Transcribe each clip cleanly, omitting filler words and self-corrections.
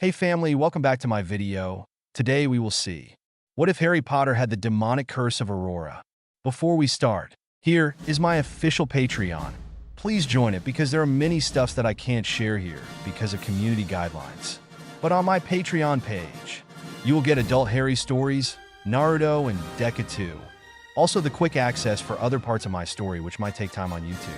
Hey family, welcome back to my video. Today we will see, what if Harry Potter had the demonic curse of Aurora? Before we start, here is my official Patreon. Please join it because there are many stuffs that I can't share here because of community guidelines. But on my Patreon page, you will get adult Harry stories, Naruto, and Deca 2. Also the quick access for other parts of my story which might take time on YouTube.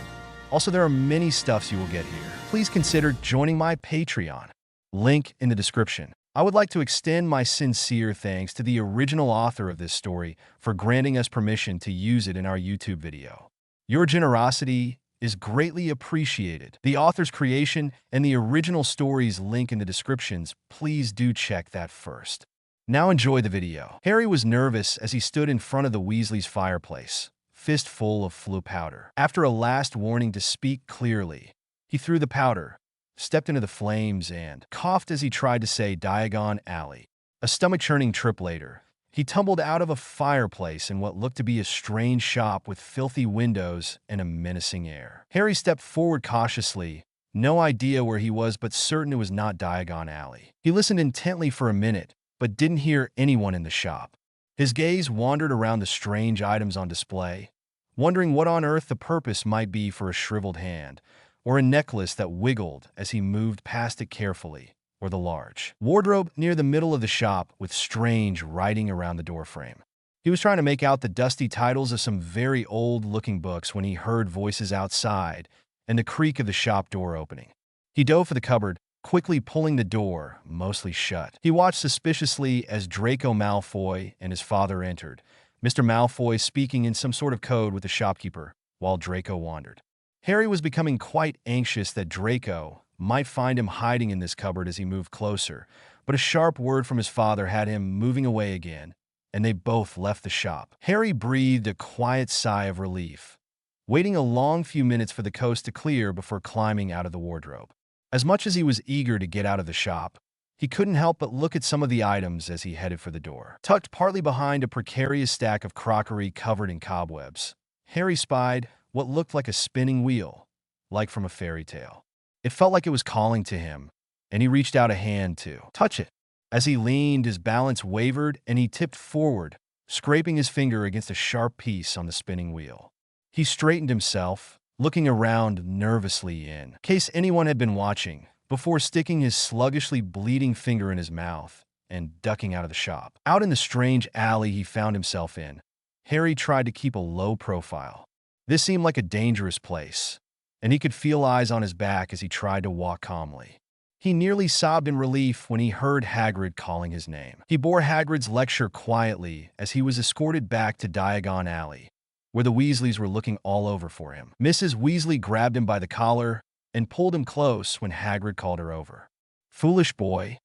Also there are many stuffs you will get here. Please consider joining my Patreon. Link in the description. I would like to extend my sincere thanks to the original author of this story for granting us permission to use it in our YouTube video. Your generosity is greatly appreciated. The author's creation and the original story's link in the descriptions, please do check that first. Now enjoy the video. Harry was nervous as he stood in front of the Weasleys' fireplace, fist full of Floo powder. After a last warning to speak clearly, he threw the powder, stepped into the flames, and coughed as he tried to say Diagon Alley. A stomach-churning trip later, he tumbled out of a fireplace in what looked to be a strange shop with filthy windows and a menacing air. Harry stepped forward cautiously, no idea where he was but certain it was not Diagon Alley. He listened intently for a minute, but didn't hear anyone in the shop. His gaze wandered around the strange items on display, wondering what on earth the purpose might be for a shriveled hand, or a necklace that wiggled as he moved past it carefully, or the large wardrobe near the middle of the shop with strange writing around the doorframe. He was trying to make out the dusty titles of some very old-looking books when he heard voices outside and the creak of the shop door opening. He dove for the cupboard, quickly pulling the door mostly shut. He watched suspiciously as Draco Malfoy and his father entered, Mr. Malfoy speaking in some sort of code with the shopkeeper, while Draco wandered. Harry was becoming quite anxious that Draco might find him hiding in this cupboard as he moved closer, but a sharp word from his father had him moving away again, and they both left the shop. Harry breathed a quiet sigh of relief, waiting a long few minutes for the coast to clear before climbing out of the wardrobe. As much as he was eager to get out of the shop, he couldn't help but look at some of the items as he headed for the door. Tucked partly behind a precarious stack of crockery covered in cobwebs, Harry spied what looked like a spinning wheel, like from a fairy tale. It felt like it was calling to him, and he reached out a hand to touch it. As he leaned, his balance wavered, and he tipped forward, scraping his finger against a sharp piece on the spinning wheel. He straightened himself, looking around nervously in case anyone had been watching, before sticking his sluggishly bleeding finger in his mouth and ducking out of the shop. Out in the strange alley he found himself in, Harry tried to keep a low profile. This seemed like a dangerous place, and he could feel eyes on his back as he tried to walk calmly. He nearly sobbed in relief when he heard Hagrid calling his name. He bore Hagrid's lecture quietly as he was escorted back to Diagon Alley, where the Weasleys were looking all over for him. Mrs. Weasley grabbed him by the collar and pulled him close when Hagrid called her over. "Foolish boy,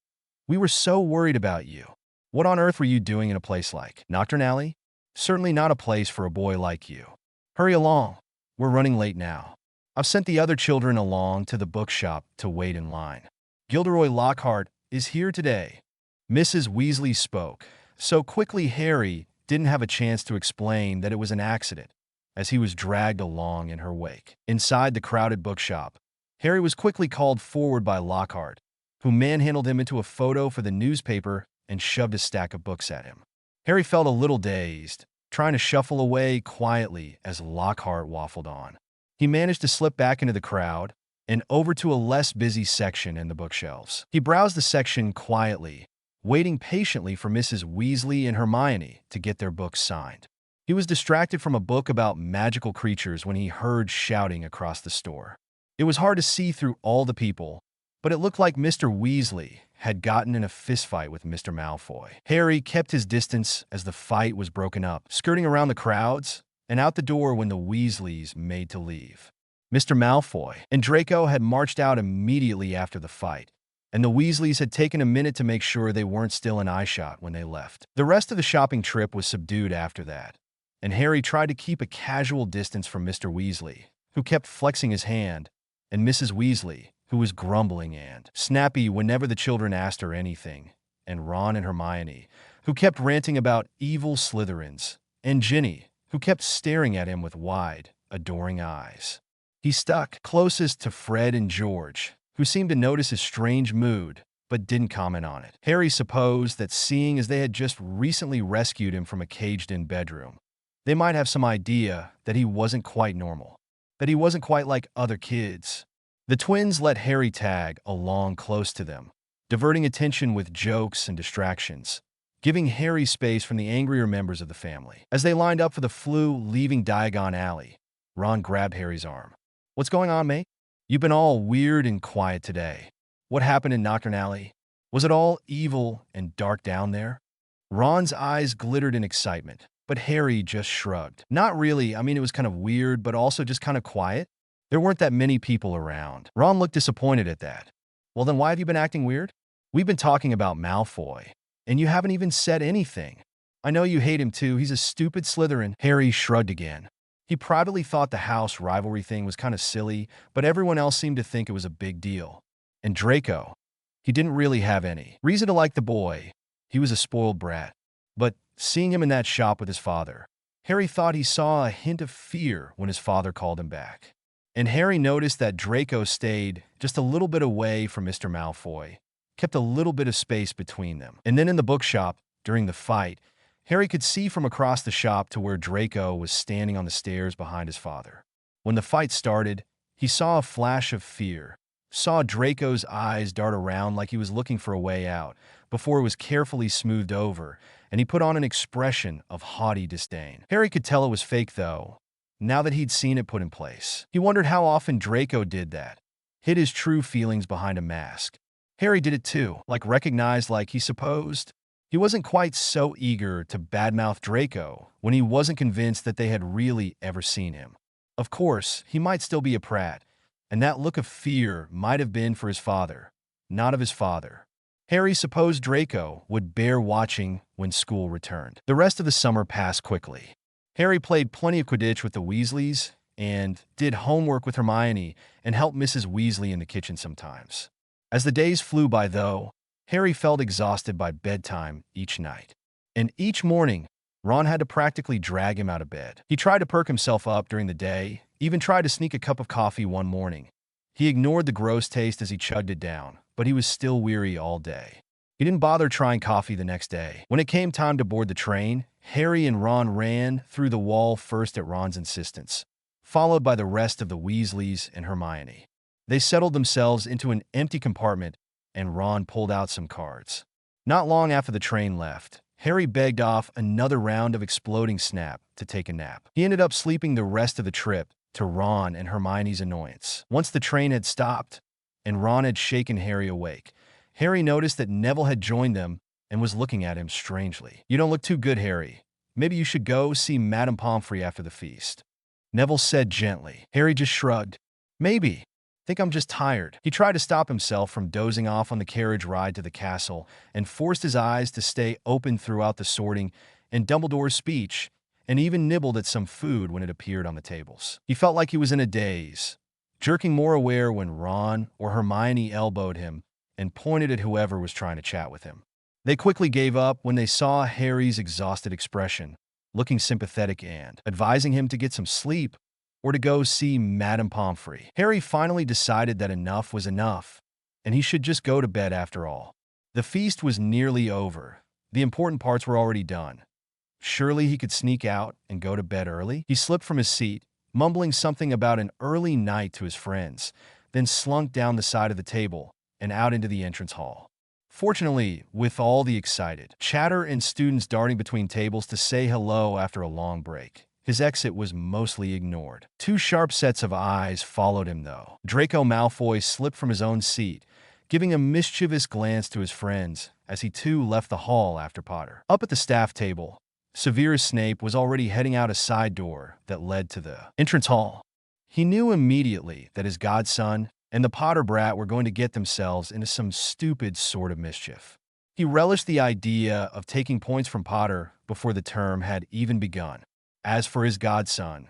we were so worried about you. What on earth were you doing in a place like Nocturne Alley? Certainly not a place for a boy like you. Hurry along. We're running late now. I've sent the other children along to the bookshop to wait in line. Gilderoy Lockhart is here today." Mrs. Weasley spoke so quickly Harry didn't have a chance to explain that it was an accident, as he was dragged along in her wake. Inside the crowded bookshop, Harry was quickly called forward by Lockhart, who manhandled him into a photo for the newspaper and shoved a stack of books at him. Harry felt a little dazed, trying to shuffle away quietly as Lockhart waffled on. He managed to slip back into the crowd and over to a less busy section in the bookshelves. He browsed the section quietly, waiting patiently for Mrs. Weasley and Hermione to get their books signed. He was distracted from a book about magical creatures when he heard shouting across the store. It was hard to see through all the people, but it looked like Mr. Weasley had gotten in a fistfight with Mr. Malfoy. Harry kept his distance as the fight was broken up, skirting around the crowds and out the door when the Weasleys made to leave. Mr. Malfoy and Draco had marched out immediately after the fight, and the Weasleys had taken a minute to make sure they weren't still in eyeshot when they left. The rest of the shopping trip was subdued after that, and Harry tried to keep a casual distance from Mr. Weasley, who kept flexing his hand, and Mrs. Weasley, who was grumbling and snappy whenever the children asked her anything, and Ron and Hermione, who kept ranting about evil Slytherins, and Ginny, who kept staring at him with wide, adoring eyes. He stuck closest to Fred and George, who seemed to notice his strange mood but didn't comment on it. Harry supposed that seeing as they had just recently rescued him from a caged-in bedroom, they might have some idea that he wasn't quite normal, that he wasn't quite like other kids. The twins let Harry tag along close to them, diverting attention with jokes and distractions, giving Harry space from the angrier members of the family. As they lined up for the Floo leaving Diagon Alley, Ron grabbed Harry's arm. "What's going on, mate? You've been all weird and quiet today. What happened in Knockturn Alley? Was it all evil and dark down there?" Ron's eyes glittered in excitement, but Harry just shrugged. "Not really. I mean, it was kind of weird, but also just kind of quiet. There weren't that many people around." Ron looked disappointed at that. "Well, then why have you been acting weird? We've been talking about Malfoy, and you haven't even said anything. I know you hate him too. He's a stupid Slytherin." Harry shrugged again. He privately thought the house rivalry thing was kind of silly, but everyone else seemed to think it was a big deal. And Draco, he didn't really have any reason to like the boy. He was a spoiled brat. But seeing him in that shop with his father, Harry thought he saw a hint of fear when his father called him back. And Harry noticed that Draco stayed just a little bit away from Mr. Malfoy, kept a little bit of space between them. And then in the bookshop, during the fight, Harry could see from across the shop to where Draco was standing on the stairs behind his father. When the fight started, he saw a flash of fear, saw Draco's eyes dart around like he was looking for a way out, before it was carefully smoothed over, and he put on an expression of haughty disdain. Harry could tell it was fake, though, now that he'd seen it put in place. He wondered how often Draco did that, hid his true feelings behind a mask. Harry did it too, recognized like he supposed. He wasn't quite so eager to badmouth Draco when he wasn't convinced that they had really ever seen him. Of course, he might still be a prat, and that look of fear might have been for his father, not of his father. Harry supposed Draco would bear watching when school returned. The rest of the summer passed quickly. Harry played plenty of Quidditch with the Weasleys and did homework with Hermione and helped Mrs. Weasley in the kitchen sometimes. As the days flew by, though, Harry felt exhausted by bedtime each night. And each morning, Ron had to practically drag him out of bed. He tried to perk himself up during the day, even tried to sneak a cup of coffee one morning. He ignored the gross taste as he chugged it down, but he was still weary all day. He didn't bother trying coffee the next day. When it came time to board the train, Harry and Ron ran through the wall first at Ron's insistence, followed by the rest of the Weasleys and Hermione. They settled themselves into an empty compartment, and Ron pulled out some cards. Not long after the train left, Harry begged off another round of exploding snap to take a nap. He ended up sleeping the rest of the trip, to Ron and Hermione's annoyance. Once the train had stopped, and Ron had shaken Harry awake, Harry noticed that Neville had joined them and was looking at him strangely. "You don't look too good, Harry. Maybe you should go see Madame Pomfrey after the feast," Neville said gently. Harry just shrugged. "Maybe. Think I'm just tired." He tried to stop himself from dozing off on the carriage ride to the castle and forced his eyes to stay open throughout the sorting and Dumbledore's speech, and even nibbled at some food when it appeared on the tables. He felt like he was in a daze, jerking more aware when Ron or Hermione elbowed him and pointed at whoever was trying to chat with him. They quickly gave up when they saw Harry's exhausted expression, looking sympathetic and advising him to get some sleep or to go see Madame Pomfrey. Harry finally decided that enough was enough, and he should just go to bed after all. The feast was nearly over. The important parts were already done. Surely he could sneak out and go to bed early? He slipped from his seat, mumbling something about an early night to his friends, then slunk down the side of the table and out into the entrance hall. Fortunately, with all the excited chatter and students darting between tables to say hello after a long break, his exit was mostly ignored. Two sharp sets of eyes followed him, though. Draco Malfoy slipped from his own seat, giving a mischievous glance to his friends as he too left the hall after Potter. Up at the staff table, Severus Snape was already heading out a side door that led to the entrance hall. He knew immediately that his godson and the Potter brat were going to get themselves into some stupid sort of mischief. He relished the idea of taking points from Potter before the term had even begun. As for his godson,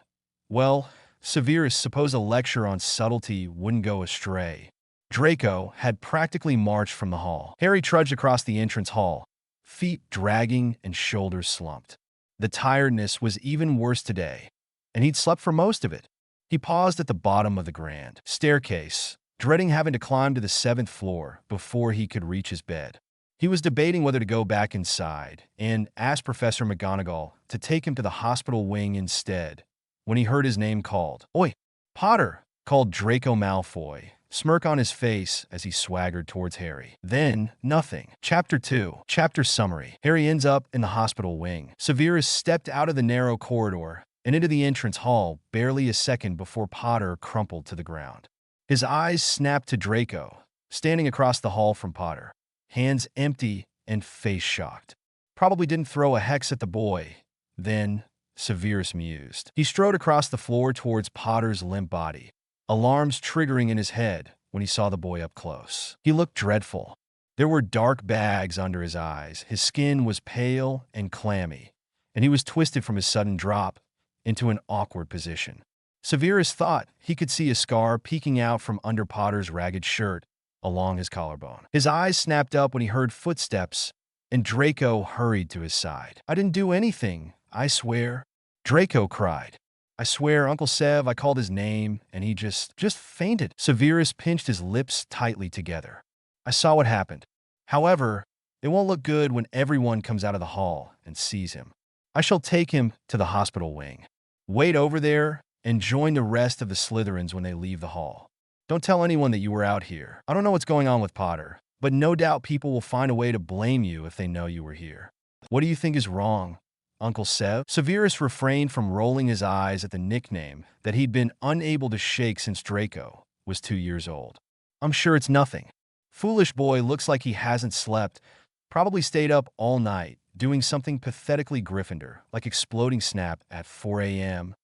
well, Severus supposed a lecture on subtlety wouldn't go astray. Draco had practically marched from the hall. Harry trudged across the entrance hall, feet dragging and shoulders slumped. The tiredness was even worse today, and he'd slept for most of it. He paused at the bottom of the grand staircase, dreading having to climb to the 7th floor before he could reach his bed. He was debating whether to go back inside and ask Professor McGonagall to take him to the hospital wing instead when he heard his name called. "Oi, Potter!" called Draco Malfoy, smirk on his face as he swaggered towards Harry. Then, nothing. Chapter 2. Chapter Summary. Harry ends up in the hospital wing. Severus stepped out of the narrow corridor and into the entrance hall barely a second before Potter crumpled to the ground. His eyes snapped to Draco, standing across the hall from Potter, hands empty and face shocked. "Probably didn't throw a hex at the boy, then," Severus mused. He strode across the floor towards Potter's limp body, alarms triggering in his head when he saw the boy up close. He looked dreadful. There were dark bags under his eyes, his skin was pale and clammy, and he was twisted from his sudden drop into an awkward position. Severus thought he could see a scar peeking out from under Potter's ragged shirt along his collarbone. His eyes snapped up when he heard footsteps, and Draco hurried to his side. "I didn't do anything, I swear," Draco cried. "I swear, Uncle Sev, I called his name, and he just fainted." Severus pinched his lips tightly together. "I saw what happened. However, it won't look good when everyone comes out of the hall and sees him. I shall take him to the hospital wing. Wait over there and join the rest of the Slytherins when they leave the hall. Don't tell anyone that you were out here. I don't know what's going on with Potter, but no doubt people will find a way to blame you if they know you were here. What do you think is wrong, Uncle Sev?" Severus refrained from rolling his eyes at the nickname that he'd been unable to shake since Draco was 2 years old. "I'm sure it's nothing. Foolish boy looks like he hasn't slept, probably stayed up all night, doing something pathetically Gryffindor, like exploding Snap at 4 a.m.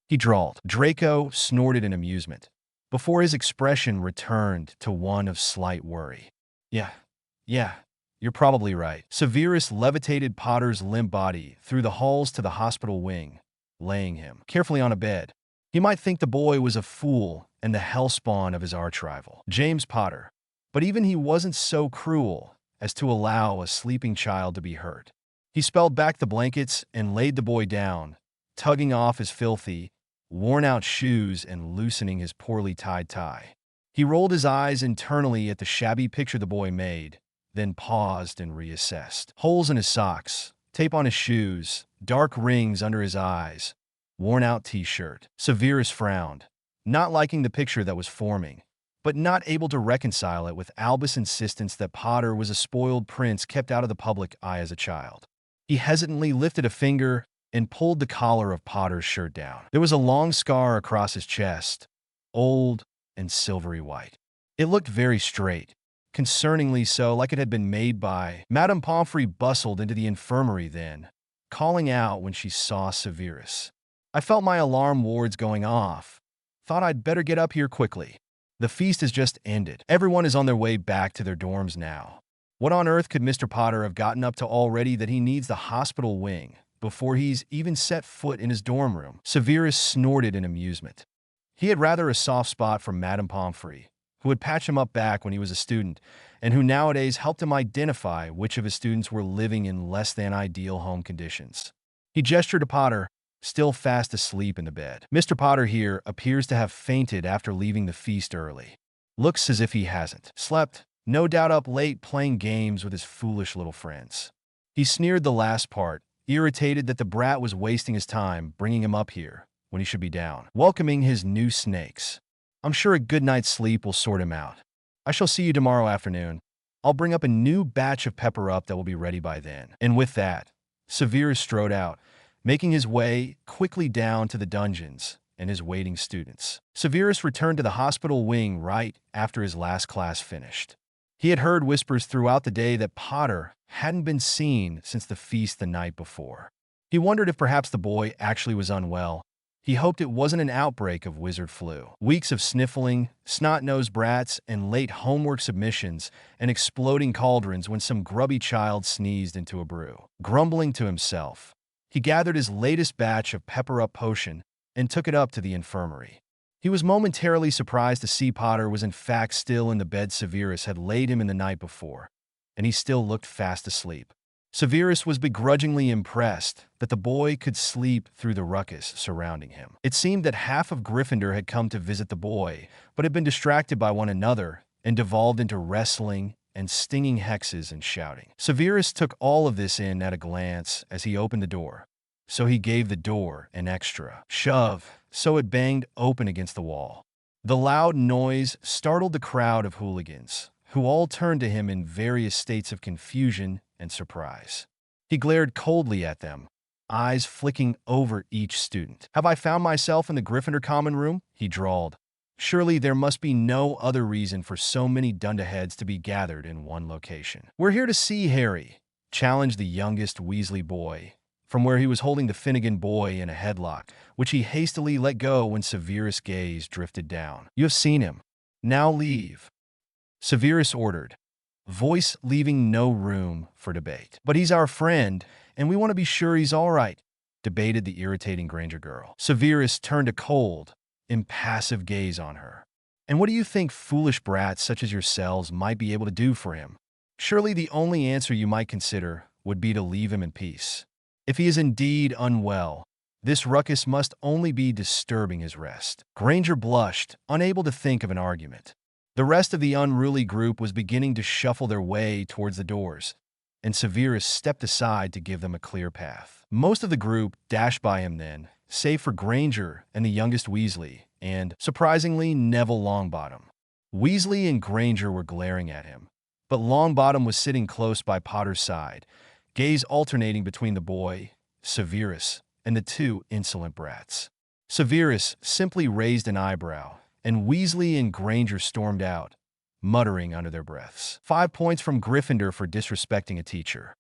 he drawled. Draco snorted in amusement, before his expression returned to one of slight worry. Yeah, you're probably right." Severus levitated Potter's limp body through the halls to the hospital wing, laying him carefully on a bed. He might think the boy was a fool and the hellspawn of his arch-rival, James Potter, but even he wasn't so cruel as to allow a sleeping child to be hurt. He spelled back the blankets and laid the boy down, tugging off his filthy, worn-out shoes and loosening his poorly tied tie. He rolled his eyes internally at the shabby picture the boy made, then paused and reassessed. Holes in his socks, tape on his shoes, dark rings under his eyes, worn-out t-shirt. Severus frowned, not liking the picture that was forming, but not able to reconcile it with Albus' insistence that Potter was a spoiled prince kept out of the public eye as a child. He hesitantly lifted a finger and pulled the collar of Potter's shirt down. There was a long scar across his chest, old and silvery white. It looked very straight, concerningly so, like it had been made by... Madame Pomfrey bustled into the infirmary then, calling out when she saw Severus. "I felt my alarm wards going off. Thought I'd better get up here quickly. The feast has just ended. Everyone is on their way back to their dorms now. What on earth could Mr. Potter have gotten up to already that he needs the hospital wing before he's even set foot in his dorm room?" Severus snorted in amusement. He had rather a soft spot for Madame Pomfrey, who would patch him up back when he was a student, and who nowadays helped him identify which of his students were living in less than ideal home conditions. He gestured to Potter, still fast asleep in the bed. "Mr. Potter here appears to have fainted after leaving the feast early. Looks as if he hasn't. Slept, no doubt up late playing games with his foolish little friends." He sneered the last part, irritated that the brat was wasting his time bringing him up here when he should be down, welcoming his new snakes. "I'm sure a good night's sleep will sort him out. I shall see you tomorrow afternoon. I'll bring up a new batch of pepper up that will be ready by then." And with that, Severus strode out, making his way quickly down to the dungeons and his waiting students. Severus returned to the hospital wing right after his last class finished. He had heard whispers throughout the day that Potter hadn't been seen since the feast the night before. He wondered if perhaps the boy actually was unwell. He hoped it wasn't an outbreak of wizard flu. Weeks of sniffling, snot-nosed brats, and late homework submissions and exploding cauldrons when some grubby child sneezed into a brew. Grumbling to himself, he gathered his latest batch of pepper-up potion and took it up to the infirmary. He was momentarily surprised to see Potter was in fact still in the bed Severus had laid him in the night before, and he still looked fast asleep. Severus was begrudgingly impressed that the boy could sleep through the ruckus surrounding him. It seemed that half of Gryffindor had come to visit the boy, but had been distracted by one another and devolved into wrestling and stinging hexes and shouting. Severus took all of this in at a glance as he opened the door, so he gave the door an extra shove, so it banged open against the wall. The loud noise startled the crowd of hooligans, who all turned to him in various states of confusion and surprise. He glared coldly at them, eyes flicking over each student. "Have I found myself in the Gryffindor common room?" he drawled. "Surely there must be no other reason for so many dunderheads to be gathered in one location." "We're here to see Harry," challenged the youngest Weasley boy, from where he was holding the Finnegan boy in a headlock, which he hastily let go when Severus' gaze drifted down. "You have seen him. Now leave," Severus ordered, voice leaving no room for debate. "But he's our friend, and we want to be sure he's all right," debated the irritating Granger girl. Severus turned a cold, impassive gaze on her. "And what do you think foolish brats such as yourselves might be able to do for him? Surely the only answer you might consider would be to leave him in peace. If he is indeed unwell, this ruckus must only be disturbing his rest." Granger blushed, unable to think of an argument. The rest of the unruly group was beginning to shuffle their way towards the doors, and Severus stepped aside to give them a clear path. Most of the group dashed by him then, save for Granger and the youngest Weasley, and, surprisingly, Neville Longbottom. Weasley and Granger were glaring at him, but Longbottom was sitting close by Potter's side, gaze alternating between the boy, Severus, and the two insolent brats. Severus simply raised an eyebrow, and Weasley and Granger stormed out, muttering under their breaths. 5 points from Gryffindor for disrespecting a teacher.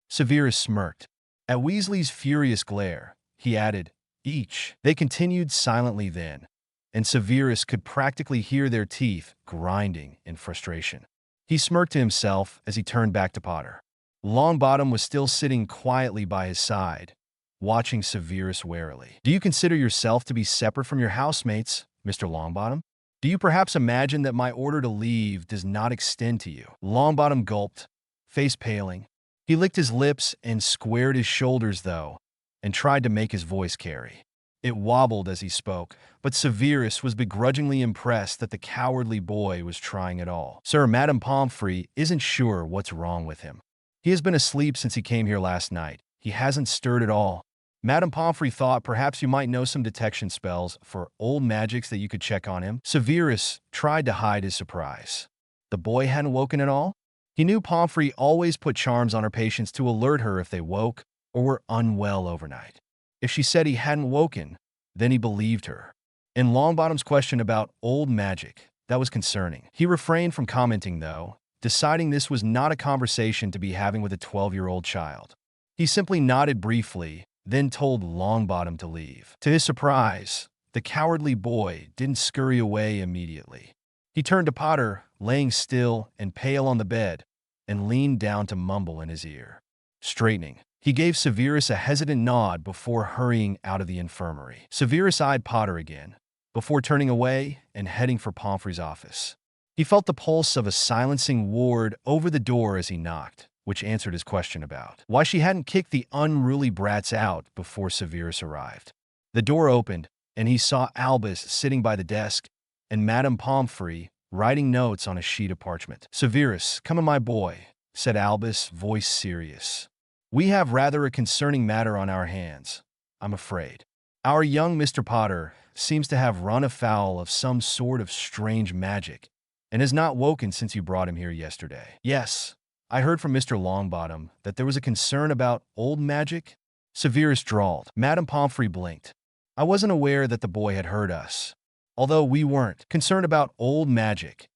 Severus smirked. At Weasley's furious glare, he added, "Each." They continued silently then, and Severus could practically hear their teeth grinding in frustration. He smirked to himself as he turned back to Potter. Longbottom was still sitting quietly by his side, watching Severus warily. "Do you consider yourself to be separate from your housemates, Mr. Longbottom? Do you perhaps imagine that my order to leave does not extend to you?" Longbottom gulped, face paling. He licked his lips and squared his shoulders, though, and tried to make his voice carry. It wobbled as he spoke, but Severus was begrudgingly impressed that the cowardly boy was trying at all. "Sir, Madame Pomfrey isn't sure what's wrong with him. He has been asleep since he came here last night. He hasn't stirred at all. Madame Pomfrey thought perhaps you might know some detection spells for old magics that you could check on him." Severus tried to hide his surprise. The boy hadn't woken at all? He knew Pomfrey always put charms on her patients to alert her if they woke or were unwell overnight. If she said he hadn't woken, then he believed her. In Longbottom's question about old magic, that was concerning. He refrained from commenting, though, deciding this was not a conversation to be having with a 12-year-old child. He simply nodded briefly, then told Longbottom to leave. To his surprise, the cowardly boy didn't scurry away immediately. He turned to Potter, laying still and pale on the bed, and leaned down to mumble in his ear. Straightening, he gave Severus a hesitant nod before hurrying out of the infirmary. Severus eyed Potter again, before turning away and heading for Pomfrey's office. He felt the pulse of a silencing ward over the door as he knocked, which answered his question about why she hadn't kicked the unruly brats out before Severus arrived. The door opened, and he saw Albus sitting by the desk and Madame Pomfrey writing notes on a sheet of parchment. "Severus, come in, my boy," said Albus, voice serious. "We have rather a concerning matter on our hands, I'm afraid. Our young Mr. Potter seems to have run afoul of some sort of strange magic and has not woken since you brought him here yesterday." "Yes, I heard from Mr. Longbottom that there was a concern about old magic," Severus drawled. Madame Pomfrey blinked. "I wasn't aware that the boy had heard us. Although we weren't concerned about old magic.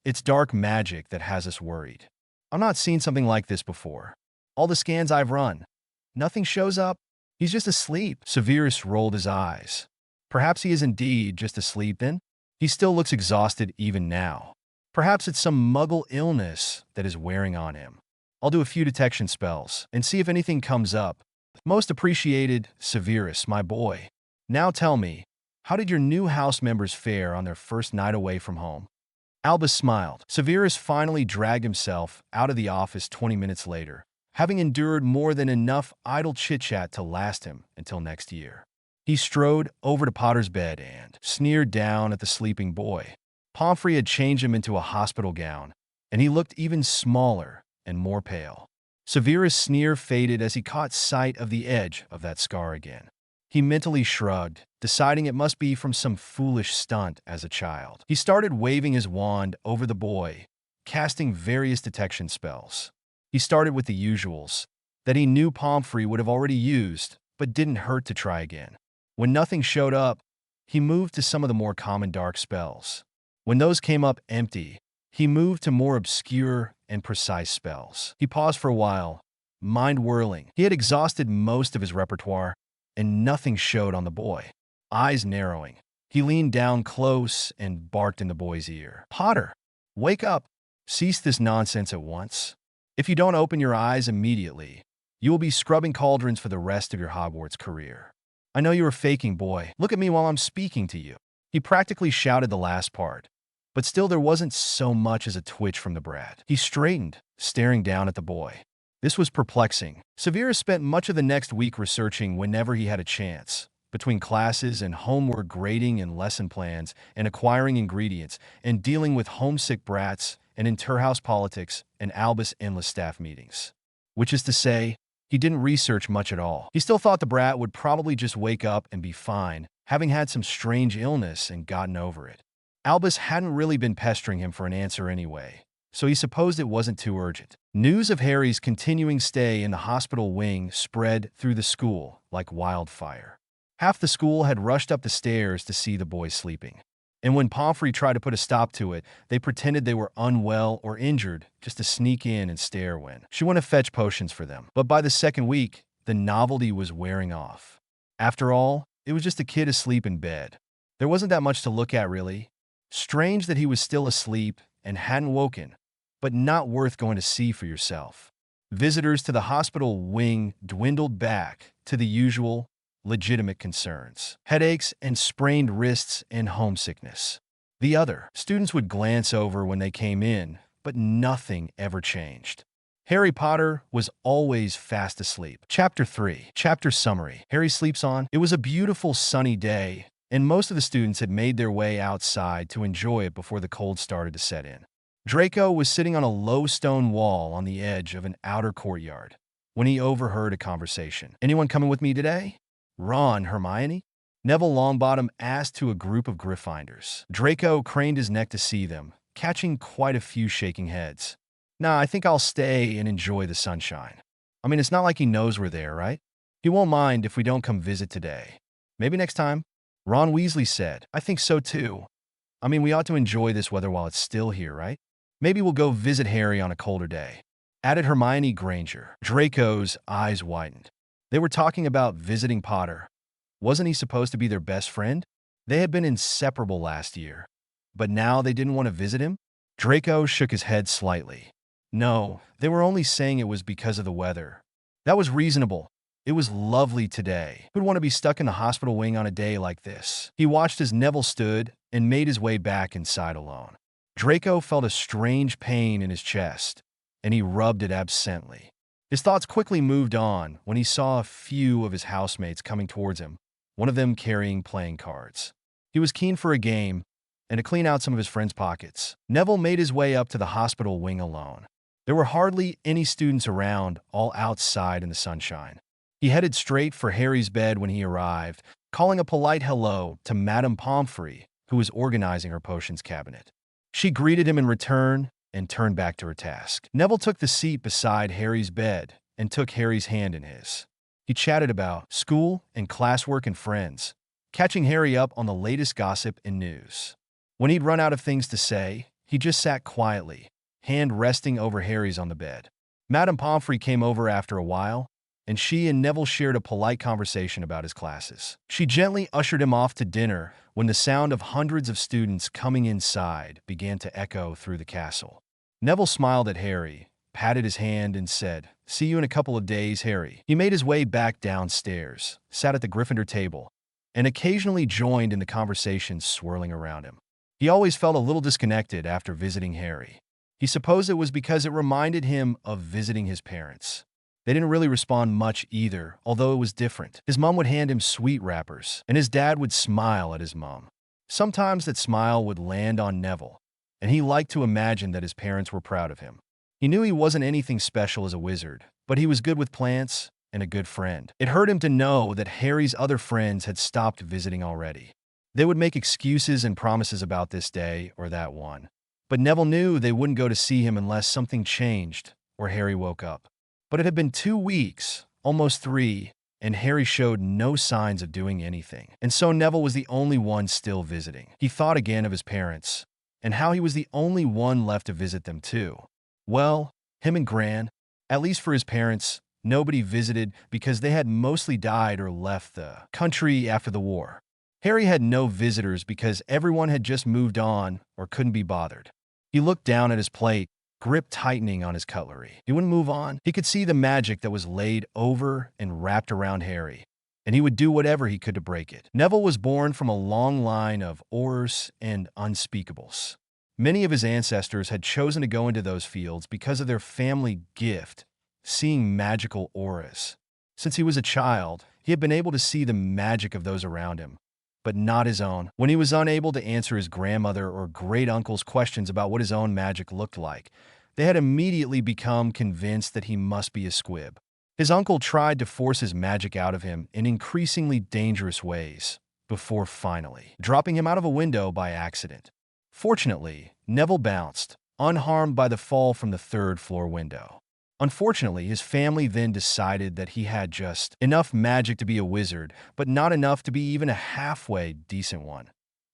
It's dark magic that has us worried. I've not seen something like this before. All the scans I've run, nothing shows up. He's just asleep." Severus rolled his eyes. Perhaps he is indeed just asleep then? He still looks exhausted even now. Perhaps it's some muggle illness that is wearing on him. I'll do a few detection spells and see if anything comes up. "Most appreciated, Severus, my boy. Now tell me, how did your new house members fare on their first night away from home?" Albus smiled. Severus finally dragged himself out of the office 20 minutes later, having endured more than enough idle chit-chat to last him until next year. He strode over to Potter's bed and sneered down at the sleeping boy. Pomfrey had changed him into a hospital gown, and he looked even smaller and more pale. Severus' sneer faded as he caught sight of the edge of that scar again. He mentally shrugged, deciding it must be from some foolish stunt as a child. He started waving his wand over the boy, casting various detection spells. He started with the usuals that he knew Pomfrey would have already used, but didn't hurt to try again. When nothing showed up, he moved to some of the more common dark spells. When those came up empty, he moved to more obscure and precise spells. He paused for a while, mind whirling. He had exhausted most of his repertoire, and nothing showed on the boy. Eyes narrowing, he leaned down close and barked in the boy's ear. "Potter, wake up! Cease this nonsense at once. If you don't open your eyes immediately, you will be scrubbing cauldrons for the rest of your Hogwarts career. I know you are faking, boy. Look at me while I'm speaking to you." He practically shouted the last part, but still there wasn't so much as a twitch from the brat. He straightened, staring down at the boy. This was perplexing. Severus spent much of the next week researching whenever he had a chance, between classes and homework grading and lesson plans and acquiring ingredients and dealing with homesick brats and inter-house politics and Albus endless staff meetings. Which is to say, he didn't research much at all. He still thought the brat would probably just wake up and be fine, having had some strange illness and gotten over it. Albus hadn't really been pestering him for an answer anyway, so he supposed it wasn't too urgent. News of Harry's continuing stay in the hospital wing spread through the school like wildfire. Half the school had rushed up the stairs to see the boy sleeping. And when Pomfrey tried to put a stop to it, they pretended they were unwell or injured just to sneak in and stare when she went to fetch potions for them. But by the second week, the novelty was wearing off. After all, it was just a kid asleep in bed. There wasn't that much to look at, really. Strange that he was still asleep and hadn't woken, but not worth going to see for yourself. Visitors to the hospital wing dwindled back to the usual, legitimate concerns: headaches and sprained wrists and homesickness. The other students would glance over when they came in, but nothing ever changed. Harry Potter was always fast asleep. Chapter 3. Chapter Summary. Harry sleeps on. It was a beautiful sunny day, and most of the students had made their way outside to enjoy it before the cold started to set in. Draco was sitting on a low stone wall on the edge of an outer courtyard when he overheard a conversation. "Anyone coming with me today? Ron, Hermione?" Neville Longbottom asked to a group of Gryffindors. Draco craned his neck to see them, catching quite a few shaking heads. "Nah, I think I'll stay and enjoy the sunshine. I mean, it's not like he knows we're there, right? He won't mind if we don't come visit today. Maybe next time." Ron Weasley said, "I think so too. I mean, we ought to enjoy this weather while it's still here, right? Maybe we'll go visit Harry on a colder day," added Hermione Granger. Draco's eyes widened. They were talking about visiting Potter. Wasn't he supposed to be their best friend? They had been inseparable last year, but now they didn't want to visit him? Draco shook his head slightly. No, they were only saying it was because of the weather. That was reasonable. It was lovely today. Who'd want to be stuck in the hospital wing on a day like this? He watched as Neville stood and made his way back inside alone. Draco felt a strange pain in his chest, and he rubbed it absently. His thoughts quickly moved on when he saw a few of his housemates coming towards him, one of them carrying playing cards. He was keen for a game and to clean out some of his friends' pockets. Neville made his way up to the hospital wing alone. There were hardly any students around, all outside in the sunshine. He headed straight for Harry's bed when he arrived, calling a polite hello to Madame Pomfrey, who was organizing her potions cabinet. She greeted him in return and turned back to her task. Neville took the seat beside Harry's bed and took Harry's hand in his. He chatted about school and classwork and friends, catching Harry up on the latest gossip and news. When he'd run out of things to say, he just sat quietly, hand resting over Harry's on the bed. Madame Pomfrey came over after a while, and she and Neville shared a polite conversation about his classes. She gently ushered him off to dinner when the sound of hundreds of students coming inside began to echo through the castle. Neville smiled at Harry, patted his hand, and said, "See you in a couple of days, Harry." He made his way back downstairs, sat at the Gryffindor table, and occasionally joined in the conversations swirling around him. He always felt a little disconnected after visiting Harry. He supposed it was because it reminded him of visiting his parents. They didn't really respond much either, although it was different. His mom would hand him sweet wrappers, and his dad would smile at his mom. Sometimes that smile would land on Neville, and he liked to imagine that his parents were proud of him. He knew he wasn't anything special as a wizard, but he was good with plants and a good friend. It hurt him to know that Harry's other friends had stopped visiting already. They would make excuses and promises about this day or that one. But Neville knew they wouldn't go to see him unless something changed or Harry woke up. But it had been 2 weeks, almost 3, and Harry showed no signs of doing anything. And so Neville was the only one still visiting. He thought again of his parents, and how he was the only one left to visit them too. Well, him and Gran, at least for his parents, nobody visited because they had mostly died or left the country after the war. Harry had no visitors because everyone had just moved on or couldn't be bothered. He looked down at his plate, grip tightening on his cutlery. He wouldn't move on. He could see the magic that was laid over and wrapped around Harry, and he would do whatever he could to break it. Neville was born from a long line of Aurors and Unspeakables. Many of his ancestors had chosen to go into those fields because of their family gift, seeing magical auras. Since he was a child, he had been able to see the magic of those around him, but not his own. When he was unable to answer his grandmother or great-uncle's questions about what his own magic looked like, they had immediately become convinced that he must be a squib. His uncle tried to force his magic out of him in increasingly dangerous ways, before finally dropping him out of a window by accident. Fortunately, Neville bounced, unharmed by the fall from the 3rd-floor window. Unfortunately, his family then decided that he had just enough magic to be a wizard, but not enough to be even a halfway decent one.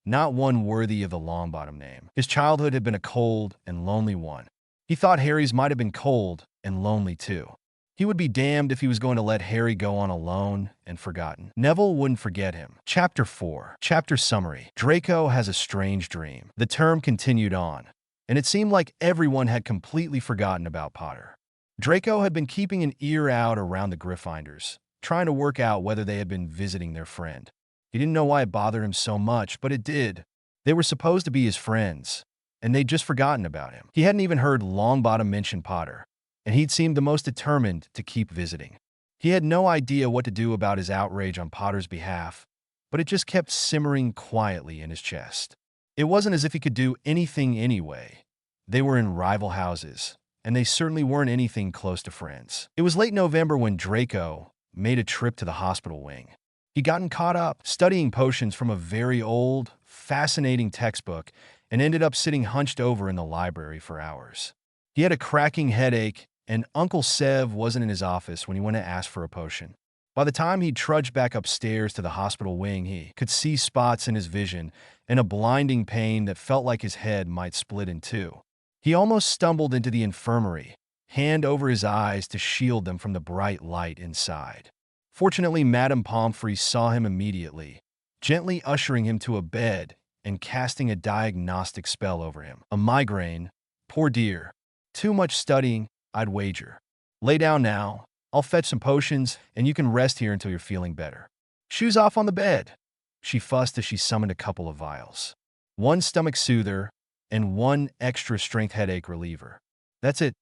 Not one worthy of the Longbottom name. His childhood had been a cold and lonely one. He thought Harry's might have been cold and lonely too. He would be damned if he was going to let Harry go on alone and forgotten. Neville wouldn't forget him. Chapter 4. Chapter Summary. Draco has a strange dream. The term continued on, and it seemed like everyone had completely forgotten about Potter. Draco had been keeping an ear out around the Gryffindors, trying to work out whether they had been visiting their friend. He didn't know why it bothered him so much, but it did. They were supposed to be his friends, and they'd just forgotten about him. He hadn't even heard Longbottom mention Potter, and he'd seemed the most determined to keep visiting. He had no idea what to do about his outrage on Potter's behalf, but it just kept simmering quietly in his chest. It wasn't as if he could do anything anyway. They were in rival houses, and they certainly weren't anything close to friends. It was late November when Draco made a trip to the hospital wing. He'd gotten caught up studying potions from a very old, fascinating textbook and ended up sitting hunched over in the library for hours. He had a cracking headache, and Uncle Sev wasn't in his office when he went to ask for a potion. By the time he'd trudged back upstairs to the hospital wing, he could see spots in his vision and a blinding pain that felt like his head might split in two. He almost stumbled into the infirmary, hand over his eyes to shield them from the bright light inside. Fortunately, Madame Pomfrey saw him immediately, gently ushering him to a bed and casting a diagnostic spell over him. A migraine? Poor dear. Too much studying, I'd wager. Lay down now. I'll fetch some potions, and you can rest here until you're feeling better. Shoes off on the bed, she fussed as she summoned a couple of vials. 1 stomach soother and 1 extra strength headache reliever. That's it.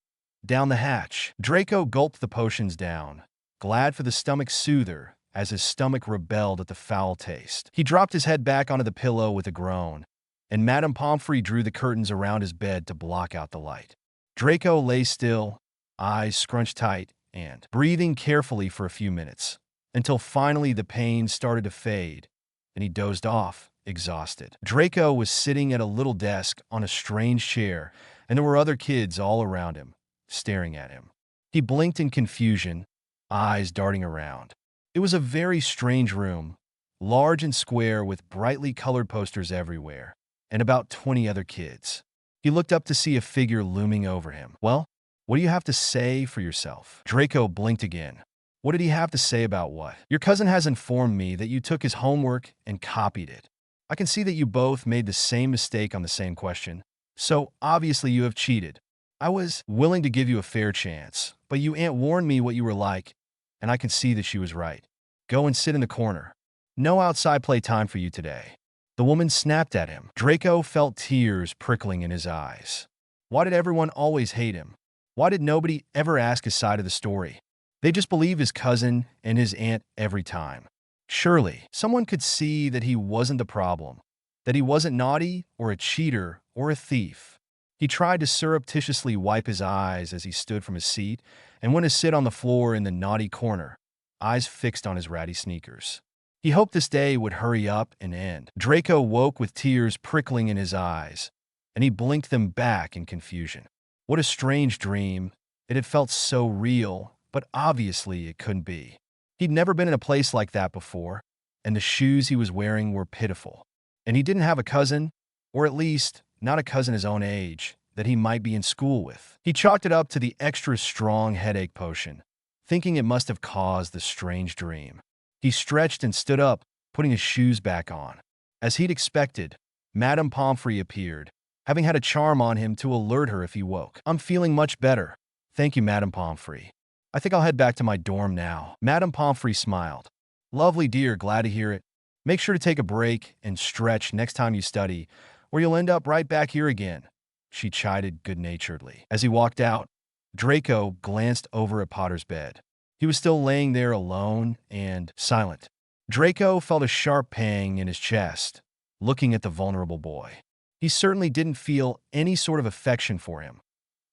Down the hatch. Draco gulped the potions down, glad for the stomach soother as his stomach rebelled at the foul taste. He dropped his head back onto the pillow with a groan, and Madame Pomfrey drew the curtains around his bed to block out the light. Draco lay still, eyes scrunched tight, and breathing carefully for a few minutes, until finally the pain started to fade, and he dozed off, exhausted. Draco was sitting at a little desk on a strange chair, and there were other kids all around him, staring at him. He blinked in confusion, eyes darting around. It was a very strange room, large and square with brightly colored posters everywhere, and about 20 other kids. He looked up to see a figure looming over him. Well, what do you have to say for yourself? Draco blinked again. What did he have to say about what? Your cousin has informed me that you took his homework and copied it. I can see that you both made the same mistake on the same question, so obviously you have cheated. I was willing to give you a fair chance, but you aunt warned me what you were like, and I can see that she was right. Go and sit in the corner. No outside play time for you today. The woman snapped at him. Draco felt tears prickling in his eyes. Why did everyone always hate him? Why did nobody ever ask his side of the story? They just believe his cousin and his aunt every time. Surely, someone could see that he wasn't the problem, that he wasn't naughty or a cheater or a thief. He tried to surreptitiously wipe his eyes as he stood from his seat and went to sit on the floor in the naughty corner, eyes fixed on his ratty sneakers. He hoped this day would hurry up and end. Draco woke with tears prickling in his eyes, and he blinked them back in confusion. What a strange dream. It had felt so real, but obviously it couldn't be. He'd never been in a place like that before, and the shoes he was wearing were pitiful. And he didn't have a cousin, or at least not a cousin his own age, that he might be in school with. He chalked it up to the extra strong headache potion, thinking it must have caused the strange dream. He stretched and stood up, putting his shoes back on. As he'd expected, Madame Pomfrey appeared, having had a charm on him to alert her if he woke. "I'm feeling much better. Thank you, Madame Pomfrey. I think I'll head back to my dorm now." Madame Pomfrey smiled. "Lovely, dear, glad to hear it. Make sure to take a break and stretch next time you study, or you'll end up right back here again," she chided good-naturedly. As he walked out, Draco glanced over at Potter's bed. He was still laying there alone and silent. Draco felt a sharp pang in his chest, looking at the vulnerable boy. He certainly didn't feel any sort of affection for him.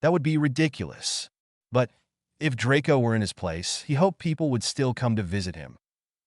That would be ridiculous. But if Draco were in his place, he hoped people would still come to visit him,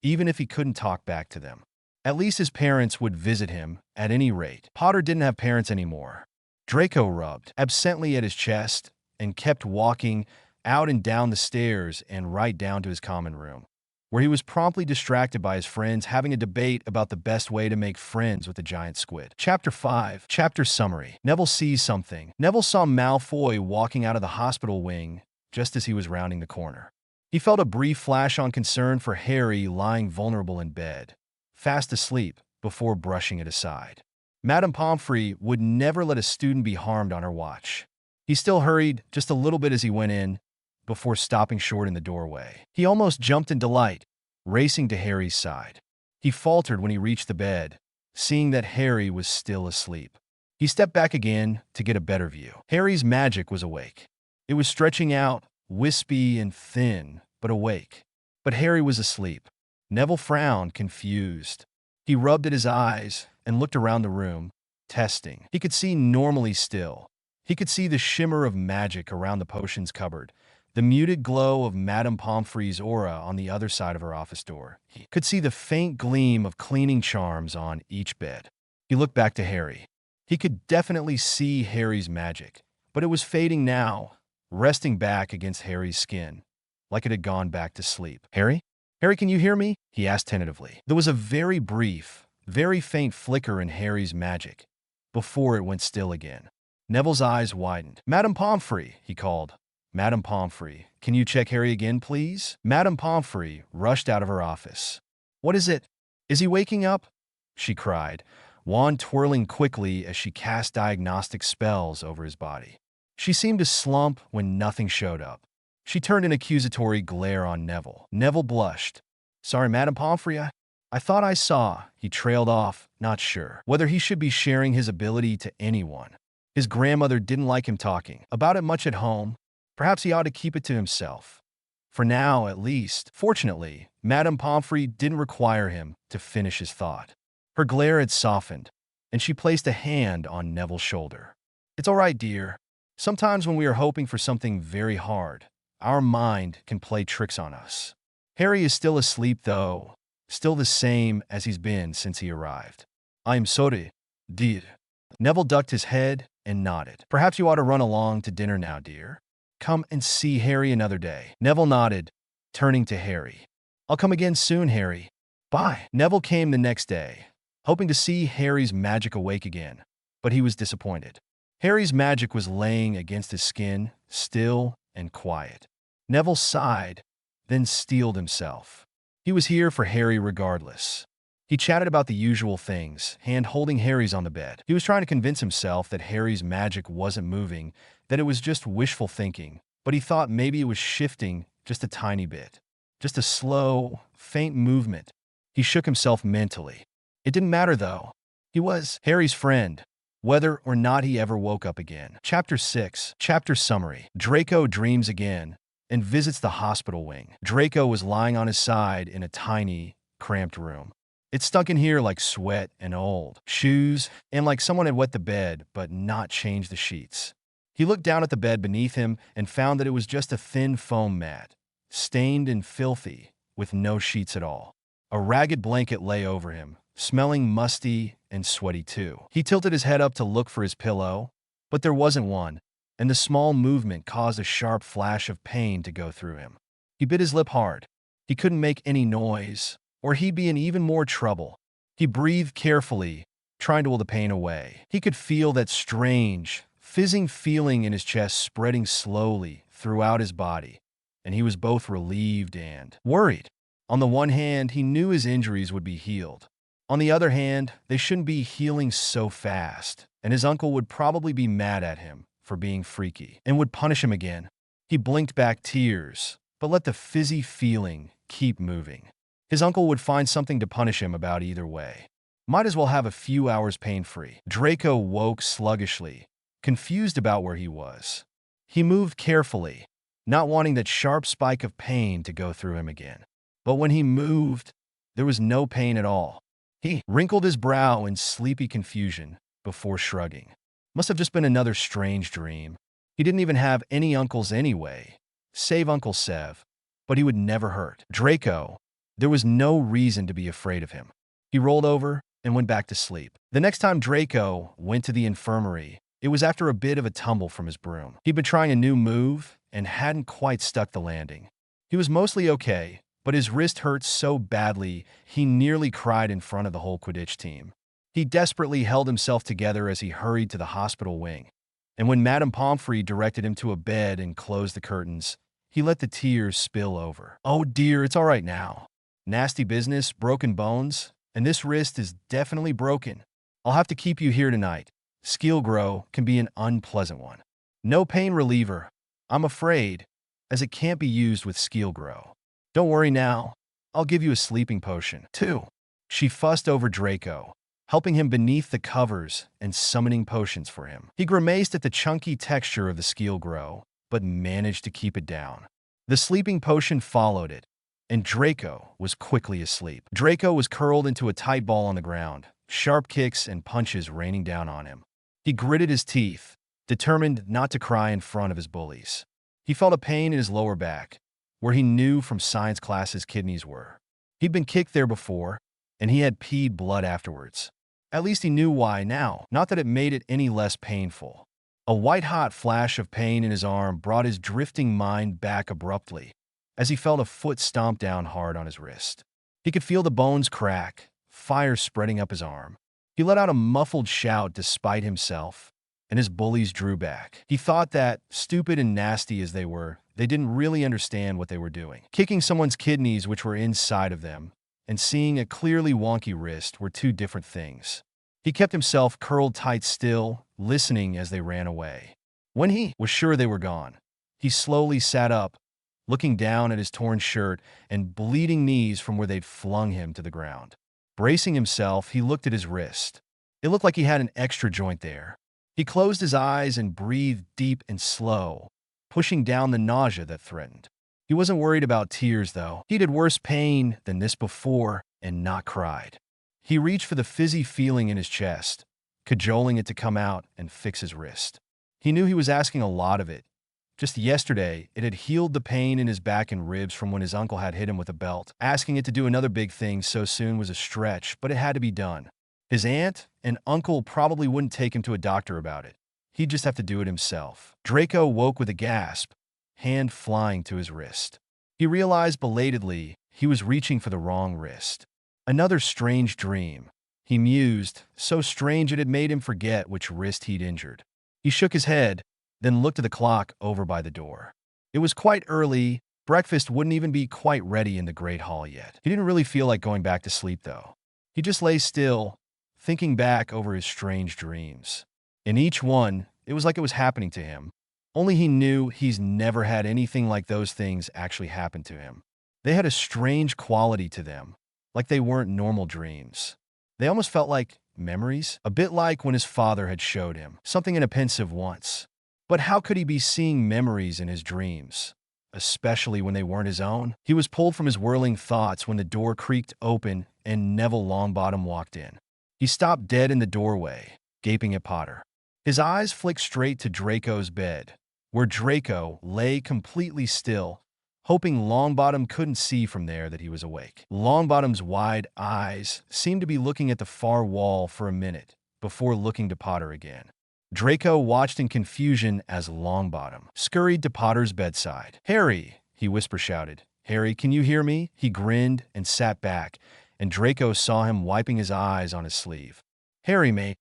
even if he couldn't talk back to them. At least his parents would visit him, at any rate. Potter didn't have parents anymore. Draco rubbed absently at his chest and kept walking out and down the stairs and right down to his common room, where he was promptly distracted by his friends having a debate about the best way to make friends with the giant squid. Chapter 5. Chapter Summary. Neville sees something. Neville saw Malfoy walking out of the hospital wing just as he was rounding the corner. He felt a brief flash on concern for Harry lying vulnerable in bed, fast asleep, before brushing it aside. Madame Pomfrey would never let a student be harmed on her watch. He still hurried just a little bit as he went in, before stopping short in the doorway. He almost jumped in delight, racing to Harry's side. He faltered when he reached the bed, seeing that Harry was still asleep. He stepped back again to get a better view. Harry's magic was awake. It was stretching out, wispy and thin, but awake. But Harry was asleep. Neville frowned, confused. He rubbed at his eyes and looked around the room, testing. He could see normally still. He could see the shimmer of magic around the potions cupboard, the muted glow of Madame Pomfrey's aura on the other side of her office door. He could see the faint gleam of cleaning charms on each bed. He looked back to Harry. He could definitely see Harry's magic, but it was fading now, resting back against Harry's skin, like it had gone back to sleep. "Harry? Harry, can you hear me?" he asked tentatively. There was a very brief, very faint flicker in Harry's magic, before it went still again. Neville's eyes widened. "Madame Pomfrey," he called. "Madame Pomfrey, can you check Harry again, please?" Madame Pomfrey rushed out of her office. "What is it? Is he waking up?" she cried, wand twirling quickly as she cast diagnostic spells over his body. She seemed to slump when nothing showed up. She turned an accusatory glare on Neville. Neville blushed. "Sorry, Madame Pomfrey, I thought I saw." He trailed off, not sure whether he should be sharing his ability to anyone. His grandmother didn't like him talking about it much at home. Perhaps he ought to keep it to himself. For now, at least. Fortunately, Madame Pomfrey didn't require him to finish his thought. Her glare had softened, and she placed a hand on Neville's shoulder. "It's all right, dear. Sometimes when we are hoping for something very hard, our mind can play tricks on us. Harry is still asleep, though, still the same as he's been since he arrived." "I am sorry, dear." Neville ducked his head and nodded. "Perhaps you ought to run along to dinner now, dear. Come and see Harry another day." Neville nodded, turning to Harry. "I'll come again soon, Harry. Bye." Neville came the next day, hoping to see Harry's magic awake again, but he was disappointed. Harry's magic was laying against his skin, still and quiet. Neville sighed, then steeled himself. He was here for Harry regardless. He chatted about the usual things, hand holding Harry's on the bed. He was trying to convince himself that Harry's magic wasn't moving, that it was just wishful thinking, but he thought maybe it was shifting just a tiny bit. Just a slow, faint movement. He shook himself mentally. It didn't matter, though. He was Harry's friend, whether or not he ever woke up again. Chapter 6. Chapter Summary. Draco dreams again, and visits the hospital wing. Draco was lying on his side in a tiny, cramped room. It stunk in here like sweat and old shoes, and like someone had wet the bed but not changed the sheets. He looked down at the bed beneath him and found that it was just a thin foam mat, stained and filthy, with no sheets at all. A ragged blanket lay over him, smelling musty and sweaty too. He tilted his head up to look for his pillow, but there wasn't one, and the small movement caused a sharp flash of pain to go through him. He bit his lip hard. He couldn't make any noise, or he'd be in even more trouble. He breathed carefully, trying to will the pain away. He could feel that strange, fizzing feeling in his chest spreading slowly throughout his body, and he was both relieved and worried. On the one hand, he knew his injuries would be healed. On the other hand, they shouldn't be healing so fast, and his uncle would probably be mad at him for being freaky and would punish him again. He blinked back tears, but let the fizzy feeling keep moving. His uncle would find something to punish him about either way. Might as well have a few hours pain-free. Draco woke sluggishly, confused about where he was. He moved carefully, not wanting that sharp spike of pain to go through him again. But when he moved, there was no pain at all. He wrinkled his brow in sleepy confusion before shrugging. Must have just been another strange dream. He didn't even have any uncles anyway, save Uncle Sev, but he would never hurt Draco. There was no reason to be afraid of him. He rolled over and went back to sleep. The next time Draco went to the infirmary, it was after a bit of a tumble from his broom. He'd been trying a new move and hadn't quite stuck the landing. He was mostly okay, but his wrist hurt so badly he nearly cried in front of the whole Quidditch team. He desperately held himself together as he hurried to the hospital wing, and when Madame Pomfrey directed him to a bed and closed the curtains, he let the tears spill over. "Oh dear, it's all right now. Nasty business, broken bones, and this wrist is definitely broken. I'll have to keep you here tonight. Skillgrow can be an unpleasant one. No pain reliever, I'm afraid, as it can't be used with Skillgrow. Don't worry now. I'll give you a sleeping potion, too." She fussed over Draco, helping him beneath the covers and summoning potions for him. He grimaced at the chunky texture of the Skillgrow, but managed to keep it down. The sleeping potion followed it, and Draco was quickly asleep. Draco was curled into a tight ball on the ground, sharp kicks and punches raining down on him. He gritted his teeth, determined not to cry in front of his bullies. He felt a pain in his lower back, where he knew from science class his kidneys were. He'd been kicked there before, and he had peed blood afterwards. At least he knew why now, not that it made it any less painful. A white-hot flash of pain in his arm brought his drifting mind back abruptly, as he felt a foot stomp down hard on his wrist. He could feel the bones crack, fire spreading up his arm. He let out a muffled shout despite himself, and his bullies drew back. He thought that, stupid and nasty as they were, they didn't really understand what they were doing. Kicking someone's kidneys which were inside of them, and seeing a clearly wonky wrist were two different things. He kept himself curled tight still, listening as they ran away. When he was sure they were gone, he slowly sat up, looking down at his torn shirt and bleeding knees from where they'd flung him to the ground. Bracing himself, he looked at his wrist. It looked like he had an extra joint there. He closed his eyes and breathed deep and slow, pushing down the nausea that threatened. He wasn't worried about tears, though. He'd had worse pain than this before and not cried. He reached for the fizzy feeling in his chest, cajoling it to come out and fix his wrist. He knew he was asking a lot of it. Just yesterday, it had healed the pain in his back and ribs from when his uncle had hit him with a belt. Asking it to do another big thing so soon was a stretch, but it had to be done. His aunt and uncle probably wouldn't take him to a doctor about it. He'd just have to do it himself. Draco woke with a gasp, hand flying to his wrist. He realized belatedly he was reaching for the wrong wrist. Another strange dream, he mused, so strange it had made him forget which wrist he'd injured. He shook his head, then looked at the clock over by the door. It was quite early. Breakfast wouldn't even be quite ready in the Great Hall yet. He didn't really feel like going back to sleep, though. He just lay still, thinking back over his strange dreams. In each one, it was like it was happening to him. Only he knew he's never had anything like those things actually happen to him. They had a strange quality to them, like they weren't normal dreams. They almost felt like memories, a bit like when his father had showed him something in a pensive once. But how could he be seeing memories in his dreams? especially when they weren't his own. He was pulled from his whirling thoughts when the door creaked open and Neville Longbottom walked in. He stopped dead in the doorway, gaping at Potter. His eyes flicked straight to Draco's bed, where Draco lay completely still, hoping Longbottom couldn't see from there that he was awake. Longbottom's wide eyes seemed to be looking at the far wall for a minute before looking to Potter again. Draco watched in confusion as Longbottom scurried to Potter's bedside. "Harry," he whisper-shouted. "Harry, can you hear me?" He grinned and sat back, and Draco saw him wiping his eyes on his sleeve. "Harry, mate,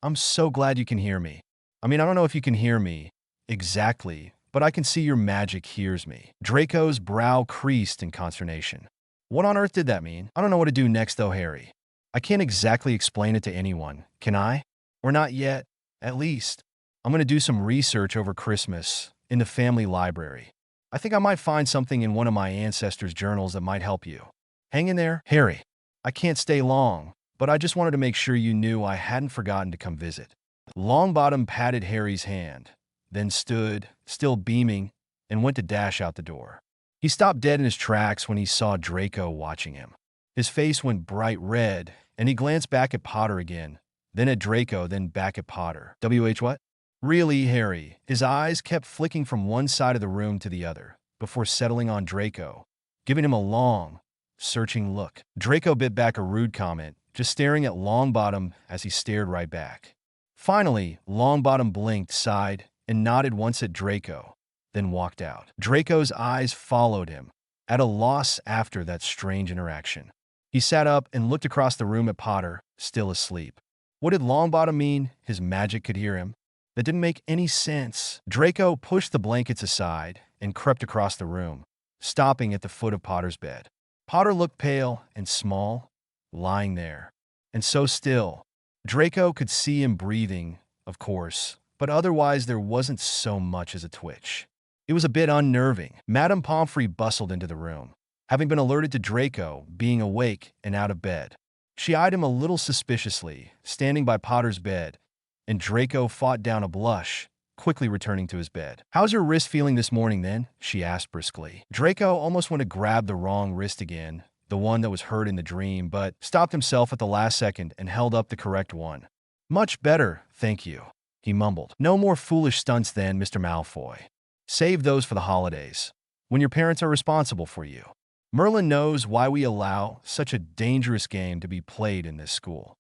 I'm so glad you can hear me. I mean, I don't know if you can hear me exactly, but I can see your magic hears me." Draco's brow creased in consternation. What on earth did that mean? I don't know what to do next, though, Harry. I can't exactly explain it to anyone, can I? Or not yet, at least. I'm going to do some research over Christmas in the family library. I think I might find something in one of my ancestors' journals that might help you. Hang in there, Harry. I can't stay long, but I just wanted to make sure you knew I hadn't forgotten to come visit. Longbottom patted Harry's hand, then stood, still beaming, and went to dash out the door. He stopped dead in his tracks when he saw Draco watching him. His face went bright red, and he glanced back at Potter again, then at Draco, then back at Potter. WH what? Really, Harry? His eyes kept flicking from one side of the room to the other, before settling on Draco, giving him a long, searching look. Draco bit back a rude comment, just staring at Longbottom as he stared right back. Finally, Longbottom blinked, sighed, and nodded once at Draco, then walked out. Draco's eyes followed him, at a loss after that strange interaction. He sat up and looked across the room at Potter, still asleep. What did Longbottom mean? His magic could hear him? That didn't make any sense. Draco pushed the blankets aside and crept across the room, stopping at the foot of Potter's bed. Potter looked pale and small, lying there, and so still. Draco could see him breathing, of course, but otherwise there wasn't so much as a twitch. It was a bit unnerving. Madame Pomfrey bustled into the room, having been alerted to Draco being awake and out of bed. She eyed him a little suspiciously, standing by Potter's bed, and Draco fought down a blush, quickly returning to his bed. "How's your wrist feeling this morning, then?" she asked briskly. Draco almost went to grab the wrong wrist again, the one that was hurt in the dream, but stopped himself at the last second and held up the correct one. "Much better, thank you," he mumbled. "No more foolish stunts then, Mr. Malfoy. Save those for the holidays, when your parents are responsible for you. Merlin knows why we allow such a dangerous game to be played in this school."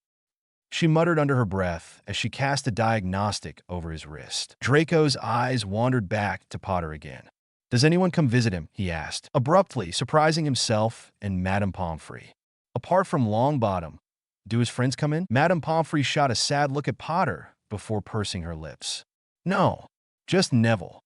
She muttered under her breath as she cast a diagnostic over his wrist. Draco's eyes wandered back to Potter again. "Does anyone come visit him?" he asked, abruptly, surprising himself and Madame Pomfrey. "Apart from Longbottom, do his friends come in?" Madame Pomfrey shot a sad look at Potter before pursing her lips. "No, just Neville,"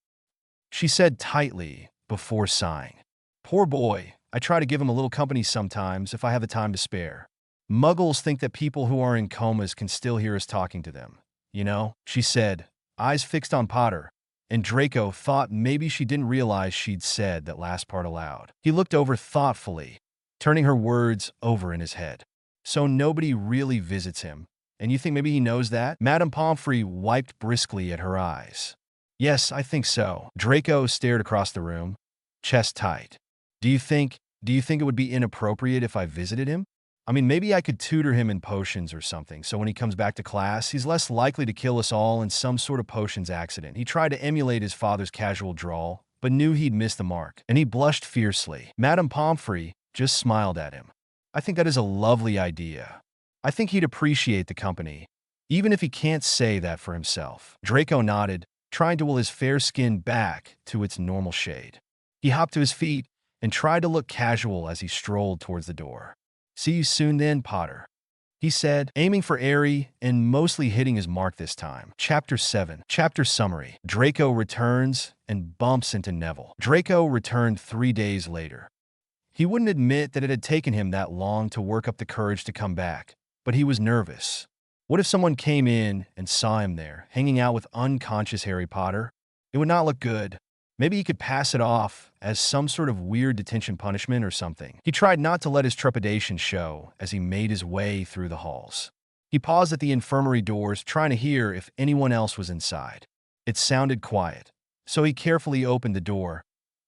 she said tightly before sighing. "Poor boy, I try to give him a little company sometimes if I have the time to spare. Muggles think that people who are in comas can still hear us talking to them, you know," she said, eyes fixed on Potter, and Draco thought maybe she didn't realize she'd said that last part aloud. He looked over thoughtfully, turning her words over in his head. "So nobody really visits him, and you think maybe he knows that?" Madame Pomfrey wiped briskly at her eyes. "Yes, I think so." Draco stared across the room, chest tight. Do you think it would be inappropriate if I visited him? I mean, maybe I could tutor him in potions or something, so when he comes back to class, he's less likely to kill us all in some sort of potions accident." He tried to emulate his father's casual drawl, but knew he'd missed the mark, and he blushed fiercely. Madame Pomfrey just smiled at him. "I think that is a lovely idea. I think he'd appreciate the company, even if he can't say that for himself." Draco nodded, trying to will his fair skin back to its normal shade. He hopped to his feet and tried to look casual as he strolled towards the door. "See you soon then, Potter," he said, aiming for airy and mostly hitting his mark this time. Chapter 7. Chapter Summary. Draco returns and bumps into Neville. Draco returned 3 days later. He wouldn't admit that it had taken him that long to work up the courage to come back, but he was nervous. What if someone came in and saw him there, hanging out with unconscious Harry Potter? It would not look good. Maybe he could pass it off as some sort of weird detention punishment or something. He tried not to let his trepidation show as he made his way through the halls. He paused at the infirmary doors, trying to hear if anyone else was inside. It sounded quiet, so he carefully opened the door,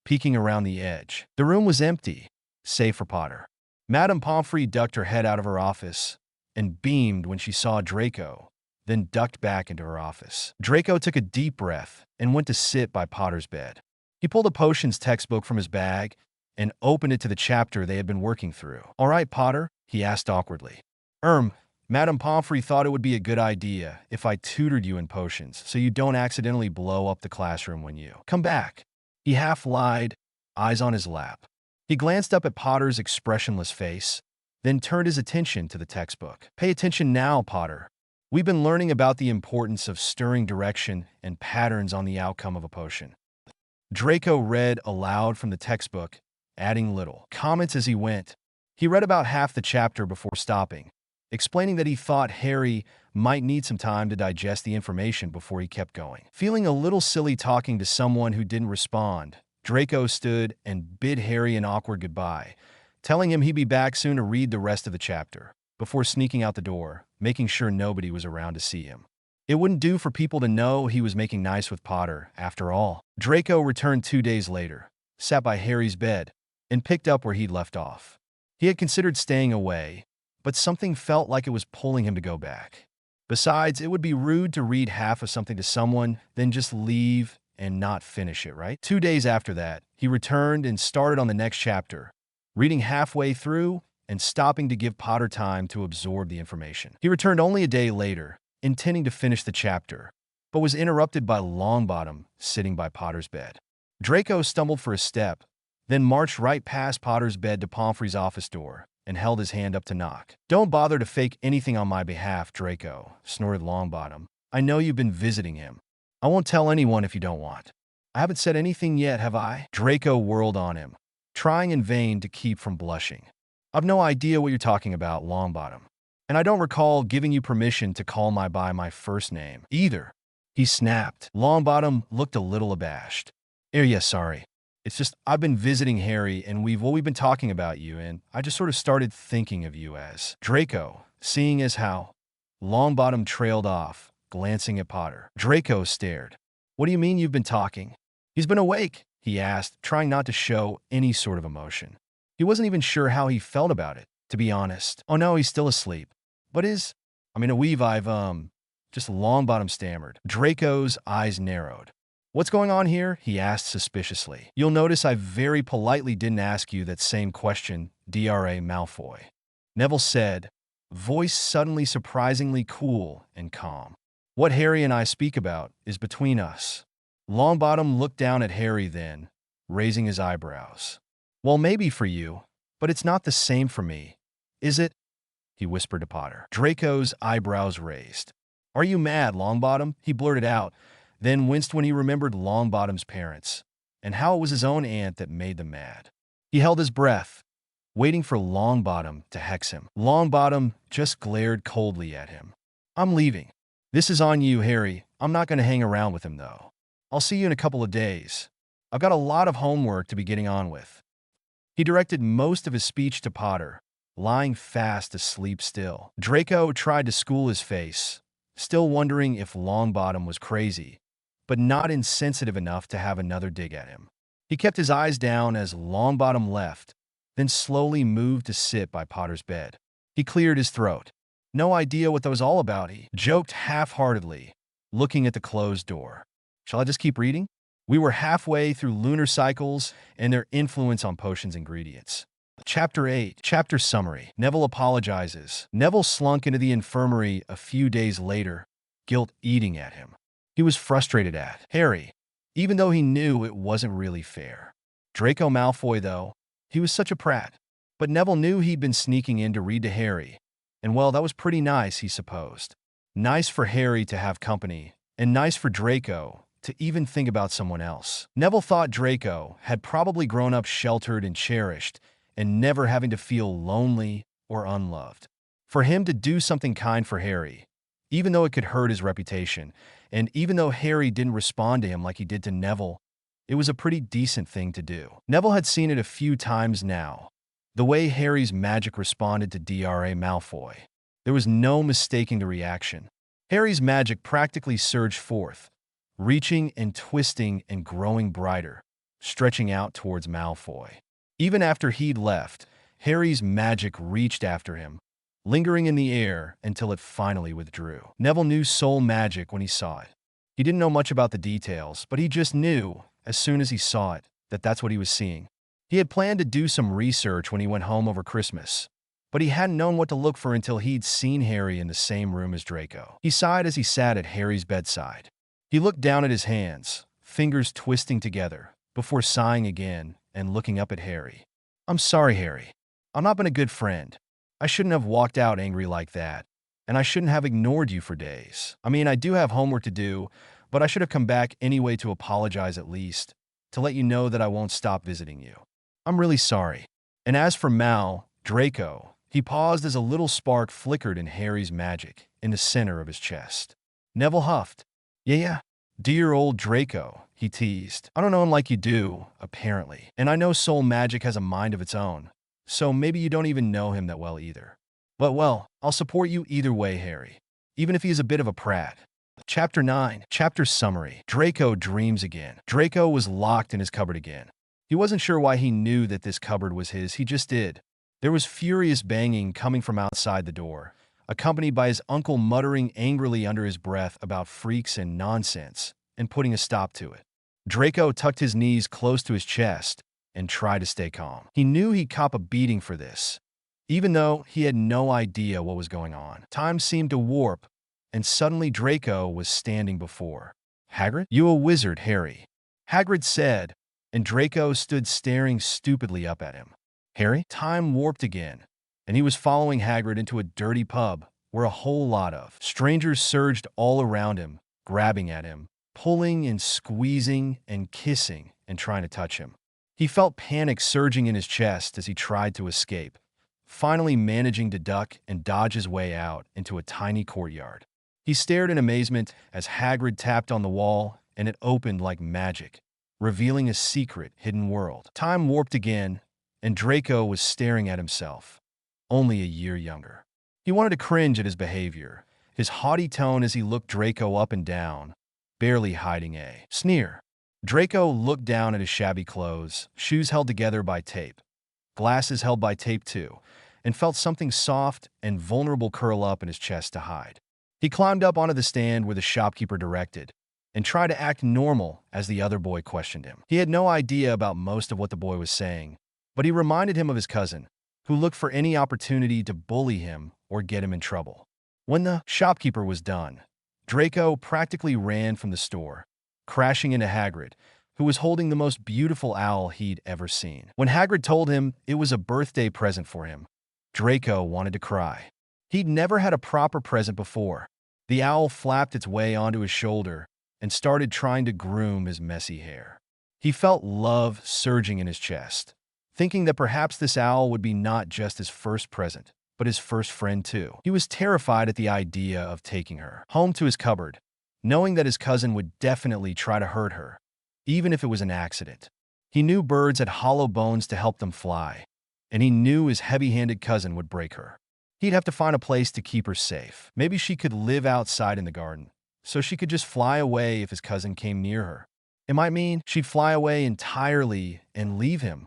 peeking around the edge. The room was empty, save for Potter. Madame Pomfrey ducked her head out of her office and beamed when she saw Draco, then ducked back into her office. Draco took a deep breath and went to sit by Potter's bed. He pulled a potions textbook from his bag and opened it to the chapter they had been working through. "All right, Potter?" he asked awkwardly. Madame Pomfrey thought it would be a good idea if I tutored you in potions so you don't accidentally blow up the classroom when you come back." He half lied, eyes on his lap. He glanced up at Potter's expressionless face, then turned his attention to the textbook. "Pay attention now, Potter. We've been learning about the importance of stirring direction and patterns on the outcome of a potion." Draco read aloud from the textbook, adding little comments as he went. He read about half the chapter before stopping, explaining that he thought Harry might need some time to digest the information before he kept going. Feeling a little silly talking to someone who didn't respond, Draco stood and bid Harry an awkward goodbye, telling him he'd be back soon to read the rest of the chapter, before sneaking out the door, making sure nobody was around to see him. It wouldn't do for people to know he was making nice with Potter, after all. Draco returned 2 days later, sat by Harry's bed, and picked up where he'd left off. He had considered staying away, but something felt like it was pulling him to go back. Besides, it would be rude to read half of something to someone, then just leave and not finish it, right? 2 days after that, he returned and started on the next chapter, reading halfway through and stopping to give Potter time to absorb the information. He returned only a day later, intending to finish the chapter, but was interrupted by Longbottom sitting by Potter's bed. Draco stumbled for a step, then marched right past Potter's bed to Pomfrey's office door and held his hand up to knock. "Don't bother to fake anything on my behalf, Draco," snorted Longbottom. "I know you've been visiting him. I won't tell anyone if you don't want." "I haven't said anything yet, have I?" Draco whirled on him, trying in vain to keep from blushing. "I've no idea what you're talking about, Longbottom. And I don't recall giving you permission to call me by my first name, either," he snapped. Longbottom looked a little abashed. Yes, sorry. It's just, I've been visiting Harry, and we've been talking about you, and I just sort of started thinking of you as Draco, seeing as how Longbottom trailed off, glancing at Potter. Draco stared. "What do you mean you've been talking?" "He's been awake," he asked, trying not to show any sort of emotion. He wasn't even sure how he felt about it, to be honest. "Oh no, he's still asleep. But just Longbottom stammered. Draco's eyes narrowed. "What's going on here?" he asked suspiciously. "You'll notice I very politely didn't ask you that same question, Dra. Malfoy," Neville said, voice suddenly surprisingly cool and calm. "What Harry and I speak about is between us." Longbottom looked down at Harry then, raising his eyebrows. "Well, maybe for you, but it's not the same for me, is it?" he whispered to Potter. Draco's eyebrows raised. "Are you mad, Longbottom?" he blurted out, then winced when he remembered Longbottom's parents, and how it was his own aunt that made them mad. He held his breath, waiting for Longbottom to hex him. Longbottom just glared coldly at him. "I'm leaving. This is on you, Harry. I'm not going to hang around with him, though. I'll see you in a couple of days. I've got a lot of homework to be getting on with." He directed most of his speech to Potter, lying fast asleep still. Draco tried to school his face, still wondering if Longbottom was crazy, but not insensitive enough to have another dig at him. He kept his eyes down as Longbottom left, then slowly moved to sit by Potter's bed. He cleared his throat. "No idea what that was all about," he joked half-heartedly, looking at the closed door. "Shall I just keep reading?" We were halfway through lunar cycles and their influence on potions ingredients. Chapter 8. Chapter Summary. Neville apologizes. Neville slunk into the infirmary a few days later, guilt eating at him. He was frustrated at Harry, even though he knew it wasn't really fair. Draco Malfoy, though, he was such a prat. But Neville knew he'd been sneaking in to read to Harry, and well, that was pretty nice, he supposed. Nice for Harry to have company, and nice for Draco to even think about someone else. Neville thought Draco had probably grown up sheltered and cherished, and never having to feel lonely or unloved. For him to do something kind for Harry, even though it could hurt his reputation, and even though Harry didn't respond to him like he did to Neville, it was a pretty decent thing to do. Neville had seen it a few times now. The way Harry's magic responded to Dra. Malfoy. There was no mistaking the reaction. Harry's magic practically surged forth, reaching and twisting and growing brighter, stretching out towards Malfoy. Even after he'd left, Harry's magic reached after him, lingering in the air until it finally withdrew. Neville knew soul magic when he saw it. He didn't know much about the details, but he just knew, as soon as he saw it, that that's what he was seeing. He had planned to do some research when he went home over Christmas, but he hadn't known what to look for until he'd seen Harry in the same room as Draco. He sighed as he sat at Harry's bedside. He looked down at his hands, fingers twisting together, before sighing again and looking up at Harry. "I'm sorry, Harry. I've not been a good friend. I shouldn't have walked out angry like that, and I shouldn't have ignored you for days. I mean, I do have homework to do, but I should have come back anyway to apologize at least, to let you know that I won't stop visiting you. I'm really sorry." And as for Draco, he paused as a little spark flickered in Harry's magic in the center of his chest. Neville huffed. Yeah, dear old Draco, he teased. "I don't know him like you do, apparently. And I know soul magic has a mind of its own, so maybe you don't even know him that well either. But well, I'll support you either way, Harry, even if he is a bit of a prat." Chapter 9. Chapter Summary. Draco dreams again. Draco was locked in his cupboard again. He wasn't sure why he knew that this cupboard was his, he just did. There was furious banging coming from outside the door, accompanied by his uncle muttering angrily under his breath about freaks and nonsense, and putting a stop to it. Draco tucked his knees close to his chest and tried to stay calm. He knew he'd cop a beating for this, even though he had no idea what was going on. Time seemed to warp, and suddenly Draco was standing before Hagrid. "You a wizard, Harry," Hagrid said, and Draco stood staring stupidly up at him. Harry? Time warped again, and he was following Hagrid into a dirty pub where a whole lot of strangers surged all around him, grabbing at him, pulling and squeezing and kissing and trying to touch him. He felt panic surging in his chest as he tried to escape, finally managing to duck and dodge his way out into a tiny courtyard. He stared in amazement as Hagrid tapped on the wall, and it opened like magic, revealing a secret hidden world. Time warped again, and Draco was staring at himself, only a year younger. He wanted to cringe at his behavior, his haughty tone as he looked Draco up and down, barely hiding a sneer. Draco looked down at his shabby clothes, shoes held together by tape, glasses held by tape too, and felt something soft and vulnerable curl up in his chest to hide. He climbed up onto the stand where the shopkeeper directed, and tried to act normal as the other boy questioned him. He had no idea about most of what the boy was saying, but he reminded him of his cousin, who looked for any opportunity to bully him or get him in trouble. When the shopkeeper was done, Draco practically ran from the store, crashing into Hagrid, who was holding the most beautiful owl he'd ever seen. When Hagrid told him it was a birthday present for him, Draco wanted to cry. He'd never had a proper present before. The owl flapped its way onto his shoulder and started trying to groom his messy hair. He felt love surging in his chest, thinking that perhaps this owl would be not just his first present, but his first friend too. He was terrified at the idea of taking her home to his cupboard, knowing that his cousin would definitely try to hurt her, even if it was an accident. He knew birds had hollow bones to help them fly, and he knew his heavy-handed cousin would break her. He'd have to find a place to keep her safe. Maybe she could live outside in the garden, so she could just fly away if his cousin came near her. It might mean she'd fly away entirely and leave him,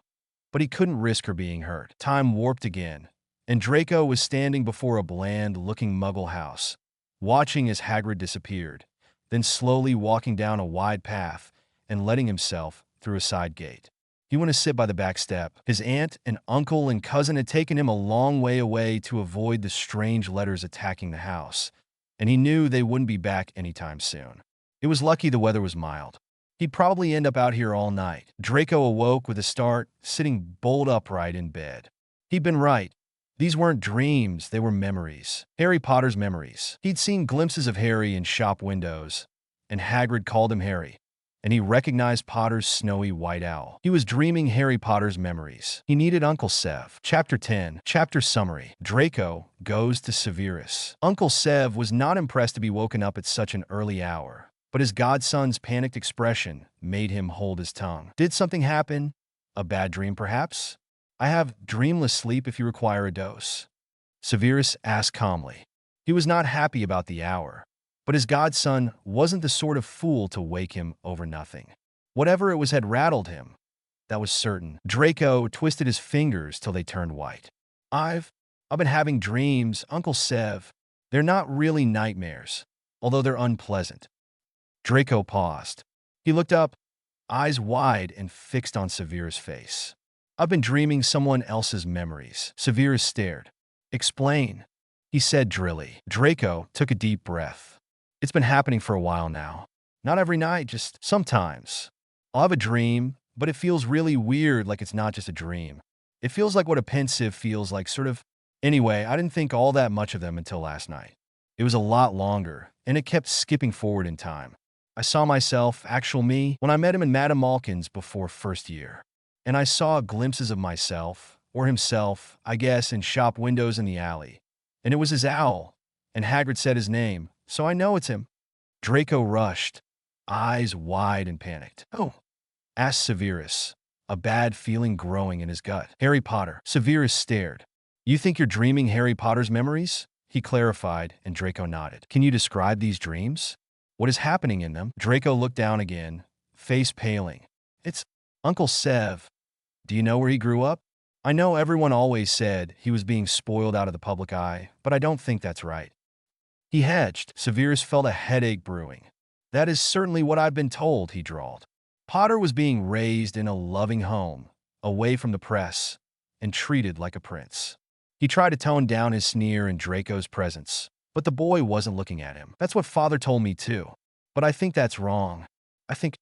but he couldn't risk her being hurt. Time warped again, and Draco was standing before a bland-looking muggle house, watching as Hagrid disappeared, then slowly walking down a wide path and letting himself through a side gate. He went to sit by the back step. His aunt and uncle and cousin had taken him a long way away to avoid the strange letters attacking the house, and he knew they wouldn't be back anytime soon. It was lucky the weather was mild. He'd probably end up out here all night. Draco awoke with a start, sitting bolt upright in bed. He'd been right. These weren't dreams, they were memories. Harry Potter's memories. He'd seen glimpses of Harry in shop windows, and Hagrid called him Harry, and he recognized Potter's snowy white owl. He was dreaming Harry Potter's memories. He needed Uncle Sev. Chapter 10. Chapter Summary. Draco goes to Severus. Uncle Sev was not impressed to be woken up at such an early hour, but his godson's panicked expression made him hold his tongue. Did something happen? A bad dream, perhaps? I have dreamless sleep if you require a dose, Severus asked calmly. He was not happy about the hour, but his godson wasn't the sort of fool to wake him over nothing. Whatever it was had rattled him, That was certain. Draco twisted his fingers till they turned white. I've been having dreams, Uncle Sev. They're not really nightmares, although they're unpleasant. Draco paused. He looked up, eyes wide and fixed on Severus' face. I've been dreaming someone else's memories. Severus stared. Explain, he said drily. Draco took a deep breath. It's been happening for a while now. Not every night, just sometimes. I'll have a dream, but it feels really weird, like it's not just a dream. It feels like what a pensive feels like, sort of. Anyway, I didn't think all that much of them until last night. It was a lot longer, and it kept skipping forward in time. I saw myself, actual me, when I met him in Madame Malkin's before first year. And I saw glimpses of myself, or himself, I guess, in shop windows in the alley. And it was his owl, and Hagrid said his name, so I know it's him. Draco rushed, eyes wide and panicked. Oh, asked Severus, a bad feeling growing in his gut. Harry Potter. Severus stared. You think you're dreaming Harry Potter's memories? He clarified, and Draco nodded. Can you describe these dreams? What is happening in them? Draco looked down again, face paling. It's Uncle Sev. Do you know where he grew up? I know everyone always said he was being spoiled out of the public eye, but I don't think that's right. He hedged. Severus felt a headache brewing. That is certainly what I've been told, he drawled. Potter was being raised in a loving home, away from the press, and treated like a prince. He tried to tone down his sneer in Draco's presence, but the boy wasn't looking at him. That's what Father told me too. But I think that's wrong. I think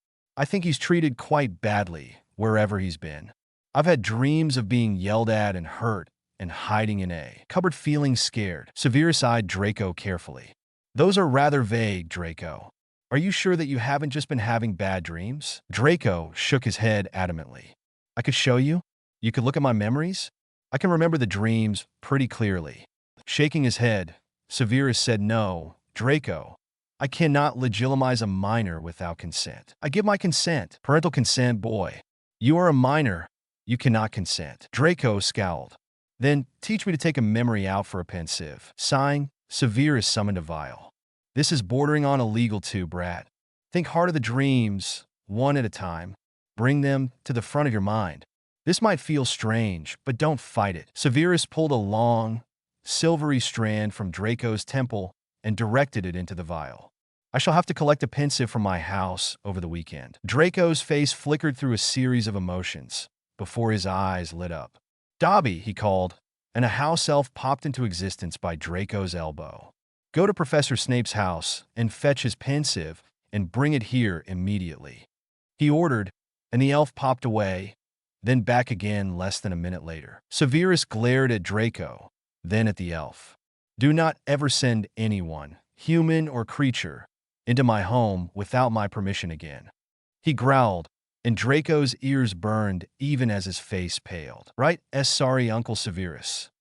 he's treated quite badly wherever he's been. I've had dreams of being yelled at and hurt and hiding in a cupboard feeling scared. Severus eyed Draco carefully. Those are rather vague, Draco. Are you sure that you haven't just been having bad dreams? Draco shook his head adamantly. I could show you. You could look at my memories. I can remember the dreams pretty clearly. Shaking his head, Severus said, No, Draco. I cannot legitimize a minor without consent. I give my consent. Parental consent, boy. You are a minor. You cannot consent. Draco scowled. Then teach me to take a memory out for a pensive. Sighing, Severus summoned a vial. This is bordering on illegal too, Brad. Think hard of the dreams, one at a time. Bring them to the front of your mind. This might feel strange, but don't fight it. Severus pulled a long, silvery strand from Draco's temple and directed it into the vial. I shall have to collect a pensive from my house over the weekend. Draco's face flickered through a series of emotions before his eyes lit up. Dobby, he called, and a house elf popped into existence by Draco's elbow. Go to Professor Snape's house and fetch his pensive and bring it here immediately. He ordered, and the elf popped away, then back again less than a minute later. Severus glared at Draco, then at the elf. Do not ever send anyone, human or creature, into my home without my permission again. He growled, and Draco's ears burned even as his face paled. Right, sorry, Uncle Severus,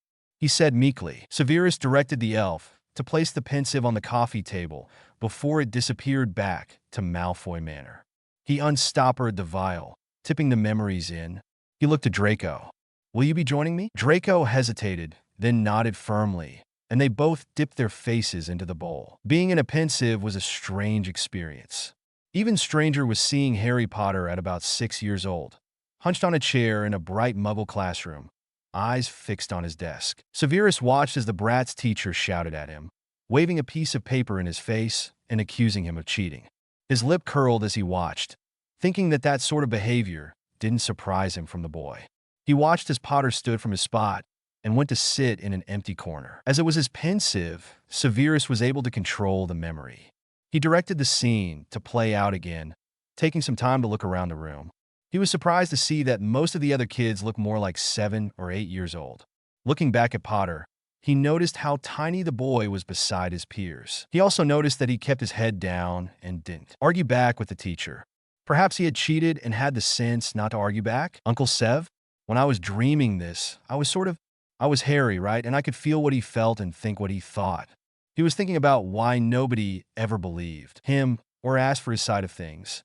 he said meekly. Severus directed the elf to place the pensive on the coffee table before it disappeared back to Malfoy Manor. He unstoppered the vial, tipping the memories in. He looked at Draco. Will you be joining me? Draco hesitated, then nodded firmly, and they both dipped their faces into the bowl. Being in a pensive was a strange experience. Even stranger was seeing Harry Potter at about 6 years old, hunched on a chair in a bright muggle classroom, eyes fixed on his desk. Severus watched as the brat's teacher shouted at him, waving a piece of paper in his face and accusing him of cheating. His lip curled as he watched, thinking that that sort of behavior didn't surprise him from the boy. He watched as Potter stood from his spot and went to sit in an empty corner. As it was his pensive, Severus was able to control the memory. He directed the scene to play out again, taking some time to look around the room. He was surprised to see that most of the other kids looked more like 7 or 8 years old. Looking back at Potter, he noticed how tiny the boy was beside his peers. He also noticed that he kept his head down and didn't argue back with the teacher. Perhaps he had cheated and had the sense not to argue back. Uncle Sev, when I was dreaming this, I was Harry, right? And I could feel what he felt and think what he thought. He was thinking about why nobody ever believed him or asked for his side of things.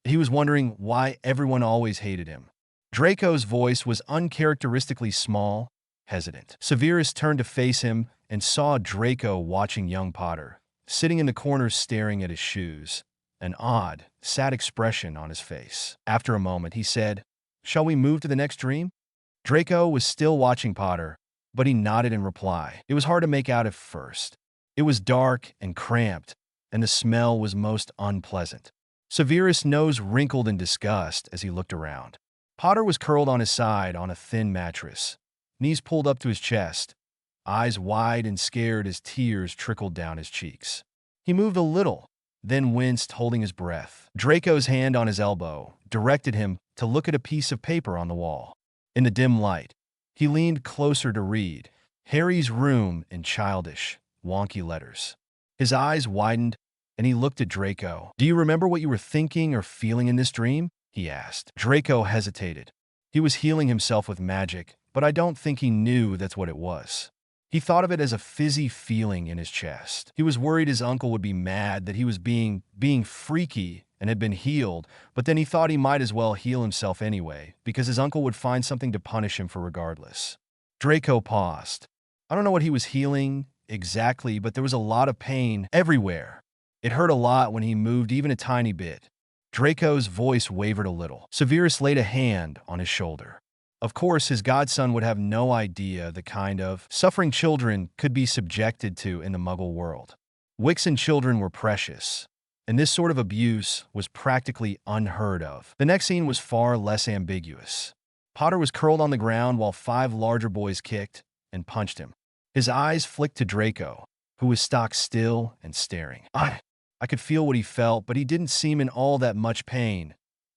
He was wondering why everyone always hated him. Draco's voice was uncharacteristically small, hesitant. Severus turned to face him and saw Draco watching young Potter, sitting in the corner staring at his shoes, an odd, sad expression on his face. After a moment, he said, Shall we move to the next dream? Draco was still watching Potter, but he nodded in reply. It was hard to make out at first. It was dark and cramped, and the smell was most unpleasant. Severus' nose wrinkled in disgust as he looked around. Potter was curled on his side on a thin mattress, knees pulled up to his chest, eyes wide and scared as tears trickled down his cheeks. He moved a little, then winced, holding his breath. Draco's hand on his elbow directed him to look at a piece of paper on the wall. In the dim light, he leaned closer to read Harry's room in childish, wonky letters. His eyes widened, and he looked at Draco. "Do you remember what you were thinking or feeling in this dream?" he asked. Draco hesitated. He was healing himself with magic, but I don't think he knew that's what it was. He thought of it as a fizzy feeling in his chest. He was worried his uncle would be mad that he was being freaky and had been healed, but then he thought he might as well heal himself anyway, because his uncle would find something to punish him for regardless. Draco paused. I don't know what he was healing exactly, but there was a lot of pain everywhere. It hurt a lot when he moved even a tiny bit. Draco's voice wavered a little. Severus laid a hand on his shoulder. Of course, his godson would have no idea the kind of suffering children could be subjected to in the Muggle world. Wixen children were precious, and this sort of abuse was practically unheard of. The next scene was far less ambiguous. Potter was curled on the ground while 5 larger boys kicked and punched him. His eyes flicked to Draco, who was stock still and staring. I could feel what he felt, but he didn't seem in all that much pain.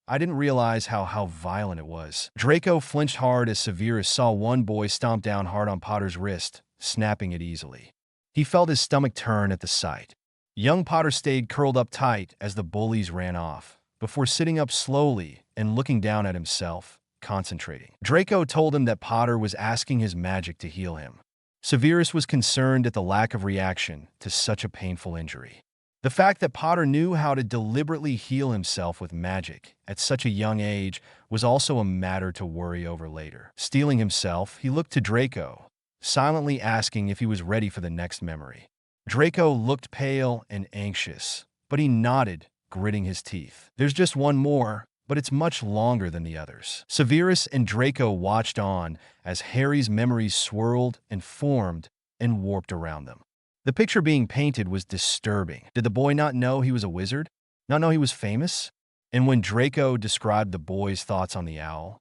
I didn't realize how violent it was. Draco flinched hard as Severus saw one boy stomp down hard on Potter's wrist, snapping it easily. He felt his stomach turn at the sight. Young Potter stayed curled up tight as the bullies ran off, before sitting up slowly and looking down at himself, concentrating. Draco told him that Potter was asking his magic to heal him. Severus was concerned at the lack of reaction to such a painful injury. The fact that Potter knew how to deliberately heal himself with magic at such a young age was also a matter to worry over later. Steeling himself, he looked to Draco, silently asking if he was ready for the next memory. Draco looked pale and anxious, but he nodded, gritting his teeth. There's just one more, but it's much longer than the others. Severus and Draco watched on as Harry's memories swirled and formed and warped around them. The picture being painted was disturbing. Did the boy not know he was a wizard? Not know he was famous? And when Draco described the boy's thoughts on the owl?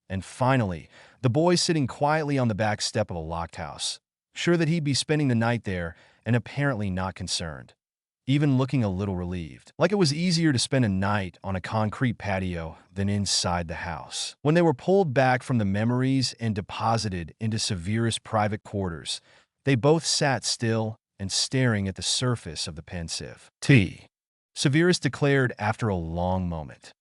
And finally, the boy sitting quietly on the back step of a locked house, sure that he'd be spending the night there and apparently not concerned, even looking a little relieved. Like it was easier to spend a night on a concrete patio than inside the house. When they were pulled back from the memories and deposited into Severus' private quarters, they both sat still and staring at the surface of the pensive. "Tea," Severus declared after a long moment.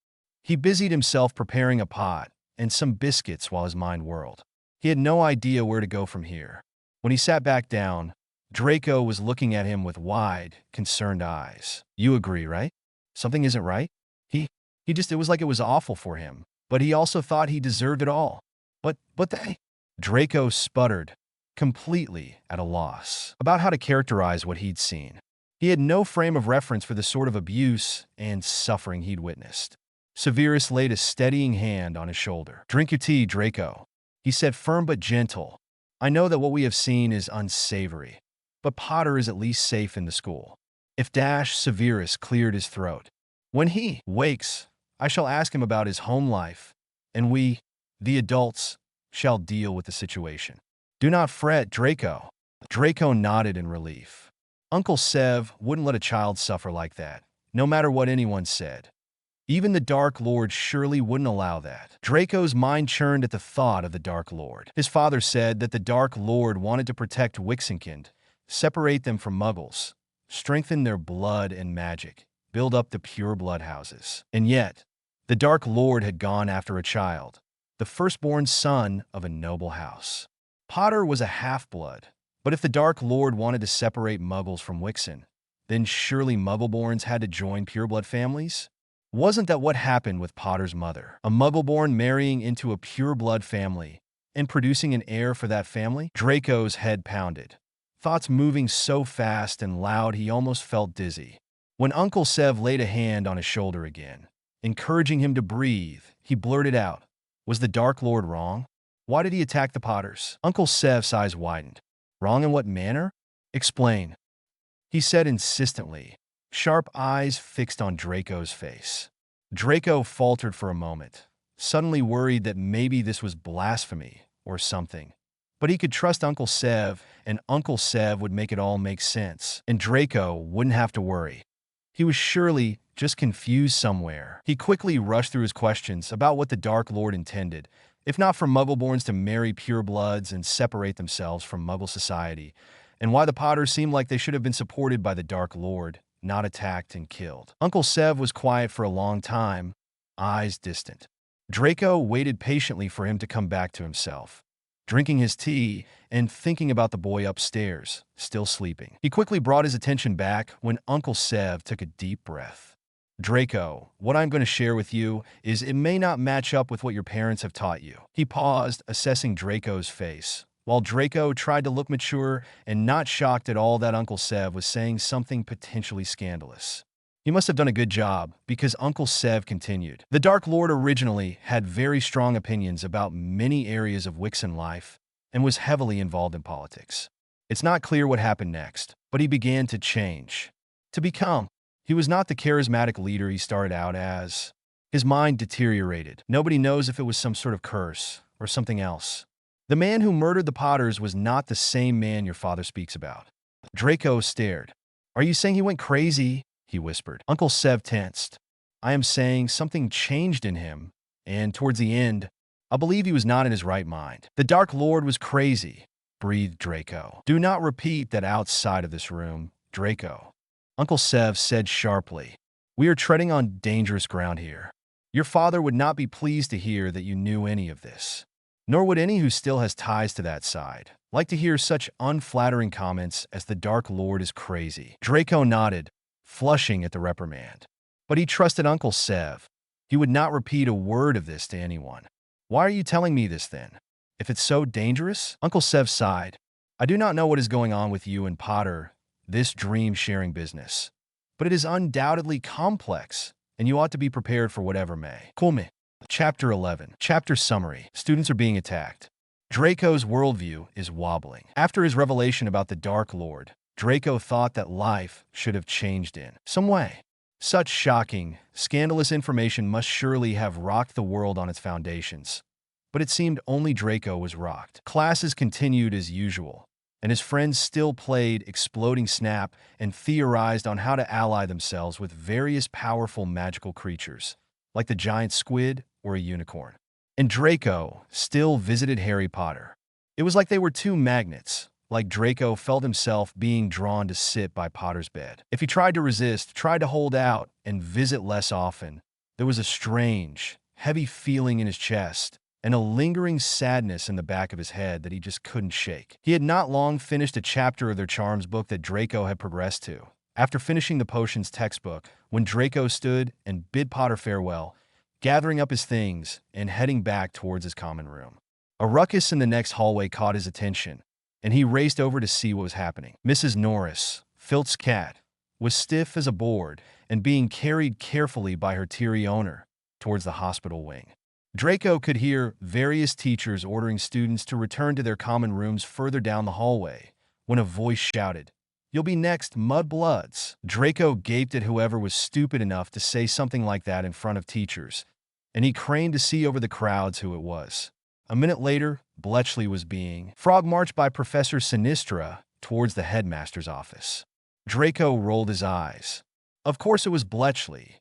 He busied himself preparing a pot and some biscuits while his mind whirled. He had no idea where to go from here. When he sat back down, Draco was looking at him with wide, concerned eyes. "You agree, right? Something isn't right?" It was like it was awful for him, but he also thought he deserved it all. But they... Draco sputtered, completely at a loss about how to characterize what he'd seen. He had no frame of reference for the sort of abuse and suffering he'd witnessed. Severus laid a steadying hand on his shoulder. "Drink your tea, Draco," he said, firm but gentle. "I know that what we have seen is unsavory, but Potter is at least safe in the school. If Severus cleared his throat. When he wakes, I shall ask him about his home life, and we, the adults, shall deal with the situation. Do not fret, Draco." Draco nodded in relief. Uncle Sev wouldn't let a child suffer like that, no matter what anyone said. Even the Dark Lord surely wouldn't allow that. Draco's mind churned at the thought of the Dark Lord. His father said that the Dark Lord wanted to protect Wixenkind, separate them from Muggles, strengthen their blood and magic, build up the pure blood houses. And yet, the Dark Lord had gone after a child, the firstborn son of a noble house. Potter was a half-blood, but if the Dark Lord wanted to separate Muggles from Wixen, then surely Muggleborns had to join pureblood families? Wasn't that what happened with Potter's mother? A Muggleborn marrying into a pureblood family and producing an heir for that family? Draco's head pounded, thoughts moving so fast and loud he almost felt dizzy. When Uncle Sev laid a hand on his shoulder again, encouraging him to breathe, he blurted out, Was the Dark Lord wrong? Why did he attack the Potters? Uncle Sev's eyes widened. Wrong in what manner? Explain, he said insistently, sharp eyes fixed on Draco's face. Draco faltered for a moment, suddenly worried that maybe this was blasphemy or something. But he could trust Uncle Sev, and Uncle Sev would make it all make sense, and Draco wouldn't have to worry. He was surely just confused somewhere. He quickly rushed through his questions about what the Dark Lord intended, if not for Muggleborns to marry purebloods and separate themselves from Muggle society, and why the Potters seemed like they should have been supported by the Dark Lord, not attacked and killed. Uncle Sev was quiet for a long time, eyes distant. Draco waited patiently for him to come back to himself, drinking his tea and thinking about the boy upstairs, still sleeping. He quickly brought his attention back when Uncle Sev took a deep breath. Draco, what I'm going to share with you is it may not match up with what your parents have taught you. He paused, assessing Draco's face, while Draco tried to look mature and not shocked at all that Uncle Sev was saying something potentially scandalous. You must have done a good job, because Uncle Sev continued. The Dark Lord originally had very strong opinions about many areas of Wixen life and was heavily involved in politics. It's not clear what happened next, but he began to change. To become, he was not the charismatic leader he started out as. His mind deteriorated. Nobody knows if it was some sort of curse or something else. The man who murdered the Potters was not the same man your father speaks about. Draco stared. Are you saying he went crazy? He whispered. Uncle Sev tensed. I am saying something changed in him, and towards the end, I believe he was not in his right mind. The Dark Lord was crazy, breathed Draco. Do not repeat that outside of this room, Draco. Uncle Sev said sharply. We are treading on dangerous ground here. Your father would not be pleased to hear that you knew any of this. Nor would any who still has ties to that side like to hear such unflattering comments as the Dark Lord is crazy. Draco nodded, flushing at the reprimand. But he trusted Uncle Sev. He would not repeat a word of this to anyone. Why are you telling me this then? If it's so dangerous? Uncle Sev sighed. I do not know what is going on with you and Potter, this dream-sharing business. But it is undoubtedly complex, and you ought to be prepared for whatever may. Come. Chapter 11. Chapter Summary. Students are being attacked. Draco's worldview is wobbling. After his revelation about the Dark Lord, Draco thought that life should have changed in some way. Such shocking, scandalous information must surely have rocked the world on its foundations. But it seemed only Draco was rocked. Classes continued as usual, and his friends still played Exploding Snap and theorized on how to ally themselves with various powerful magical creatures, like the giant squid or a unicorn. And Draco still visited Harry Potter. It was like they were two magnets, like Draco felt himself being drawn to sit by Potter's bed. If he tried to resist, tried to hold out, and visit less often, there was a strange, heavy feeling in his chest, and a lingering sadness in the back of his head that he just couldn't shake. He had not long finished a chapter of their charms book that Draco had progressed to. After finishing the potions textbook, when Draco stood and bid Potter farewell, gathering up his things and heading back towards his common room. A ruckus in the next hallway caught his attention, and he raced over to see what was happening. Mrs. Norris, Filth's cat, was stiff as a board and being carried carefully by her teary owner towards the hospital wing. Draco could hear various teachers ordering students to return to their common rooms further down the hallway, when a voice shouted, "You'll be next, mudbloods." Draco gaped at whoever was stupid enough to say something like that in front of teachers, and he craned to see over the crowds who it was. A minute later, Bletchley was being frog-marched by Professor Sinistra towards the headmaster's office. Draco rolled his eyes. Of course it was Bletchley.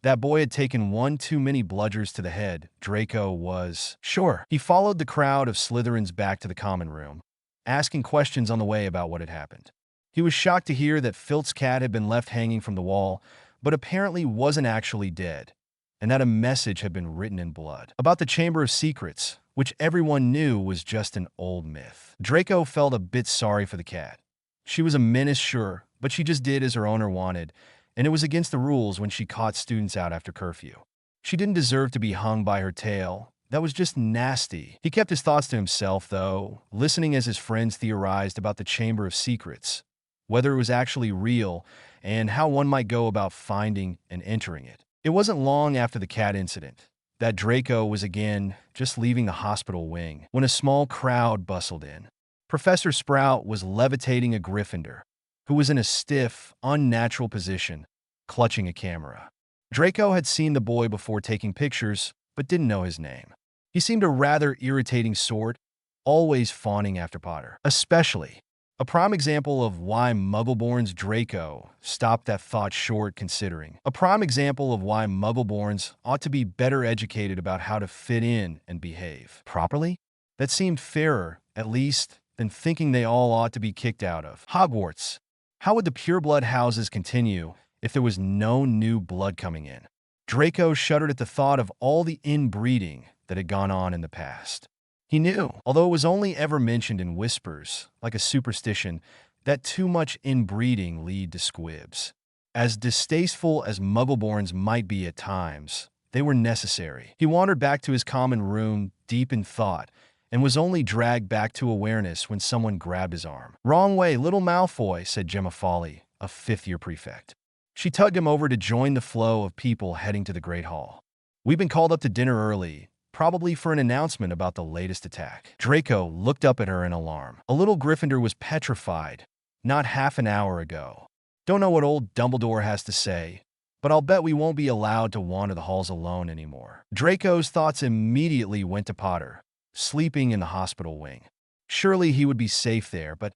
That boy had taken one too many bludgers to the head, Draco was sure. He followed the crowd of Slytherins back to the common room, asking questions on the way about what had happened. He was shocked to hear that Filth's cat had been left hanging from the wall, but apparently wasn't actually dead, and that a message had been written in blood about the Chamber of Secrets, which everyone knew was just an old myth. Draco felt a bit sorry for the cat. She was a menace, sure, but she just did as her owner wanted, and it was against the rules when she caught students out after curfew. She didn't deserve to be hung by her tail. That was just nasty. He kept his thoughts to himself, though, listening as his friends theorized about the Chamber of Secrets, whether it was actually real, and how one might go about finding and entering it. It wasn't long after the cat incident that Draco was again just leaving the hospital wing when a small crowd bustled in. Professor Sprout was levitating a Gryffindor, who was in a stiff, unnatural position, clutching a camera. Draco had seen the boy before taking pictures, but didn't know his name. He seemed a rather irritating sort, always fawning after Potter. Especially, a prime example of why Muggleborn's Draco stopped that thought short considering. A prime example of why Muggleborns ought to be better educated about how to fit in and behave properly. That seemed fairer, at least, than thinking they all ought to be kicked out of Hogwarts. How would the pureblood houses continue if there was no new blood coming in? Draco shuddered at the thought of all the inbreeding that had gone on in the past. He knew, although it was only ever mentioned in whispers, like a superstition, that too much inbreeding lead to squibs. As distasteful as Muggleborns might be at times, they were necessary. He wandered back to his common room, deep in thought, and was only dragged back to awareness when someone grabbed his arm. "Wrong way, little Malfoy," said Gemma Folly, a fifth-year prefect. She tugged him over to join the flow of people heading to the Great Hall. "We've been called up to dinner early, probably for an announcement about the latest attack." Draco looked up at her in alarm. A little Gryffindor was petrified, not half an hour ago. "Don't know what old Dumbledore has to say, but I'll bet we won't be allowed to wander the halls alone anymore." Draco's thoughts immediately went to Potter, sleeping in the hospital wing. Surely he would be safe there, but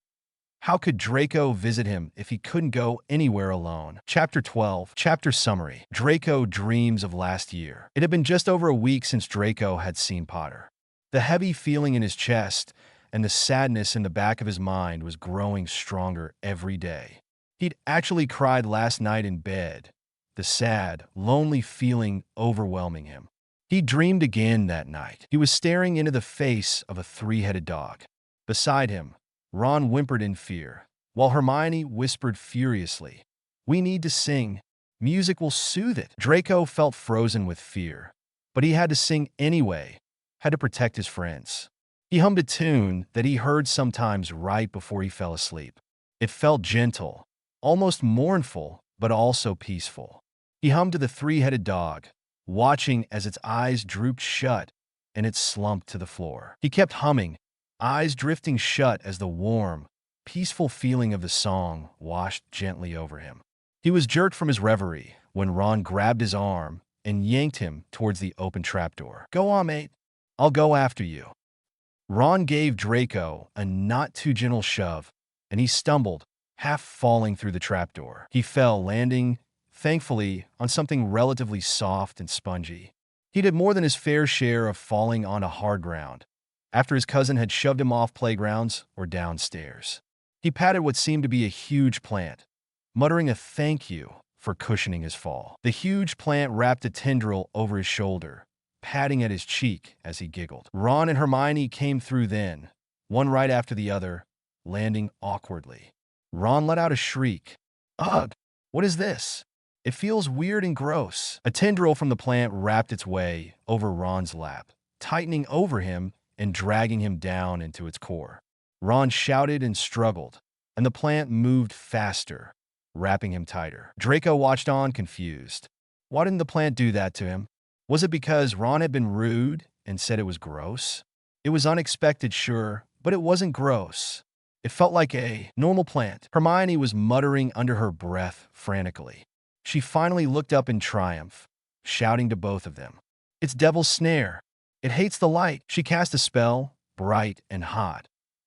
how could Draco visit him if he couldn't go anywhere alone? Chapter 12. Chapter Summary. Draco dreams of last year. It had been just over a week since Draco had seen Potter. The heavy feeling in his chest and the sadness in the back of his mind was growing stronger every day. He'd actually cried last night in bed, the sad, lonely feeling overwhelming him. He dreamed again that night. He was staring into the face of a three-headed dog. Beside him, Ron whimpered in fear, while Hermione whispered furiously, "We need to sing. Music will soothe it." Draco felt frozen with fear, but he had to sing anyway, had to protect his friends. He hummed a tune that he heard sometimes right before he fell asleep. It felt gentle, almost mournful, but also peaceful. He hummed to the three-headed dog, watching as its eyes drooped shut and it slumped to the floor. He kept humming, eyes drifting shut as the warm, peaceful feeling of the song washed gently over him. He was jerked from his reverie when Ron grabbed his arm and yanked him towards the open trapdoor. "Go on, mate. I'll go after you." Ron gave Draco a not-too-gentle shove, and he stumbled, half falling through the trapdoor. He fell, landing, thankfully, on something relatively soft and spongy. He'd had more than his fair share of falling onto hard ground, after his cousin had shoved him off playgrounds or downstairs. He patted what seemed to be a huge plant, muttering a thank you for cushioning his fall. The huge plant wrapped a tendril over his shoulder, patting at his cheek as he giggled. Ron and Hermione came through then, one right after the other, landing awkwardly. Ron let out a shriek. "Ugh! What is this? It feels weird and gross." A tendril from the plant wrapped its way over Ron's lap, tightening over him and dragging him down into its core. Ron shouted and struggled, and the plant moved faster, wrapping him tighter. Draco watched on, confused. Why didn't the plant do that to him? Was it because Ron had been rude and said it was gross? It was unexpected, sure, but it wasn't gross. It felt like a normal plant. Hermione was muttering under her breath frantically. She finally looked up in triumph, shouting to both of them, "It's Devil's Snare. It hates the light." She cast a spell, bright and hot,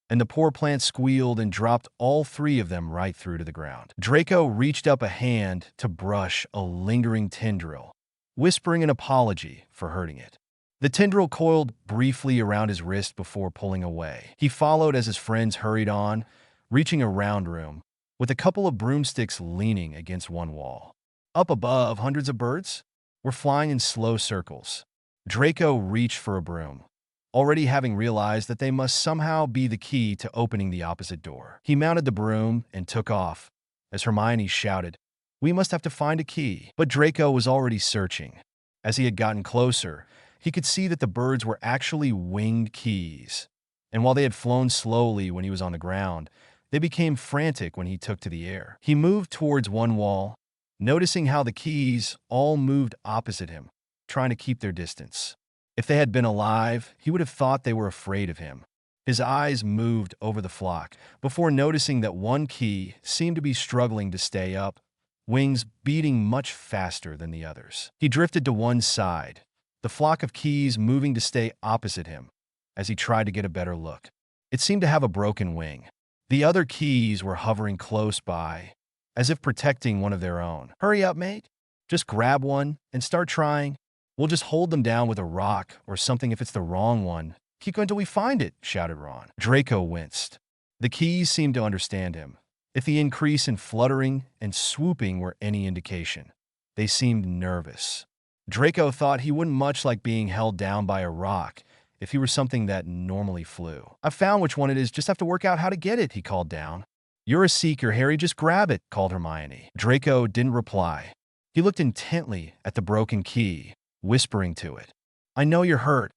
and the poor plant squealed and dropped all three of them right through to the ground. Draco reached up a hand to brush a lingering tendril, whispering an apology for hurting it. The tendril coiled briefly around his wrist before pulling away. He followed as his friends hurried on, reaching a round room, with a couple of broomsticks leaning against one wall. Up above, hundreds of birds were flying in slow circles. Draco reached for a broom, already having realized that they must somehow be the key to opening the opposite door. He mounted the broom and took off, as Hermione shouted, "We must have to find a key." But Draco was already searching. As he had gotten closer, he could see that the birds were actually winged keys, and while they had flown slowly when he was on the ground, they became frantic when he took to the air. He moved towards one wall, noticing how the keys all moved opposite him, trying to keep their distance. If they had been alive, he would have thought they were afraid of him. His eyes moved over the flock before noticing that one key seemed to be struggling to stay up, wings beating much faster than the others. He drifted to one side, the flock of keys moving to stay opposite him as he tried to get a better look. It seemed to have a broken wing. The other keys were hovering close by, as if protecting one of their own. "Hurry up, mate. Just grab one and start trying. We'll just hold them down with a rock or something if it's the wrong one. Keep going until we find it," shouted Ron. Draco winced. The keys seemed to understand him. If the increase in fluttering and swooping were any indication, they seemed nervous. Draco thought he wouldn't much like being held down by a rock if he were something that normally flew. "I found which one it is, just have to work out how to get it," he called down. "You're a seeker, Harry, just grab it," called Hermione. Draco didn't reply. He looked intently at the broken key, whispering to it. "I know you're hurt.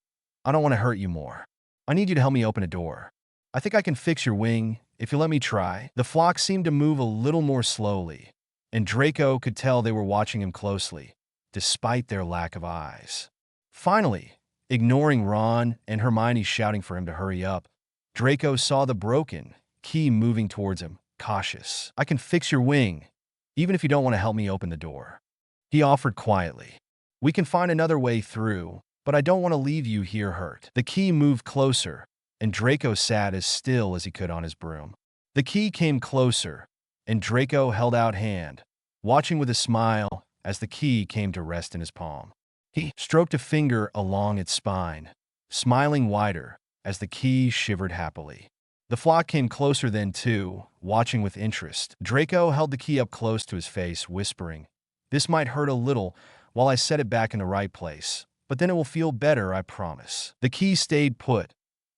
I don't want to hurt you more. I need you to help me open a door. I think I can fix your wing, if you let me try." The flock seemed to move a little more slowly, and Draco could tell they were watching him closely, despite their lack of eyes. Finally, ignoring Ron and Hermione shouting for him to hurry up, Draco saw the broken key moving towards him, cautious. "I can fix your wing, even if you don't want to help me open the door," he offered quietly. "We can find another way through, but I don't want to leave you here hurt." The key moved closer, and Draco sat as still as he could on his broom. The key came closer, and Draco held out hand, watching with a smile as the key came to rest in his palm. He stroked a finger along its spine, smiling wider as the key shivered happily. The flock came closer then too, watching with interest. Draco held the key up close to his face, whispering, "This might hurt a little while I set it back in the right place, but then it will feel better, I promise." The key stayed put,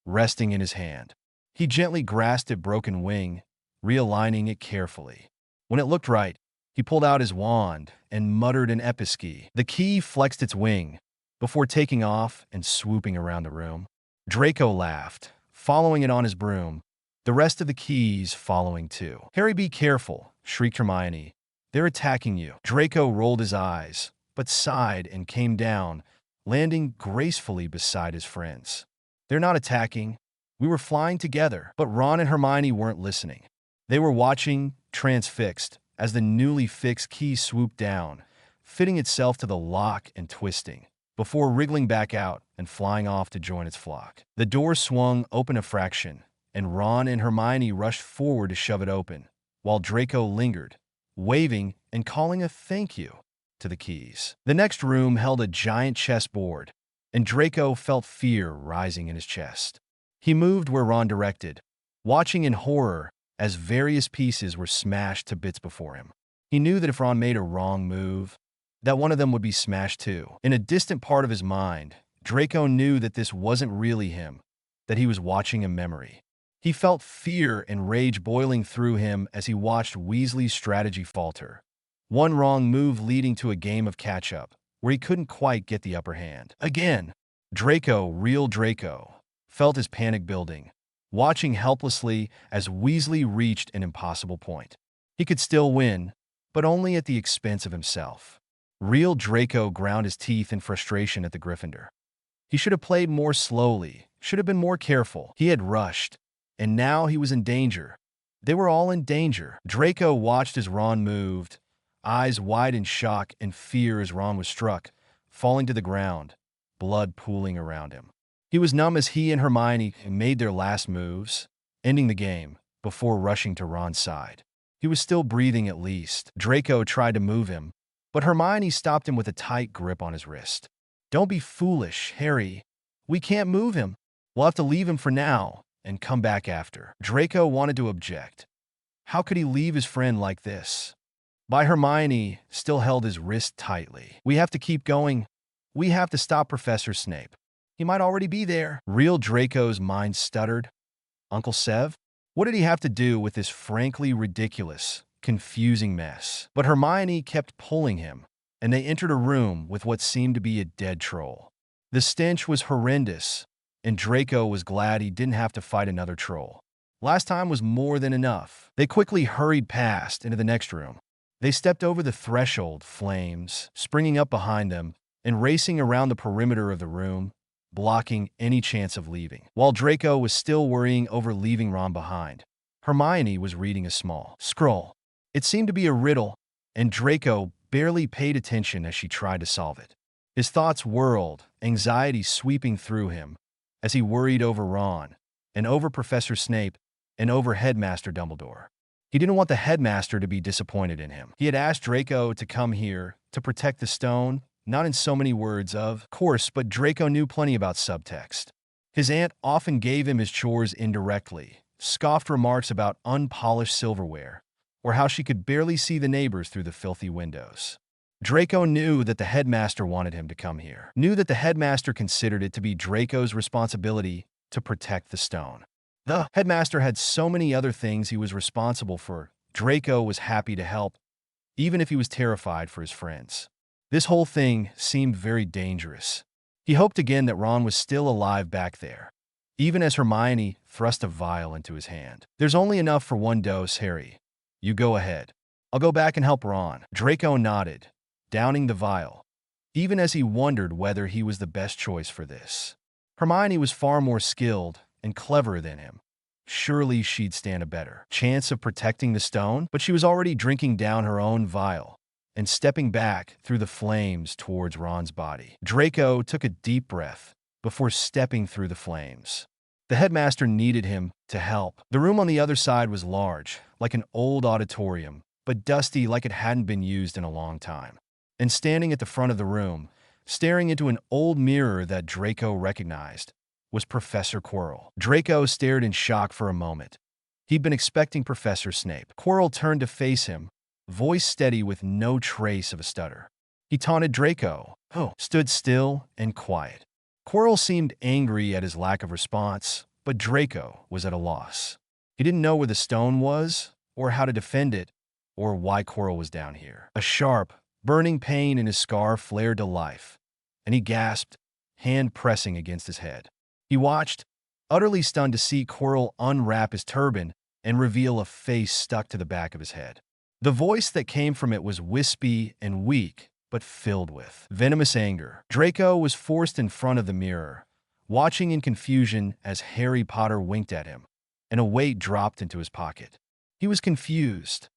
resting in his hand. He gently grasped its broken wing, realigning it carefully. When it looked right, he pulled out his wand and muttered an episki. The key flexed its wing before taking off and swooping around the room. Draco laughed, following it on his broom, the rest of the keys following too. "Harry, be careful," shrieked Hermione. "They're attacking you." Draco rolled his eyes, but sighed and came down, landing gracefully beside his friends. "They're not attacking. We were flying together." But Ron and Hermione weren't listening. They were watching, transfixed, as the newly fixed key swooped down, fitting itself to the lock and twisting, before wriggling back out and flying off to join its flock. The door swung open a fraction, and Ron and Hermione rushed forward to shove it open, while Draco lingered, waving and calling a thank you to the keys. The next room held a giant chessboard, and Draco felt fear rising in his chest. He moved where Ron directed, watching in horror as various pieces were smashed to bits before him. He knew that if Ron made a wrong move, that one of them would be smashed too. In a distant part of his mind, Draco knew that this wasn't really him, that he was watching a memory. He felt fear and rage boiling through him as he watched Weasley's strategy falter. One wrong move leading to a game of catch-up, where he couldn't quite get the upper hand. Again, Draco, real Draco, felt his panic building, watching helplessly as Weasley reached an impossible point. He could still win, but only at the expense of himself. Real Draco ground his teeth in frustration at the Gryffindor. He should have played more slowly, should have been more careful. He had rushed, and now he was in danger. They were all in danger. Draco watched as Ron moved, eyes wide in shock and fear as Ron was struck, falling to the ground, blood pooling around him. He was numb as he and Hermione made their last moves, ending the game, before rushing to Ron's side. He was still breathing at least. Draco tried to move him, but Hermione stopped him with a tight grip on his wrist. "Don't be foolish, Harry. We can't move him. We'll have to leave him for now and come back after." Draco wanted to object. How could he leave his friend like this? But Hermione still held his wrist tightly. "We have to keep going. We have to stop Professor Snape. He might already be there." Real Draco's mind stuttered. Uncle Sev? What did he have to do with this frankly ridiculous, confusing mess? But Hermione kept pulling him, and they entered a room with what seemed to be a dead troll. The stench was horrendous, and Draco was glad he didn't have to fight another troll. Last time was more than enough. They quickly hurried past into the next room. They stepped over the threshold, flames springing up behind them and racing around the perimeter of the room, blocking any chance of leaving. While Draco was still worrying over leaving Ron behind, Hermione was reading a small scroll. It seemed to be a riddle, and Draco barely paid attention as she tried to solve it. His thoughts whirled, anxiety sweeping through him, as he worried over Ron, and over Professor Snape, and over Headmaster Dumbledore. He didn't want the headmaster to be disappointed in him. He had asked Draco to come here to protect the stone, not in so many words, of course, but Draco knew plenty about subtext. His aunt often gave him his chores indirectly, scoffed remarks about unpolished silverware, or how she could barely see the neighbors through the filthy windows. Draco knew that the headmaster wanted him to come here, knew that the headmaster considered it to be Draco's responsibility to protect the stone. The headmaster had so many other things he was responsible for. Draco was happy to help, even if he was terrified for his friends. This whole thing seemed very dangerous. He hoped again that Ron was still alive back there, even as Hermione thrust a vial into his hand. "There's only enough for one dose, Harry. You go ahead. I'll go back and help Ron." Draco nodded, downing the vial, even as he wondered whether he was the best choice for this. Hermione was far more skilled and clever than him. Surely she'd stand a better chance of protecting the stone, but she was already drinking down her own vial and stepping back through the flames towards Ron's body. Draco took a deep breath before stepping through the flames. The headmaster needed him to help. The room on the other side was large, like an old auditorium, but dusty like it hadn't been used in a long time. And standing at the front of the room, staring into an old mirror that Draco recognized, was Professor Quirrell. Draco stared in shock for a moment. He'd been expecting Professor Snape. Quirrell turned to face him, voice steady with no trace of a stutter. He taunted Draco, who stood still and quiet. Quirrell seemed angry at his lack of response, but Draco was at a loss. He didn't know where the stone was, or how to defend it, or why Quirrell was down here. A sharp, burning pain in his scar flared to life, and he gasped, hand pressing against his head. He watched, utterly stunned to see Quirrell unwrap his turban and reveal a face stuck to the back of his head. The voice that came from it was wispy and weak, but filled with venomous anger. Draco was forced in front of the mirror, watching in confusion as Harry Potter winked at him, and a weight dropped into his pocket. He was confused.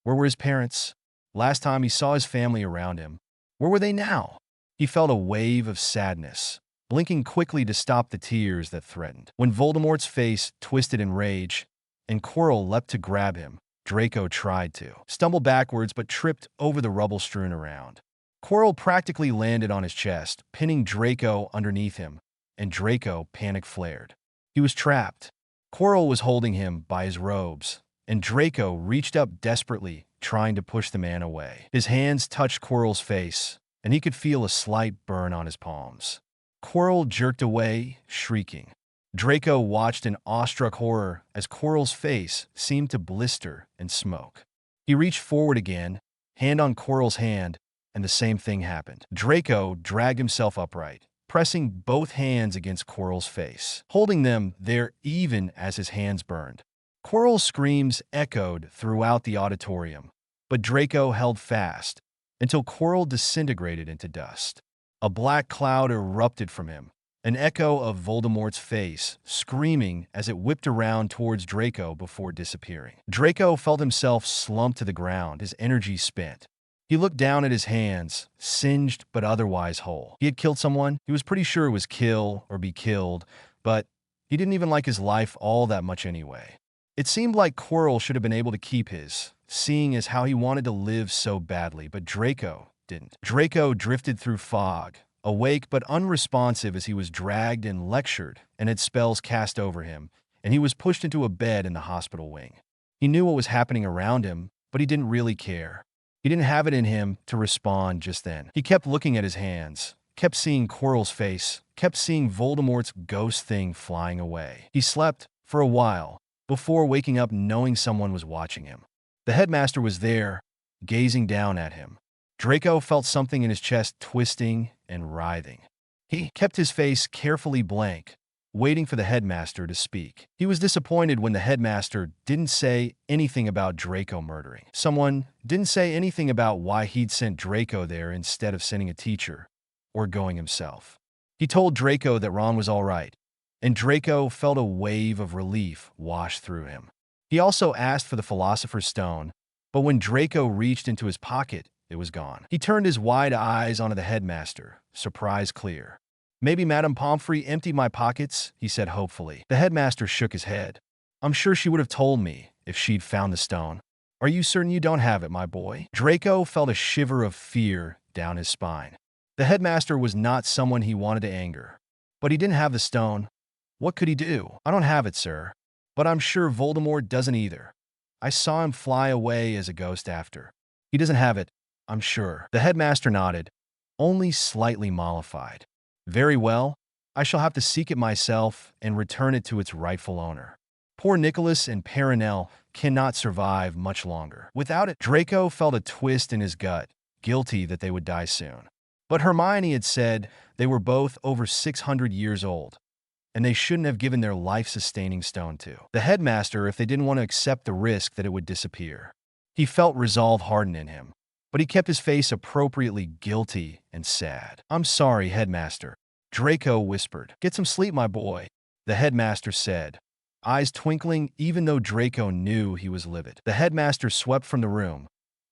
Where were his parents? Last time he saw his family around him. Where were they now? He felt a wave of sadness, blinking quickly to stop the tears that threatened. When Voldemort's face twisted in rage, and Quirrell leapt to grab him, Draco tried to stumble backwards but tripped over the rubble strewn around. Quirrell practically landed on his chest, pinning Draco underneath him, and Draco panic flared. He was trapped. Quirrell was holding him by his robes, and Draco reached up desperately, trying to push the man away. His hands touched Quirrell's face, and he could feel a slight burn on his palms. Quirrell jerked away, shrieking. Draco watched in awestruck horror as Quirrell's face seemed to blister and smoke. He reached forward again, hand on Quirrell's hand, and the same thing happened. Draco dragged himself upright, pressing both hands against Quirrell's face, holding them there even as his hands burned. Quirrell's screams echoed throughout the auditorium, but Draco held fast until Quirrell disintegrated into dust. A black cloud erupted from him, an echo of Voldemort's face, screaming as it whipped around towards Draco before disappearing. Draco felt himself slump to the ground, his energy spent. He looked down at his hands, singed but otherwise whole. He had killed someone. He was pretty sure it was kill or be killed, but he didn't even like his life all that much anyway. It seemed like Quirrell should have been able to keep his, seeing as how he wanted to live so badly, but Draco didn't. Draco drifted through fog, awake but unresponsive as he was dragged and lectured and had spells cast over him, and he was pushed into a bed in the hospital wing. He knew what was happening around him, but he didn't really care. He didn't have it in him to respond just then. He kept looking at his hands, kept seeing Quirrell's face, kept seeing Voldemort's ghost thing flying away. He slept for a while before waking up knowing someone was watching him. The headmaster was there, gazing down at him. Draco felt something in his chest twisting and writhing. He kept his face carefully blank, waiting for the headmaster to speak. He was disappointed when the headmaster didn't say anything about Draco murdering. Someone didn't say anything about why he'd sent Draco there instead of sending a teacher, or going himself. He told Draco that Ron was all right, and Draco felt a wave of relief wash through him. He also asked for the Philosopher's Stone, but when Draco reached into his pocket, it was gone. He turned his wide eyes onto the headmaster, surprise clear. "Maybe Madame Pomfrey emptied my pockets," he said hopefully. The headmaster shook his head. "I'm sure she would have told me if she'd found the stone. Are you certain you don't have it, my boy?" Draco felt a shiver of fear down his spine. The headmaster was not someone he wanted to anger. But he didn't have the stone. What could he do? "I don't have it, sir. But I'm sure Voldemort doesn't either. I saw him fly away as a ghost after. He doesn't have it, I'm sure." The headmaster nodded, only slightly mollified. "Very well. I shall have to seek it myself and return it to its rightful owner. Poor Nicholas and Perenelle cannot survive much longer without it." Draco felt a twist in his gut, guilty that they would die soon. But Hermione had said they were both over 600 years old, and they shouldn't have given their life-sustaining stone to the headmaster if they didn't want to accept the risk that it would disappear. He felt resolve harden in him, but he kept his face appropriately guilty and sad. "I'm sorry, headmaster," Draco whispered. "Get some sleep, my boy," the headmaster said, eyes twinkling even though Draco knew he was livid. The headmaster swept from the room,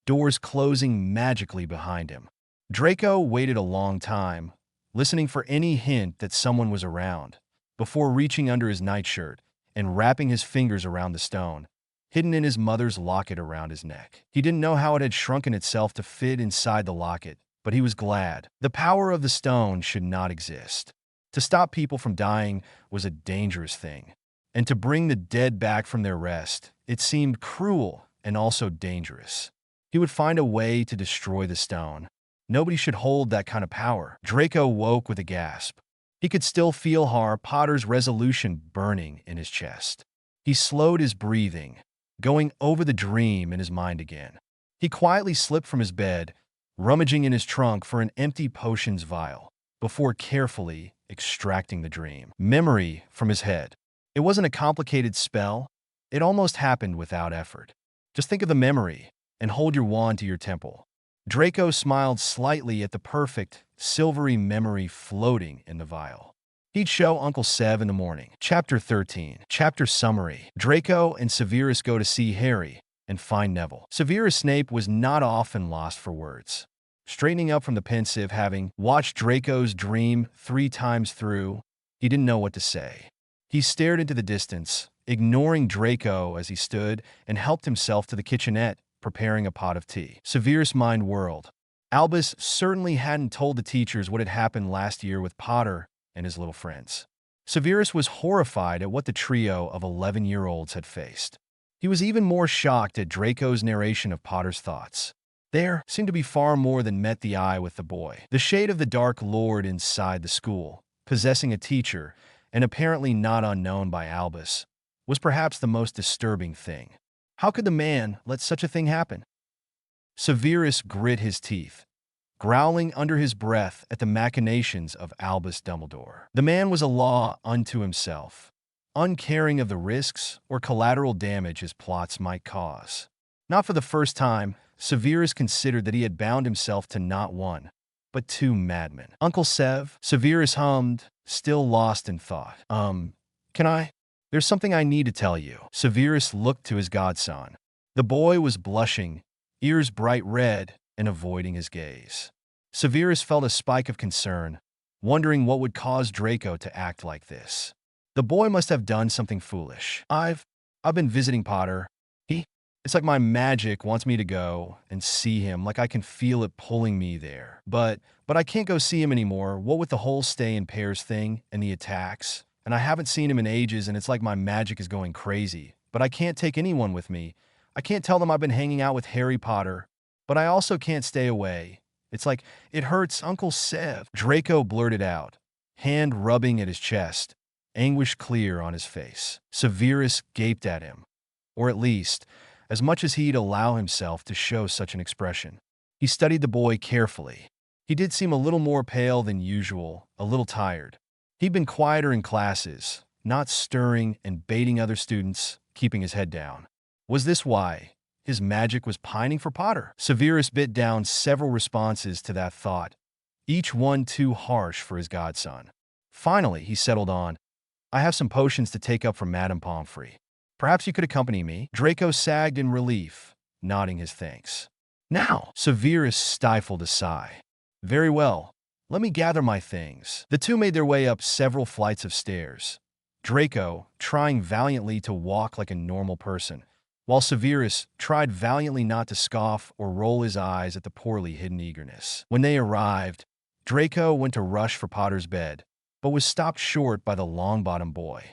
doors closing magically behind him. Draco waited a long time, listening for any hint that someone was around, before reaching under his nightshirt and wrapping his fingers around the stone, hidden in his mother's locket around his neck. He didn't know how it had shrunken itself to fit inside the locket, but he was glad. The power of the stone should not exist. To stop people from dying was a dangerous thing, and to bring the dead back from their rest, it seemed cruel and also dangerous. He would find a way to destroy the stone. Nobody should hold that kind of power. Draco woke with a gasp. He could still feel Harry Potter's resolution burning in his chest. He slowed his breathing, going over the dream in his mind again. He quietly slipped from his bed, rummaging in his trunk for an empty potions vial, before carefully extracting the dream memory from his head. It wasn't a complicated spell. It almost happened without effort. Just think of the memory and hold your wand to your temple. Draco smiled slightly at the perfect, silvery memory floating in the vial. He'd show Uncle Sev in the morning. Chapter 13. Chapter Summary. Draco and Severus go to see Harry and find Neville. Severus Snape was not often lost for words. Straightening up from the pensive, having watched Draco's dream 3 times through, he didn't know what to say. He stared into the distance, ignoring Draco as he stood and helped himself to the kitchenette, preparing a pot of tea. Severus' mind whirled. Albus certainly hadn't told the teachers what had happened last year with Potter and his little friends. Severus was horrified at what the trio of 11-year-olds had faced. He was even more shocked at Draco's narration of Potter's thoughts. There seemed to be far more than met the eye with the boy. The shade of the Dark Lord inside the school, possessing a teacher, and apparently not unknown by Albus, was perhaps the most disturbing thing. How could the man let such a thing happen? Severus grit his teeth, growling under his breath at the machinations of Albus Dumbledore. The man was a law unto himself, uncaring of the risks or collateral damage his plots might cause. Not for the first time, Severus considered that he had bound himself to not one, but 2 madmen. "Uncle Sev," Severus hummed, still lost in thought. Can I? There's something I need to tell you." Severus looked to his godson. The boy was blushing, ears bright red, and avoiding his gaze. Severus felt a spike of concern, wondering what would cause Draco to act like this. The boy must have done something foolish. I've been visiting Potter. It's like my magic wants me to go and see him, like I can feel it pulling me there. But I can't go see him anymore, what with the whole stay in pairs thing and the attacks. And I haven't seen him in ages, and it's like my magic is going crazy. But I can't take anyone with me. I can't tell them I've been hanging out with Harry Potter. But I also can't stay away. It's like, it hurts, Uncle Sev. Draco blurted out, hand rubbing at his chest, anguish clear on his face. Severus gaped at him, or at least, as much as he'd allow himself to show such an expression. He studied the boy carefully. He did seem a little more pale than usual, a little tired. He'd been quieter in classes, not stirring and baiting other students, keeping his head down. Was this why his magic was pining for Potter? Severus bit down several responses to that thought, each one too harsh for his godson. Finally, he settled on, I have some potions to take up from Madame Pomfrey. Perhaps you could accompany me? Draco sagged in relief, nodding his thanks. Now, Severus stifled a sigh. Very well, let me gather my things. The two made their way up several flights of stairs, Draco trying valiantly to walk like a normal person, while Severus tried valiantly not to scoff or roll his eyes at the poorly hidden eagerness. When they arrived, Draco went to rush for Potter's bed, but was stopped short by the Longbottom boy.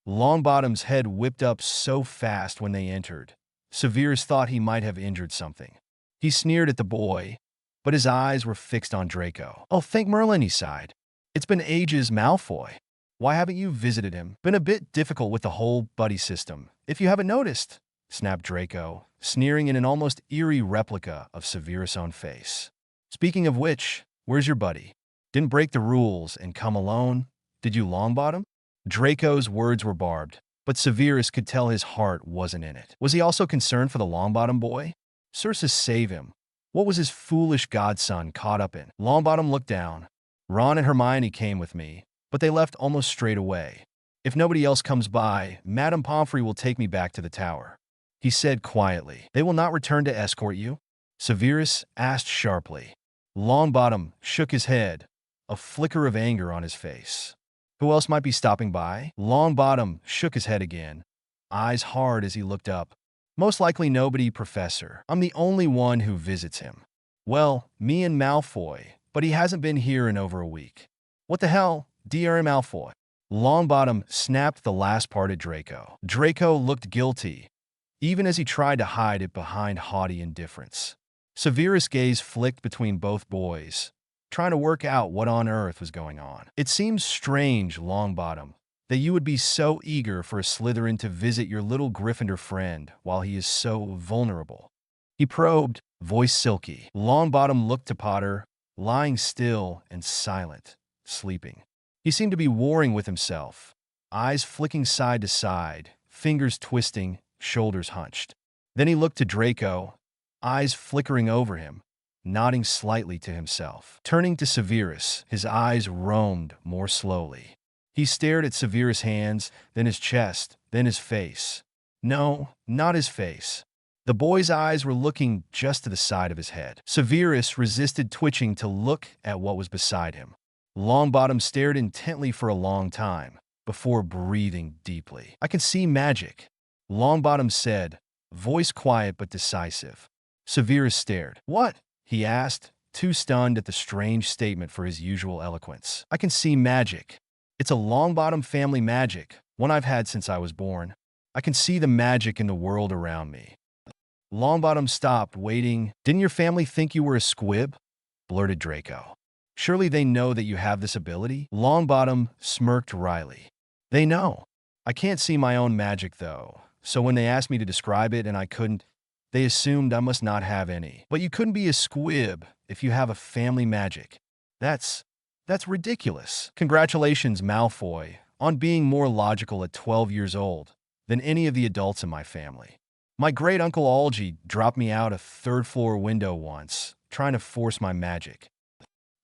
Longbottom's head whipped up so fast when they entered, Severus thought he might have injured something. He sneered at the boy, but his eyes were fixed on Draco. Oh, thank Merlin, he sighed. It's been ages, Malfoy. Why haven't you visited him? Been a bit difficult with the whole buddy system, if you haven't noticed, snapped Draco, sneering in an almost eerie replica of Severus' own face. Speaking of which, where's your buddy? Didn't break the rules and come alone? Did you Longbottom? Draco's words were barbed, but Severus could tell his heart wasn't in it. Was he also concerned for the Longbottom boy? Circe save him. What was his foolish godson caught up in? Longbottom looked down. Ron and Hermione came with me, but they left almost straight away. If nobody else comes by, Madame Pomfrey will take me back to the tower, he said quietly. They will not return to escort you? Severus asked sharply. Longbottom shook his head, a flicker of anger on his face. Who else might be stopping by? Longbottom shook his head again, eyes hard as he looked up. Most likely nobody, Professor. I'm the only one who visits him. Well, me and Malfoy, but he hasn't been here in over a week. What the hell, Dr. Malfoy? Longbottom snapped the last part at Draco. Draco looked guilty, even as he tried to hide it behind haughty indifference. Severus' gaze flicked between both boys, trying to work out what on earth was going on. It seems strange, Longbottom, that you would be so eager for a Slytherin to visit your little Gryffindor friend while he is so vulnerable. He probed, voice silky. Longbottom looked to Potter, lying still and silent, sleeping. He seemed to be warring with himself, eyes flicking side to side, fingers twisting, shoulders hunched. Then he looked to Draco, eyes flickering over him, nodding slightly to himself. Turning to Severus, his eyes roamed more slowly. He stared at Severus' hands, then his chest, then his face. No, not his face. The boy's eyes were looking just to the side of his head. Severus resisted twitching to look at what was beside him. Longbottom stared intently for a long time, before breathing deeply. I can see magic, Longbottom said, voice quiet but decisive. Severus stared. What? He asked, too stunned at the strange statement for his usual eloquence. I can see magic. It's a Longbottom family magic, one I've had since I was born. I can see the magic in the world around me. Longbottom stopped, waiting. Didn't your family think you were a squib? Blurted Draco. Surely they know that you have this ability? Longbottom smirked wryly. They know. I can't see my own magic, though, so when they asked me to describe it and I couldn't, they assumed I must not have any. But you couldn't be a squib if you have a family magic. That's ridiculous. Congratulations, Malfoy, on being more logical at 12 years old than any of the adults in my family. My great-uncle Algie dropped me out a third-floor window once, trying to force my magic.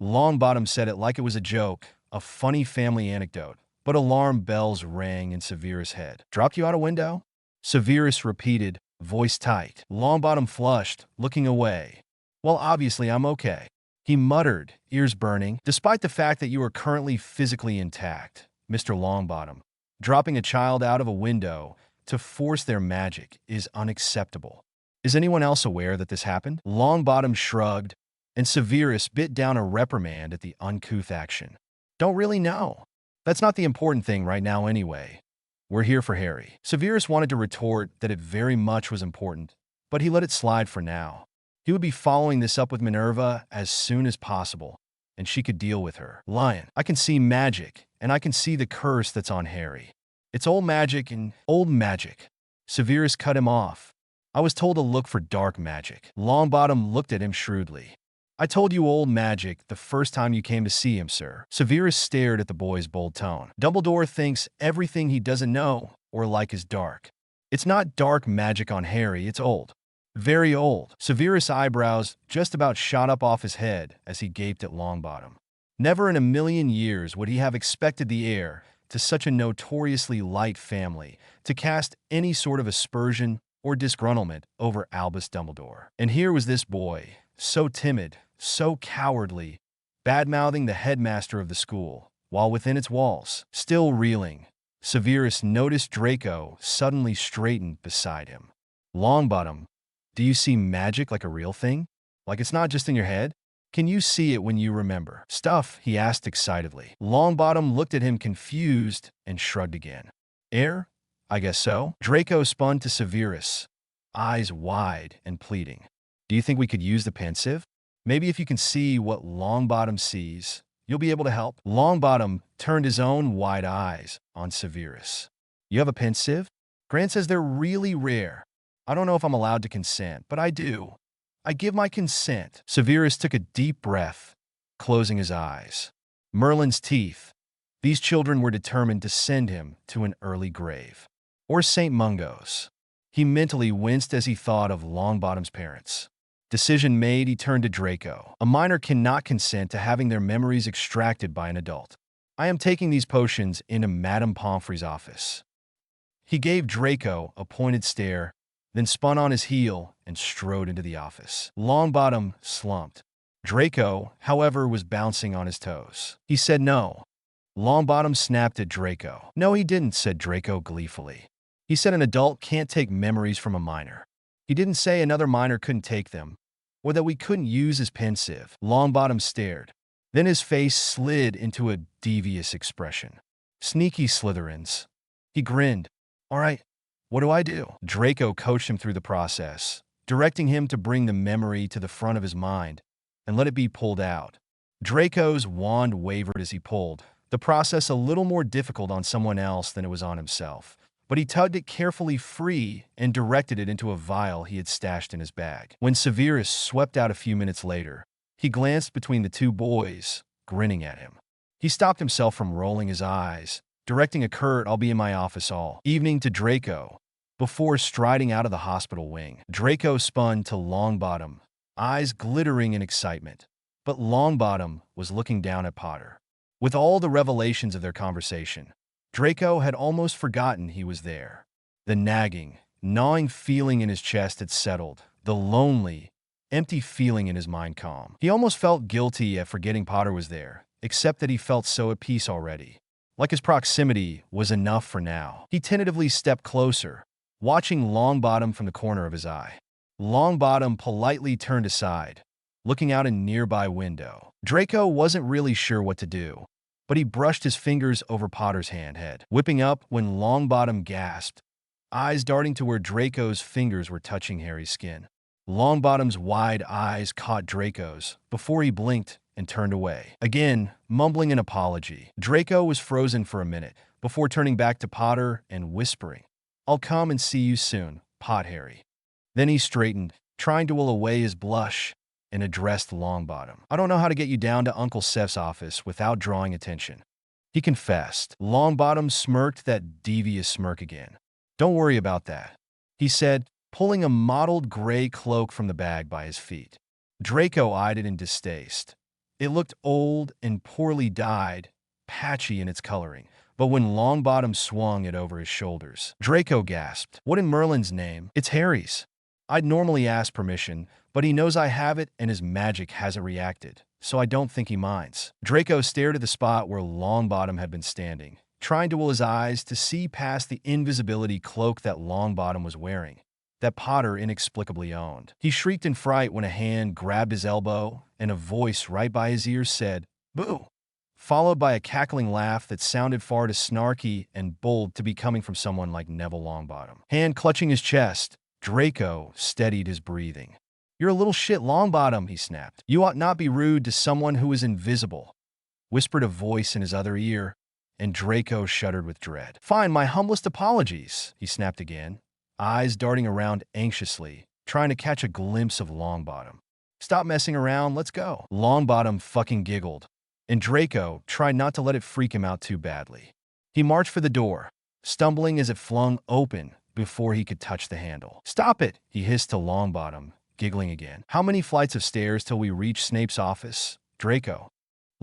Longbottom said it like it was a joke, a funny family anecdote, but alarm bells rang in Severus' head. Dropped you out a window? Severus repeated, voice tight. Longbottom flushed, looking away. Well, obviously I'm okay. He muttered, ears burning. Despite the fact that you are currently physically intact, Mr. Longbottom, dropping a child out of a window to force their magic is unacceptable. Is anyone else aware that this happened? Longbottom shrugged, and Severus bit down a reprimand at the uncouth action. Don't really know. That's not the important thing right now anyway. We're here for Harry. Severus wanted to retort that it very much was important, but he let it slide for now. He would be following this up with Minerva as soon as possible, and she could deal with her. Lion, I can see magic, and I can see the curse that's on Harry. It's old magic and old magic. Severus cut him off. I was told to look for dark magic. Longbottom looked at him shrewdly. I told you old magic the first time you came to see him, sir. Severus stared at the boy's bold tone. Dumbledore thinks everything he doesn't know or like is dark. It's not dark magic on Harry, it's old. Very old. Severus' eyebrows just about shot up off his head as he gaped at Longbottom. Never in a million years would he have expected the heir to such a notoriously light family to cast any sort of aspersion or disgruntlement over Albus Dumbledore. And here was this boy, so timid, so cowardly, bad-mouthing the headmaster of the school, while within its walls. Still reeling, Severus noticed Draco suddenly straightened beside him. Longbottom, do you see magic like a real thing? Like it's not just in your head? Can you see it when you remember stuff? He asked excitedly. Longbottom looked at him confused and shrugged again. Heir? I guess so. Draco spun to Severus, eyes wide and pleading. Do you think we could use the pensive? Maybe if you can see what Longbottom sees, you'll be able to help. Longbottom turned his own wide eyes on Severus. You have a pensive? Grant says they're really rare. I don't know if I'm allowed to consent, but I do. I give my consent. Severus took a deep breath, closing his eyes. Merlin's teeth. These children were determined to send him to an early grave. Or St. Mungo's. He mentally winced as he thought of Longbottom's parents. Decision made, he turned to Draco. A minor cannot consent to having their memories extracted by an adult. I am taking these potions into Madame Pomfrey's office. He gave Draco a pointed stare, then spun on his heel and strode into the office. Longbottom slumped. Draco, however, was bouncing on his toes. He said no. Longbottom snapped at Draco. No, he didn't, said Draco gleefully. He said an adult can't take memories from a minor. He didn't say another minor couldn't take them, or that we couldn't use his pensive. Longbottom stared. Then his face slid into a devious expression. Sneaky Slytherins. He grinned. All right. What do I do? Draco coached him through the process, directing him to bring the memory to the front of his mind and let it be pulled out. Draco's wand wavered as he pulled, the process a little more difficult on someone else than it was on himself, but he tugged it carefully free and directed it into a vial he had stashed in his bag. When Severus swept out a few minutes later, he glanced between the two boys, grinning at him. He stopped himself from rolling his eyes, directing a curt "I'll be in my office all evening" to Draco, before striding out of the hospital wing. Draco spun to Longbottom, eyes glittering in excitement. But Longbottom was looking down at Potter. With all the revelations of their conversation, Draco had almost forgotten he was there. The nagging, gnawing feeling in his chest had settled, the lonely, empty feeling in his mind calm. He almost felt guilty at forgetting Potter was there, except that he felt so at peace already. Like his proximity was enough for now. He tentatively stepped closer, watching Longbottom from the corner of his eye. Longbottom politely turned aside, looking out a nearby window. Draco wasn't really sure what to do, but he brushed his fingers over Potter's head, whipping up when Longbottom gasped, eyes darting to where Draco's fingers were touching Harry's skin. Longbottom's wide eyes caught Draco's before he blinked and turned away. Again, mumbling an apology, Draco was frozen for a minute before turning back to Potter and whispering, "I'll come and see you soon, Pot Harry." Then he straightened, trying to will away his blush, and addressed Longbottom. "I don't know how to get you down to Uncle Seth's office without drawing attention," he confessed. Longbottom smirked that devious smirk again. "Don't worry about that," he said, pulling a mottled gray cloak from the bag by his feet. Draco eyed it in distaste. It looked old and poorly dyed, patchy in its coloring. But when Longbottom swung it over his shoulders, Draco gasped. "What in Merlin's name? It's Harry's." "I'd normally ask permission, but he knows I have it and his magic hasn't reacted, so I don't think he minds." Draco stared at the spot where Longbottom had been standing, trying to will his eyes to see past the invisibility cloak that Longbottom was wearing, that Potter inexplicably owned. He shrieked in fright when a hand grabbed his elbow and a voice right by his ears said, "Boo!" followed by a cackling laugh that sounded far too snarky and bold to be coming from someone like Neville Longbottom. Hand clutching his chest, Draco steadied his breathing. "You're a little shit, Longbottom," he snapped. "You ought not be rude to someone who is invisible," whispered a voice in his other ear, and Draco shuddered with dread. "Fine, my humblest apologies," he snapped again, eyes darting around anxiously, trying to catch a glimpse of Longbottom. "Stop messing around, let's go." Longbottom fucking giggled, and Draco tried not to let it freak him out too badly. He marched for the door, stumbling as it flung open before he could touch the handle. "Stop it," he hissed to Longbottom, giggling again. "How many flights of stairs till we reach Snape's office, Draco?"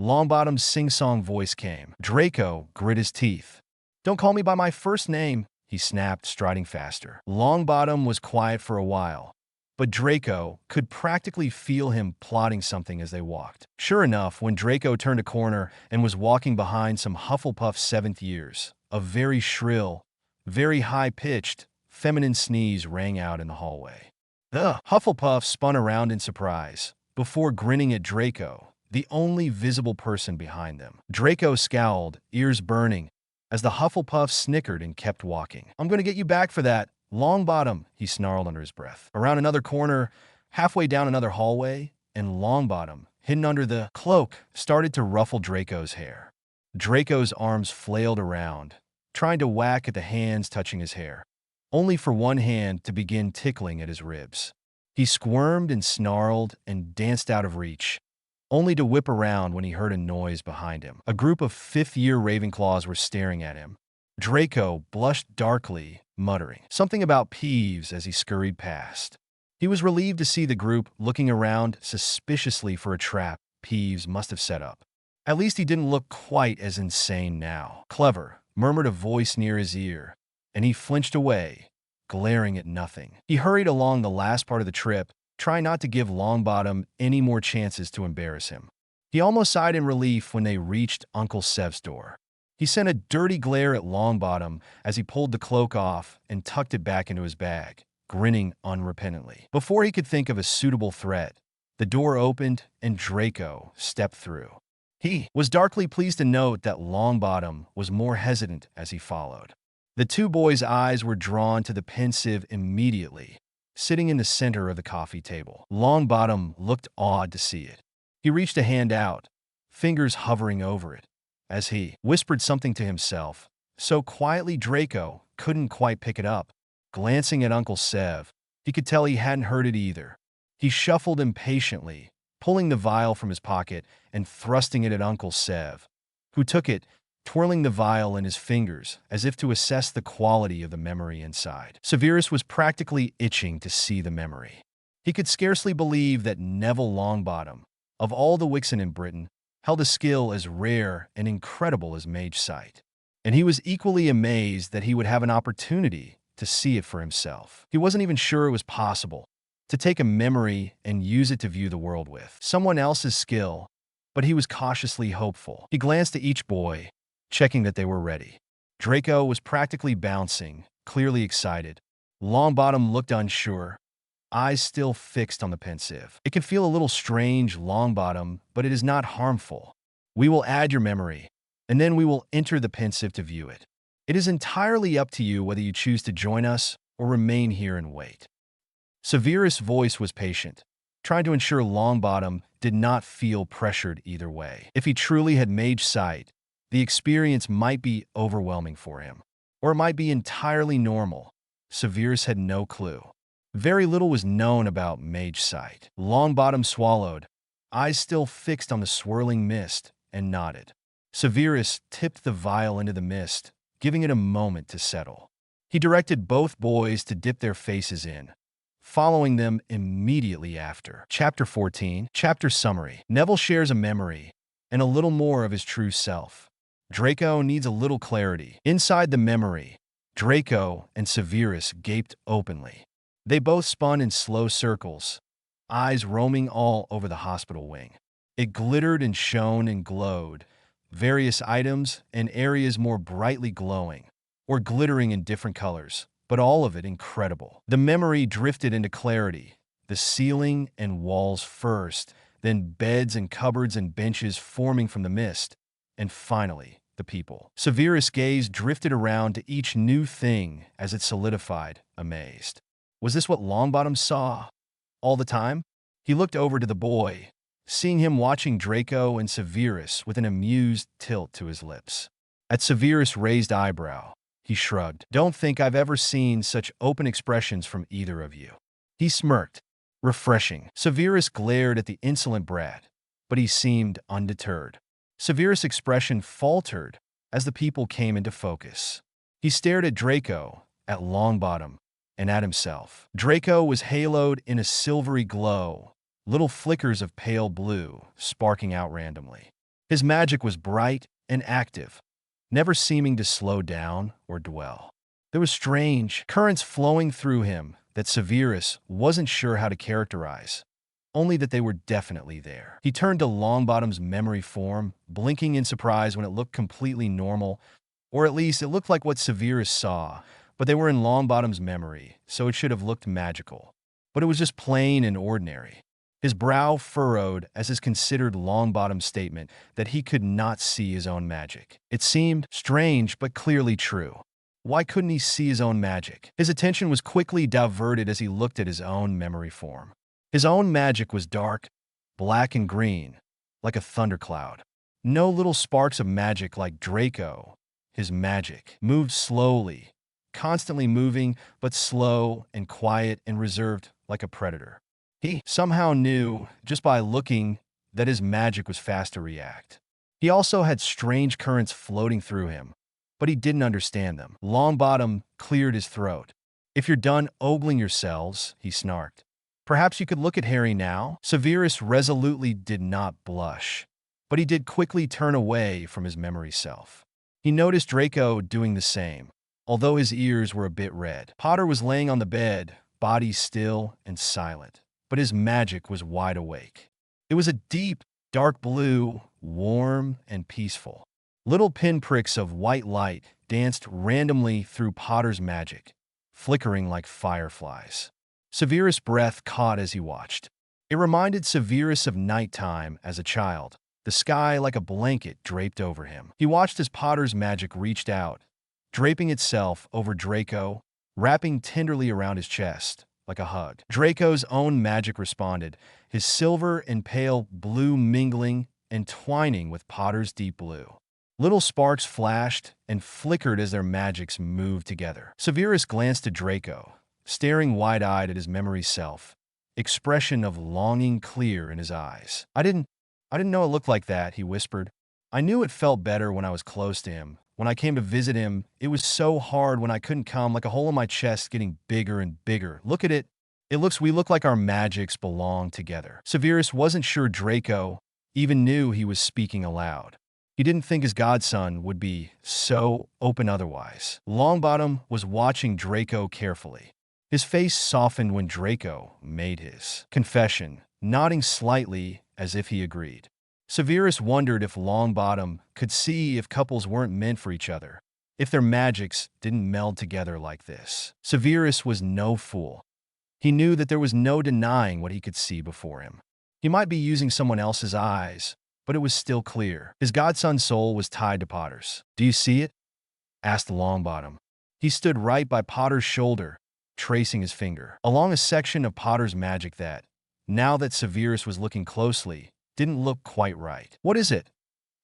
Longbottom's sing-song voice came. Draco grit his teeth. "Don't call me by my first name," he snapped, striding faster. Longbottom was quiet for a while, but Draco could practically feel him plotting something as they walked. Sure enough, when Draco turned a corner and was walking behind some Hufflepuff seventh years, a very shrill, very high-pitched, feminine sneeze rang out in the hallway. The Hufflepuff spun around in surprise, before grinning at Draco, the only visible person behind them. Draco scowled, ears burning, as the Hufflepuff snickered and kept walking. "I'm going to get you back for that, Longbottom," he snarled under his breath. Around another corner, halfway down another hallway, and Longbottom, hidden under the cloak, started to ruffle Draco's hair. Draco's arms flailed around, trying to whack at the hands touching his hair, only for one hand to begin tickling at his ribs. He squirmed and snarled and danced out of reach, only to whip around when he heard a noise behind him. A group of fifth-year Ravenclaws were staring at him. Draco blushed darkly, muttering something about Peeves as he scurried past. He was relieved to see the group looking around suspiciously for a trap Peeves must have set up. At least he didn't look quite as insane now. "Clever," murmured a voice near his ear, and he flinched away, glaring at nothing. He hurried along the last part of the trip, trying not to give Longbottom any more chances to embarrass him. He almost sighed in relief when they reached Uncle Sev's door. He sent a dirty glare at Longbottom as he pulled the cloak off and tucked it back into his bag, grinning unrepentantly. Before he could think of a suitable threat, the door opened and Draco stepped through. He was darkly pleased to note that Longbottom was more hesitant as he followed. The two boys' eyes were drawn to the pensive immediately, sitting in the center of the coffee table. Longbottom looked awed to see it. He reached a hand out, fingers hovering over it, as he whispered something to himself, so quietly Draco couldn't quite pick it up. Glancing at Uncle Sev, he could tell he hadn't heard it either. He shuffled impatiently, pulling the vial from his pocket and thrusting it at Uncle Sev, who took it, twirling the vial in his fingers as if to assess the quality of the memory inside. Severus was practically itching to see the memory. He could scarcely believe that Neville Longbottom, of all the Wixen in Britain, held a skill as rare and incredible as Mage Sight. And he was equally amazed that he would have an opportunity to see it for himself. He wasn't even sure it was possible to take a memory and use it to view the world with. Someone else's skill, but he was cautiously hopeful. He glanced at each boy, checking that they were ready. Draco was practically bouncing, clearly excited. Longbottom looked unsure, eyes still fixed on the pensive. "It can feel a little strange, Longbottom, but it is not harmful. We will add your memory, and then we will enter the pensive to view it. It is entirely up to you whether you choose to join us or remain here and wait." Severus' voice was patient, trying to ensure Longbottom did not feel pressured either way. If he truly had Mage Sight, the experience might be overwhelming for him, or it might be entirely normal. Severus had no clue. Very little was known about Mage Sight. Longbottom swallowed, eyes still fixed on the swirling mist, and nodded. Severus tipped the vial into the mist, giving it a moment to settle. He directed both boys to dip their faces in, following them immediately after. Chapter 14. Chapter Summary. Neville shares a memory, and a little more of his true self. Draco needs a little clarity. Inside the memory, Draco and Severus gaped openly. They both spun in slow circles, eyes roaming all over the hospital wing. It glittered and shone and glowed, various items and areas more brightly glowing, or glittering in different colors, but all of it incredible. The memory drifted into clarity, the ceiling and walls first, then beds and cupboards and benches forming from the mist, and finally, the people. Severus' gaze drifted around to each new thing as it solidified, amazed. Was this what Longbottom saw all the time? He looked over to the boy, seeing him watching Draco and Severus with an amused tilt to his lips. At Severus' raised eyebrow, he shrugged. "Don't think I've ever seen such open expressions from either of you." He smirked. Refreshing. Severus glared at the insolent brat, but he seemed undeterred. Severus' expression faltered as the people came into focus. He stared at Draco, at Longbottom, and at himself. Draco was haloed in a silvery glow, little flickers of pale blue sparking out randomly. His magic was bright and active, never seeming to slow down or dwell. There was strange currents flowing through him that Severus wasn't sure how to characterize, only that they were definitely there. He turned to Longbottom's memory form, blinking in surprise when it looked completely normal, or at least it looked like what Severus saw, but they were in Longbottom's memory, so it should have looked magical. But it was just plain and ordinary. His brow furrowed as is considered Longbottom's statement that he could not see his own magic. It seemed strange but clearly true. Why couldn't he see his own magic? His attention was quickly diverted as he looked at his own memory form. His own magic was dark, black and green, like a thundercloud. No little sparks of magic like Draco. His magic moved slowly, constantly moving, but slow and quiet and reserved like a predator. He somehow knew, just by looking, that his magic was fast to react. He also had strange currents floating through him, but he didn't understand them. Longbottom cleared his throat. "If you're done ogling yourselves," he snarked, "perhaps you could look at Harry now?" Severus resolutely did not blush, but he did quickly turn away from his memory self. He noticed Draco doing the same, although his ears were a bit red. Potter was laying on the bed, body still and silent, but his magic was wide awake. It was a deep, dark blue, warm and peaceful. Little pinpricks of white light danced randomly through Potter's magic, flickering like fireflies. Severus' breath caught as he watched. It reminded Severus of nighttime as a child, the sky like a blanket draped over him. He watched as Potter's magic reached out, draping itself over Draco, wrapping tenderly around his chest, like a hug. Draco's own magic responded, his silver and pale blue mingling and twining with Potter's deep blue. Little sparks flashed and flickered as their magics moved together. Severus glanced at Draco, staring wide-eyed at his memory self, expression of longing clear in his eyes. I didn't know it looked like that," he whispered. "I knew it felt better when I was close to him. When I came to visit him, it was so hard when I couldn't come, like a hole in my chest getting bigger and bigger. Look at it. We look like our magics belong together." Severus wasn't sure Draco even knew he was speaking aloud. He didn't think his godson would be so open otherwise. Longbottom was watching Draco carefully. His face softened when Draco made his confession, nodding slightly as if he agreed. Severus wondered if Longbottom could see if couples weren't meant for each other, if their magics didn't meld together like this. Severus was no fool. He knew that there was no denying what he could see before him. He might be using someone else's eyes, but it was still clear. His godson's soul was tied to Potter's. "Do you see it?" asked Longbottom. He stood right by Potter's shoulder, tracing his finger along a section of Potter's magic that, now that Severus was looking closely, didn't look quite right. "What is it?"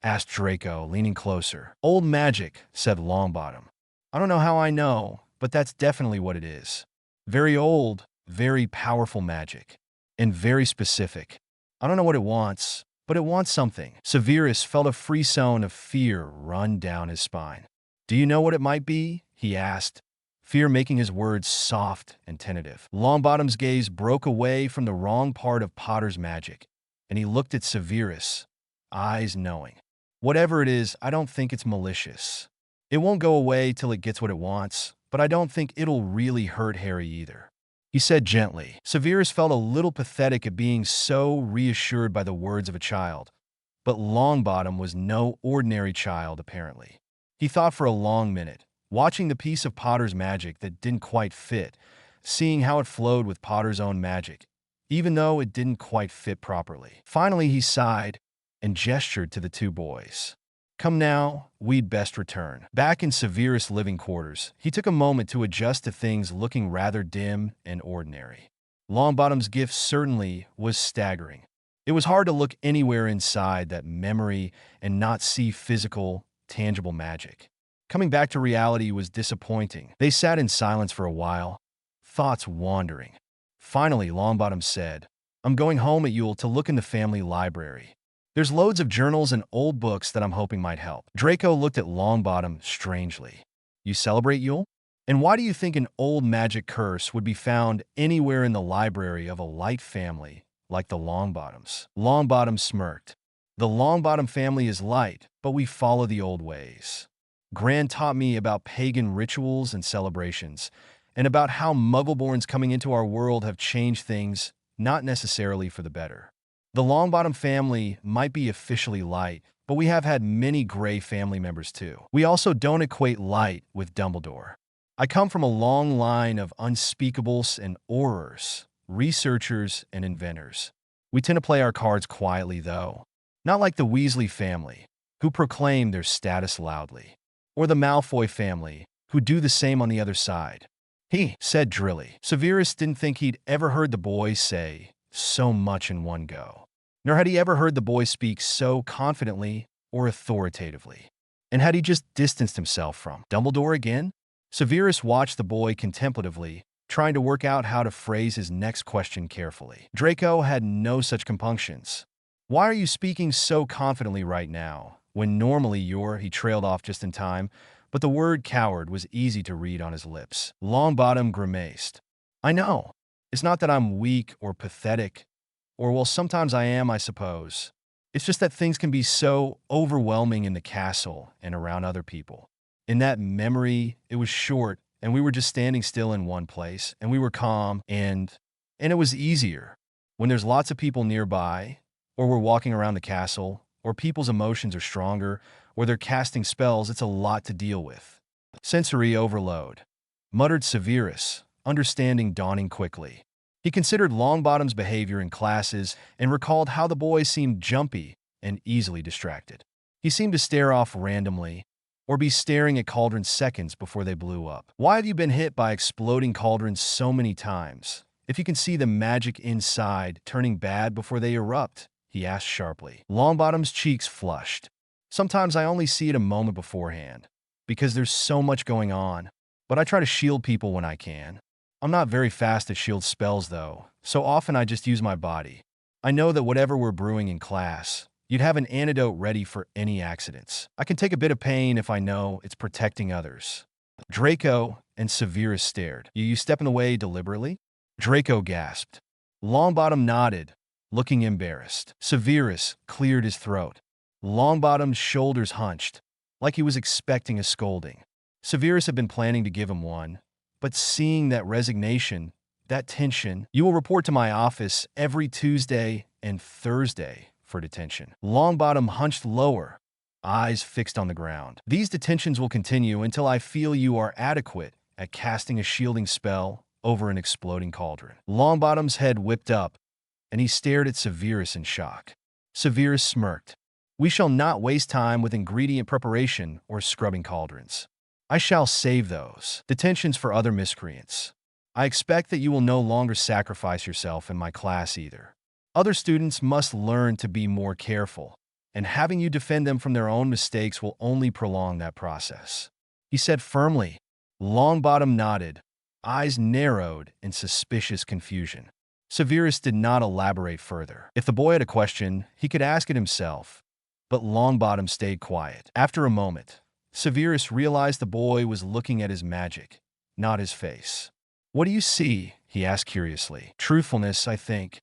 asked Draco, leaning closer. "Old magic," said Longbottom. "I don't know how I know, but that's definitely what it is. Very old, very powerful magic, and very specific. I don't know what it wants, but it wants something." Severus felt a frisson of fear run down his spine. "Do you know what it might be?" he asked, fear making his words soft and tentative. Longbottom's gaze broke away from the wrong part of Potter's magic, and he looked at Severus, eyes knowing. "Whatever it is, I don't think it's malicious. It won't go away till it gets what it wants, but I don't think it'll really hurt Harry either," he said gently. Severus felt a little pathetic at being so reassured by the words of a child, but Longbottom was no ordinary child, apparently. He thought for a long minute, watching the piece of Potter's magic that didn't quite fit, seeing how it flowed with Potter's own magic, even though it didn't quite fit properly. Finally, he sighed and gestured to the two boys. "Come now, we'd best return." Back in Severus' living quarters, he took a moment to adjust to things looking rather dim and ordinary. Longbottom's gift certainly was staggering. It was hard to look anywhere inside that memory and not see physical, tangible magic. Coming back to reality was disappointing. They sat in silence for a while, thoughts wandering. Finally, Longbottom said, "I'm going home at Yule to look in the family library. There's loads of journals and old books that I'm hoping might help." Draco looked at Longbottom strangely. "You celebrate Yule? And why do you think an old magic curse would be found anywhere in the library of a light family like the Longbottoms?" Longbottom smirked. The Longbottom family is light, but we follow the old ways. Gran taught me about pagan rituals and celebrations, and about how Muggleborns coming into our world have changed things, not necessarily for the better. The Longbottom family might be officially light, but we have had many gray family members too. We also don't equate light with Dumbledore. I come from a long line of unspeakables and aurors, researchers and inventors. We tend to play our cards quietly, though. Not like the Weasley family, who proclaim their status loudly, or the Malfoy family, who do the same on the other side. He said drily. Severus didn't think he'd ever heard the boy say so much in one go, nor had he ever heard the boy speak so confidently or authoritatively. And had he just distanced himself from Dumbledore again? Severus watched the boy contemplatively, trying to work out how to phrase his next question carefully. Draco had no such compunctions. Why are you speaking so confidently right now, when normally he trailed off just in time, but the word coward was easy to read on his lips. Longbottom grimaced. I know. It's not that I'm weak or pathetic, or well, sometimes I am, I suppose. It's just that things can be so overwhelming in the castle and around other people. In that memory, it was short, and we were just standing still in one place, and we were calm, and it was easier. When there's lots of people nearby, or we're walking around the castle, or people's emotions are stronger, or they're casting spells, it's a lot to deal with. Sensory overload, muttered Severus, understanding dawning quickly. He considered Longbottom's behavior in classes and recalled how the boys seemed jumpy and easily distracted. He seemed to stare off randomly, or be staring at cauldrons seconds before they blew up. Why have you been hit by exploding cauldrons so many times? If you can see the magic inside turning bad before they erupt, he asked sharply. Longbottom's cheeks flushed. Sometimes I only see it a moment beforehand, because there's so much going on, but I try to shield people when I can. I'm not very fast at shield spells, though, so often I just use my body. I know that whatever we're brewing in class, you'd have an antidote ready for any accidents. I can take a bit of pain if I know it's protecting others. Draco and Severus stared. You step in the way deliberately? Draco gasped. Longbottom nodded, looking embarrassed. Severus cleared his throat. Longbottom's shoulders hunched, like he was expecting a scolding. Severus had been planning to give him one, but seeing that resignation, that tension, you will report to my office every Tuesday and Thursday for detention. Longbottom hunched lower, eyes fixed on the ground. These detentions will continue until I feel you are adequate at casting a shielding spell over an exploding cauldron. Longbottom's head whipped up, and he stared at Severus in shock. Severus smirked. We shall not waste time with ingredient preparation or scrubbing cauldrons. I shall save those detentions for other miscreants. I expect that you will no longer sacrifice yourself in my class either. Other students must learn to be more careful, and having you defend them from their own mistakes will only prolong that process. He said firmly. Longbottom nodded, eyes narrowed in suspicious confusion. Severus did not elaborate further. If the boy had a question, he could ask it himself, but Longbottom stayed quiet. After a moment, Severus realized the boy was looking at his magic, not his face. What do you see? He asked curiously. Truthfulness, I think.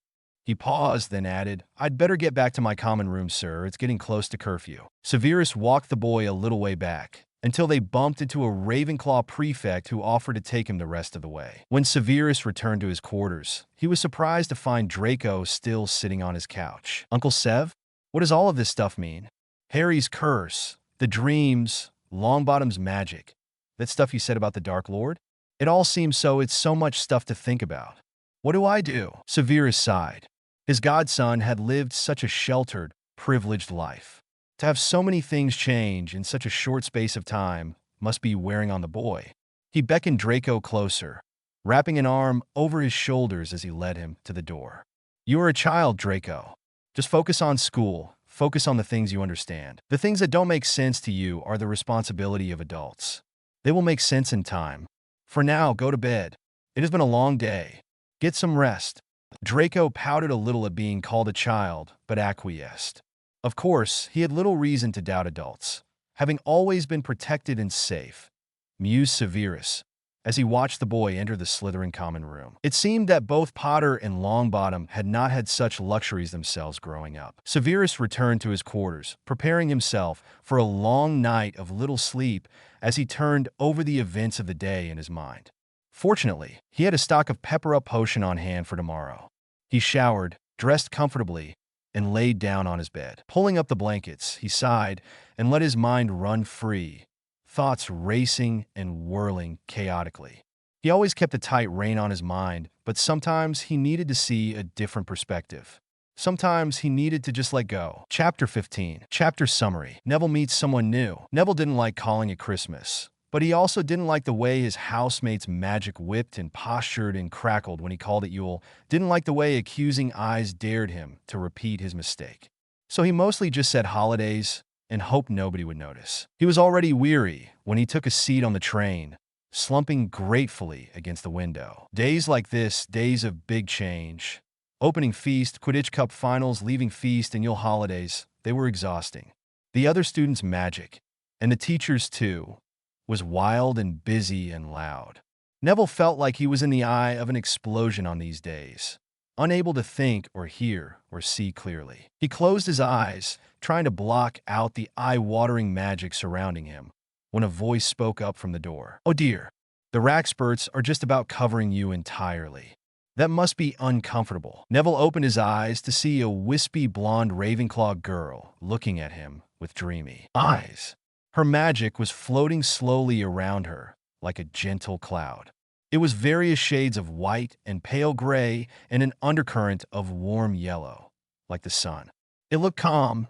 He paused, then added, I'd better get back to my common room, sir. It's getting close to curfew. Severus walked the boy a little way back, until they bumped into a Ravenclaw prefect who offered to take him the rest of the way. When Severus returned to his quarters, he was surprised to find Draco still sitting on his couch. Uncle Sev? What does all of this stuff mean? Harry's curse, the dreams, Longbottom's magic, that stuff you said about the Dark Lord? It all seems it's so much stuff to think about. What do I do? Severus sighed. His godson had lived such a sheltered, privileged life. To have so many things change in such a short space of time must be wearing on the boy. He beckoned Draco closer, wrapping an arm over his shoulders as he led him to the door. You are a child, Draco. Just focus on school. Focus on the things you understand. The things that don't make sense to you are the responsibility of adults. They will make sense in time. For now, go to bed. It has been a long day. Get some rest. Draco pouted a little at being called a child, but acquiesced. Of course, he had little reason to doubt adults, having always been protected and safe. Mused Severus. as he watched the boy enter the Slytherin common room. It seemed that both Potter and Longbottom had not had such luxuries themselves growing up. Severus returned to his quarters, preparing himself for a long night of little sleep as he turned over the events of the day in his mind. Fortunately, he had a stock of pepper-up potion on hand for tomorrow. He showered, dressed comfortably, and laid down on his bed. Pulling up the blankets, he sighed and let his mind run free, thoughts racing and whirling chaotically. He always kept a tight rein on his mind, but sometimes he needed to see a different perspective. Sometimes he needed to just let go. Chapter 15. Chapter Summary. Neville meets someone new. Neville didn't like calling it Christmas, but he also didn't like the way his housemates' magic whipped and postured and crackled when he called it Yule, didn't like the way accusing eyes dared him to repeat his mistake. So he mostly just said holidays and hoped nobody would notice. He was already weary when he took a seat on the train, slumping gratefully against the window. Days like this, days of big change, opening feast, Quidditch Cup finals, leaving feast, and Yule holidays, they were exhausting. The other students' magic, and the teachers too, was wild and busy and loud. Neville felt like he was in the eye of an explosion on these days, unable to think or hear or see clearly. He closed his eyes, trying to block out the eye-watering magic surrounding him, when a voice spoke up from the door. "Oh dear, the Raxperts are just about covering you entirely. That must be uncomfortable." Neville opened his eyes to see a wispy blonde Ravenclaw girl looking at him with dreamy eyes. Her magic was floating slowly around her, like a gentle cloud. It was various shades of white and pale gray and an undercurrent of warm yellow, like the sun. It looked calm,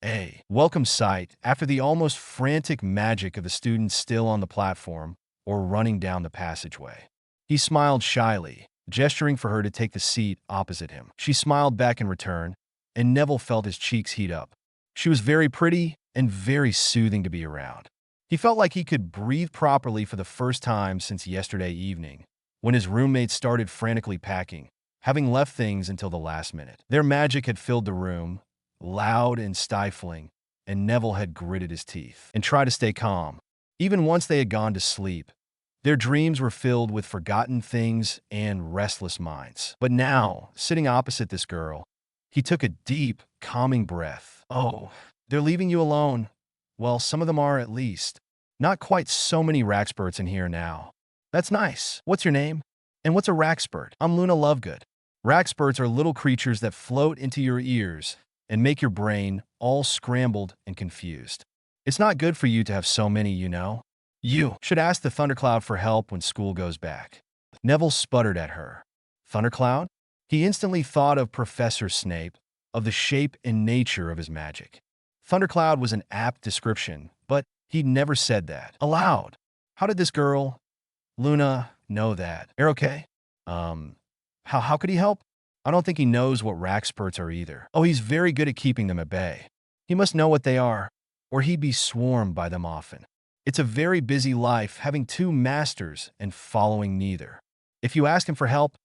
a welcome sight after the almost frantic magic of the students still on the platform or running down the passageway. He smiled shyly, gesturing for her to take the seat opposite him. She smiled back in return, and Neville felt his cheeks heat up. She was very pretty and very soothing to be around. He felt like he could breathe properly for the first time since yesterday evening, when his roommates started frantically packing, having left things until the last minute. Their magic had filled the room, loud and stifling, and Neville had gritted his teeth and tried to stay calm. Even once they had gone to sleep, their dreams were filled with forgotten things and restless minds. But now, sitting opposite this girl, he took a deep, calming breath. "Oh, they're leaving you alone. Well, some of them are at least. Not quite so many Raxperts in here now. That's nice. What's your name? And what's a Raxpert?" "I'm Luna Lovegood." Raxperts are little creatures that float into your ears and make your brain all scrambled and confused. It's not good for you to have so many, you know. You should ask the Thundercloud for help when school goes back. Neville sputtered at her. Thundercloud? He instantly thought of Professor Snape, of the shape and nature of his magic. Thundercloud was an apt description, but he'd never said that aloud. How did this girl, Luna, know that? "You're okay?" How could he help? I don't think he knows what Raxperts are either. Oh, he's very good at keeping them at bay. He must know what they are, or he'd be swarmed by them often. It's a very busy life having two masters and following neither. If you ask him for help,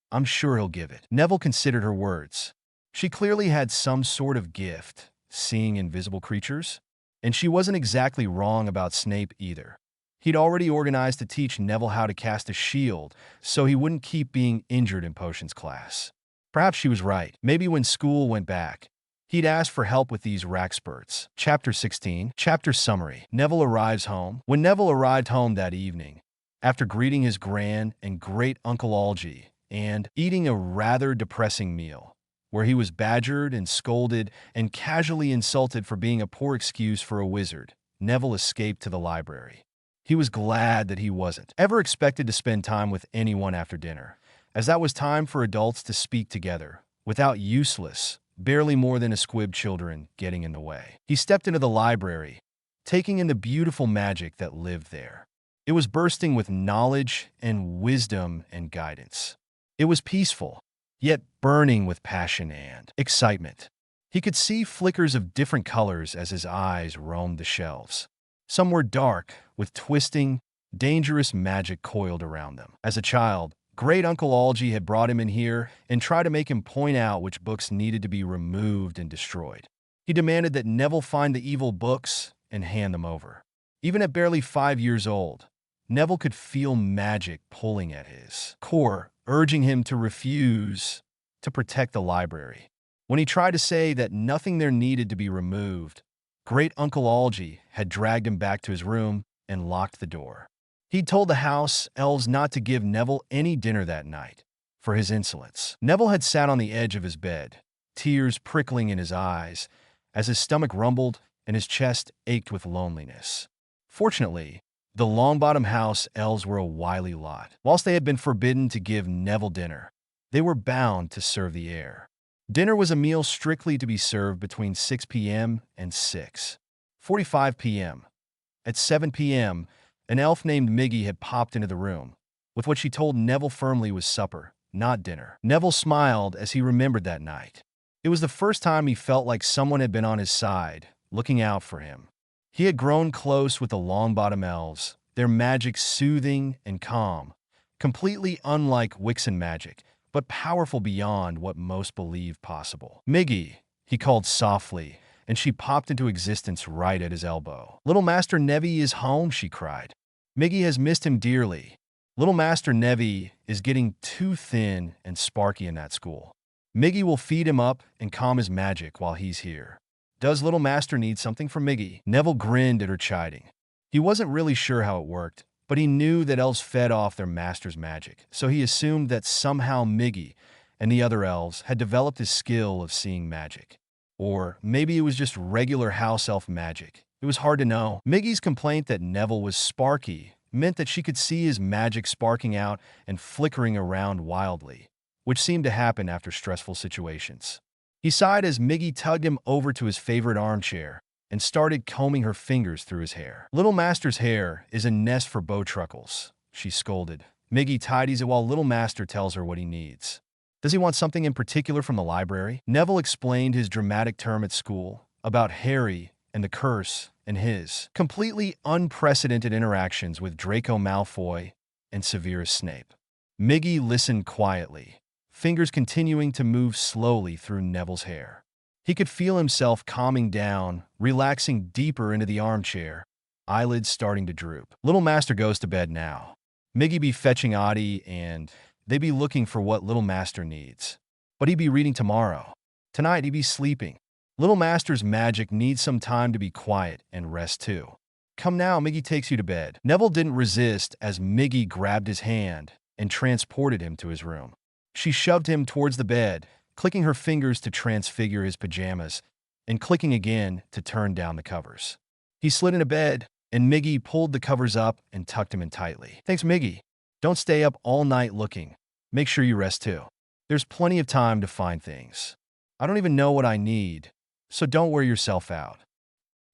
I'm sure he'll give it. Neville considered her words. She clearly had some sort of gift, seeing invisible creatures, and she wasn't exactly wrong about Snape either. He'd already organized to teach Neville how to cast a shield, so he wouldn't keep being injured in potions class. Perhaps she was right. Maybe when school went back, he'd ask for help with these Raxperts. Chapter 16. Chapter Summary. Neville arrives home. When Neville arrived home that evening, after greeting his grand and great Uncle Algy and eating a rather depressing meal, where he was badgered and scolded and casually insulted for being a poor excuse for a wizard, Neville escaped to the library. He was glad that he wasn't ever expected to spend time with anyone after dinner, as that was time for adults to speak together, without useless, barely more than a squib children getting in the way. He stepped into the library, taking in the beautiful magic that lived there. It was bursting with knowledge and wisdom and guidance. It was peaceful, yet burning with passion and excitement. He could see flickers of different colors as his eyes roamed the shelves. Some were dark, with twisting, dangerous magic coiled around them. As a child, Great Uncle Algy had brought him in here and tried to make him point out which books needed to be removed and destroyed. He demanded that Neville find the evil books and hand them over. Even at barely 5 years old, Neville could feel magic pulling at his core, urging him to refuse to protect the library. When he tried to say that nothing there needed to be removed, Great Uncle Algy had dragged him back to his room and locked the door. He'd told the house elves not to give Neville any dinner that night for his insolence. Neville had sat on the edge of his bed, tears prickling in his eyes, as his stomach rumbled and his chest ached with loneliness. Fortunately, the Longbottom House elves were a wily lot. Whilst they had been forbidden to give Neville dinner, they were bound to serve the heir. Dinner was a meal strictly to be served between 6 p.m. and 6:45 p.m. At 7 p.m., an elf named Miggy had popped into the room, with what she told Neville firmly was supper, not dinner. Neville smiled as he remembered that night. It was the first time he felt like someone had been on his side, looking out for him. He had grown close with the Longbottom elves, their magic soothing and calm, completely unlike Wixen magic, but powerful beyond what most believed possible. "Miggy," he called softly, and she popped into existence right at his elbow. "Little Master Neville is home," she cried. "Miggy has missed him dearly. Little Master Neville is getting too thin and sparky in that school. Miggy will feed him up and calm his magic while he's here. Does Little Master need something from Miggy?" Neville grinned at her chiding. He wasn't really sure how it worked, but he knew that elves fed off their master's magic, so he assumed that somehow Miggy and the other elves had developed his skill of seeing magic. Or maybe it was just regular house elf magic. It was hard to know. Miggy's complaint that Neville was sparky meant that she could see his magic sparking out and flickering around wildly, which seemed to happen after stressful situations. He sighed as Miggy tugged him over to his favorite armchair and started combing her fingers through his hair. "Little Master's hair is a nest for bowtruckles," she scolded. Miggy tidies it while Little Master tells her what he needs. "Does he want something in particular from the library?" Neville explained his dramatic term at school about Harry and the curse and his completely unprecedented interactions with Draco Malfoy and Severus Snape. Miggy listened quietly, fingers continuing to move slowly through Neville's hair. He could feel himself calming down, relaxing deeper into the armchair, eyelids starting to droop. Little Master goes to bed now. Miggy be fetching Audie and they be looking for what Little Master needs. But he be reading tomorrow. Tonight he be sleeping. Little Master's magic needs some time to be quiet and rest too. Come now, Miggy takes you to bed. Neville didn't resist as Miggy grabbed his hand and transported him to his room. She shoved him towards the bed, clicking her fingers to transfigure his pajamas, and clicking again to turn down the covers. He slid into bed, and Miggy pulled the covers up and tucked him in tightly. "Thanks, Miggy. Don't stay up all night looking. Make sure you rest too. There's plenty of time to find things. I don't even know what I need, so don't wear yourself out,"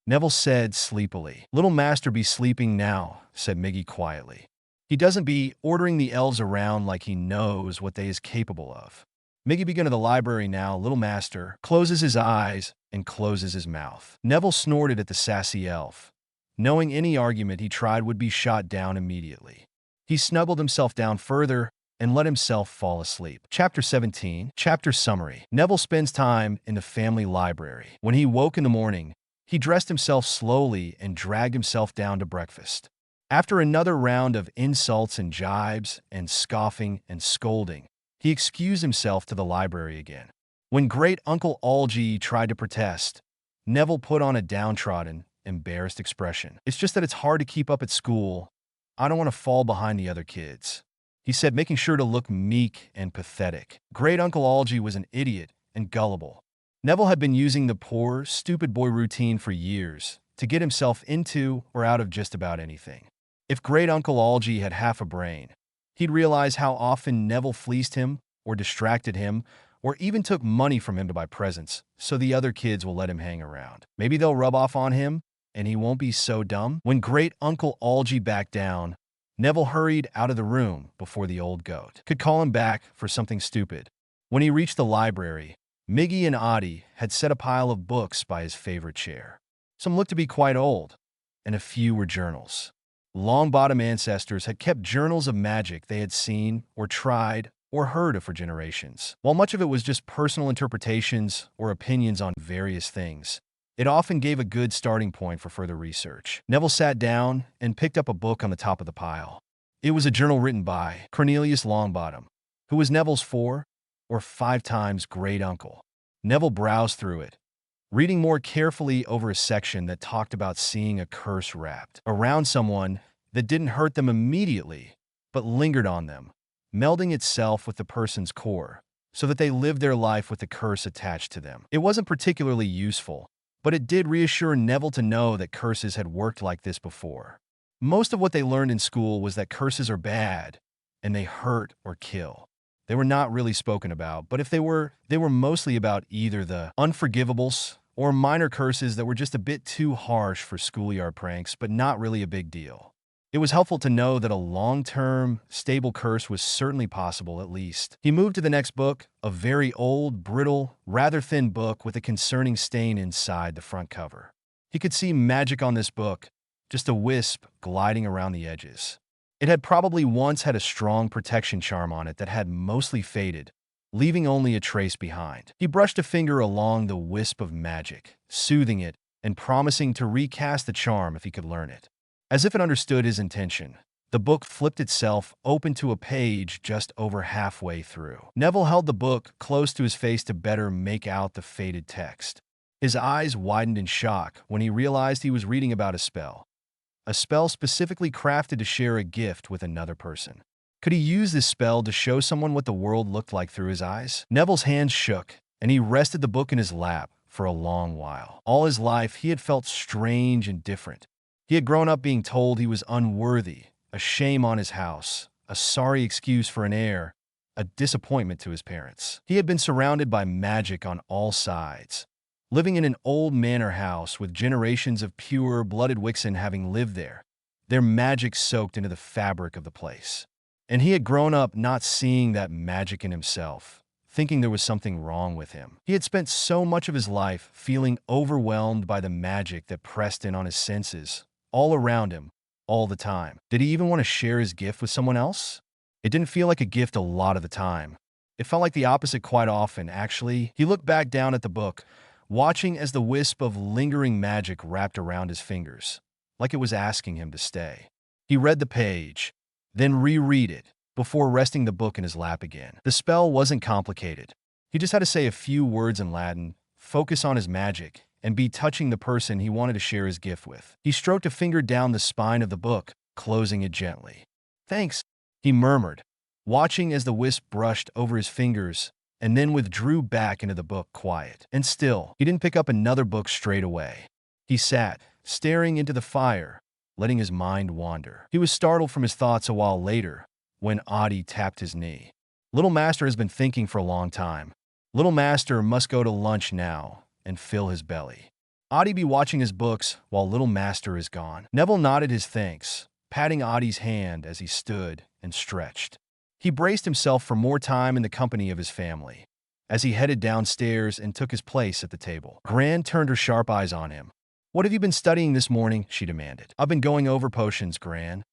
Neville said sleepily. "Little Master be sleeping now," said Miggy quietly. "He doesn't be ordering the elves around like he knows what they is capable of. Miggy be going to the library now. Little Master closes his eyes and closes his mouth." Neville snorted at the sassy elf, knowing any argument he tried would be shot down immediately. He snuggled himself down further and let himself fall asleep. Chapter 17. Chapter Summary. Neville spends time in the family library. When he woke in the morning, he dressed himself slowly and dragged himself down to breakfast. After another round of insults and jibes and scoffing and scolding, he excused himself to the library again. When Great Uncle Algy tried to protest, Neville put on a downtrodden, embarrassed expression. "It's just that it's hard to keep up at school. I don't want to fall behind the other kids," he said, making sure to look meek and pathetic. Great Uncle Algy was an idiot and gullible. Neville had been using the poor, stupid boy routine for years to get himself into or out of just about anything. If Great Uncle Algy had half a brain, he'd realize how often Neville fleeced him or distracted him or even took money from him to buy presents so the other kids will let him hang around. Maybe they'll rub off on him and he won't be so dumb. When Great Uncle Algy backed down, Neville hurried out of the room before the old goat could call him back for something stupid. When he reached the library, Miggy and Audie had set a pile of books by his favorite chair. Some looked to be quite old, and a few were journals. Longbottom ancestors had kept journals of magic they had seen or tried or heard of for generations. While much of it was just personal interpretations or opinions on various things, It often gave a good starting point for further research. Neville sat down and picked up a book on the top of the pile. It was a journal written by Cornelius Longbottom, who was Neville's 4 or 5 times great uncle. Neville browsed through it, reading more carefully over a section that talked about seeing a curse wrapped around someone that didn't hurt them immediately, but lingered on them, melding itself with the person's core, so that they lived their life with the curse attached to them. It wasn't particularly useful, but it did reassure Neville to know that curses had worked like this before. Most of what they learned in school was that curses are bad, and they hurt or kill. They were not really spoken about, but if they were mostly about either the unforgivables or minor curses that were just a bit too harsh for schoolyard pranks, but not really a big deal. It was helpful to know that a long-term, stable curse was certainly possible, at least. He moved to the next book, a very old, brittle, rather thin book with a concerning stain inside the front cover. He could see magic on this book, just a wisp gliding around the edges. It had probably once had a strong protection charm on it that had mostly faded, leaving only a trace behind. He brushed a finger along the wisp of magic, soothing it and promising to recast the charm if he could learn it. As if it understood his intention, the book flipped itself open to a page just over halfway through. Neville held the book close to his face to better make out the faded text. His eyes widened in shock when he realized he was reading about a spell specifically crafted to share a gift with another person. Could he use this spell to show someone what the world looked like through his eyes? Neville's hands shook, and he rested the book in his lap for a long while. All his life, he had felt strange and different. He had grown up being told he was unworthy, a shame on his house, a sorry excuse for an heir, a disappointment to his parents. He had been surrounded by magic on all sides, living in an old manor house with generations of pure-blooded Wixen having lived there, their magic soaked into the fabric of the place. And he had grown up not seeing that magic in himself, thinking there was something wrong with him. He had spent so much of his life feeling overwhelmed by the magic that pressed in on his senses, all around him, all the time. Did he even want to share his gift with someone else? It didn't feel like a gift a lot of the time. It felt like the opposite quite often, actually. He looked back down at the book, watching as the wisp of lingering magic wrapped around his fingers, like it was asking him to stay. He read the page, then reread it, before resting the book in his lap again. The spell wasn't complicated. He just had to say a few words in Latin, focus on his magic, and be touching the person he wanted to share his gift with. He stroked a finger down the spine of the book, closing it gently. "Thanks," he murmured, watching as the wisp brushed over his fingers and then withdrew back into the book quiet. And still, he didn't pick up another book straight away. He sat, staring into the fire, letting his mind wander. He was startled from his thoughts a while later, when Audie tapped his knee. Little Master has been thinking for a long time. Little Master must go to lunch now and fill his belly. Audie be watching his books while Little Master is gone. Neville nodded his thanks, patting Audie's hand as he stood and stretched. He braced himself for more time in the company of his family, as he headed downstairs and took his place at the table. Gran turned her sharp eyes on him. "What have you been studying this morning?" she demanded. "I've been going over potions, Gran."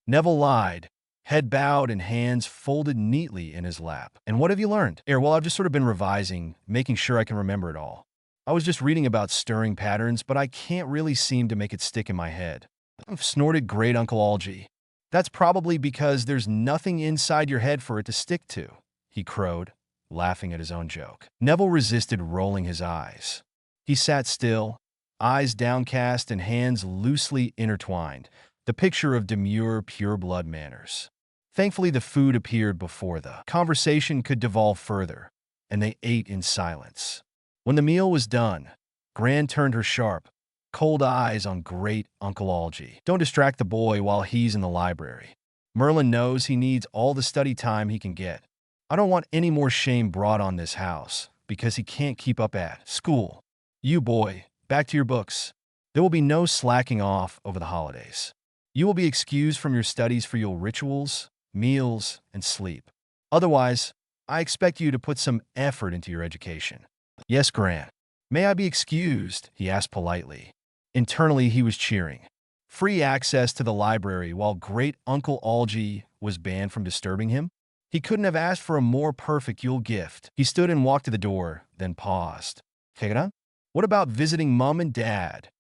Neville lied, head bowed and hands folded neatly in his lap. "And what have you learned?" "Well, I've just sort of been revising, making sure I can remember it all. I was just reading about stirring patterns, but I can't really seem to make it stick in my head." Snorted Great Uncle Algie. "That's probably because there's nothing inside your head for it to stick to," he crowed, laughing at his own joke. Neville resisted rolling his eyes. He sat still, eyes downcast and hands loosely intertwined, the picture of demure, pure-blood manners. Thankfully, the food appeared before the conversation could devolve further, and they ate in silence. When the meal was done, Gran turned her sharp, cold eyes on Great Uncle Algie. "Don't distract the boy while he's in the library. Merlin knows he needs all the study time he can get. I don't want any more shame brought on this house, because he can't keep up at school. You boy, back to your books. There will be no slacking off over the holidays. You will be excused from your studies for your rituals, meals, and sleep. Otherwise, I expect you to put some effort into your education." "Yes, Gran." "May I be excused?" he asked politely. Internally, he was cheering. Free access to the library while Great Uncle Algie was banned from disturbing him? He couldn't have asked for a more perfect Yule gift. He stood and walked to the door, then paused. "Kegana? What about visiting Mum and Dad?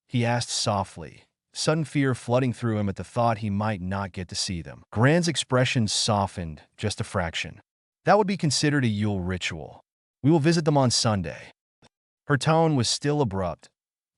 He asked softly, sudden fear flooding through him at the thought he might not get to see them. Gran's expression softened just a fraction. That would be considered a Yule ritual. We will visit them on Sunday. Her tone was still abrupt,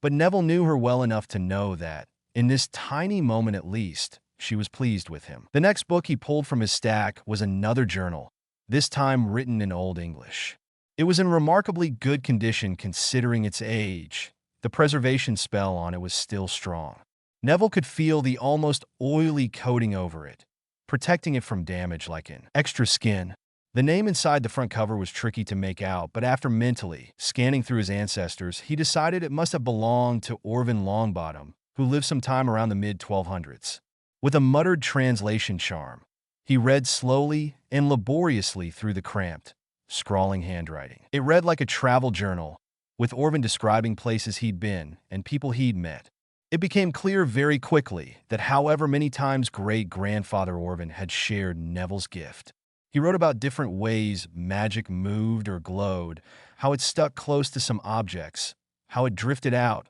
but Neville knew her well enough to know that, in this tiny moment at least, she was pleased with him. The next book he pulled from his stack was another journal, this time written in Old English. It was in remarkably good condition considering its age. The preservation spell on it was still strong. Neville could feel the almost oily coating over it, protecting it from damage like an extra skin. The name inside the front cover was tricky to make out, but after mentally scanning through his ancestors, he decided it must have belonged to Orvin Longbottom, who lived sometime around the mid-1200s. With a muttered translation charm, he read slowly and laboriously through the cramped, scrawling handwriting. It read like a travel journal, with Orvin describing places he'd been and people he'd met. It became clear very quickly that however many times great-grandfather Orvin had shared Neville's gift, he wrote about different ways magic moved or glowed, how it stuck close to some objects, how it drifted out,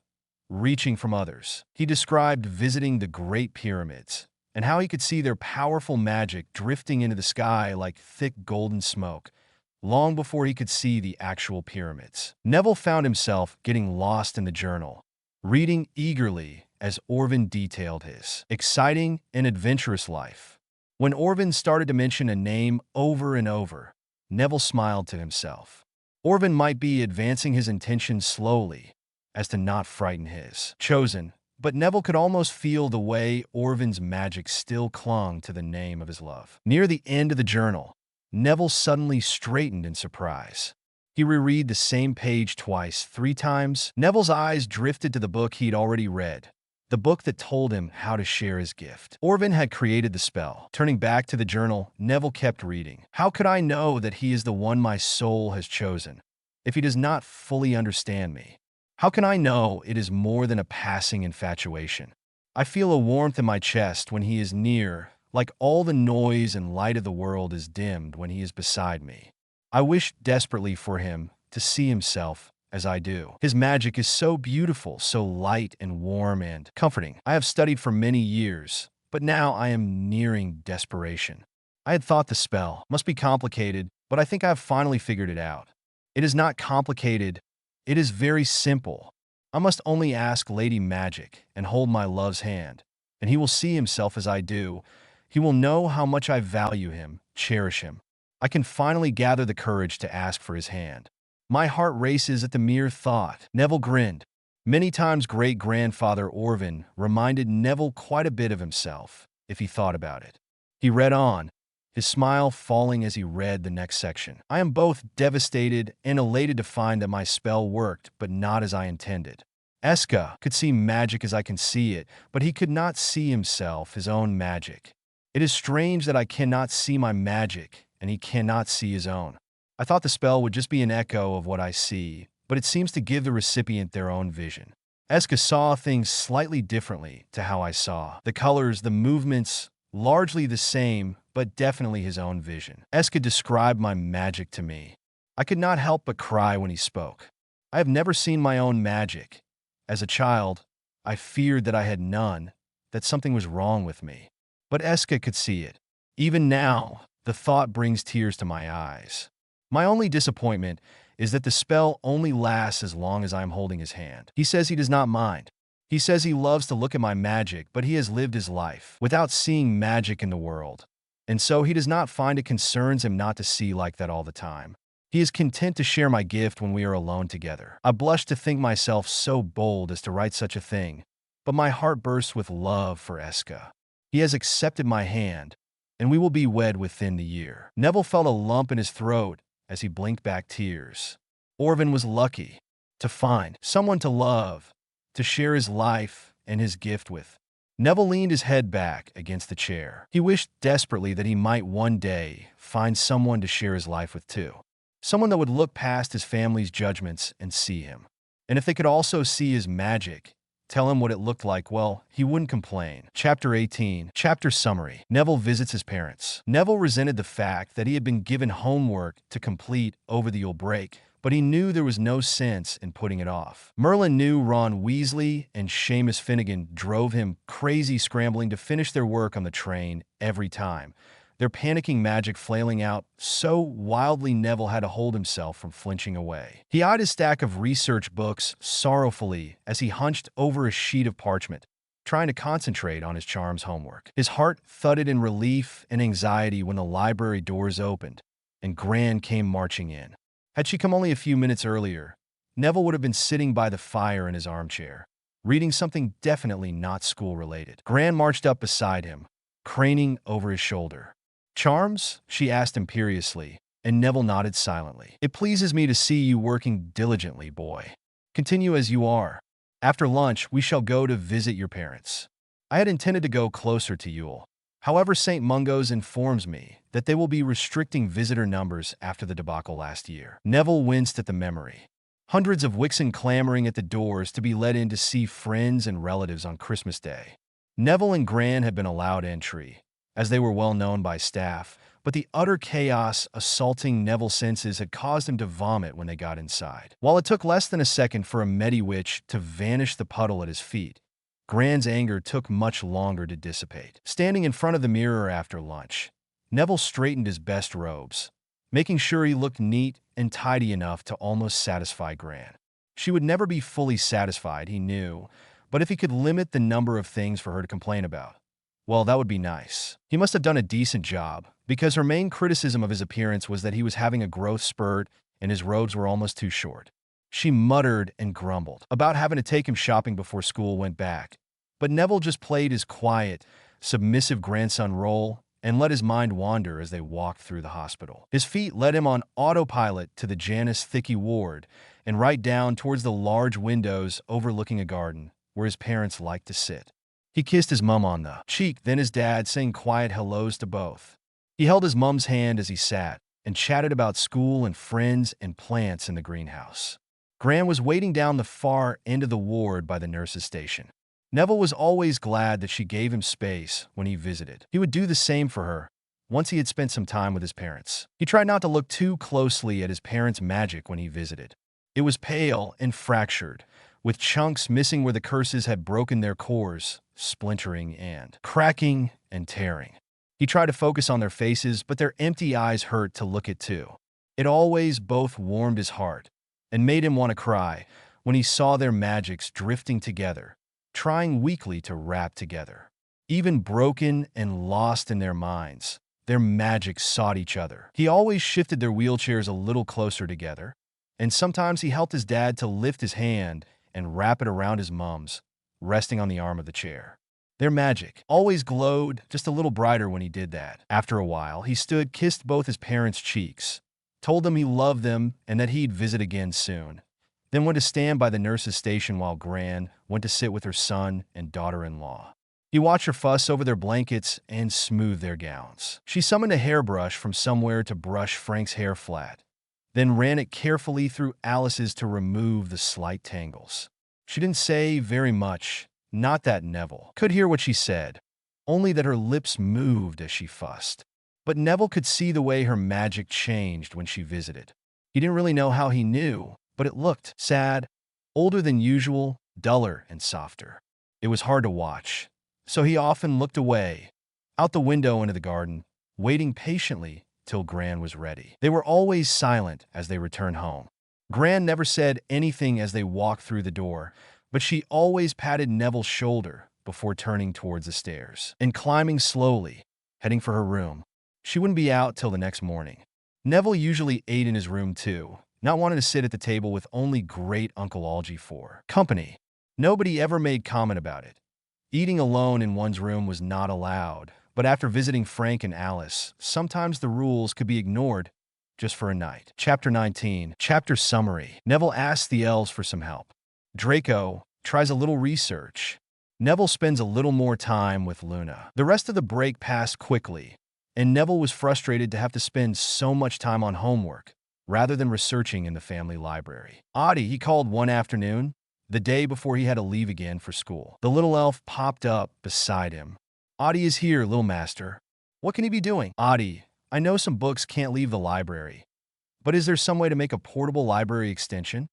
reaching from others. He described visiting the Great Pyramids, and how he could see their powerful magic drifting into the sky like thick golden smoke, long before he could see the actual pyramids. Neville found himself getting lost in the journal, reading eagerly as Orvin detailed his exciting and adventurous life. When Orvin started to mention a name over and over, Neville smiled to himself. Orvin might be advancing his intentions slowly, as to not frighten his chosen, but Neville could almost feel the way Orvin's magic still clung to the name of his love. Near the end of the journal, Neville suddenly straightened in surprise. He reread the same page twice, 3 times. Neville's eyes drifted to the book he'd already read, the book that told him how to share his gift. Orvin had created the spell. Turning back to the journal, Neville kept reading. How could I know that he is the one my soul has chosen, if he does not fully understand me? How can I know it is more than a passing infatuation? I feel a warmth in my chest when he is near, like all the noise and light of the world is dimmed when he is beside me. I wish desperately for him to see himself as I do. His magic is so beautiful, so light and warm and comforting. I have studied for many years, but now I am nearing desperation. I had thought the spell must be complicated, but I think I have finally figured it out. It is not complicated. It is very simple. I must only ask Lady Magic and hold my love's hand, and he will see himself as I do. He will know how much I value him, cherish him. I can finally gather the courage to ask for his hand. My heart races at the mere thought. Neville grinned. Many times great-grandfather Orvin reminded Neville quite a bit of himself, if he thought about it. He read on, his smile falling as he read the next section. I am both devastated and elated to find that my spell worked, but not as I intended. Eska could see magic as I can see it, but he could not see himself, his own magic. It is strange that I cannot see my magic, and he cannot see his own. I thought the spell would just be an echo of what I see, but it seems to give the recipient their own vision. Eska saw things slightly differently to how I saw. The colors, the movements, largely the same, but definitely his own vision. Eska described my magic to me. I could not help but cry when he spoke. I have never seen my own magic. As a child, I feared that I had none, that something was wrong with me. But Eska could see it. Even now, the thought brings tears to my eyes. My only disappointment is that the spell only lasts as long as I am holding his hand. He says he does not mind. He says he loves to look at my magic, but he has lived his life without seeing magic in the world. And so he does not find it concerns him not to see like that all the time. He is content to share my gift when we are alone together. I blush to think myself so bold as to write such a thing, but my heart bursts with love for Eska. He has accepted my hand, and we will be wed within the year. Neville felt a lump in his throat as he blinked back tears. Orvin was lucky to find someone to love, to share his life and his gift with. Neville leaned his head back against the chair. He wished desperately that he might one day find someone to share his life with too. Someone that would look past his family's judgments and see him. And if they could also see his magic, tell him what it looked like, well, he wouldn't complain. Chapter 18. Chapter Summary. Neville visits his parents. Neville resented the fact that he had been given homework to complete over the Yule break, but he knew there was no sense in putting it off. Merlin knew Ron Weasley and Seamus Finnegan drove him crazy scrambling to finish their work on the train every time, their panicking magic flailing out so wildly Neville had to hold himself from flinching away. He eyed his stack of research books sorrowfully as he hunched over a sheet of parchment, trying to concentrate on his charms homework. His heart thudded in relief and anxiety when the library doors opened, and Gran came marching in. Had she come only a few minutes earlier, Neville would have been sitting by the fire in his armchair, reading something definitely not school-related. Gran marched up beside him, craning over his shoulder. "Charms?" she asked imperiously, and Neville nodded silently. "It pleases me to see you working diligently, boy. Continue as you are. After lunch, we shall go to visit your parents. I had intended to go closer to Yule. However, St. Mungo's informs me that they will be restricting visitor numbers after the debacle last year." Neville winced at the memory. Hundreds of Wixen clamoring at the doors to be let in to see friends and relatives on Christmas Day. Neville and Gran had been allowed entry, as they were well known by staff, but the utter chaos assaulting Neville's senses had caused him to vomit when they got inside. While it took less than a second for a Mediwitch to vanish the puddle at his feet, Gran's anger took much longer to dissipate. Standing in front of the mirror after lunch, Neville straightened his best robes, making sure he looked neat and tidy enough to almost satisfy Gran. She would never be fully satisfied, he knew, but if he could limit the number of things for her to complain about, well, that would be nice. He must have done a decent job, because her main criticism of his appearance was that he was having a growth spurt and his robes were almost too short. She muttered and grumbled about having to take him shopping before school went back, but Neville just played his quiet, submissive grandson role and let his mind wander as they walked through the hospital. His feet led him on autopilot to the Janus Thicky ward and right down towards the large windows overlooking a garden where his parents liked to sit. He kissed his mum on the cheek, then his dad, saying quiet hellos to both. He held his mum's hand as he sat and chatted about school and friends and plants in the greenhouse. Gran was waiting down the far end of the ward by the nurse's station. Neville was always glad that she gave him space when he visited. He would do the same for her once he had spent some time with his parents. He tried not to look too closely at his parents' magic when he visited. It was pale and fractured, with chunks missing where the curses had broken their cores, splintering and cracking and tearing. He tried to focus on their faces, but their empty eyes hurt to look at too. It always both warmed his heart and made him want to cry when he saw their magics drifting together, trying weakly to wrap together. Even broken and lost in their minds, their magic sought each other. He always shifted their wheelchairs a little closer together, and sometimes he helped his dad to lift his hand and wrap it around his mum's, resting on the arm of the chair. Their magic always glowed just a little brighter when he did that. After a while, he stood, kissed both his parents' cheeks, told them he loved them and that he'd visit again soon, then went to stand by the nurse's station while Gran went to sit with her son and daughter-in-law. He watched her fuss over their blankets and smooth their gowns. She summoned a hairbrush from somewhere to brush Frank's hair flat, then ran it carefully through Alice's to remove the slight tangles. She didn't say very much, not that Neville could hear what she said, only that her lips moved as she fussed. But Neville could see the way her magic changed when she visited. He didn't really know how he knew, but it looked sad, older than usual, duller and softer. It was hard to watch, so he often looked away, out the window into the garden, waiting patiently till Gran was ready. They were always silent as they returned home. Gran never said anything as they walked through the door, but she always patted Neville's shoulder before turning towards the stairs and climbing slowly, heading for her room. She wouldn't be out till the next morning. Neville usually ate in his room too, not wanting to sit at the table with only great Uncle Algie for company. Nobody ever made comment about it. Eating alone in one's room was not allowed, but after visiting Frank and Alice, sometimes the rules could be ignored just for a night. Chapter 19. Chapter Summary. Neville asks the elves for some help. Draco tries a little research. Neville spends a little more time with Luna. The rest of the break passed quickly, and Neville was frustrated to have to spend so much time on homework rather than researching in the family library. Audie, he called one afternoon, the day before he had to leave again for school. The little elf popped up beside him. "Audie is here, little master. What can he be doing?" "Audie, I know some books can't leave the library, But is there some way to make a portable library extension?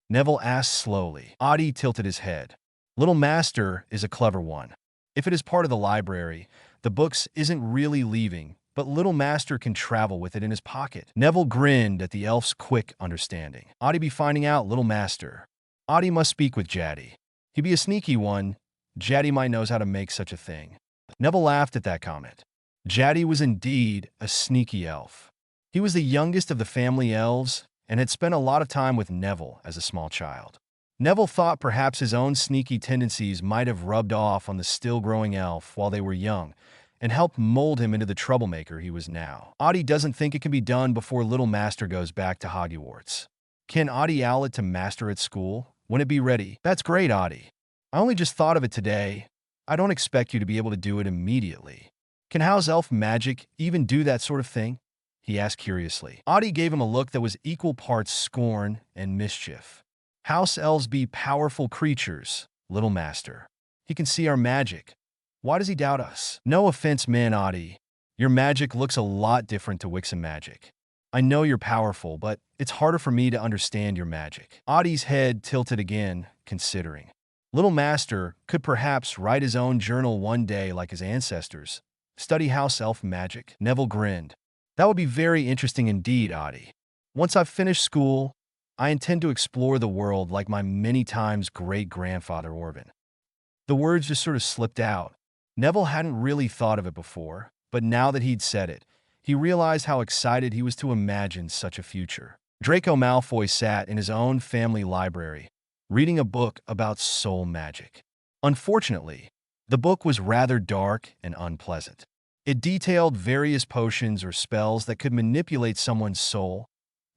Neville asked slowly. Audie tilted his head. Little Master is a clever one. If it is part of the library, the books isn't really leaving, but Little Master can travel with it in his pocket. Neville grinned at the elf's quick understanding. Audie be finding out, Little Master. Audie must speak with Jaddy. He be a sneaky one. Jaddy might knows how to make such a thing. Neville laughed at that comment. Jaddy was indeed a sneaky elf. He was the youngest of the family elves and had spent a lot of time with Neville as a small child. Neville thought perhaps his own sneaky tendencies might have rubbed off on the still-growing elf while they were young and helped mold him into the troublemaker he was now. Audie doesn't think it can be done before Little Master goes back to Hogwarts. Can Audie owl it to Master at school? When it be ready? That's great, Audie. I only just thought of it today. I don't expect you to be able to do it immediately. Can house elf magic even do that sort of thing? He asked curiously. Audie gave him a look that was equal parts scorn and mischief. House elves be powerful creatures, Little Master. He can see our magic. Why does he doubt us? No offense, man, Audie. Your magic looks a lot different to Wixen magic. I know you're powerful, but it's harder for me to understand your magic. Audie's head tilted again, considering. Little Master could perhaps write his own journal one day like his ancestors. Study house elf magic. Neville grinned. That would be very interesting indeed, Audie. Once I've finished school, I intend to explore the world like my many times great-grandfather Orvin. The words just sort of slipped out. Neville hadn't really thought of it before, but now that he'd said it, he realized how excited he was to imagine such a future. Draco Malfoy sat in his own family library, reading a book about soul magic. Unfortunately, the book was rather dark and unpleasant. It detailed various potions or spells that could manipulate someone's soul,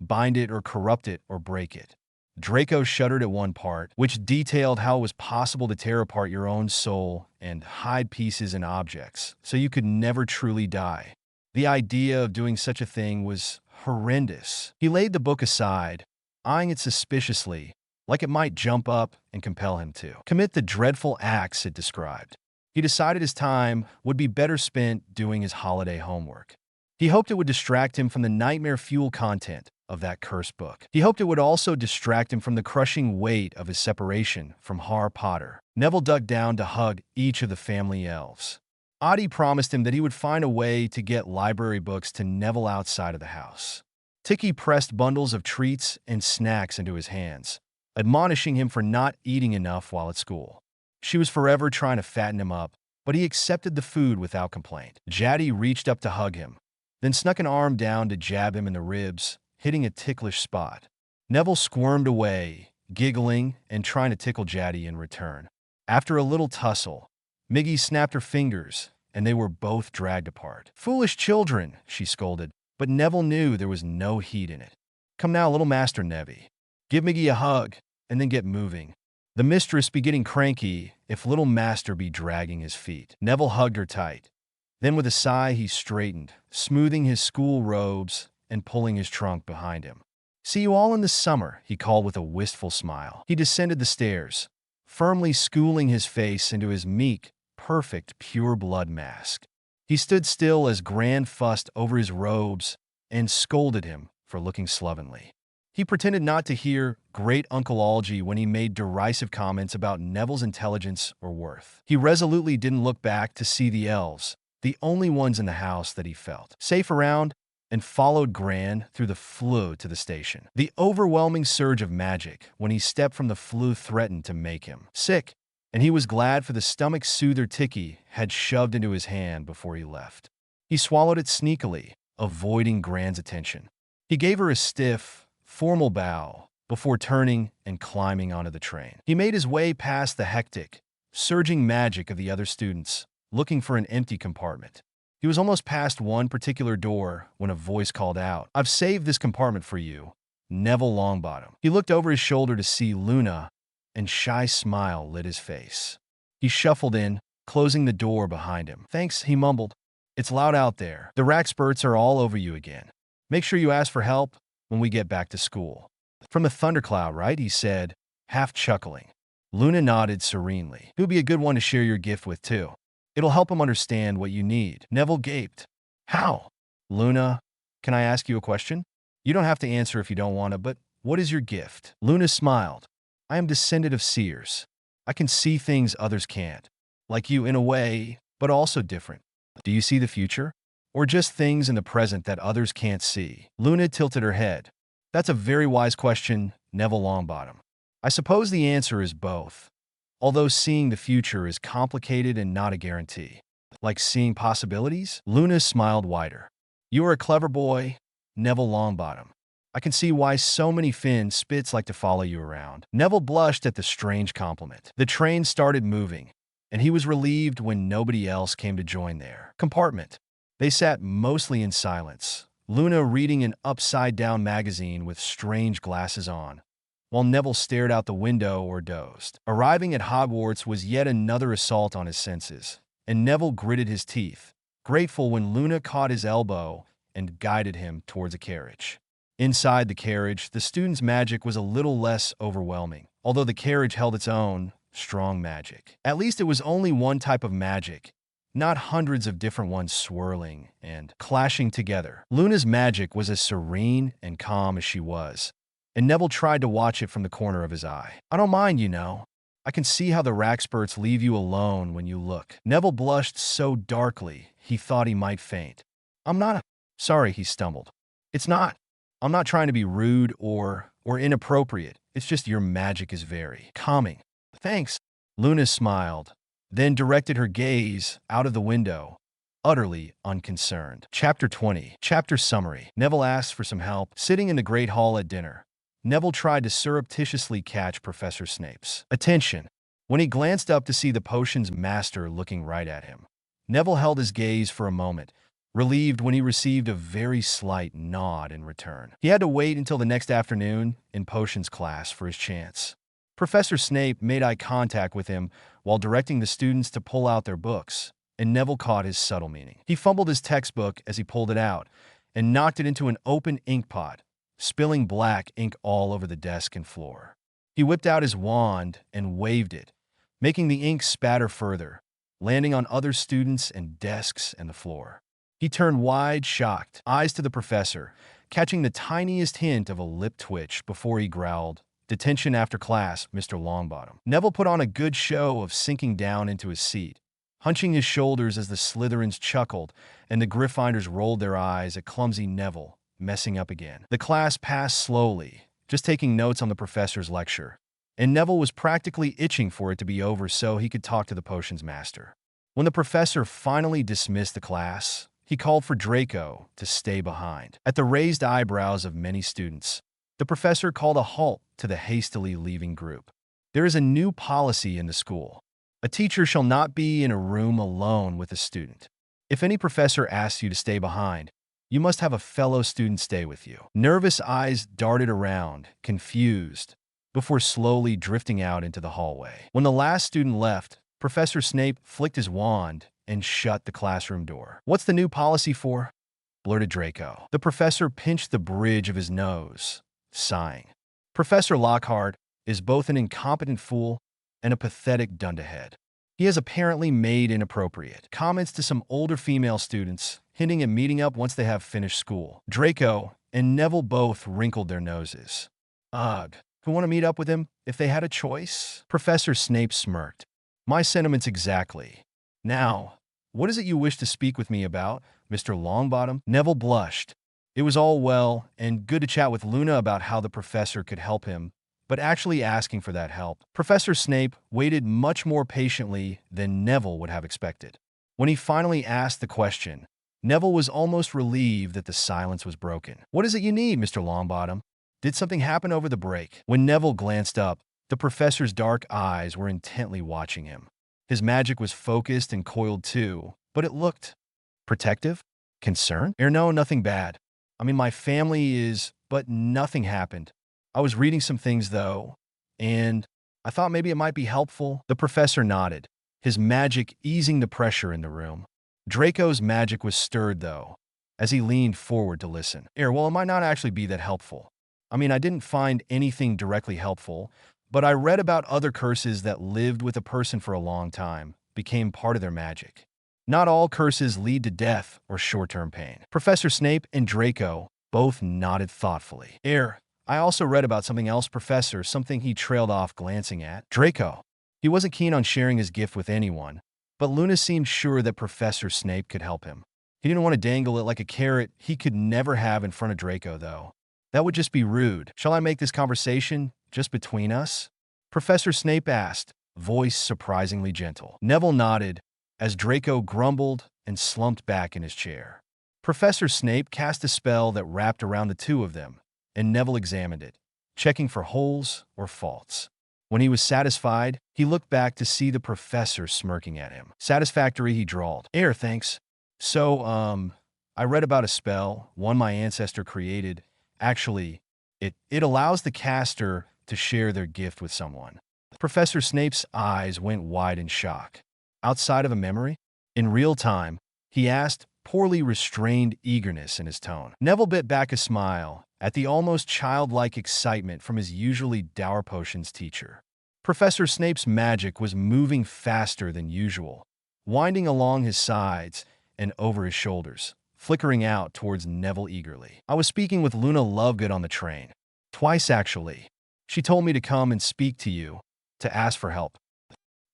bind it or corrupt it or break it. Draco shuddered at one part, which detailed how it was possible to tear apart your own soul and hide pieces in objects, so you could never truly die. The idea of doing such a thing was horrendous. He laid the book aside, eyeing it suspiciously, like it might jump up and compel him to commit the dreadful acts it described. He decided his time would be better spent doing his holiday homework. He hoped it would distract him from the nightmare-fuel content of that cursed book. He hoped it would also distract him from the crushing weight of his separation from Harry Potter. Neville ducked down to hug each of the family elves. Audie promised him that he would find a way to get library books to Neville outside of the house. Tiki pressed bundles of treats and snacks into his hands, admonishing him for not eating enough while at school. She was forever trying to fatten him up, but he accepted the food without complaint. Jaddy reached up to hug him, then snuck an arm down to jab him in the ribs, hitting a ticklish spot. Neville squirmed away, giggling and trying to tickle Jaddy in return. After a little tussle, Miggy snapped her fingers, and they were both dragged apart. "Foolish children," she scolded, but Neville knew there was no heat in it. "Come now, Little Master Nevy. Give Miggy a hug, and then get moving. The mistress be getting cranky if Little Master be dragging his feet." Neville hugged her tight. Then with a sigh he straightened, smoothing his school robes and pulling his trunk behind him. "See you all in the summer," he called with a wistful smile. He descended the stairs, firmly schooling his face into his meek, perfect, pure-blood mask. He stood still as Gran fussed over his robes and scolded him for looking slovenly. He pretended not to hear Great Uncle Algy when he made derisive comments about Neville's intelligence or worth. He resolutely didn't look back to see the elves, the only ones in the house that he felt safe around, and followed Gran through the Floo to the station. The overwhelming surge of magic when he stepped from the Floo threatened to make him sick, and he was glad for the stomach soother Tiki had shoved into his hand before he left. He swallowed it sneakily, avoiding Gran's attention. He gave her a stiff, formal bow before turning and climbing onto the train. He made his way past the hectic, surging magic of the other students, looking for an empty compartment. He was almost past one particular door when a voice called out, "I've saved this compartment for you, Neville Longbottom." He looked over his shoulder to see Luna, and shy smile lit his face. He shuffled in, closing the door behind him. "Thanks," he mumbled. "It's loud out there. The Rackspurts are all over you again. Make sure you ask for help when we get back to school." "From a thundercloud, right?" he said, half chuckling. Luna nodded serenely. "He'll be a good one to share your gift with, too. It'll help him understand what you need." Neville gaped. "How?" "Luna, can I ask you a question?" You don't have to answer if you don't want to, but what is your gift? Luna smiled. I am descendant of seers. I can see things others can't. Like you in a way, but also different. Do you see the future? Or just things in the present that others can't see? Luna tilted her head. That's a very wise question, Neville Longbottom. I suppose the answer is both. Although seeing the future is complicated and not a guarantee. Like seeing possibilities? Luna smiled wider. You are a clever boy, Neville Longbottom. I can see why so many Finn spits like to follow you around. Neville blushed at the strange compliment. The train started moving, and he was relieved when nobody else came to join their compartment. They sat mostly in silence, Luna reading an upside-down magazine with strange glasses on, while Neville stared out the window or dozed. Arriving at Hogwarts was yet another assault on his senses, and Neville gritted his teeth, grateful when Luna caught his elbow and guided him towards a carriage. Inside the carriage, the student's magic was a little less overwhelming, although the carriage held its own strong magic. At least it was only one type of magic, not hundreds of different ones swirling and clashing together. Luna's magic was as serene and calm as she was, and Neville tried to watch it from the corner of his eye. I don't mind, you know. I can see how the Rackspurts leave you alone when you look. Neville blushed so darkly he thought he might faint. I'm not sorry, he stumbled. It's not. I'm not trying to be rude or inappropriate. It's just your magic is very calming. Thanks. Luna smiled, then directed her gaze out of the window, utterly unconcerned. Chapter 20. Chapter Summary. Neville asked for some help. Sitting in the Great Hall at dinner, Neville tried to surreptitiously catch Professor Snape's attention. When he glanced up to see the potion's master looking right at him, Neville held his gaze for a moment, relieved when he received a very slight nod in return. He had to wait until the next afternoon in potions class for his chance. Professor Snape made eye contact with him while directing the students to pull out their books, and Neville caught his subtle meaning. He fumbled his textbook as he pulled it out and knocked it into an open ink pot, spilling black ink all over the desk and floor. He whipped out his wand and waved it, making the ink spatter further, landing on other students and desks and the floor. He turned wide, shocked eyes to the professor, catching the tiniest hint of a lip twitch before he growled, "Detention after class, Mr. Longbottom." Neville put on a good show of sinking down into his seat, hunching his shoulders as the Slytherins chuckled and the Gryffindors rolled their eyes at clumsy Neville, messing up again. The class passed slowly, just taking notes on the professor's lecture, and Neville was practically itching for it to be over so he could talk to the potions master. When the professor finally dismissed the class, he called for Draco to stay behind. At the raised eyebrows of many students, the professor called a halt to the hastily leaving group. There is a new policy in the school. A teacher shall not be in a room alone with a student. If any professor asks you to stay behind, you must have a fellow student stay with you. Nervous eyes darted around, confused, before slowly drifting out into the hallway. When the last student left, Professor Snape flicked his wand and shut the classroom door. "What's the new policy for?" blurted Draco. The professor pinched the bridge of his nose, sighing. Professor Lockhart is both an incompetent fool and a pathetic dunderhead. He has apparently made inappropriate comments to some older female students, hinting at meeting up once they have finished school. Draco and Neville both wrinkled their noses. Ugh, who want to meet up with him if they had a choice? Professor Snape smirked. My sentiments exactly. Now, what is it you wish to speak with me about, Mr. Longbottom? Neville blushed. It was all well and good to chat with Luna about how the professor could help him, but actually asking for that help. Professor Snape waited much more patiently than Neville would have expected. When he finally asked the question, Neville was almost relieved that the silence was broken. What is it you need, Mr. Longbottom? Did something happen over the break? When Neville glanced up, the professor's dark eyes were intently watching him. His magic was focused and coiled too, but it looked protective, concerned. No, nothing bad. I mean, my family is, but nothing happened. I was reading some things though, and I thought maybe it might be helpful. The professor nodded, his magic easing the pressure in the room. Draco's magic was stirred though, as he leaned forward to listen. Well, it might not actually be that helpful. I mean, I didn't find anything directly helpful, but I read about other curses that lived with a person for a long time, became part of their magic. Not all curses lead to death or short-term pain. Professor Snape and Draco Both nodded thoughtfully. I also read about something else, Professor, something he trailed off, glancing at Draco. He wasn't keen on sharing his gift with anyone, but Luna seemed sure that Professor Snape could help him. He didn't want to dangle it like a carrot he could never have in front of Draco, though. That would just be rude. Shall I make this conversation just between us? Professor Snape asked, voice surprisingly gentle. Neville nodded as Draco grumbled and slumped back in his chair. Professor Snape cast a spell that wrapped around the two of them, and Neville examined it, checking for holes or faults. When he was satisfied, he looked back to see the professor smirking at him. Satisfactory, he drawled. Thanks. So, I read about a spell, one my ancestor created. Actually, it allows the caster to share their gift with someone. Professor Snape's eyes went wide in shock. Outside of a memory? In real time, he asked, poorly restrained eagerness in his tone. Neville bit back a smile at the almost childlike excitement from his usually dour potions teacher. Professor Snape's magic was moving faster than usual, winding along his sides and over his shoulders, flickering out towards Neville eagerly. I was speaking with Luna Lovegood on the train. Twice, actually. She told me to come and speak to you, to ask for help.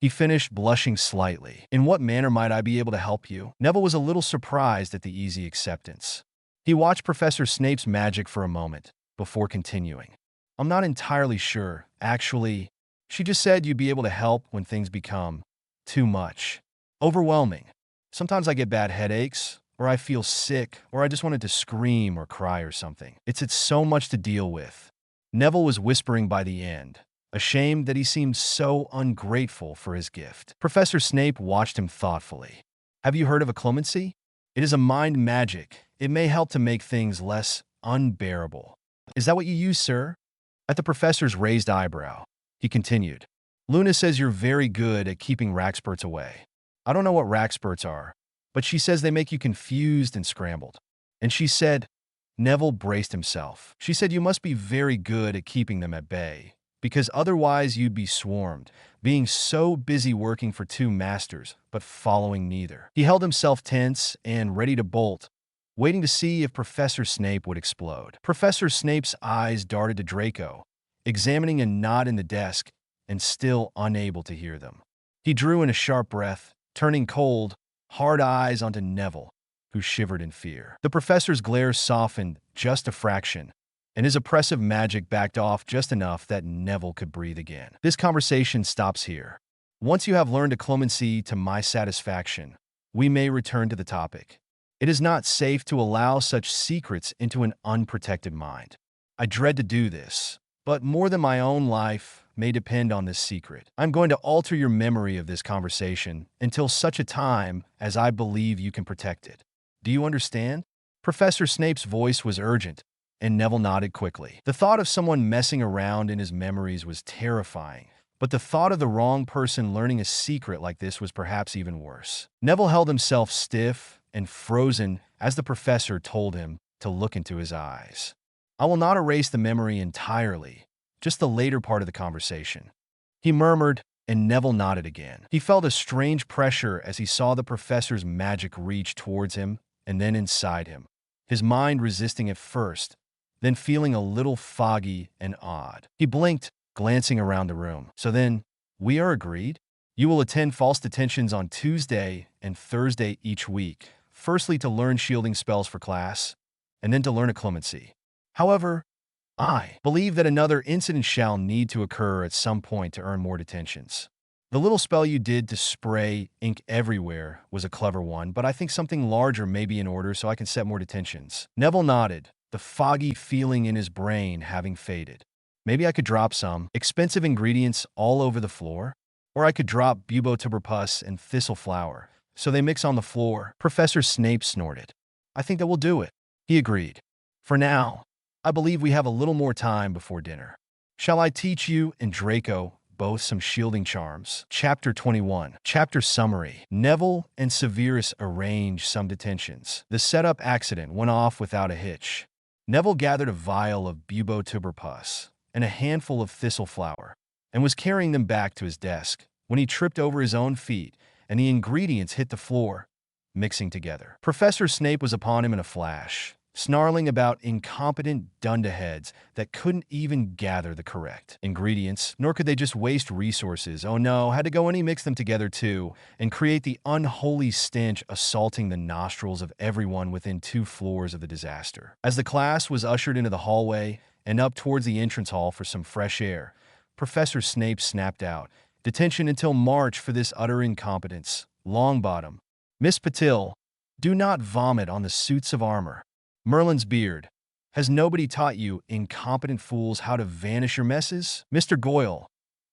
He finished, blushing slightly. In what manner might I be able to help you? Neville was a little surprised at the easy acceptance. He watched Professor Snape's magic for a moment, before continuing. I'm not entirely sure. Actually, she just said you'd be able to help when things become too much. Overwhelming. Sometimes I get bad headaches, or I feel sick, or I just wanted to scream or cry or something. It's so much to deal with. Neville was whispering by the end, ashamed that he seemed so ungrateful for his gift. Professor Snape watched him thoughtfully. Have you heard of a clemency? It is a mind magic. It may help to make things less unbearable. Is that what you use, sir? At the professor's raised eyebrow, he continued. Luna says you're very good at keeping Raxperts away. I don't know what Raxperts are, but she says they make you confused and scrambled. And she said, Neville braced himself. She said you must be very good at keeping them at bay, because otherwise you'd be swarmed, being so busy working for two masters, but following neither. He held himself tense and ready to bolt, waiting to see if Professor Snape would explode. Professor Snape's eyes darted to Draco, examining a knot in the desk and still unable to hear them. He drew in a sharp breath, turning cold, hard eyes onto Neville, who shivered in fear. The professor's glare softened just a fraction, and his oppressive magic backed off just enough that Neville could breathe again. This conversation stops here. Once you have learned a clemency to my satisfaction, we may return to the topic. It is not safe to allow such secrets into an unprotected mind. I dread to do this, but more than my own life may depend on this secret. I'm going to alter your memory of this conversation until such a time as I believe you can protect it. Do you understand? Professor Snape's voice was urgent, and Neville nodded quickly. The thought of someone messing around in his memories was terrifying, but the thought of the wrong person learning a secret like this was perhaps even worse. Neville held himself stiff and frozen as the professor told him to look into his eyes. I will not erase the memory entirely, just the later part of the conversation. He murmured, and Neville nodded again. He felt a strange pressure as he saw the professor's magic reach towards him and then inside him, his mind resisting at first, then feeling a little foggy and odd. He blinked, glancing around the room. So then, we are agreed? You will attend false detentions on Tuesday and Thursday each week, firstly to learn shielding spells for class, and then to learn a clemency. However, I believe that another incident shall need to occur at some point to earn more detentions. The little spell you did to spray ink everywhere was a clever one, but I think something larger may be in order so I can set more detentions. Neville nodded, the foggy feeling in his brain having faded. Maybe I could drop some expensive ingredients all over the floor, or I could drop bubotuberpus and thistle flower, so they mix on the floor. Professor Snape snorted. I think that will do it. He agreed. For now, I believe we have a little more time before dinner. Shall I teach you and Draco both some shielding charms? Chapter 21. Chapter Summary. Neville and Severus arranged some detentions. The setup accident went off without a hitch. Neville gathered a vial of bubotuberpus and a handful of thistle flower, and was carrying them back to his desk when he tripped over his own feet and the ingredients hit the floor, mixing together. Professor Snape was upon him in a flash, snarling about incompetent dunderheads that couldn't even gather the correct ingredients, nor could they just waste resources. Oh no, had to go and he mixed them together too, and create the unholy stench assaulting the nostrils of everyone within 2 floors of the disaster. As the class was ushered into the hallway and up towards the entrance hall for some fresh air, Professor Snape snapped out, "Detention until March for this utter incompetence. Longbottom. Miss Patil, do not vomit on the suits of armor. Merlin's beard. Has nobody taught you, incompetent fools, how to vanish your messes? Mr. Goyle,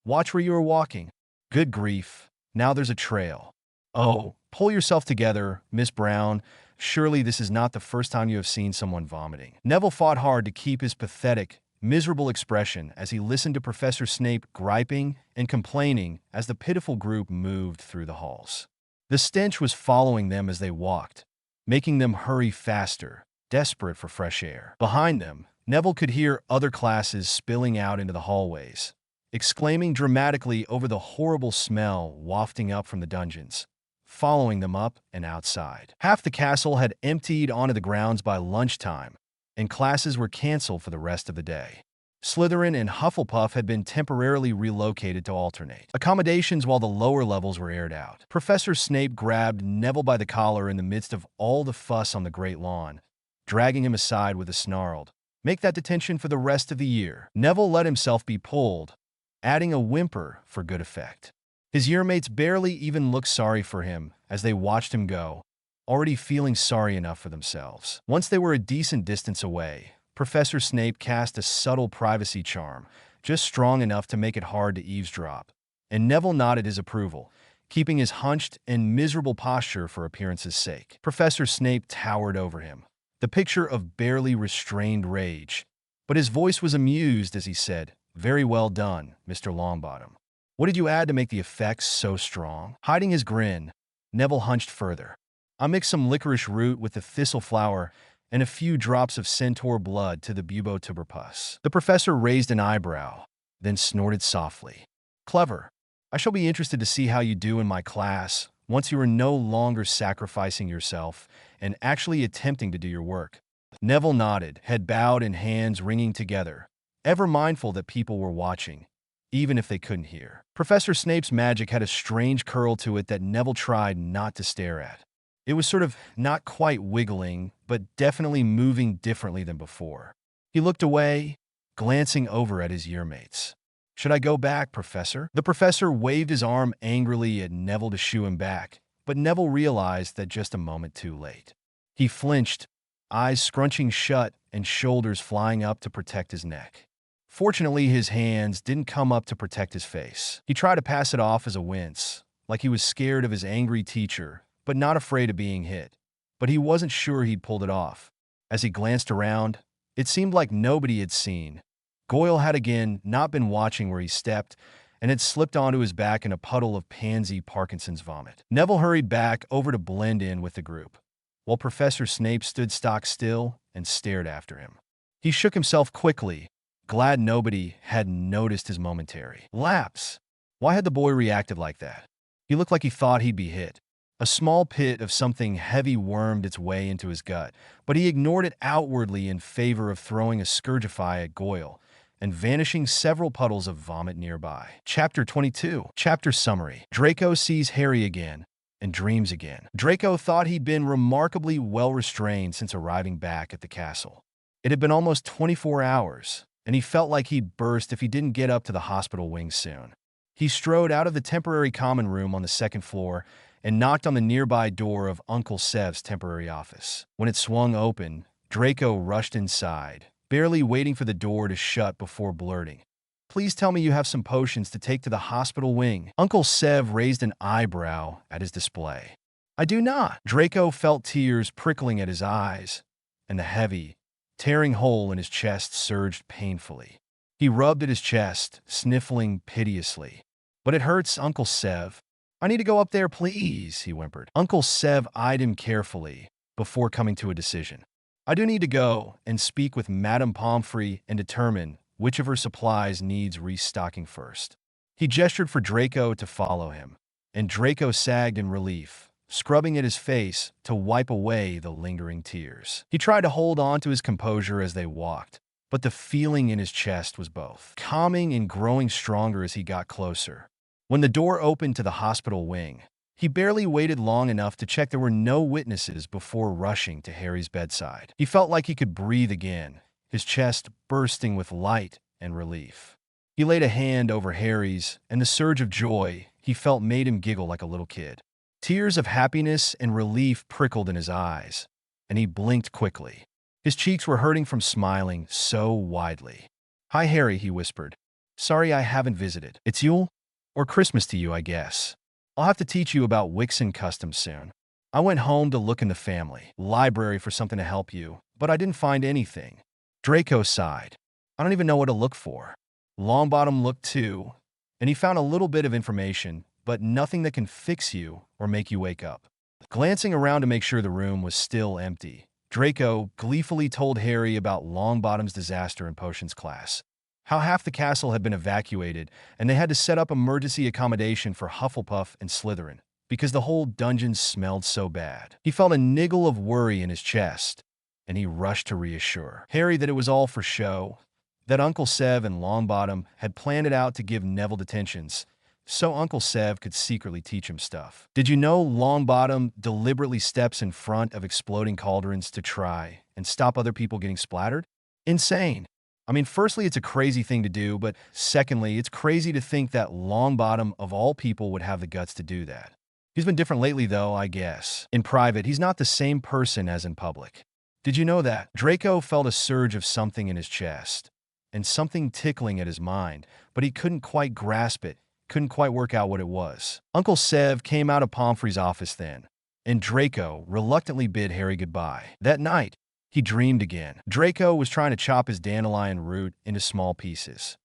watch where you are walking. Good grief, now there's a trail. Oh, pull yourself together, Miss Brown. Surely this is not the first time you have seen someone vomiting." Neville fought hard to keep his pathetic, miserable expression as he listened to Professor Snape griping and complaining as the pitiful group moved through the halls. The stench was following them as they walked, making them hurry faster, desperate for fresh air. Behind them, Neville could hear other classes spilling out into the hallways, exclaiming dramatically over the horrible smell wafting up from the dungeons, following them up and outside. Half the castle had emptied onto the grounds by lunchtime, and classes were canceled for the rest of the day. Slytherin and Hufflepuff had been temporarily relocated to alternate accommodations while the lower levels were aired out. Professor Snape grabbed Neville by the collar in the midst of all the fuss on the Great Lawn, dragging him aside with a snarled, "Make that detention for the rest of the year." Neville let himself be pulled, adding a whimper for good effect. His yearmates barely even looked sorry for him as they watched him go, already feeling sorry enough for themselves. Once they were a decent distance away, Professor Snape cast a subtle privacy charm, just strong enough to make it hard to eavesdrop, and Neville nodded his approval, keeping his hunched and miserable posture for appearance's sake. Professor Snape towered over him, the picture of barely restrained rage, but his voice was amused as he said, "Very well done, Mr. Longbottom. What did you add to make the effects so strong?" Hiding his grin, Neville hunched further. "I mixed some licorice root with the thistle flower and a few drops of centaur blood to the bubotuberpus." The professor raised an eyebrow, then snorted softly. "Clever. I shall be interested to see how you do in my class once you are no longer sacrificing yourself and actually attempting to do your work." Neville nodded, head bowed and hands wringing together, ever mindful that people were watching, even if they couldn't hear. Professor Snape's magic had a strange curl to it that Neville tried not to stare at. It was sort of not quite wiggling, but definitely moving differently than before. He looked away, glancing over at his yearmates. "Should I go back, Professor?" The professor waved his arm angrily at Neville to shoo him back, but Neville realized that just a moment too late. He flinched, eyes scrunching shut and shoulders flying up to protect his neck. Fortunately, his hands didn't come up to protect his face. He tried to pass it off as a wince, like he was scared of his angry teacher, but not afraid of being hit. But he wasn't sure he'd pulled it off. As he glanced around, it seemed like nobody had seen. Goyle had again not been watching where he stepped and had slipped onto his back in a puddle of pansy Parkinson's vomit. Neville hurried back over to blend in with the group, while Professor Snape stood stock still and stared after him. He shook himself quickly, glad nobody had noticed his momentary lapse. Why had the boy reacted like that? He looked like he thought he'd be hit. A small pit of something heavy wormed its way into his gut, but he ignored it outwardly in favor of throwing a Scourgify at Goyle and vanishing several puddles of vomit nearby. Chapter 22. Chapter Summary. Draco sees Harry again and dreams again. Draco thought he'd been remarkably well restrained since arriving back at the castle. It had been almost 24 hours, and he felt like he'd burst if he didn't get up to the hospital wing soon. He strode out of the temporary common room on the 2nd floor and knocked on the nearby door of Uncle Sev's temporary office. When it swung open, Draco rushed inside, barely waiting for the door to shut before blurting, "Please tell me you have some potions to take to the hospital wing." Uncle Sev raised an eyebrow at his display. "I do not." Draco felt tears prickling at his eyes, and the heavy, tearing hole in his chest surged painfully. He rubbed at his chest, sniffling piteously. "But it hurts, Uncle Sev. I need to go up there, please," he whimpered. Uncle Sev eyed him carefully before coming to a decision. "I do need to go and speak with Madame Pomfrey and determine which of her supplies needs restocking first." He gestured for Draco to follow him, and Draco sagged in relief, scrubbing at his face to wipe away the lingering tears. He tried to hold on to his composure as they walked, but the feeling in his chest was both calming and growing stronger as he got closer. When the door opened to the hospital wing, he barely waited long enough to check there were no witnesses before rushing to Harry's bedside. He felt like he could breathe again, his chest bursting with light and relief. He laid a hand over Harry's, and the surge of joy he felt made him giggle like a little kid. Tears of happiness and relief prickled in his eyes, and he blinked quickly. His cheeks were hurting from smiling so widely. "Hi, Harry," he whispered. "Sorry I haven't visited. It's Yule? Or Christmas to you, I guess. I'll have to teach you about Wixen customs soon. I went home to look in the family library for something to help you, but I didn't find anything." Draco sighed. "I don't even know what to look for." Longbottom looked too, and he found a little bit of information, but nothing that can fix you or make you wake up. Glancing around to make sure the room was still empty, Draco gleefully told Harry about Longbottom's disaster in potions class, how half the castle had been evacuated and they had to set up emergency accommodation for Hufflepuff and Slytherin because the whole dungeon smelled so bad. He felt a niggle of worry in his chest, and he rushed to reassure Harry that it was all for show, that Uncle Sev and Longbottom had planned it out to give Neville detentions, so Uncle Sev could secretly teach him stuff. "Did you know Longbottom deliberately steps in front of exploding cauldrons to try and stop other people getting splattered? Insane. I mean, firstly, it's a crazy thing to do, but secondly, it's crazy to think that Longbottom, of all people, would have the guts to do that. He's been different lately, though, I guess. In private, he's not the same person as in public. Did you know that?" Draco felt a surge of something in his chest, and something tickling at his mind, but he couldn't quite grasp it, couldn't quite work out what it was. Uncle Sev came out of Pomfrey's office then, and Draco reluctantly bid Harry goodbye. That night, he dreamed again. Draco was trying to chop his dandelion root into small pieces.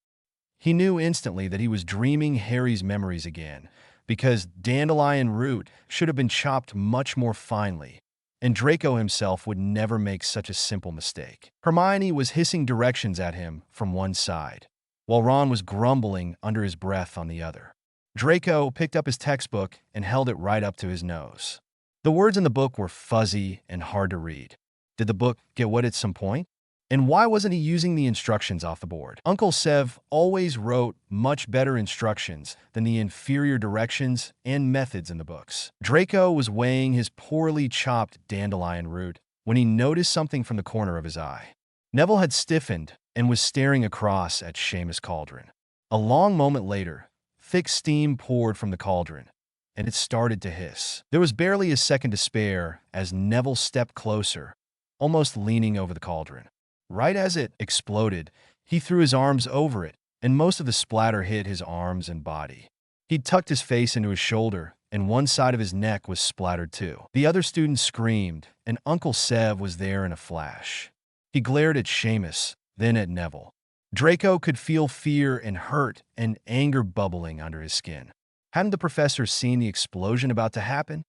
He knew instantly that he was dreaming Harry's memories again, because dandelion root should have been chopped much more finely, and Draco himself would never make such a simple mistake. Hermione was hissing directions at him from one side, while Ron was grumbling under his breath on the other. Draco picked up his textbook and held it right up to his nose. The words in the book were fuzzy and hard to read. Did the book get wet at some point? And why wasn't he using the instructions off the board? Uncle Sev always wrote much better instructions than the inferior directions and methods in the books. Draco was weighing his poorly chopped dandelion root when he noticed something from the corner of his eye. Neville had stiffened and was staring across at Seamus' cauldron. A long moment later, thick steam poured from the cauldron, and it started to hiss. There was barely a second to spare as Neville stepped closer, almost leaning over the cauldron. Right as it exploded, he threw his arms over it, and most of the splatter hit his arms and body. He'd tucked his face into his shoulder, and one side of his neck was splattered too. The other students screamed, and Uncle Sev was there in a flash. He glared at Seamus, then at Neville. Draco could feel fear and hurt and anger bubbling under his skin. Hadn't the professor seen the explosion about to happen?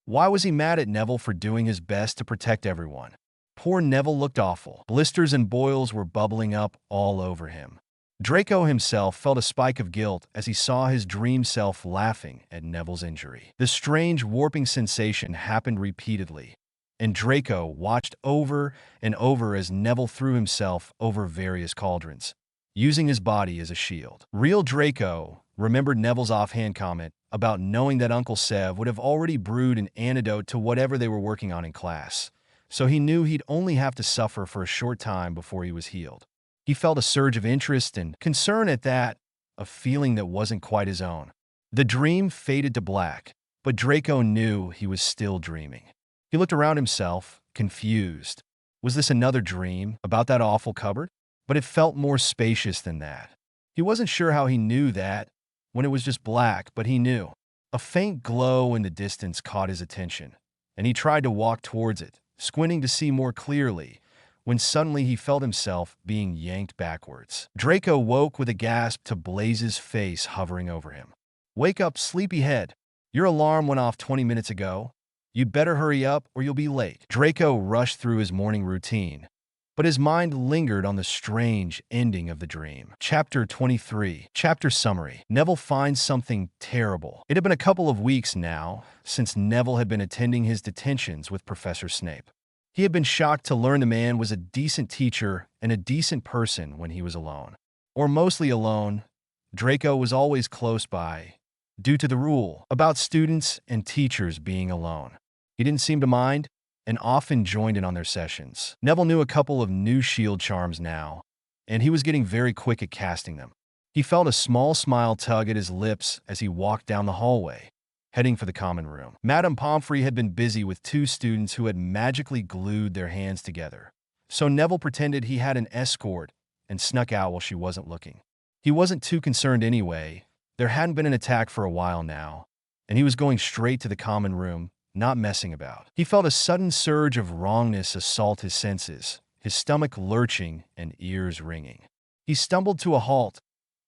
Why was he mad at Neville for doing his best to protect everyone? Poor Neville looked awful. Blisters and boils were bubbling up all over him. Draco himself felt a spike of guilt as he saw his dream self laughing at Neville's injury. The strange warping sensation happened repeatedly, and Draco watched over and over as Neville threw himself over various cauldrons, using his body as a shield. Real Draco remembered Neville's offhand comment about knowing that Uncle Sev would have already brewed an antidote to whatever they were working on in class, so he knew he'd only have to suffer for a short time before he was healed. He felt a surge of interest and concern at that, a feeling that wasn't quite his own. The dream faded to black, but Draco knew he was still dreaming. He looked around himself, confused. Was this another dream about that awful cupboard? But it felt more spacious than that. He wasn't sure how he knew that when it was just black, but he knew. A faint glow in the distance caught his attention, and he tried to walk towards it, squinting to see more clearly, when suddenly he felt himself being yanked backwards. Draco woke with a gasp to Blaze's face hovering over him. "Wake up, sleepyhead. Your alarm went off 20 minutes ago. You'd better hurry up or you'll be late." Draco rushed through his morning routine, but his mind lingered on the strange ending of the dream. Chapter 23. Chapter Summary. Neville finds something terrible. It had been a couple of weeks now since Neville had been attending his detentions with Professor Snape. He had been shocked to learn the man was a decent teacher and a decent person when he was alone. Or mostly alone. Draco was always close by, due to the rule about students and teachers being alone. He didn't seem to mind, and often joined in on their sessions. Neville knew a couple of new shield charms now, and he was getting very quick at casting them. He felt a small smile tug at his lips as he walked down the hallway, heading for the common room. Madame Pomfrey had been busy with two students who had magically glued their hands together, so Neville pretended he had an escort and snuck out while she wasn't looking. He wasn't too concerned anyway. There hadn't been an attack for a while now, and he was going straight to the common room, not messing about. He felt a sudden surge of wrongness assault his senses, his stomach lurching and ears ringing. He stumbled to a halt,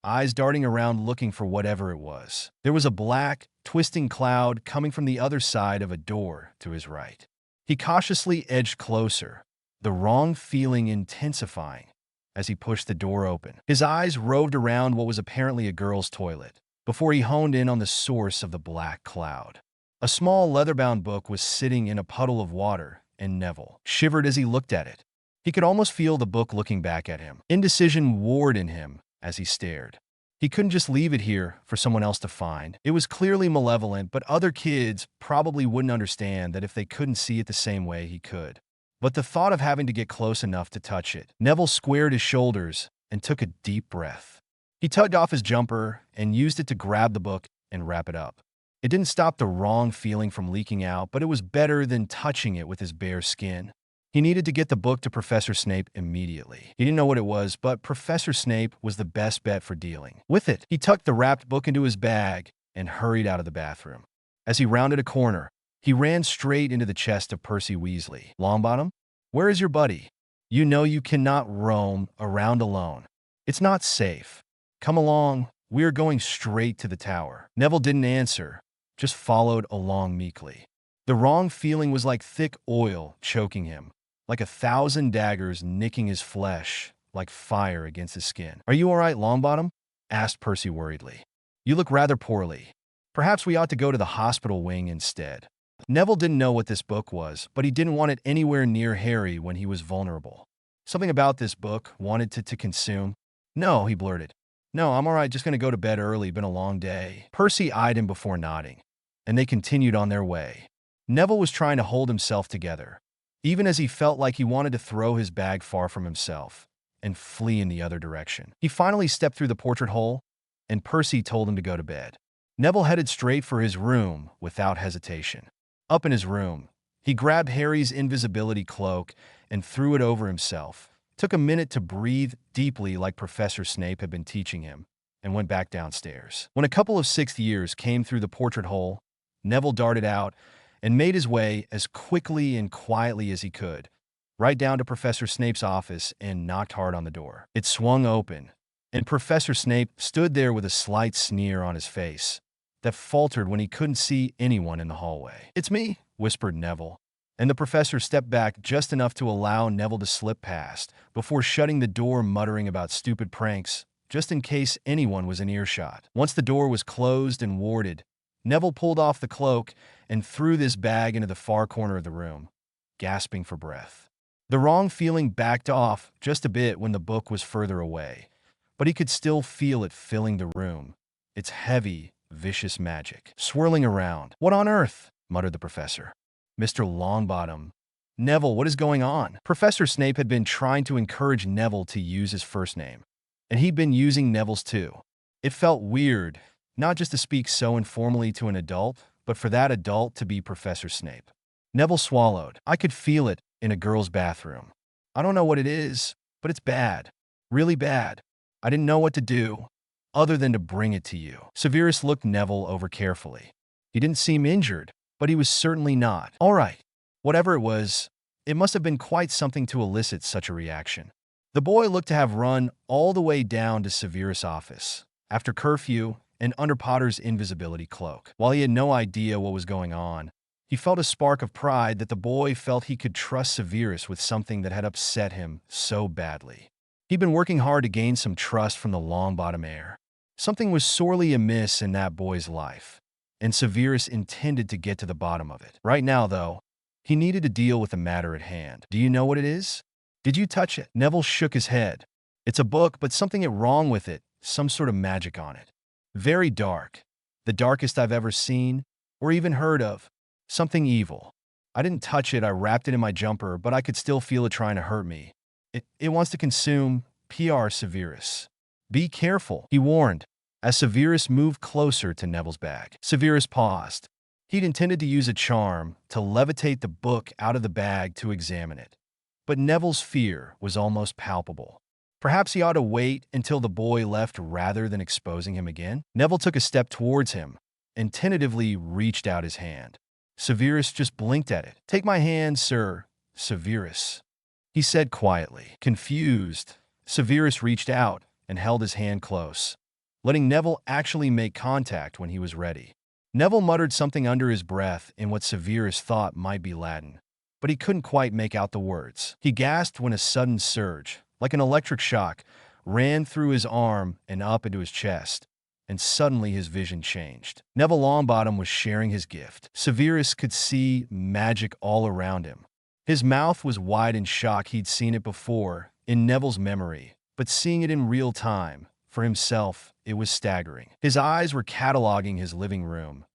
eyes darting around looking for whatever it was. There was a black, twisting cloud coming from the other side of a door to his right. He cautiously edged closer, the wrong feeling intensifying as he pushed the door open. His eyes roved around what was apparently a girl's toilet, before he honed in on the source of the black cloud. A small leather-bound book was sitting in a puddle of water, and Neville shivered as he looked at it. He could almost feel the book looking back at him. Indecision warred in him as he stared. He couldn't just leave it here for someone else to find. It was clearly malevolent, but other kids probably wouldn't understand that if they couldn't see it the same way he could. But the thought of having to get close enough to touch it, Neville squared his shoulders and took a deep breath. He tugged off his jumper and used it to grab the book and wrap it up. It didn't stop the wrong feeling from leaking out, but it was better than touching it with his bare skin. He needed to get the book to Professor Snape immediately. He didn't know what it was, but Professor Snape was the best bet for dealing with it. He tucked the wrapped book into his bag and hurried out of the bathroom. As he rounded a corner, he ran straight into the chest of Percy Weasley. "Longbottom, where is your buddy? You know you cannot roam around alone. It's not safe. Come along, we are going straight to the tower." Neville didn't answer, just followed along meekly. The wrong feeling was like thick oil choking him, like 1,000 daggers nicking his flesh, like fire against his skin. "Are you all right, Longbottom?" asked Percy worriedly. "You look rather poorly. Perhaps we ought to go to the hospital wing instead." Neville didn't know what this book was, but he didn't want it anywhere near Harry when he was vulnerable. Something about this book wanted to consume. "No," he blurted. "No, I'm all right, just going to go to bed early, been a long day." Percy eyed him before nodding, and they continued on their way. Neville was trying to hold himself together, even as he felt like he wanted to throw his bag far from himself and flee in the other direction. He finally stepped through the portrait hole, and Percy told him to go to bed. Neville headed straight for his room without hesitation. Up in his room, he grabbed Harry's invisibility cloak and threw it over himself, took a minute to breathe deeply like Professor Snape had been teaching him, and went back downstairs. When a couple of sixth years came through the portrait hole, Neville darted out and made his way as quickly and quietly as he could, right down to Professor Snape's office and knocked hard on the door. It swung open, and Professor Snape stood there with a slight sneer on his face that faltered when he couldn't see anyone in the hallway. "It's me," whispered Neville, and the professor stepped back just enough to allow Neville to slip past, before shutting the door muttering about stupid pranks, just in case anyone was in earshot. Once the door was closed and warded, Neville pulled off the cloak and threw this bag into the far corner of the room, gasping for breath. The wrong feeling backed off just a bit when the book was further away, but he could still feel it filling the room, its heavy, vicious magic swirling around. "What on earth?" muttered the professor. "Mr. Longbottom. Neville, what is going on?" Professor Snape had been trying to encourage Neville to use his first name, and he'd been using Neville's too. It felt weird, not just to speak so informally to an adult, but for that adult to be Professor Snape. Neville swallowed. "I could feel it in a girl's bathroom. I don't know what it is, but it's bad. Really bad. I didn't know what to do other than to bring it to you." Severus looked Neville over carefully. He didn't seem injured, but he was certainly not. All right. Whatever it was, it must have been quite something to elicit such a reaction. The boy looked to have run all the way down to Severus' office, after curfew and under Potter's invisibility cloak. While he had no idea what was going on, He felt a spark of pride that the boy felt he could trust Severus with something that had upset him so badly. He'd been working hard to gain some trust from the Longbottom heir. Something was sorely amiss in that boy's life, and Severus intended to get to the bottom of it. Right now, though, he needed to deal with the matter at hand. Do you know what it is? Did you touch it? Neville shook his head. It's a book, but something is wrong with it, some sort of magic on it. Very dark. The darkest I've ever seen, or even heard of. Something evil. I didn't touch it, I wrapped it in my jumper, but I could still feel it trying to hurt me. It wants to consume P.R. Severus. Be careful, he warned, as Severus moved closer to Neville's bag. Severus paused. He'd intended to use a charm to levitate the book out of the bag to examine it. But Neville's fear was almost palpable. Perhaps he ought to wait until the boy left rather than exposing him again? Neville took a step towards him and tentatively reached out his hand. Severus just blinked at it. Take my hand, Sir Severus, he said quietly. Confused, Severus reached out and held his hand close, letting Neville actually make contact when he was ready. Neville muttered something under his breath in what Severus thought might be Latin, but he couldn't quite make out the words. He gasped when a sudden surge, like an electric shock, ran through his arm and up into his chest, and suddenly his vision changed. Neville Longbottom was sharing his gift. Severus could see magic all around him. His mouth was wide in shock. He'd seen it before, in Neville's memory, but seeing it in real time, for himself, it was staggering. His eyes were cataloging his living room,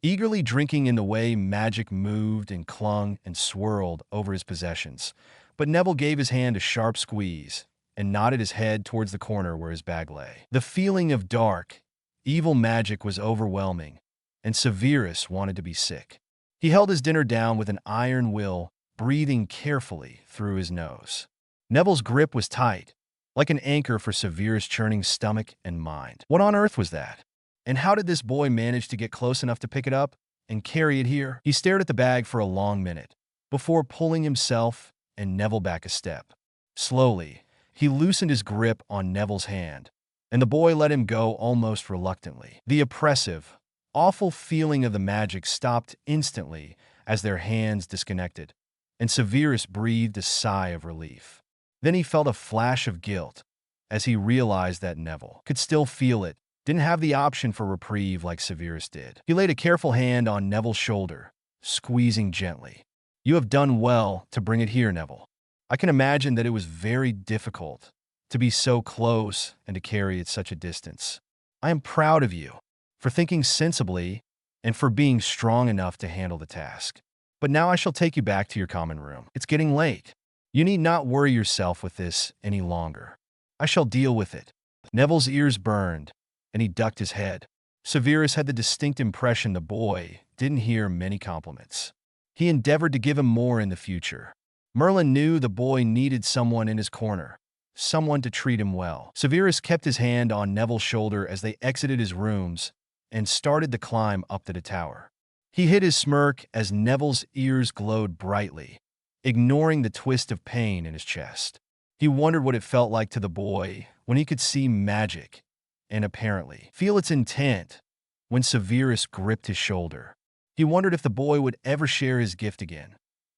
eagerly drinking in the way magic moved and clung and swirled over his possessions. But Neville gave his hand a sharp squeeze and nodded his head towards the corner where his bag lay. The feeling of dark, evil magic was overwhelming, and Severus wanted to be sick. He held his dinner down with an iron will, breathing carefully through his nose. Neville's grip was tight, like an anchor for Severus' churning stomach and mind. What on earth was that? And how did this boy manage to get close enough to pick it up and carry it here? He stared at the bag for a long minute, before pulling himself and Neville back a step. Slowly, he loosened his grip on Neville's hand, and the boy let him go almost reluctantly. The oppressive, awful feeling of the magic stopped instantly as their hands disconnected, and Severus breathed a sigh of relief. Then he felt a flash of guilt as he realized that Neville could still feel it, didn't have the option for reprieve like Severus did. He laid a careful hand on Neville's shoulder, squeezing gently. You have done well to bring it here, Neville. I can imagine that it was very difficult to be so close and to carry it such a distance. I am proud of you for thinking sensibly and for being strong enough to handle the task. But now I shall take you back to your common room. It's getting late. You need not worry yourself with this any longer. I shall deal with it. Neville's ears burned, and he ducked his head. Severus had the distinct impression the boy didn't hear many compliments. He endeavored to give him more in the future. Merlin knew the boy needed someone in his corner, someone to treat him well. Severus kept his hand on Neville's shoulder as they exited his rooms and started the climb up to the tower. He hid his smirk as Neville's ears glowed brightly, ignoring the twist of pain in his chest. He wondered what it felt like to the boy when he could see magic and apparently feel its intent when Severus gripped his shoulder. He wondered if the boy would ever share his gift again,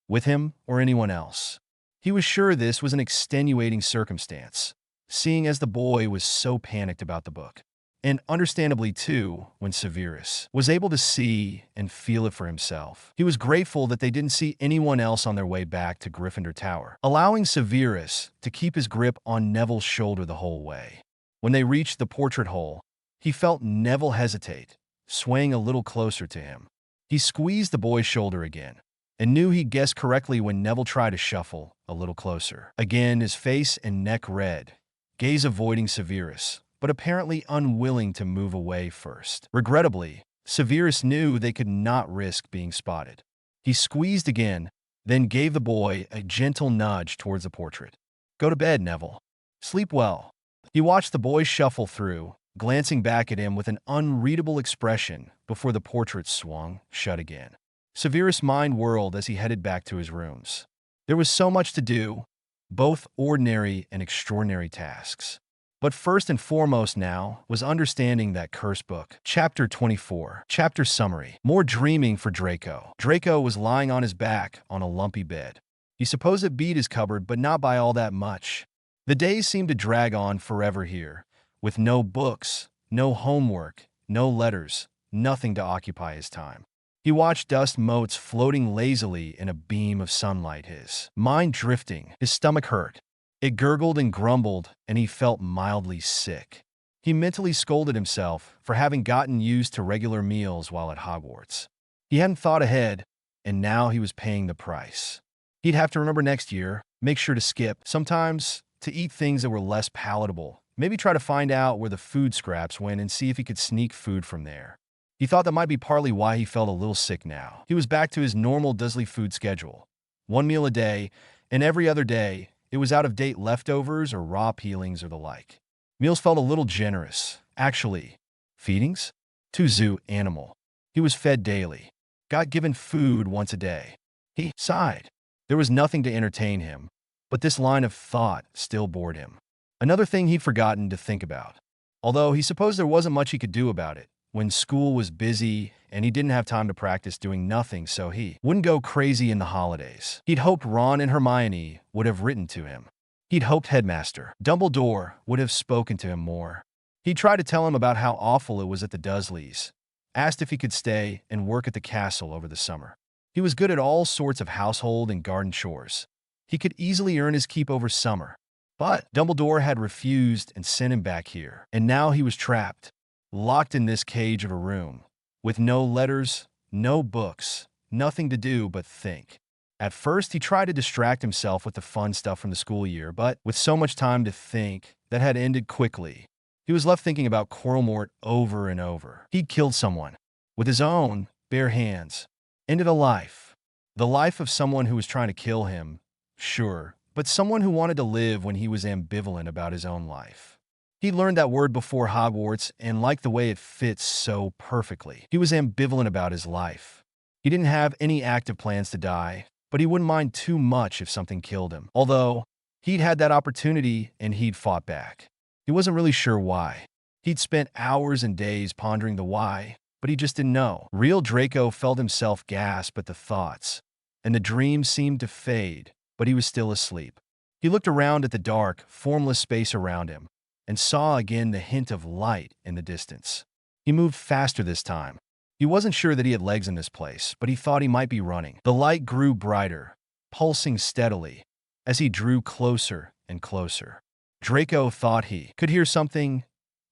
with him or anyone else. He was sure this was an extenuating circumstance, seeing as the boy was so panicked about the book. And understandably too, when Severus was able to see and feel it for himself. He was grateful that they didn't see anyone else on their way back to Gryffindor Tower, allowing Severus to keep his grip on Neville's shoulder the whole way. When they reached the portrait hole, he felt Neville hesitate, swaying a little closer to him. He squeezed the boy's shoulder again, and knew he guessed correctly when Neville tried to shuffle a little closer. Again, his face and neck red, gaze avoiding Severus, but apparently unwilling to move away first. Regrettably, Severus knew they could not risk being spotted. He squeezed again, then gave the boy a gentle nudge towards the portrait. Go to bed, Neville. Sleep well. He watched the boy shuffle through, glancing back at him with an unreadable expression before the portrait swung shut again. Severus' mind whirled as he headed back to his rooms. There was so much to do, both ordinary and extraordinary tasks. But But first and foremost now was understanding that curse book. Chapter 24. Chapter Summary. More dreaming for Draco. Draco was lying on his back on a lumpy bed. He supposed it beat his cupboard, but not by all that much. The days seemed to drag on forever here, with no books, no homework, no letters, nothing to occupy his time. He watched dust motes floating lazily in a beam of sunlight, his mind drifting. His stomach hurt. It gurgled and grumbled, and he felt mildly sick. He mentally scolded himself for having gotten used to regular meals while at Hogwarts. He hadn't thought ahead, and now he was paying the price. He'd have to remember next year, make sure to skip, sometimes to eat things that were less palatable, maybe try to find out where the food scraps went and see if he could sneak food from there. He thought that might be partly why he felt a little sick now. He was back to his normal Dursley food schedule. One meal a day, and every other day, it was out-of-date leftovers or raw peelings or the like. Meals felt a little generous. Actually, feedings? Too zoo animal. He was fed daily. Got given food once a day. He sighed. There was nothing to entertain him, but this line of thought still bored him. Another thing he'd forgotten to think about. Although he supposed there wasn't much he could do about it, when school was busy and he didn't have time to practice doing nothing, so he wouldn't go crazy in the holidays. He'd hoped Ron and Hermione would have written to him. He'd hoped Headmaster Dumbledore would have spoken to him more. He tried to tell him about how awful it was at the Dursleys, asked if he could stay and work at the castle over the summer. He was good at all sorts of household and garden chores. He could easily earn his keep over summer. But Dumbledore had refused and sent him back here, and now he was trapped, locked in this cage of a room, with no letters, no books, nothing to do but think. At first, he tried to distract himself with the fun stuff from the school year, but with so much time to think, that had ended quickly. He was left thinking about Coralmort over and over. He'd killed someone, with his own bare hands, ended a life. The life of someone who was trying to kill him, sure, but someone who wanted to live when he was ambivalent about his own life. He learned that word before Hogwarts and liked the way it fits so perfectly. He was ambivalent about his life. He didn't have any active plans to die, but he wouldn't mind too much if something killed him. Although, he'd had that opportunity and he'd fought back. He wasn't really sure why. He'd spent hours and days pondering the why, but he just didn't know. Real Draco felt himself gasp at the thoughts, and the dreams seemed to fade, but he was still asleep. He looked around at the dark, formless space around him, and saw again the hint of light in the distance. He moved faster this time. He wasn't sure that he had legs in this place, but he thought he might be running. The light grew brighter, pulsing steadily, as he drew closer and closer. Draco thought he could hear something,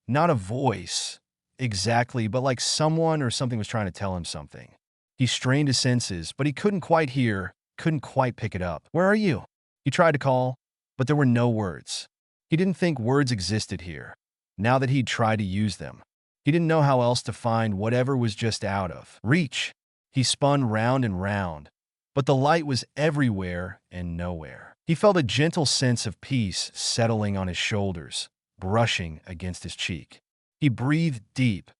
not a voice exactly, but like someone or something was trying to tell him something. He strained his senses, but he couldn't quite hear, couldn't quite pick it up. "Where are you?" He tried to call, but there were no words. He didn't think words existed here, now that he'd tried to use them. He didn't know how else to find whatever was just out of reach. He spun round and round, but the light was everywhere and nowhere. He felt a gentle sense of peace settling on his shoulders, brushing against his cheek. He breathed deep,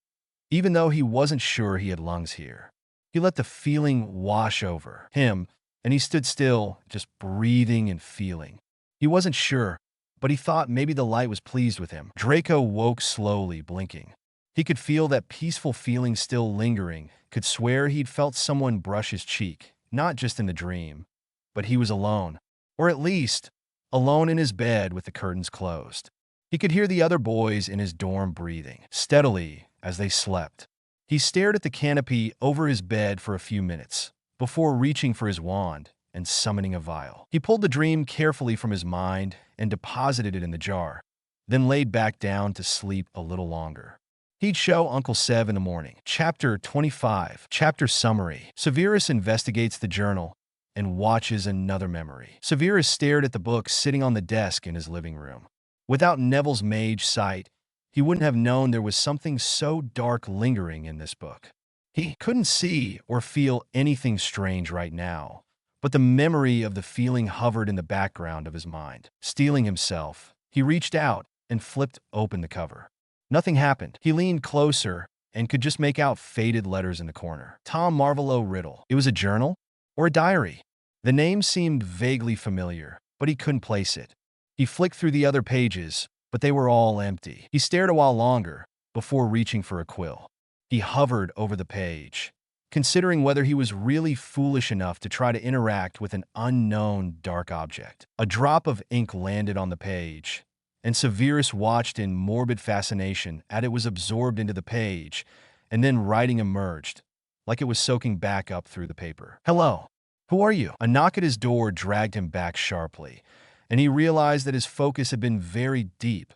even though he wasn't sure he had lungs here. He let the feeling wash over him, and he stood still, just breathing and feeling. He wasn't sure, but he thought maybe the light was pleased with him. Draco woke slowly, blinking. He could feel that peaceful feeling still lingering, could swear he'd felt someone brush his cheek, not just in the dream, but he was alone, or at least, alone in his bed with the curtains closed. He could hear the other boys in his dorm breathing, steadily as they slept. He stared at the canopy over his bed for a few minutes, before reaching for his wand and summoning a vial. He pulled the dream carefully from his mind and deposited it in the jar, then laid back down to sleep a little longer. He'd show Uncle Sev in the morning. Chapter 25. Chapter Summary. Severus investigates the journal and watches another memory. Severus stared at the book sitting on the desk in his living room. Without Neville's mage sight, he wouldn't have known there was something so dark lingering in this book. He couldn't see or feel anything strange right now, but the memory of the feeling hovered in the background of his mind. Steeling himself, he reached out and flipped open the cover. Nothing happened. He leaned closer and could just make out faded letters in the corner. Tom Marvolo Riddle. It was a journal? Or a diary? The name seemed vaguely familiar, but he couldn't place it. He flicked through the other pages, but they were all empty. He stared a while longer before reaching for a quill. He hovered over the page, considering whether he was really foolish enough to try to interact with an unknown dark object. A drop of ink landed on the page, and Severus watched in morbid fascination as it was absorbed into the page, and then writing emerged, like it was soaking back up through the paper. "Hello. Who are you?" A knock at his door dragged him back sharply, and he realized that his focus had been very deep,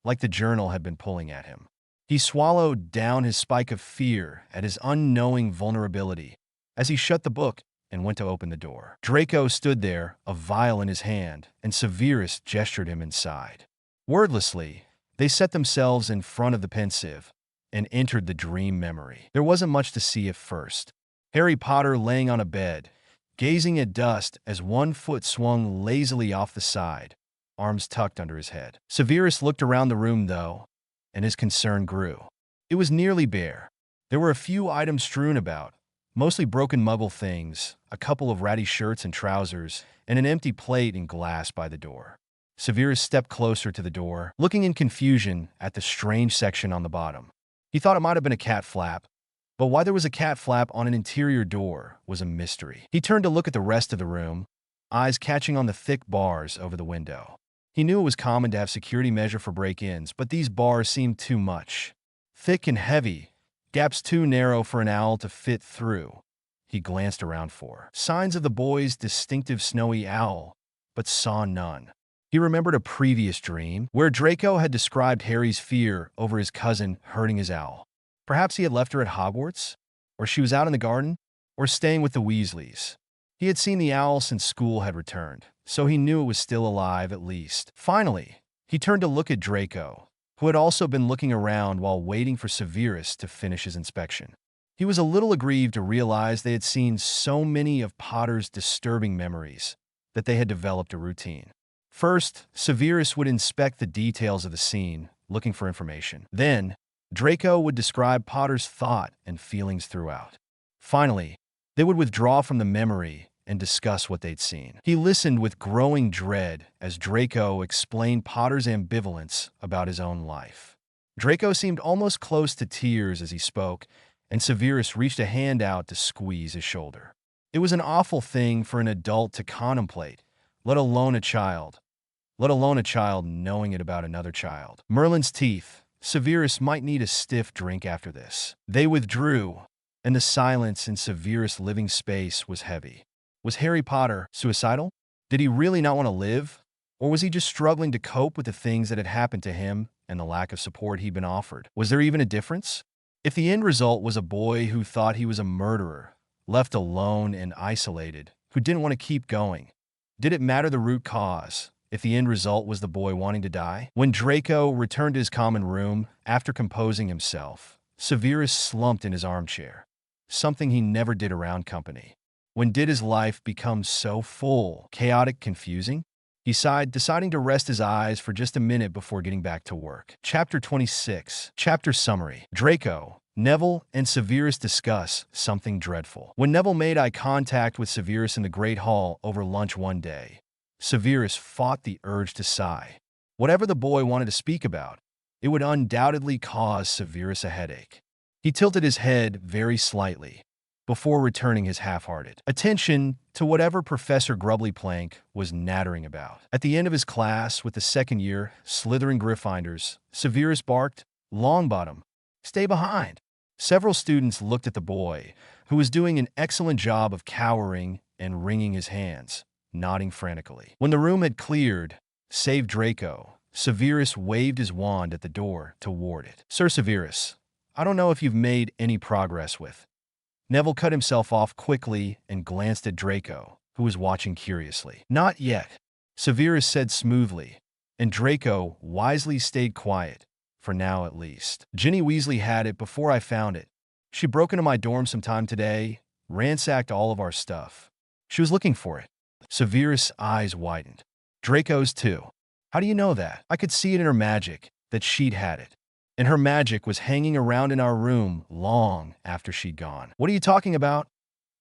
like the journal had been pulling at him. He swallowed down his spike of fear at his unknowing vulnerability as he shut the book and went to open the door. Draco stood there, a vial in his hand, and Severus gestured him inside. Wordlessly, they set themselves in front of the pensive and entered the dream memory. There wasn't much to see at first. Harry Potter laying on a bed, gazing at dust as one foot swung lazily off the side, arms tucked under his head. Severus looked around the room, though, and his concern grew. It was nearly bare. There were a few items strewn about, mostly broken Muggle things, a couple of ratty shirts and trousers, and an empty plate and glass by the door. Severus stepped closer to the door, looking in confusion at the strange section on the bottom. He thought it might have been a cat flap, but why there was a cat flap on an interior door was a mystery. He turned to look at the rest of the room, eyes catching on the thick bars over the window. He knew it was common to have security measure for break-ins, but these bars seemed too much. Thick and heavy, gaps too narrow for an owl to fit through. He glanced around for signs of the boy's distinctive snowy owl, but saw none. He remembered a previous dream where Draco had described Harry's fear over his cousin hurting his owl. Perhaps he had left her at Hogwarts, or she was out in the garden, or staying with the Weasleys. He had seen the owl since school had returned, so he knew it was still alive at least. Finally, he turned to look at Draco, who had also been looking around while waiting for Severus to finish his inspection. He was a little aggrieved to realize they had seen so many of Potter's disturbing memories that they had developed a routine. First, Severus would inspect the details of the scene, looking for information. Then, Draco would describe Potter's thought and feelings throughout. Finally, they would withdraw from the memory and discuss what they'd seen. He listened with growing dread as Draco explained Potter's ambivalence about his own life. Draco seemed almost close to tears as he spoke, and Severus reached a hand out to squeeze his shoulder. It was an awful thing for an adult to contemplate, let alone a child knowing it about another child. Merlin's teeth. Severus might need a stiff drink after this. They withdrew, and the silence in Severus' living space was heavy. Was Harry Potter suicidal? Did he really not want to live? Or was he just struggling to cope with the things that had happened to him and the lack of support he'd been offered? Was there even a difference? If the end result was a boy who thought he was a murderer, left alone and isolated, who didn't want to keep going, did it matter the root cause? If the end result was the boy wanting to die? When Draco returned to his common room after composing himself, Severus slumped in his armchair, something he never did around company. When did his life become so full, chaotic, confusing? He sighed, deciding to rest his eyes for just a minute before getting back to work. Chapter 26. Chapter Summary. Draco, Neville, and Severus discuss something dreadful. When Neville made eye contact with Severus in the Great Hall over lunch one day, Severus fought the urge to sigh. Whatever the boy wanted to speak about, it would undoubtedly cause Severus a headache. He tilted his head very slightly before returning his half-hearted attention to whatever Professor Grubbly-Plank was nattering about. At the end of his class with the second-year Slytherin Gryffindors, Severus barked, "Longbottom, stay behind." Several students looked at the boy, who was doing an excellent job of cowering and wringing his hands, nodding frantically. When the room had cleared, save Draco, Severus waved his wand at the door toward it. "Sir Severus, I don't know if you've made any progress with." Neville cut himself off quickly and glanced at Draco, who was watching curiously. "Not yet," Severus said smoothly, and Draco wisely stayed quiet, for now at least. "Ginny Weasley had it before I found it. She broke into my dorm sometime today, ransacked all of our stuff. She was looking for it." Severus' eyes widened. Draco's too. "How do you know that?" "I could see it in her magic, that she'd had it. And her magic was hanging around in our room long after she'd gone." "What are you talking about?"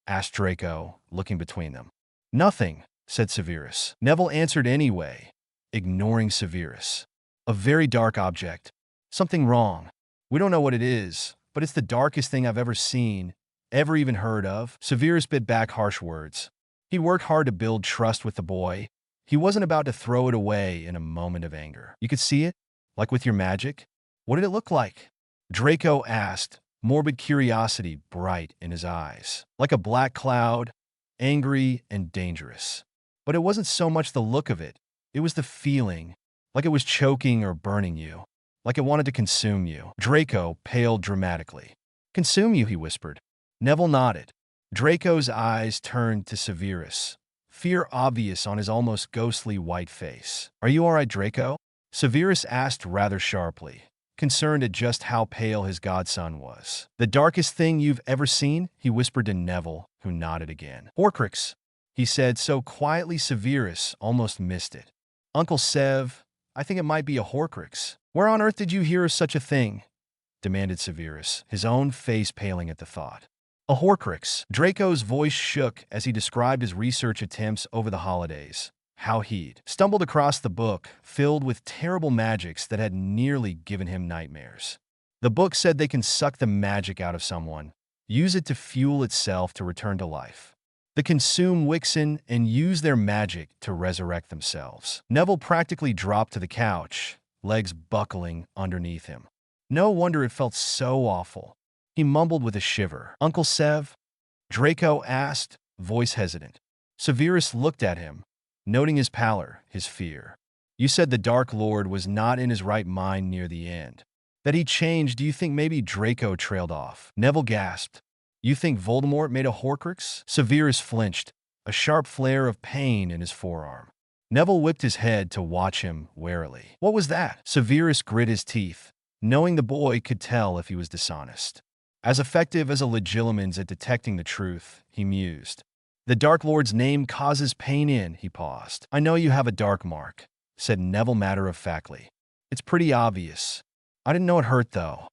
asked Draco, looking between them. "Nothing," said Severus. Neville answered anyway, ignoring Severus. A very dark object. Something wrong. We don't know what it is, but it's the darkest thing I've ever seen, ever even heard of. Severus bit back harsh words. He worked hard to build trust with the boy. He wasn't about to throw it away in a moment of anger. You could see it? Like with your magic? What did it look like? Draco asked, morbid curiosity bright in his eyes. Like a black cloud, angry and dangerous. But it wasn't so much the look of it. It was the feeling, like it was choking or burning you, like it wanted to consume you. Draco paled dramatically. Consume you, he whispered. Neville nodded. Draco's eyes turned to Severus, fear obvious on his almost ghostly white face. Are you all right, Draco? Severus asked rather sharply, concerned at just how pale his godson was. The darkest thing you've ever seen? He whispered to Neville, who nodded again. Horcrux, he said so quietly Severus almost missed it. Uncle Sev, I think it might be a Horcrux. Where on earth did you hear of such a thing? Demanded Severus, his own face paling at the thought. A Horcrux. Draco's voice shook as he described his research attempts over the holidays. How he'd stumbled across the book, filled with terrible magics that had nearly given him nightmares. The book said they can suck the magic out of someone, use it to fuel itself to return to life. They consume Wixen and use their magic to resurrect themselves. Neville practically dropped to the couch, legs buckling underneath him. No wonder it felt so awful. He mumbled with a shiver. Uncle Sev? Draco asked, voice hesitant. Severus looked at him, noting his pallor, his fear. You said the Dark Lord was not in his right mind near the end. That he changed, do you think maybe Draco trailed off? Neville gasped. You think Voldemort made a Horcrux? Severus flinched, a sharp flare of pain in his forearm. Neville whipped his head to watch him warily. What was that? Severus grit his teeth, knowing the boy could tell if he was dishonest. As effective as a Legilimens at detecting the truth, he mused. The Dark Lord's name causes pain in, he paused. I know you have a dark mark, said Neville matter-of-factly. It's pretty obvious. I didn't know it hurt, though.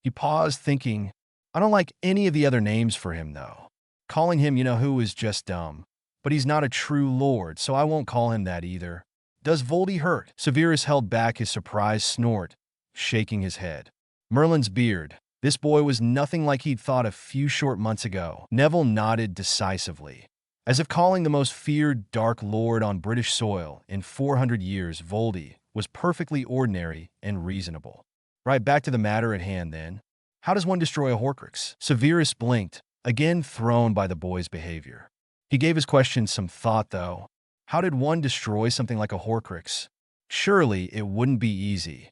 He paused, thinking, I don't like any of the other names for him, though. Calling him you-know-who is just dumb. But he's not a true lord, so I won't call him that either. Does Voldy hurt? Severus held back his surprised snort, shaking his head. Merlin's beard. This boy was nothing like he'd thought a few short months ago. Neville nodded decisively, as if calling the most feared Dark Lord on British soil in 400 years Voldy was perfectly ordinary and reasonable. Right, back to the matter at hand then. How does one destroy a Horcrux? Severus blinked, again thrown by the boy's behavior. He gave his question some thought, though. How did one destroy something like a Horcrux? Surely it wouldn't be easy.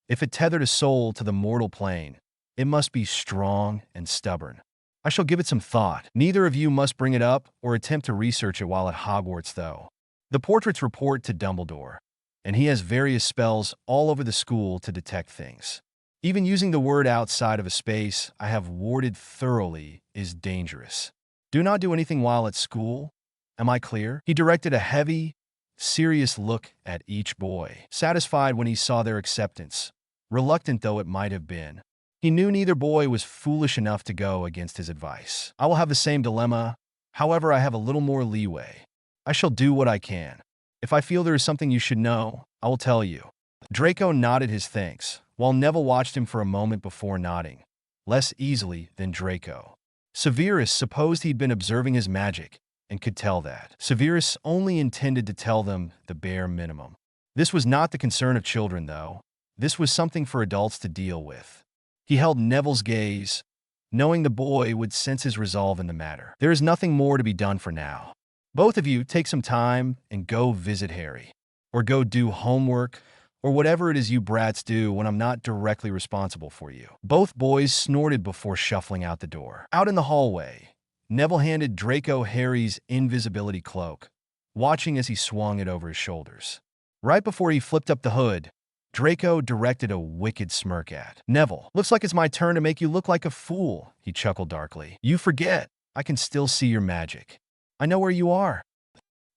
If it tethered a soul to the mortal plane, it must be strong and stubborn. I shall give it some thought. Neither of you must bring it up or attempt to research it while at Hogwarts, though. The portraits report to Dumbledore, and he has various spells all over the school to detect things. Even using the word outside of a space I have warded thoroughly is dangerous. Do not do anything while at school. Am I clear? He directed a heavy, serious look at each boy, satisfied when he saw their acceptance, reluctant though it might have been. He knew neither boy was foolish enough to go against his advice. I will have the same dilemma, however I have a little more leeway. I shall do what I can. If I feel there is something you should know, I will tell you. Draco nodded his thanks, while Neville watched him for a moment before nodding, less easily than Draco. Severus supposed he'd been observing his magic, and could tell that. Severus only intended to tell them the bare minimum. This was not the concern of children, though. This was something for adults to deal with. He held Neville's gaze, knowing the boy would sense his resolve in the matter. There is nothing more to be done for now. Both of you take some time and go visit Harry, or go do homework, or whatever it is you brats do when I'm not directly responsible for you. Both boys snorted before shuffling out the door. Out in the hallway, Neville handed Draco Harry's invisibility cloak, watching as he swung it over his shoulders. Right before he flipped up the hood, Draco directed a wicked smirk at Neville. Looks like it's my turn to make you look like a fool, he chuckled darkly. You forget, I can still see your magic. I know where you are,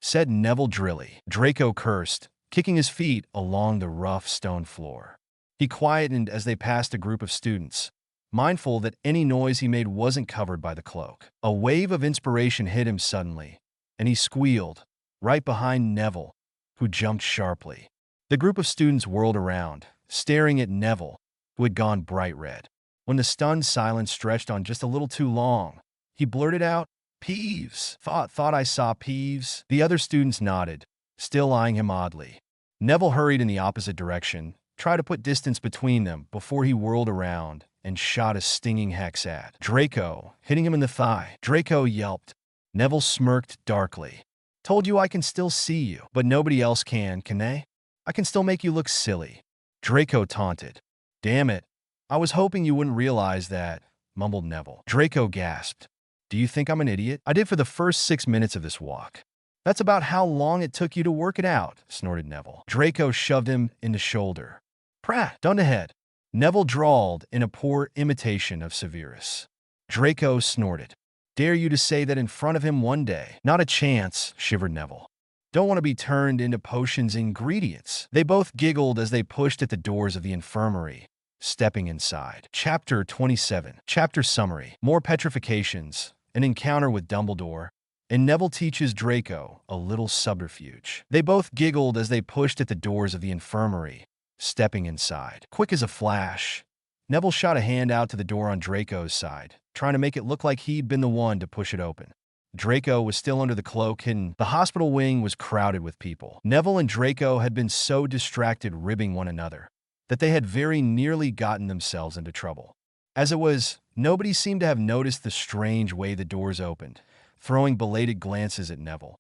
said Neville drily. Draco cursed, kicking his feet along the rough stone floor. He quietened as they passed a group of students, mindful that any noise he made wasn't covered by the cloak. A wave of inspiration hit him suddenly, and he squealed, right behind Neville, who jumped sharply. The group of students whirled around, staring at Neville, who had gone bright red. When the stunned silence stretched on just a little too long, he blurted out, "Peeves! Thought I saw Peeves." The other students nodded, still eyeing him oddly. Neville hurried in the opposite direction, tried to put distance between them before he whirled around and shot a stinging hex at Draco, hitting him in the thigh. Draco yelped. Neville smirked darkly. "Told you I can still see you, but nobody else can they? I can still make you look silly." Draco taunted. "Damn it. I was hoping you wouldn't realize that," mumbled Neville. Draco gasped. "Do you think I'm an idiot? I did for the first 6 minutes of this walk." "That's about how long it took you to work it out," snorted Neville. Draco shoved him in the shoulder. "Prat, done ahead." Neville drawled in a poor imitation of Severus. Draco snorted. "Dare you to say that in front of him one day?" "Not a chance," shivered Neville. "Don't want to be turned into potions ingredients." They both giggled as they pushed at the doors of the infirmary, stepping inside. Chapter 27. Chapter Summary. More petrifications, an encounter with Dumbledore, and Neville teaches Draco a little subterfuge. They both giggled as they pushed at the doors of the infirmary, stepping inside. Quick as a flash, Neville shot a hand out to the door on Draco's side, trying to make it look like he'd been the one to push it open. Draco was still under the cloak, hidden. The hospital wing was crowded with people. Neville and Draco had been so distracted ribbing one another that they had very nearly gotten themselves into trouble. As it was, nobody seemed to have noticed the strange way the doors opened, throwing belated glances at Neville,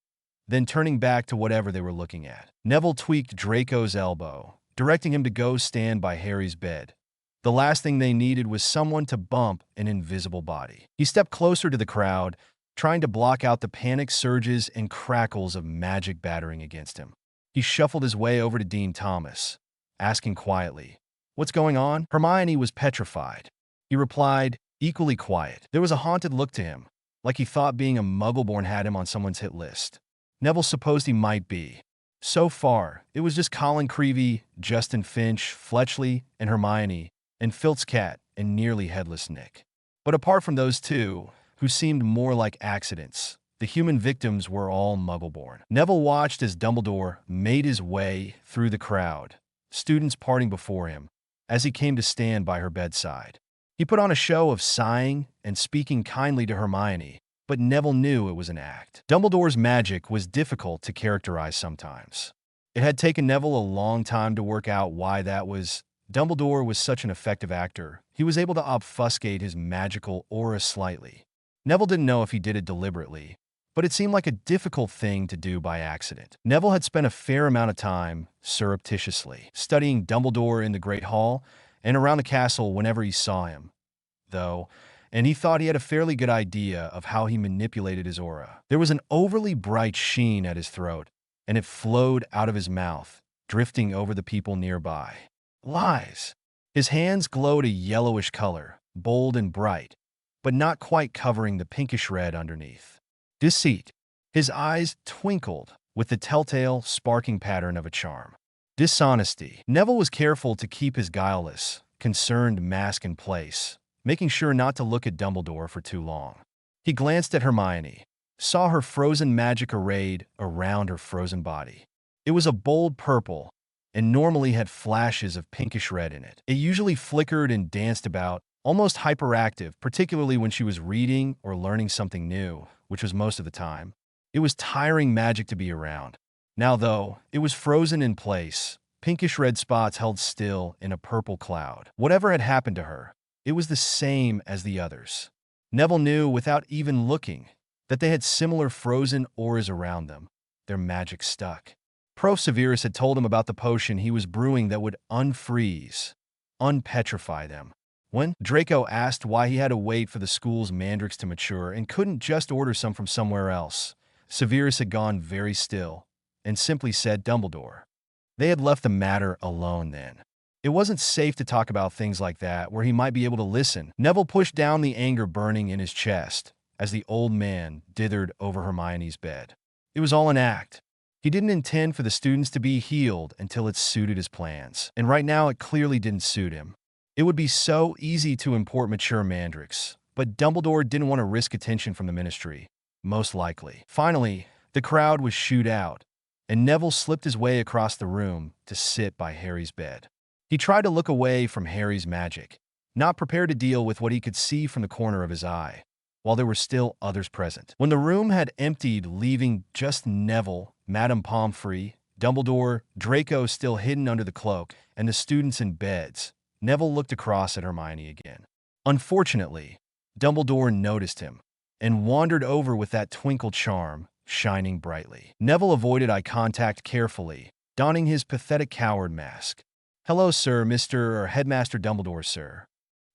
then turning back to whatever they were looking at. Neville tweaked Draco's elbow, directing him to go stand by Harry's bed. The last thing they needed was someone to bump an invisible body. He stepped closer to the crowd, trying to block out the panic surges and crackles of magic battering against him. He shuffled his way over to Dean Thomas, asking quietly, "What's going on?" Hermione was petrified. He replied, equally quiet. There was a haunted look to him, like he thought being a Muggle-born had him on someone's hit list. Neville supposed he might be. So far, it was just Colin Creevey, Justin Finch, Fletchley, and Hermione, and Filth's cat, and nearly headless Nick. But apart from those two, who seemed more like accidents, the human victims were all Muggle-born. Neville watched as Dumbledore made his way through the crowd, students parting before him, as he came to stand by her bedside. He put on a show of sighing and speaking kindly to Hermione, but Neville knew it was an act. Dumbledore's magic was difficult to characterize sometimes. It had taken Neville a long time to work out why that was. Dumbledore was such an effective actor, he was able to obfuscate his magical aura slightly. Neville didn't know if he did it deliberately, but it seemed like a difficult thing to do by accident. Neville had spent a fair amount of time, surreptitiously, studying Dumbledore in the Great Hall and around the castle whenever he saw him, though, and he thought he had a fairly good idea of how he manipulated his aura. There was an overly bright sheen at his throat, and it flowed out of his mouth, drifting over the people nearby. Lies. His hands glowed a yellowish color, bold and bright, but not quite covering the pinkish red underneath. Deceit. His eyes twinkled with the telltale, sparking pattern of a charm. Dishonesty. Neville was careful to keep his guileless, concerned mask in place, making sure not to look at Dumbledore for too long. He glanced at Hermione, saw her frozen magic arrayed around her frozen body. It was a bold purple, and normally had flashes of pinkish red in it. It usually flickered and danced about, almost hyperactive, particularly when she was reading or learning something new, which was most of the time. It was tiring magic to be around. Now, though, it was frozen in place, pinkish red spots held still in a purple cloud. Whatever had happened to her, it was the same as the others. Neville knew, without even looking, that they had similar frozen auras around them. Their magic stuck. Prof. Severus had told him about the potion he was brewing that would unfreeze, unpetrify them. When Draco asked why he had to wait for the school's mandrakes to mature and couldn't just order some from somewhere else, Severus had gone very still and simply said Dumbledore. They had left the matter alone then. It wasn't safe to talk about things like that where he might be able to listen. Neville pushed down the anger burning in his chest as the old man dithered over Hermione's bed. It was all an act. He didn't intend for the students to be healed until it suited his plans, and right now it clearly didn't suit him. It would be so easy to import mature mandrakes, but Dumbledore didn't want to risk attention from the Ministry, most likely. Finally, the crowd was shooed out, and Neville slipped his way across the room to sit by Harry's bed. He tried to look away from Harry's magic, not prepared to deal with what he could see from the corner of his eye, while there were still others present. When the room had emptied, leaving just Neville, Madame Pomfrey, Dumbledore, Draco still hidden under the cloak, and the students in beds, Neville looked across at Hermione again. Unfortunately, Dumbledore noticed him and wandered over with that twinkle charm shining brightly. Neville avoided eye contact carefully, donning his pathetic coward mask. "Hello, sir, Mr. or Headmaster Dumbledore, sir,"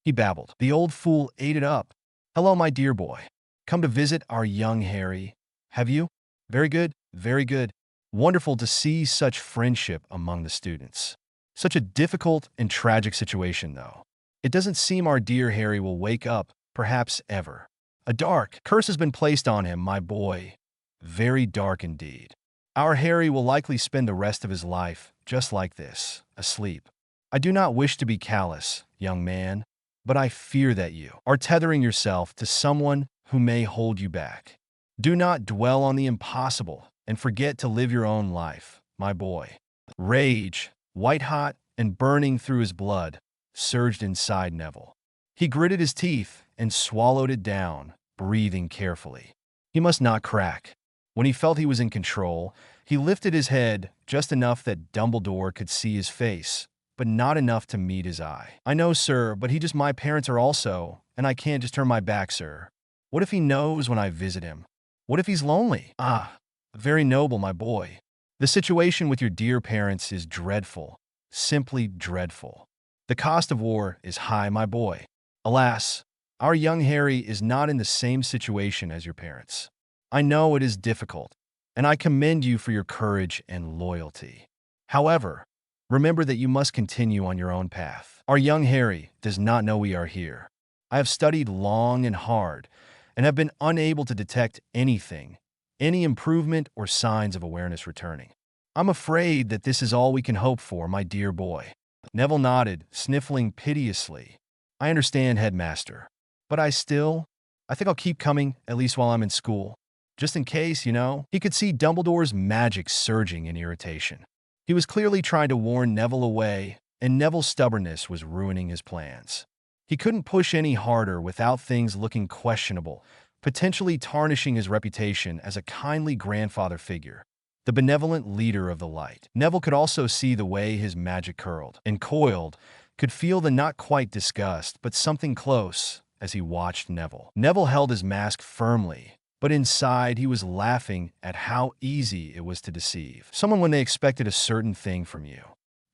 he babbled. The old fool ate it up. "Hello, my dear boy. Come to visit our young Harry, have you? Very good, very good. Wonderful to see such friendship among the students. Such a difficult and tragic situation, though. It doesn't seem our dear Harry will wake up, perhaps ever. A dark curse has been placed on him, my boy. Very dark indeed. Our Harry will likely spend the rest of his life just like this, asleep. I do not wish to be callous, young man, but I fear that you are tethering yourself to someone who may hold you back. Do not dwell on the impossible and forget to live your own life, my boy." Rage, white-hot and burning through his blood, surged inside Neville. He gritted his teeth and swallowed it down, breathing carefully. He must not crack. When he felt he was in control, he lifted his head just enough that Dumbledore could see his face, but not enough to meet his eye. "I know, sir, but my parents are also, and I can't just turn my back, sir. What if he knows when I visit him? What if he's lonely?" "Ah, very noble, my boy. The situation with your dear parents is dreadful, simply dreadful. The cost of war is high, my boy. Alas, our young Harry is not in the same situation as your parents. I know it is difficult, and I commend you for your courage and loyalty. However, remember that you must continue on your own path. Our young Harry does not know we are here. I have studied long and hard, and have been unable to detect anything, any improvement or signs of awareness returning. I'm afraid that this is all we can hope for, my dear boy." Neville nodded, sniffling piteously. "I understand, Headmaster, but I think I'll keep coming, at least while I'm in school. Just in case, you know." He could see Dumbledore's magic surging in irritation. He was clearly trying to warn Neville away, and Neville's stubbornness was ruining his plans. He couldn't push any harder without things looking questionable, potentially tarnishing his reputation as a kindly grandfather figure, the benevolent leader of the light. Neville could also see the way his magic curled and coiled, could feel the not quite disgust, but something close as he watched Neville. Neville held his mask firmly, but inside he was laughing at how easy it was to deceive someone when they expected a certain thing from you.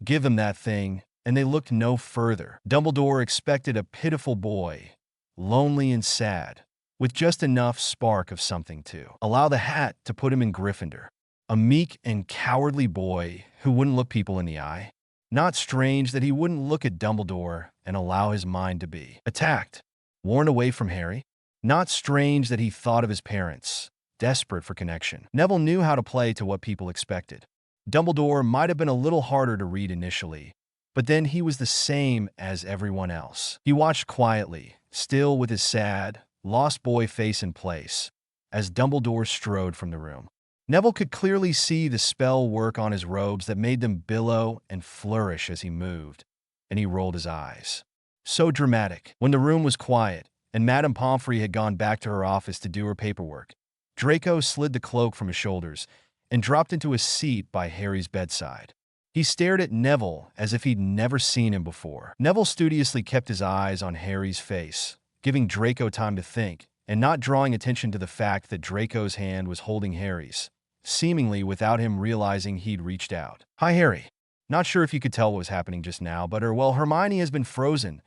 Give them that thing, and they looked no further. Dumbledore expected a pitiful boy, lonely and sad, with just enough spark of something to allow the hat to put him in Gryffindor. A meek and cowardly boy who wouldn't look people in the eye. Not strange that he wouldn't look at Dumbledore and allow his mind to be attacked, warned away from Harry. Not strange that he thought of his parents, desperate for connection. Neville knew how to play to what people expected. Dumbledore might have been a little harder to read initially, but then he was the same as everyone else. He watched quietly, still with his sad, lost boy face in place, as Dumbledore strode from the room. Neville could clearly see the spell work on his robes that made them billow and flourish as he moved, and he rolled his eyes. So dramatic. When the room was quiet, and Madame Pomfrey had gone back to her office to do her paperwork, Draco slid the cloak from his shoulders and dropped into a seat by Harry's bedside. He stared at Neville as if he'd never seen him before. Neville studiously kept his eyes on Harry's face, giving Draco time to think, and not drawing attention to the fact that Draco's hand was holding Harry's, seemingly without him realizing he'd reached out. "Hi, Harry. Not sure if you could tell what was happening just now, but Hermione has been frozen.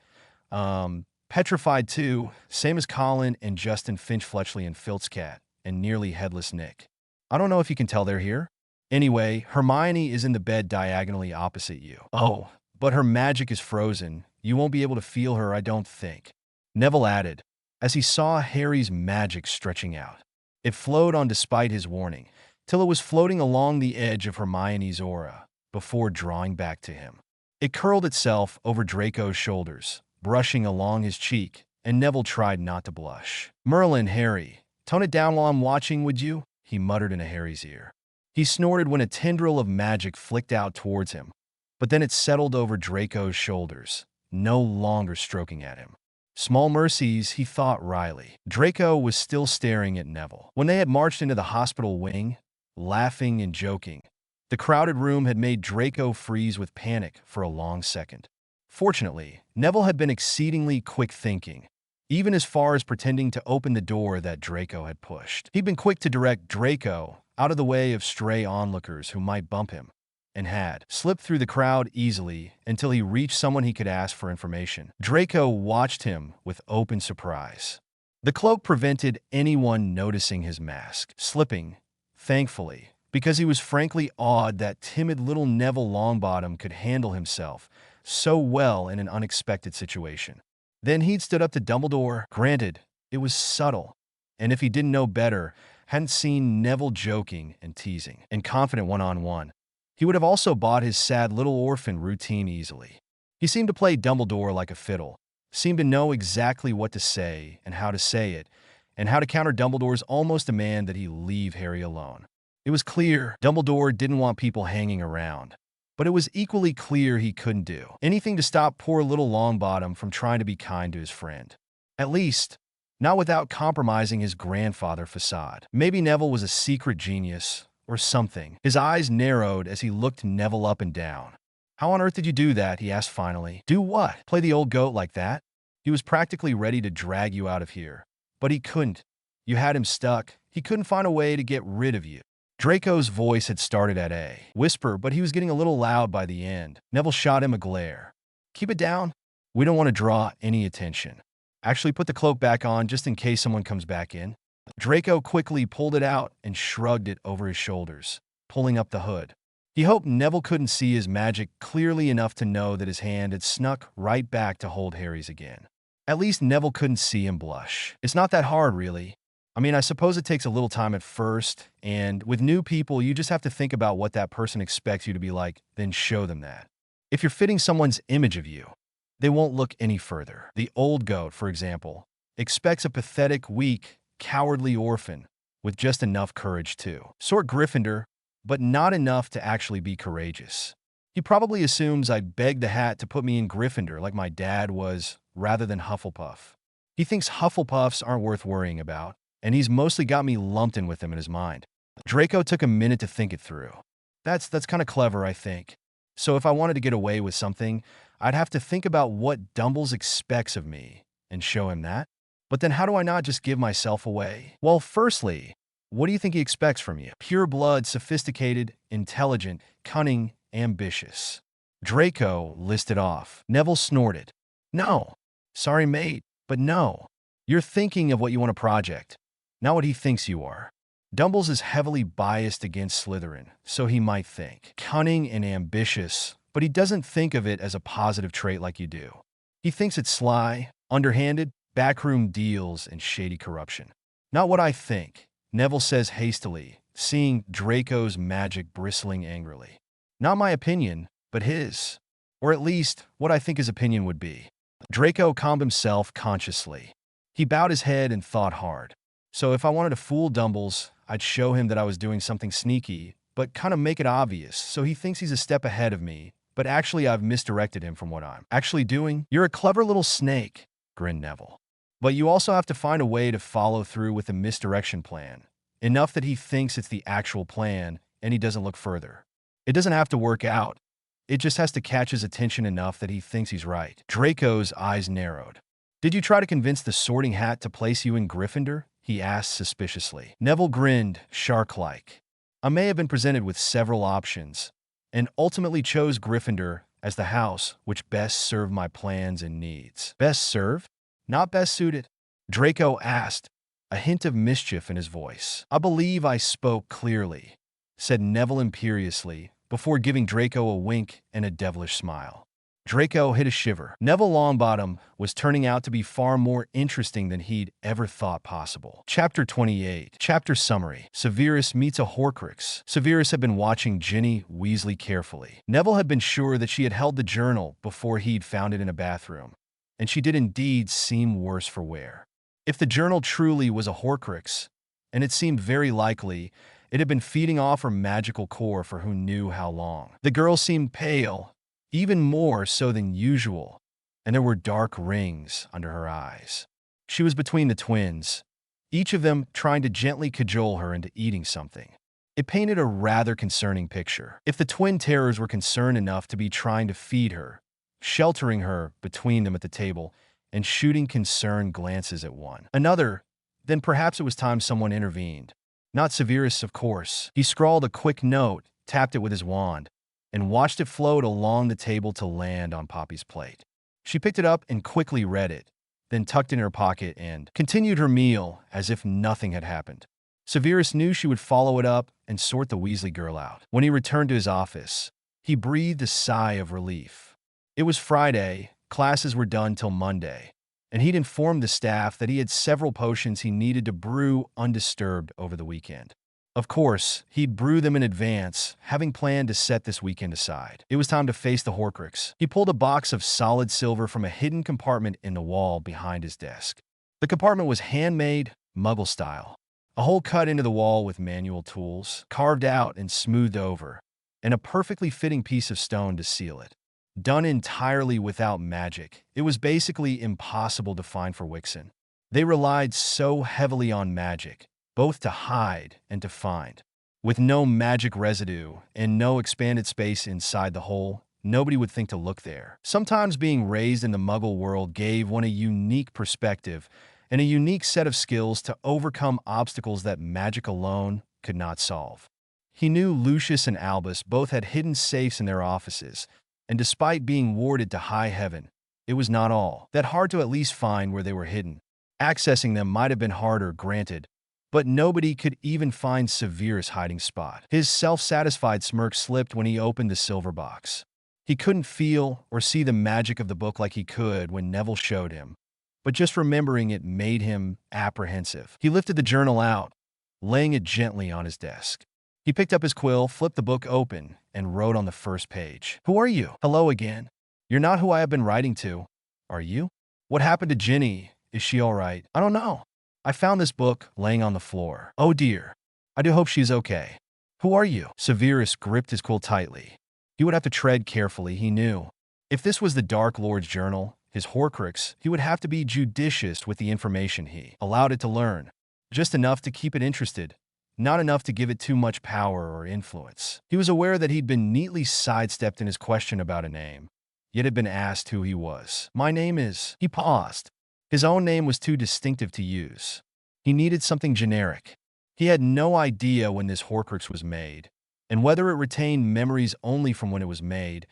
Petrified too, same as Colin and Justin Finch-Fletchley and Filch's cat, and nearly headless Nick. I don't know if you can tell they're here. Anyway, Hermione is in the bed diagonally opposite you. Oh, but her magic is frozen. You won't be able to feel her, I don't think," Neville added, as he saw Harry's magic stretching out. It flowed on despite his warning, till it was floating along the edge of Hermione's aura, before drawing back to him. It curled itself over Draco's shoulders, brushing along his cheek, and Neville tried not to blush. "Merlin, Harry, tone it down while I'm watching, would you?" he muttered in Harry's ear. He snorted when a tendril of magic flicked out towards him, but then it settled over Draco's shoulders, no longer stroking at him. Small mercies, he thought wryly. Draco was still staring at Neville. When they had marched into the hospital wing, laughing and joking, the crowded room had made Draco freeze with panic for a long second. Fortunately, Neville had been exceedingly quick-thinking, even as far as pretending to open the door that Draco had pushed. He'd been quick to direct Draco out of the way of stray onlookers who might bump him, and had slipped through the crowd easily until he reached someone he could ask for information. Draco watched him with open surprise. The cloak prevented anyone noticing his mask slipping, thankfully, because he was frankly awed that timid little Neville Longbottom could handle himself so well in an unexpected situation. Then he'd stood up to Dumbledore. Granted, it was subtle, and if he didn't know better, hadn't seen Neville joking and teasing and confident one-on-one, he would have also bought his sad little orphan routine easily. He seemed to play Dumbledore like a fiddle, seemed to know exactly what to say and how to say it, and how to counter Dumbledore's almost demand that he leave Harry alone. It was clear Dumbledore didn't want people hanging around, but it was equally clear he couldn't do anything to stop poor little Longbottom from trying to be kind to his friend. At least, not without compromising his grandfather facade. Maybe Neville was a secret genius, or something. His eyes narrowed as he looked Neville up and down. "How on earth did you do that?" he asked finally. "Do what? Play the old goat like that?" He was practically ready to drag you out of here, but he couldn't. You had him stuck. He couldn't find a way to get rid of you. Draco's voice had started at a whisper, but he was getting a little loud by the end. Neville shot him a glare. "Keep it down. We don't want to draw any attention. Actually, put the cloak back on just in case someone comes back in." Draco quickly pulled it out and shrugged it over his shoulders, pulling up the hood. He hoped Neville couldn't see his magic clearly enough to know that his hand had snuck right back to hold Harry's again. At least Neville couldn't see him blush. It's not that hard, really. I mean, I suppose it takes a little time at first, and with new people, you just have to think about what that person expects you to be like, then show them that. If you're fitting someone's image of you, they won't look any further. The old goat, for example, expects a pathetic, weak, cowardly orphan with just enough courage to sort Gryffindor, but not enough to actually be courageous. He probably assumes I'd beg the hat to put me in Gryffindor like my dad was, rather than Hufflepuff. He thinks Hufflepuffs aren't worth worrying about, and he's mostly got me lumped in with him in his mind. Draco took a minute to think it through. That's kind of clever, I think. So if I wanted to get away with something, I'd have to think about what Dumbles expects of me and show him that. But then how do I not just give myself away? Well, firstly, what do you think he expects from you? Pure blood, sophisticated, intelligent, cunning, ambitious. Draco listed off. Neville snorted. "No. Sorry, mate, but no. You're thinking of what you want to project, not what he thinks you are." Dumbles is heavily biased against Slytherin, so he might think cunning and ambitious, but he doesn't think of it as a positive trait like you do. He thinks it's sly, underhanded, backroom deals, and shady corruption. "Not what I think," Neville says hastily, seeing Draco's magic bristling angrily. "Not my opinion, but his. Or at least, what I think his opinion would be." Draco calmed himself consciously. He bowed his head and thought hard. So if I wanted to fool Dumbles, I'd show him that I was doing something sneaky, but kind of make it obvious, so he thinks he's a step ahead of me, but actually I've misdirected him from what I'm actually doing. "You're a clever little snake," grinned Neville. "But you also have to find a way to follow through with the misdirection plan, enough that he thinks it's the actual plan and he doesn't look further. It doesn't have to work out. It just has to catch his attention enough that he thinks he's right." Draco's eyes narrowed. "Did you try to convince the Sorting Hat to place you in Gryffindor?" he asked suspiciously. Neville grinned, shark-like. "I may have been presented with several options, and ultimately chose Gryffindor as the house which best served my plans and needs." "Best served? Not best suited?" Draco asked, a hint of mischief in his voice. "I believe I spoke clearly," said Neville imperiously, before giving Draco a wink and a devilish smile. Draco hit a shiver. Neville Longbottom was turning out to be far more interesting than he'd ever thought possible. Chapter 28. Chapter Summary. Severus meets a Horcrux. Severus had been watching Ginny Weasley carefully. Neville had been sure that she had held the journal before he'd found it in a bathroom, and she did indeed seem worse for wear. If the journal truly was a Horcrux, and it seemed very likely, It had been feeding off her magical core for who knew how long. The girl seemed pale, even more so than usual, and there were dark rings under her eyes. She was between the twins, each of them trying to gently cajole her into eating something. It painted a rather concerning picture. If the twin terrors were concerned enough to be trying to feed her, sheltering her between them at the table, and shooting concerned glances at one another, then perhaps it was time someone intervened. Not Severus, of course. He scrawled a quick note, tapped it with his wand, and watched it float along the table to land on Poppy's plate. She picked it up and quickly read it, then tucked it in her pocket and continued her meal as if nothing had happened. Severus knew she would follow it up and sort the Weasley girl out. When he returned to his office, he breathed a sigh of relief. It was Friday, classes were done till Monday, and he'd informed the staff that he had several potions he needed to brew undisturbed over the weekend. Of course, he'd brew them in advance, having planned to set this weekend aside. It was time to face the Horcrux. He pulled a box of solid silver from a hidden compartment in the wall behind his desk. The compartment was handmade, Muggle style. A hole cut into the wall with manual tools, carved out and smoothed over, and a perfectly fitting piece of stone to seal it. Done entirely without magic, it was basically impossible to find for Wixen. They relied so heavily on magic, both to hide and to find. With no magic residue and no expanded space inside the hole, nobody would think to look there. Sometimes being raised in the Muggle world gave one a unique perspective and a unique set of skills to overcome obstacles that magic alone could not solve. He knew Lucius and Albus both had hidden safes in their offices, and despite being warded to high heaven, it was not all that hard to at least find where they were hidden. Accessing them might have been harder, granted, but nobody could even find Severus' hiding spot. His self-satisfied smirk slipped when he opened the silver box. He couldn't feel or see the magic of the book like he could when Neville showed him, but just remembering it made him apprehensive. He lifted the journal out, laying it gently on his desk. He picked up his quill, flipped the book open, and wrote on the first page. "Who are you? Hello again. You're not who I have been writing to, are you? What happened to Ginny? Is she all right? I don't know. I found this book laying on the floor. Oh dear. I do hope she's okay. Who are you?" Severus gripped his quill tightly. He would have to tread carefully, he knew. If this was the Dark Lord's journal, his Horcrux, he would have to be judicious with the information he allowed it to learn. Just enough to keep it interested, not enough to give it too much power or influence. He was aware that he'd been neatly sidestepped in his question about a name, yet had been asked who he was. "My name is..." He paused. His own name was too distinctive to use. He needed something generic. He had no idea when this Horcrux was made, and whether it retained memories only from when it was made,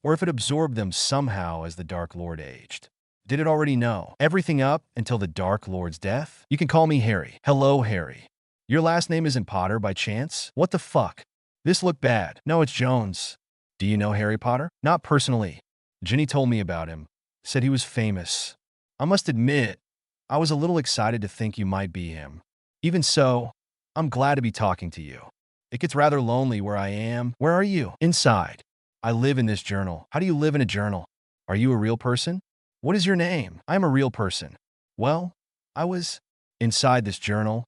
or if it absorbed them somehow as the Dark Lord aged. Did it already know everything up until the Dark Lord's death? "You can call me Harry." "Hello, Harry. Your last name isn't Potter by chance?" "What the fuck? This looked bad." "No, it's Jones." "Do you know Harry Potter?" "Not personally. Ginny told me about him. Said he was famous. I must admit, I was a little excited to think you might be him. Even so, I'm glad to be talking to you. It gets rather lonely where I am." "Where are you?" "Inside. I live in this journal." "How do you live in a journal? Are you a real person?" "What is your name?" "I am a real person." "Well, I was inside this journal.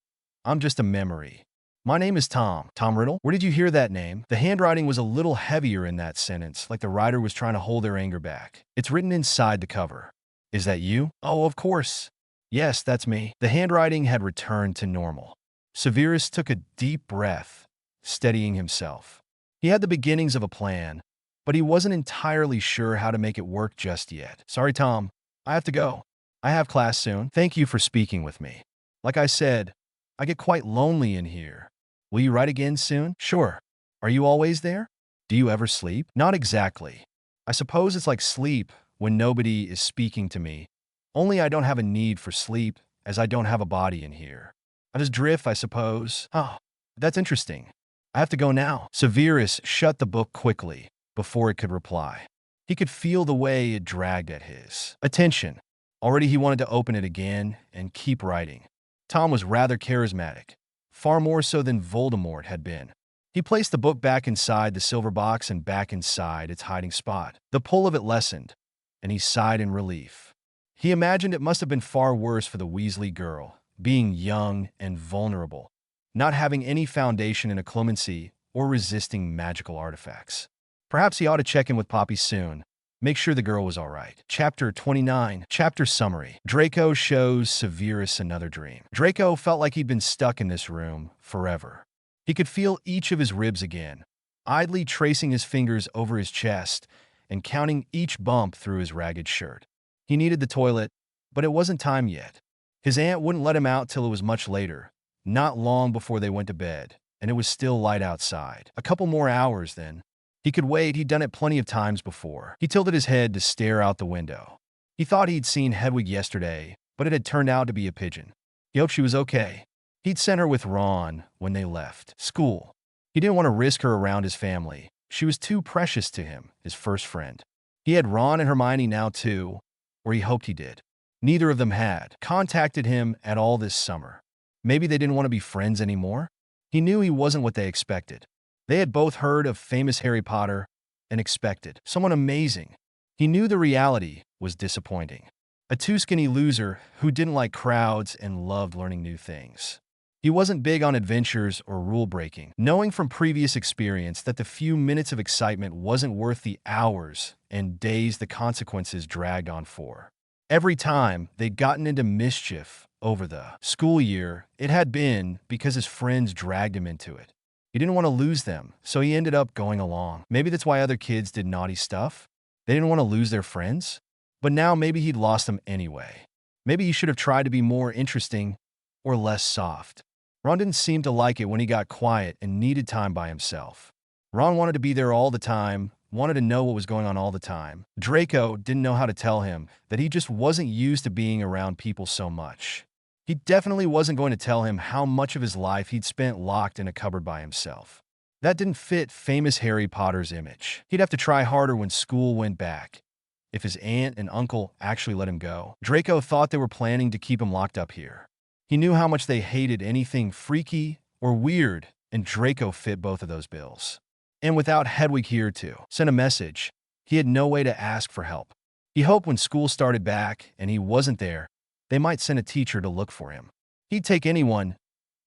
I'm just a memory. My name is Tom." "Tom Riddle? Where did you hear that name?" The handwriting was a little heavier in that sentence, like the writer was trying to hold their anger back. "It's written inside the cover." "Is that you?" "Oh, of course. Yes, that's me." The handwriting had returned to normal. Severus took a deep breath, steadying himself. He had the beginnings of a plan, but he wasn't entirely sure how to make it work just yet. "Sorry, Tom. I have to go. I have class soon. Thank you for speaking with me. Like I said, I get quite lonely in here. Will you write again soon?" "Sure. Are you always there? Do you ever sleep?" "Not exactly. I suppose it's like sleep when nobody is speaking to me. Only I don't have a need for sleep, as I don't have a body in here. I just drift, I suppose." "Oh, that's interesting. I have to go now." Severus shut the book quickly before it could reply. He could feel the way it dragged at his attention. Already he wanted to open it again and keep writing. Tom was rather charismatic, far more so than Voldemort had been. He placed the book back inside the silver box and back inside its hiding spot. The pull of it lessened, and he sighed in relief. He imagined it must have been far worse for the Weasley girl, being young and vulnerable, not having any foundation in occlumency or resisting magical artifacts. Perhaps he ought to check in with Poppy soon. Make sure the girl was all right. Chapter 29. Chapter Summary. Draco shows Severus another dream. Draco felt like he'd been stuck in this room forever. He could feel each of his ribs again, idly tracing his fingers over his chest and counting each bump through his ragged shirt. He needed the toilet, but it wasn't time yet. His aunt wouldn't let him out till it was much later, not long before they went to bed, and it was still light outside. A couple more hours, then. He could wait. He'd done it plenty of times before. He tilted his head to stare out the window. He thought he'd seen Hedwig yesterday, but it had turned out to be a pigeon. He hoped she was okay. He'd sent her with Ron when they left school. He didn't want to risk her around his family. She was too precious to him, his first friend. He had Ron and Hermione now too, or he hoped he did. Neither of them had contacted him at all this summer. Maybe they didn't want to be friends anymore? He knew he wasn't what they expected. They had both heard of famous Harry Potter and expected someone amazing. He knew the reality was disappointing. A too-skinny loser who didn't like crowds and loved learning new things. He wasn't big on adventures or rule-breaking, knowing from previous experience that the few minutes of excitement wasn't worth the hours and days the consequences dragged on for. Every time they'd gotten into mischief over the school year, it had been because his friends dragged him into it. He didn't want to lose them, so he ended up going along. Maybe that's why other kids did naughty stuff. They didn't want to lose their friends. But now maybe he'd lost them anyway. Maybe he should have tried to be more interesting or less soft. Ron didn't seem to like it when he got quiet and needed time by himself. Ron wanted to be there all the time, wanted to know what was going on all the time. Draco didn't know how to tell him that he just wasn't used to being around people so much. He definitely wasn't going to tell him how much of his life he'd spent locked in a cupboard by himself. That didn't fit famous Harry Potter's image. He'd have to try harder when school went back. If his aunt and uncle actually let him go, Draco thought they were planning to keep him locked up here. He knew how much they hated anything freaky or weird, and Draco fit both of those bills. And without Hedwig here to send a message, he had no way to ask for help. He hoped when school started back and he wasn't there, they might send a teacher to look for him. He'd take anyone,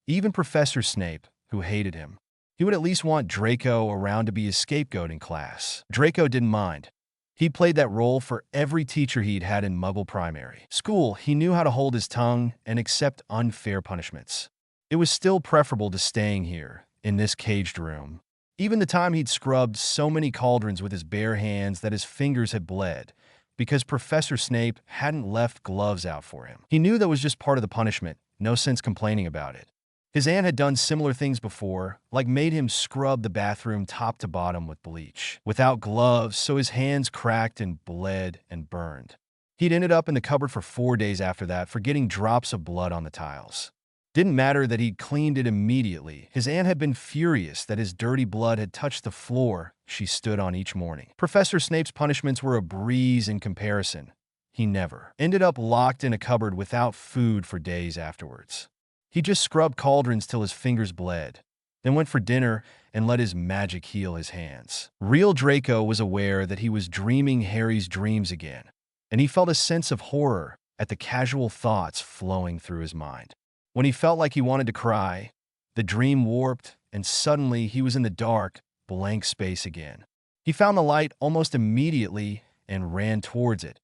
even Professor Snape, who hated him. He would at least want Draco around to be his scapegoat in class. Draco didn't mind. He played that role for every teacher he'd had in Muggle primary school. He knew how to hold his tongue and accept unfair punishments. It was still preferable to staying here, in this caged room. Even the time he'd scrubbed so many cauldrons with his bare hands that his fingers had bled, because Professor Snape hadn't left gloves out for him. He knew that was just part of the punishment, no sense complaining about it. His aunt had done similar things before, like made him scrub the bathroom top to bottom with bleach, without gloves, so his hands cracked and bled and burned. He'd ended up in the cupboard for 4 days after that for getting drops of blood on the tiles. Didn't matter that he'd cleaned it immediately. His aunt had been furious that his dirty blood had touched the floor she stood on each morning. Professor Snape's punishments were a breeze in comparison. He never ended up locked in a cupboard without food for days afterwards. He just scrubbed cauldrons till his fingers bled, then went for dinner and let his magic heal his hands. Real Draco was aware that he was dreaming Harry's dreams again, and he felt a sense of horror at the casual thoughts flowing through his mind. When he felt like he wanted to cry, the dream warped, and suddenly he was in the dark, blank space again. He found the light almost immediately and ran towards it,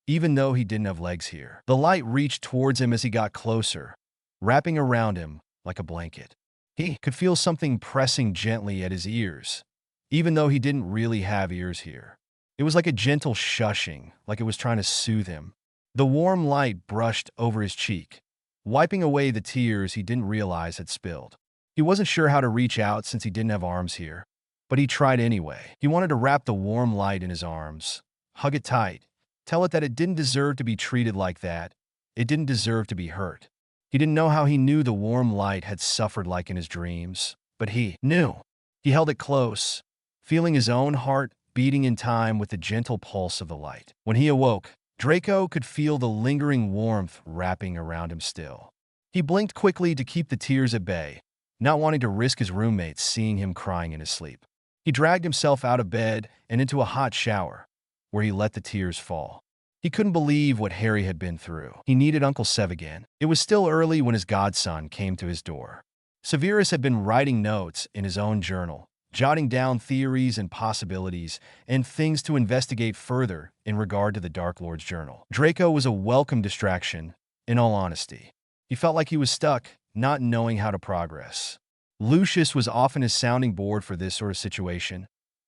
even though he didn't have legs here. The light reached towards him as he got closer, wrapping around him like a blanket. He could feel something pressing gently at his ears, even though he didn't really have ears here. It was like a gentle shushing, like it was trying to soothe him. The warm light brushed over his cheek, wiping away the tears he didn't realize had spilled. He wasn't sure how to reach out since he didn't have arms here, but he tried anyway. He wanted to wrap the warm light in his arms, hug it tight, tell it that it didn't deserve to be treated like that, it didn't deserve to be hurt. He didn't know how he knew the warm light had suffered like in his dreams, but he knew. He held it close, feeling his own heart beating in time with the gentle pulse of the light. When he awoke, Draco could feel the lingering warmth wrapping around him still. He blinked quickly to keep the tears at bay, not wanting to risk his roommates seeing him crying in his sleep. He dragged himself out of bed and into a hot shower, where he let the tears fall. He couldn't believe what Harry had been through. He needed Uncle Sev again. It was still early when his godson came to his door. Severus had been writing notes in his own journal, jotting down theories and possibilities and things to investigate further in regard to the Dark Lord's journal. Draco was a welcome distraction, in all honesty. He felt like he was stuck, not knowing how to progress. Lucius was often his sounding board for this sort of situation.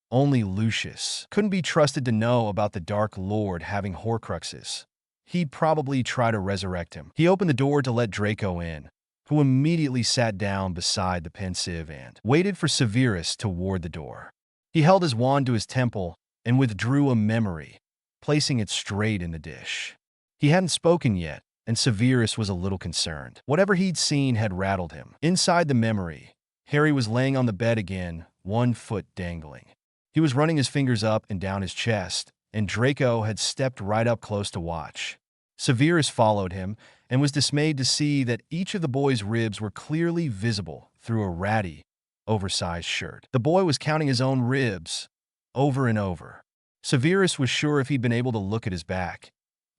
Only Lucius couldn't be trusted to know about the Dark Lord having Horcruxes. He'd probably try to resurrect him. He opened the door to let Draco in, who immediately sat down beside the pensive and waited for Severus to ward the door. He held his wand to his temple and withdrew a memory, placing it straight in the dish. He hadn't spoken yet, and Severus was a little concerned. Whatever he'd seen had rattled him. Inside the memory, Harry was laying on the bed again, one foot dangling. He was running his fingers up and down his chest, and Draco had stepped right up close to watch. Severus followed him and was dismayed to see that each of the boy's ribs were clearly visible through a ratty, oversized shirt. The boy was counting his own ribs over and over. Severus was sure if he'd been able to look at his back,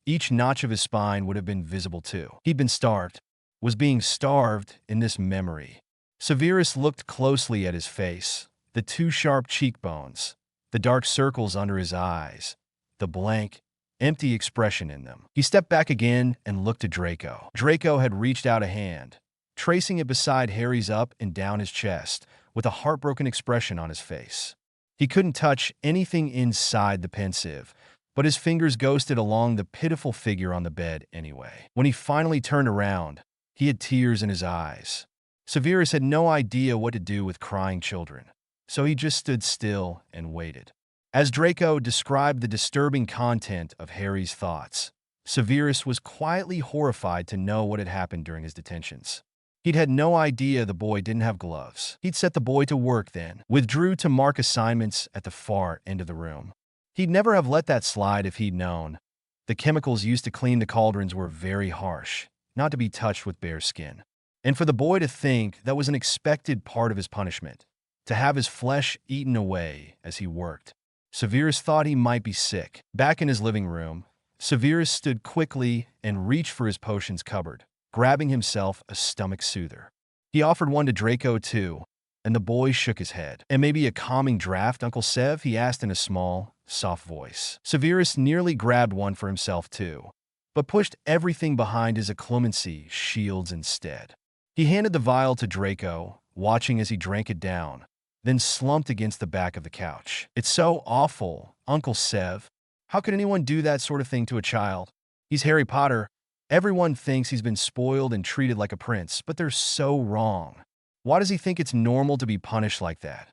each notch of his spine would have been visible too. He'd been starved, was being starved in this memory. Severus looked closely at his face, the two sharp cheekbones, the dark circles under his eyes, the blank, empty expression in them. He stepped back again and looked at Draco. Draco had reached out a hand, tracing it beside Harry's up and down his chest, with a heartbroken expression on his face. He couldn't touch anything inside the pensive, but his fingers ghosted along the pitiful figure on the bed anyway. When he finally turned around, he had tears in his eyes. Severus had no idea what to do with crying children, so he just stood still and waited. As Draco described the disturbing content of Harry's thoughts, Severus was quietly horrified to know what had happened during his detentions. He'd had no idea the boy didn't have gloves. He'd set the boy to work then, withdrew to mark assignments at the far end of the room. He'd never have let that slide if he'd known. The chemicals used to clean the cauldrons were very harsh, not to be touched with bare skin. And for the boy to think that was an expected part of his punishment, to have his flesh eaten away as he worked. Severus thought he might be sick. Back in his living room, Severus stood quickly and reached for his potions cupboard, grabbing himself a stomach soother. He offered one to Draco too, and the boy shook his head. "And maybe a calming draft, Uncle Sev?" he asked in a small, soft voice. Severus nearly grabbed one for himself too, but pushed everything behind his occlumency shields instead. He handed the vial to Draco, watching as he drank it down, then slumped against the back of the couch. "It's so awful, Uncle Sev. How could anyone do that sort of thing to a child? He's Harry Potter. Everyone thinks he's been spoiled and treated like a prince, but they're so wrong. Why does he think it's normal to be punished like that?"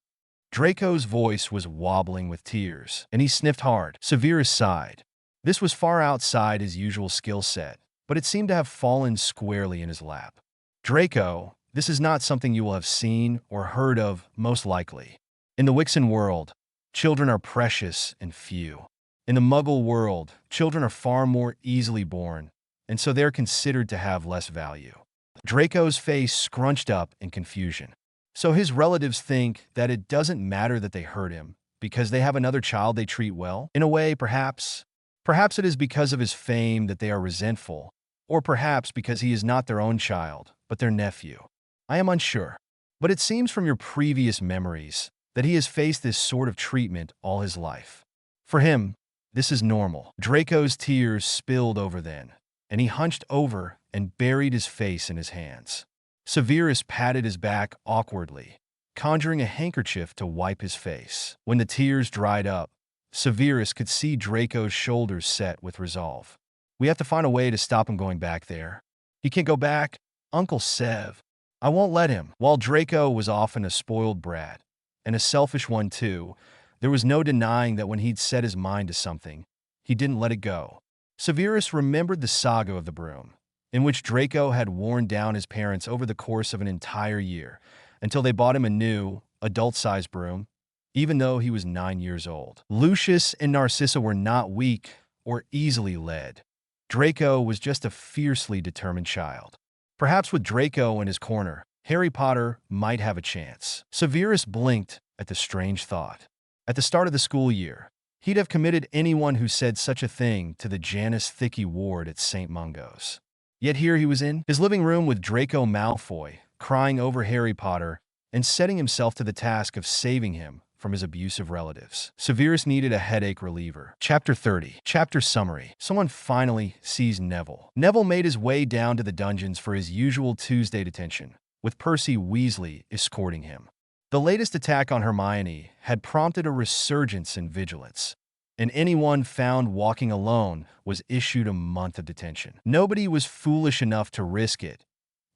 Draco's voice was wobbling with tears, and he sniffed hard. Severus sighed. This was far outside his usual skill set, but it seemed to have fallen squarely in his lap. "Draco, this is not something you will have seen or heard of, most likely. In the Wixen world, children are precious and few. In the Muggle world, children are far more easily born, and so they're considered to have less value." Draco's face scrunched up in confusion. So his relatives think that it doesn't matter that they hurt him, because they have another child they treat well? In a way, perhaps. Perhaps it is because of his fame that they are resentful, or perhaps because he is not their own child, but their nephew. I am unsure. But it seems from your previous memories that he has faced this sort of treatment all his life. For him, this is normal. Draco's tears spilled over then, and he hunched over and buried his face in his hands. Severus patted his back awkwardly, conjuring a handkerchief to wipe his face. When the tears dried up, Severus could see Draco's shoulders set with resolve. "We have to find a way to stop him going back there. He can't go back, Uncle Sev. I won't let him." While Draco was often a spoiled brat, and a selfish one too, there was no denying that when he'd set his mind to something, he didn't let it go. Severus remembered the saga of the broom, in which Draco had worn down his parents over the course of an entire year, until they bought him a new, adult-sized broom, even though he was 9 years old. Lucius and Narcissa were not weak or easily led. Draco was just a fiercely determined child. Perhaps with Draco in his corner, Harry Potter might have a chance. Severus blinked at the strange thought. At the start of the school year, he'd have committed anyone who said such a thing to the Janus Thicky ward at St. Mungo's. Yet here he was in his living room with Draco Malfoy, crying over Harry Potter and setting himself to the task of saving him from his abusive relatives. Severus needed a headache reliever. Chapter 30. Chapter Summary. Someone finally sees Neville. Neville made his way down to the dungeons for his usual Tuesday detention, with Percy Weasley escorting him. The latest attack on Hermione had prompted a resurgence in vigilance, and anyone found walking alone was issued a month of detention. Nobody was foolish enough to risk it.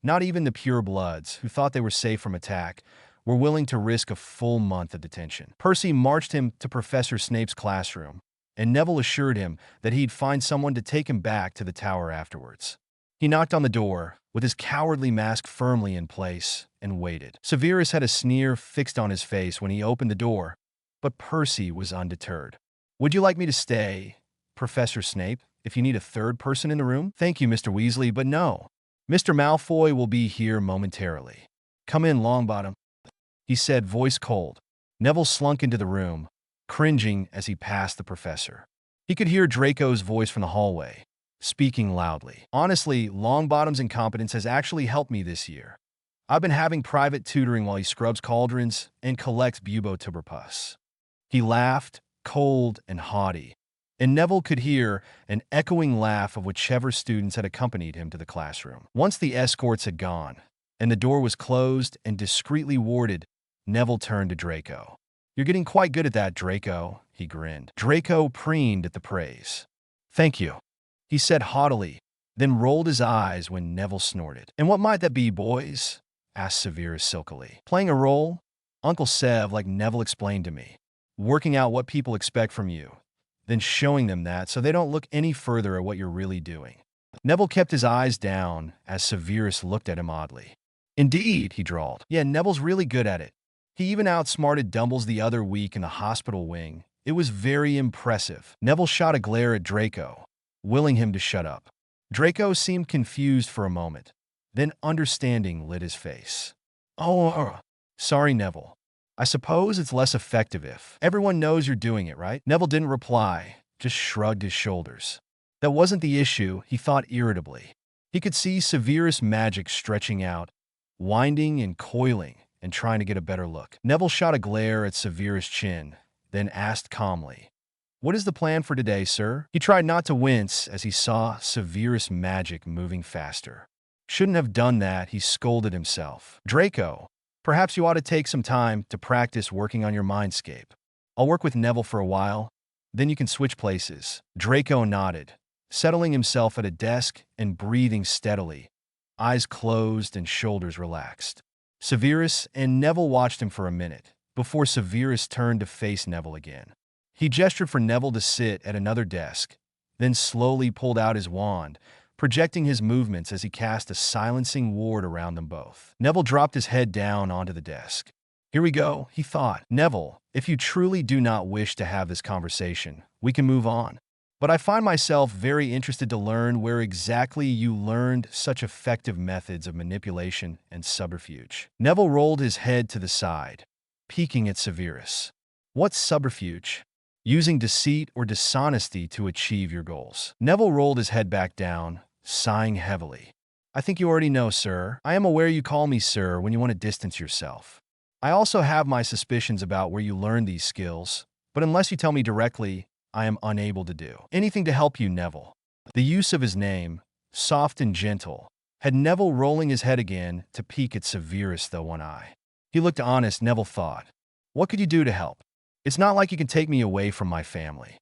Not even the purebloods, who thought they were safe from attack, were willing to risk a full month of detention. Percy marched him to Professor Snape's classroom, and Neville assured him that he'd find someone to take him back to the tower afterwards. He knocked on the door, with his cowardly mask firmly in place, and waited. Severus had a sneer fixed on his face when he opened the door, but Percy was undeterred. "Would you like me to stay, Professor Snape, if you need a third person in the room?" "Thank you, Mr. Weasley, but no. Mr. Malfoy will be here momentarily. Come in, Longbottom," he said, voice cold. Neville slunk into the room, cringing as he passed the professor. He could hear Draco's voice from the hallway, speaking loudly. "Honestly, Longbottom's incompetence has actually helped me this year. I've been having private tutoring while he scrubs cauldrons and collects bubotuberpus." He laughed, cold and haughty, and Neville could hear an echoing laugh of whichever students had accompanied him to the classroom. Once the escorts had gone, and the door was closed and discreetly warded, Neville turned to Draco. "You're getting quite good at that, Draco," he grinned. Draco preened at the praise. "Thank you," he said haughtily, then rolled his eyes when Neville snorted. "And what might that be, boys?" asked Severus silkily. "Playing a role? Uncle Sev, like Neville explained to me. Working out what people expect from you, then showing them that so they don't look any further at what you're really doing." Neville kept his eyes down as Severus looked at him oddly. "Indeed," he drawled. "Yeah, Neville's really good at it. He even outsmarted Dumbles the other week in the hospital wing. It was very impressive." Neville shot a glare at Draco, willing him to shut up. Draco seemed confused for a moment, then understanding lit his face. "Oh, sorry, Neville. I suppose it's less effective if everyone knows you're doing it, right?" Neville didn't reply, just shrugged his shoulders. That wasn't the issue, he thought irritably. He could see Severus' magic stretching out, winding and coiling, and trying to get a better look. Neville shot a glare at Severus' chin, then asked calmly, "What is the plan for today, sir?" He tried not to wince as he saw Severus' magic moving faster. Shouldn't have done that, he scolded himself. "Draco, perhaps you ought to take some time to practice working on your mindscape. I'll work with Neville for a while, then you can switch places." Draco nodded, settling himself at a desk and breathing steadily, eyes closed and shoulders relaxed. Severus and Neville watched him for a minute, before Severus turned to face Neville again. He gestured for Neville to sit at another desk, then slowly pulled out his wand, projecting his movements as he cast a silencing ward around them both. Neville dropped his head down onto the desk. "Here we go," he thought. "Neville, if you truly do not wish to have this conversation, we can move on. But I find myself very interested to learn where exactly you learned such effective methods of manipulation and subterfuge." Neville rolled his head to the side, peeking at Severus. "What's subterfuge?" "Using deceit or dishonesty to achieve your goals." Neville rolled his head back down, sighing heavily. "I think you already know, sir. I am aware you call me sir when you want to distance yourself. I also have my suspicions about where you learned these skills, but unless you tell me directly, I am unable to do anything to help you, Neville." The use of his name, soft and gentle, had Neville rolling his head again to peek at Severus the one eye. He looked honest, Neville thought. "What could you do to help? It's not like you can take me away from my family."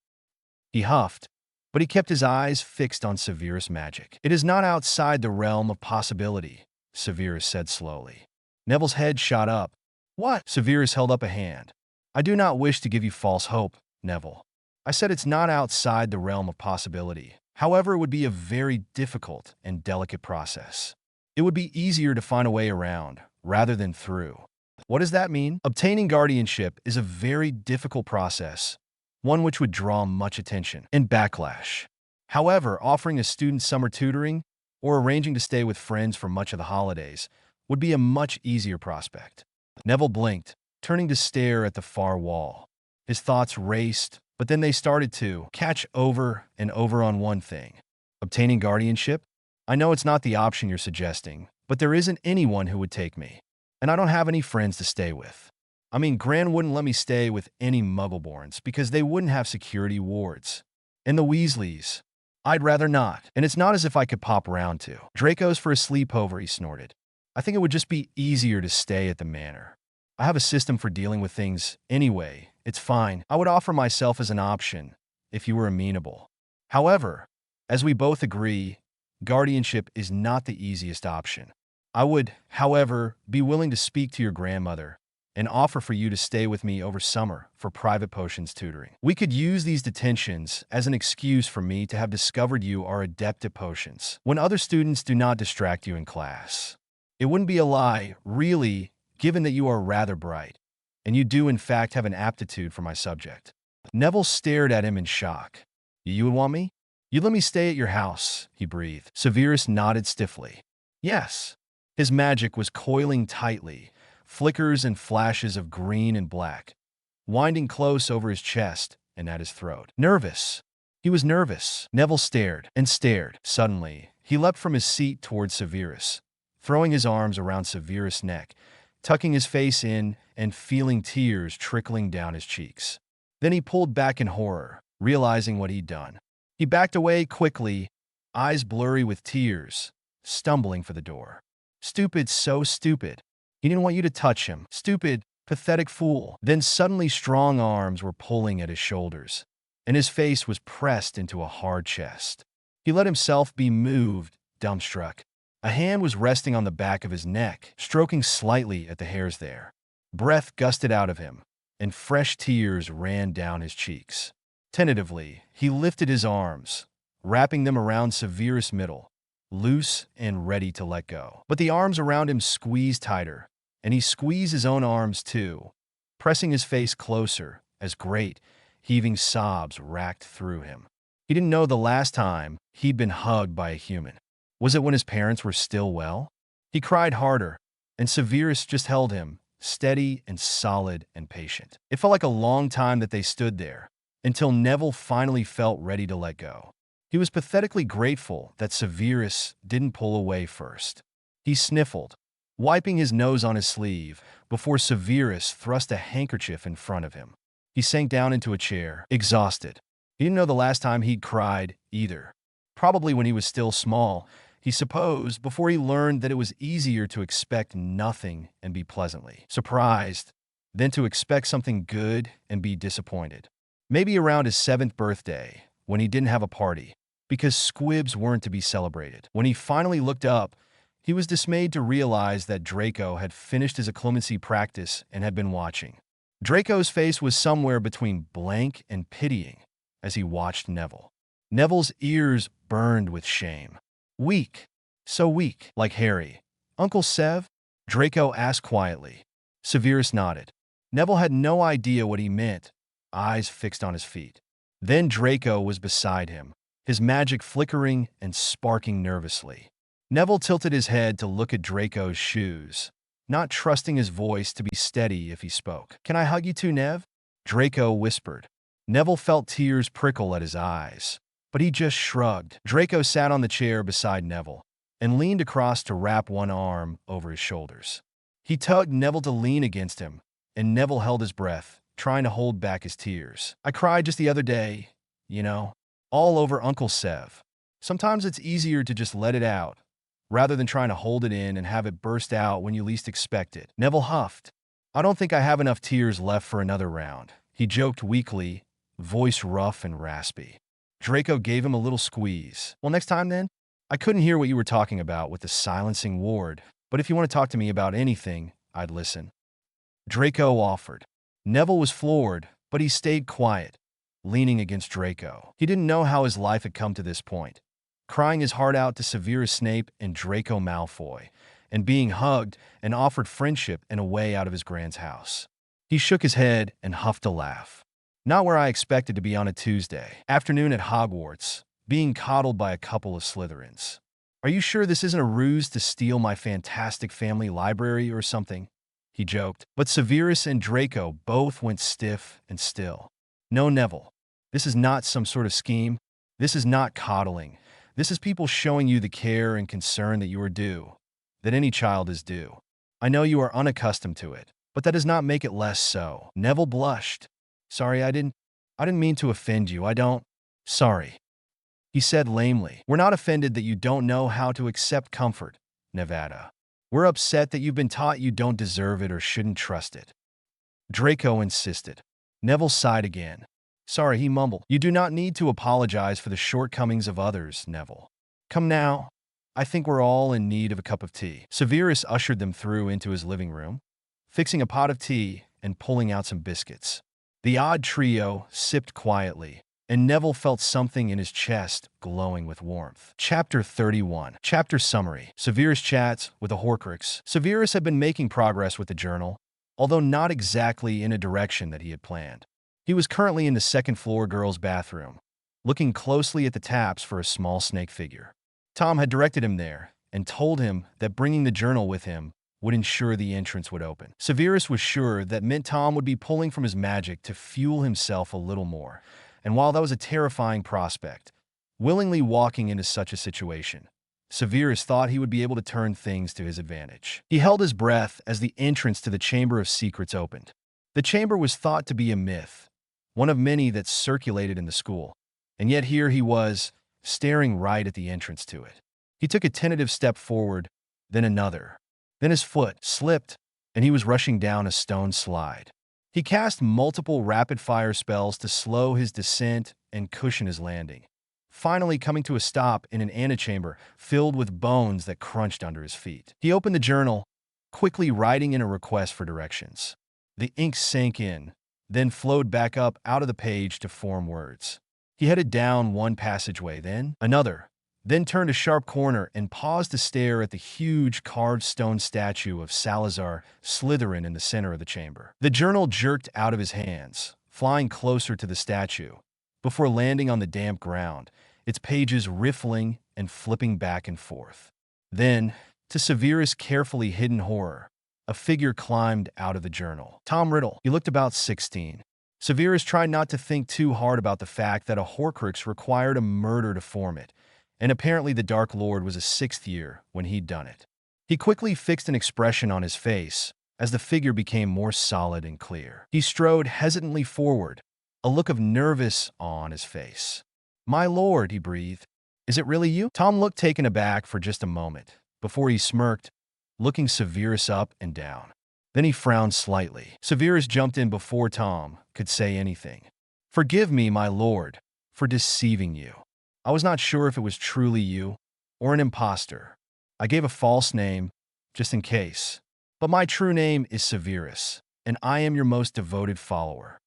He huffed, but he kept his eyes fixed on Severus' magic. "It is not outside the realm of possibility," Severus said slowly. Neville's head shot up. "What?" Severus held up a hand. "I do not wish to give you false hope, Neville. I said it's not outside the realm of possibility. However, it would be a very difficult and delicate process. It would be easier to find a way around, rather than through." "What does that mean?" "Obtaining guardianship is a very difficult process, one which would draw much attention and backlash. However, offering a student summer tutoring or arranging to stay with friends for much of the holidays would be a much easier prospect." Neville blinked, turning to stare at the far wall. His thoughts raced, but then they started to catch over and over on one thing. "Obtaining guardianship? I know it's not the option you're suggesting, but there isn't anyone who would take me. And I don't have any friends to stay with. I mean, Gran wouldn't let me stay with any Muggleborns because they wouldn't have security wards. And the Weasleys. I'd rather not. And it's not as if I could pop around to. Draco's for a sleepover, he snorted. I think it would just be easier to stay at the manor. I have a system for dealing with things anyway. It's fine. I would offer myself as an option if you were amenable. However, as we both agree, guardianship is not the easiest option. I would, however, be willing to speak to your grandmother and offer for you to stay with me over summer for private potions tutoring. We could use these detentions as an excuse for me to have discovered you are adept at potions when other students do not distract you in class. It wouldn't be a lie, really, given that you are rather bright, and you do in fact have an aptitude for my subject. Neville stared at him in shock. You would want me? You'd let me stay at your house, he breathed. Severus nodded stiffly. Yes. His magic was coiling tightly, flickers and flashes of green and black, winding close over his chest and at his throat. Nervous. He was nervous. Neville stared and stared. Suddenly, he leapt from his seat towards Severus, throwing his arms around Severus' neck, tucking his face in and feeling tears trickling down his cheeks. Then he pulled back in horror, realizing what he'd done. He backed away quickly, eyes blurry with tears, stumbling for the door. Stupid, so stupid. He didn't want you to touch him. Stupid, pathetic fool. Then suddenly strong arms were pulling at his shoulders, and his face was pressed into a hard chest. He let himself be moved, dumbstruck. A hand was resting on the back of his neck, stroking slightly at the hairs there. Breath gusted out of him, and fresh tears ran down his cheeks. Tentatively, he lifted his arms, wrapping them around Severus' middle, loose and ready to let go. But the arms around him squeezed tighter, and he squeezed his own arms too, pressing his face closer as great, heaving sobs racked through him. He didn't know the last time he'd been hugged by a human. Was it when his parents were still well? He cried harder, and Severus just held him, steady and solid and patient. It felt like a long time that they stood there, until Neville finally felt ready to let go. He was pathetically grateful that Severus didn't pull away first. He sniffled, wiping his nose on his sleeve, before Severus thrust a handkerchief in front of him. He sank down into a chair, exhausted. He didn't know the last time he'd cried, either. Probably when he was still small, he supposed, before he learned that it was easier to expect nothing and be pleasantly surprised than to expect something good and be disappointed. Maybe around his 7th birthday, when he didn't have a party, because squibs weren't to be celebrated. When he finally looked up, he was dismayed to realize that Draco had finished his occlumency practice and had been watching. Draco's face was somewhere between blank and pitying as he watched Neville. Neville's ears burned with shame. Weak. So weak, like Harry. Uncle Sev? Draco asked quietly. Severus nodded. Neville had no idea what he meant, eyes fixed on his feet. Then Draco was beside him, his magic flickering and sparking nervously. Neville tilted his head to look at Draco's shoes, not trusting his voice to be steady if he spoke. Can I hug you too, Nev? Draco whispered. Neville felt tears prickle at his eyes, but he just shrugged. Draco sat on the chair beside Neville and leaned across to wrap one arm over his shoulders. He tugged Neville to lean against him, and Neville held his breath, trying to hold back his tears. I cried just the other day, all over Uncle Sev. Sometimes it's easier to just let it out, rather than trying to hold it in and have it burst out when you least expect it. Neville huffed. I don't think I have enough tears left for another round. He joked weakly, voice rough and raspy. Draco gave him a little squeeze. Well, next time then? I couldn't hear what you were talking about with the silencing ward, but if you want to talk to me about anything, I'd listen. Draco offered. Neville was floored, but he stayed quiet, leaning against Draco. He didn't know how his life had come to this point. Crying his heart out to Severus Snape and Draco Malfoy, and being hugged and offered friendship and a way out of his Grand's house. He shook his head and huffed a laugh. Not where I expected to be on a Tuesday afternoon at Hogwarts, being coddled by a couple of Slytherins. Are you sure this isn't a ruse to steal my fantastic family library or something? He joked. But Severus and Draco both went stiff and still. No, Neville. This is not some sort of scheme. This is not coddling. This is people showing you the care and concern that you are due. that any child is due. I know you are unaccustomed to it, but that does not make it less so." Neville blushed. "Sorry, I didn't mean to offend you. I don't." "Sorry," he said lamely. "We're not offended that you don't know how to accept comfort, Nevada. We're upset that you've been taught you don't deserve it or shouldn't trust it." Draco insisted. Neville sighed again. "Sorry," he mumbled. "You do not need to apologize for the shortcomings of others, Neville. Come now. I think we're all in need of a cup of tea." Severus ushered them through into his living room, fixing a pot of tea and pulling out some biscuits. The odd trio sipped quietly, and Neville felt something in his chest glowing with warmth. Chapter 31. Chapter Summary. Severus chats with a Horcrux. Severus had been making progress with the journal, although not exactly in a direction that he had planned. He was currently in the second-floor girls' bathroom, looking closely at the taps for a small snake figure. Tom had directed him there and told him that bringing the journal with him would ensure the entrance would open. Severus was sure that meant Tom would be pulling from his magic to fuel himself a little more, and while that was a terrifying prospect, willingly walking into such a situation, Severus thought he would be able to turn things to his advantage. He held his breath as the entrance to the Chamber of Secrets opened. The chamber was thought to be a myth, one of many that circulated in the school, and yet here he was, staring right at the entrance to it. He took a tentative step forward, then another. Then his foot slipped, and he was rushing down a stone slide. He cast multiple rapid-fire spells to slow his descent and cushion his landing, finally coming to a stop in an antechamber filled with bones that crunched under his feet. He opened the journal, quickly writing in a request for directions. The ink sank in, then flowed back up out of the page to form words. He headed down one passageway, then another, then turned a sharp corner and paused to stare at the huge carved stone statue of Salazar Slytherin in the center of the chamber. The journal jerked out of his hands, flying closer to the statue, before landing on the damp ground, its pages riffling and flipping back and forth. Then, to Severus' carefully hidden horror, a figure climbed out of the journal. Tom Riddle. He looked about 16. Severus tried not to think too hard about the fact that a Horcrux required a murder to form it, and apparently the Dark Lord was a 6th year when he'd done it. He quickly fixed an expression on his face as the figure became more solid and clear. He strode hesitantly forward, a look of nervous awe on his face. "My lord," he breathed. "Is it really you?" Tom looked taken aback for just a moment, before he smirked, looking Severus up and down. Then he frowned slightly. Severus jumped in before Tom could say anything. "Forgive me, my lord, for deceiving you. I was not sure if it was truly you or an impostor. I gave a false name, just in case. But my true name is Severus, and I am your most devoted follower."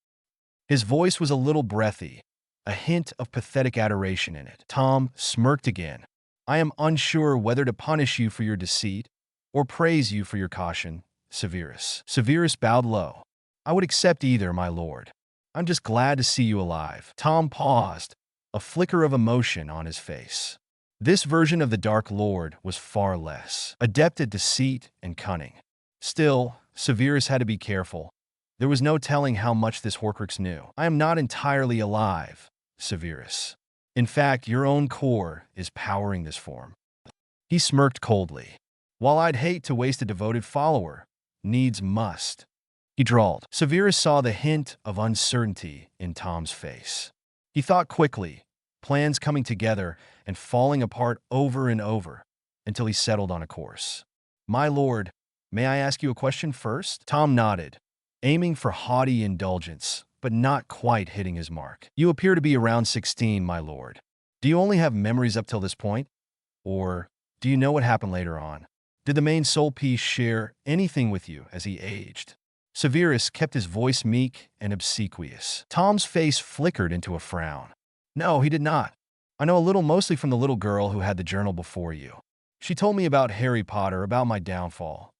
His voice was a little breathy, a hint of pathetic adoration in it. Tom smirked again. "I am unsure whether to punish you for your deceit or praise you for your caution, Severus." Severus bowed low. "I would accept either, my lord. I'm just glad to see you alive." Tom paused, a flicker of emotion on his face. This version of the Dark Lord was far less adept at deceit and cunning. Still, Severus had to be careful. There was no telling how much this Horcrux knew. "I am not entirely alive, Severus. In fact, your own core is powering this form." He smirked coldly. "While I'd hate to waste a devoted follower, needs must," he drawled. Severus saw the hint of uncertainty in Tom's face. He thought quickly, plans coming together and falling apart over and over, until he settled on a course. "My lord, may I ask you a question first?" Tom nodded, aiming for haughty indulgence, but not quite hitting his mark. "You appear to be around 16, my lord. Do you only have memories up till this point? Or do you know what happened later on? Did the main soul piece share anything with you as he aged?" Severus kept his voice meek and obsequious. Tom's face flickered into a frown. "No, he did not. I know a little, mostly from the little girl who had the journal before you. She told me about Harry Potter, about my downfall."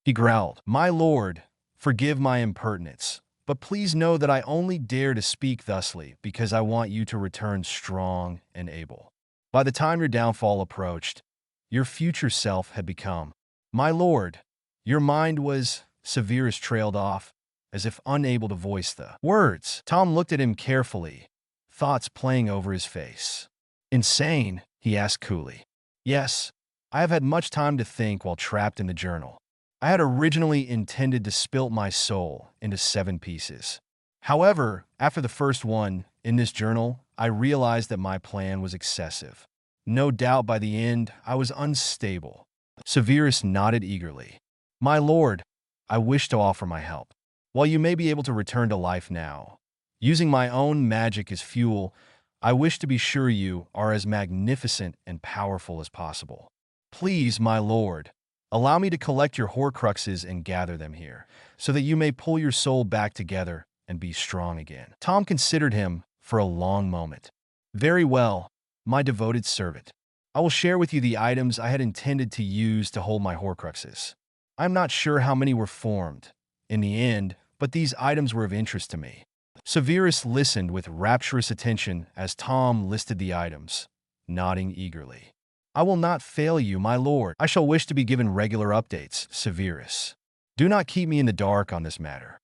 He growled. "My lord, forgive my impertinence, but please know that I only dare to speak thusly because I want you to return strong and able. By the time your downfall approached, your future self had become. My lord, your mind was..." Severus trailed off, as if unable to voice the words. Tom looked at him carefully, thoughts playing over his face. "Insane?" he asked coolly. "Yes, I have had much time to think while trapped in the journal. I had originally intended to split my soul into 7 pieces. However, after the first one, in this journal, I realized that my plan was excessive. No doubt by the end, I was unstable. Severus nodded eagerly. My lord, I wish to offer my help. While you may be able to return to life now, using my own magic as fuel, I wish to be sure you are as magnificent and powerful as possible. Please, my lord, allow me to collect your Horcruxes and gather them here, so that you may pull your soul back together and be strong again. Tom considered him for a long moment. Very well, my devoted servant. I will share with you the items I had intended to use to hold my Horcruxes. I'm not sure how many were formed in the end, but these items were of interest to me. Severus listened with rapturous attention as Tom listed the items, nodding eagerly. I will not fail you, my lord. I shall wish to be given regular updates, Severus. Do not keep me in the dark on this matter.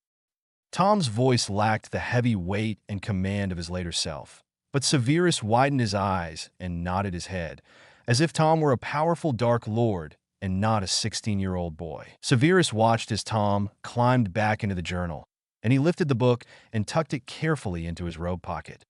Tom's voice lacked the heavy weight and command of his later self, but Severus widened his eyes and nodded his head, as if Tom were a powerful Dark Lord and not a 16-year-old boy. Severus watched as Tom climbed back into the journal, and he lifted the book and tucked it carefully into his robe pocket.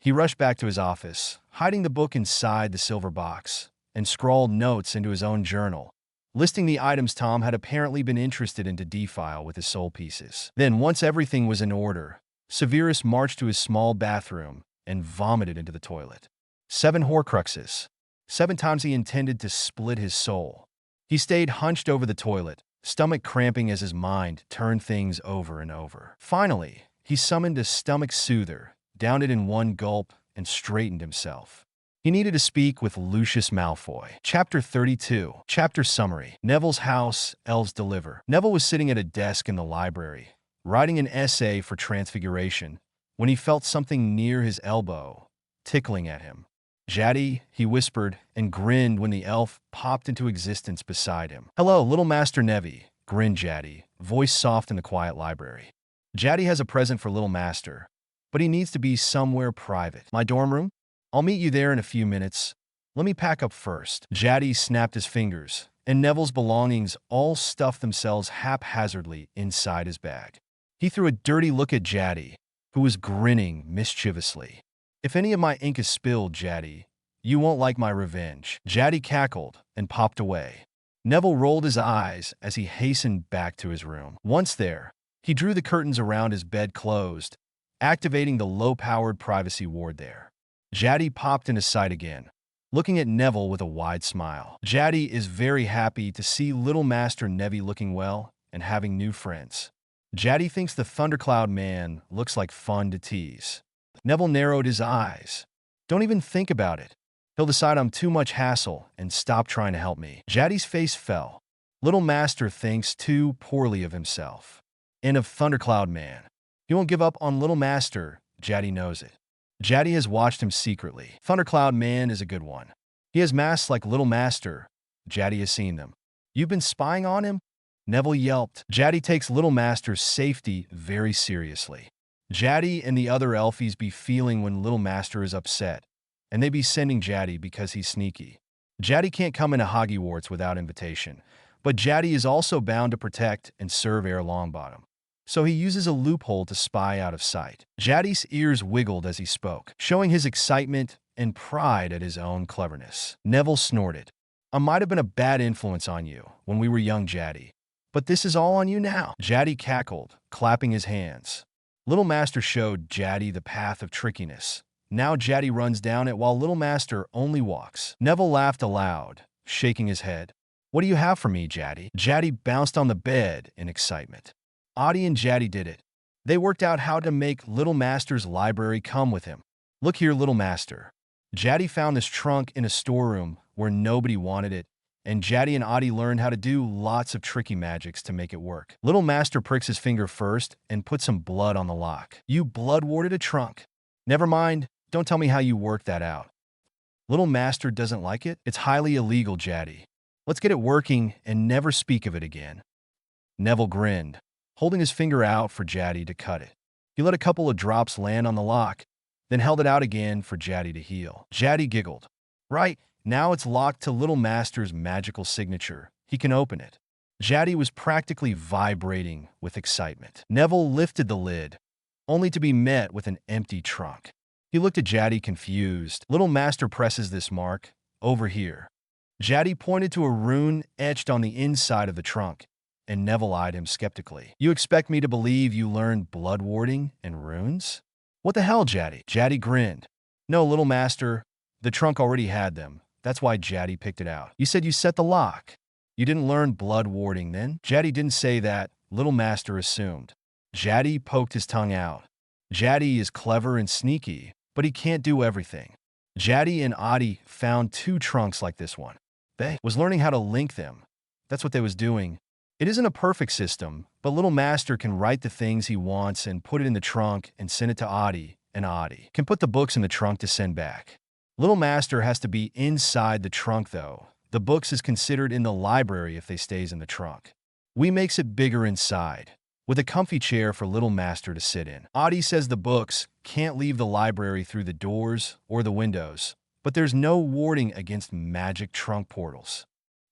He rushed back to his office, hiding the book inside the silver box, and scrawled notes into his own journal, listing the items Tom had apparently been interested in to defile with his soul pieces. Then, once everything was in order, Severus marched to his small bathroom and vomited into the toilet. 7 Horcruxes. 7 times he intended to split his soul. He stayed hunched over the toilet, stomach cramping as his mind turned things over and over. Finally, he summoned a stomach soother, downed it in one gulp, and straightened himself. He needed to speak with Lucius Malfoy. Chapter 32. Chapter Summary. Neville's House, Elves Deliver. Neville was sitting at a desk in the library, writing an essay for Transfiguration, when he felt something near his elbow, tickling at him. Jaddy, he whispered, and grinned when the elf popped into existence beside him. Hello, little Master Neville, grinned Jaddy, voice soft in the quiet library. Jaddy has a present for little Master, but he needs to be somewhere private. My dorm room? I'll meet you there in a few minutes. Let me pack up first. Jaddy snapped his fingers, and Neville's belongings all stuffed themselves haphazardly inside his bag. He threw a dirty look at Jaddy, who was grinning mischievously. If any of my ink is spilled, Jaddy, you won't like my revenge. Jaddy cackled and popped away. Neville rolled his eyes as he hastened back to his room. Once there, he drew the curtains around his bed closed, activating the low-powered privacy ward there. Jaddy popped into sight again, looking at Neville with a wide smile. Jaddy is very happy to see little Master Neville looking well and having new friends. Jaddy thinks the Thundercloud Man looks like fun to tease. Neville narrowed his eyes. Don't even think about it. He'll decide I'm too much hassle and stop trying to help me. Jaddy's face fell. Little Master thinks too poorly of himself. And of Thundercloud Man. He won't give up on Little Master. Jaddy knows it. Jaddy has watched him secretly. Thundercloud Man is a good one. He has masks like Little Master. Jaddy has seen them. You've been spying on him? Neville yelped. Jaddy takes Little Master's safety very seriously. Jaddy and the other elfies be feeling when Little Master is upset, and they be sending Jaddy because he's sneaky. Jaddy can't come into Hogwarts without invitation, but Jaddy is also bound to protect and serve Air Longbottom. So he uses a loophole to spy out of sight. Jaddy's ears wiggled as he spoke, showing his excitement and pride at his own cleverness. Neville snorted. I might have been a bad influence on you when we were young, Jaddy, but this is all on you now. Jaddy cackled, clapping his hands. Little Master showed Jaddy the path of trickiness. Now Jaddy runs down it while Little Master only walks. Neville laughed aloud, shaking his head. What do you have for me, Jaddy? Jaddy bounced on the bed in excitement. Audie and Jaddy did it. They worked out how to make Little Master's library come with him. Look here, Little Master. Jaddy found this trunk in a storeroom where nobody wanted it, and Jaddy and Audie learned how to do lots of tricky magics to make it work. Little Master pricks his finger first and put some blood on the lock. You blood-warded a trunk. Never mind, don't tell me how you worked that out. Little Master doesn't like it? It's highly illegal, Jaddy. Let's get it working and never speak of it again. Neville grinned, holding his finger out for Jaddy to cut it. He let a couple of drops land on the lock, then held it out again for Jaddy to heal. Jaddy giggled. Right, Now it's locked to Little Master's magical signature. He can open it. Jaddy was practically vibrating with excitement. Neville lifted the lid, only to be met with an empty trunk. He looked at Jaddy confused. Little Master presses this mark, over here. Jaddy pointed to a rune etched on the inside of the trunk, and Neville eyed him skeptically. You expect me to believe you learned blood warding and runes? What the hell, Jaddy? Jaddy grinned. No, Little Master, the trunk already had them. That's why Jaddy picked it out. You said you set the lock. You didn't learn blood warding then? Jaddy didn't say that, Little Master assumed. Jaddy poked his tongue out. Jaddy is clever and sneaky, but he can't do everything. Jaddy and Adi found 2 trunks like this one. They was learning how to link them. That's what they was doing. It isn't a perfect system, but Little Master can write the things he wants and put it in the trunk and send it to Adi, and Adi can put the books in the trunk to send back. Little Master has to be inside the trunk though. The books is considered in the library if they stays in the trunk. We makes it bigger inside, with a comfy chair for Little Master to sit in. Adi says the books can't leave the library through the doors or the windows, but there's no warding against magic trunk portals.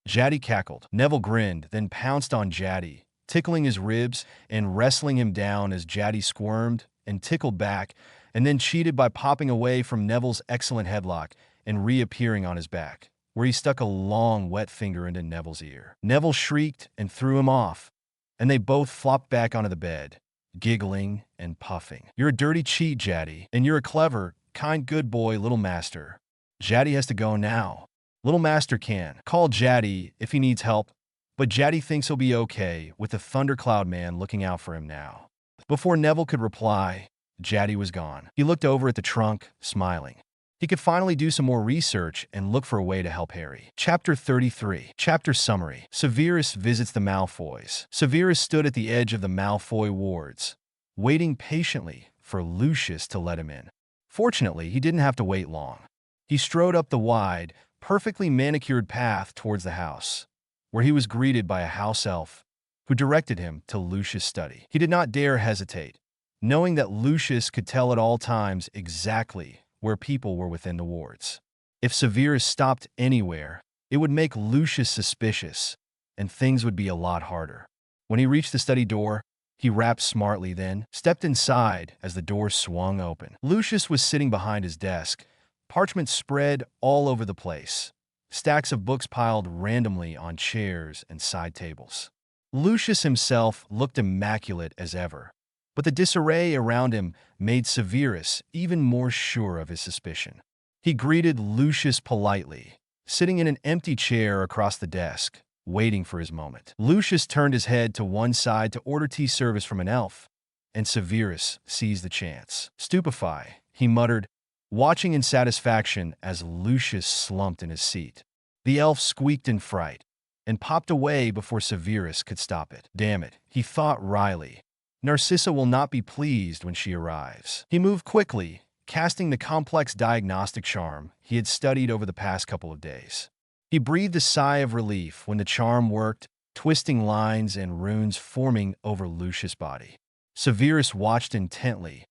Jaddy cackled. Neville grinned, then pounced on Jaddy, tickling his ribs and wrestling him down as Jaddy squirmed and tickled back, and then cheated by popping away from Neville's excellent headlock and reappearing on his back, where he stuck a long, wet finger into Neville's ear. Neville shrieked and threw him off, and they both flopped back onto the bed, giggling and puffing. You're a dirty cheat, Jaddy, and you're a clever, kind, good boy, Little Master. Jaddy has to go now. Little Master can call Jaddy if he needs help, but Jaddy thinks he'll be okay with the Thundercloud Man looking out for him now. Before Neville could reply, Jaddy was gone. He looked over at the trunk, smiling. He could finally do some more research and look for a way to help Harry. Chapter 33. Chapter Summary. Severus visits the Malfoys. Severus stood at the edge of the Malfoy wards, waiting patiently for Lucius to let him in. Fortunately, he didn't have to wait long. He strode up the wide, perfectly manicured path towards the house, where he was greeted by a house elf who directed him to Lucius' study. He did not dare hesitate, knowing that Lucius could tell at all times exactly where people were within the wards. If Severus stopped anywhere, it would make Lucius suspicious, and things would be a lot harder. When he reached the study door, he rapped smartly, then stepped inside as the door swung open. Lucius was sitting behind his desk, parchment spread all over the place, stacks of books piled randomly on chairs and side tables. Lucius himself looked immaculate as ever, but the disarray around him made Severus even more sure of his suspicion. He greeted Lucius politely, sitting in an empty chair across the desk, waiting for his moment. Lucius turned his head to one side to order tea service from an elf, and Severus seized the chance. Stupefied, he muttered, watching in satisfaction as Lucius slumped in his seat. The elf squeaked in fright and popped away before Severus could stop it. Damn it, he thought wryly. Narcissa will not be pleased when she arrives. He moved quickly, casting the complex diagnostic charm he had studied over the past couple of days. He breathed a sigh of relief when the charm worked, twisting lines and runes forming over Lucius' body. Severus watched intently,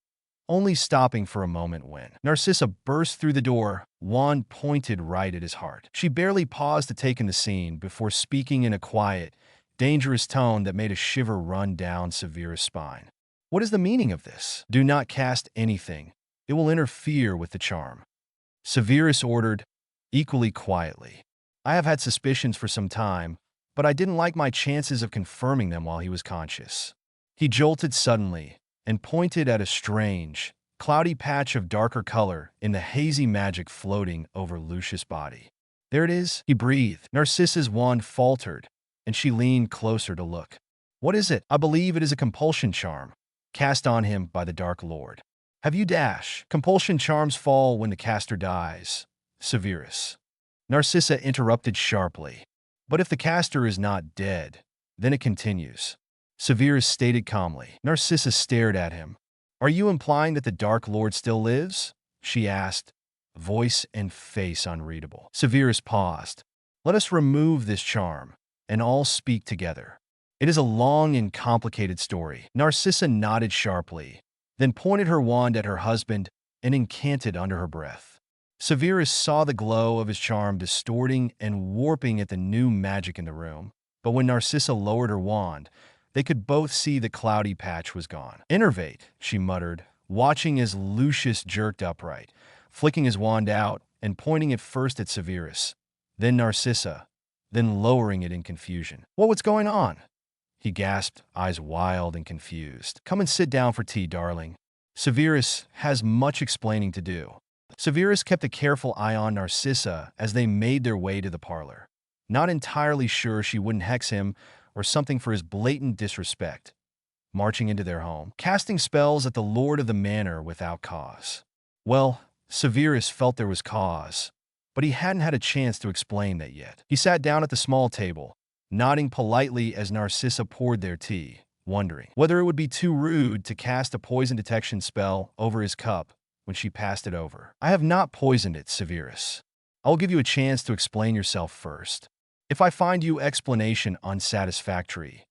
only stopping for a moment when Narcissa burst through the door, wand pointed right at his heart. She barely paused to take in the scene before speaking in a quiet, dangerous tone that made a shiver run down Severus' spine. What is the meaning of this? Do not cast anything. It will interfere with the charm. Severus ordered, equally quietly. I have had suspicions for some time, but I didn't like my chances of confirming them while he was conscious. He jolted suddenly and pointed at a strange, cloudy patch of darker color in the hazy magic floating over Lucius' body. There it is, he breathed. Narcissa's wand faltered, and she leaned closer to look. What is it? I believe it is a compulsion charm, cast on him by the Dark Lord. Have you dash? Compulsion charms fall when the caster dies. Severus. Narcissa interrupted sharply. But if the caster is not dead, then it continues. Severus stated calmly. Narcissa stared at him. Are you implying that the Dark Lord still lives? She asked, voice and face unreadable. Severus paused. Let us remove this charm, and all speak together. It is a long and complicated story. Narcissa nodded sharply, then pointed her wand at her husband and incanted under her breath. Severus saw the glow of his charm distorting and warping at the new magic in the room, but when Narcissa lowered her wand, they could both see the cloudy patch was gone. "Innervate," she muttered, watching as Lucius jerked upright, flicking his wand out and pointing it first at Severus, then Narcissa, then lowering it in confusion. "What's going on?" he gasped, eyes wild and confused. "Come and sit down for tea, darling. Severus has much explaining to do." Severus kept a careful eye on Narcissa as they made their way to the parlor, not entirely sure she wouldn't hex him or something for his blatant disrespect, marching into their home, casting spells at the lord of the manor without cause. Well, Severus felt there was cause, but he hadn't had a chance to explain that yet. He sat down at the small table, nodding politely as Narcissa poured their tea, wondering whether it would be too rude to cast a poison detection spell over his cup when she passed it over. "I have not poisoned it, Severus. I will give you a chance to explain yourself first. If I find your explanation unsatisfactory,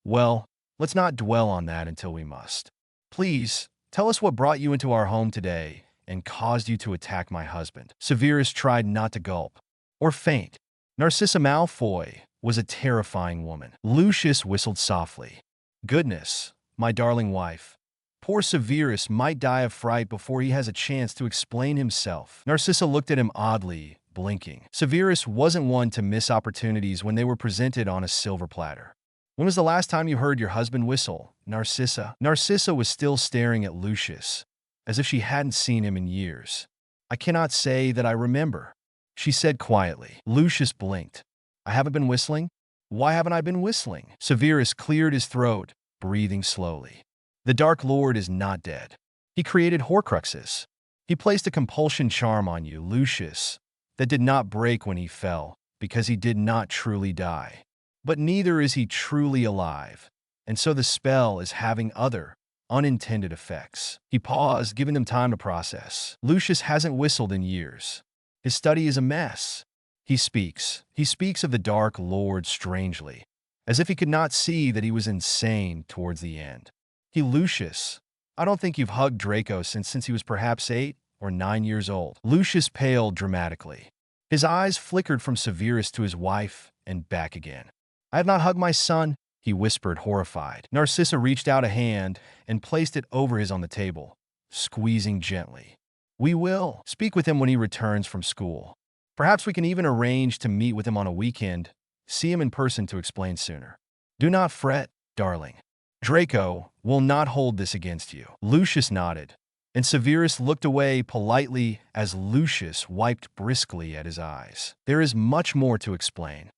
well, let's not dwell on that until we must. Please, tell us what brought you into our home today and caused you to attack my husband." Severus tried not to gulp or faint. Narcissa Malfoy was a terrifying woman. Lucius whistled softly. "Goodness, my darling wife. Poor Severus might die of fright before he has a chance to explain himself." Narcissa looked at him oddly, blinking. Severus wasn't one to miss opportunities when they were presented on a silver platter. "When was the last time you heard your husband whistle, Narcissa?" Narcissa was still staring at Lucius, as if she hadn't seen him in years. "I cannot say that I remember," she said quietly. Lucius blinked. "I haven't been whistling? Why haven't I been whistling?" Severus cleared his throat, breathing slowly. "The Dark Lord is not dead. He created Horcruxes. He placed a compulsion charm on you, Lucius, that did not break when he fell, because he did not truly die. But neither is he truly alive, and so the spell is having other, unintended effects." He paused, giving them time to process. Lucius hasn't whistled in years. His study is a mess. He speaks of the Dark Lord strangely, as if he could not see that he was insane towards the end. Lucius, I don't think you've hugged Draco since he was perhaps 8 or 9 years old." Lucius paled dramatically. His eyes flickered from Severus to his wife and back again. "I have not hugged my son," he whispered, horrified. Narcissa reached out a hand and placed it over his on the table, squeezing gently. "We will speak with him when he returns from school. Perhaps we can even arrange to meet with him on a weekend, see him in person to explain sooner. Do not fret, darling. Draco will not hold this against you." Lucius nodded, and Severus looked away politely as Lucius wiped briskly at his eyes. "There is much more to explain,"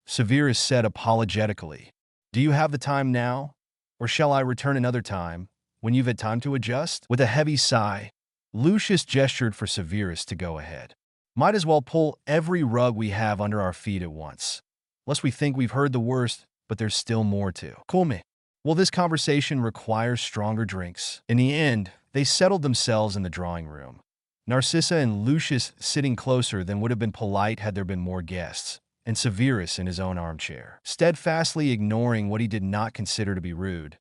Severus said apologetically. "Do you have the time now? Or shall I return another time, when you've had time to adjust?" With a heavy sigh, Lucius gestured for Severus to go ahead. "Might as well pull every rug we have under our feet at once, lest we think we've heard the worst, but there's still more to." "Cool me. Well, this conversation requires stronger drinks." In the end, they settled themselves in the drawing room, Narcissa and Lucius sitting closer than would have been polite had there been more guests, and Severus in his own armchair, steadfastly ignoring what he did not consider to be rude,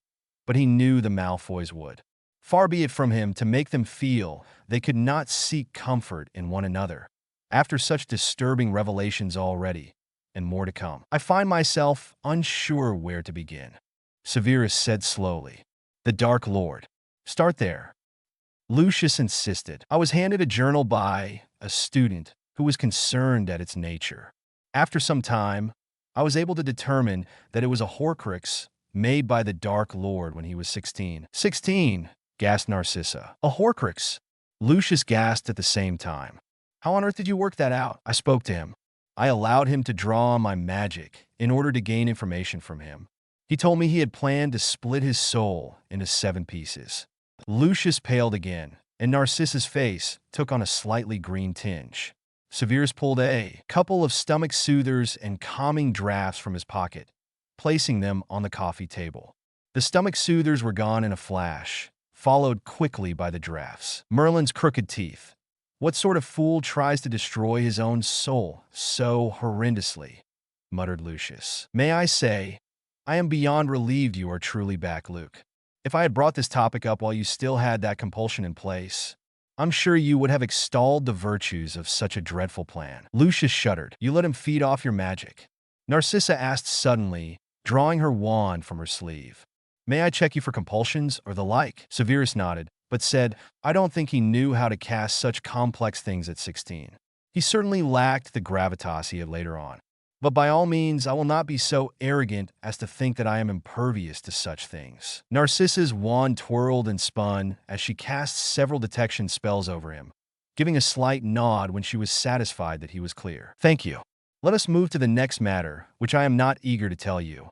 but he knew the Malfoys would. Far be it from him to make them feel they could not seek comfort in one another, after such disturbing revelations already, and more to come. "I find myself unsure where to begin," Severus said slowly. "The Dark Lord. Start there." Lucius insisted. "I was handed a journal by a student who was concerned at its nature. After some time, I was able to determine that it was a Horcrux made by the Dark Lord when he was 16. 16, gasped Narcissa. "A Horcrux?" Lucius gasped at the same time. "How on earth did you work that out?" "I spoke to him. I allowed him to draw on my magic in order to gain information from him. He told me he had planned to split his soul into 7 pieces. Lucius paled again, and Narcissa's face took on a slightly green tinge. Severus pulled a couple of stomach soothers and calming drafts from his pocket, placing them on the coffee table. The stomach soothers were gone in a flash, followed quickly by the drafts. "Merlin's crooked teeth. What sort of fool tries to destroy his own soul so horrendously?" muttered Lucius. "May I say, I am beyond relieved you are truly back, Luke. If I had brought this topic up while you still had that compulsion in place, I'm sure you would have extolled the virtues of such a dreadful plan. Lucius shuddered. You let him feed off your magic. Narcissa asked suddenly, drawing her wand from her sleeve. May I check you for compulsions or the like? Severus nodded, but said, I don't think he knew how to cast such complex things at 16. He certainly lacked the gravitas he had later on. But by all means, I will not be so arrogant as to think that I am impervious to such things. Narcissa's wand twirled and spun as she cast several detection spells over him, giving a slight nod when she was satisfied that he was clear. Thank you. Let us move to the next matter, which I am not eager to tell you.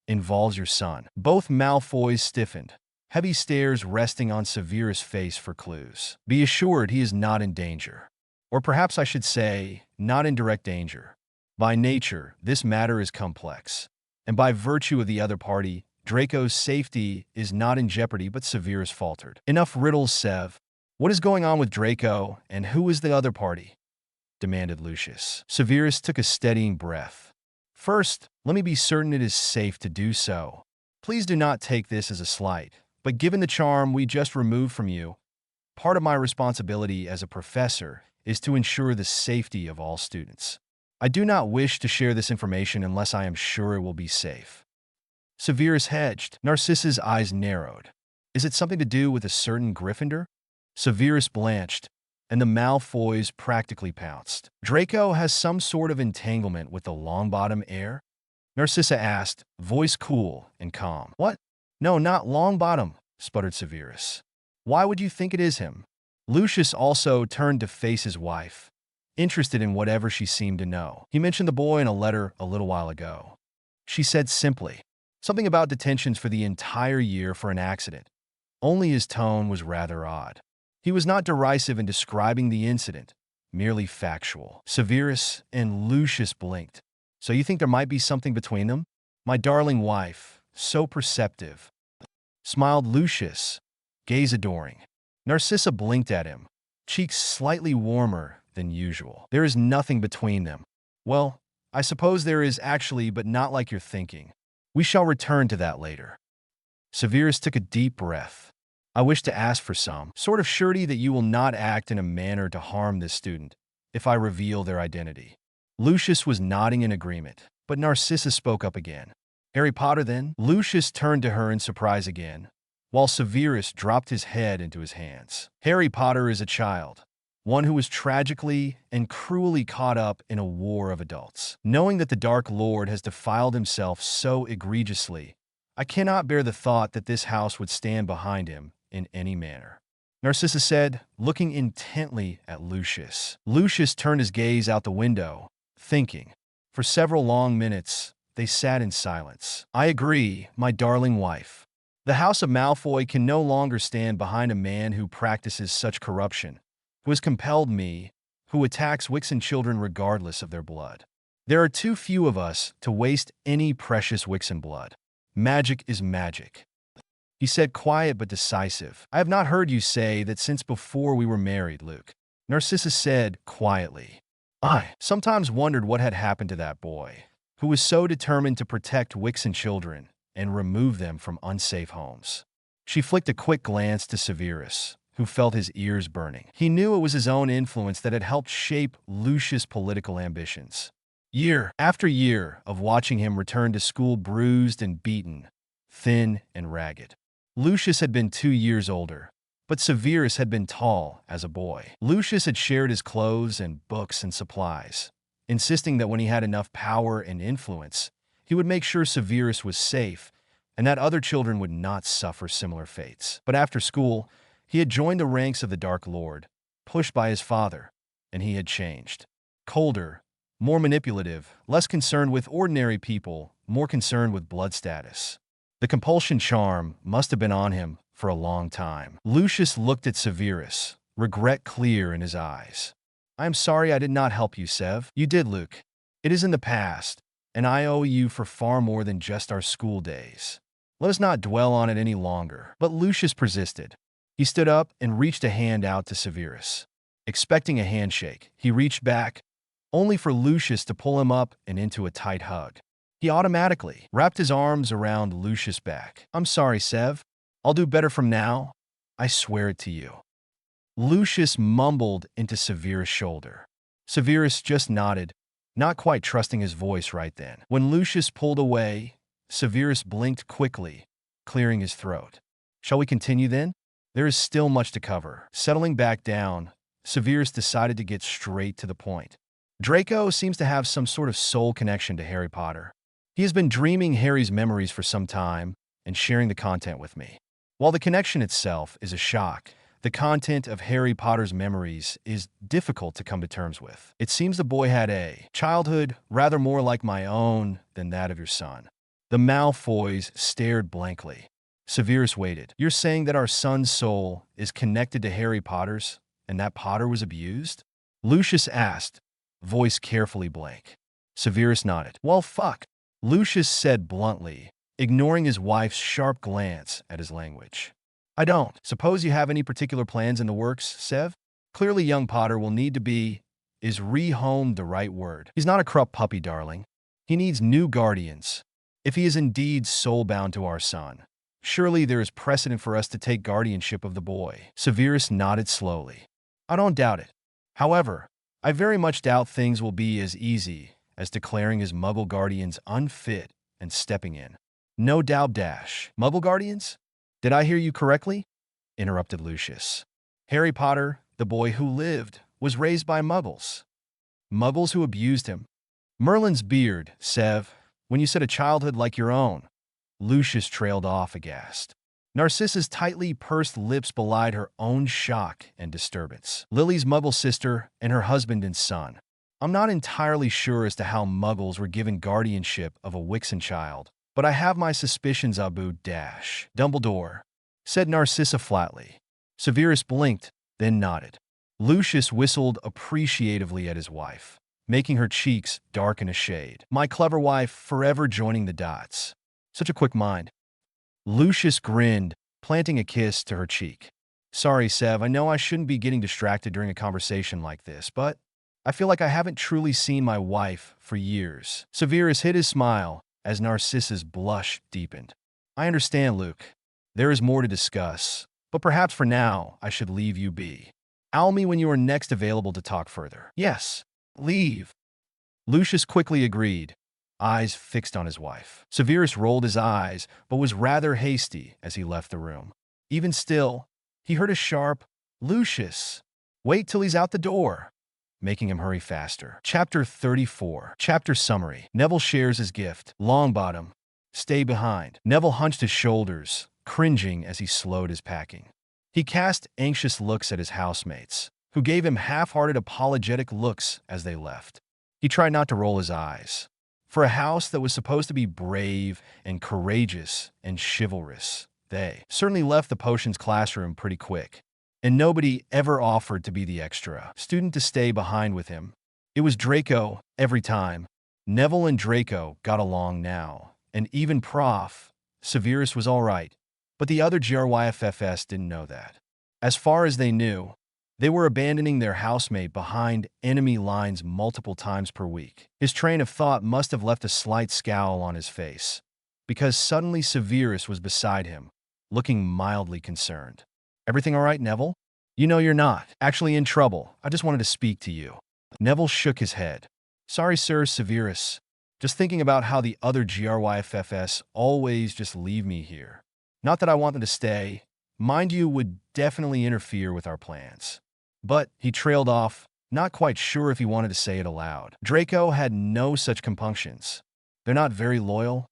Involves your son. Both Malfoys stiffened, heavy stares resting on Severus' face for clues. Be assured he is not in danger. Or perhaps I should say, not in direct danger. By nature, this matter is complex, and by virtue of the other party, Draco's safety is not in jeopardy, but Severus faltered. Enough riddles, Sev. What is going on with Draco, and who is the other party? Demanded Lucius. Severus took a steadying breath. First, let me be certain it is safe to do so. Please do not take this as a slight, but given the charm we just removed from you, part of my responsibility as a professor is to ensure the safety of all students. I do not wish to share this information unless I am sure it will be safe. Severus hedged. Narcissa's eyes narrowed. Is it something to do with a certain Gryffindor? Severus blanched, and the Malfoys practically pounced. Draco has some sort of entanglement with the Longbottom heir? Narcissa asked, voice cool and calm. What? No, not Longbottom, sputtered Severus. Why would you think it is him? Lucius also turned to face his wife, interested in whatever she seemed to know. He mentioned the boy in a letter a little while ago. She said simply, something about detentions for the entire year for an accident. Only his tone was rather odd. He was not derisive in describing the incident, merely factual. Severus and Lucius blinked. So you think there might be something between them? My darling wife, so perceptive. Smiled Lucius, gaze adoring. Narcissa blinked at him, cheeks slightly warmer than usual. There is nothing between them. Well, I suppose there is actually, but not like you're thinking. We shall return to that later. Severus took a deep breath. I wish to ask for some sort of surety that you will not act in a manner to harm this student if I reveal their identity. Lucius was nodding in agreement, but Narcissa spoke up again. Harry Potter, then? Lucius turned to her in surprise again, while Severus dropped his head into his hands. Harry Potter is a child, one who was tragically and cruelly caught up in a war of adults. Knowing that the Dark Lord has defiled himself so egregiously, I cannot bear the thought that this house would stand behind him in any manner. Narcissa said, looking intently at Lucius. Lucius turned his gaze out the window, thinking. For several long minutes, they sat in silence. I agree, my darling wife. The House of Malfoy can no longer stand behind a man who practices such corruption, who has compelled me, who attacks Wixen children regardless of their blood. There are too few of us to waste any precious Wixen blood. Magic is magic. He said, quiet but decisive. I have not heard you say that since before we were married, Luke. Narcissa said quietly. I sometimes wondered what had happened to that boy, who was so determined to protect Wixen children and remove them from unsafe homes. She flicked a quick glance to Severus, who felt his ears burning. He knew it was his own influence that had helped shape Lucius' political ambitions. Year after year of watching him return to school bruised and beaten, thin and ragged. Lucius had been 2 years older, but Severus had been tall as a boy. Lucius had shared his clothes and books and supplies, insisting that when he had enough power and influence, he would make sure Severus was safe and that other children would not suffer similar fates. But after school, he had joined the ranks of the Dark Lord, pushed by his father, and he had changed. Colder, more manipulative, less concerned with ordinary people, more concerned with blood status. The compulsion charm must have been on him for a long time. Lucius looked at Severus, regret clear in his eyes. I am sorry I did not help you, Sev. You did, Luke. It is in the past, and I owe you for far more than just our school days. Let us not dwell on it any longer. But Lucius persisted. He stood up and reached a hand out to Severus. Expecting a handshake, he reached back, only for Lucius to pull him up and into a tight hug. He automatically wrapped his arms around Lucius' back. I'm sorry, Sev. I'll do better from now. I swear it to you. Lucius mumbled into Severus' shoulder. Severus just nodded, not quite trusting his voice right then. When Lucius pulled away, Severus blinked quickly, clearing his throat. Shall we continue then? There is still much to cover. Settling back down, Severus decided to get straight to the point. Draco seems to have some sort of soul connection to Harry Potter. He has been dreaming Harry's memories for some time and sharing the content with me. While the connection itself is a shock, the content of Harry Potter's memories is difficult to come to terms with. It seems the boy had a childhood rather more like my own than that of your son. The Malfoys stared blankly. Severus waited. You're saying that our son's soul is connected to Harry Potter's, and that Potter was abused? Lucius asked, voice carefully blank. Severus nodded. Well, fuck, Lucius said bluntly, ignoring his wife's sharp glance at his language. I don't. Suppose you have any particular plans in the works, Sev? Clearly young Potter will need to be, is rehomed the right word? He's not a corrupt puppy, darling. He needs new guardians. If he is indeed soul-bound to our son, surely there is precedent for us to take guardianship of the boy. Severus nodded slowly. I don't doubt it. However, I very much doubt things will be as easy as declaring his Muggle guardians unfit and stepping in. No doubt dash. Muggle guardians? Did I hear you correctly? Interrupted Lucius. Harry Potter, the boy who lived, was raised by Muggles. Muggles who abused him. Merlin's beard, Sev, when you said a childhood like your own. Lucius trailed off aghast. Narcissa's tightly pursed lips belied her own shock and disturbance. Lily's Muggle sister and her husband and son. I'm not entirely sure as to how Muggles were given guardianship of a Wixen child, but I have my suspicions Abu dash. Dumbledore, said Narcissa flatly. Severus blinked, then nodded. Lucius whistled appreciatively at his wife, making her cheeks darken a shade. My clever wife forever joining the dots. Such a quick mind. Lucius grinned, planting a kiss to her cheek. Sorry, Sev, I know I shouldn't be getting distracted during a conversation like this, but I feel like I haven't truly seen my wife for years. Severus hid his smile as Narcissa's blush deepened. I understand, Luke. There is more to discuss, but perhaps for now I should leave you be. Owl me when you are next available to talk further. Yes, leave. Lucius quickly agreed, eyes fixed on his wife. Severus rolled his eyes, but was rather hasty as he left the room. Even still, he heard a sharp, Lucius, wait till he's out the door, making him hurry faster. Chapter 34. Chapter Summary. Neville shares his gift. Longbottom. Stay behind. Neville hunched his shoulders, cringing as he slowed his packing. He cast anxious looks at his housemates, who gave him half-hearted apologetic looks as they left. He tried not to roll his eyes. For a house that was supposed to be brave and courageous and chivalrous, they certainly left the potions classroom pretty quick. And nobody ever offered to be the extra student to stay behind with him. It was Draco every time. Neville and Draco got along now, and even Prof. Severus was all right, but the other GRYFFS didn't know that. As far as they knew, they were abandoning their housemate behind enemy lines multiple times per week. His train of thought must have left a slight scowl on his face, because suddenly Severus was beside him, looking mildly concerned. Everything all right, Neville? You know you're not actually in trouble. I just wanted to speak to you. Neville shook his head. Sorry, sir, Severus. Just thinking about how the other GRYFFS always just leave me here. Not that I want them to stay. Mind you, would definitely interfere with our plans. But he trailed off, not quite sure if he wanted to say it aloud. Draco had no such compunctions. They're not very loyal,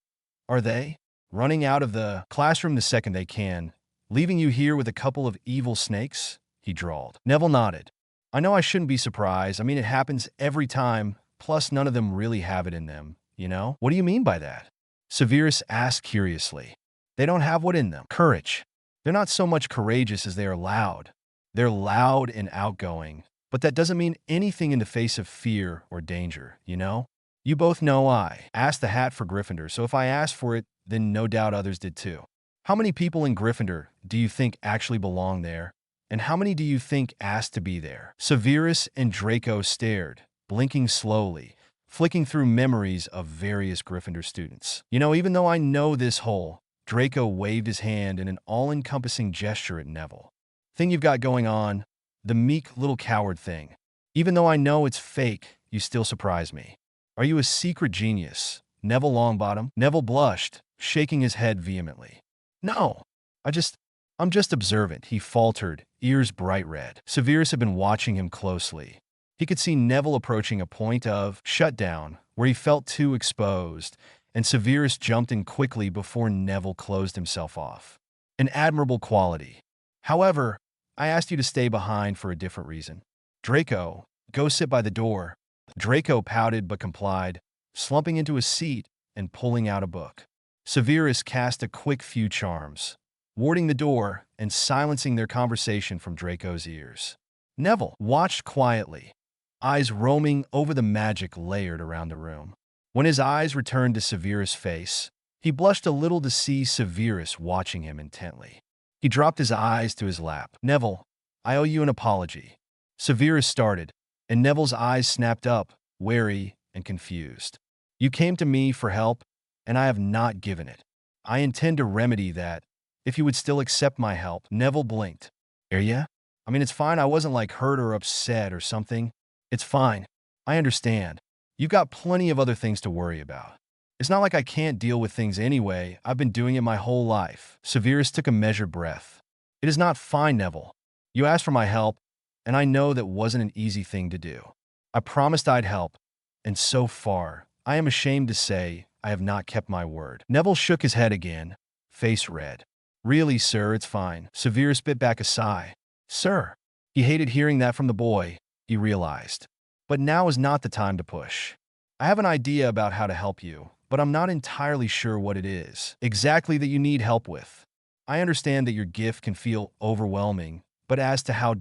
are they? Running out of the classroom the second they can, leaving you here with a couple of evil snakes? He drawled. Neville nodded. I know I shouldn't be surprised. I mean, it happens every time, plus none of them really have it in them, you know? What do you mean by that? Severus asked curiously. They don't have what in them? Courage. They're not so much courageous as they are loud. They're loud and outgoing, but that doesn't mean anything in the face of fear or danger, you know? You both know I asked the hat for Gryffindor, so if I asked for it, then no doubt others did too. How many people in Gryffindor do you think actually belong there? And how many do you think asked to be there? Severus and Draco stared, blinking slowly, flicking through memories of various Gryffindor students. You know, even though I know this whole, Draco waved his hand in an all-encompassing gesture at Neville. Thing you've got going on, The meek little coward thing. Even though I know it's fake, you still surprise me. Are you a secret genius, Neville Longbottom? Neville blushed, shaking his head vehemently. No, I'm just observant, he faltered, ears bright red. Severus had been watching him closely. He could see Neville approaching a point of shutdown where he felt too exposed, and Severus jumped in quickly before Neville closed himself off. An admirable quality. However, I asked you to stay behind for a different reason. Draco, go sit by the door. Draco pouted but complied, slumping into a seat and pulling out a book. Severus cast a quick few charms, warding the door and silencing their conversation from Draco's ears. Neville watched quietly, eyes roaming over the magic layered around the room. When his eyes returned to Severus' face, he blushed a little to see Severus watching him intently. He dropped his eyes to his lap. Neville, I owe you an apology. Severus started, and Neville's eyes snapped up, wary and confused. You came to me for help, and I have not given it. I intend to remedy that, if you would still accept my help. Neville blinked. Ya? I mean, it's fine. I wasn't like hurt or upset or something. It's fine. I understand. You've got plenty of other things to worry about. It's not like I can't deal with things anyway. I've been doing it my whole life. Severus took a measured breath. It is not fine, Neville. You asked for my help, and I know that wasn't an easy thing to do. I promised I'd help, and so far, I am ashamed to say I have not kept my word. Neville shook his head again, face red. Really, sir, it's fine. Severus bit back a sigh. Sir. He hated hearing that from the boy, he realized. But now is not the time to push. I have an idea about how to help you, but I'm not entirely sure what it is exactly that you need help with. I understand that your gift can feel overwhelming, but as to how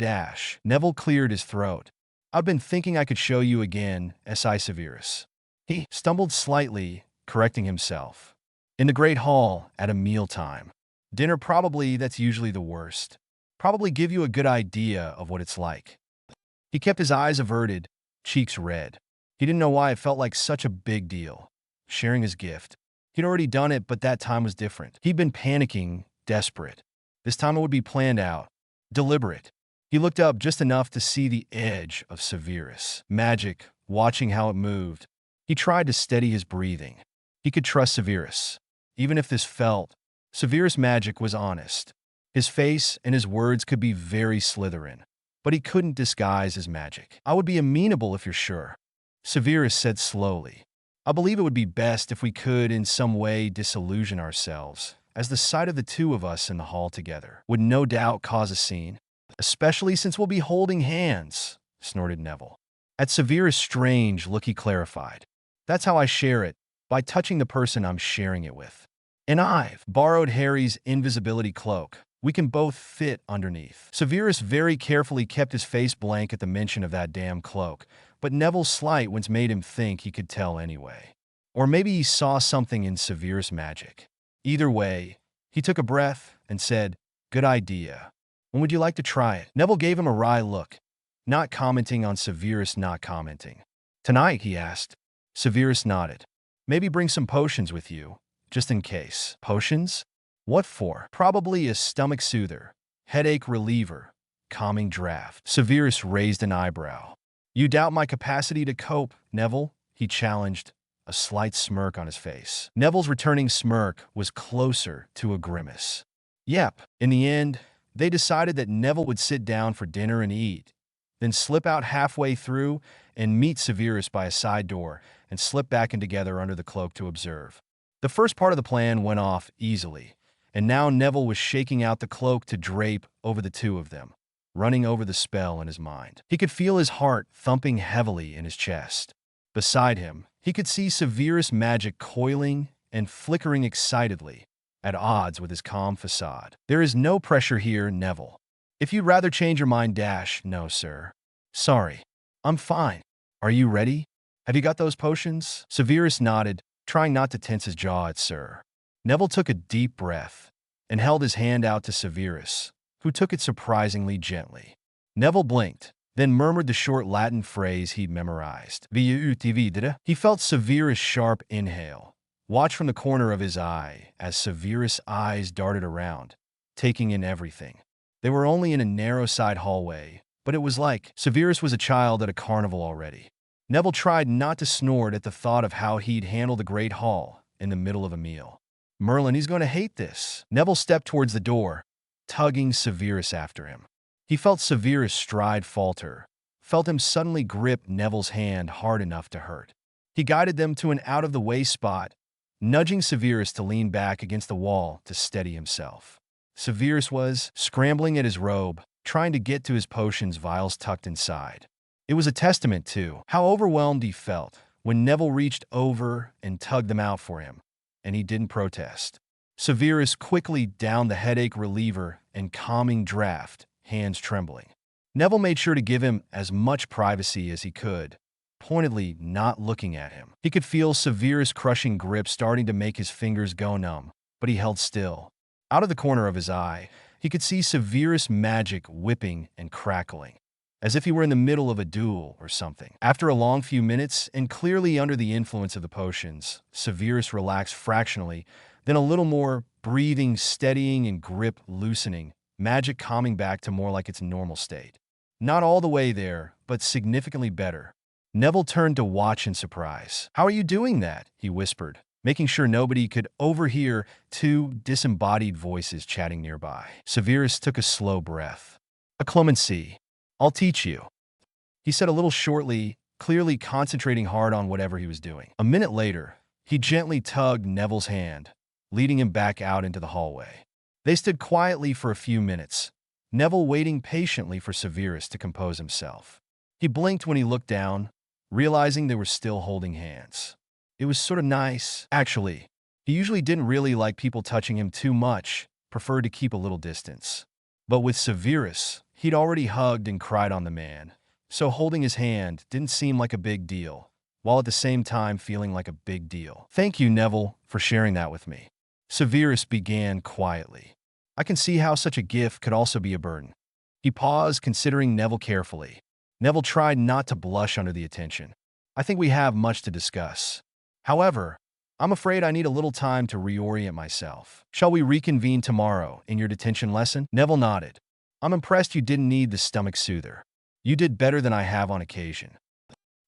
Neville cleared his throat. I've been thinking I could show you again, S.I. Severus. He stumbled slightly, correcting himself. In the Great Hall, at a mealtime. Dinner probably, that's usually the worst. Probably give you a good idea of what it's like. He kept his eyes averted, cheeks red. He didn't know why it felt like such a big deal. Sharing his gift. He'd already done it, but that time was different. He'd been panicking, desperate. This time it would be planned out, deliberate. He looked up just enough to see the edge of Severus' magic, watching how it moved. He tried to steady his breathing. He could trust Severus. Even if this felt, Severus' magic was honest. His face and his words could be very Slytherin, but he couldn't disguise his magic. I would be amenable if you're sure, Severus said slowly. I believe it would be best if we could in some way disillusion ourselves, as the sight of the two of us in the hall together would no doubt cause a scene, especially since we'll be holding hands, snorted Neville. At Severus' strange look he clarified. That's how I share it, by touching the person I'm sharing it with. And I've borrowed Harry's invisibility cloak. We can both fit underneath. Severus very carefully kept his face blank at the mention of that damn cloak, but Neville's slight once made him think he could tell anyway. Or maybe he saw something in Severus' magic. Either way, he took a breath and said, Good idea. When would you like to try it? Neville gave him a wry look, not commenting on Severus not commenting. Tonight, he asked. Severus nodded. Maybe bring some potions with you, just in case. Potions? What for? Probably a stomach soother, headache reliever, calming draft. Severus raised an eyebrow. You doubt my capacity to cope, Neville? He challenged, a slight smirk on his face. Neville's returning smirk was closer to a grimace. Yep. In the end, they decided that Neville would sit down for dinner and eat, then slip out halfway through and meet Severus by a side door and slip back in together under the cloak to observe. The first part of the plan went off easily, and now Neville was shaking out the cloak to drape over the two of them, running over the spell in his mind. He could feel his heart thumping heavily in his chest. Beside him, he could see Severus' magic coiling and flickering excitedly, at odds with his calm facade. There is no pressure here, Neville. If you'd rather change your mind, no, sir. Sorry. I'm fine. Are you ready? Have you got those potions? Severus nodded, trying not to tense his jaw at sir. Neville took a deep breath and held his hand out to Severus, who took it surprisingly gently. Neville blinked, then murmured the short Latin phrase he'd memorized. He felt Severus' sharp inhale, watched from the corner of his eye as Severus' eyes darted around, taking in everything. They were only in a narrow side hallway, but it was like Severus was a child at a carnival already. Neville tried not to snort at the thought of how he'd handle the Great Hall in the middle of a meal. Merlin, he's going to hate this. Neville stepped towards the door, tugging Severus after him. He felt Severus' stride falter, felt him suddenly grip Neville's hand hard enough to hurt. He guided them to an out-of-the-way spot, nudging Severus to lean back against the wall to steady himself. Severus was scrambling at his robe, trying to get to his potions vials tucked inside. It was a testament to how overwhelmed he felt when Neville reached over and tugged them out for him, and he didn't protest. Severus quickly downed the headache reliever and calming draft, hands trembling. Neville made sure to give him as much privacy as he could, pointedly not looking at him. He could feel Severus' crushing grip starting to make his fingers go numb, but he held still. Out of the corner of his eye, he could see Severus' magic whipping and crackling, as if he were in the middle of a duel or something. After a long few minutes, and clearly under the influence of the potions, Severus relaxed fractionally, then a little more, breathing, steadying, and grip loosening, magic calming back to more like its normal state. Not all the way there, but significantly better. Neville turned to watch in surprise. "How are you doing that?" he whispered, making sure nobody could overhear two disembodied voices chatting nearby. Severus took a slow breath. "A clemency. I'll teach you," he said a little shortly, clearly concentrating hard on whatever he was doing. A minute later, he gently tugged Neville's hand, leading him back out into the hallway. They stood quietly for a few minutes, Neville waiting patiently for Severus to compose himself. He blinked when he looked down, realizing they were still holding hands. It was sort of nice, actually. He usually didn't really like people touching him too much, preferred to keep a little distance. But with Severus, he'd already hugged and cried on the man, so holding his hand didn't seem like a big deal, while at the same time feeling like a big deal. "Thank you, Neville, for sharing that with me," Severus began quietly. "I can see how such a gift could also be a burden." He paused, considering Neville carefully. Neville tried not to blush under the attention. "I think we have much to discuss. However, I'm afraid I need a little time to reorient myself. Shall we reconvene tomorrow in your detention lesson?" Neville nodded. "I'm impressed you didn't need the stomach soother. You did better than I have on occasion."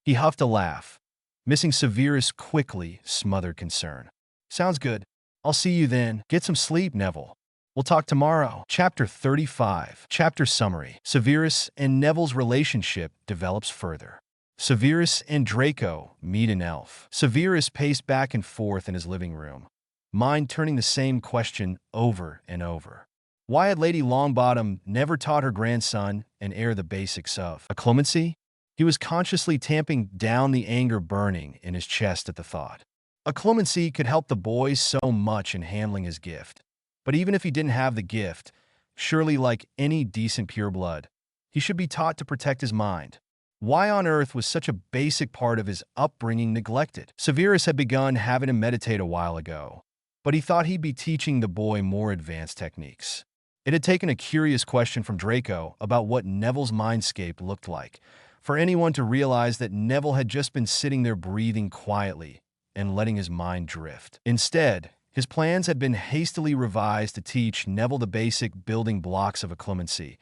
He huffed a laugh, missing Severus' quickly smothered concern. "Sounds good. I'll see you then. Get some sleep, Neville. We'll talk tomorrow." Chapter 35. Chapter Summary. Severus and Neville's relationship develops further. Severus and Draco meet an elf. Severus paced back and forth in his living room, mind turning the same question over and over. Why had Lady Longbottom never taught her grandson and heir the basics of a clemency? He was consciously tamping down the anger burning in his chest at the thought. A clemency could help the boy so much in handling his gift. But even if he didn't have the gift, surely like any decent pureblood, he should be taught to protect his mind. Why on earth was such a basic part of his upbringing neglected? Severus had begun having him meditate a while ago, but he thought he'd be teaching the boy more advanced techniques. It had taken a curious question from Draco about what Neville's mindscape looked like for anyone to realize that Neville had just been sitting there breathing quietly and letting his mind drift. Instead, his plans had been hastily revised to teach Neville the basic building blocks of a clemency,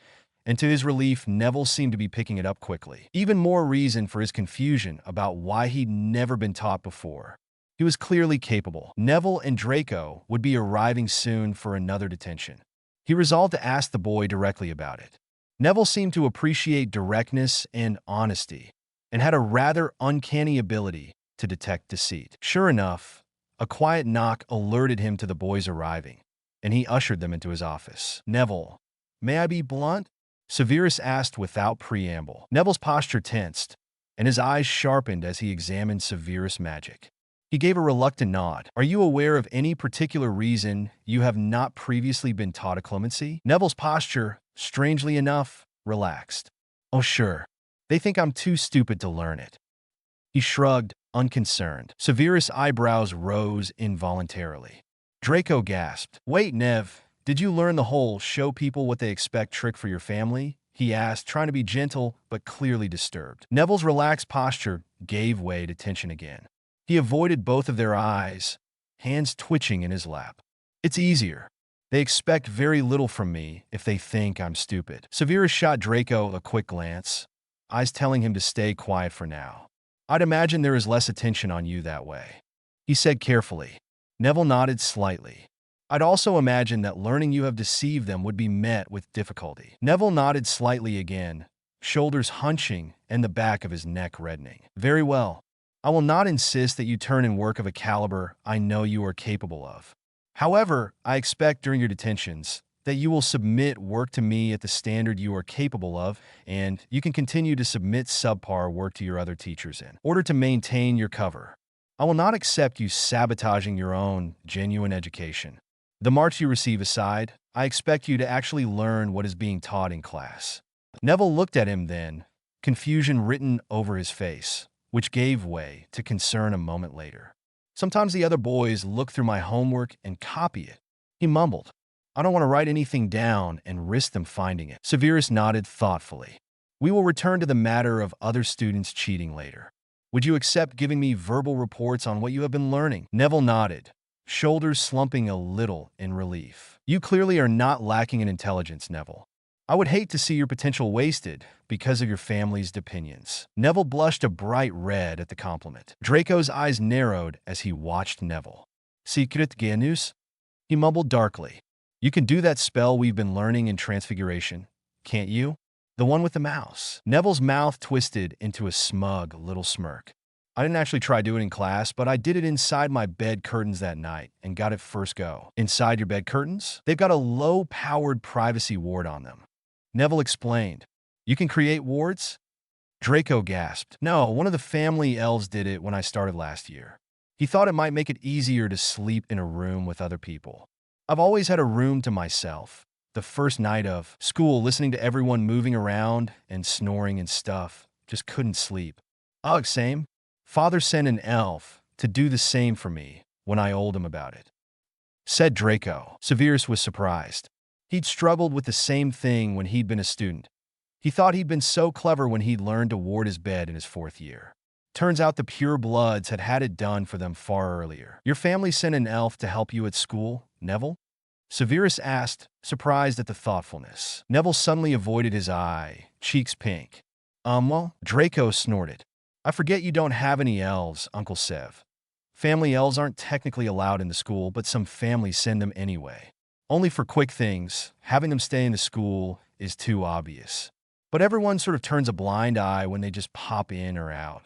and to his relief, Neville seemed to be picking it up quickly. Even more reason for his confusion about why he'd never been taught before. He was clearly capable. Neville and Draco would be arriving soon for another detention. He resolved to ask the boy directly about it. Neville seemed to appreciate directness and honesty, and had a rather uncanny ability to detect deceit. Sure enough, a quiet knock alerted him to the boys arriving, and he ushered them into his office. "Neville, may I be blunt?" Severus asked without preamble. Neville's posture tensed, and his eyes sharpened as he examined Severus' magic. He gave a reluctant nod. "Are you aware of any particular reason you have not previously been taught a clemency?" Neville's posture, strangely enough, relaxed. "Oh, sure. They think I'm too stupid to learn it." He shrugged, unconcerned. Severus' eyebrows rose involuntarily. Draco gasped. "Wait, Nev, did you learn the whole show people what they expect trick for your family?" he asked, trying to be gentle but clearly disturbed. Neville's relaxed posture gave way to tension again. He avoided both of their eyes, hands twitching in his lap. "It's easier. They expect very little from me if they think I'm stupid. Severus shot Draco a quick glance, eyes telling him to stay quiet for now. I'd imagine there is less attention on you that way, he said carefully. Neville nodded slightly. I'd also imagine that learning you have deceived them would be met with difficulty. Neville nodded slightly again, shoulders hunching and the back of his neck reddening. Very well. I will not insist that you turn in work of a caliber I know you are capable of. However, I expect during your detentions that you will submit work to me at the standard you are capable of, and you can continue to submit subpar work to your other teachers in order to maintain your cover. I will not accept you sabotaging your own genuine education. The marks you receive aside, I expect you to actually learn what is being taught in class. Neville looked at him then, confusion written over his face, which gave way to concern a moment later. Sometimes the other boys look through my homework and copy it, he mumbled. I don't want to write anything down and risk them finding it. Severus nodded thoughtfully. We will return to the matter of other students cheating later. Would you accept giving me verbal reports on what you have been learning? Neville nodded, shoulders slumping a little in relief. You clearly are not lacking in intelligence, Neville. I would hate to see your potential wasted because of your family's opinions. Neville blushed a bright red at the compliment. Draco's eyes narrowed as he watched Neville. Secret genus? He mumbled darkly. You can do that spell we've been learning in Transfiguration, can't you? The one with the mouse. Neville's mouth twisted into a smug little smirk. I didn't actually try doing it in class, but I did it inside my bed curtains that night and got it first go. Inside your bed curtains? They've got a low-powered privacy ward on them. Neville explained. You can create wards? Draco gasped. No, one of the family elves did it when I started last year. He thought it might make it easier to sleep in a room with other people. I've always had a room to myself. The first night of school, listening to everyone moving around and snoring and stuff, just couldn't sleep. Ugh, same. Father sent an elf to do the same for me when I told him about it, said Draco. Severus was surprised. He'd struggled with the same thing when he'd been a student. He thought he'd been so clever when he'd learned to ward his bed in his 4th year. Turns out the pure bloods had had it done for them far earlier. Your family sent an elf to help you at school, Neville? Severus asked, surprised at the thoughtfulness. Neville suddenly avoided his eye, cheeks pink. Well, Draco snorted. I forget you don't have any elves, Uncle Sev. Family elves aren't technically allowed in the school, but some families send them anyway. Only for quick things. Having them stay in the school is too obvious. But everyone sort of turns a blind eye when they just pop in or out.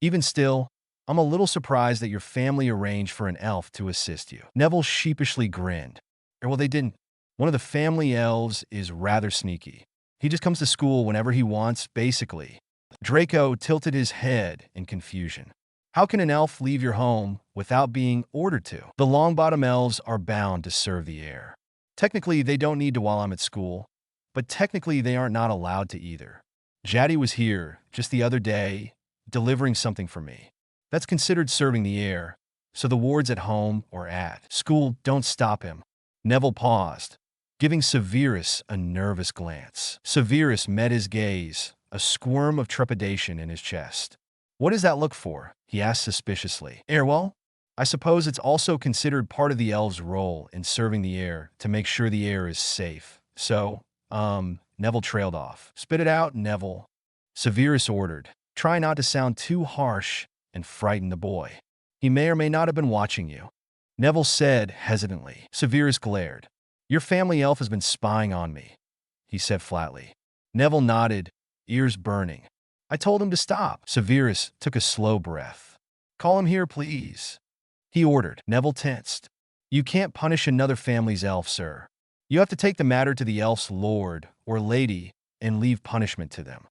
Even still, I'm a little surprised that your family arranged for an elf to assist you. Neville sheepishly grinned. Well, they didn't. One of the family elves is rather sneaky. He just comes to school whenever he wants, basically. Draco tilted his head in confusion. How can an elf leave your home without being ordered to? The Longbottom elves are bound to serve the heir. Technically, they don't need to while I'm at school, but technically they aren't not allowed to either. Jaddy was here just the other day, delivering something for me. That's considered serving the heir, so the wards at home or at school don't stop him. Neville paused, giving Severus a nervous glance. Severus met his gaze, a squirm of trepidation in his chest. What does that look for? He asked suspiciously. Well, I suppose it's also considered part of the elf's role in serving the heir to make sure the heir is safe. So, Neville trailed off. Spit it out, Neville. Severus ordered. Try not to sound too harsh and frighten the boy. He may or may not have been watching you. Neville said hesitantly. Severus glared. Your family elf has been spying on me, he said flatly. Neville nodded, ears burning. I told him to stop. Severus took a slow breath. Call him here, please, he ordered. Neville tensed. You can't punish another family's elf, sir. You have to take the matter to the elf's lord or lady and leave punishment to them.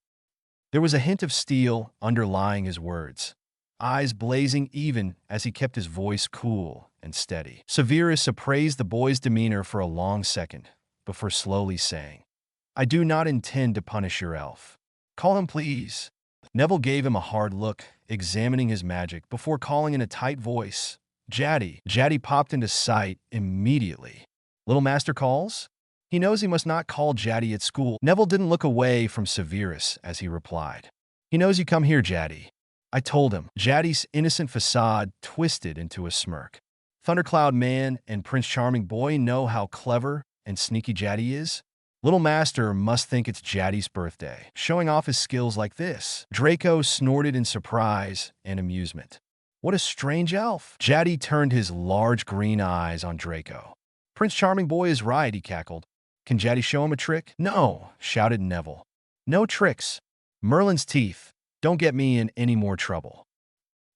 There was a hint of steel underlying his words, eyes blazing even as he kept his voice cool and steady. Severus appraised the boy's demeanor for a long second before slowly saying, I do not intend to punish your elf. Call him, please. Neville gave him a hard look, examining his magic before calling in a tight voice, Jaddy. Jaddy popped into sight immediately. Little Master calls? He knows he must not call Jaddy at school. Neville didn't look away from Severus as he replied. He knows you come here, Jaddy. I told him. Jaddy's innocent facade twisted into a smirk. Thundercloud Man and Prince Charming Boy know how clever and sneaky Jaddy is. Little Master must think it's Jaddy's birthday, showing off his skills like this. Draco snorted in surprise and amusement. What a strange elf. Jaddy turned his large green eyes on Draco. Prince Charming Boy is right, he cackled. Can Jaddy show him a trick? No, shouted Neville. No tricks. Merlin's teeth. Don't get me in any more trouble.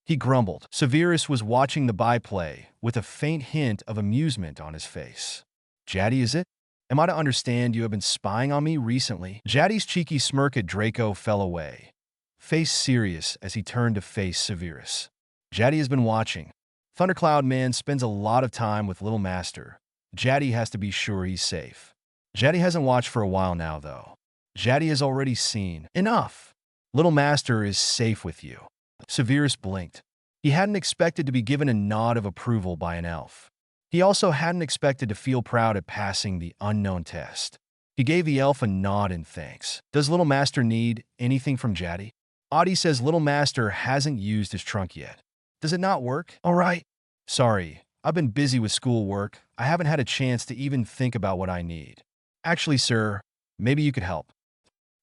He grumbled. Severus was watching the byplay with a faint hint of amusement on his face. Jaddy, is it? Am I to understand you have been spying on me recently? Jaddy's cheeky smirk at Draco fell away, face serious as he turned to face Severus. Jaddy has been watching. Thundercloud Man spends a lot of time with Little Master. Jaddy has to be sure he's safe. Jaddy hasn't watched for a while now, though. Jaddy has already seen. Enough! Little Master is safe with you. Severus blinked. He hadn't expected to be given a nod of approval by an elf. He also hadn't expected to feel proud at passing the unknown test. He gave the elf a nod in thanks. Does Little Master need anything from Jaddy? Audie says Little Master hasn't used his trunk yet. Does it not work? All right. Sorry, I've been busy with schoolwork. I haven't had a chance to even think about what I need. Actually, sir, maybe you could help.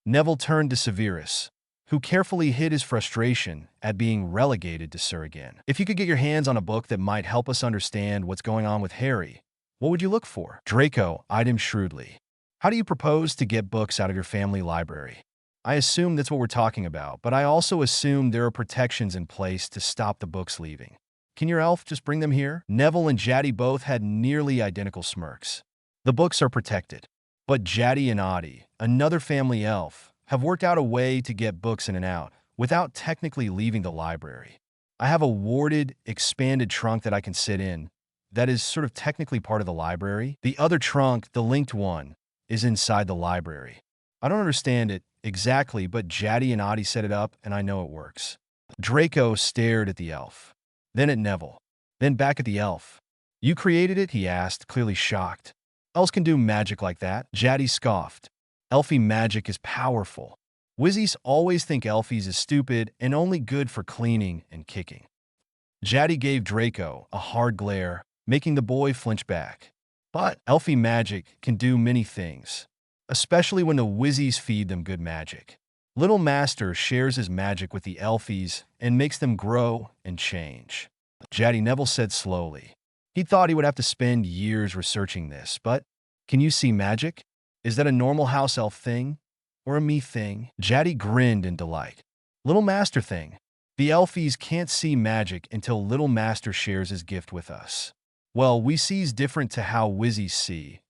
Neville turned to Severus, who carefully hid his frustration at being relegated to Sir again. If you could get your hands on a book that might help us understand what's going on with Harry, what would you look for? Draco eyed him shrewdly. How do you propose to get books out of your family library? I assume that's what we're talking about, but I also assume there are protections in place to stop the books leaving. Can your elf just bring them here? Neville and Jaddy both had nearly identical smirks. The books are protected, but Jaddy and Audie, another family elf, have worked out a way to get books in and out without technically leaving the library. I have a warded, expanded trunk that I can sit in that is sort of technically part of the library. The other trunk, the linked one, is inside the library. I don't understand it exactly, but Jaddy and Audie set it up, and I know it works. Draco stared at the elf, then at Neville, then back at the elf. You created it? He asked, clearly shocked. Elves can do magic like that? Jaddy scoffed. Elfie magic is powerful. Wizzies always think Elfies is stupid and only good for cleaning and kicking. Jaddy gave Draco a hard glare, making the boy flinch back. But Elfie magic can do many things, especially when the Wizzies feed them good magic. Little Master shares his magic with the Elfies and makes them grow and change. Jaddy, Neville said slowly. He thought he would have to spend years researching this, but can you see magic? Is that a normal house elf thing? Or a me thing? Jaddy grinned in delight. Little Master thing. The Elfies can't see magic until Little Master shares his gift with us. Well, we see's different to how Wizzies see,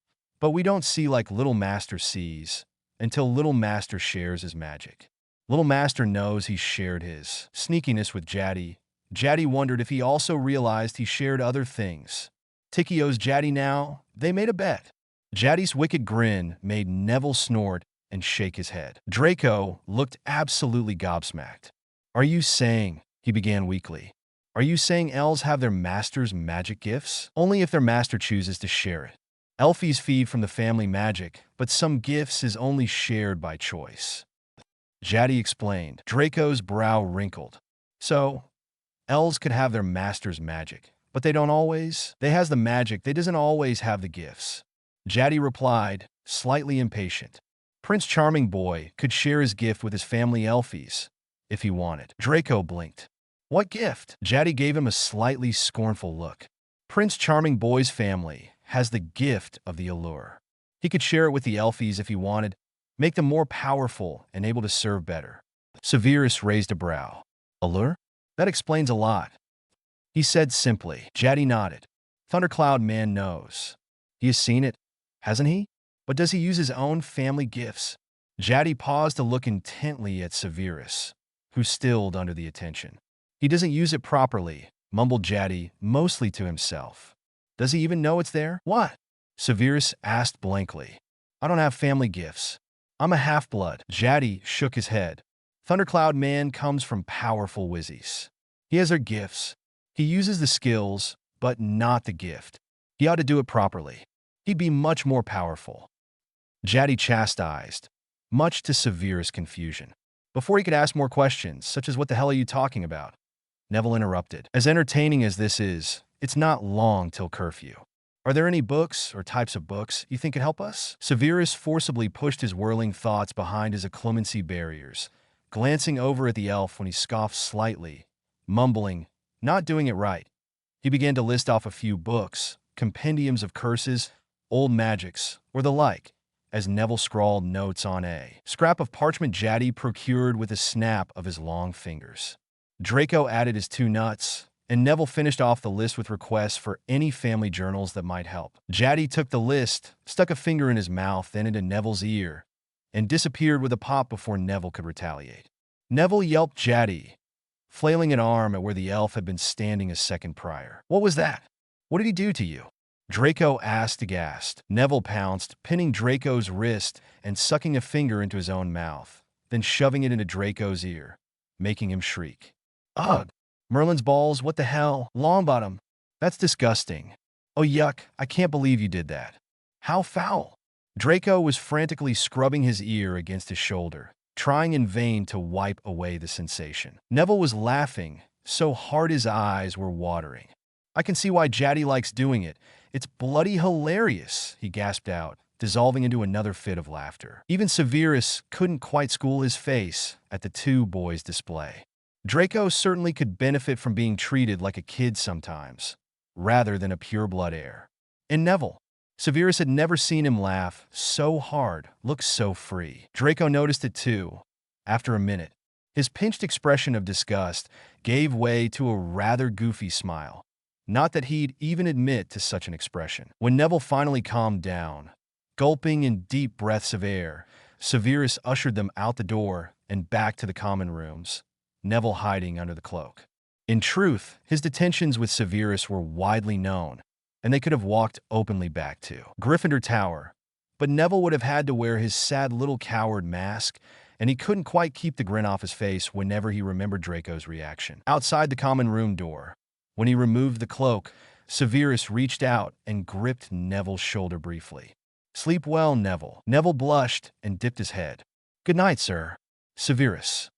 but we don't see like Little Master sees until Little Master shares his magic. Little Master knows he's shared his sneakiness with Jaddy. Jaddy wondered if he also realized he shared other things. Tiki owes Jaddy now. They made a bet. Jaddy's wicked grin made Neville snort and shake his head. Draco looked absolutely gobsmacked. Are you saying, he began weakly, are you saying elves have their master's magic gifts? Only if their master chooses to share it. Elfies feed from the family magic, but some gifts is only shared by choice. Jaddy explained. Draco's brow wrinkled. So, elves could have their master's magic, but they don't always? They has the magic, they doesn't always have the gifts. Jaddy replied, slightly impatient. Prince Charming Boy could share his gift with his family Elfies, if he wanted. Draco blinked. What gift? Jaddy gave him a slightly scornful look. Prince Charming Boy's family has the gift of the allure. He could share it with the Elfies if he wanted, make them more powerful and able to serve better. Severus raised a brow. Allure? That explains a lot. He said simply. Jaddy nodded. Thundercloud Man knows. He has seen it, hasn't he? But does he use his own family gifts? Jaddy paused to look intently at Severus, who stilled under the attention. He doesn't use it properly, mumbled Jaddy, mostly to himself. Does he even know it's there? What? Severus asked blankly. I don't have family gifts. I'm a half-blood. Jaddy shook his head. Thundercloud Man comes from powerful Wizzies. He has their gifts. He uses the skills, but not the gift. He ought to do it properly. He'd be much more powerful. Jaddy chastised, much to Severus' confusion. Before he could ask more questions, such as what the hell are you talking about? Neville interrupted. As entertaining as this is, It's not long till curfew. Are there any books or types of books you think could help us? Severus forcibly pushed his whirling thoughts behind his occlumency barriers, glancing over at the elf when he scoffed slightly, mumbling, "Not doing it right." He began to list off a few books, compendiums of curses, old magics, or the like, as Neville scrawled notes on a scrap of parchment Jaddy procured with a snap of his long fingers. Draco added his 2 nuts, and Neville finished off the list with requests for any family journals that might help. Jaddy took the list, stuck a finger in his mouth, then into Neville's ear, and disappeared with a pop before Neville could retaliate. Neville yelped Jaddy, flailing an arm at where the elf had been standing a second prior. "What was that? What did he do to you?" Draco asked aghast. Neville pounced, pinning Draco's wrist and sucking a finger into his own mouth, then shoving it into Draco's ear, making him shriek. "Ugh! Merlin's balls, what the hell? Longbottom. That's disgusting. Oh yuck, I can't believe you did that. How foul." Draco was frantically scrubbing his ear against his shoulder, trying in vain to wipe away the sensation. Neville was laughing, so hard his eyes were watering. "I can see why Jaddy likes doing it. It's bloody hilarious," he gasped out, dissolving into another fit of laughter. Even Severus couldn't quite school his face at the two boys' display. Draco certainly could benefit from being treated like a kid sometimes, rather than a pure-blood heir. And Neville. Severus had never seen him laugh so hard, look so free. Draco noticed it too. After a minute, his pinched expression of disgust gave way to a rather goofy smile. Not that he'd even admit to such an expression. When Neville finally calmed down, gulping in deep breaths of air, Severus ushered them out the door and back to the common rooms, Neville hiding under the cloak. In truth, his detentions with Severus were widely known, and they could have walked openly back to Gryffindor Tower, but Neville would have had to wear his sad little coward mask, and he couldn't quite keep the grin off his face whenever he remembered Draco's reaction. Outside the common room door, when he removed the cloak, Severus reached out and gripped Neville's shoulder briefly. "Sleep well, Neville." Neville blushed and dipped his head. "Good night, sir." Severus.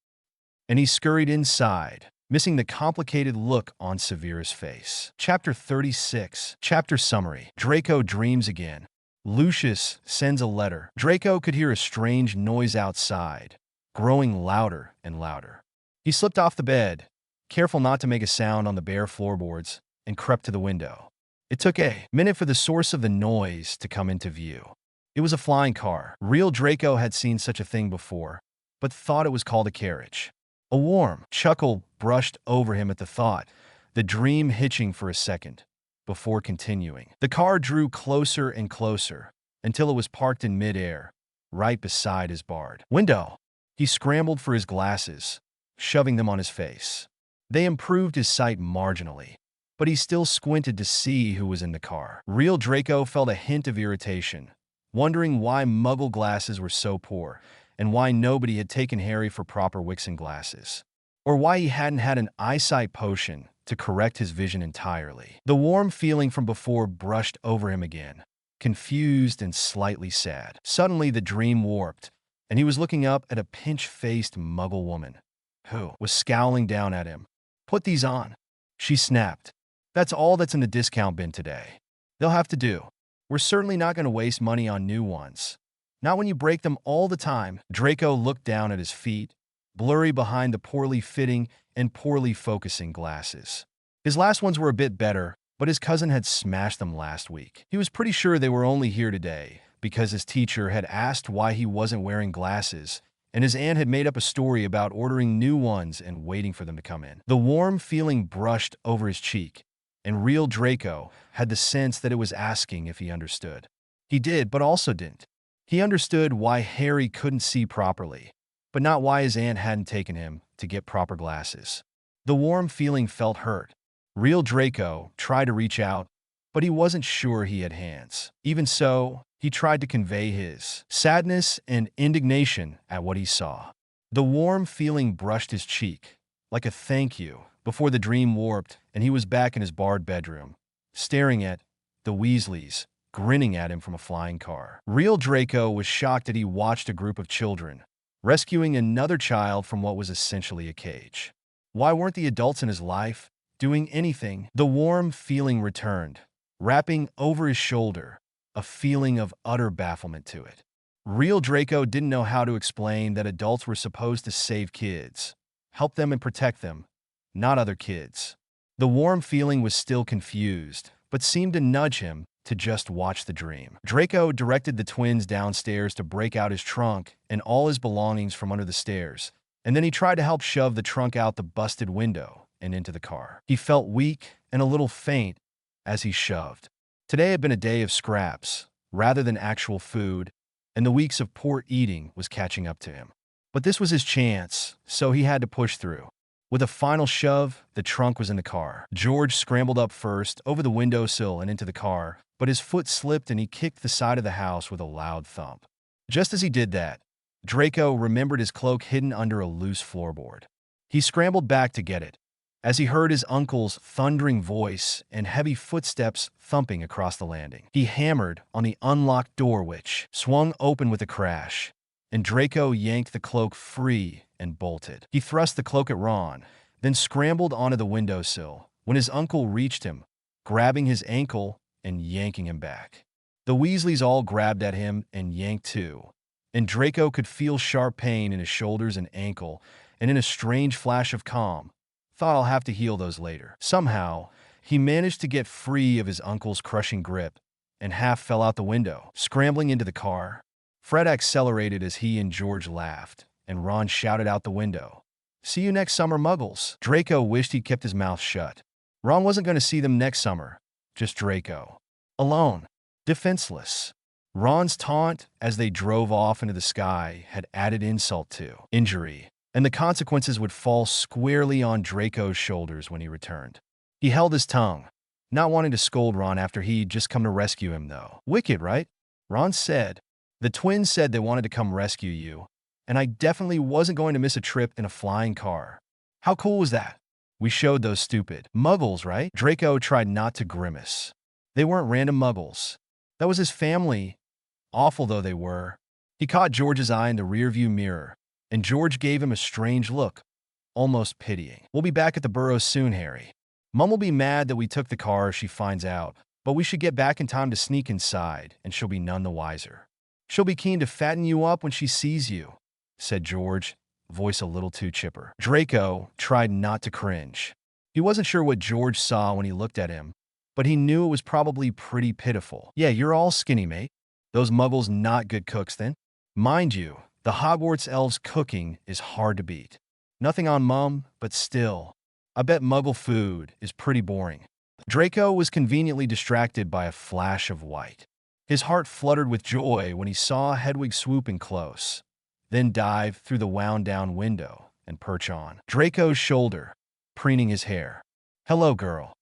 And he scurried inside, missing the complicated look on Severus' face. Chapter 36. Chapter Summary. Draco dreams again. Lucius sends a letter. Draco could hear a strange noise outside, growing louder and louder. He slipped off the bed, careful not to make a sound on the bare floorboards, and crept to the window. It took a minute for the source of the noise to come into view. It was a flying car. Real Draco had seen such a thing before, but thought it was called a carriage. A warm chuckle brushed over him at the thought, the dream hitching for a second, before continuing. The car drew closer and closer, until it was parked in midair, right beside his barred window. He scrambled for his glasses, shoving them on his face. They improved his sight marginally, but he still squinted to see who was in the car. Real Draco felt a hint of irritation, wondering why Muggle glasses were so poor, and why nobody had taken Harry for proper Wixen glasses, or why he hadn't had an eyesight potion to correct his vision entirely. The warm feeling from before brushed over him again, confused and slightly sad. Suddenly the dream warped, and he was looking up at a pinch-faced Muggle woman, who was scowling down at him. "Put these on," she snapped. "That's all that's in the discount bin today. They'll have to do. We're certainly not going to waste money on new ones. Not when you break them all the time." Draco looked down at his feet, blurry behind the poorly fitting and poorly focusing glasses. His last ones were a bit better, but his cousin had smashed them last week. He was pretty sure they were only here today because his teacher had asked why he wasn't wearing glasses, and his aunt had made up a story about ordering new ones and waiting for them to come in. The warm feeling brushed over his cheek, and real Draco had the sense that it was asking if he understood. He did, but also didn't. He understood why Harry couldn't see properly, but not why his aunt hadn't taken him to get proper glasses. The warm feeling felt hurt. Real Draco tried to reach out, but he wasn't sure he had hands. Even so, he tried to convey his sadness and indignation at what he saw. The warm feeling brushed his cheek, like a thank you, before the dream warped and he was back in his barred bedroom, staring at the Weasleys, grinning at him from a flying car. Real Draco was shocked that he watched a group of children rescuing another child from what was essentially a cage. Why weren't the adults in his life doing anything. The warm feeling returned, wrapping over his shoulder, a feeling of utter bafflement to it. Real Draco didn't know how to explain that adults were supposed to save kids, help them and protect them, not other kids. The warm feeling was still confused, but seemed to nudge him to just watch the dream. Draco directed the twins downstairs to break out his trunk and all his belongings from under the stairs, and then he tried to help shove the trunk out the busted window and into the car. He felt weak and a little faint as he shoved. Today had been a day of scraps, rather than actual food, and the weeks of poor eating was catching up to him. But this was his chance, so he had to push through. With a final shove, the trunk was in the car. George scrambled up first, over the windowsill and into the car, but his foot slipped and he kicked the side of the house with a loud thump. Just as he did that, Draco remembered his cloak hidden under a loose floorboard. He scrambled back to get it, as he heard his uncle's thundering voice and heavy footsteps thumping across the landing. He hammered on the unlocked door, which swung open with a crash, and Draco yanked the cloak free and bolted. He thrust the cloak at Ron, then scrambled onto the windowsill when his uncle reached him, grabbing his ankle and yanking him back. The Weasleys all grabbed at him and yanked too, and Draco could feel sharp pain in his shoulders and ankle, and in a strange flash of calm, thought I'll have to heal those later. Somehow, he managed to get free of his uncle's crushing grip and half fell out the window. Scrambling into the car, Fred accelerated as he and George laughed, and Ron shouted out the window, "See you next summer, Muggles." Draco wished he'd kept his mouth shut. Ron wasn't going to see them next summer, just Draco. Alone, defenseless. Ron's taunt as they drove off into the sky had added insult to injury, and the consequences would fall squarely on Draco's shoulders when he returned. He held his tongue, not wanting to scold Ron after he'd just come to rescue him, though. "Wicked, right?" Ron said. "The twins said they wanted to come rescue you, and I definitely wasn't going to miss a trip in a flying car. How cool was that? We showed those stupid Muggles, right?" Draco tried not to grimace. They weren't random Muggles. That was his family, awful though they were. He caught George's eye in the rearview mirror, and George gave him a strange look, almost pitying. "We'll be back at the Burrows soon, Harry. Mum will be mad that we took the car if she finds out, but we should get back in time to sneak inside, and she'll be none the wiser. She'll be keen to fatten you up when she sees you," said George, voice a little too chipper. Draco tried not to cringe. He wasn't sure what George saw when he looked at him, but he knew it was probably pretty pitiful. "Yeah, you're all skinny, mate. Those Muggles not good cooks, then?" Mind you, the Hogwarts elves' cooking is hard to beat. Nothing on Mum, but still, I bet Muggle food is pretty boring. Draco was conveniently distracted by a flash of white. His heart fluttered with joy when he saw Hedwig swooping close, then dive through the wound-down window and perch on Draco's shoulder, preening his hair. "Hello, girl,"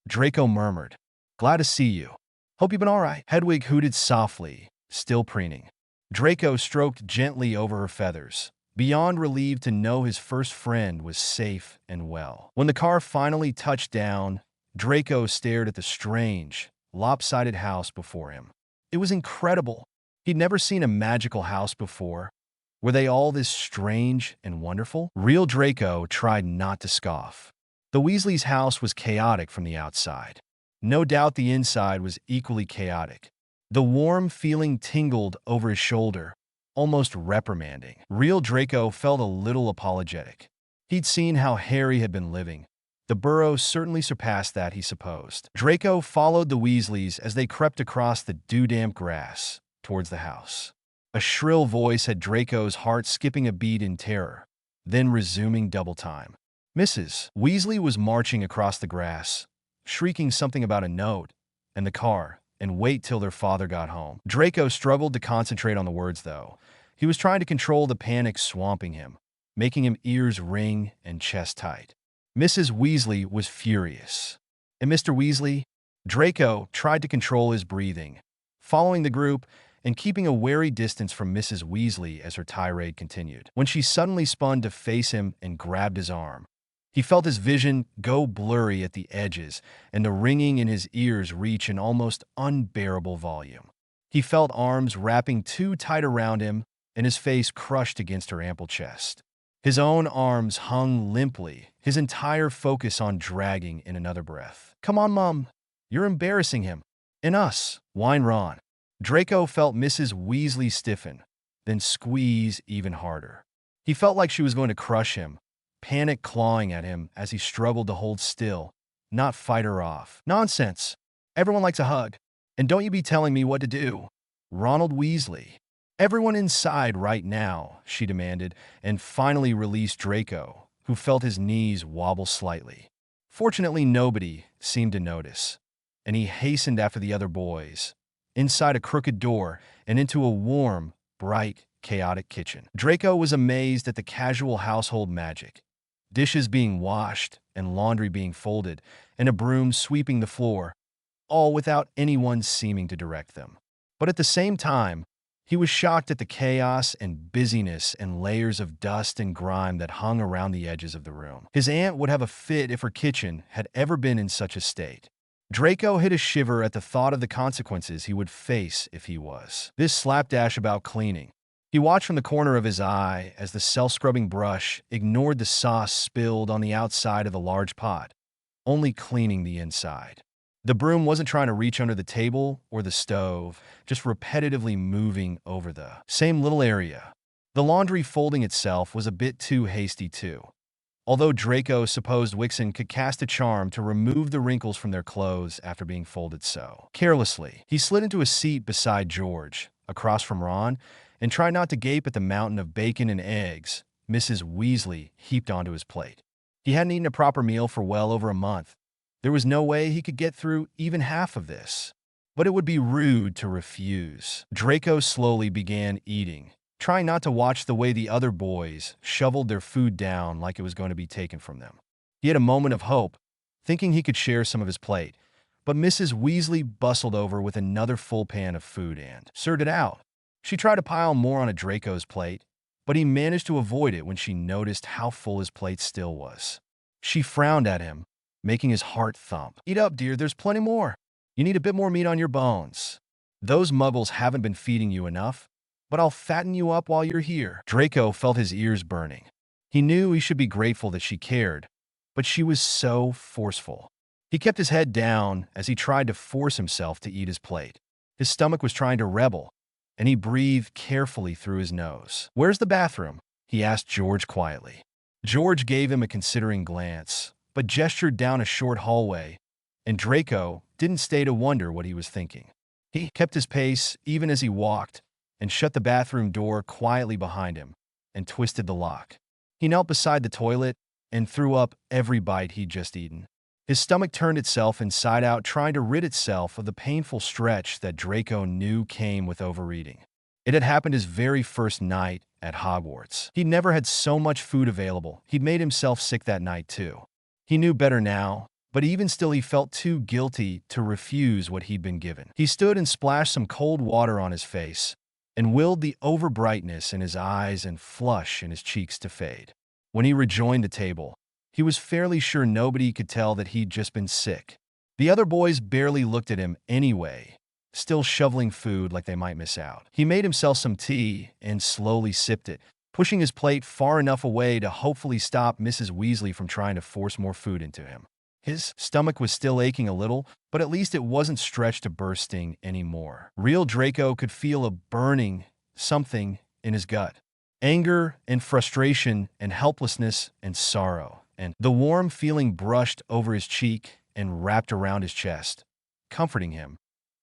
Draco murmured. "Glad to see you. Hope you've been all right." Hedwig hooted softly, still preening. Draco stroked gently over her feathers, beyond relieved to know his first friend was safe and well. When the car finally touched down, Draco stared at the strange, lopsided house before him. It was incredible. He'd never seen a magical house before. Were they all this strange and wonderful? Real Draco tried not to scoff. The Weasleys' house was chaotic from the outside. No doubt the inside was equally chaotic. The warm feeling tingled over his shoulder, almost reprimanding. Real Draco felt a little apologetic. He'd seen how Harry had been living. The Burrows certainly surpassed that, he supposed. Draco followed the Weasleys as they crept across the dew-damp grass towards the house. A shrill voice had Draco's heart skipping a beat in terror, then resuming double time. Mrs. Weasley was marching across the grass, shrieking something about a note and the car, and wait till their father got home. Draco struggled to concentrate on the words, though. He was trying to control the panic swamping him, making him ears ring and chest tight. Mrs. Weasley was furious. "And Mr. Weasley?" Draco tried to control his breathing, following the group and keeping a wary distance from Mrs. Weasley as her tirade continued. When she suddenly spun to face him and grabbed his arm, he felt his vision go blurry at the edges and the ringing in his ears reach an almost unbearable volume. He felt arms wrapping too tight around him and his face crushed against her ample chest. His own arms hung limply, his entire focus on dragging in another breath. "Come on, Mum. You're embarrassing him. And us," whined Ron. Draco felt Mrs. Weasley stiffen, then squeeze even harder. He felt like she was going to crush him, panic clawing at him as he struggled to hold still, not fight her off. "Nonsense. Everyone likes a hug. And don't you be telling me what to do." Ronald Weasley. "Everyone inside right now," she demanded, and finally released Draco, who felt his knees wobble slightly. Fortunately, nobody seemed to notice, and he hastened after the other boys, inside a crooked door and into a warm, bright, chaotic kitchen. Draco was amazed at the casual household magic. Dishes being washed and laundry being folded, and a broom sweeping the floor, all without anyone seeming to direct them. But at the same time, he was shocked at the chaos and busyness and layers of dust and grime that hung around the edges of the room. His aunt would have a fit if her kitchen had ever been in such a state. Draco hit a shiver at the thought of the consequences he would face if he was. This slapdash about cleaning. He watched from the corner of his eye as the self-scrubbing brush ignored the sauce spilled on the outside of the large pot, only cleaning the inside. The broom wasn't trying to reach under the table or the stove, just repetitively moving over the same little area. The laundry folding itself was a bit too hasty too. Although Draco supposed Wixen could cast a charm to remove the wrinkles from their clothes after being folded so carelessly, he slid into a seat beside George, across from Ron, and tried not to gape at the mountain of bacon and eggs Mrs. Weasley heaped onto his plate. He hadn't eaten a proper meal for well over a month. There was no way he could get through even half of this. But it would be rude to refuse. Draco slowly began eating, trying not to watch the way the other boys shoveled their food down like it was going to be taken from them. He had a moment of hope, thinking he could share some of his plate, but Mrs. Weasley bustled over with another full pan of food and served it out. She tried to pile more on a Draco's plate, but he managed to avoid it when she noticed how full his plate still was. She frowned at him, making his heart thump. "Eat up, dear, there's plenty more. You need a bit more meat on your bones. Those muggles haven't been feeding you enough, but I'll fatten you up while you're here." Draco felt his ears burning. He knew he should be grateful that she cared, but she was so forceful. He kept his head down as he tried to force himself to eat his plate. His stomach was trying to rebel, and he breathed carefully through his nose. "Where's the bathroom?" he asked George quietly. George gave him a considering glance, but gestured down a short hallway, and Draco didn't stay to wonder what he was thinking. He kept his pace even as he walked, and shut the bathroom door quietly behind him, and twisted the lock. He knelt beside the toilet and threw up every bite he'd just eaten. His stomach turned itself inside out, trying to rid itself of the painful stretch that Draco knew came with overeating. It had happened his very first night at Hogwarts. He'd never had so much food available. He'd made himself sick that night, too. He knew better now, but even still he felt too guilty to refuse what he'd been given. He stood and splashed some cold water on his face, and willed the overbrightness in his eyes and flush in his cheeks to fade. When he rejoined the table, he was fairly sure nobody could tell that he'd just been sick. The other boys barely looked at him anyway, still shoveling food like they might miss out. He made himself some tea and slowly sipped it, pushing his plate far enough away to hopefully stop Mrs. Weasley from trying to force more food into him. His stomach was still aching a little, but at least it wasn't stretched to bursting anymore. Real Draco could feel a burning something in his gut. Anger and frustration and helplessness and sorrow. And the warm feeling brushed over his cheek and wrapped around his chest, comforting him,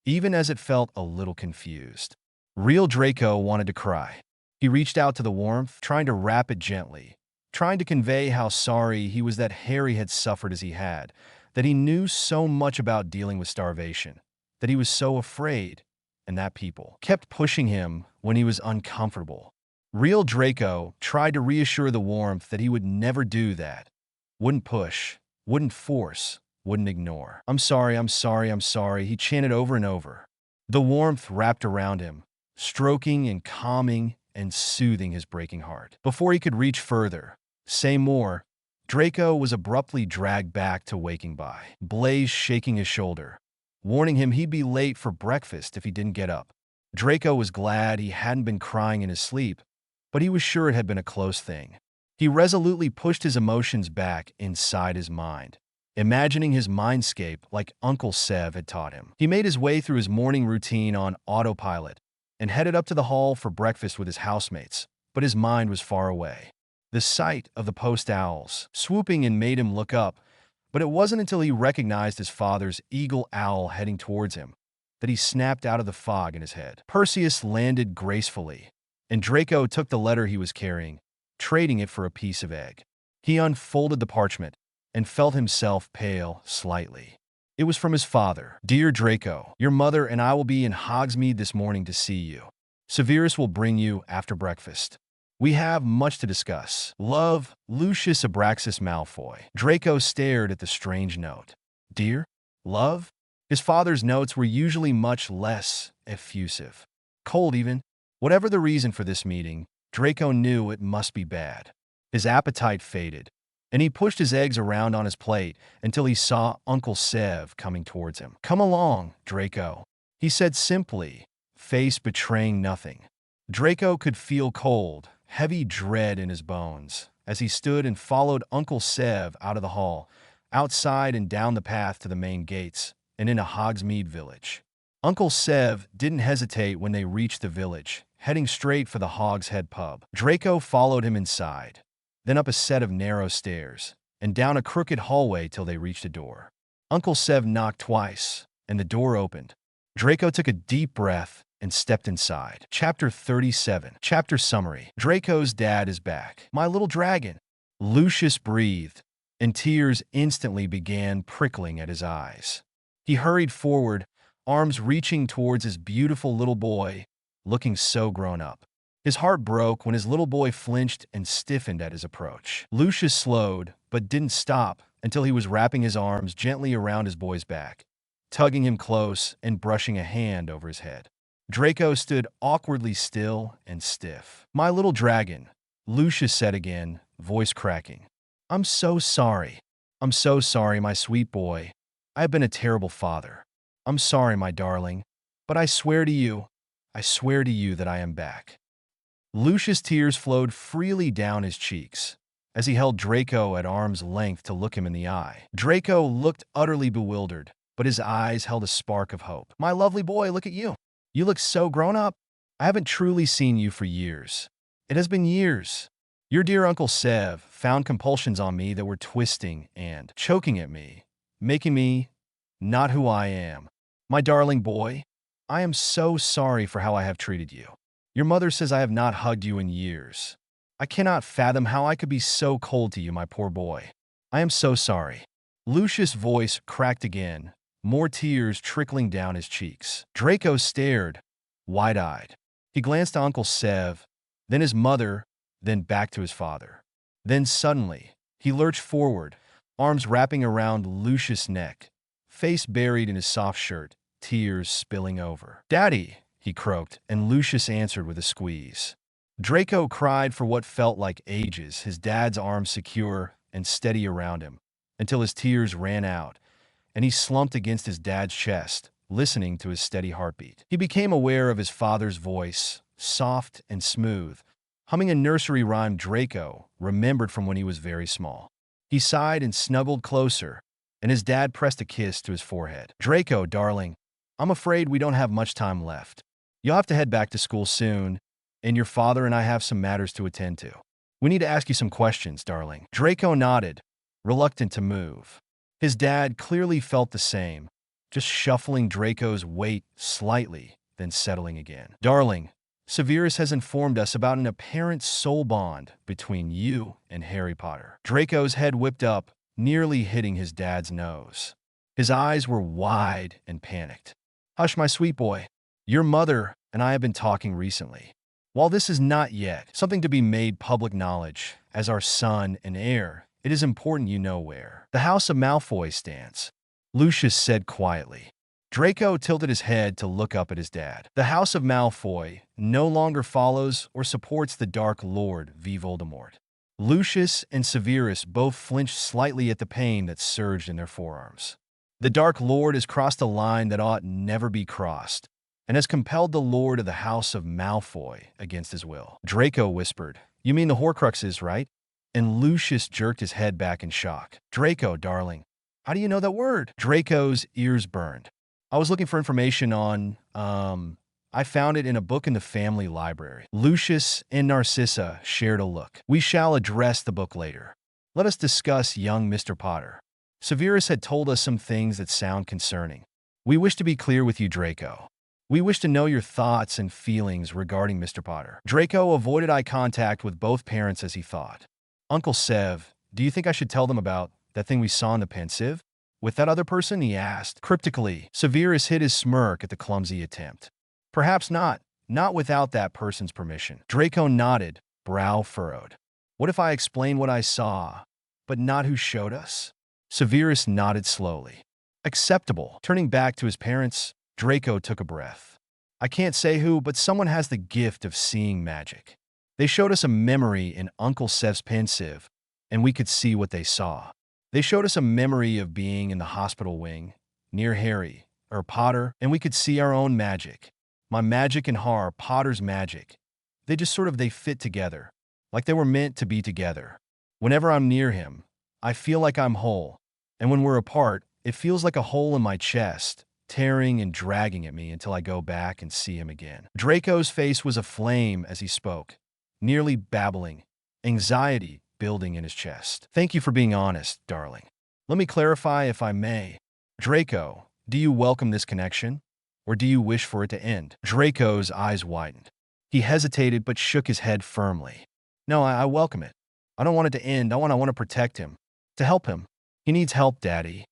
even as it felt a little confused. Real Draco wanted to cry. He reached out to the warmth, trying to wrap it gently, trying to convey how sorry he was that Harry had suffered as he had, that he knew so much about dealing with starvation, that he was so afraid, and that people kept pushing him when he was uncomfortable. Real Draco tried to reassure the warmth that he would never do that, wouldn't push, wouldn't force, wouldn't ignore. I'm sorry, I'm sorry, I'm sorry," he chanted over and over. The warmth wrapped around him, stroking and calming and soothing his breaking heart. Before he could reach further, say more, Draco was abruptly dragged back to waking by Blaze shaking his shoulder, warning him he'd be late for breakfast if he didn't get up. Draco was glad he hadn't been crying in his sleep, but he was sure it had been a close thing. He resolutely pushed his emotions back inside his mind, imagining his mindscape like Uncle Sev had taught him. He made his way through his morning routine on autopilot and headed up to the hall for breakfast with his housemates, but his mind was far away. The sight of the post owls swooping in made him look up, but it wasn't until he recognized his father's eagle owl heading towards him that he snapped out of the fog in his head. Perseus landed gracefully, and Draco took the letter he was carrying, trading it for a piece of egg. He unfolded the parchment and felt himself pale slightly. It was from his father. "Dear Draco, your mother and I will be in Hogsmeade this morning to see you. Severus will bring you after breakfast. We have much to discuss. Love, Lucius Abraxas Malfoy." Draco stared at the strange note. Dear? Love? His father's notes were usually much less effusive. Cold even. Whatever the reason for this meeting, Draco knew it must be bad. His appetite faded, and he pushed his eggs around on his plate until he saw Uncle Sev coming towards him. "Come along, Draco," he said simply, face betraying nothing. Draco could feel cold, heavy dread in his bones as he stood and followed Uncle Sev out of the hall, outside and down the path to the main gates, and into Hogsmeade Village. Uncle Sev didn't hesitate when they reached the village, heading straight for the Hog's Head pub. Draco followed him inside, then up a set of narrow stairs, and down a crooked hallway till they reached a door. Uncle Sev knocked twice, and the door opened. Draco took a deep breath and stepped inside. Chapter 37. Chapter Summary. Draco's dad is back. "My little dragon," Lucius breathed, and tears instantly began prickling at his eyes. He hurried forward, arms reaching towards his beautiful little boy, looking so grown up. His heart broke when his little boy flinched and stiffened at his approach. Lucius slowed, but didn't stop until he was wrapping his arms gently around his boy's back, tugging him close and brushing a hand over his head. Draco stood awkwardly still and stiff. "My little dragon," Lucius said again, voice cracking. I'm so sorry, my sweet boy. I have been a terrible father. I'm sorry, my darling, but I swear to you that I am back." Lucius' tears flowed freely down his cheeks as he held Draco at arm's length to look him in the eye. Draco looked utterly bewildered, but his eyes held a spark of hope. "My lovely boy, look at you. You look so grown up. I haven't truly seen you for years. It has been years. Your dear Uncle Sev found compulsions on me that were twisting and choking at me, making me not who I am. My darling boy, I am so sorry for how I have treated you. Your mother says I have not hugged you in years. I cannot fathom how I could be so cold to you, my poor boy. I am so sorry." Lucius' voice cracked again, more tears trickling down his cheeks. Draco stared, wide-eyed. He glanced to Uncle Sev, then his mother, then back to his father. Then suddenly, he lurched forward, arms wrapping around Lucius' neck, face buried in his soft shirt, tears spilling over. "Daddy," he croaked, and Lucius answered with a squeeze. Draco cried for what felt like ages, his dad's arms secure and steady around him, until his tears ran out, and he slumped against his dad's chest, listening to his steady heartbeat. He became aware of his father's voice, soft and smooth, humming a nursery rhyme Draco remembered from when he was very small. He sighed and snuggled closer, and his dad pressed a kiss to his forehead. "Draco, darling, I'm afraid we don't have much time left. You'll have to head back to school soon, and your father and I have some matters to attend to. We need to ask you some questions, darling." Draco nodded, reluctant to move. His dad clearly felt the same, just shuffling Draco's weight slightly, then settling again. "Darling, Severus has informed us about an apparent soul bond between you and Harry Potter." Draco's head whipped up, nearly hitting his dad's nose. His eyes were wide and panicked. "Hush, my sweet boy. Your mother and I have been talking recently. While this is not yet something to be made public knowledge as our son and heir, it is important you know where the House of Malfoy stands," Lucius said quietly. Draco tilted his head to look up at his dad. "The House of Malfoy no longer follows or supports the Dark Lord V. Voldemort." Lucius and Severus both flinched slightly at the pain that surged in their forearms. "The Dark Lord has crossed a line that ought never be crossed, and has compelled the Lord of the House of Malfoy against his will." Draco whispered, "You mean the Horcruxes, right? And Lucius jerked his head back in shock. Draco, darling, how do you know that word? Draco's ears burned. I was looking for information on, I found it in a book in the family library. Lucius and Narcissa shared a look. We shall address the book later. Let us discuss young Mr. Potter. Severus had told us some things that sound concerning. We wish to be clear with you, Draco. We wish to know your thoughts and feelings regarding Mr. Potter. Draco avoided eye contact with both parents as he thought. Uncle Sev, do you think I should tell them about that thing we saw in the pensive? With that other person, he asked. Cryptically, Severus hid his smirk at the clumsy attempt. Perhaps not. Not without that person's permission. Draco nodded, brow furrowed. What if I explain what I saw, but not who showed us? Severus nodded slowly. Acceptable. Turning back to his parents, Draco took a breath. I can't say who, but someone has the gift of seeing magic. They showed us a memory in Uncle Sev's pensive, and we could see what they saw. They showed us a memory of being in the hospital wing, near Harry, or Potter, and we could see our own magic. My magic and Potter's magic. They fit together, like they were meant to be together. Whenever I'm near him, I feel like I'm whole, and when we're apart, it feels like a hole in my chest, tearing and dragging at me until I go back and see him again. Draco's face was aflame as he spoke, nearly babbling, anxiety building in his chest. Thank you for being honest, darling. Let me clarify if I may. Draco, do you welcome this connection? Or do you wish for it to end? Draco's eyes widened. He hesitated but shook his head firmly. No, I welcome it. I don't want it to end. I want to protect him. To help him. He needs help, Daddy.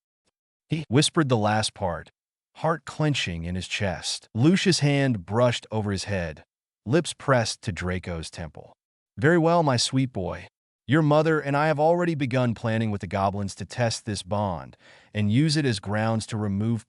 He whispered the last part, heart clenching in his chest. Lucius' hand brushed over his head, lips pressed to Draco's temple. Very well, my sweet boy. Your mother and I have already begun planning with the goblins to test this bond and use it as grounds to remove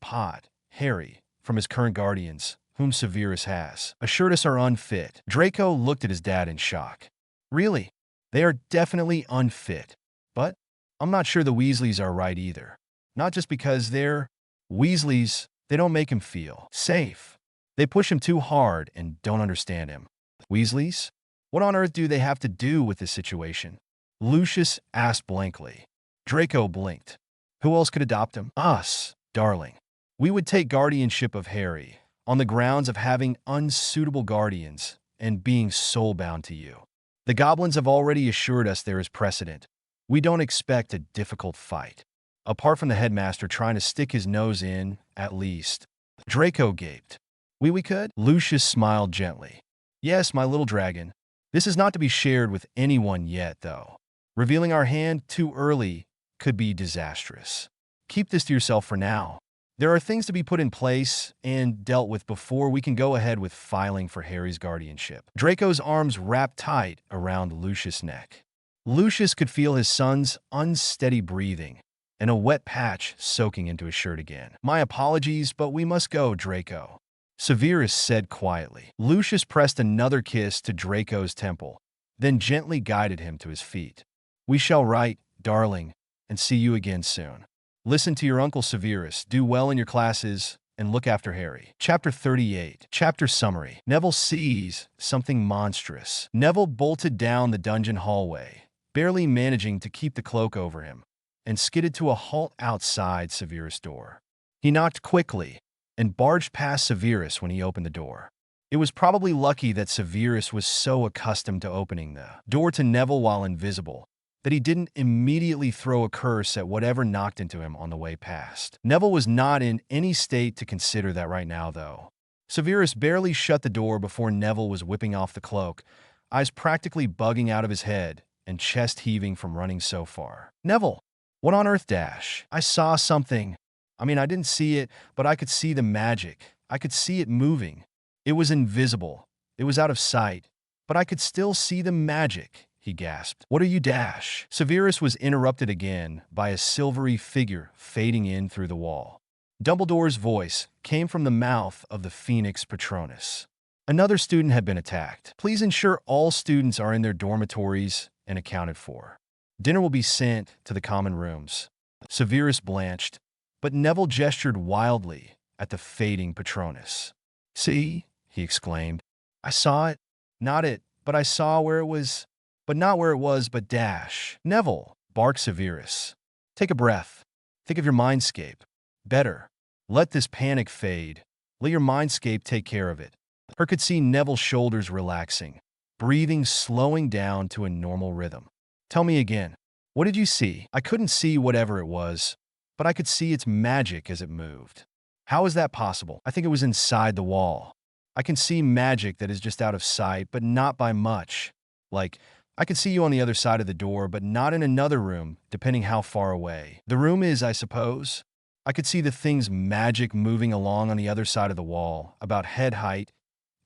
Harry, from his current guardians, whom Severus has assured us are unfit. Draco looked at his dad in shock. Really? They are definitely unfit. But I'm not sure the Weasleys are right either. Not just because they're Weasleys, they don't make him feel safe. They push him too hard and don't understand him. Weasleys? What on earth do they have to do with this situation? Lucius asked blankly. Draco blinked. Who else could adopt him? Us, darling. We would take guardianship of Harry on the grounds of having unsuitable guardians and being soul-bound to you. The goblins have already assured us there is precedent. We don't expect a difficult fight. Apart from the headmaster trying to stick his nose in, at least. Draco gaped. We could? Lucius smiled gently. Yes, my little dragon. This is not to be shared with anyone yet, though. Revealing our hand too early could be disastrous. Keep this to yourself for now. There are things to be put in place and dealt with before we can go ahead with filing for Harry's guardianship. Draco's arms wrapped tight around Lucius' neck. Lucius could feel his son's unsteady breathing and a wet patch soaking into his shirt again. My apologies, but we must go, Draco. Severus said quietly. Lucius pressed another kiss to Draco's temple, then gently guided him to his feet. We shall write, darling, and see you again soon. Listen to your Uncle Severus, do well in your classes, and look after Harry. Chapter 38. Chapter Summary. Neville sees something monstrous. Neville bolted down the dungeon hallway, barely managing to keep the cloak over him, and skidded to a halt outside Severus' door. He knocked quickly and barged past Severus when he opened the door. It was probably lucky that Severus was so accustomed to opening the door to Neville while invisible that he didn't immediately throw a curse at whatever knocked into him on the way past. Neville was not in any state to consider that right now, though. Severus barely shut the door before Neville was whipping off the cloak, eyes practically bugging out of his head and chest heaving from running so far. Neville, what on earth, Dash? I saw something. I didn't see it, but I could see the magic. I could see it moving. It was invisible. It was out of sight, but I could still see the magic. He gasped. What are you, Dash? Severus was interrupted again by a silvery figure fading in through the wall. Dumbledore's voice came from the mouth of the Phoenix Patronus. Another student had been attacked. Please ensure all students are in their dormitories and accounted for. Dinner will be sent to the common rooms. Severus blanched, but Neville gestured wildly at the fading Patronus. See, he exclaimed. I saw it. Not it, but I saw where it was. but not where it was, but dash. Neville, barked Severus. Take a breath. Think of your mindscape. Better. Let this panic fade. Let your mindscape take care of it. Her could see Neville's shoulders relaxing, breathing slowing down to a normal rhythm. Tell me again. What did you see? I couldn't see whatever it was, but I could see its magic as it moved. How is that possible? I think it was inside the wall. I can see magic that is just out of sight, but not by much. Like, I could see you on the other side of the door, but not in another room, depending how far away. The room is, I suppose. I could see the thing's magic moving along on the other side of the wall, about head height.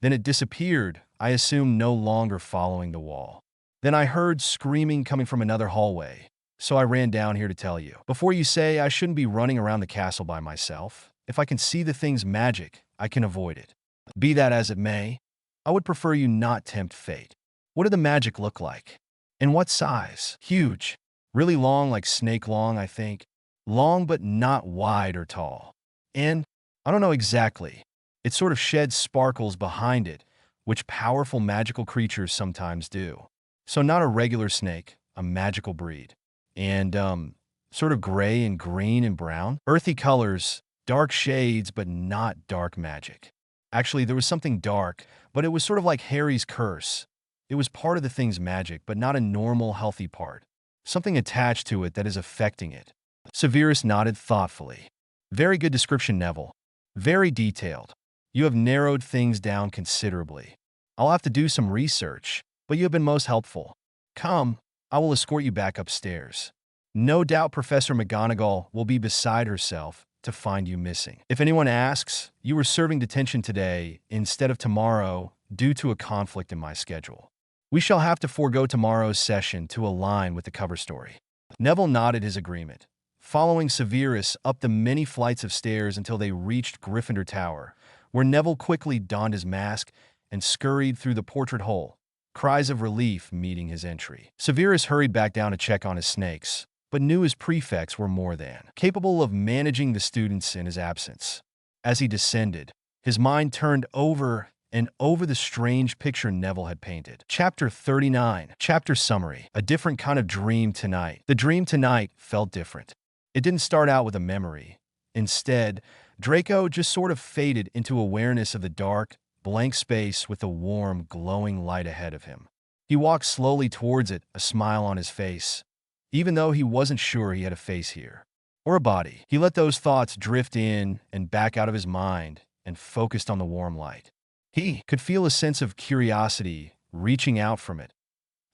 Then it disappeared, I assume no longer following the wall. Then I heard screaming coming from another hallway, so I ran down here to tell you. Before you say I shouldn't be running around the castle by myself, if I can see the thing's magic, I can avoid it. Be that as it may, I would prefer you not tempt fate. What did the magic look like? And what size? Huge. Really long, like snake long, I think. Long but not wide or tall. And I don't know exactly. It sort of sheds sparkles behind it, which powerful magical creatures sometimes do. So not a regular snake, a magical breed. And, sort of gray and green and brown. Earthy colors, dark shades, but not dark magic. Actually, there was something dark, but it was sort of like Harry's curse. It was part of the thing's magic, but not a normal, healthy part. Something attached to it that is affecting it. Severus nodded thoughtfully. Very good description, Neville. Very detailed. You have narrowed things down considerably. I'll have to do some research, but you have been most helpful. Come, I will escort you back upstairs. No doubt Professor McGonagall will be beside herself to find you missing. If anyone asks, you were serving detention today instead of tomorrow due to a conflict in my schedule. We shall have to forego tomorrow's session to align with the cover story. Neville nodded his agreement, following Severus up the many flights of stairs until they reached Gryffindor Tower, where Neville quickly donned his mask and scurried through the portrait hole, cries of relief meeting his entry. Severus hurried back down to check on his snakes, but knew his prefects were more than capable of managing the students in his absence. As he descended, his mind turned over and over the strange picture Neville had painted. Chapter 39. Chapter Summary. A different kind of dream tonight. The dream tonight felt different. It didn't start out with a memory. Instead, Draco just sort of faded into awareness of the dark, blank space with the warm, glowing light ahead of him. He walked slowly towards it, a smile on his face, even though he wasn't sure he had a face here, or a body. He let those thoughts drift in and back out of his mind and focused on the warm light. He could feel a sense of curiosity reaching out from it,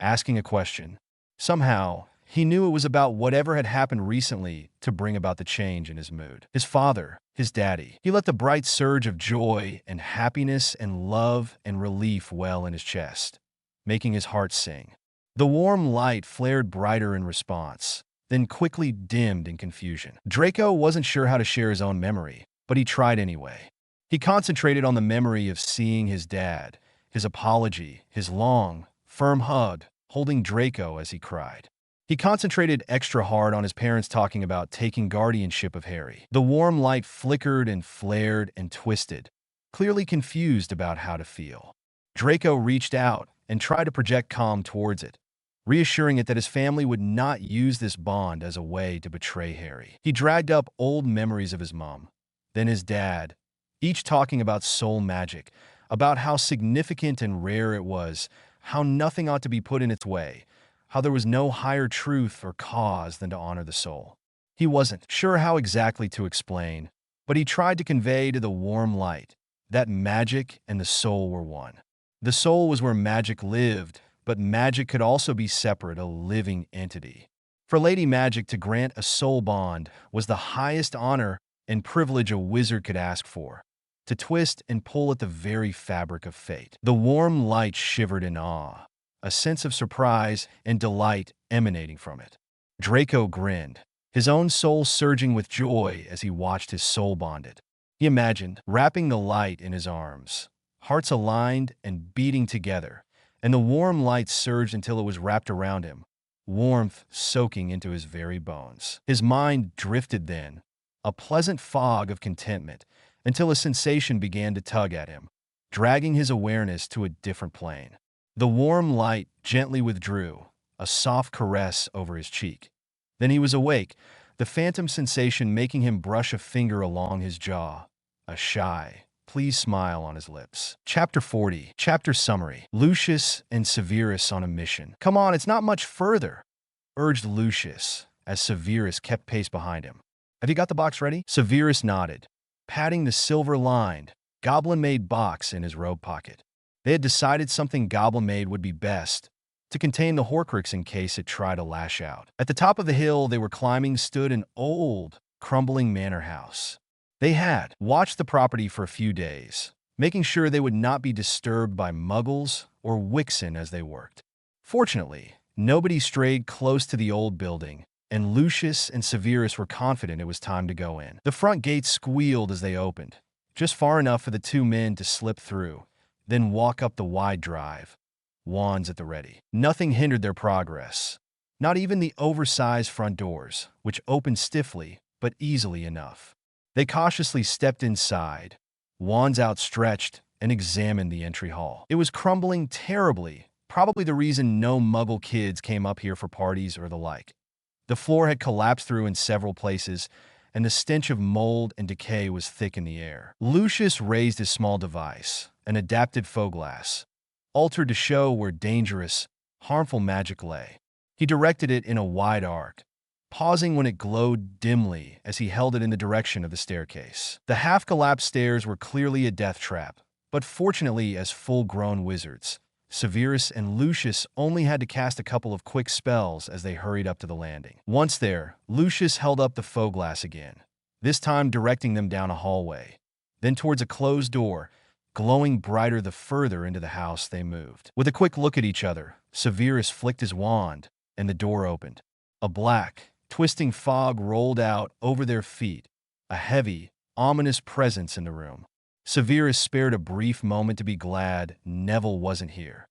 asking a question. Somehow, he knew it was about whatever had happened recently to bring about the change in his mood. His father, his daddy. He let the bright surge of joy and happiness and love and relief well in his chest, making his heart sing. The warm light flared brighter in response, then quickly dimmed in confusion. Draco wasn't sure how to share his own memory, but he tried anyway. He concentrated on the memory of seeing his dad, his apology, his long, firm hug, holding Draco as he cried. He concentrated extra hard on his parents talking about taking guardianship of Harry. The warm light flickered and flared and twisted, clearly confused about how to feel. Draco reached out and tried to project calm towards it, reassuring it that his family would not use this bond as a way to betray Harry. He dragged up old memories of his mom, then his dad, each talking about soul magic, about how significant and rare it was, how nothing ought to be put in its way, how there was no higher truth or cause than to honor the soul. He wasn't sure how exactly to explain, but he tried to convey to the warm light that magic and the soul were one. The soul was where magic lived, but magic could also be separate, a living entity. For Lady Magic to grant a soul bond was the highest honor and privilege a wizard could ask for, to twist and pull at the very fabric of fate. The warm light shivered in awe, a sense of surprise and delight emanating from it. Draco grinned, his own soul surging with joy as he watched his soul bonded. He imagined wrapping the light in his arms, hearts aligned and beating together, and the warm light surged until it was wrapped around him, warmth soaking into his very bones. His mind drifted then, a pleasant fog of contentment, until a sensation began to tug at him, dragging his awareness to a different plane. The warm light gently withdrew, a soft caress over his cheek. Then he was awake, the phantom sensation making him brush a finger along his jaw, a shy, pleased smile on his lips. Chapter 40. Chapter Summary. Lucius and Severus on a mission. "Come on, it's not much further," urged Lucius, as Severus kept pace behind him. "Have you got the box ready?" Severus nodded, patting the silver-lined, goblin-made box in his robe pocket. They had decided something goblin-made would be best, to contain the Horcrux in case it tried to lash out. At the top of the hill they were climbing stood an old, crumbling manor house. They had watched the property for a few days, making sure they would not be disturbed by muggles or Wixen as they worked. Fortunately, nobody strayed close to the old building, and Lucius and Severus were confident it was time to go in. The front gate squealed as they opened, just far enough for the two men to slip through, then walk up the wide drive, wands at the ready. Nothing hindered their progress, not even the oversized front doors, which opened stiffly but easily enough. They cautiously stepped inside, wands outstretched, and examined the entry hall. It was crumbling terribly, probably the reason no Muggle kids came up here for parties or the like. The floor had collapsed through in several places, and the stench of mold and decay was thick in the air. Lucius raised his small device, an adapted faux glass, altered to show where dangerous, harmful magic lay. He directed it in a wide arc, pausing when it glowed dimly as he held it in the direction of the staircase. The half-collapsed stairs were clearly a death trap, but fortunately, as full-grown wizards, Severus and Lucius only had to cast a couple of quick spells as they hurried up to the landing. Once there, Lucius held up the faux glass again, this time directing them down a hallway, then towards a closed door, glowing brighter the further into the house they moved. With a quick look at each other, Severus flicked his wand, and the door opened. A black, twisting fog rolled out over their feet, a heavy, ominous presence in the room. Severus spared a brief moment to be glad Neville wasn't here.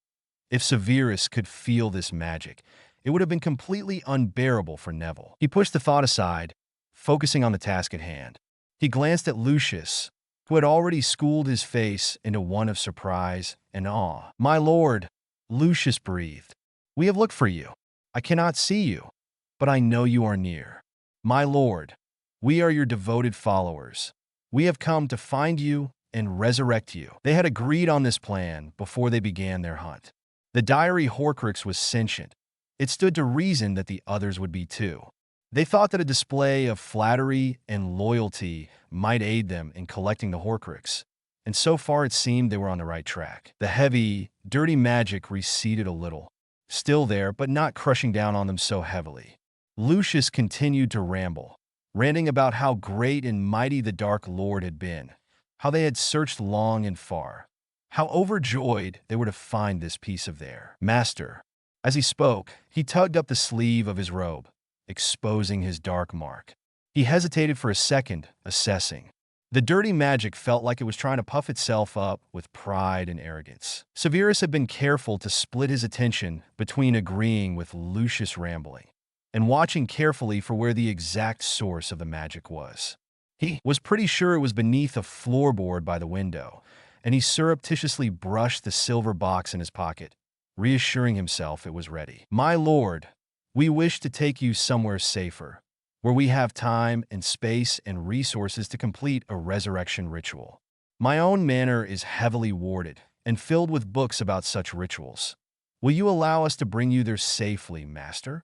If Severus could feel this magic, it would have been completely unbearable for Neville. He pushed the thought aside, focusing on the task at hand. He glanced at Lucius, who had already schooled his face into one of surprise and awe. "My lord," Lucius breathed, "we have looked for you. I cannot see you, but I know you are near. My lord, we are your devoted followers. We have come to find you and resurrect you." They had agreed on this plan before they began their hunt. The diary Horcrux was sentient. It stood to reason that the others would be too. They thought that a display of flattery and loyalty might aid them in collecting the Horcrux, and so far it seemed they were on the right track. The heavy, dirty magic receded a little, still there but not crushing down on them so heavily. Lucius continued to ramble, ranting about how great and mighty the Dark Lord had been, how they had searched long and far, how overjoyed they were to find this piece of their master. As he spoke, he tugged up the sleeve of his robe, exposing his dark mark. He hesitated for a second, assessing. The dirty magic felt like it was trying to puff itself up with pride and arrogance. Severus had been careful to split his attention between agreeing with Lucius' rambling and watching carefully for where the exact source of the magic was. He was pretty sure it was beneath a floorboard by the window, and he surreptitiously brushed the silver box in his pocket, reassuring himself it was ready. "My lord, we wish to take you somewhere safer, where we have time and space and resources to complete a resurrection ritual. My own manor is heavily warded and filled with books about such rituals. Will you allow us to bring you there safely, master?"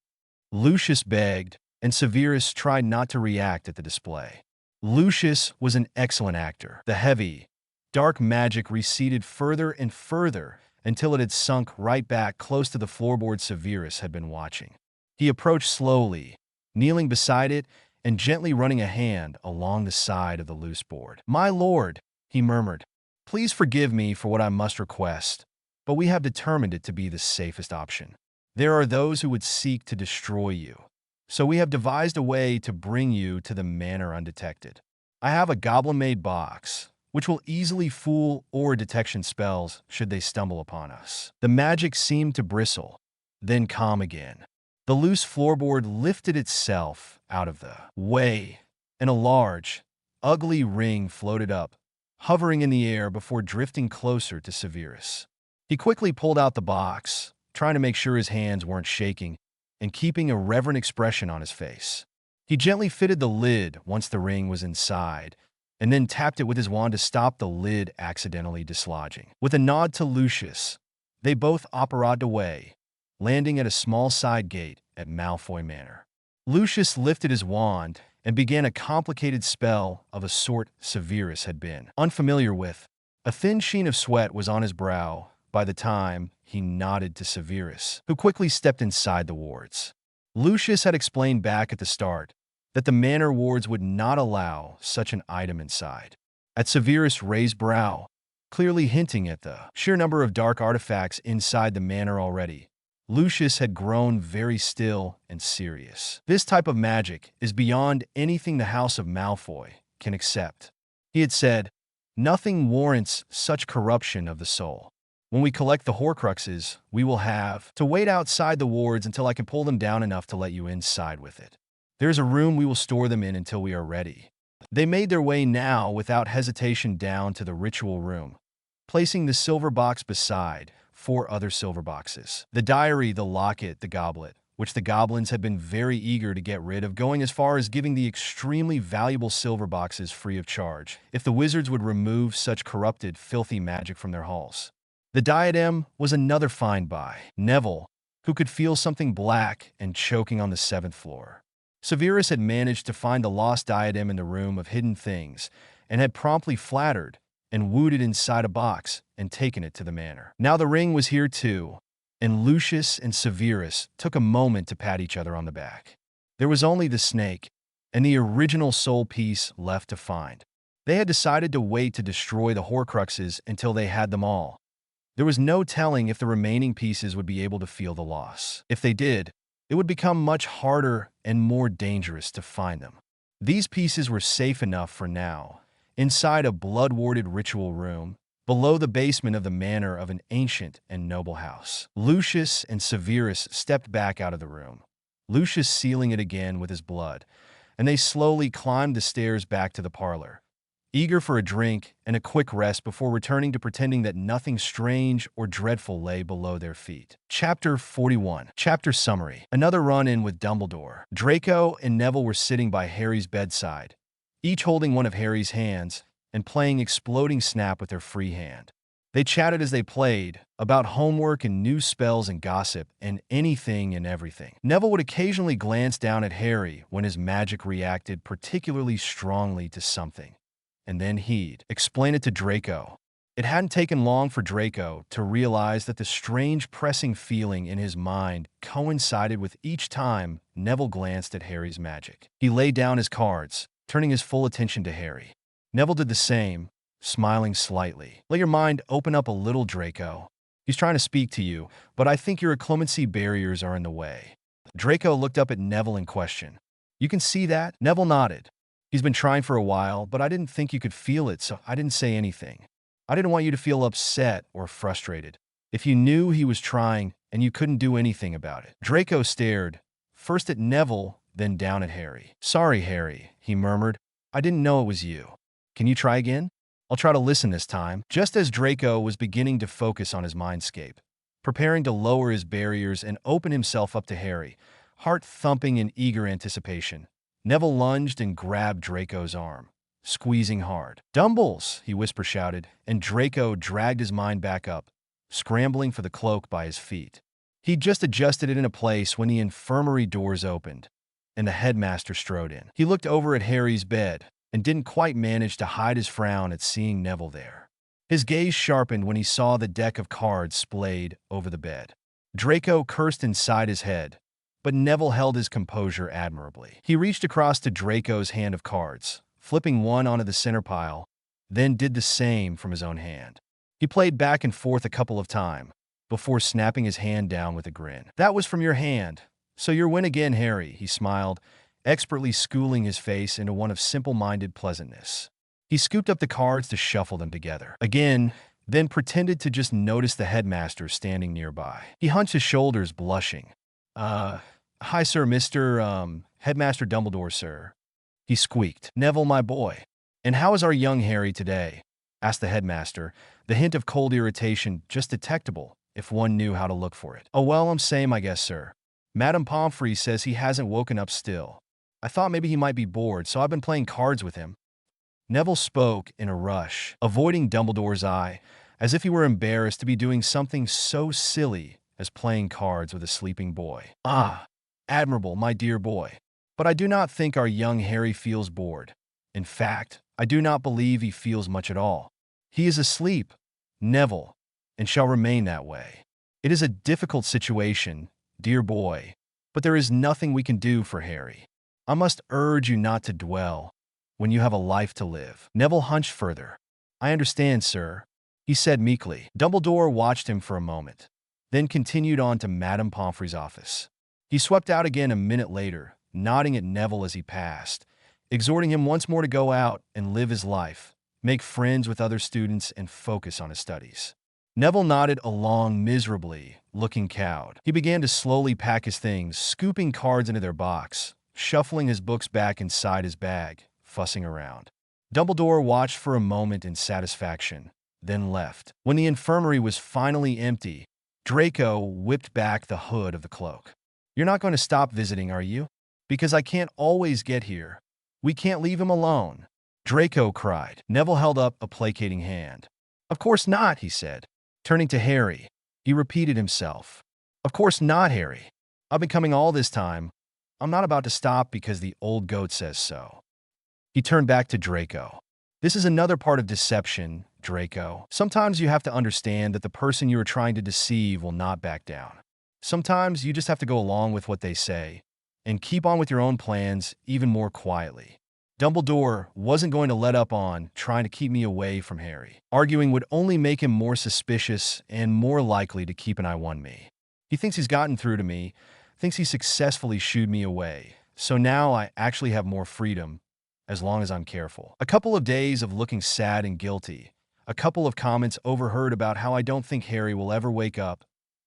Lucius begged, and Severus tried not to react at the display. Lucius was an excellent actor. The heavy, dark magic receded further and further until it had sunk right back close to the floorboard Severus had been watching. He approached slowly, kneeling beside it and gently running a hand along the side of the loose board. "My lord," he murmured, "please forgive me for what I must request, but we have determined it to be the safest option. There are those who would seek to destroy you, so we have devised a way to bring you to the manor undetected. I have a goblin-made box, which will easily fool or detection spells should they stumble upon us." The magic seemed to bristle, then calm again. The loose floorboard lifted itself out of the way, and a large, ugly ring floated up, hovering in the air before drifting closer to Severus. He quickly pulled out the box, trying to make sure his hands weren't shaking and keeping a reverent expression on his face. He gently fitted the lid once the ring was inside, and then tapped it with his wand to stop the lid accidentally dislodging. With a nod to Lucius, they both operated away, landing at a small side gate at Malfoy Manor. Lucius lifted his wand and began a complicated spell of a sort Severus had been unfamiliar with. A thin sheen of sweat was on his brow by the time he nodded to Severus, who quickly stepped inside the wards. Lucius had explained back at the start that the manor wards would not allow such an item inside. At Severus' raised brow, clearly hinting at the sheer number of dark artifacts inside the manor already, Lucius had grown very still and serious. This type of magic is beyond anything the House of Malfoy can accept. He had said, nothing warrants such corruption of the soul. When we collect the Horcruxes, we will have to wait outside the wards until I can pull them down enough to let you inside with it. There's a room we will store them in until we are ready. They made their way now without hesitation down to the ritual room, placing the silver box beside 4 other silver boxes. The diary, the locket, the goblet, which the goblins had been very eager to get rid of, going as far as giving the extremely valuable silver boxes free of charge if the wizards would remove such corrupted, filthy magic from their halls. The diadem was another find by Neville, who could feel something black and choking on the 7th floor. Severus had managed to find the lost diadem in the room of hidden things and had promptly flattered and wooed it inside a box and taken it to the manor. Now the ring was here too, and Lucius and Severus took a moment to pat each other on the back. There was only the snake and the original soul piece left to find. They had decided to wait to destroy the Horcruxes until they had them all. There was no telling if the remaining pieces would be able to feel the loss. If they did, it would become much harder and more dangerous to find them. These pieces were safe enough for now, inside a blood-warded ritual room, below the basement of the manor of an ancient and noble house. Lucius and Severus stepped back out of the room, Lucius sealing it again with his blood, and they slowly climbed the stairs back to the parlor, eager for a drink and a quick rest before returning to pretending that nothing strange or dreadful lay below their feet. Chapter 41. Chapter Summary. Another run-in with Dumbledore. Draco and Neville were sitting by Harry's bedside, each holding one of Harry's hands and playing Exploding Snap with their free hand. They chatted as they played about homework and new spells and gossip and anything and everything. Neville would occasionally glance down at Harry when his magic reacted particularly strongly to something, and then he'd explain it to Draco. It hadn't taken long for Draco to realize that the strange pressing feeling in his mind coincided with each time Neville glanced at Harry's magic. He laid down his cards, turning his full attention to Harry. Neville did the same, smiling slightly. Let your mind open up a little, Draco. He's trying to speak to you, but I think your occlumency barriers are in the way. Draco looked up at Neville in question. You can see that? Neville nodded. He's been trying for a while, but I didn't think you could feel it, so I didn't say anything. I didn't want you to feel upset or frustrated. If you knew he was trying and you couldn't do anything about it. Draco stared, first at Neville, then down at Harry. Sorry, Harry, he murmured. I didn't know it was you. Can you try again? I'll try to listen this time. Just as Draco was beginning to focus on his mindscape, preparing to lower his barriers and open himself up to Harry, heart thumping in eager anticipation, Neville lunged and grabbed Draco's arm, squeezing hard. Dumbles, he whisper-shouted, and Draco dragged his mind back up, scrambling for the cloak by his feet. He'd just adjusted it into place when the infirmary doors opened, and the headmaster strode in. He looked over at Harry's bed and didn't quite manage to hide his frown at seeing Neville there. His gaze sharpened when he saw the deck of cards splayed over the bed. Draco cursed inside his head, but Neville held his composure admirably. He reached across to Draco's hand of cards, flipping one onto the center pile, then did the same from his own hand. He played back and forth a couple of times, before snapping his hand down with a grin. That was from your hand, so your win again, Harry, he smiled, expertly schooling his face into one of simple-minded pleasantness. He scooped up the cards to shuffle them together again, then pretended to just notice the headmaster standing nearby. He hunched his shoulders, blushing. Hi, sir, Mr. Headmaster Dumbledore, sir. He squeaked. Neville, my boy. And how is our young Harry today? asked the headmaster, the hint of cold irritation just detectable if one knew how to look for it. Oh, well, I'm same, I guess, sir. Madame Pomfrey says he hasn't woken up still. I thought maybe he might be bored, so I've been playing cards with him. Neville spoke in a rush, avoiding Dumbledore's eye, as if he were embarrassed to be doing something so silly as playing cards with a sleeping boy. Ah, admirable, my dear boy. But I do not think our young Harry feels bored. In fact, I do not believe he feels much at all. He is asleep, Neville, and shall remain that way. It is a difficult situation, dear boy, but there is nothing we can do for Harry. I must urge you not to dwell when you have a life to live. Neville hunched further. I understand, sir, he said meekly. Dumbledore watched him for a moment, then continued on to Madame Pomfrey's office. He swept out again a minute later, nodding at Neville as he passed, exhorting him once more to go out and live his life, make friends with other students, and focus on his studies. Neville nodded along miserably, looking cowed. He began to slowly pack his things, scooping cards into their box, shuffling his books back inside his bag, fussing around. Dumbledore watched for a moment in satisfaction, then left. When the infirmary was finally empty, Draco whipped back the hood of the cloak. You're not going to stop visiting, are you? Because I can't always get here. We can't leave him alone, Draco cried. Neville held up a placating hand. Of course not, he said. Turning to Harry, he repeated himself. Of course not, Harry. I've been coming all this time. I'm not about to stop because the old goat says so. He turned back to Draco. This is another part of deception, Draco. Sometimes you have to understand that the person you are trying to deceive will not back down. Sometimes you just have to go along with what they say and keep on with your own plans even more quietly. Dumbledore wasn't going to let up on trying to keep me away from Harry. Arguing would only make him more suspicious and more likely to keep an eye on me. He thinks he's gotten through to me, thinks he successfully shooed me away, so now I actually have more freedom as long as I'm careful. A couple of days of looking sad and guilty, a couple of comments overheard about how I don't think Harry will ever wake up,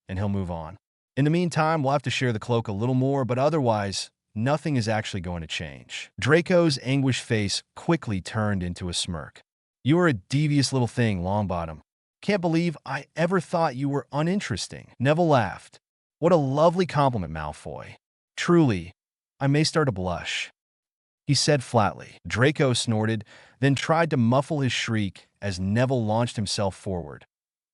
and he'll move on. In the meantime, we'll have to share the cloak a little more, but otherwise, nothing is actually going to change. Draco's anguished face quickly turned into a smirk. You are a devious little thing, Longbottom. Can't believe I ever thought you were uninteresting. Neville laughed. What a lovely compliment, Malfoy. Truly, I may start to blush, he said flatly. Draco snorted, then tried to muffle his shriek as Neville launched himself forward,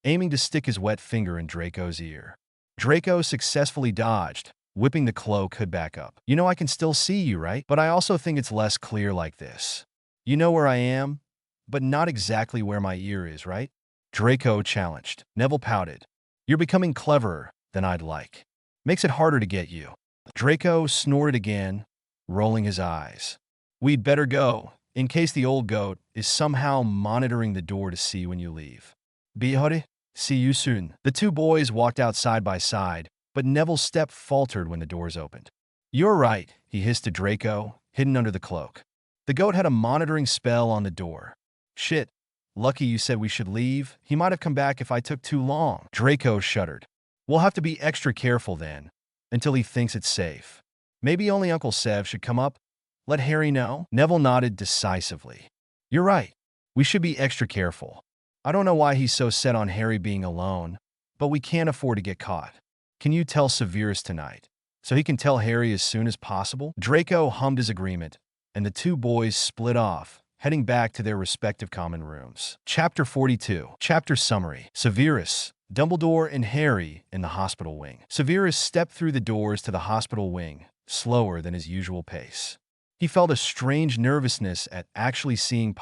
aiming to stick his wet finger in Draco's ear. Draco successfully dodged, whipping the cloak hood back up. You know I can still see you, right? But I also think it's less clear like this. You know where I am, but not exactly where my ear is, right? Draco challenged. Neville pouted. You're becoming cleverer than I'd like. Makes it harder to get you. Draco snorted again, rolling his eyes. We'd better go, in case the old goat is somehow monitoring the door to see when you leave. Bihore, see you soon. The two boys walked out side by side, but Neville's step faltered when the doors opened. You're right, he hissed to Draco, hidden under the cloak. The goat had a monitoring spell on the door. Shit, lucky you said we should leave. He might have come back if I took too long. Draco shuddered. We'll have to be extra careful then, until he thinks it's safe. Maybe only Uncle Sev should come up. Let Harry know. Neville nodded decisively. You're right. We should be extra careful. I don't know why he's so set on Harry being alone, but we can't afford to get caught. Can you tell Severus tonight, so he can tell Harry as soon as possible? Draco hummed his agreement, and the two boys split off, heading back to their respective common rooms. Chapter 42. Chapter Summary. Severus, Dumbledore, and Harry in the hospital wing. Severus stepped through the doors to the hospital wing, slower than his usual pace. He felt a strange nervousness at actually seeing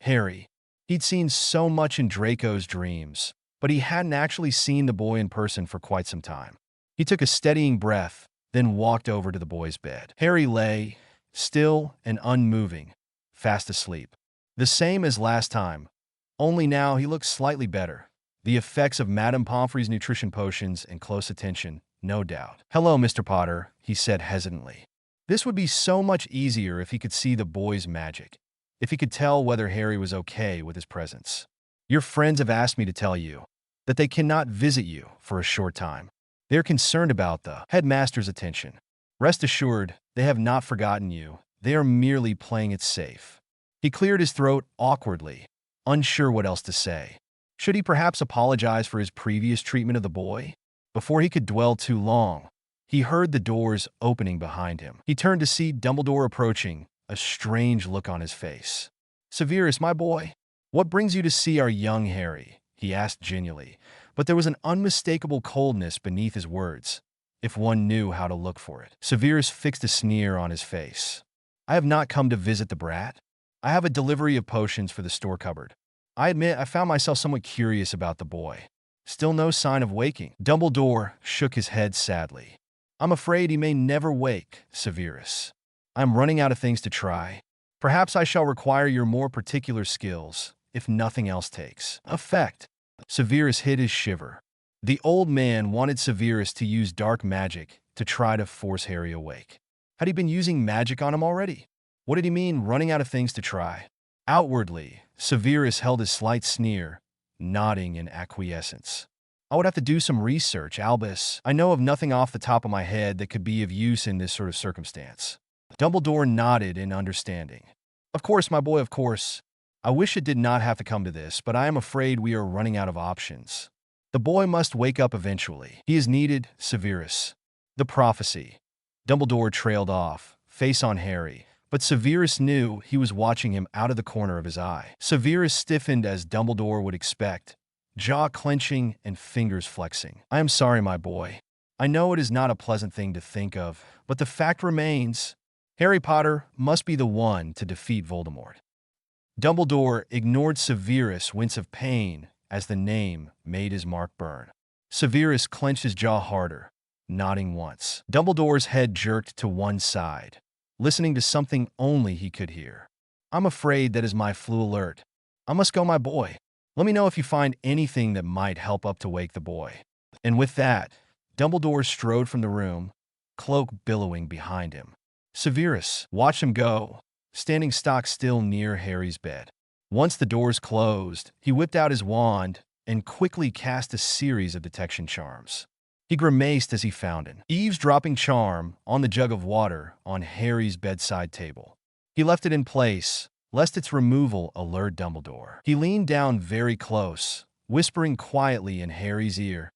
Harry. He'd seen so much in Draco's dreams, but he hadn't actually seen the boy in person for quite some time. He took a steadying breath, then walked over to the boy's bed. Harry lay, still and unmoving, fast asleep. The same as last time, only now he looked slightly better. The effects of Madame Pomfrey's nutrition potions and close attention, no doubt. Hello, Mr. Potter, he said hesitantly. This would be so much easier if he could see the boy's magic, if he could tell whether Harry was okay with his presence. Your friends have asked me to tell you that they cannot visit you for a short time. They're concerned about the headmaster's attention. Rest assured, they have not forgotten you. They are merely playing it safe. He cleared his throat awkwardly, unsure what else to say. Should he perhaps apologize for his previous treatment of the boy? Before he could dwell too long, he heard the doors opening behind him. He turned to see Dumbledore approaching, a strange look on his face. "Severus, my boy, what brings you to see our young Harry?" he asked genially, but there was an unmistakable coldness beneath his words, if one knew how to look for it. Severus fixed a sneer on his face. "I have not come to visit the brat. I have a delivery of potions for the store cupboard. I admit I found myself somewhat curious about the boy. Still no sign of waking." Dumbledore shook his head sadly. "I'm afraid he may never wake, Severus. I'm running out of things to try. Perhaps I shall require your more particular skills, if nothing else takes effect." Severus hid his shiver. The old man wanted Severus to use dark magic to try to force Harry awake. Had he been using magic on him already? What did he mean, running out of things to try? Outwardly, Severus held his slight sneer, nodding in acquiescence. "I would have to do some research, Albus. I know of nothing off the top of my head that could be of use in this sort of circumstance." Dumbledore nodded in understanding. "Of course, my boy, of course. I wish it did not have to come to this, but I am afraid we are running out of options. The boy must wake up eventually. He is needed, Severus." The prophecy. Dumbledore trailed off, face on Harry, but Severus knew he was watching him out of the corner of his eye. Severus stiffened as Dumbledore would expect, jaw clenching and fingers flexing. "I am sorry, my boy. I know it is not a pleasant thing to think of, but the fact remains, Harry Potter must be the one to defeat Voldemort." Dumbledore ignored Severus' wince of pain as the name made his mark burn. Severus clenched his jaw harder, nodding once. Dumbledore's head jerked to one side, listening to something only he could hear. "I'm afraid that is my Floo alert. I must go, my boy. Let me know if you find anything that might help up to wake the boy." And with that, Dumbledore strode from the room, cloak billowing behind him. Severus watched him go, standing stock still near Harry's bed. Once the doors closed, he whipped out his wand and quickly cast a series of detection charms. He grimaced as he found an eavesdropping charm on the jug of water on Harry's bedside table. He left it in place, lest its removal alert Dumbledore. He leaned down very close, whispering quietly in Harry's ear,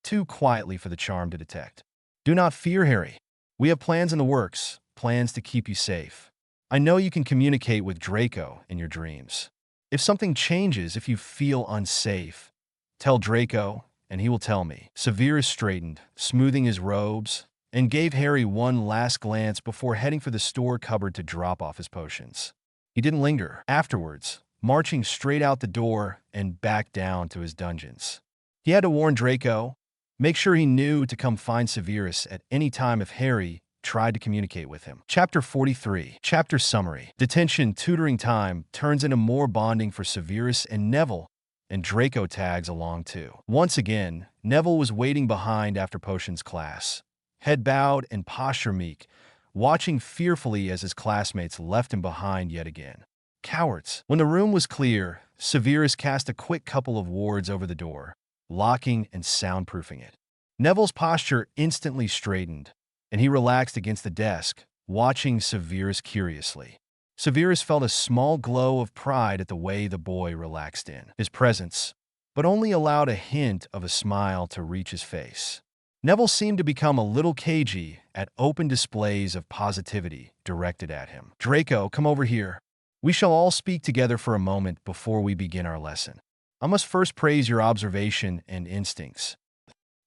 too quietly for the charm to detect. "Do not fear, Harry. We have plans in the works, plans to keep you safe. I know you can communicate with Draco in your dreams. If something changes, if you feel unsafe, tell Draco, and he will tell me." Severus straightened, smoothing his robes, and gave Harry one last glance before heading for the store cupboard to drop off his potions. He didn't linger. Afterwards, marching straight out the door and back down to his dungeons. He had to warn Draco, make sure he knew to come find Severus at any time if Harry tried to communicate with him. Chapter 43. Chapter Summary. Detention tutoring time turns into more bonding for Severus and Neville, and Draco tags along too. Once again, Neville was waiting behind after potions class, head bowed and posture meek, watching fearfully as his classmates left him behind yet again. Cowards. When the room was clear, Severus cast a quick couple of wards over the door, locking and soundproofing it. Neville's posture instantly straightened, and he relaxed against the desk, watching Severus curiously. Severus felt a small glow of pride at the way the boy relaxed in his presence, but only allowed a hint of a smile to reach his face. Neville seemed to become a little cagey at open displays of positivity directed at him. "Draco, come over here. We shall all speak together for a moment before we begin our lesson. I must first praise your observation and instincts."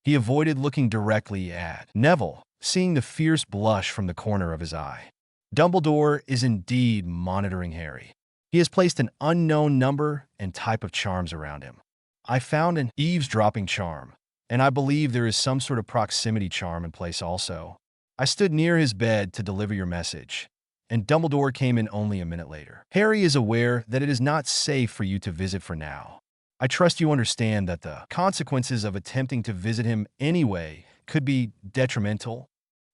He avoided looking directly at Neville, seeing the fierce blush from the corner of his eye. Dumbledore is indeed monitoring Harry. He has placed an unknown number and type of charms around him. I found an eavesdropping charm, and I believe there is some sort of proximity charm in place also. I stood near his bed to deliver your message, and Dumbledore came in only a minute later. Harry is aware that it is not safe for you to visit for now. I trust you understand that the consequences of attempting to visit him anyway could be detrimental.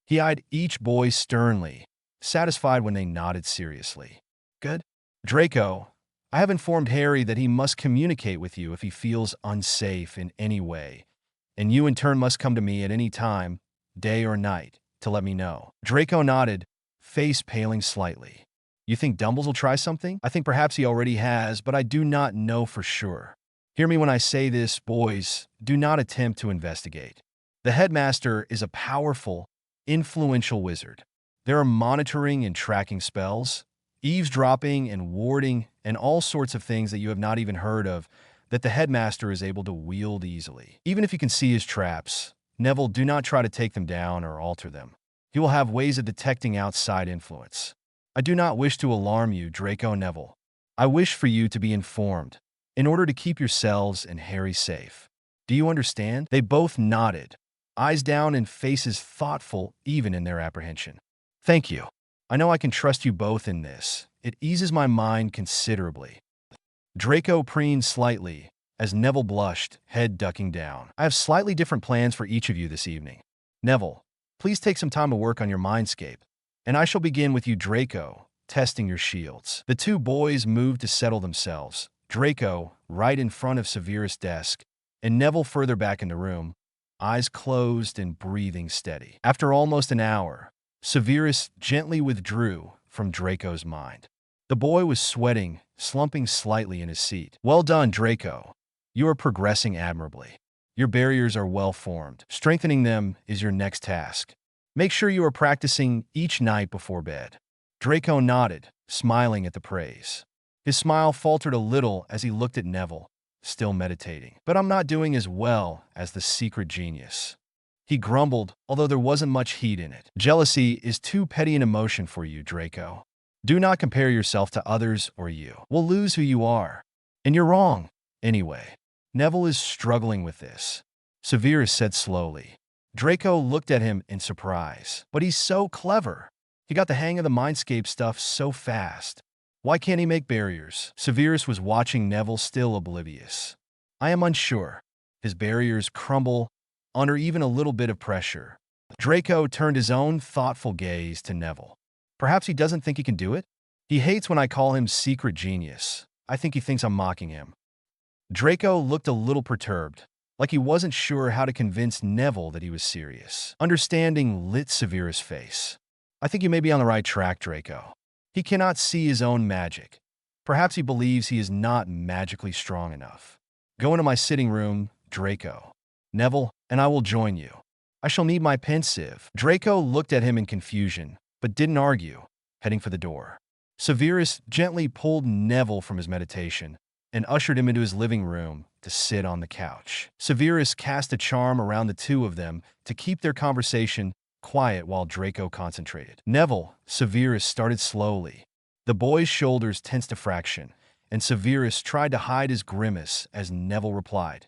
He eyed each boy sternly, satisfied when they nodded seriously. "Good. Draco, I have informed Harry that he must communicate with you if he feels unsafe in any way, and you in turn must come to me at any time, day or night, to let me know." Draco nodded, face paling slightly. You think Dumbles will try something? I think perhaps he already has, but I do not know for sure. Hear me when I say this, boys. Do not attempt to investigate. The headmaster is a powerful, influential wizard. There are monitoring and tracking spells, eavesdropping and warding, and all sorts of things that you have not even heard of that the headmaster is able to wield easily. Even if you can see his traps, Neville, do not try to take them down or alter them. He will have ways of detecting outside influence. I do not wish to alarm you, Draco and Neville. I wish for you to be informed, in order to keep yourselves and Harry safe. Do you understand? They both nodded, eyes down and faces thoughtful even in their apprehension. Thank you. I know I can trust you both in this. It eases my mind considerably. Draco preened slightly, as Neville blushed, head ducking down. I have slightly different plans for each of you this evening. Neville, please take some time to work on your mindscape, and I shall begin with you, Draco, testing your shields. The two boys moved to settle themselves, Draco right in front of Severus' desk, and Neville further back in the room, eyes closed and breathing steady. After almost an hour, Severus gently withdrew from Draco's mind. The boy was sweating, slumping slightly in his seat. Well done, Draco. You are progressing admirably. Your barriers are well formed. Strengthening them is your next task. Make sure you are practicing each night before bed. Draco nodded, smiling at the praise. His smile faltered a little as he looked at Neville, still meditating. But I'm not doing as well as the secret genius. He grumbled, although there wasn't much heat in it. Jealousy is too petty an emotion for you, Draco. Do not compare yourself to others or you will lose who you are. And you're wrong. Anyway, Neville is struggling with this, Severus said slowly. Draco looked at him in surprise. But he's so clever. He got the hang of the mindscape stuff so fast. Why can't he make barriers? Severus was watching Neville, still oblivious. I am unsure. His barriers crumble under even a little bit of pressure. Draco turned his own thoughtful gaze to Neville. Perhaps he doesn't think he can do it? He hates when I call him secret genius. I think he thinks I'm mocking him. Draco looked a little perturbed, like he wasn't sure how to convince Neville that he was serious. Understanding lit Severus' face. I think you may be on the right track, Draco. He cannot see his own magic. Perhaps he believes he is not magically strong enough. Go into my sitting room, Draco. Neville, and I will join you. I shall need my pensieve. Draco looked at him in confusion, but didn't argue, heading for the door. Severus gently pulled Neville from his meditation and ushered him into his living room to sit on the couch. Severus cast a charm around the two of them to keep their conversation quiet while Draco concentrated. Neville, Severus started slowly. The boy's shoulders tensed a fraction, and Severus tried to hide his grimace as Neville replied,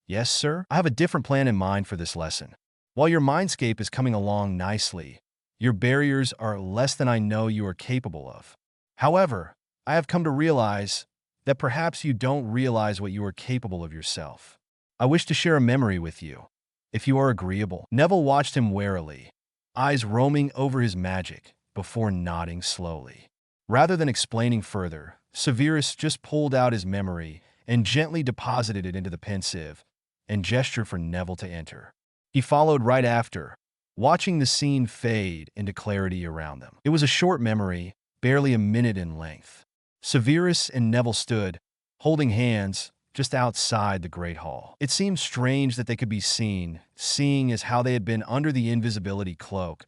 Yes, sir? I have a different plan in mind for this lesson. While your mindscape is coming along nicely, your barriers are less than I know you are capable of. However, I have come to realize that perhaps you don't realize what you are capable of yourself. I wish to share a memory with you, if you are agreeable. Neville watched him warily, eyes roaming over his magic, before nodding slowly. Rather than explaining further, Severus just pulled out his memory and gently deposited it into the pensieve and gestured for Neville to enter. He followed right after, watching the scene fade into clarity around them. It was a short memory, barely a minute in length. Severus and Neville stood, holding hands, just outside the Great Hall. It seemed strange that they could be seen, seeing as how they had been under the invisibility cloak,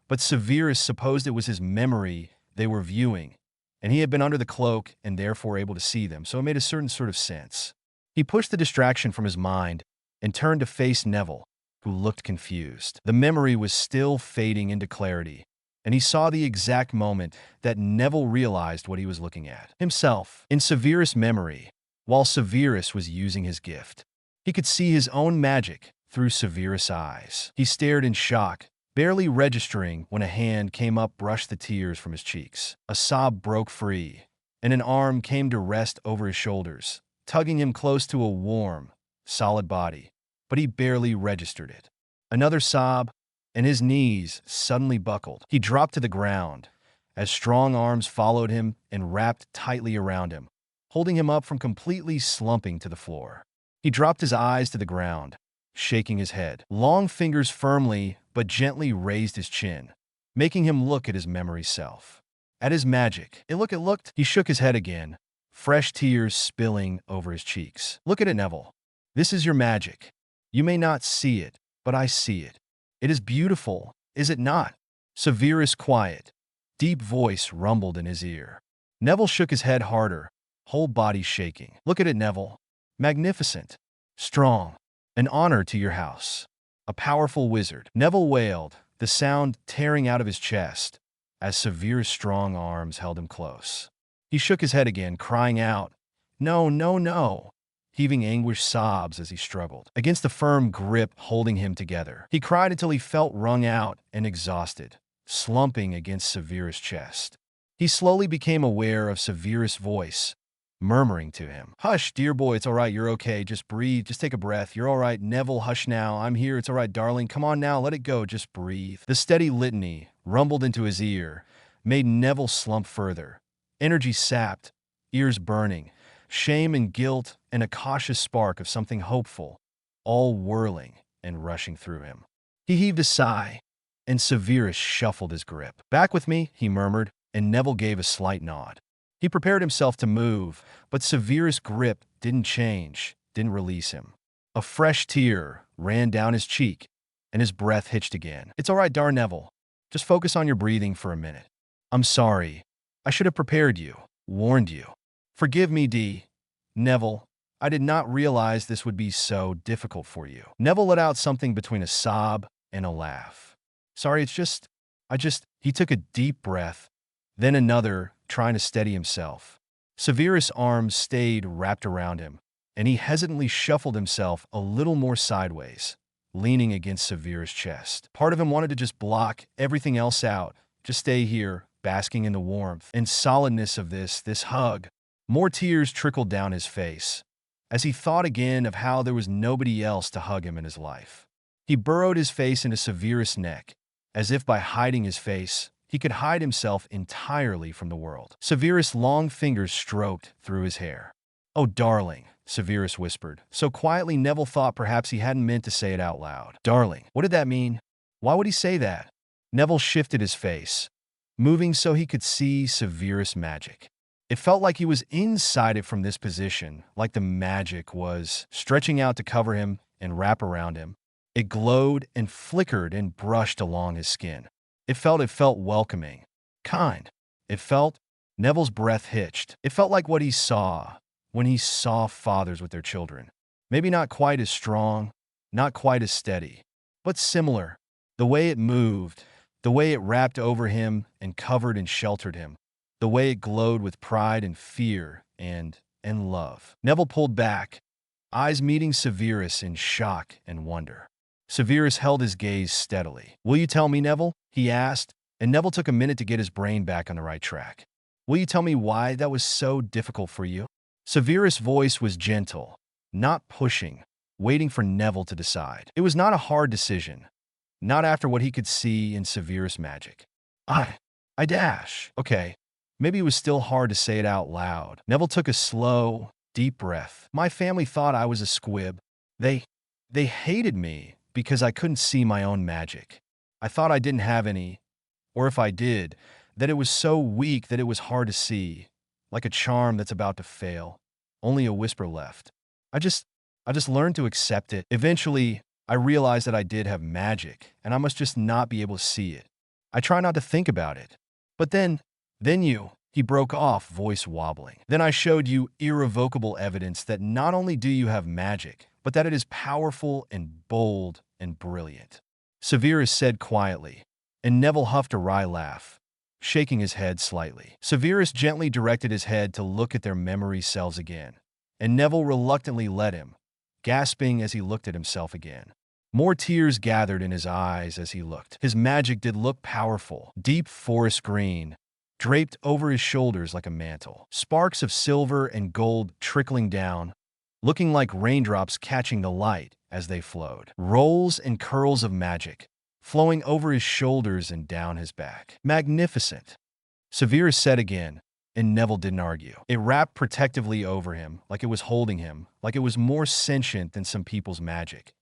but Severus supposed it was his memory they were viewing, and he had been under the cloak and therefore able to see them, so it made a certain sort of sense. He pushed the distraction from his mind and turned to face Neville, who looked confused. The memory was still fading into clarity, and he saw the exact moment that Neville realized what he was looking at. Himself, in Severus' memory, while Severus was using his gift. He could see his own magic through Severus' eyes. He stared in shock, barely registering when a hand came up, brushed the tears from his cheeks. A sob broke free, and an arm came to rest over his shoulders, tugging him close to a warm, solid body, but he barely registered it. Another sob, and his knees suddenly buckled. He dropped to the ground, as strong arms followed him and wrapped tightly around him, holding him up from completely slumping to the floor. He dropped his eyes to the ground, shaking his head. Long fingers firmly but gently raised his chin, making him look at his memory self. At his magic. It looked. He shook his head again, fresh tears spilling over his cheeks. Look at it, Neville. This is your magic. You may not see it, but I see it. It is beautiful, is it not? Severus' quiet, deep voice rumbled in his ear. Neville shook his head harder, whole body shaking. Look at it, Neville. Magnificent. Strong. An honor to your house. A powerful wizard. Neville wailed, the sound tearing out of his chest, as Severus' strong arms held him close. He shook his head again, crying out, "No, no, no," heaving anguished sobs as he struggled against the firm grip holding him together. He cried until he felt wrung out and exhausted, slumping against Severus' chest. He slowly became aware of Severus' voice, murmuring to him, "Hush, dear boy, it's all right, you're okay, just breathe, just take a breath, you're all right, Neville, hush now, I'm here, it's all right, darling, come on now, let it go, just breathe." The steady litany rumbled into his ear, made Neville slump further, energy sapped, ears burning, shame and guilt and a cautious spark of something hopeful, all whirling and rushing through him. He heaved a sigh, and Severus shuffled his grip. "Back with me," he murmured, and Neville gave a slight nod. He prepared himself to move, but Severus' grip didn't change, didn't release him. A fresh tear ran down his cheek, and his breath hitched again. "It's all right, darn Neville. Just focus on your breathing for a minute. I'm sorry. I should have prepared you, warned you. Forgive me, Neville. I did not realize this would be so difficult for you." Neville let out something between a sob and a laugh. "Sorry, He took a deep breath, then another, trying to steady himself. Severus' arms stayed wrapped around him, and he hesitantly shuffled himself a little more sideways, leaning against Severus' chest. Part of him wanted to just block everything else out, just stay here, basking in the warmth and solidness of this hug. More tears trickled down his face, as he thought again of how there was nobody else to hug him in his life. He burrowed his face into Severus' neck, as if by hiding his face, he could hide himself entirely from the world. Severus' long fingers stroked through his hair. "Oh, darling," Severus whispered, so quietly Neville thought perhaps he hadn't meant to say it out loud. Darling. What did that mean? Why would he say that? Neville shifted his face, moving so he could see Severus' magic. It felt like he was inside it from this position, like the magic was stretching out to cover him and wrap around him. It glowed and flickered and brushed along his skin. It felt welcoming, kind. Neville's breath hitched. It felt like what he saw when he saw fathers with their children. Maybe not quite as strong, not quite as steady, but similar. The way it moved, the way it wrapped over him and covered and sheltered him, the way it glowed with pride and fear and love. Neville pulled back, eyes meeting Severus in shock and wonder. Severus held his gaze steadily. "Will you tell me, Neville?" he asked, and Neville took a minute to get his brain back on the right track. "Will you tell me why that was so difficult for you?" Severus' voice was gentle, not pushing, waiting for Neville to decide. It was not a hard decision, not after what he could see in Severus' magic. Okay, maybe it was still hard to say it out loud. Neville took a slow, deep breath. "My family thought I was a squib. They hated me because I couldn't see my own magic. I thought I didn't have any, or if I did, that it was so weak that it was hard to see, like a charm that's about to fail. Only a whisper left. I just learned to accept it. Eventually, I realized that I did have magic, and I must just not be able to see it. I try not to think about it. But then you," he broke off, voice wobbling. "Then I showed you irrevocable evidence that not only do you have magic, but that it is powerful and bold and brilliant," Severus said quietly, and Neville huffed a wry laugh, shaking his head slightly. Severus gently directed his head to look at their memory cells again, and Neville reluctantly let him, gasping as he looked at himself again. More tears gathered in his eyes as he looked. His magic did look powerful, deep forest green, draped over his shoulders like a mantle. Sparks of silver and gold trickling down, looking like raindrops catching the light as they flowed. Rolls and curls of magic, flowing over his shoulders and down his back. "Magnificent," Severus said again, and Neville didn't argue. It wrapped protectively over him, like it was holding him, like it was more sentient than some people's magic.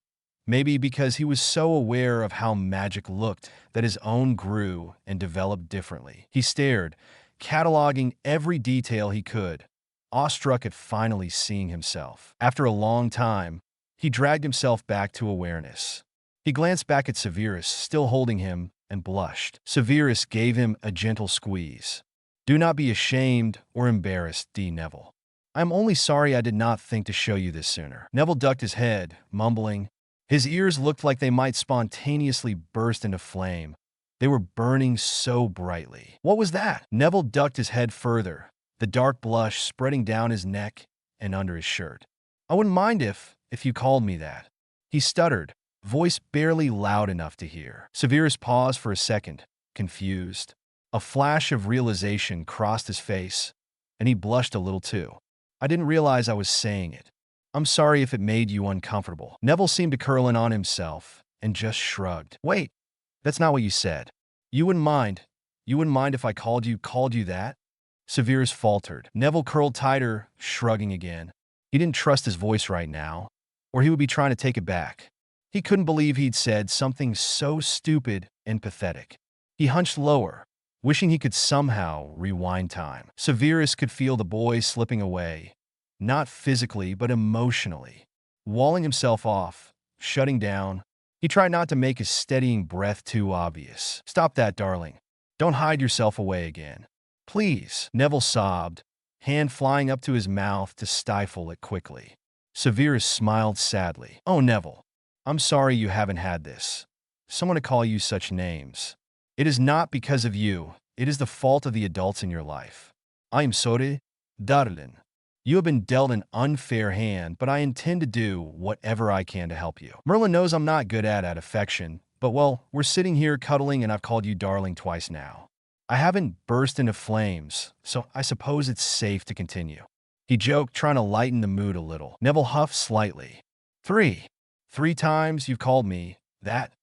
Maybe because he was so aware of how magic looked that his own grew and developed differently. He stared, cataloging every detail he could, awestruck at finally seeing himself. After a long time, he dragged himself back to awareness. He glanced back at Severus, still holding him, and blushed. Severus gave him a gentle squeeze. "Do not be ashamed or embarrassed, D. Neville. I am only sorry I did not think to show you this sooner." Neville ducked his head, mumbling. His ears looked like they might spontaneously burst into flame. They were burning so brightly. What was that? Neville ducked his head further, the dark blush spreading down his neck and under his shirt. "I wouldn't mind if you called me that," he stuttered, voice barely loud enough to hear. Severus paused for a second, confused. A flash of realization crossed his face, and he blushed a little too. "I didn't realize I was saying it. I'm sorry if it made you uncomfortable." Neville seemed to curl in on himself and just shrugged. "Wait, that's not what you said. You wouldn't mind if I called you that?" Severus faltered. Neville curled tighter, shrugging again. He didn't trust his voice right now, or he would be trying to take it back. He couldn't believe he'd said something so stupid and pathetic. He hunched lower, wishing he could somehow rewind time. Severus could feel the boy slipping away, not physically but emotionally, walling himself off, shutting down. He tried not to make his steadying breath too obvious. "Stop that, darling. Don't hide yourself away again. Please," Neville sobbed, hand flying up to his mouth to stifle it quickly. Severus smiled sadly. "Oh, Neville, I'm sorry you haven't had this. Someone to call you such names. It is not because of you. It is the fault of the adults in your life. I am sorry, darling. You have been dealt an unfair hand, but I intend to do whatever I can to help you. Merlin knows I'm not good at affection, but well, we're sitting here cuddling and I've called you darling twice now. I haven't burst into flames, so I suppose it's safe to continue." He joked, trying to lighten the mood a little. Neville huffed slightly. Three times you've called me that."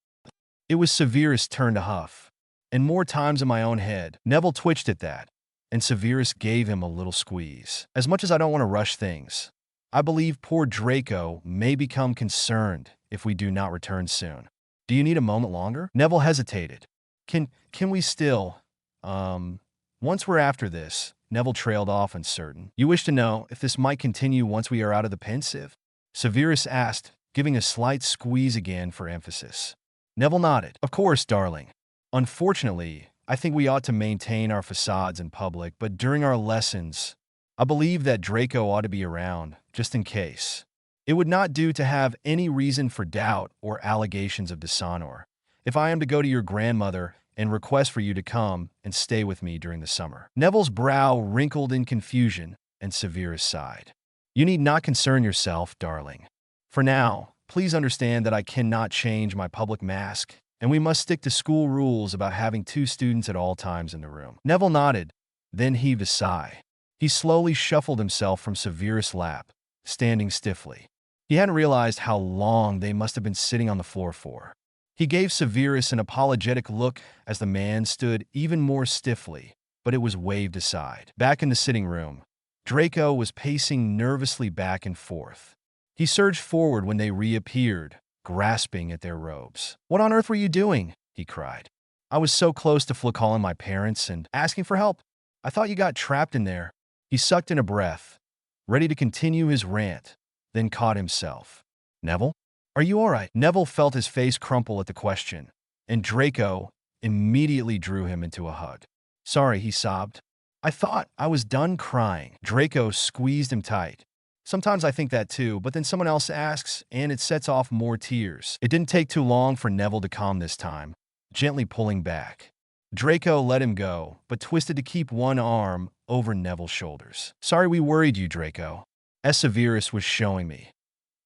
It was Severus' turn to huff, and more times in my own head. Neville twitched at that, and Severus gave him a little squeeze. "As much as I don't want to rush things, I believe poor Draco may become concerned if we do not return soon. Do you need a moment longer?" Neville hesitated. Can we still, once we're after this," Neville trailed off uncertain. "You wish to know if this might continue once we are out of the pensive?" Severus asked, giving a slight squeeze again for emphasis. Neville nodded. "Of course, darling. Unfortunately, I think we ought to maintain our facades in public, but during our lessons, I believe that Draco ought to be around, just in case. It would not do to have any reason for doubt or allegations of dishonor if I am to go to your grandmother and request for you to come and stay with me during the summer." Neville's brow wrinkled in confusion, and Severus sighed. "You need not concern yourself, darling. For now, please understand that I cannot change my public mask, and we must stick to school rules about having 2 students at all times in the room." Neville nodded, then heaved a sigh. He slowly shuffled himself from Severus' lap, standing stiffly. He hadn't realized how long they must have been sitting on the floor for. He gave Severus an apologetic look as the man stood even more stiffly, but it was waved aside. Back in the sitting room, Draco was pacing nervously back and forth. He surged forward when they reappeared, grasping at their robes. "What on earth were you doing?" he cried. "I was so close to Floo calling my parents and asking for help. I thought you got trapped in there." He sucked in a breath, ready to continue his rant, then caught himself. "Neville? Are you all right?" Neville felt his face crumple at the question, and Draco immediately drew him into a hug. "Sorry," he sobbed. "I thought I was done crying." Draco squeezed him tight. "Sometimes I think that too, but then someone else asks, and it sets off more tears." It didn't take too long for Neville to calm this time, gently pulling back. Draco let him go, but twisted to keep one arm over Neville's shoulders. "Sorry we worried you, Draco. As Severus was showing me."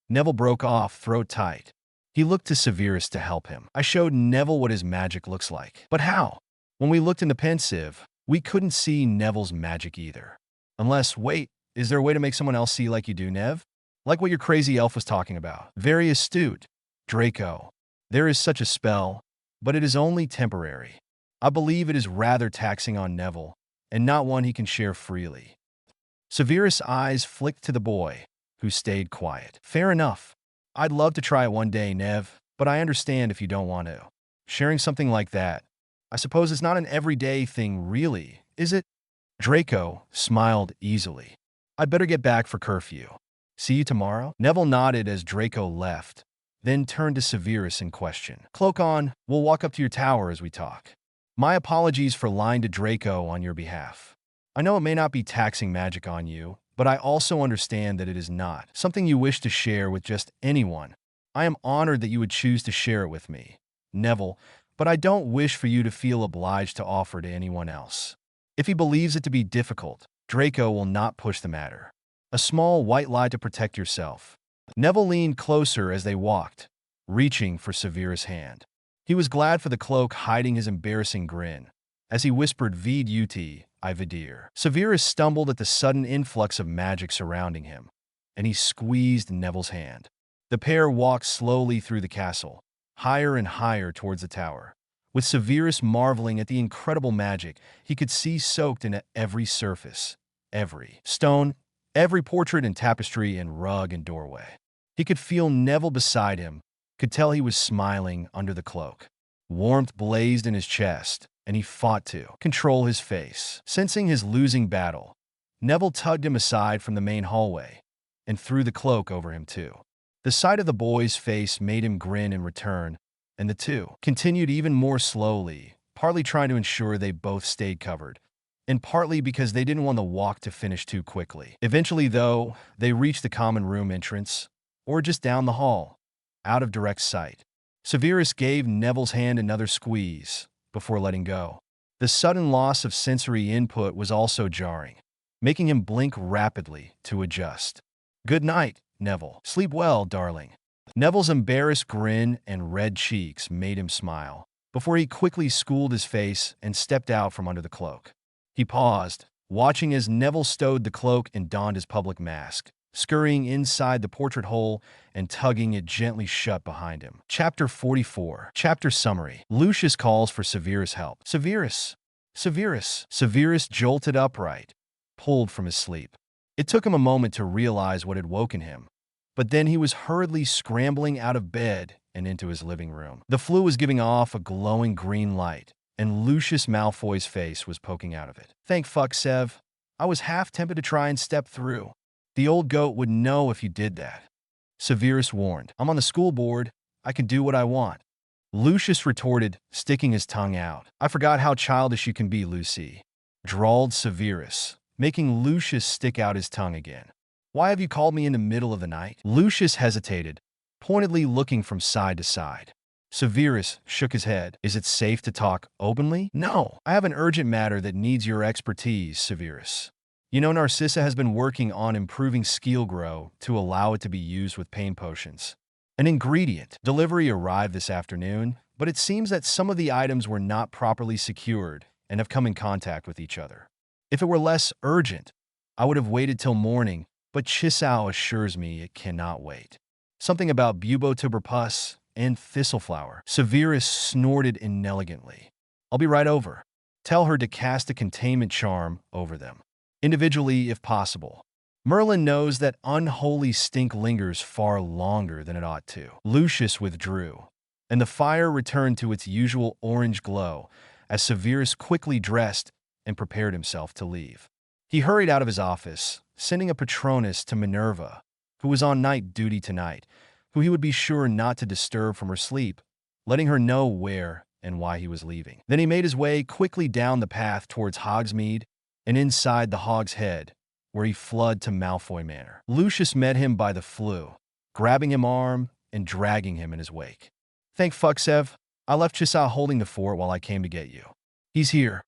Neville broke off, throat tight. He looked to Severus to help him. "I showed Neville what his magic looks like." "But how?" "When we looked in the pensive, we couldn't see Neville's magic either. Unless, wait, is there a way to make someone else see like you do, Nev? Like what your crazy elf was talking about." "Very astute, Draco. There is such a spell, but it is only temporary. I believe it is rather taxing on Neville, and not one he can share freely." Severus' eyes flicked to the boy, who stayed quiet. "Fair enough. I'd love to try it one day, Nev, but I understand if you don't want to. Sharing something like that, I suppose it's not an everyday thing really, is it?" Draco smiled easily. I'd better get back for curfew. See you tomorrow? Neville nodded as Draco left, then turned to Severus in question. Cloak on, we'll walk up to your tower as we talk. My apologies for lying to Draco on your behalf. I know it may not be taxing magic on you, but I also understand that it is not something you wish to share with just anyone. I am honored that you would choose to share it with me, Neville, but I don't wish for you to feel obliged to offer to anyone else. If he believes it to be difficult, Draco will not push the matter. A small white lie to protect yourself. Neville leaned closer as they walked, reaching for Severus' hand. He was glad for the cloak hiding his embarrassing grin, as he whispered Vide ut, I vidir. Severus stumbled at the sudden influx of magic surrounding him, and he squeezed Neville's hand. The pair walked slowly through the castle, higher and higher towards the tower. With Severus marveling at the incredible magic he could see soaked into every surface, every stone, every portrait and tapestry and rug and doorway. He could feel Neville beside him, could tell he was smiling under the cloak. Warmth blazed in his chest, and he fought to control his face. Sensing his losing battle, Neville tugged him aside from the main hallway and threw the cloak over him too. The sight of the boy's face made him grin in return, and the two continued even more slowly, partly trying to ensure they both stayed covered, and partly because they didn't want the walk to finish too quickly. Eventually, though, they reached the common room entrance, or just down the hall, out of direct sight. Severus gave Neville's hand another squeeze before letting go. The sudden loss of sensory input was also jarring, making him blink rapidly to adjust. Good night, Neville. Sleep well, darling. Neville's embarrassed grin and red cheeks made him smile, before he quickly schooled his face and stepped out from under the cloak. He paused, watching as Neville stowed the cloak and donned his public mask, scurrying inside the portrait hole and tugging it gently shut behind him. Chapter 44. Chapter Summary. Lucius calls for Severus' help. Severus! Severus! Severus jolted upright, pulled from his sleep. It took him a moment to realize what had woken him, but then he was hurriedly scrambling out of bed and into his living room. The Floo was giving off a glowing green light, and Lucius Malfoy's face was poking out of it. Thank fuck, Sev. I was half tempted to try and step through. The old goat would know if you did that. Severus warned. I'm on the school board. I can do what I want. Lucius retorted, sticking his tongue out. I forgot how childish you can be, Lucy, drawled Severus, making Lucius stick out his tongue again. Why have you called me in the middle of the night? Lucius hesitated, pointedly looking from side to side. Severus shook his head. Is it safe to talk openly? No, I have an urgent matter that needs your expertise, Severus. You know, Narcissa has been working on improving skill grow to allow it to be used with pain potions. An ingredient delivery arrived this afternoon, but it seems that some of the items were not properly secured and have come in contact with each other. If it were less urgent, I would have waited till morning, but Chisao assures me it cannot wait. Something about bubotuber pus and thistleflower. Severus snorted inelegantly. I'll be right over. Tell her to cast a containment charm over them, individually if possible. Merlin knows that unholy stink lingers far longer than it ought to. Lucius withdrew, and the fire returned to its usual orange glow as Severus quickly dressed and prepared himself to leave. He hurried out of his office, sending a Patronus to Minerva, who was on night duty tonight, who he would be sure not to disturb from her sleep, letting her know where and why he was leaving. Then he made his way quickly down the path towards Hogsmeade and inside the Hog's Head, where he fled to Malfoy Manor. Lucius met him by the Floo, grabbing him arm and dragging him in his wake. Thank fuck, Sev. I left Chisao holding the fort while I came to get you. He's here.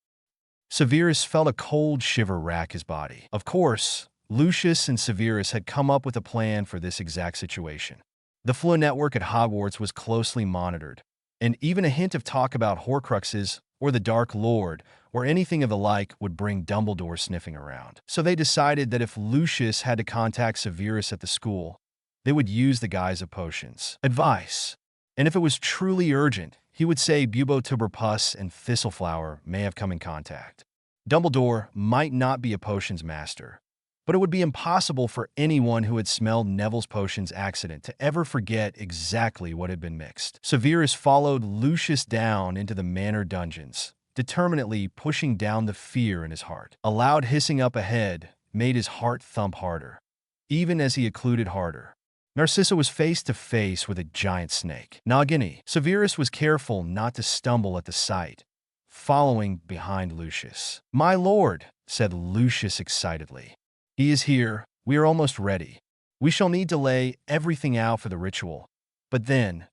Severus felt a cold shiver rack his body. Of course, Lucius and Severus had come up with a plan for this exact situation. The Floo network at Hogwarts was closely monitored, and even a hint of talk about Horcruxes or the Dark Lord or anything of the like would bring Dumbledore sniffing around. So they decided that if Lucius had to contact Severus at the school, they would use the guise of potions. Advice. And if it was truly urgent, he would say bubotuber pus and thistleflower may have come in contact. Dumbledore might not be a potions master, but it would be impossible for anyone who had smelled Neville's potions accident to ever forget exactly what had been mixed. Severus followed Lucius down into the manor dungeons, determinedly pushing down the fear in his heart. A loud hissing up ahead made his heart thump harder, even as he occluded harder. Narcissa was face to face with a giant snake. Nagini. Severus was careful not to stumble at the sight, following behind Lucius. "My lord," said Lucius excitedly. "He is here. We are almost ready. We shall need to lay everything out for the ritual. But then,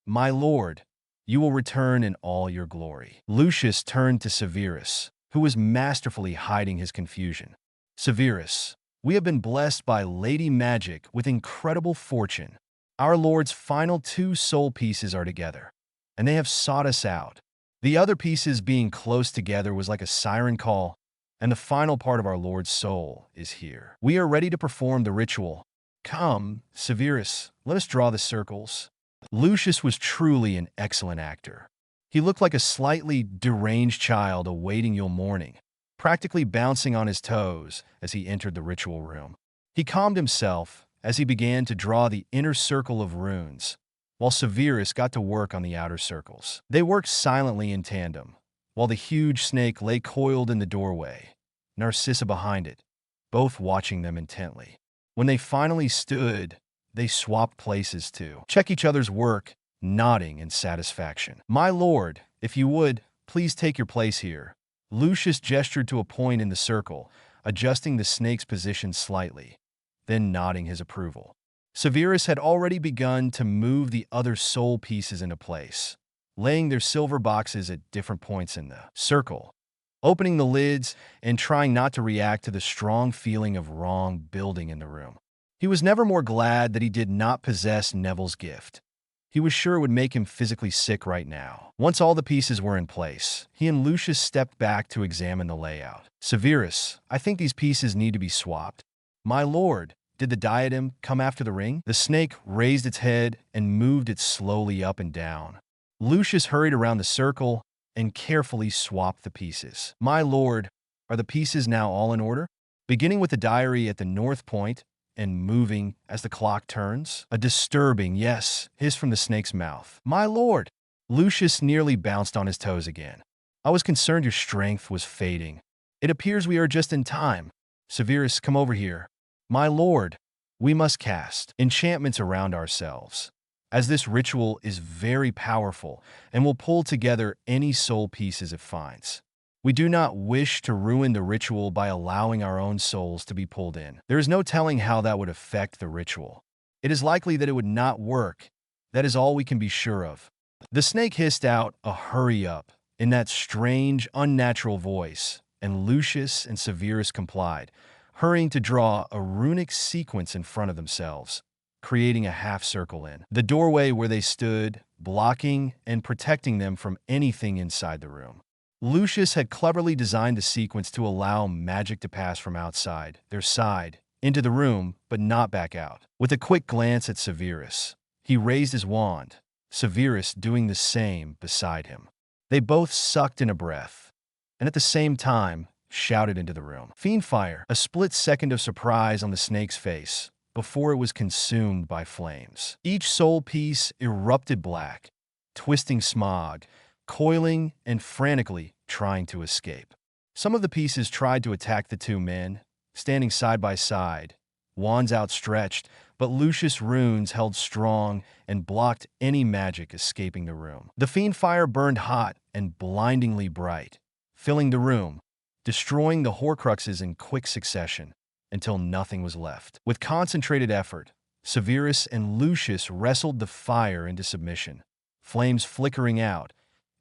my lord, you will return in all your glory." Lucius turned to Severus, who was masterfully hiding his confusion. "Severus, we have been blessed by Lady Magic with incredible fortune. Our Lord's final 2 soul pieces are together, and they have sought us out. The other pieces being close together was like a siren call, and the final part of our Lord's soul is here. We are ready to perform the ritual. Come, Severus, let us draw the circles." Lucius was truly an excellent actor. He looked like a slightly deranged child awaiting Yule morning, practically bouncing on his toes as he entered the ritual room. He calmed himself as he began to draw the inner circle of runes, while Severus got to work on the outer circles. They worked silently in tandem, while the huge snake lay coiled in the doorway, Narcissa behind it, both watching them intently. When they finally stood, they swapped places to check each other's work, nodding in satisfaction. "My lord, if you would, please take your place here." Lucius gestured to a point in the circle, adjusting the snake's position slightly, then nodding his approval. Severus had already begun to move the other soul pieces into place, laying their silver boxes at different points in the circle, opening the lids and trying not to react to the strong feeling of wrong building in the room. He was never more glad that he did not possess Neville's gift. He was sure it would make him physically sick right now. Once all the pieces were in place, he and Lucius stepped back to examine the layout. "Severus, I think these pieces need to be swapped." "My lord, did the diadem come after the ring?" The snake raised its head and moved it slowly up and down. Lucius hurried around the circle and carefully swapped the pieces. "My lord, are the pieces now all in order?" Beginning with the diary at the north point and moving as the clock turns. A disturbing yes hiss from the snake's mouth. "My lord!" Lucius nearly bounced on his toes again. "I was concerned your strength was fading. It appears we are just in time. Severus, come over here." "My lord, we must cast enchantments around ourselves, as this ritual is very powerful and will pull together any soul pieces it finds. We do not wish to ruin the ritual by allowing our own souls to be pulled in. There is no telling how that would affect the ritual. It is likely that it would not work. That is all we can be sure of." The snake hissed out a "hurry up" in that strange, unnatural voice, and Lucius and Severus complied, hurrying to draw a runic sequence in front of themselves, creating a half circle in the doorway where they stood, blocking and protecting them from anything inside the room. Lucius had cleverly designed the sequence to allow magic to pass from outside their side into the room, but not back out. With a quick glance at Severus, he raised his wand, Severus doing the same beside him. They both sucked in a breath, and at the same time shouted into the room. Fiendfire! A split second of surprise on the snake's face before it was consumed by flames. Each soul piece erupted black, twisting smog, coiling and frantically trying to escape. Some of the pieces tried to attack the 2 men, standing side by side, wands outstretched, but Lucius' runes held strong and blocked any magic escaping the room. The fiendfire burned hot and blindingly bright, filling the room, destroying the Horcruxes in quick succession until nothing was left. With concentrated effort, Severus and Lucius wrestled the fire into submission, flames flickering out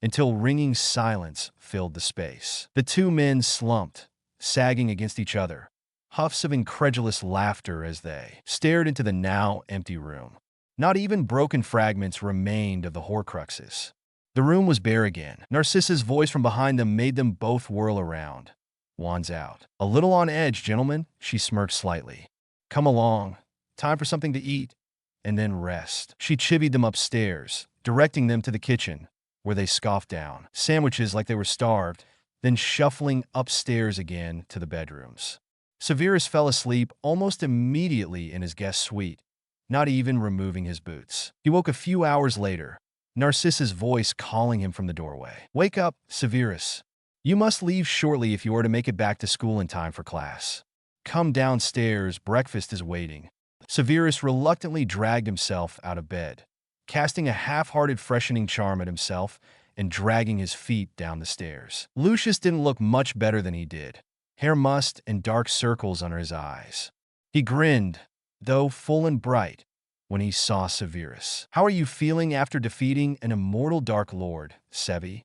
until ringing silence filled the space. The 2 men slumped, sagging against each other, huffs of incredulous laughter as they stared into the now empty room. Not even broken fragments remained of the Horcruxes. The room was bare again. Narcissa's voice from behind them made them both whirl around, wands out. "A little on edge, gentlemen," she smirked slightly. "Come along. Time for something to eat, and then rest." She chivied them upstairs, directing them to the kitchen, where they scoffed down sandwiches like they were starved, then shuffling upstairs again to the bedrooms. Severus fell asleep almost immediately in his guest suite, not even removing his boots. He woke a few hours later, Narcissa's voice calling him from the doorway. "Wake up, Severus. You must leave shortly if you are to make it back to school in time for class. Come downstairs, breakfast is waiting. Severus reluctantly dragged himself out of bed, casting a half-hearted freshening charm at himself and dragging his feet down the stairs. Lucius didn't look much better than he did, hair mussed and dark circles under his eyes. He grinned, though full and bright, when he saw Severus. "How are you feeling after defeating an immortal Dark Lord, Sevi?"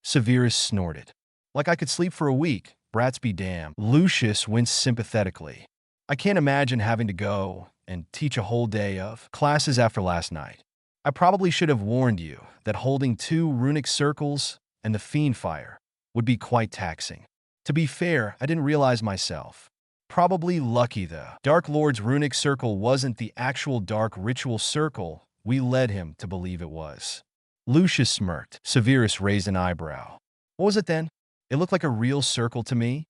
Severus snorted. "Like I could sleep for a week, brats be damned." Lucius winced sympathetically. "I can't imagine having to go and teach a whole day of classes after last night. I probably should have warned you that holding 2 runic circles and the fiend fire would be quite taxing. To be fair, I didn't realize myself. Probably lucky, though. Dark Lord's runic circle wasn't the actual dark ritual circle we led him to believe it was." Lucius smirked. Severus raised an eyebrow. "What was it then? It looked like a real circle to me."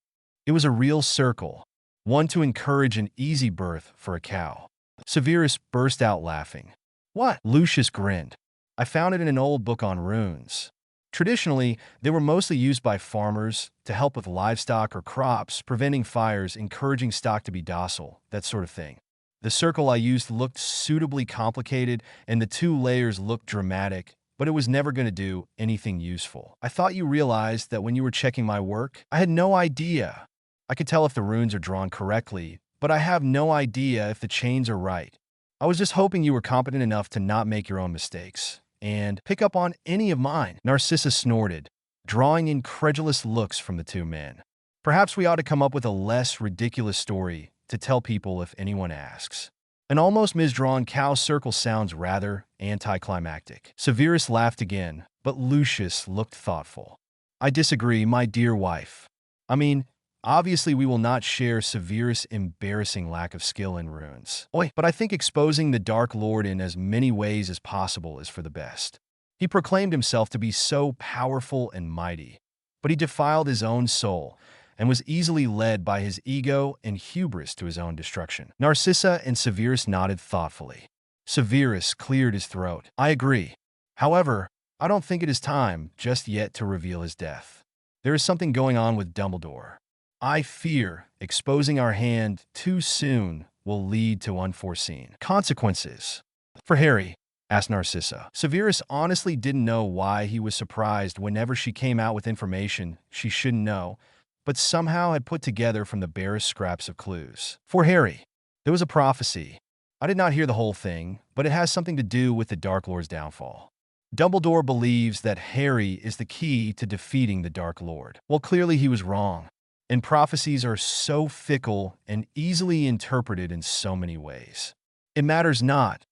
"It was a real circle, one to encourage an easy birth for a cow." Severus burst out laughing. "What?" Lucius grinned. "I found it in an old book on runes. Traditionally, they were mostly used by farmers to help with livestock or crops, preventing fires, encouraging stock to be docile, that sort of thing. The circle I used looked suitably complicated, and the 2 layers looked dramatic, but it was never going to do anything useful. I thought you realized that when you were checking my work. I had no idea. I could tell if the runes are drawn correctly, but I have no idea if the chains are right. I was just hoping you were competent enough to not make your own mistakes and pick up on any of mine." Narcissa snorted, drawing incredulous looks from the 2 men. "Perhaps we ought to come up with a less ridiculous story to tell people if anyone asks. An almost misdrawn cow circle sounds rather anticlimactic." Severus laughed again, but Lucius looked thoughtful. "I disagree, my dear wife. I mean, obviously we will not share Severus' embarrassing lack of skill in runes. But I think exposing the Dark Lord in as many ways as possible is for the best. He proclaimed himself to be so powerful and mighty, but he defiled his own soul and was easily led by his ego and hubris to his own destruction." Narcissa and Severus nodded thoughtfully. Severus cleared his throat. "I agree. However, I don't think it is time just yet to reveal his death. There is something going on with Dumbledore. I fear exposing our hand too soon will lead to unforeseen consequences." "For Harry?" asked Narcissa. Severus honestly didn't know why he was surprised whenever she came out with information she shouldn't know, but somehow had put together from the barest scraps of clues. "For Harry. There was a prophecy. I did not hear the whole thing, but it has something to do with the Dark Lord's downfall. Dumbledore believes that Harry is the key to defeating the Dark Lord. Well, clearly he was wrong. And prophecies are so fickle and easily interpreted in so many ways. It matters not.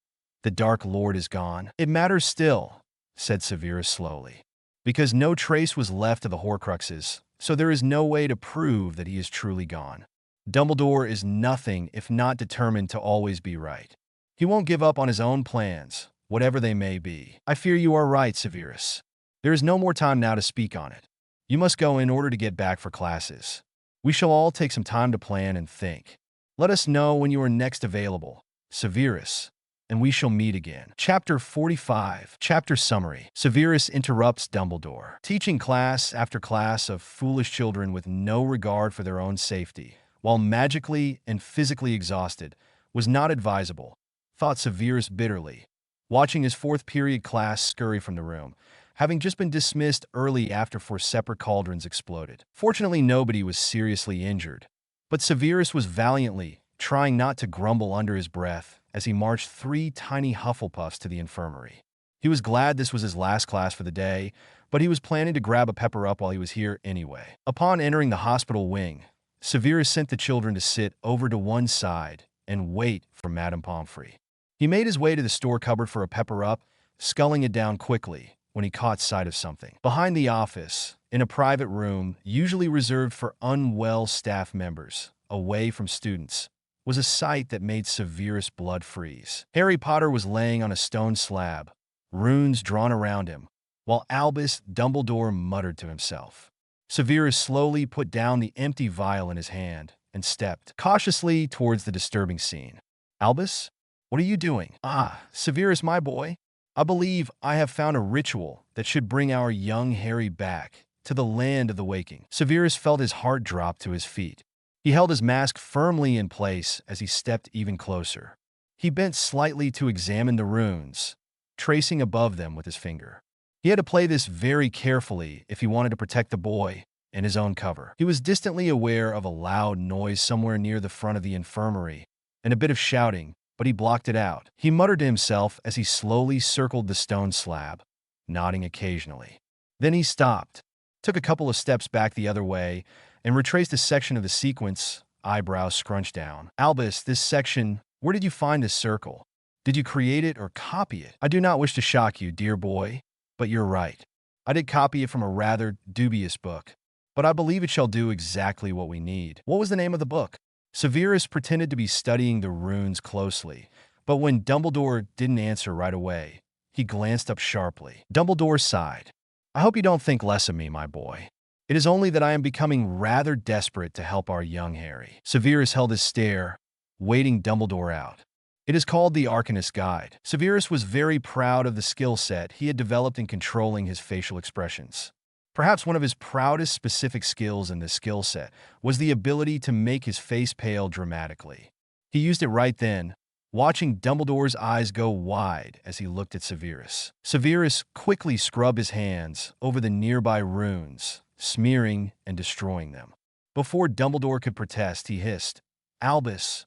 The Dark Lord is gone. It matters still," said Severus slowly, "because no trace was left of the Horcruxes, so there is no way to prove that he is truly gone. Dumbledore is nothing if not determined to always be right. He won't give up on his own plans, whatever they may be." "I fear you are right, Severus. There is no more time now to speak on it. You must go in order to get back for classes. We shall all take some time to plan and think. Let us know when you are next available, Severus, and we shall meet again." Chapter 45. Chapter Summary. Severus interrupts Dumbledore. Teaching class after class of foolish children with no regard for their own safety, while magically and physically exhausted, was not advisable, thought Severus bitterly, watching his 4th period class scurry from the room, having just been dismissed early after 4 separate cauldrons exploded. Fortunately, nobody was seriously injured, but Severus was valiantly trying not to grumble under his breath as he marched 3 tiny Hufflepuffs to the infirmary. He was glad this was his last class for the day, but he was planning to grab a pepper-up while he was here anyway. Upon entering the hospital wing, Severus sent the children to sit over to one side and wait for Madame Pomfrey. He made his way to the store cupboard for a pepper-up, sculling it down quickly when he caught sight of something. Behind the office, in a private room usually reserved for unwell staff members, away from students, was a sight that made Severus' blood freeze. Harry Potter was laying on a stone slab, runes drawn around him, while Albus Dumbledore muttered to himself. Severus slowly put down the empty vial in his hand and stepped cautiously towards the disturbing scene. "Albus, what are you doing?" "Ah, Severus, my boy. I believe I have found a ritual that should bring our young Harry back to the land of the waking. Severus felt his heart drop to his feet. He held his mask firmly in place as he stepped even closer. He bent slightly to examine the runes, tracing above them with his finger. He had to play this very carefully if he wanted to protect the boy and his own cover. He was distantly aware of a loud noise somewhere near the front of the infirmary and a bit of shouting, but he blocked it out. He muttered to himself as he slowly circled the stone slab, nodding occasionally. Then he stopped, took a couple of steps back the other way, and retraced a section of the sequence, eyebrows scrunched down. Albus, this section, where did you find this circle? Did you create it or copy it? I do not wish to shock you, dear boy, but you're right. I did copy it from a rather dubious book, but I believe it shall do exactly what we need. What was the name of the book? Severus pretended to be studying the runes closely, but when Dumbledore didn't answer right away, he glanced up sharply. Dumbledore sighed. I hope you don't think less of me, my boy. It is only that I am becoming rather desperate to help our young Harry. Severus held his stare, waiting Dumbledore out. It is called the Arcanist's Guide. Severus was very proud of the skill set he had developed in controlling his facial expressions. Perhaps one of his proudest specific skills in this skill set was the ability to make his face pale dramatically. He used it right then, watching Dumbledore's eyes go wide as he looked at Severus. Severus quickly scrubbed his hands over the nearby runes, smearing and destroying them. Before Dumbledore could protest, he hissed, Albus,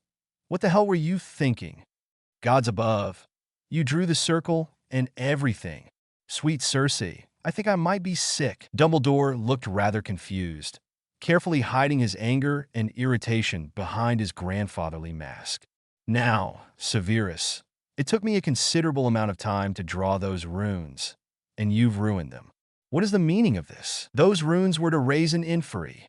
what the hell were you thinking? Gods above, you drew the circle and everything. Sweet Circe, I think I might be sick. Dumbledore looked rather confused, carefully hiding his anger and irritation behind his grandfatherly mask. Now, Severus, it took me a considerable amount of time to draw those runes, and you've ruined them. What is the meaning of this? Those runes were to raise an inferi,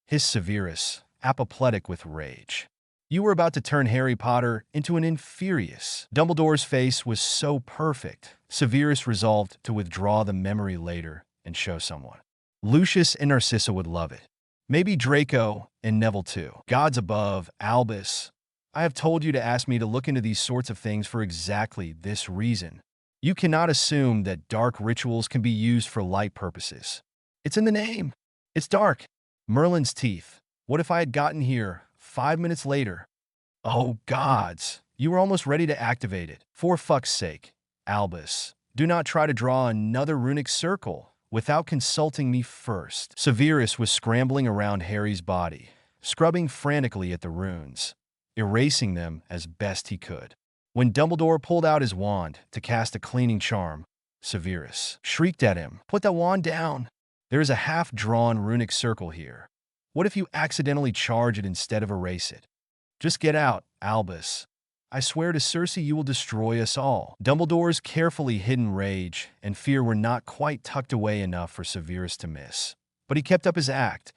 hissed Severus, apoplectic with rage. You were about to turn Harry Potter into an inferius. Dumbledore's face was so perfect, Severus resolved to withdraw the memory later and show someone. Lucius and Narcissa would love it. Maybe Draco and Neville too. Gods above, Albus, I have told you to ask me to look into these sorts of things for exactly this reason. You cannot assume that dark rituals can be used for light purposes. It's in the name. It's dark. Merlin's teeth. What if I had gotten here 5 minutes later? Oh, gods. You were almost ready to activate it. For fuck's sake, Albus, do not try to draw another runic circle without consulting me first. Severus was scrambling around Harry's body, scrubbing frantically at the runes, erasing them as best he could. When Dumbledore pulled out his wand to cast a cleaning charm, Severus shrieked at him, "Put that wand down! There is a half-drawn runic circle here. What if you accidentally charge it instead of erase it? Just get out, Albus. I swear to Circe you will destroy us all." Dumbledore's carefully hidden rage and fear were not quite tucked away enough for Severus to miss. But he kept up his act,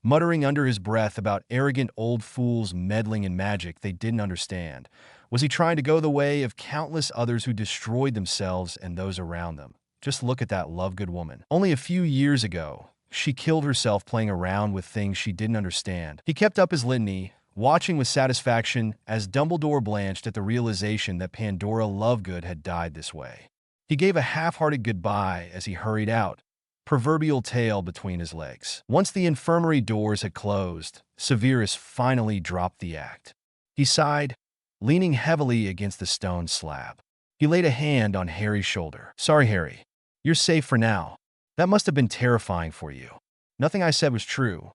muttering under his breath about arrogant old fools meddling in magic they didn't understand. Was he trying to go the way of countless others who destroyed themselves and those around them? Just look at that Lovegood woman. Only a few years ago, she killed herself playing around with things she didn't understand. He kept up his litany, watching with satisfaction as Dumbledore blanched at the realization that Pandora Lovegood had died this way. He gave a half-hearted goodbye as he hurried out, proverbial tail between his legs. Once the infirmary doors had closed, Severus finally dropped the act. He sighed, leaning heavily against the stone slab. He laid a hand on Harry's shoulder. "Sorry, Harry. You're safe for now. That must have been terrifying for you. Nothing I said was true.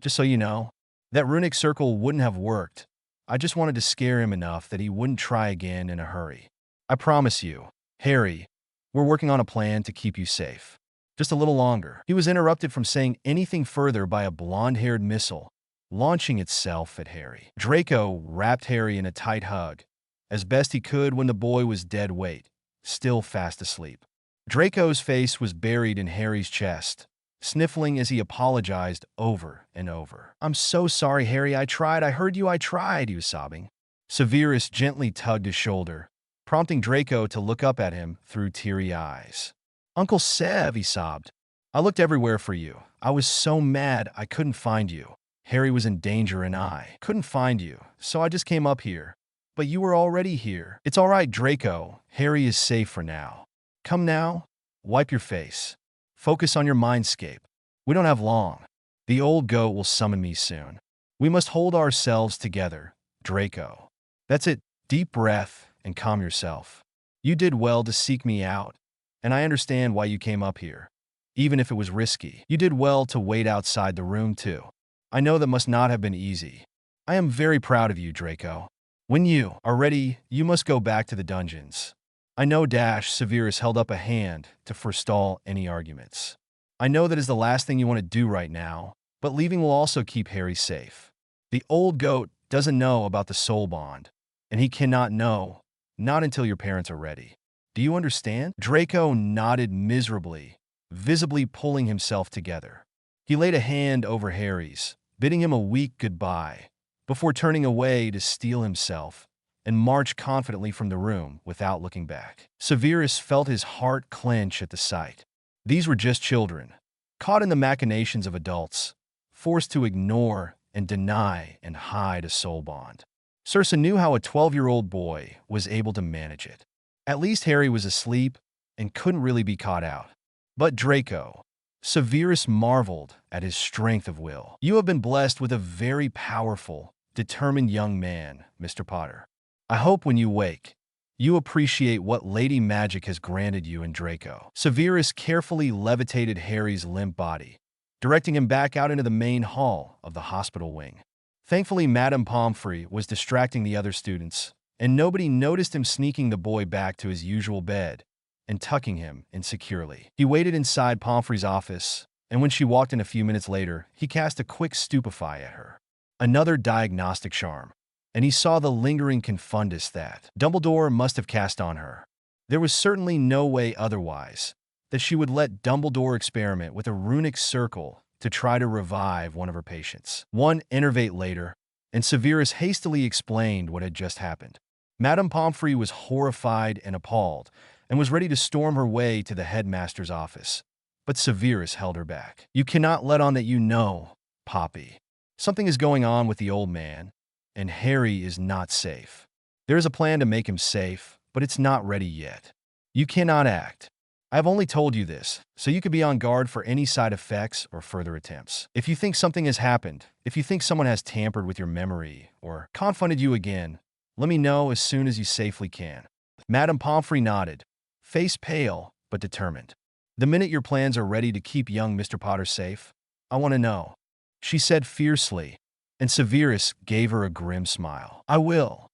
Just so you know, that runic circle wouldn't have worked. I just wanted to scare him enough that he wouldn't try again in a hurry. I promise you, Harry, we're working on a plan to keep you safe. Just a little longer." He was interrupted from saying anything further by a blonde-haired missile, launching itself at Harry. Draco wrapped Harry in a tight hug, as best he could when the boy was dead weight, still fast asleep. Draco's face was buried in Harry's chest, sniffling as he apologized over and over. "I'm so sorry, Harry. I tried. I heard you. I tried," he was sobbing. Severus gently tugged his shoulder, prompting Draco to look up at him through teary eyes. "Uncle Sev," he sobbed. "I looked everywhere for you. I was so mad I couldn't find you. Harry was in danger and I couldn't find you, so I just came up here. But you were already here." "It's all right, Draco. Harry is safe for now. Come now, wipe your face. Focus on your mindscape. We don't have long. The old goat will summon me soon. We must hold ourselves together, Draco. That's it. Deep breath and calm yourself. You did well to seek me out, and I understand why you came up here. Even if it was risky, you did well to wait outside the room too. I know that must not have been easy. I am very proud of you, Draco. When you are ready, you must go back to the dungeons. I know Severus held up a hand to forestall any arguments. I know that is the last thing you want to do right now, but leaving will also keep Harry safe. The old goat doesn't know about the soul bond, and he cannot know, not until your parents are ready. Do you understand? Draco nodded miserably, visibly pulling himself together. He laid a hand over Harry's, bidding him a weak goodbye, before turning away to steel himself and march confidently from the room without looking back. Severus felt his heart clench at the sight. These were just children, caught in the machinations of adults, forced to ignore and deny and hide a soul bond. Circe knew how a 12-year-old boy was able to manage it. At least Harry was asleep and couldn't really be caught out. But Draco, Severus marveled at his strength of will. You have been blessed with a very powerful, determined young man, Mr. Potter. I hope when you wake, you appreciate what Lady Magic has granted you in Draco. Severus carefully levitated Harry's limp body, directing him back out into the main hall of the hospital wing. Thankfully, Madame Pomfrey was distracting the other students, and nobody noticed him sneaking the boy back to his usual bed and tucking him in securely. He waited inside Pomfrey's office, and when she walked in a few minutes later, he cast a quick stupefy at her. Another diagnostic charm, and he saw the lingering confundus that Dumbledore must have cast on her. There was certainly no way otherwise that she would let Dumbledore experiment with a runic circle to try to revive one of her patients. One enervate later, and Severus hastily explained what had just happened. Madame Pomfrey was horrified and appalled, and was ready to storm her way to the headmaster's office. But Severus held her back. You cannot let on that you know, Poppy. Something is going on with the old man, and Harry is not safe. There is a plan to make him safe, but it's not ready yet. You cannot act. I have only told you this, so you could be on guard for any side effects or further attempts. If you think something has happened, if you think someone has tampered with your memory or confounded you again, let me know as soon as you safely can. Madame Pomfrey nodded, face pale but determined. The minute your plans are ready to keep young Mr. Potter safe, I want to know, she said fiercely, and Severus gave her a grim smile. I will,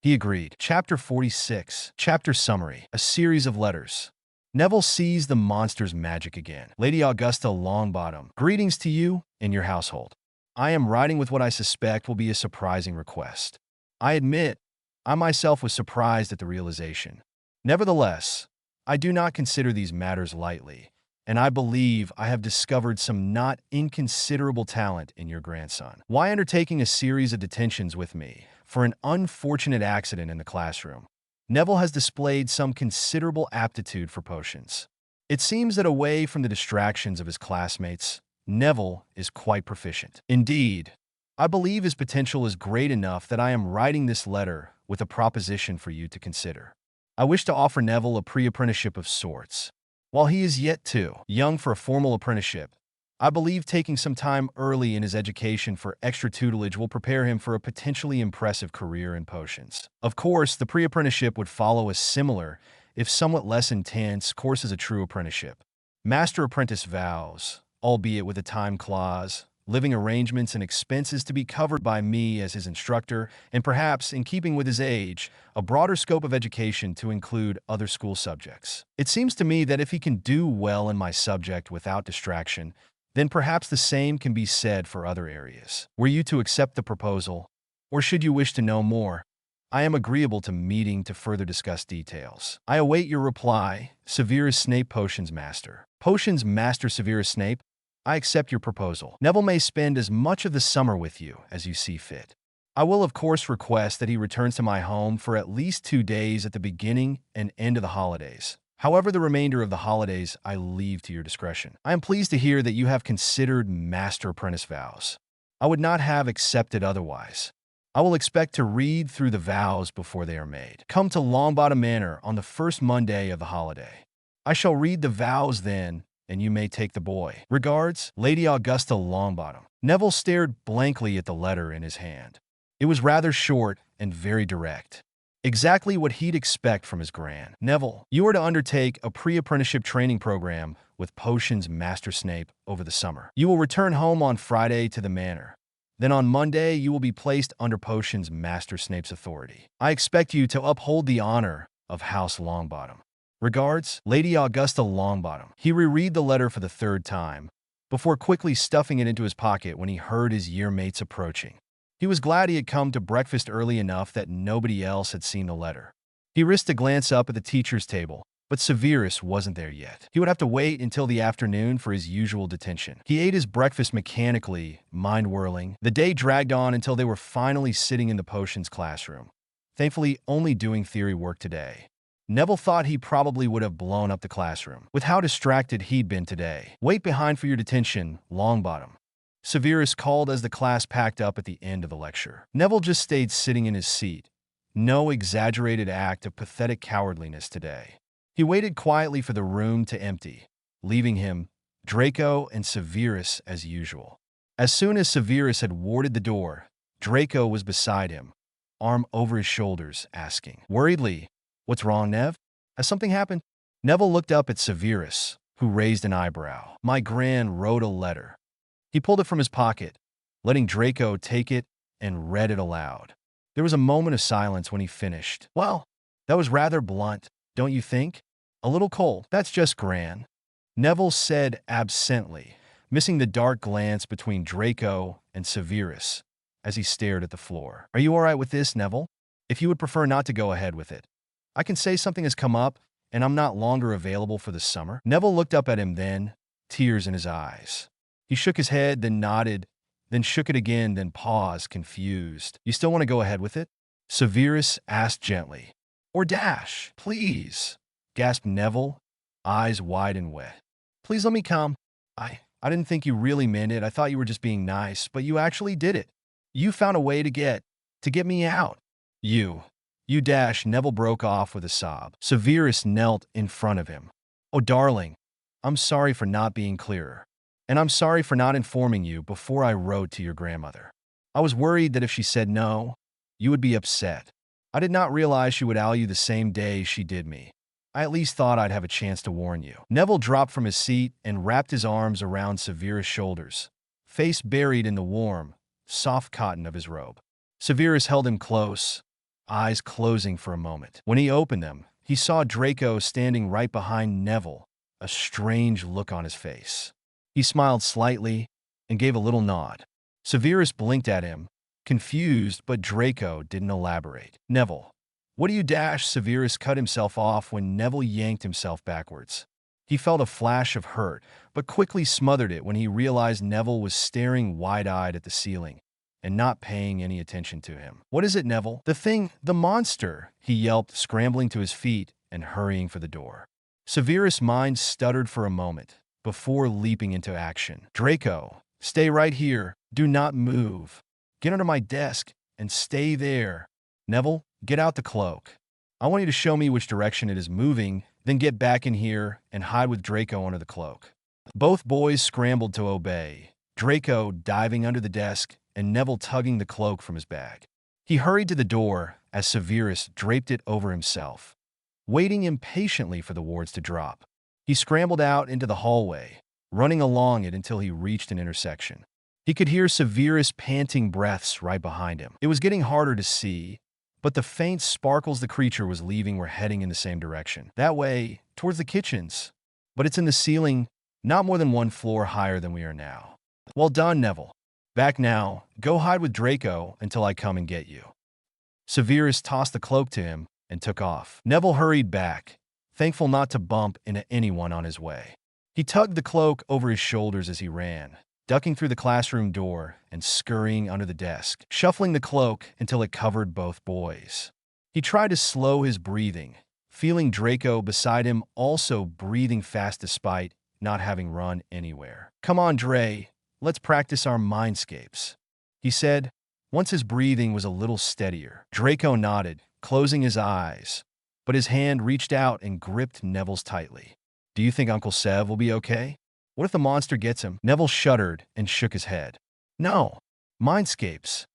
he agreed. Chapter 46, Chapter Summary, a series of letters. Neville sees the monster's magic again. Lady Augusta Longbottom, greetings to you and your household. I am writing with what I suspect will be a surprising request. I admit, I myself was surprised at the realization. Nevertheless, I do not consider these matters lightly, and I believe I have discovered some not inconsiderable talent in your grandson. Why undertaking a series of detentions with me for an unfortunate accident in the classroom? Neville has displayed some considerable aptitude for potions. It seems that away from the distractions of his classmates, Neville is quite proficient. Indeed, I believe his potential is great enough that I am writing this letter with a proposition for you to consider. I wish to offer Neville a pre-apprenticeship of sorts. While he is yet too young for a formal apprenticeship, I believe taking some time early in his education for extra tutelage will prepare him for a potentially impressive career in potions. Of course, the pre-apprenticeship would follow a similar, if somewhat less intense, course as a true apprenticeship. Master-apprentice vows, albeit with a time clause, living arrangements and expenses to be covered by me as his instructor, and perhaps, in keeping with his age, a broader scope of education to include other school subjects. It seems to me that if he can do well in my subject without distraction, then perhaps the same can be said for other areas. Were you to accept the proposal, or should you wish to know more, I am agreeable to meeting to further discuss details. I await your reply, Severus Snape, Potions Master. Potions Master Severus Snape, I accept your proposal. Neville may spend as much of the summer with you as you see fit. I will of course request that he returns to my home for at least 2 days at the beginning and end of the holidays. However, the remainder of the holidays I leave to your discretion. I am pleased to hear that you have considered master-apprentice vows. I would not have accepted otherwise. I will expect to read through the vows before they are made. Come to Longbottom Manor on the first Monday of the holiday. I shall read the vows then and you may take the boy. Regards, Lady Augusta Longbottom. Neville stared blankly at the letter in his hand. It was rather short and very direct. Exactly what he'd expect from his gran. Neville, you are to undertake a pre-apprenticeship training program with Potions Master Snape over the summer. You will return home on Friday to the manor. Then on Monday, you will be placed under Potions Master Snape's authority. I expect you to uphold the honor of House Longbottom. Regards, Lady Augusta Longbottom. He reread the letter for the third time, before quickly stuffing it into his pocket when he heard his year-mates approaching. He was glad he had come to breakfast early enough that nobody else had seen the letter. He risked a glance up at the teacher's table, but Severus wasn't there yet. He would have to wait until the afternoon for his usual detention. He ate his breakfast mechanically, mind-whirling. The day dragged on until they were finally sitting in the potions classroom, thankfully only doing theory work today. Neville thought he probably would have blown up the classroom, with how distracted he'd been today. Wait behind for your detention, Longbottom, Severus called as the class packed up at the end of the lecture. Neville just stayed sitting in his seat. No exaggerated act of pathetic cowardliness today. He waited quietly for the room to empty, leaving him, Draco, and Severus as usual. As soon as Severus had warded the door, Draco was beside him, arm over his shoulders, asking worriedly, "What's wrong, Nev? Has something happened?" Neville looked up at Severus, who raised an eyebrow. "My gran wrote a letter." He pulled it from his pocket, letting Draco take it, and read it aloud. There was a moment of silence when he finished. "Well, that was rather blunt, don't you think? A little cold. That's just gran," Neville said absently, missing the dark glance between Draco and Severus as he stared at the floor. "Are you all right with this, Neville? If you would prefer not to go ahead with it, I can say something has come up, and I'm not longer available for the summer." Neville looked up at him then, tears in his eyes. He shook his head, then nodded, then shook it again, then paused, confused. "You still want to go ahead with it?" Severus asked gently. "Or dash, please," gasped Neville, eyes wide and wet. "Please let me come. I didn't think you really meant it. I thought you were just being nice, but you actually did it. You found a way to get me out. You dash," Neville broke off with a sob. Severus knelt in front of him. "Oh, darling, I'm sorry for not being clearer. And I'm sorry for not informing you before I wrote to your grandmother. I was worried that if she said no, you would be upset. I did not realize she would owl you the same day she did me. I at least thought I'd have a chance to warn you." Neville dropped from his seat and wrapped his arms around Severus' shoulders, face buried in the warm, soft cotton of his robe. Severus held him close, eyes closing for a moment. When he opened them, he saw Draco standing right behind Neville, a strange look on his face. He smiled slightly and gave a little nod. Severus blinked at him, confused, but Draco didn't elaborate. "Neville, what do you dash?" Severus cut himself off when Neville yanked himself backwards. He felt a flash of hurt, but quickly smothered it when he realized Neville was staring wide-eyed at the ceiling and not paying any attention to him. "What is it, Neville?" The monster," he yelped, scrambling to his feet and hurrying for the door. Severus' mind stuttered for a moment before leaping into action. "Draco, stay right here. Do not move. Get under my desk and stay there. Neville, get out the cloak. I want you to show me which direction it is moving, then get back in here and hide with Draco under the cloak." Both boys scrambled to obey, Draco diving under the desk and Neville tugging the cloak from his bag. He hurried to the door as Severus draped it over himself, waiting impatiently for the wards to drop. He scrambled out into the hallway, running along it until he reached an intersection. He could hear Severus' panting breaths right behind him. It was getting harder to see, but the faint sparkles the creature was leaving were heading in the same direction. That way, towards the kitchens. But it's in the ceiling, not more than one floor higher than we are now. "Well done, Neville. Back now. Go hide with Draco until I come and get you." Severus tossed the cloak to him and took off. Neville hurried back, thankful not to bump into anyone on his way. He tugged the cloak over his shoulders as he ran, ducking through the classroom door and scurrying under the desk, shuffling the cloak until it covered both boys. He tried to slow his breathing, feeling Draco beside him also breathing fast despite not having run anywhere. "Come on, Dre, let's practice our mindscapes," he said, once his breathing was a little steadier. Draco nodded, closing his eyes, but his hand reached out and gripped Neville's tightly. "Do you think Uncle Sev will be okay?" What if the monster gets him? Neville shuddered and shook his head. No, mindscapes,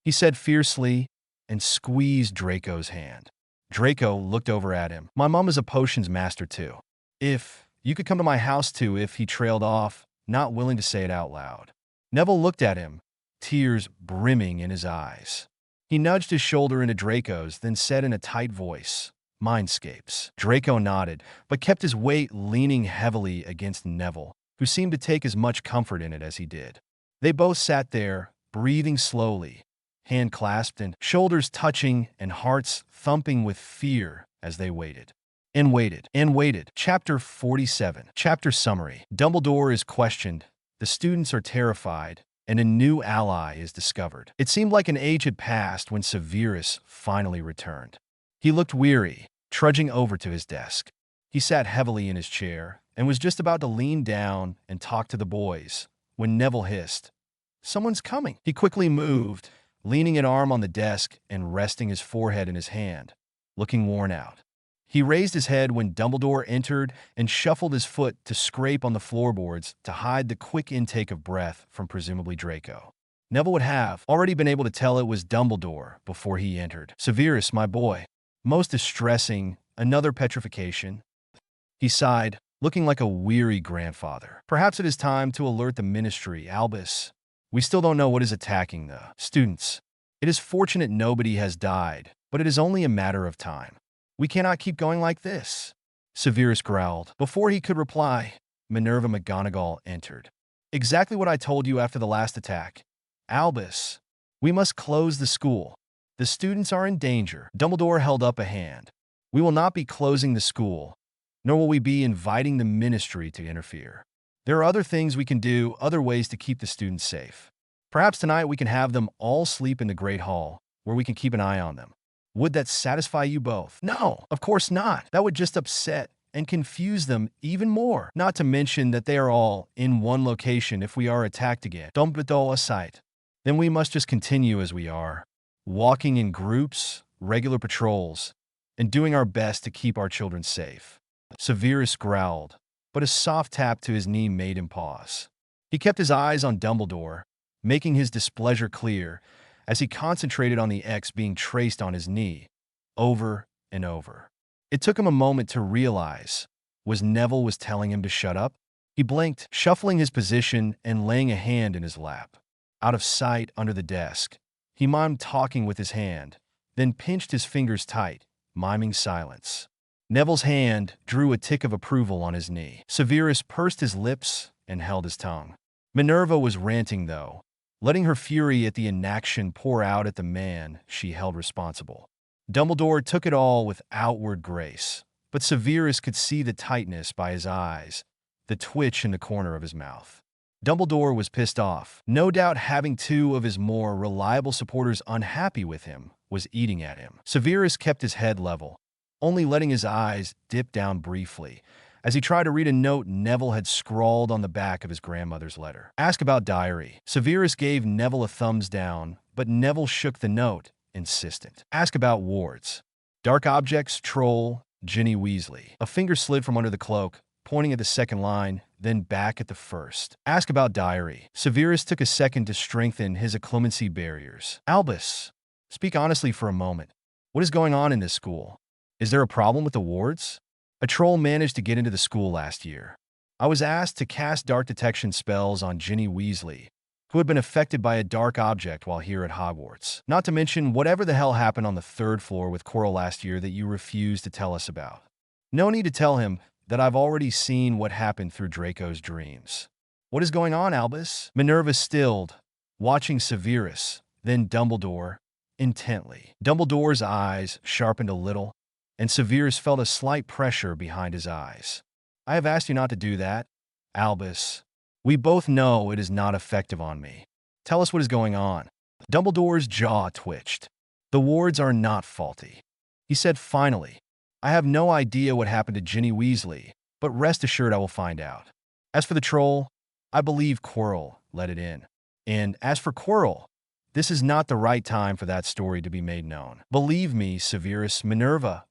he said fiercely and squeezed Draco's hand. Draco looked over at him. My mom is a potions master too. If you could come to my house too, if he trailed off, not willing to say it out loud. Neville looked at him, tears brimming in his eyes. He nudged his shoulder into Draco's, then said in a tight voice, Mindscapes. Draco nodded, but kept his weight leaning heavily against Neville, who seemed to take as much comfort in it as he did. They both sat there, breathing slowly, hand clasped and shoulders touching and hearts thumping with fear as they waited. And waited. And waited. Chapter 47. Chapter Summary. Dumbledore is questioned, the students are terrified, and a new ally is discovered. It seemed like an age had passed when Severus finally returned. He looked weary, trudging over to his desk. He sat heavily in his chair and was just about to lean down and talk to the boys when Neville hissed, Someone's coming. He quickly moved, leaning an arm on the desk and resting his forehead in his hand, looking worn out. He raised his head when Dumbledore entered and shuffled his foot to scrape on the floorboards to hide the quick intake of breath from presumably Draco. Neville would have already been able to tell it was Dumbledore before he entered. Severus, my boy. Most distressing, another petrification. He sighed, looking like a weary grandfather. Perhaps it is time to alert the ministry, Albus. We still don't know what is attacking the students. It is fortunate nobody has died, but it is only a matter of time. We cannot keep going like this, Severus growled. Before he could reply, Minerva McGonagall entered. Exactly what I told you after the last attack. Albus, we must close the school. The students are in danger. Dumbledore held up a hand. We will not be closing the school, nor will we be inviting the ministry to interfere. There are other things we can do, other ways to keep the students safe. Perhaps tonight we can have them all sleep in the Great Hall, where we can keep an eye on them. Would that satisfy you both? No, of course not. That would just upset and confuse them even more. Not to mention that they are all in one location if we are attacked again. Dumbledore aside. Then we must just continue as we are, walking in groups, regular patrols, and doing our best to keep our children safe. Severus growled, but a soft tap to his knee made him pause. He kept his eyes on Dumbledore, making his displeasure clear as he concentrated on the X being traced on his knee, over and over. It took him a moment to realize, Neville was telling him to shut up? He blinked, shuffling his position and laying a hand in his lap. Out of sight under the desk, he mimed talking with his hand, then pinched his fingers tight, miming silence. Neville's hand drew a tick of approval on his knee. Severus pursed his lips and held his tongue. Minerva was ranting, though, letting her fury at the inaction pour out at the man she held responsible. Dumbledore took it all with outward grace, but Severus could see the tightness by his eyes, the twitch in the corner of his mouth. Dumbledore was pissed off. No doubt having two of his more reliable supporters unhappy with him was eating at him. Severus kept his head level, only letting his eyes dip down briefly as he tried to read a note Neville had scrawled on the back of his grandmother's letter. Ask about diary. Severus gave Neville a thumbs down, but Neville shook the note, insistent. Ask about wards. Dark objects, troll, Ginny Weasley. A finger slid from under the cloak, pointing at the second line, then back at the first. Ask about diary. Severus took a second to strengthen his acclimacy barriers. Albus, speak honestly for a moment. What is going on in this school? Is there a problem with the wards? A troll managed to get into the school last year. I was asked to cast dark detection spells on Ginny Weasley, who had been affected by a dark object while here at Hogwarts. Not to mention whatever the hell happened on the third floor with Quirrell last year that you refused to tell us about. No need to tell him that I've already seen what happened through Draco's dreams. What is going on, Albus? Minerva stilled, watching Severus, then Dumbledore, intently. Dumbledore's eyes sharpened a little, and Severus felt a slight pressure behind his eyes. I have asked you not to do that, Albus. We both know it is not effective on me. Tell us what is going on. Dumbledore's jaw twitched. The wards are not faulty, he said finally. I have no idea what happened to Ginny Weasley, but rest assured I will find out. As for the troll, I believe Quirrell let it in. And as for Quirrell, this is not the right time for that story to be made known. Believe me, Severus, Minerva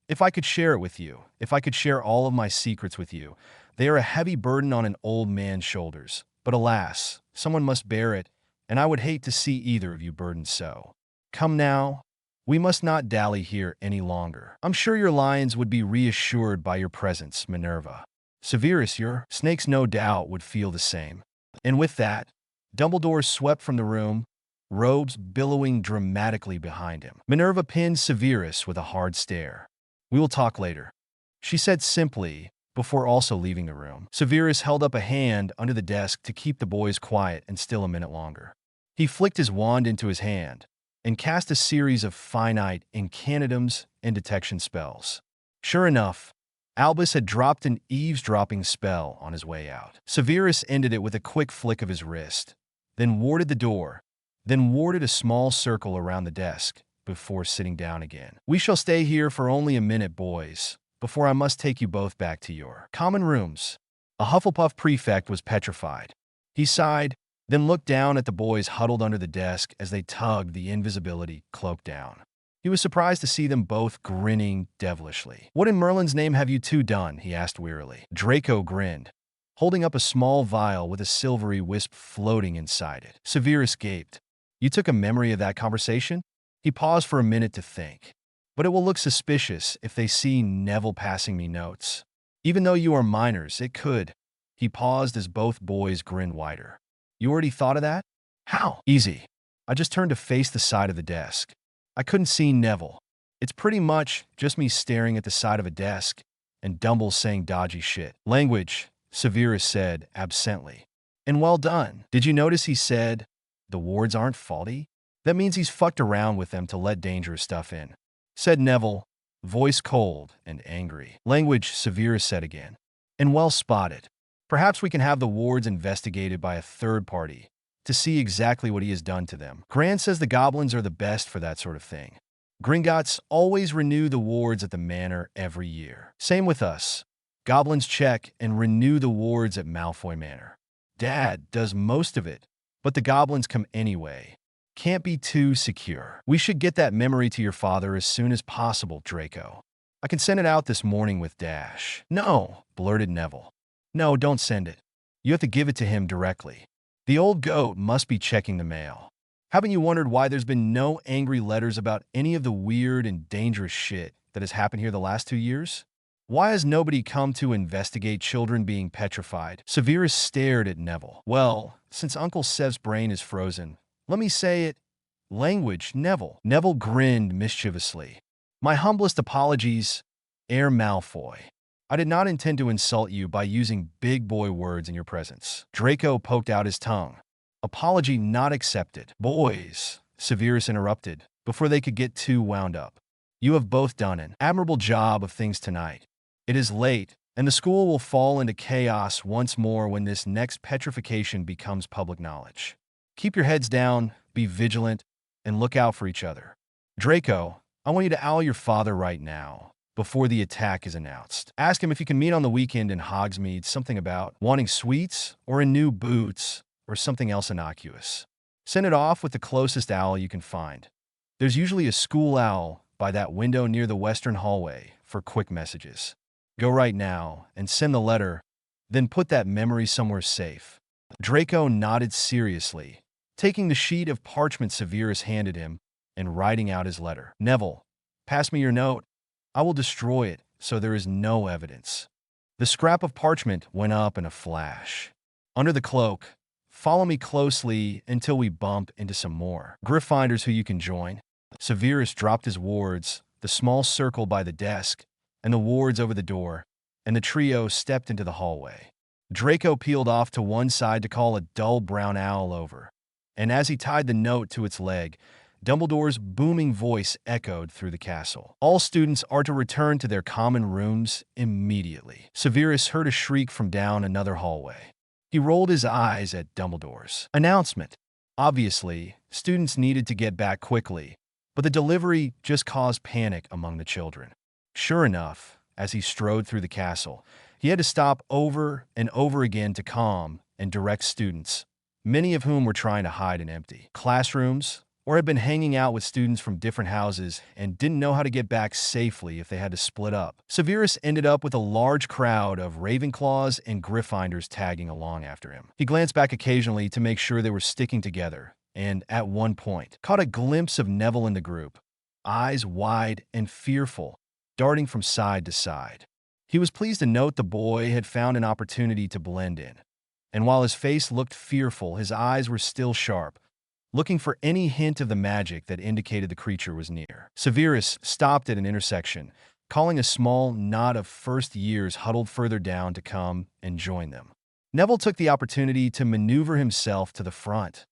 If I could share it with you, if I could share all of my secrets with you, they are a heavy burden on an old man's shoulders. But alas, someone must bear it, and I would hate to see either of you burdened so. Come now, we must not dally here any longer. I'm sure your lions would be reassured by your presence, Minerva. Severus, your snakes no doubt would feel the same. And with that, Dumbledore swept from the room, robes billowing dramatically behind him. Minerva pinned Severus with a hard stare. We will talk later, she said simply, before also leaving the room. Severus held up a hand under the desk to keep the boys quiet and still a minute longer. He flicked his wand into his hand and cast a series of finite incantatums and detection spells. Sure enough, Albus had dropped an eavesdropping spell on his way out. Severus ended it with a quick flick of his wrist, then warded the door, then warded a small circle around the desk before sitting down again. We shall stay here for only a minute, boys, before I must take you both back to your common rooms. A Hufflepuff prefect was petrified. He sighed, then looked down at the boys huddled under the desk as they tugged the invisibility cloak down. He was surprised to see them both grinning devilishly. "What in Merlin's name have you two done?" he asked wearily. Draco grinned, holding up a small vial with a silvery wisp floating inside it. Severus gaped. "You took a memory of that conversation?" He paused for a minute to think. "But it will look suspicious if they see Neville passing me notes. Even though you are minors, it could." He paused as both boys grinned wider. "You already thought of that?" "How?" "Easy. I just turned to face the side of the desk. I couldn't see Neville. It's pretty much just me staring at the side of a desk and Dumble saying dodgy shit." "Language," Severus said absently. "And well done. Did you notice he said, 'The wards aren't faulty'? That means he's fucked around with them to let dangerous stuff in," said Neville, voice cold and angry. "Language," Severus said again. "And well spotted. Perhaps we can have the wards investigated by a third party to see exactly what he has done to them. Gran says the goblins are the best for that sort of thing. Gringotts always renew the wards at the manor every year. Same with us. Goblins check and renew the wards at Malfoy Manor. Dad does most of it, but the goblins come anyway. Can't be too secure. We should get that memory to your father as soon as possible, Draco. I can send it out this morning with Dash." "No," blurted Neville. "No, don't send it. You have to give it to him directly. The old goat must be checking the mail. Haven't you wondered why there's been no angry letters about any of the weird and dangerous shit that has happened here the last 2 years? Why has nobody come to investigate children being petrified?" Severus stared at Neville. "Well, since Uncle Sev's brain is frozen, let me say it. Language, Neville." Neville grinned mischievously. "My humblest apologies, Heir Malfoy. I did not intend to insult you by using big boy words in your presence." Draco poked out his tongue. "Apology not accepted." "Boys," Severus interrupted, before they could get too wound up. "You have both done an admirable job of things tonight. It is late, and the school will fall into chaos once more when this next petrification becomes public knowledge. Keep your heads down, be vigilant, and look out for each other. Draco, I want you to owl your father right now, before the attack is announced. Ask him if you can meet on the weekend in Hogsmeade, something about wanting sweets or a new boots or something else innocuous. Send it off with the closest owl you can find. There's usually a school owl by that window near the western hallway for quick messages. Go right now and send the letter, then put that memory somewhere safe." Draco nodded seriously, taking the sheet of parchment Severus handed him and writing out his letter. "Neville, pass me your note. I will destroy it so there is no evidence." The scrap of parchment went up in a flash. "Under the cloak, follow me closely until we bump into some more Gryffindors who you can join." Severus dropped his wards, the small circle by the desk, and the wards over the door, and the trio stepped into the hallway. Draco peeled off to one side to call a dull brown owl over, and as he tied the note to its leg, Dumbledore's booming voice echoed through the castle. "All students are to return to their common rooms immediately." Severus heard a shriek from down another hallway. He rolled his eyes at Dumbledore's announcement. Obviously, students needed to get back quickly, but the delivery just caused panic among the children. Sure enough, as he strode through the castle, he had to stop over and over again to calm and direct students, many of whom were trying to hide in empty classrooms or had been hanging out with students from different houses and didn't know how to get back safely if they had to split up. Severus ended up with a large crowd of Ravenclaws and Gryffindors tagging along after him. He glanced back occasionally to make sure they were sticking together, and at one point, caught a glimpse of Neville in the group, eyes wide and fearful, darting from side to side. He was pleased to note the boy had found an opportunity to blend in, and while his face looked fearful, his eyes were still sharp, looking for any hint of the magic that indicated the creature was near. Severus stopped at an intersection, calling a small knot of first years huddled further down to come and join them. Neville took the opportunity to maneuver himself to the front,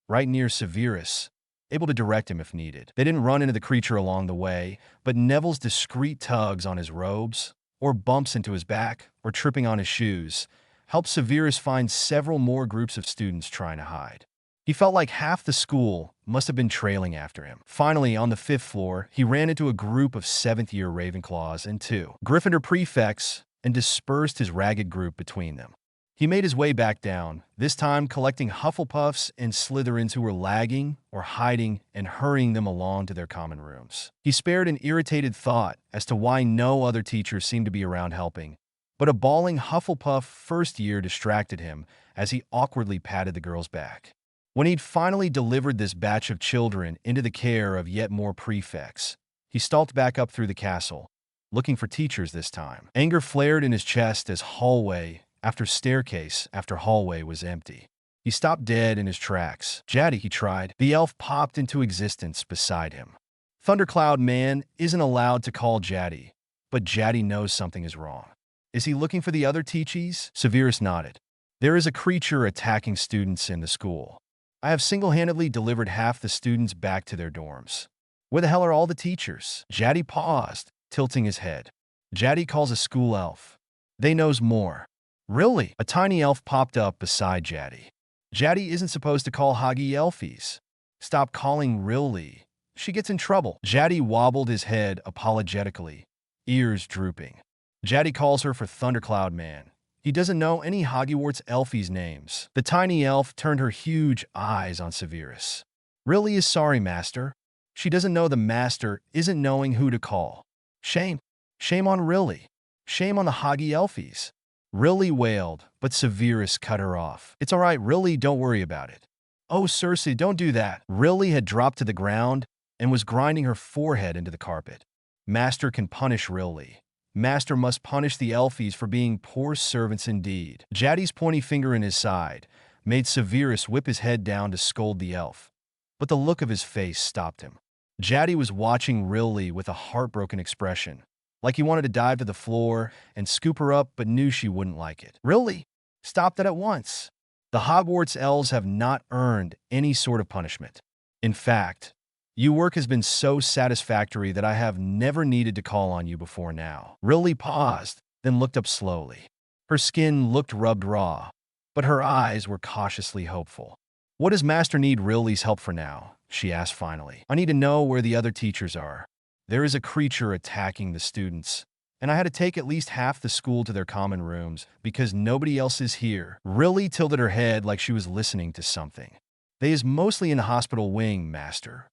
right near Severus, able to direct him if needed. They didn't run into the creature along the way, but Neville's discreet tugs on his robes, or bumps into his back, or tripping on his shoes, helped Severus find several more groups of students trying to hide. He felt like half the school must have been trailing after him. Finally, on the 5th floor, he ran into a group of 7th-year Ravenclaws and 2 Gryffindor prefects and dispersed his ragged group between them. He made his way back down, this time collecting Hufflepuffs and Slytherins who were lagging or hiding and hurrying them along to their common rooms. He spared an irritated thought as to why no other teachers seemed to be around helping, but a bawling Hufflepuff first year distracted him as he awkwardly patted the girl's back. When he'd finally delivered this batch of children into the care of yet more prefects, he stalked back up through the castle, looking for teachers this time. Anger flared in his chest as hallway after staircase after hallway was empty. He stopped dead in his tracks. Jaddy, he tried. The elf popped into existence beside him. Thundercloud Man isn't allowed to call Jaddy, but Jaddy knows something is wrong. Is he looking for the other teachies? Severus nodded. There is a creature attacking students in the school. I have single-handedly delivered half the students back to their dorms. Where the hell are all the teachers? Jaddy paused, tilting his head. Jaddy calls a school elf. They knows more. Really? A tiny elf popped up beside Jaddy. Jaddy isn't supposed to call Hoggy elfies. Stop calling Really. She gets in trouble. Jaddy wobbled his head apologetically, ears drooping. Jaddy calls her for Thundercloud Man. He doesn't know any Hogwarts elfies' names. The tiny elf turned her huge eyes on Severus. Really is sorry, Master. She doesn't know the Master isn't knowing who to call. Shame. Shame on Really. Shame on the Hoggy elfies. Really wailed, but Severus cut her off. It's all right, Really, don't worry about it. Oh, Cersei, don't do that. Really had dropped to the ground and was grinding her forehead into the carpet. Master can punish Really. Master must punish the elfies for being poor servants indeed. Jaddy's pointy finger in his side made Severus whip his head down to scold the elf, but the look of his face stopped him. Jaddy was watching Really with a heartbroken expression, like he wanted to dive to the floor and scoop her up but knew she wouldn't like it. Really? Stop that at once. The Hogwarts elves have not earned any sort of punishment. In fact, your work has been so satisfactory that I have never needed to call on you before now. Really paused, then looked up slowly. Her skin looked rubbed raw, but her eyes were cautiously hopeful. What does Master need Really's help for now? She asked finally. I need to know where the other teachers are. There is a creature attacking the students, and I had to take at least half the school to their common rooms because nobody else is here. Really tilted her head like she was listening to something. They is mostly in the hospital wing, Master.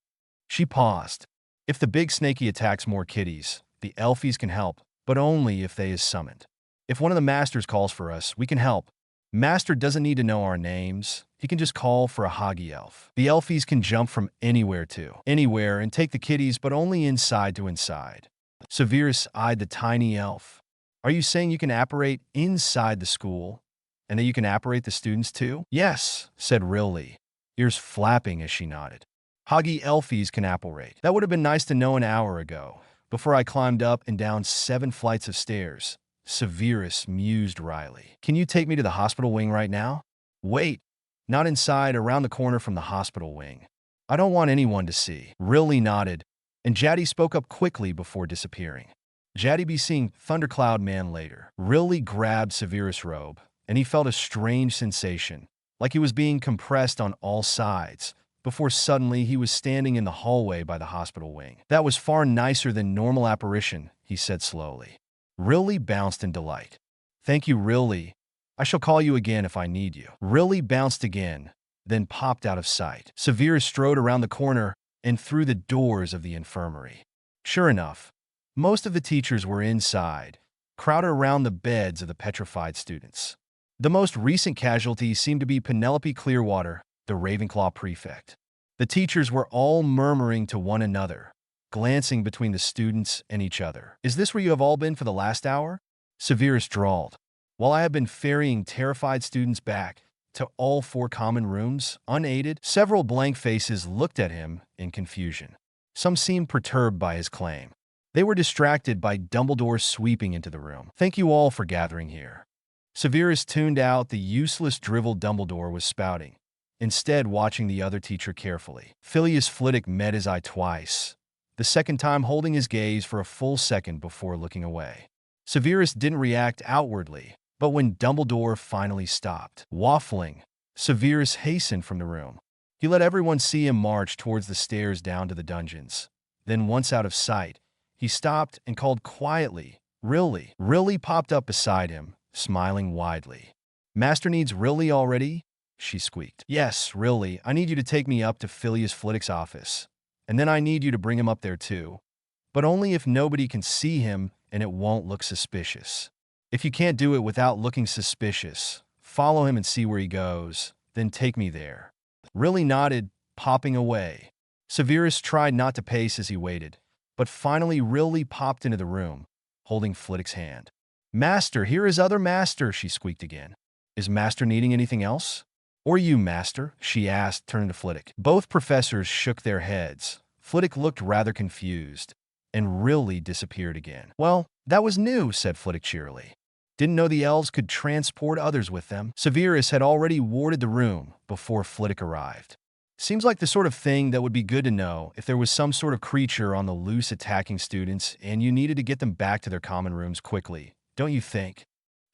She paused. If the big snaky attacks more kiddies, the elfies can help, but only if they is summoned. If one of the masters calls for us, we can help. Master doesn't need to know our names. He can just call for a Hoggy elf. The elfies can jump from anywhere to anywhere and take the kiddies, but only inside to inside. Severus eyed the tiny elf. Are you saying you can apparate inside the school, and that you can apparate the students too? Yes, said Really, ears flapping as she nodded. Hoggy elfies can apparate. That would have been nice to know an hour ago, before I climbed up and down 7 flights of stairs. Severus mused wryly. Can you take me to the hospital wing right now? Wait, not inside, around the corner from the hospital wing. I don't want anyone to see. Really nodded, and Jaddy spoke up quickly before disappearing. Jaddy be seeing Thundercloud Man later. Really grabbed Severus' robe, and he felt a strange sensation, like he was being compressed on all sides, before suddenly he was standing in the hallway by the hospital wing. That was far nicer than normal apparition, he said slowly. Really bounced in delight. Thank you, Really. I shall call you again if I need you. Really bounced again, then popped out of sight. Severus strode around the corner and through the doors of the infirmary. Sure enough, most of the teachers were inside, crowded around the beds of the petrified students. The most recent casualty seemed to be Penelope Clearwater, the Ravenclaw prefect. The teachers were all murmuring to one another, glancing between the students and each other. "Is this where you have all been for the last hour?" Severus drawled. "While I have been ferrying terrified students back to all 4 common rooms, unaided." Several blank faces looked at him in confusion. Some seemed perturbed by his claim. They were distracted by Dumbledore sweeping into the room. "Thank you all for gathering here." Severus tuned out the useless drivel Dumbledore was spouting, instead watching the other teacher carefully. Phileas Flitwick met his eye twice, the second time holding his gaze for a full second before looking away. Severus didn't react outwardly, but when Dumbledore finally stopped waffling, Severus hastened from the room. He let everyone see him march towards the stairs down to the dungeons. Then, once out of sight, he stopped and called quietly, "Riley." Riley popped up beside him, smiling widely. "Master needs Riley already?" she squeaked. "Yes, Riley. I need you to take me up to Phileas Flitwick's office. And then I need you to bring him up there too. But only if nobody can see him and it won't look suspicious. If you can't do it without looking suspicious, follow him and see where he goes, then take me there." Riley nodded, popping away. Severus tried not to pace as he waited, but finally Riley popped into the room, holding Flitwick's hand. "Master, here is other Master," she squeaked again. "Is Master needing anything else?" "Or you, Master?" she asked, turning to Flitwick. Both professors shook their heads. Flitwick looked rather confused, and Riley disappeared again. "Well, that was new," said Flitwick cheerily. "Didn't know the elves could transport others with them." Severus had already warded the room before Flitwick arrived. "Seems like the sort of thing that would be good to know if there was some sort of creature on the loose attacking students and you needed to get them back to their common rooms quickly, don't you think?"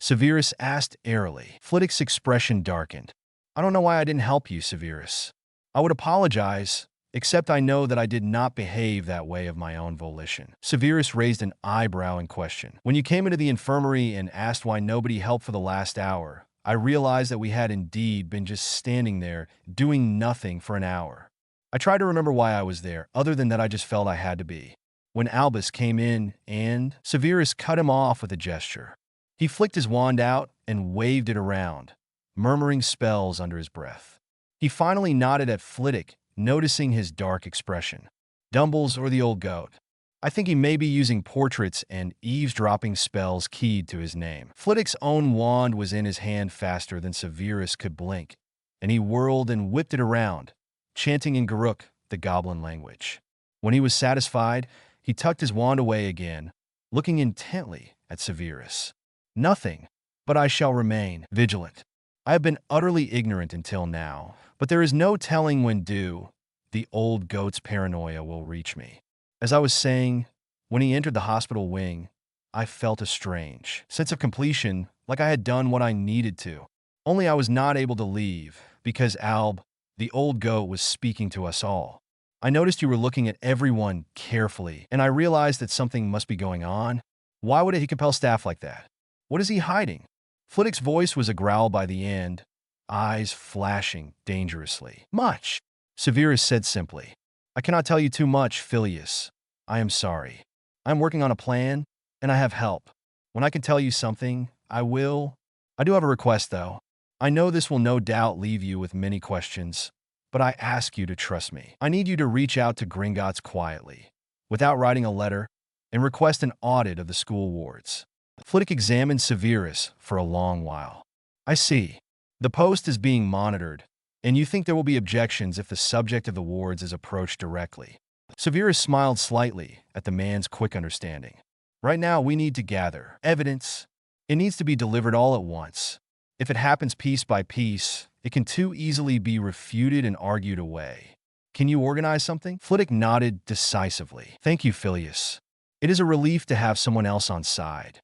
Severus asked airily. Flitwick's expression darkened. "I don't know why I didn't help you, Severus. I would apologize, except I know that I did not behave that way of my own volition." Severus raised an eyebrow in question. "When you came into the infirmary and asked why nobody helped for the last hour, I realized that we had indeed been just standing there, doing nothing for an hour. I tried to remember why I was there, other than that I just felt I had to be. When Albus came in and..." Severus cut him off with a gesture. He flicked his wand out and waved it around, murmuring spells under his breath. He finally nodded at Flitwick, noticing his dark expression. "Dumbles or the old goat? I think he may be using portraits and eavesdropping spells keyed to his name." Flitwick's own wand was in his hand faster than Severus could blink, and he whirled and whipped it around, chanting in Garruk, the goblin language. When he was satisfied, he tucked his wand away again, looking intently at Severus. "Nothing, but I shall remain vigilant. I have been utterly ignorant until now, but there is no telling when the old goat's paranoia will reach me." As I was saying, when he entered the hospital wing, I felt a strange sense of completion, like I had done what I needed to. Only I was not able to leave, because the old goat, was speaking to us all. "I noticed you were looking at everyone carefully, and I realized that something must be going on. Why would he compel staff like that? What is he hiding?" Flitwick's voice was a growl by the end, eyes flashing dangerously. "Much," Severus said simply. "I cannot tell you too much, Phileas. I am sorry. I am working on a plan, and I have help. When I can tell you something, I will. I do have a request, though. I know this will no doubt leave you with many questions, but I ask you to trust me. I need you to reach out to Gringotts quietly, without writing a letter, and request an audit of the school wards." Flitwick examined Severus for a long while. "I see. The post is being monitored, and you think there will be objections if the subject of the wards is approached directly." Severus smiled slightly at the man's quick understanding. "Right now, we need to gather evidence. It needs to be delivered all at once. If it happens piece by piece, it can too easily be refuted and argued away. Can you organize something?" Flitwick nodded decisively. "Thank you, Phileas. It is a relief to have someone else on side.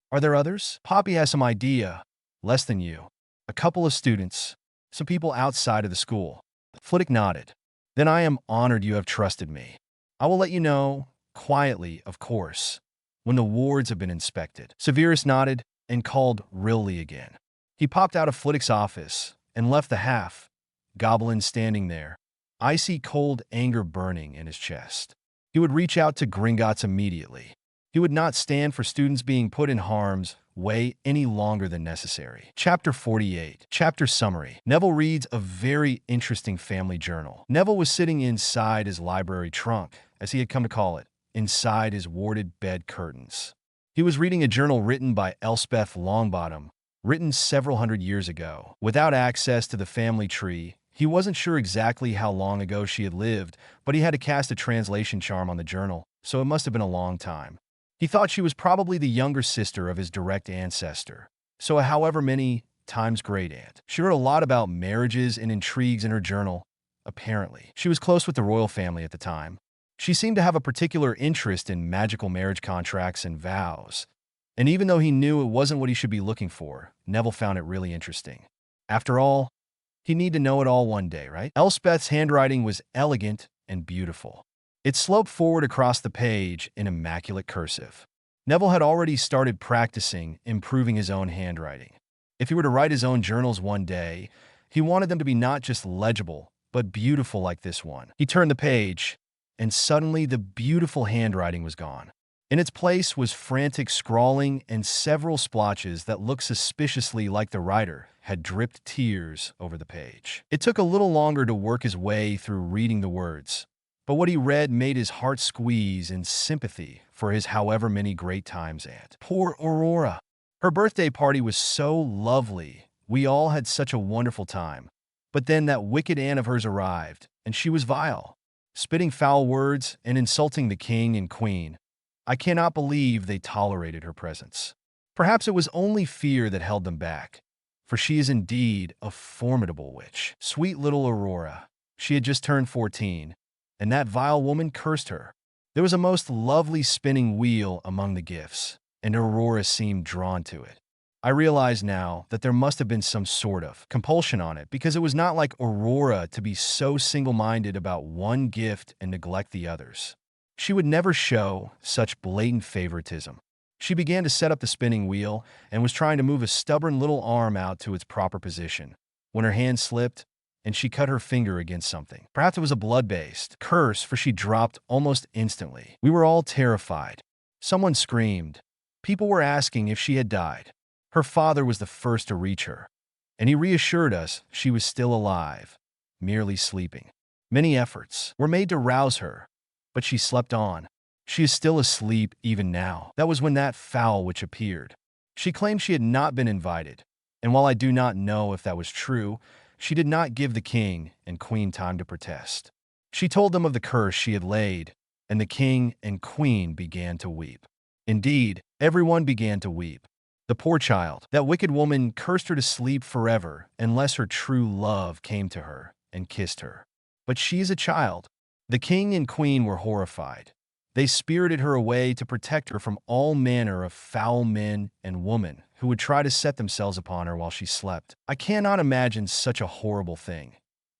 Are there others?" "Poppy has some idea. Less than you. A couple of students. Some people outside of the school." Flitwick nodded. "Then I am honored you have trusted me. I will let you know, quietly, of course, when the wards have been inspected." Severus nodded and called Riley again. He popped out of Flitwick's office and left the Goblin standing there, icy cold anger burning in his chest. He would reach out to Gringotts immediately. He would not stand for students being put in harm's way any longer than necessary. Chapter 48. Chapter Summary. Neville reads a very interesting family journal. Neville was sitting inside his library trunk, as he had come to call it, inside his warded bed curtains. He was reading a journal written by Elspeth Longbottom, written several hundred years ago. Without access to the family tree, he wasn't sure exactly how long ago she had lived, but he had to cast a translation charm on the journal, so it must have been a long time. He thought she was probably the younger sister of his direct ancestor, so a however many times great-aunt. She wrote a lot about marriages and intrigues in her journal, apparently. She was close with the royal family at the time. She seemed to have a particular interest in magical marriage contracts and vows, and even though he knew it wasn't what he should be looking for, Neville found it really interesting. After all, he'd need to know it all one day, right? Elspeth's handwriting was elegant and beautiful. It sloped forward across the page in immaculate cursive. Neville had already started practicing improving his own handwriting. If he were to write his own journals one day, he wanted them to be not just legible, but beautiful like this one. He turned the page, and suddenly the beautiful handwriting was gone. In its place was frantic scrawling and several splotches that looked suspiciously like the writer had dripped tears over the page. It took a little longer to work his way through reading the words, but what he read made his heart squeeze in sympathy for his however many great times aunt. Poor Aurora. Her birthday party was so lovely. We all had such a wonderful time. But then that wicked aunt of hers arrived, and she was vile, spitting foul words and insulting the king and queen. I cannot believe they tolerated her presence. Perhaps it was only fear that held them back, for she is indeed a formidable witch. Sweet little Aurora. She had just turned 14, and that vile woman cursed her. There was a most lovely spinning wheel among the gifts, and Aurora seemed drawn to it. I realize now that there must have been some sort of compulsion on it, because it was not like Aurora to be so single-minded about one gift and neglect the others. She would never show such blatant favoritism. She began to set up the spinning wheel and was trying to move a stubborn little arm out to its proper position, when her hand slipped and she cut her finger against something. Perhaps it was a blood-based curse, for she dropped almost instantly. We were all terrified. Someone screamed. People were asking if she had died. Her father was the first to reach her, and he reassured us she was still alive, merely sleeping. Many efforts were made to rouse her, but she slept on. She is still asleep even now. That was when that foul witch appeared. She claimed she had not been invited, and while I do not know if that was true, she did not give the king and queen time to protest. She told them of the curse she had laid, and the king and queen began to weep. Indeed, everyone began to weep. The poor child. That wicked woman cursed her to sleep forever unless her true love came to her and kissed her. But she is a child. The king and queen were horrified. They spirited her away to protect her from all manner of foul men and women who would try to set themselves upon her while she slept. I cannot imagine such a horrible thing.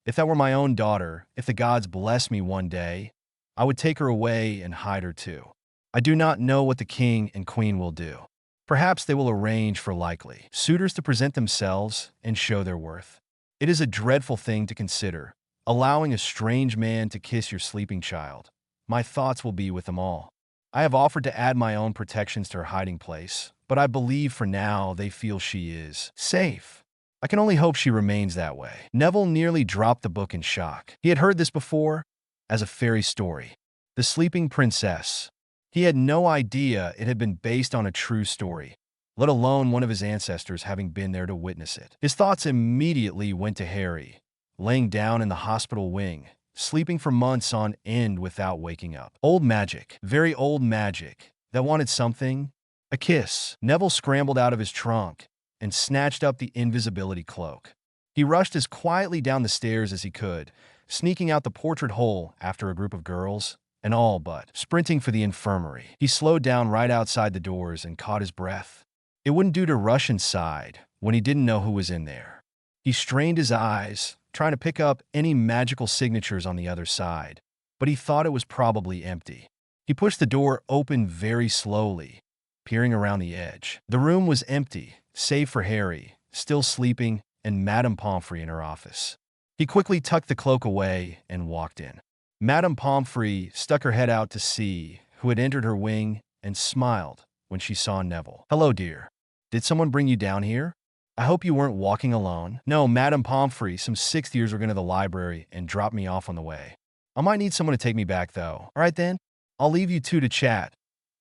If that were my own daughter, if the gods bless me one day, I would take her away and hide her too. I do not know what the king and queen will do. Perhaps they will arrange for likely suitors to present themselves and show their worth. It is a dreadful thing to consider, allowing a strange man to kiss your sleeping child. My thoughts will be with them all. I have offered to add my own protections to her hiding place, but I believe for now they feel she is safe. I can only hope she remains that way. Neville nearly dropped the book in shock. He had heard this before as a fairy story. The Sleeping Princess. He had no idea it had been based on a true story, let alone one of his ancestors having been there to witness it. His thoughts immediately went to Harry, laying down in the hospital wing, sleeping for months on end without waking up. Old magic, very old magic, that wanted something, a kiss. Neville scrambled out of his trunk and snatched up the invisibility cloak. He rushed as quietly down the stairs as he could, sneaking out the portrait hole after a group of girls, and all but sprinting for the infirmary. He slowed down right outside the doors and caught his breath. It wouldn't do to rush inside when he didn't know who was in there. He strained his eyes, trying to pick up any magical signatures on the other side, but he thought it was probably empty. He pushed the door open very slowly, peering around the edge. The room was empty, save for Harry, still sleeping, and Madame Pomfrey in her office. He quickly tucked the cloak away and walked in. Madame Pomfrey stuck her head out to see who had entered her wing and smiled when she saw Neville. "Hello, dear. Did someone bring you down here? I hope you weren't walking alone." "No, Madame Pomfrey, some sixth years were going to the library and dropped me off on the way. I might need someone to take me back, though. All right, then. I'll leave you two to chat.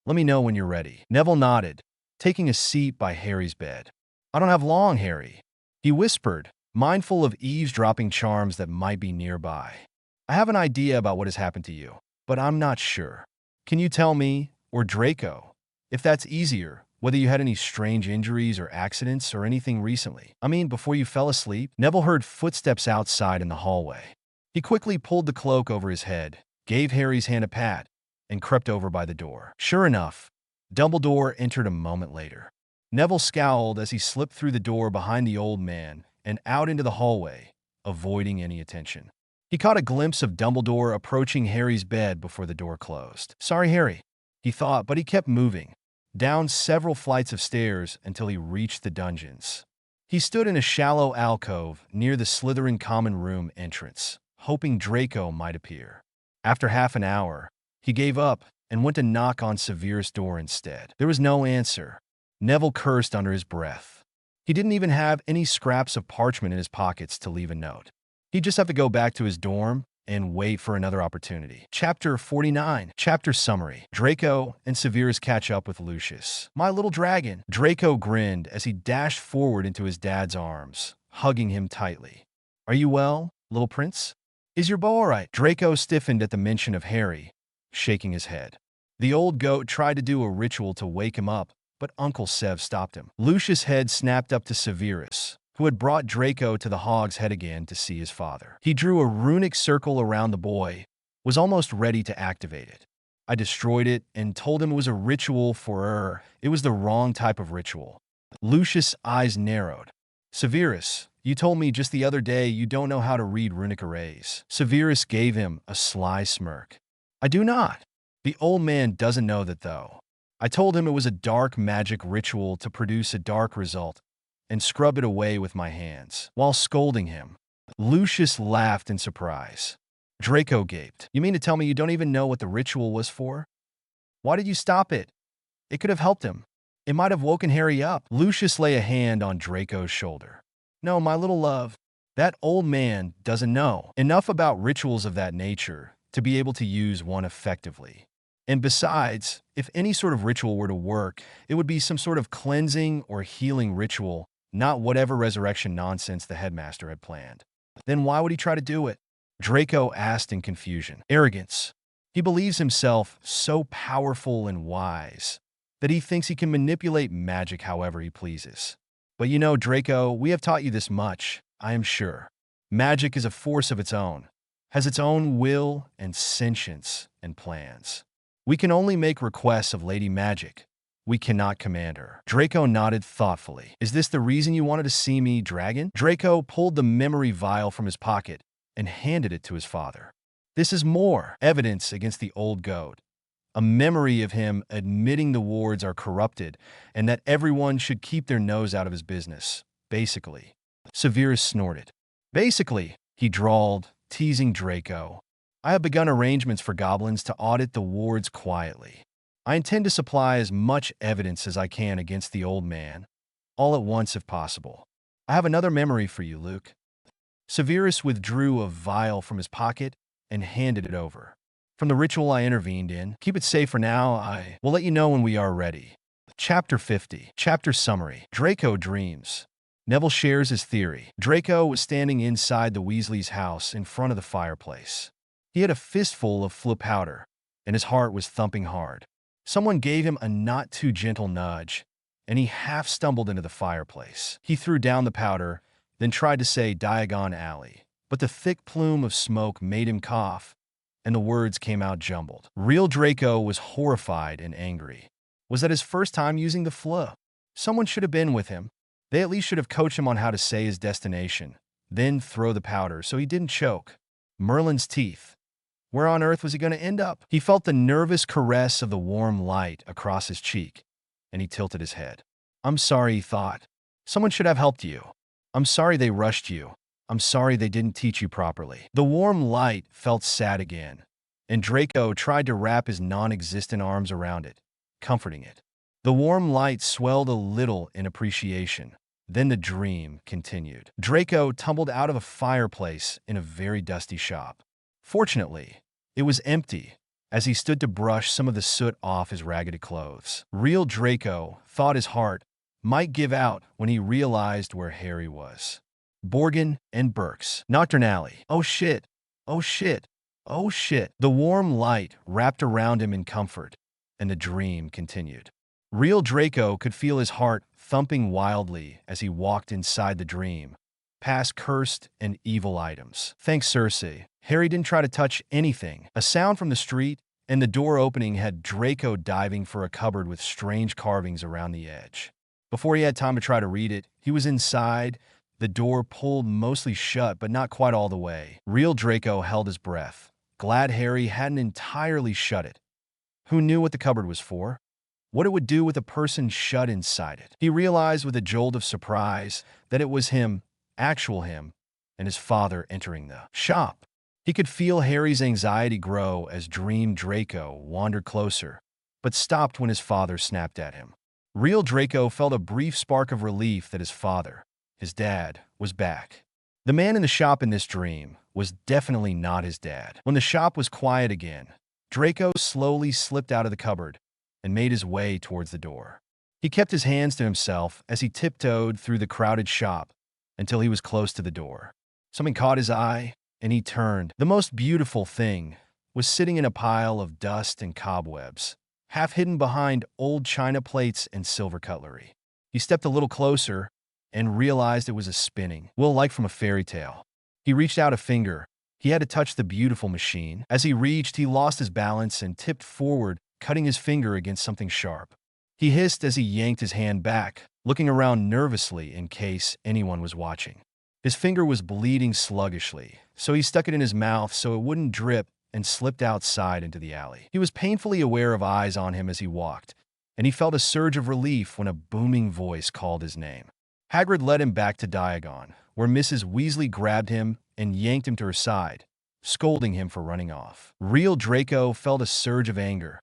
Let me know when you're ready." Neville nodded, taking a seat by Harry's bed. "I don't have long, Harry," he whispered, mindful of eavesdropping charms that might be nearby. "I have an idea about what has happened to you, but I'm not sure. Can you tell me, or Draco, if that's easier, whether you had any strange injuries or accidents or anything recently? I mean, before you fell asleep?" Neville heard footsteps outside in the hallway. He quickly pulled the cloak over his head, gave Harry's hand a pat, and crept over by the door. Sure enough, Dumbledore entered a moment later. Neville scowled as he slipped through the door behind the old man and out into the hallway, avoiding any attention. He caught a glimpse of Dumbledore approaching Harry's bed before the door closed. "Sorry, Harry," he thought, but he kept moving, down several flights of stairs until he reached the dungeons. He stood in a shallow alcove near the Slytherin common room entrance, hoping Draco might appear. After half an hour, he gave up and went to knock on Severus' door instead. There was no answer. Neville cursed under his breath. He didn't even have any scraps of parchment in his pockets to leave a note. He'd just have to go back to his dorm and wait for another opportunity. Chapter 49. Chapter Summary. Draco and Severus catch up with Lucius. "My little dragon." Draco grinned as he dashed forward into his dad's arms, hugging him tightly. "Are you well, little prince? Is your bow all right?" Draco stiffened at the mention of Harry, shaking his head. The old goat tried to do a ritual to wake him up, but Uncle Sev stopped him. Lucius' head snapped up to Severus, who had brought Draco to the Hog's Head again to see his father. He drew a runic circle around the boy, was almost ready to activate it. "I destroyed it and told him it was a ritual for It was the wrong type of ritual." Lucius' eyes narrowed. "Severus, you told me just the other day you don't know how to read runic arrays." Severus gave him a sly smirk. "I do not. The old man doesn't know that, though. I told him it was a dark magic ritual to produce a dark result, and scrub it away with my hands," while scolding him. Lucius laughed in surprise. Draco gaped. "You mean to tell me you don't even know what the ritual was for? Why did you stop it? It could have helped him. It might have woken Harry up." Lucius lay a hand on Draco's shoulder. "No, my little love, that old man doesn't know enough about rituals of that nature to be able to use one effectively. And besides, if any sort of ritual were to work, it would be some sort of cleansing or healing ritual, not whatever resurrection nonsense the headmaster had planned." "Then why would he try to do it?" Draco asked in confusion. "Arrogance. He believes himself so powerful and wise that he thinks he can manipulate magic however he pleases. But you know, Draco, we have taught you this much, I am sure. Magic is a force of its own, has its own will and sentience and plans. We can only make requests of Lady Magic. We cannot command her." Draco nodded thoughtfully. "Is this the reason you wanted to see me, dragon?" Draco pulled the memory vial from his pocket and handed it to his father. "This is more evidence against the old goat. A memory of him admitting the wards are corrupted and that everyone should keep their nose out of his business. Basically." Severus snorted. "Basically," he drawled, teasing Draco, "I have begun arrangements for goblins to audit the wards quietly. I intend to supply as much evidence as I can against the old man, all at once if possible. I have another memory for you, Luke." Severus withdrew a vial from his pocket and handed it over. "From the ritual I intervened in. Keep it safe for now. I will let you know when we are ready." Chapter 50. Chapter Summary. Draco dreams. Neville shares his theory. Draco was standing inside the Weasleys' house in front of the fireplace. He had a fistful of Floo powder, and his heart was thumping hard. Someone gave him a not-too-gentle nudge, and he half stumbled into the fireplace. He threw down the powder, then tried to say Diagon Alley, but the thick plume of smoke made him cough, and the words came out jumbled. Real Draco was horrified and angry. Was that his first time using the Floo? Someone should have been with him. They at least should have coached him on how to say his destination, then throw the powder so he didn't choke. Merlin's teeth. Where on earth was he going to end up? He felt the nervous caress of the warm light across his cheek, and he tilted his head. "I'm sorry," he thought. "Someone should have helped you. I'm sorry they rushed you. I'm sorry they didn't teach you properly." The warm light felt sad again, and Draco tried to wrap his non-existent arms around it, comforting it. The warm light swelled a little in appreciation. Then the dream continued. Draco tumbled out of a fireplace in a very dusty shop. Fortunately, it was empty, as he stood to brush some of the soot off his ragged clothes. Real Draco thought his heart might give out when he realized where Harry was. Borgin and Burke's Nocturnally. Oh shit, oh shit, oh shit. The warm light wrapped around him in comfort, and the dream continued. Real Draco could feel his heart thumping wildly as he walked inside the dream, past cursed and evil items. Thanks, Cersei. Harry didn't try to touch anything. A sound from the street and the door opening had Draco diving for a cupboard with strange carvings around the edge. Before he had time to try to read it, he was inside, the door pulled mostly shut but not quite all the way. Real Draco held his breath, glad Harry hadn't entirely shut it. Who knew what the cupboard was for? What it would do with a person shut inside it? He realized with a jolt of surprise that it was him, actual him, and his father entering the shop. He could feel Harry's anxiety grow as Dream Draco wandered closer, but stopped when his father snapped at him. Real Draco felt a brief spark of relief that his father, his dad, was back. The man in the shop in this dream was definitely not his dad. When the shop was quiet again, Draco slowly slipped out of the cupboard and made his way towards the door. He kept his hands to himself as he tiptoed through the crowded shop until he was close to the door. Something caught his eye, and he turned. The most beautiful thing was sitting in a pile of dust and cobwebs, half hidden behind old china plates and silver cutlery. He stepped a little closer and realized it was a spinning wheel like from a fairy tale. He reached out a finger. He had to touch the beautiful machine. As he reached, he lost his balance and tipped forward, cutting his finger against something sharp. He hissed as he yanked his hand back, looking around nervously in case anyone was watching. His finger was bleeding sluggishly, so he stuck it in his mouth so it wouldn't drip and slipped outside into the alley. He was painfully aware of eyes on him as he walked, and he felt a surge of relief when a booming voice called his name. Hagrid led him back to Diagon, where Mrs. Weasley grabbed him and yanked him to her side, scolding him for running off. Real Draco felt a surge of anger.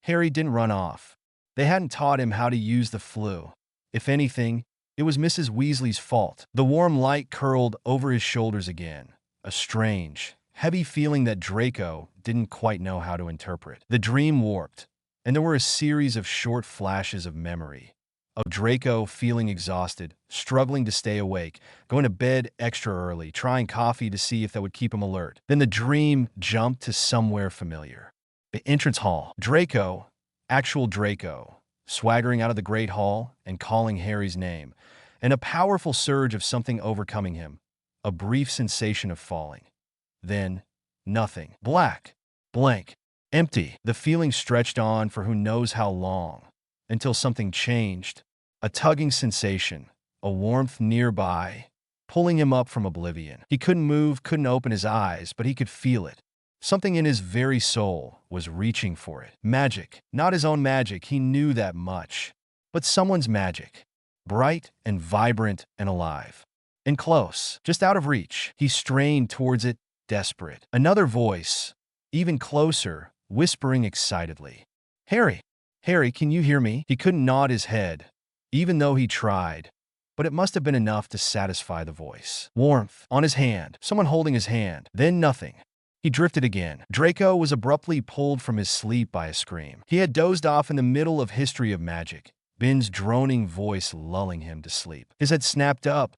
Harry didn't run off. They hadn't taught him how to use the Floo. If anything, it was Mrs. Weasley's fault. The warm light curled over his shoulders again, a strange, heavy feeling that Draco didn't quite know how to interpret. The dream warped, and there were a series of short flashes of memory, of Draco feeling exhausted, struggling to stay awake, going to bed extra early, trying coffee to see if that would keep him alert. Then the dream jumped to somewhere familiar. The entrance hall. Draco, actual Draco, swaggering out of the Great Hall and calling Harry's name, and a powerful surge of something overcoming him, a brief sensation of falling. Then, nothing. Black, blank, empty. The feeling stretched on for who knows how long, until something changed. A tugging sensation, a warmth nearby, pulling him up from oblivion. He couldn't move, couldn't open his eyes, but he could feel it. Something in his very soul was reaching for it. Magic. Not his own magic, he knew that much. But someone's magic. Bright and vibrant and alive. And close, just out of reach. He strained towards it, desperate. Another voice, even closer, whispering excitedly. "Harry! Harry, can you hear me?" He couldn't nod his head, even though he tried, but it must have been enough to satisfy the voice. Warmth on his hand, someone holding his hand, then nothing. He drifted again. Draco was abruptly pulled from his sleep by a scream. He had dozed off in the middle of History of Magic, Ben's droning voice lulling him to sleep. His head snapped up,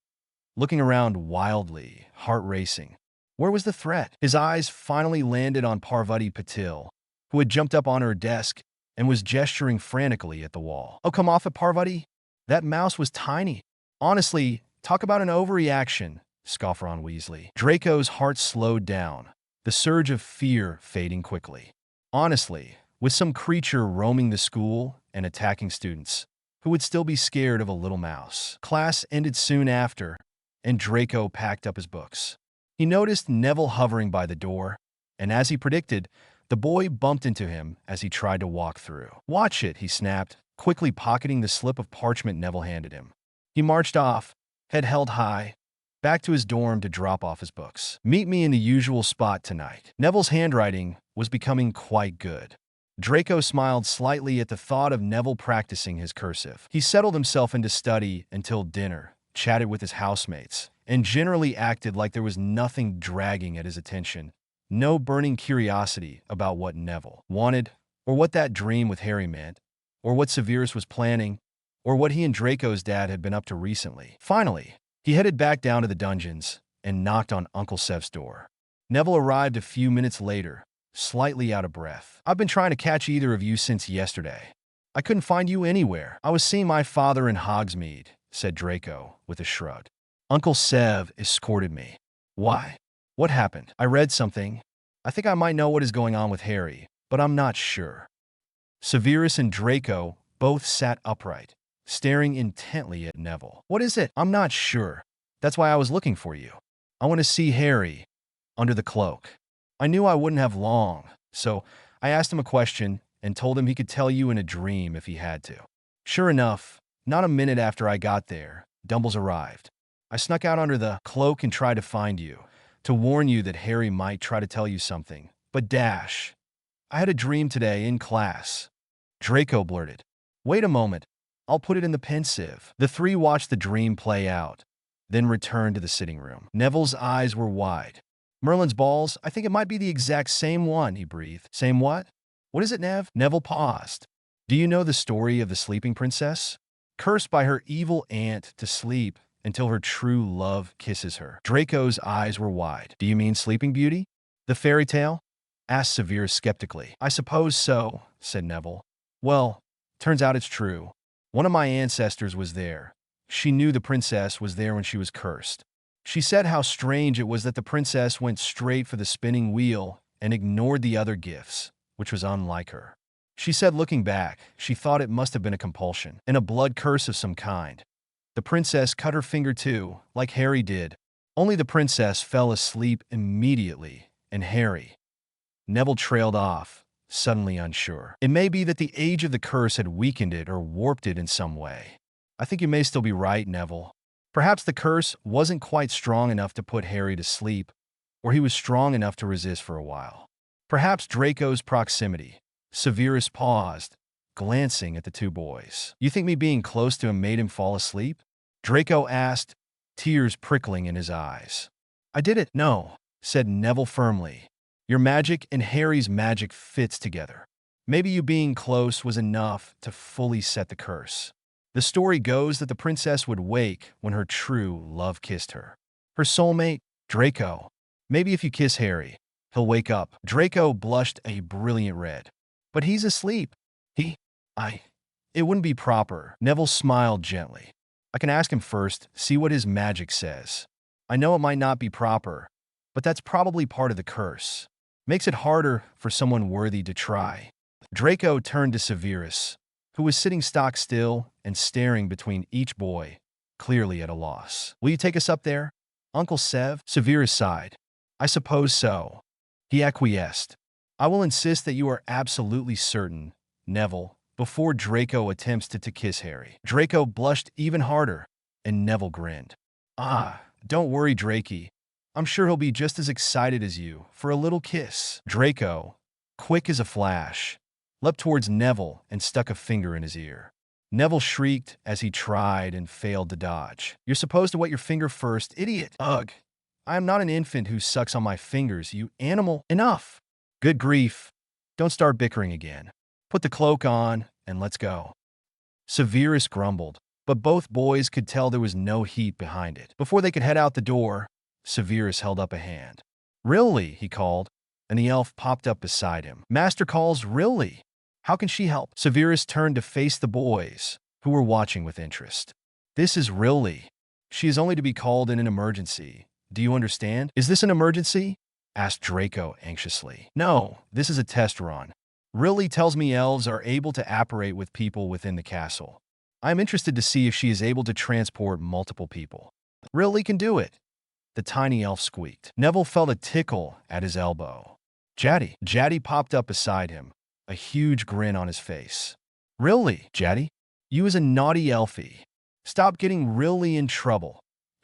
looking around wildly, heart racing. Where was the threat? His eyes finally landed on Parvati Patil, who had jumped up on her desk and was gesturing frantically at the wall. "Oh, come off it, Parvati. That mouse was tiny." "Honestly, talk about an overreaction," scoffed Ron Weasley. Draco's heart slowed down, the surge of fear fading quickly. Honestly, with some creature roaming the school and attacking students, who would still be scared of a little mouse? Class ended soon after, and Draco packed up his books. He noticed Neville hovering by the door, and as he predicted, the boy bumped into him as he tried to walk through. "Watch it," he snapped, quickly pocketing the slip of parchment Neville handed him. He marched off, head held high, back to his dorm to drop off his books. Meet me in the usual spot tonight. Neville's handwriting was becoming quite good. Draco smiled slightly at the thought of Neville practicing his cursive. He settled himself into study until dinner, chatted with his housemates, and generally acted like there was nothing dragging at his attention. No burning curiosity about what Neville wanted, or what that dream with Harry meant, or what Severus was planning, or what he and Draco's dad had been up to recently. Finally, he headed back down to the dungeons and knocked on Uncle Sev's door. Neville arrived a few minutes later, slightly out of breath. "I've been trying to catch either of you since yesterday. I couldn't find you anywhere." "I was seeing my father in Hogsmeade," said Draco with a shrug. "Uncle Sev escorted me." "Why? What happened?" "I read something. I think I might know what is going on with Harry, but I'm not sure." Severus and Draco both sat upright, staring intently at Neville. "What is it?" "I'm not sure. That's why I was looking for you. I want to see Harry under the cloak." "I knew I wouldn't have long, so I asked him a question and told him he could tell you in a dream if he had to." Sure enough, not a minute after I got there, Dumbles arrived. "I snuck out under the cloak and tried to find you, to warn you that Harry might try to tell you something. But dash, I had a dream today in class." Draco blurted. "Wait a moment. I'll put it in the pensieve." The three watched the dream play out, then returned to the sitting room. Neville's eyes were wide. "Merlin's balls, I think it might be the exact same one," he breathed. "Same what? What is it, Nev?" Neville paused. "Do you know the story of the sleeping princess? Cursed by her evil aunt to sleep until her true love kisses her." Draco's eyes were wide. "Do you mean Sleeping Beauty? The fairy tale?" asked Severus skeptically. "I suppose so," said Neville. "Well, turns out it's true. One of my ancestors was there. She knew the princess was there when she was cursed. She said how strange it was that the princess went straight for the spinning wheel and ignored the other gifts, which was unlike her. She said looking back, she thought it must have been a compulsion and a blood curse of some kind. The princess cut her finger too, like Harry did. Only the princess fell asleep immediately, and Harry..." Neville trailed off, suddenly unsure. "It may be that the age of the curse had weakened it or warped it in some way. I think you may still be right, Neville. Perhaps the curse wasn't quite strong enough to put Harry to sleep, or he was strong enough to resist for a while. Perhaps Draco's proximity." Severus paused, glancing at the two boys. "You think me being close to him made him fall asleep?" Draco asked, tears prickling in his eyes. "I did it." "No," said Neville firmly. "Your magic and Harry's magic fits together. Maybe you being close was enough to fully set the curse. The story goes that the princess would wake when her true love kissed her. Her soulmate, Draco. Maybe if you kiss Harry, he'll wake up." Draco blushed a brilliant red. "But he's asleep." It wouldn't be proper." Neville smiled gently. "I can ask him first, see what his magic says. I know it might not be proper, but that's probably part of the curse. Makes it harder for someone worthy to try." Draco turned to Severus, who was sitting stock still and staring between each boy, clearly at a loss. "Will you take us up there, Uncle Sev?" Severus sighed. "I suppose so." He acquiesced. "I will insist that you are absolutely certain, Neville, before Draco attempts to kiss Harry." Draco blushed even harder, and Neville grinned. Don't worry, Drakey. I'm sure he'll be just as excited as you for a little kiss." Draco, quick as a flash, leapt towards Neville and stuck a finger in his ear. Neville shrieked as he tried and failed to dodge. "You're supposed to wet your finger first, idiot." "Ugh, I am not an infant who sucks on my fingers, you animal." "Enough." "Good grief. Don't start bickering again. Put the cloak on and let's go." Severus grumbled, but both boys could tell there was no heat behind it. Before they could head out the door, Severus held up a hand. "Riley," he called, and the elf popped up beside him. "Master calls Riley. How can she help?" Severus turned to face the boys, who were watching with interest. "This is Riley. She is only to be called in an emergency. Do you understand?" "Is this an emergency?" asked Draco anxiously. "No, this is a test run. Riley tells me elves are able to apparate with people within the castle. I am interested to see if she is able to transport multiple people." "Riley can do it," the tiny elf squeaked. Neville felt a tickle at his elbow. Jaddy popped up beside him, a huge grin on his face. "Riley, Jaddy, you is a naughty elfie. Stop getting Riley in trouble.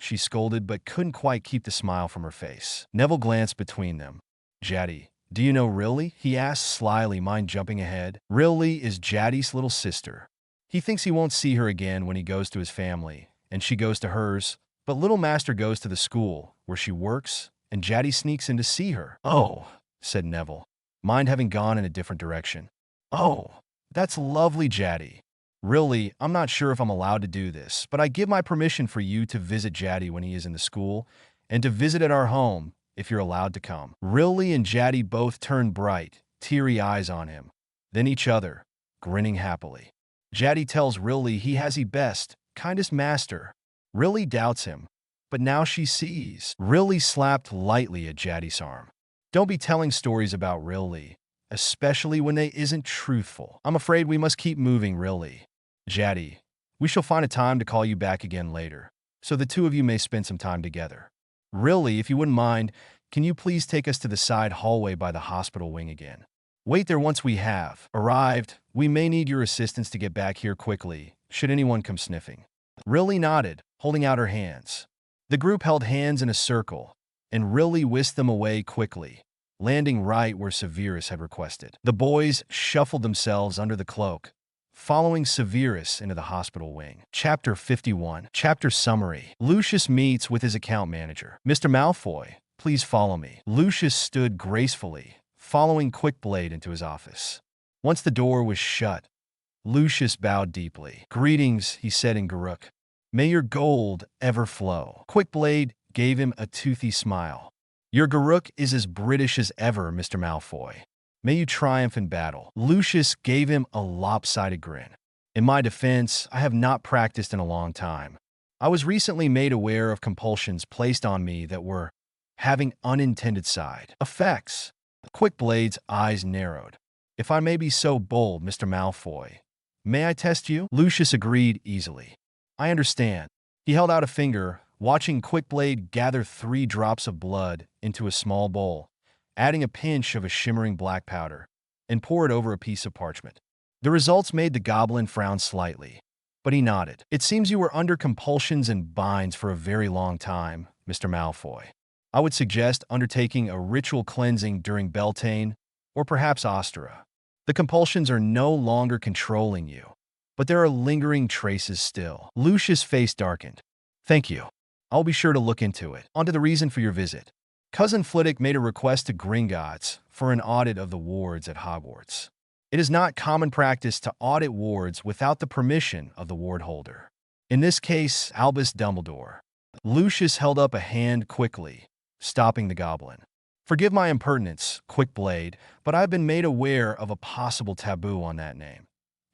she scolded but couldn't quite keep the smile from her face. Neville glanced between them. Jaddy, do you know Riley? He asked slyly, mind jumping ahead. Riley is Jaddy's little sister. He thinks he won't see her again when he goes to his family, and she goes to hers, but little master goes to the school where she works, and Jaddy sneaks in to see her. Oh, said Neville, mind having gone in a different direction. Oh, that's lovely, Jaddy. Really, I'm not sure if I'm allowed to do this, but I give my permission for you to visit Jaddy when he is in the school, and to visit at our home if you're allowed to come. Riley and Jaddy both turned bright, teary eyes on him, then each other, grinning happily. Jaddy tells Riley he has the best, kindest master. Riley doubts him, but now she sees. Riley slapped lightly at Jaddy's arm. Don't be telling stories about Riley, especially when they isn't truthful. I'm afraid we must keep moving, Riley. Jaddy, we shall find a time to call you back again later, so the two of you may spend some time together. Riley, if you wouldn't mind, can you please take us to the side hallway by the hospital wing again? Wait there once we have arrived. We may need your assistance to get back here quickly, should anyone come sniffing. Riley nodded, holding out her hands. The group held hands in a circle, and Riley whisked them away quickly, landing right where Severus had requested. The boys shuffled themselves under the cloak, following Severus into the hospital wing. Chapter 51. Chapter Summary. Lucius meets with his account manager. Mr. Malfoy, please follow me. Lucius stood gracefully, following Quickblade into his office. Once the door was shut, Lucius bowed deeply. Greetings, he said in Garuk. May your gold ever flow. Quickblade gave him a toothy smile. Your Garuk is as British as ever, Mr. Malfoy. May you triumph in battle. Lucius gave him a lopsided grin. In my defense, I have not practiced in a long time. I was recently made aware of compulsions placed on me that were having unintended side effects. Quickblade's eyes narrowed. If I may be so bold, Mr. Malfoy, may I test you? Lucius agreed easily. I understand. He held out a finger, watching Quickblade gather 3 drops of blood into a small bowl, adding a pinch of a shimmering black powder, and pour it over a piece of parchment. The results made the goblin frown slightly, but he nodded. It seems you were under compulsions and binds for a very long time, Mr. Malfoy. I would suggest undertaking a ritual cleansing during Beltane, or perhaps Ostera. The compulsions are no longer controlling you, but there are lingering traces still. Lucius' face darkened. Thank you. I'll be sure to look into it. On to the reason for your visit. Cousin Flitwick made a request to Gringotts for an audit of the wards at Hogwarts. It is not common practice to audit wards without the permission of the ward holder. In this case, Albus Dumbledore. Lucius held up a hand quickly, stopping the goblin. Forgive my impertinence, Quickblade, but I've been made aware of a possible taboo on that name,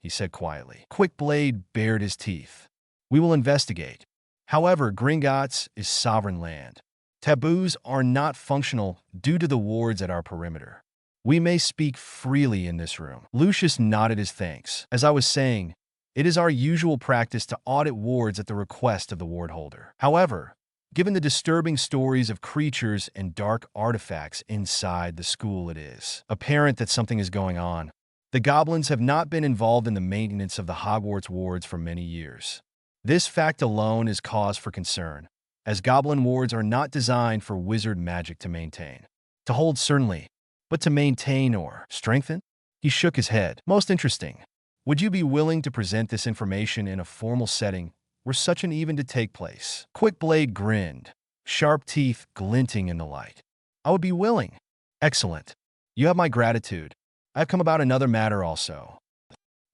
he said quietly. Quickblade bared his teeth. We will investigate. However, Gringotts is sovereign land. Taboos are not functional due to the wards at our perimeter. We may speak freely in this room. Lucius nodded his thanks. As I was saying, it is our usual practice to audit wards at the request of the ward holder. However, given the disturbing stories of creatures and dark artifacts inside the school, it is apparent that something is going on. The goblins have not been involved in the maintenance of the Hogwarts wards for many years. This fact alone is cause for concern, as goblin wards are not designed for wizard magic to maintain. To hold certainly, but to maintain or strengthen? He shook his head. Most interesting. Would you be willing to present this information in a formal setting were such an event to take place? Quickblade grinned, sharp teeth glinting in the light. I would be willing. Excellent. You have my gratitude. I have come about another matter also.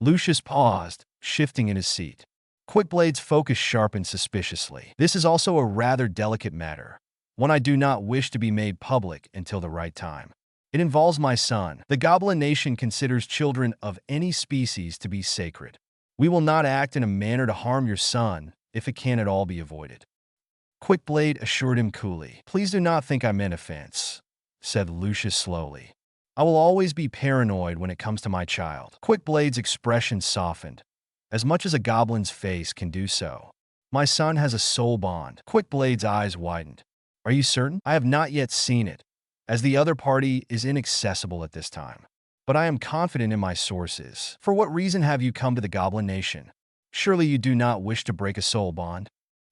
Lucius paused, shifting in his seat. Quickblade's focus sharpened suspiciously. This is also a rather delicate matter, one I do not wish to be made public until the right time. It involves my son. The Goblin Nation considers children of any species to be sacred. We will not act in a manner to harm your son if it can at all be avoided. Quickblade assured him coolly. Please do not think I meant offense, said Lucius slowly. I will always be paranoid when it comes to my child. Quickblade's expression softened, as much as a goblin's face can do so. My son has a soul bond. Quickblade's eyes widened. Are you certain? I have not yet seen it, as the other party is inaccessible at this time. But I am confident in my sources. For what reason have you come to the Goblin Nation? Surely you do not wish to break a soul bond?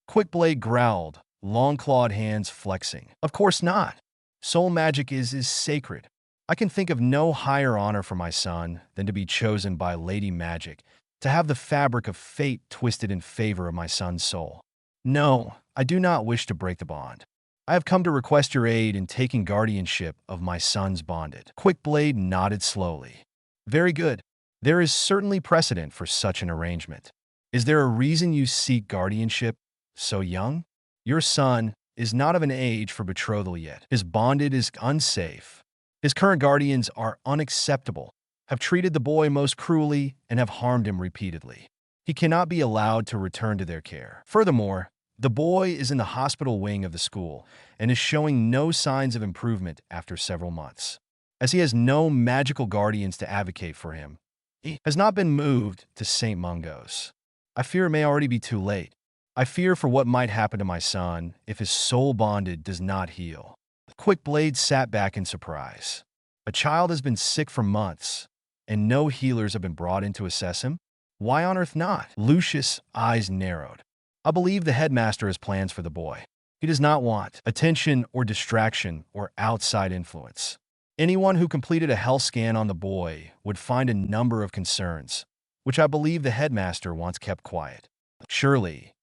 Quickblade growled, long-clawed hands flexing. Of course not. Soul magic is sacred. I can think of no higher honor for my son than to be chosen by Lady Magic, to have the fabric of fate twisted in favor of my son's soul. No, I do not wish to break the bond. I have come to request your aid in taking guardianship of my son's bonded. Quickblade nodded slowly. Very good. There is certainly precedent for such an arrangement. Is there a reason you seek guardianship so young? Your son is not of an age for betrothal yet. His bonded is unsafe. His current guardians are unacceptable, have treated the boy most cruelly, and have harmed him repeatedly. He cannot be allowed to return to their care. Furthermore, the boy is in the hospital wing of the school and is showing no signs of improvement after several months. As he has no magical guardians to advocate for him, he has not been moved to St. Mungo's. I fear it may already be too late. I fear for what might happen to my son if his soul bonded does not heal. Quickblade sat back in surprise. A child has been sick for months, and no healers have been brought in to assess him? Why on earth not? Lucius' eyes narrowed. I believe the headmaster has plans for the boy. He does not want attention or distraction or outside influence. Anyone who completed a health scan on the boy would find a number of concerns, which I believe the headmaster wants kept quiet. Surely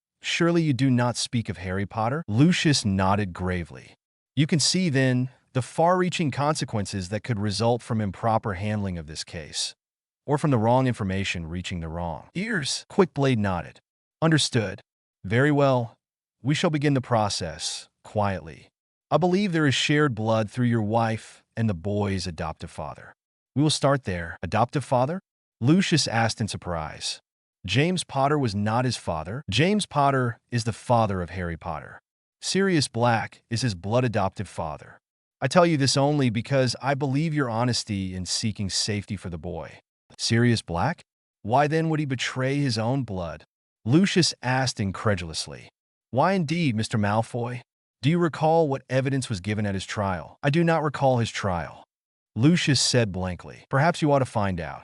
you do not speak of Harry Potter? Lucius nodded gravely. You can see, then, the far-reaching consequences that could result from improper handling of this case, or from the wrong information reaching the wrong ears. Quickblade nodded. Understood. Very well. We shall begin the process, quietly. I believe there is shared blood through your wife and the boy's adoptive father. We will start there. Adoptive father? Lucius asked in surprise. James Potter was not his father. James Potter is the father of Harry Potter. Sirius Black is his blood adoptive father. I tell you this only because I believe your honesty in seeking safety for the boy. Sirius Black? Why then would he betray his own blood? Lucius asked incredulously. Why indeed, Mr. Malfoy? Do you recall what evidence was given at his trial? I do not recall his trial. Lucius said blankly. Perhaps you ought to find out.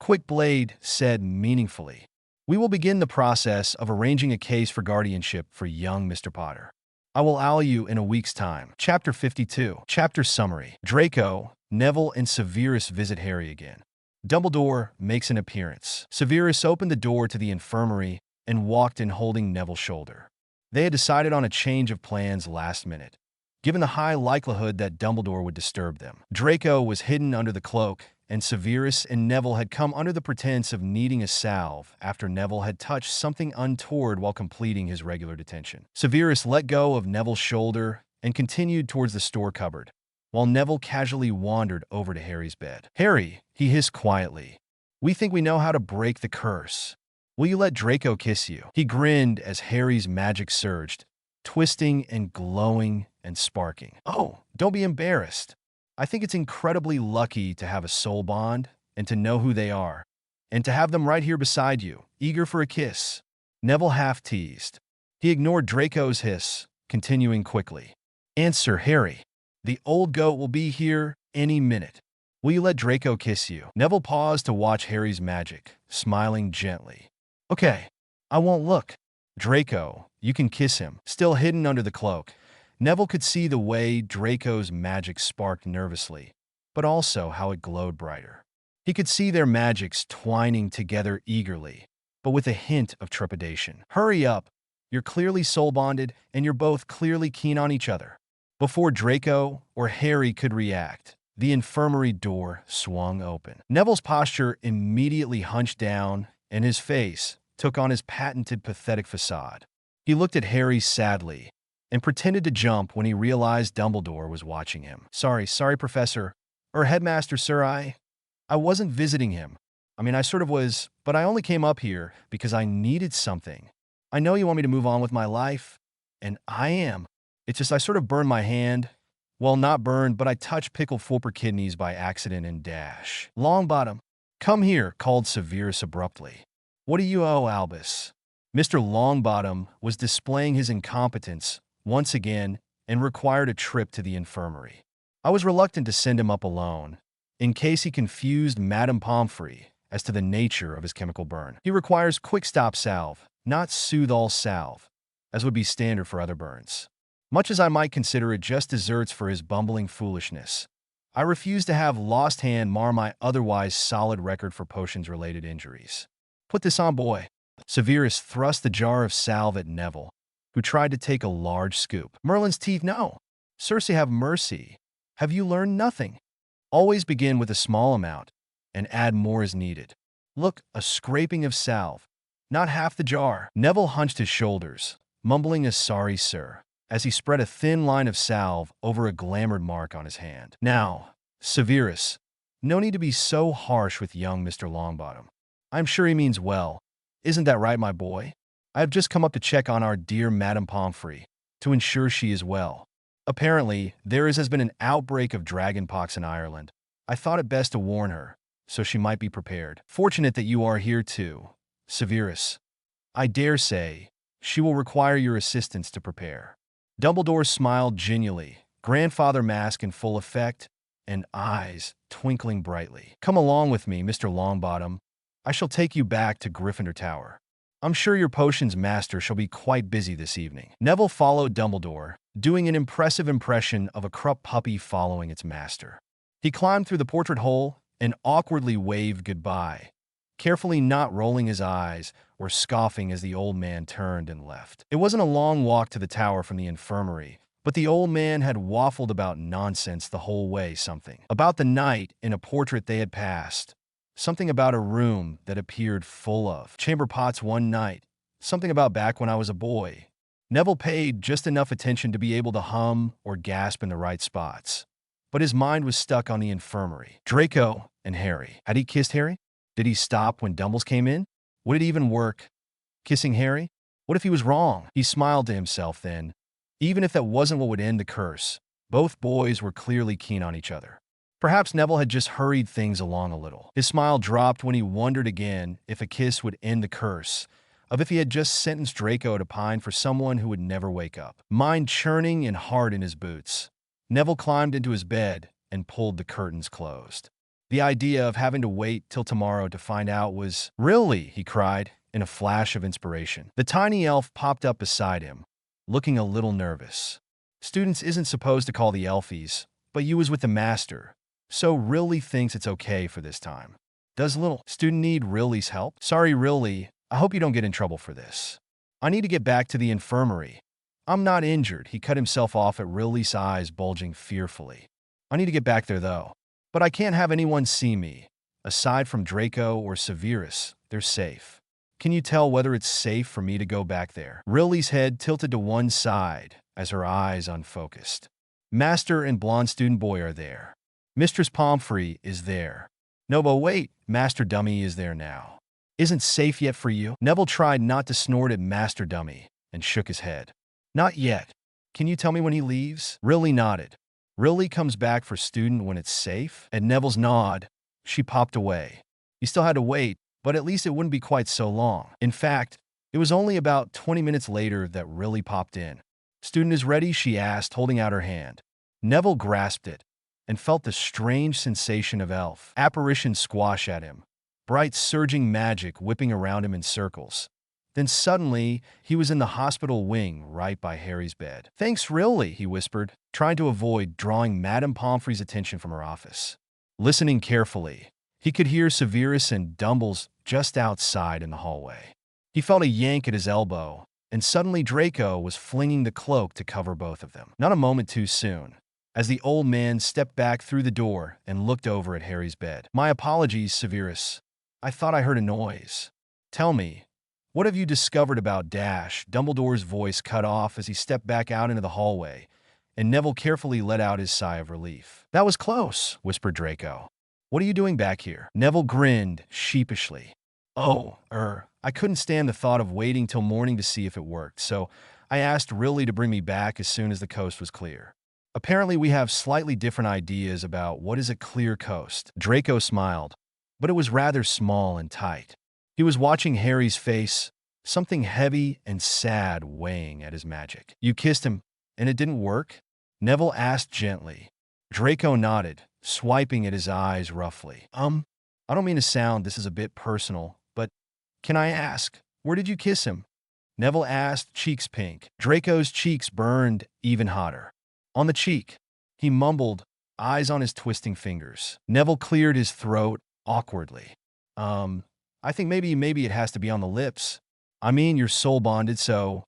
Quickblade said meaningfully. We will begin the process of arranging a case for guardianship for young Mr. Potter. I will owl you in a week's time. Chapter 52. Chapter Summary. Draco, Neville, and Severus visit Harry again. Dumbledore makes an appearance. Severus opened the door to the infirmary and walked in holding Neville's shoulder. They had decided on a change of plans last minute, given the high likelihood that Dumbledore would disturb them. Draco was hidden under the cloak, and Severus and Neville had come under the pretense of needing a salve after Neville had touched something untoward while completing his regular detention. Severus let go of Neville's shoulder and continued towards the store cupboard, while Neville casually wandered over to Harry's bed. Harry, he hissed quietly, we think we know how to break the curse. Will you let Draco kiss you? He grinned as Harry's magic surged, twisting and glowing and sparking. Oh, don't be embarrassed. I think it's incredibly lucky to have a soul bond and to know who they are, and to have them right here beside you, eager for a kiss. Neville half teased. He ignored Draco's hiss, continuing quickly. Answer, Harry. The old goat will be here any minute. Will you let Draco kiss you? Neville paused to watch Harry's magic, smiling gently. Okay, I won't look. Draco, you can kiss him. Still hidden under the cloak, Neville could see the way Draco's magic sparked nervously, but also how it glowed brighter. He could see their magics twining together eagerly, but with a hint of trepidation. Hurry up. You're clearly soul-bonded, and you're both clearly keen on each other. Before Draco or Harry could react, the infirmary door swung open. Neville's posture immediately hunched down, and his face took on his patented pathetic facade. He looked at Harry sadly, and pretended to jump when he realized Dumbledore was watching him. Sorry, Professor. Or Headmaster, sir, I wasn't visiting him. I sort of was, but I only came up here because I needed something. I know you want me to move on with my life, and I am. It's just I sort of burned my hand. Well, not burned, but I touched pickled Fulper kidneys by accident and dash. Longbottom, come here, called Severus abruptly. What do you owe, Albus? Mr. Longbottom was displaying his incompetence once again and required a trip to the infirmary. I was reluctant to send him up alone, in case he confused Madame Pomfrey as to the nature of his chemical burn. He requires quick-stop salve, not soothe-all salve, as would be standard for other burns. Much as I might consider it just desserts for his bumbling foolishness, I refuse to have Lost Hand mar my otherwise solid record for potions-related injuries. Put this on, boy. Severus thrust the jar of salve at Neville, who tried to take a large scoop. Merlin's teeth, no. Circe, have mercy. Have you learned nothing? Always begin with a small amount, and add more as needed. Look, a scraping of salve. Not half the jar. Neville hunched his shoulders, mumbling a sorry sir, as he spread a thin line of salve over a glamored mark on his hand. Now, Severus, no need to be so harsh with young Mr. Longbottom. I'm sure he means well. Isn't that right, my boy? I have just come up to check on our dear Madame Pomfrey, to ensure she is well. Apparently, has been an outbreak of dragonpox in Ireland. I thought it best to warn her, so she might be prepared. Fortunate that you are here too, Severus. I dare say she will require your assistance to prepare. Dumbledore smiled genially, grandfather mask in full effect, and eyes twinkling brightly. Come along with me, Mr. Longbottom. I shall take you back to Gryffindor Tower. I'm sure your potions master shall be quite busy this evening. Neville followed Dumbledore, doing an impressive impression of a crup puppy following its master. He climbed through the portrait hole and awkwardly waved goodbye, carefully not rolling his eyes or scoffing as the old man turned and left. It wasn't a long walk to the tower from the infirmary, but the old man had waffled about nonsense the whole way. Something about the night in a portrait they had passed. Something about a room that appeared full of chamber pots one night. Something about back when I was a boy. Neville paid just enough attention to be able to hum or gasp in the right spots. But his mind was stuck on the infirmary. Draco and Harry. Had he kissed Harry? Did he stop when Dumbles came in? Would it even work? Kissing Harry? What if he was wrong? He smiled to himself then. Even if that wasn't what would end the curse, both boys were clearly keen on each other. Perhaps Neville had just hurried things along a little. His smile dropped when he wondered again if a kiss would end the curse, of if he had just sentenced Draco to pine for someone who would never wake up. Mind churning and heart in his boots, Neville climbed into his bed and pulled the curtains closed. The idea of having to wait till tomorrow to find out was... Really, he cried, in a flash of inspiration. The tiny elf popped up beside him, looking a little nervous. Students isn't supposed to call the elfies, but you was with the master. So Riley thinks it's okay for this time. Does little student need Riley's help? Sorry, Riley. I hope you don't get in trouble for this. I need to get back to the infirmary. I'm not injured. He cut himself off at Riley's eyes bulging fearfully. I need to get back there, though. But I can't have anyone see me. Aside from Draco or Severus, they're safe. Can you tell whether it's safe for me to go back there? Riley's head tilted to one side as her eyes unfocused. Master and blonde student boy are there. Mistress Pomfrey is there. No, but wait, Master Dummy is there now. Isn't safe yet for you? Neville tried not to snort at Master Dummy and shook his head. Not yet. Can you tell me when he leaves? Riley nodded. Riley comes back for student when it's safe? At Neville's nod, she popped away. He still had to wait, but at least it wouldn't be quite so long. In fact, it was only about 20 minutes later that Riley popped in. Student is ready, she asked, holding out her hand. Neville grasped it and felt the strange sensation of elf apparition squash at him, bright surging magic whipping around him in circles. Then suddenly, he was in the hospital wing right by Harry's bed. Thanks, Riley, he whispered, trying to avoid drawing Madame Pomfrey's attention from her office. Listening carefully, he could hear Severus and Dumbles just outside in the hallway. He felt a yank at his elbow, and suddenly Draco was flinging the cloak to cover both of them. Not a moment too soon, as the old man stepped back through the door and looked over at Harry's bed. My apologies, Severus. I thought I heard a noise. Tell me, what have you discovered about Dash? Dumbledore's voice cut off as he stepped back out into the hallway, and Neville carefully let out his sigh of relief. That was close, whispered Draco. What are you doing back here? Neville grinned sheepishly. Oh, I couldn't stand the thought of waiting till morning to see if it worked, so I asked Riley to bring me back as soon as the coast was clear. Apparently we have slightly different ideas about what is a clear coast. Draco smiled, but it was rather small and tight. He was watching Harry's face, something heavy and sad weighing at his magic. You kissed him, and it didn't work? Neville asked gently. Draco nodded, swiping at his eyes roughly. I don't mean to sound this is a bit personal, but can I ask, where did you kiss him? Neville asked, cheeks pink. Draco's cheeks burned even hotter. On the cheek, he mumbled, eyes on his twisting fingers. Neville cleared his throat awkwardly. I think maybe it has to be on the lips. I mean, you're soul bonded, so...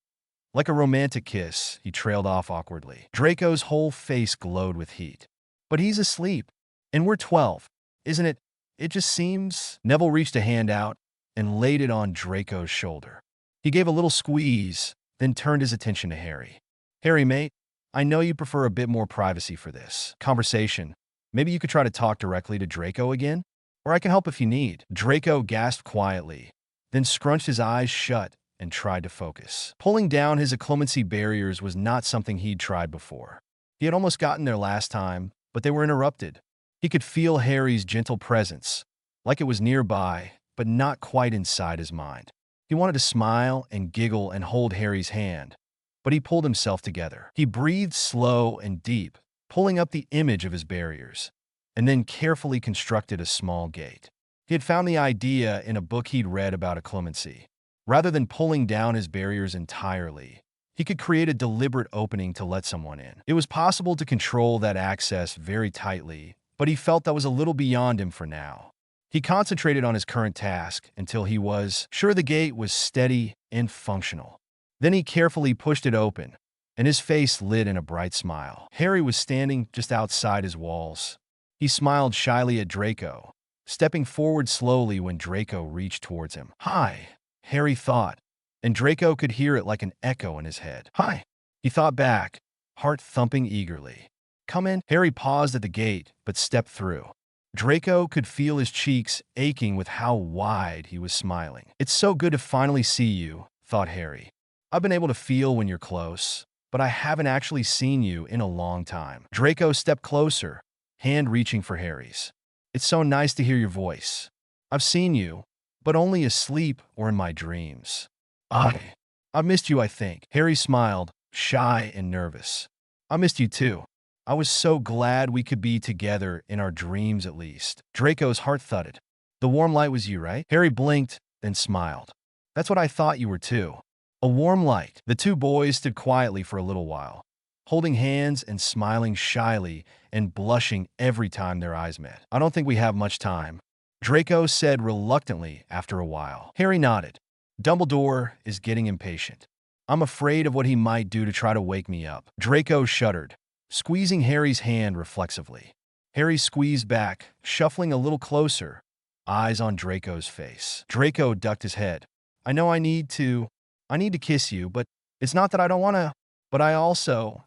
Like a romantic kiss, he trailed off awkwardly. Draco's whole face glowed with heat. But he's asleep. And we're 12, isn't it? It just seems... Neville reached a hand out and laid it on Draco's shoulder. He gave a little squeeze, then turned his attention to Harry. Harry, mate, I know you prefer a bit more privacy for this conversation. Maybe you could try to talk directly to Draco again? Or I can help if you need. Draco gasped quietly, then scrunched his eyes shut and tried to focus. Pulling down his occlumency barriers was not something he'd tried before. He had almost gotten there last time, but they were interrupted. He could feel Harry's gentle presence, like it was nearby, but not quite inside his mind. He wanted to smile and giggle and hold Harry's hand, but he pulled himself together. He breathed slow and deep, pulling up the image of his barriers, and then carefully constructed a small gate. He had found the idea in a book he'd read about occlumency. Rather than pulling down his barriers entirely, he could create a deliberate opening to let someone in. It was possible to control that access very tightly, but he felt that was a little beyond him for now. He concentrated on his current task until he was sure the gate was steady and functional. Then he carefully pushed it open, and his face lit in a bright smile. Harry was standing just outside his walls. He smiled shyly at Draco, stepping forward slowly when Draco reached towards him. "Hi," Harry thought, and Draco could hear it like an echo in his head. "Hi," he thought back, heart thumping eagerly. "Come in." Harry paused at the gate, but stepped through. Draco could feel his cheeks aching with how wide he was smiling. "It's so good to finally see you," thought Harry. "I've been able to feel when you're close, but I haven't actually seen you in a long time." Draco stepped closer, hand reaching for Harry's. "It's so nice to hear your voice. I've seen you, but only asleep or in my dreams. I missed you, I think." Harry smiled, shy and nervous. "I missed you too. I was so glad we could be together in our dreams at least." Draco's heart thudded. "The warm light was you, right?" Harry blinked, then smiled. "That's what I thought you were too. A warm light." The two boys stood quietly for a little while, holding hands and smiling shyly and blushing every time their eyes met. "I don't think we have much time," Draco said reluctantly after a while. Harry nodded. "Dumbledore is getting impatient. I'm afraid of what he might do to try to wake me up." Draco shuddered, squeezing Harry's hand reflexively. Harry squeezed back, shuffling a little closer, eyes on Draco's face. Draco ducked his head. "I know I need to kiss you, but it's not that I don't want to, but I also,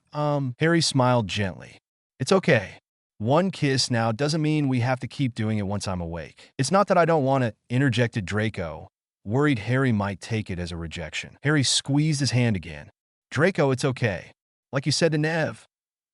Harry smiled gently. "It's okay. One kiss now doesn't mean we have to keep doing it once I'm awake." "It's not that I don't want to," interjected Draco, worried Harry might take it as a rejection. Harry squeezed his hand again. "Draco, it's okay. Like you said to Nev,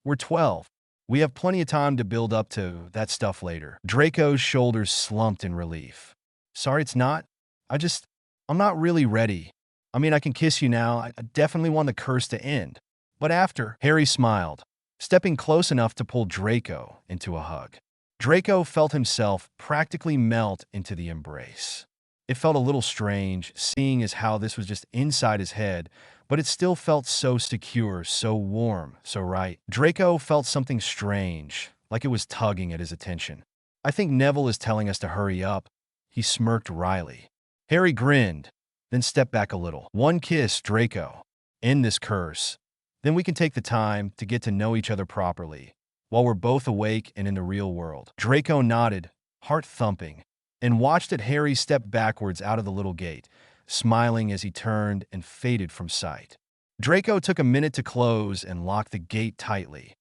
we're 12. We have plenty of time to build up to that stuff later." Draco's shoulders slumped in relief. "Sorry, it's not. I'm not really ready. I mean, I can kiss you now. I definitely want the curse to end. But after," Harry smiled, stepping close enough to pull Draco into a hug. Draco felt himself practically melt into the embrace. It felt a little strange, seeing as how this was just inside his head, but it still felt so secure, so warm, so right. Draco felt something strange, like it was tugging at his attention. "I think Neville is telling us to hurry up," he smirked wryly. Harry grinned, then stepped back a little. "One kiss, Draco. End this curse. Then we can take the time to get to know each other properly, while we're both awake and in the real world." Draco nodded, heart thumping, and watched as Harry stepped backwards out of the little gate, smiling as he turned and faded from sight. Draco took a minute to close and lock the gate tightly,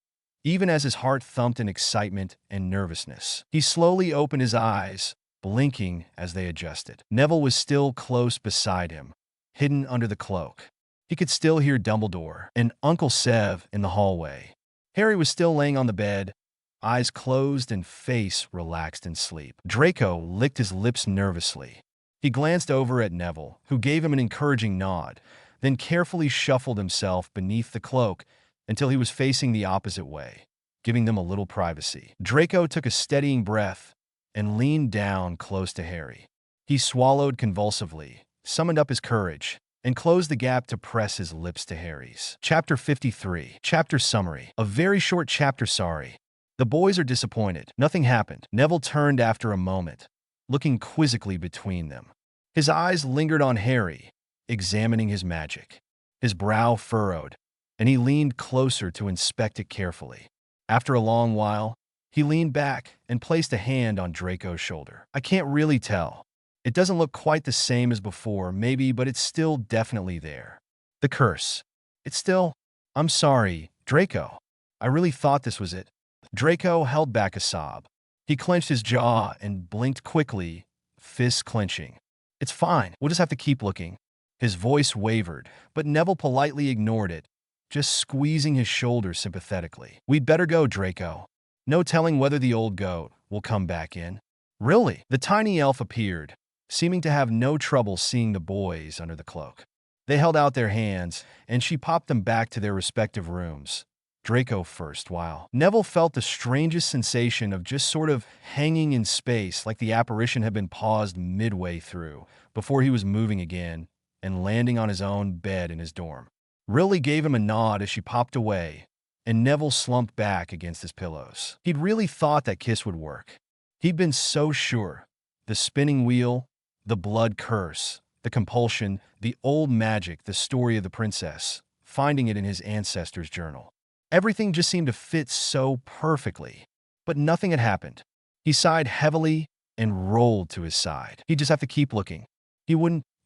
even as his heart thumped in excitement and nervousness. He slowly opened his eyes, blinking as they adjusted. Neville was still close beside him, hidden under the cloak. He could still hear Dumbledore and Uncle Sev in the hallway. Harry was still laying on the bed, eyes closed and face relaxed in sleep. Draco licked his lips nervously. He glanced over at Neville, who gave him an encouraging nod, then carefully shuffled himself beneath the cloak until he was facing the opposite way, giving them a little privacy. Draco took a steadying breath and leaned down close to Harry. He swallowed convulsively, summoned up his courage, and closed the gap to press his lips to Harry's. Chapter 53. Chapter Summary. A very short chapter, sorry. The boys are disappointed. Nothing happened. Neville turned after a moment, looking quizzically between them. His eyes lingered on Harry, examining his magic. His brow furrowed, and he leaned closer to inspect it carefully. After a long while, he leaned back and placed a hand on Draco's shoulder. I can't really tell. It doesn't look quite the same as before, maybe, but it's still definitely there. The curse. It's still... I'm sorry, Draco. I really thought this was it. Draco held back a sob. He clenched his jaw and blinked quickly, fists clenching. It's fine. We'll just have to keep looking. His voice wavered, but Neville politely ignored it, just squeezing his shoulder sympathetically. We'd better go, Draco. No telling whether the old goat will come back in. Really? The tiny elf appeared, seeming to have no trouble seeing the boys under the cloak. They held out their hands, and she popped them back to their respective rooms. Draco first, while Neville felt the strangest sensation of just sort of hanging in space, like the apparition had been paused midway through, before he was moving again and landing on his own bed in his dorm. Riley gave him a nod as she popped away, and Neville slumped back against his pillows. He'd really thought that kiss would work. He'd been so sure. The spinning wheel, the blood curse, the compulsion, the old magic, the story of the princess, finding it in his ancestors' journal. Everything just seemed to fit so perfectly, but nothing had happened. He sighed heavily and rolled to his side. He'd just have to keep looking. He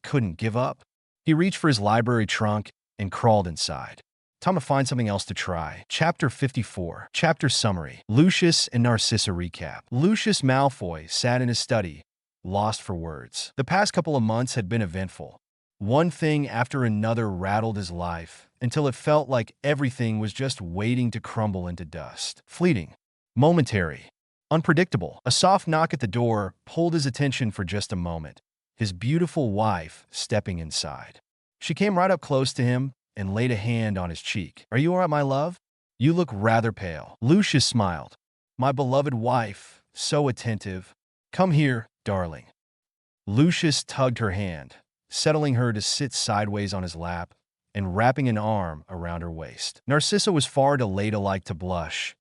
couldn't give up. He reached for his library trunk and crawled inside. Time to find something else to try. Chapter 54. Chapter Summary. Lucius and Narcissa recap. Lucius Malfoy sat in his study, lost for words. The past couple of months had been eventful. One thing after another rattled his life, until it felt like everything was just waiting to crumble into dust. Fleeting. Momentary. Unpredictable. A soft knock at the door pulled his attention for just a moment. His beautiful wife stepping inside. She came right up close to him and laid a hand on his cheek. Are you all right, my love? You look rather pale. Lucius smiled. My beloved wife, so attentive. Come here, darling. Lucius tugged her hand, settling her to sit sideways on his lap and wrapping an arm around her waist. Narcissa was far too ladylike to blush,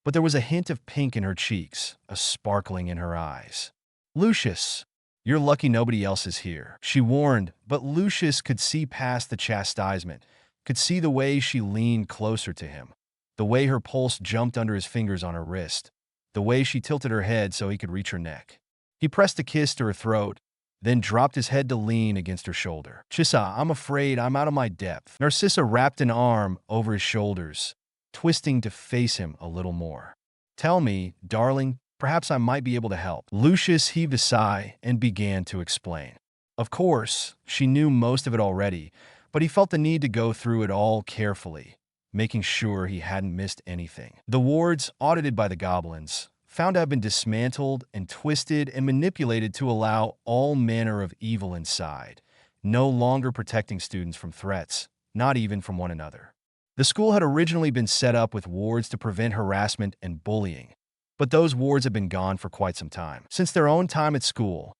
but there was a hint of pink in her cheeks, a sparkling in her eyes. Lucius, you're lucky nobody else is here, she warned, but Lucius could see past the chastisement, could see the way she leaned closer to him, the way her pulse jumped under his fingers on her wrist, the way she tilted her head so he could reach her neck. He pressed a kiss to her throat, then dropped his head to lean against her shoulder. Chissa, I'm afraid I'm out of my depth. Narcissa wrapped an arm over his shoulders, twisting to face him a little more. Tell me, darling, perhaps I might be able to help. Lucius heaved a sigh and began to explain. Of course, she knew most of it already, but he felt the need to go through it all carefully, making sure he hadn't missed anything. The wards, audited by the goblins, found to have been dismantled and twisted and manipulated to allow all manner of evil inside, no longer protecting students from threats, not even from one another. The school had originally been set up with wards to prevent harassment and bullying, but those wards had been gone for quite some time. Since their own time at school,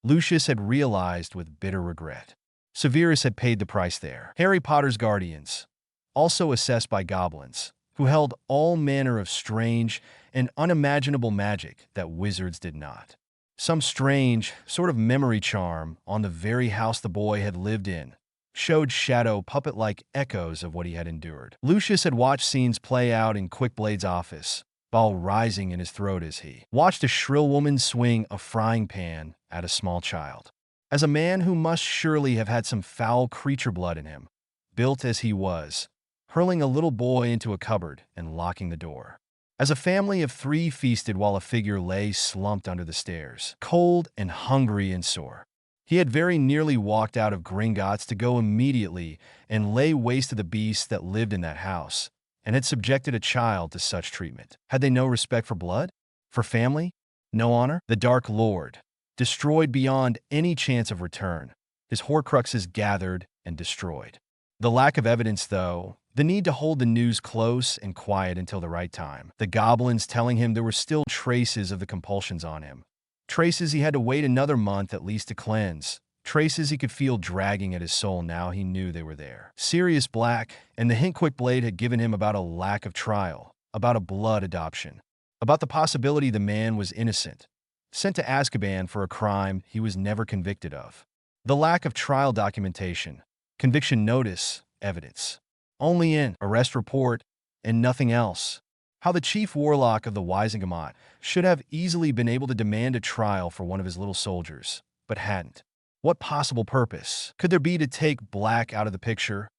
Lucius had realized with bitter regret. Severus had paid the price there. Harry Potter's guardians, also assessed by goblins, who held all manner of strange and unimaginable magic that wizards did not. Some strange, sort of memory charm on the very house the boy had lived in showed shadow puppet-like echoes of what he had endured. Lucius had watched scenes play out in Quickblade's office, ball rising in his throat as he watched a shrill woman swing a frying pan at a small child. As a man who must surely have had some foul creature blood in him, built as he was, hurling a little boy into a cupboard and locking the door. As a family of 3 feasted while a figure lay slumped under the stairs, cold and hungry and sore. He had very nearly walked out of Gringotts to go immediately and lay waste to the beasts that lived in that house, and had subjected a child to such treatment. Had they no respect for blood? For family? No honor? The Dark Lord, destroyed beyond any chance of return, his Horcruxes gathered and destroyed. The lack of evidence, though, the need to hold the news close and quiet until the right time. The goblins telling him there were still traces of the compulsions on him. Traces he had to wait another month at least to cleanse, Traces he could feel dragging at his soul now he knew they were there. Sirius Black and the hint Quick Blade had given him about a lack of trial, about a blood adoption, about the possibility the man was innocent, sent to Azkaban for a crime he was never convicted of. The lack of trial documentation, conviction notice, evidence. Only an arrest report and nothing else. How the chief warlock of the Wisingamot should have easily been able to demand a trial for one of his little soldiers, but hadn't. What possible purpose could there be to take Black out of the picture,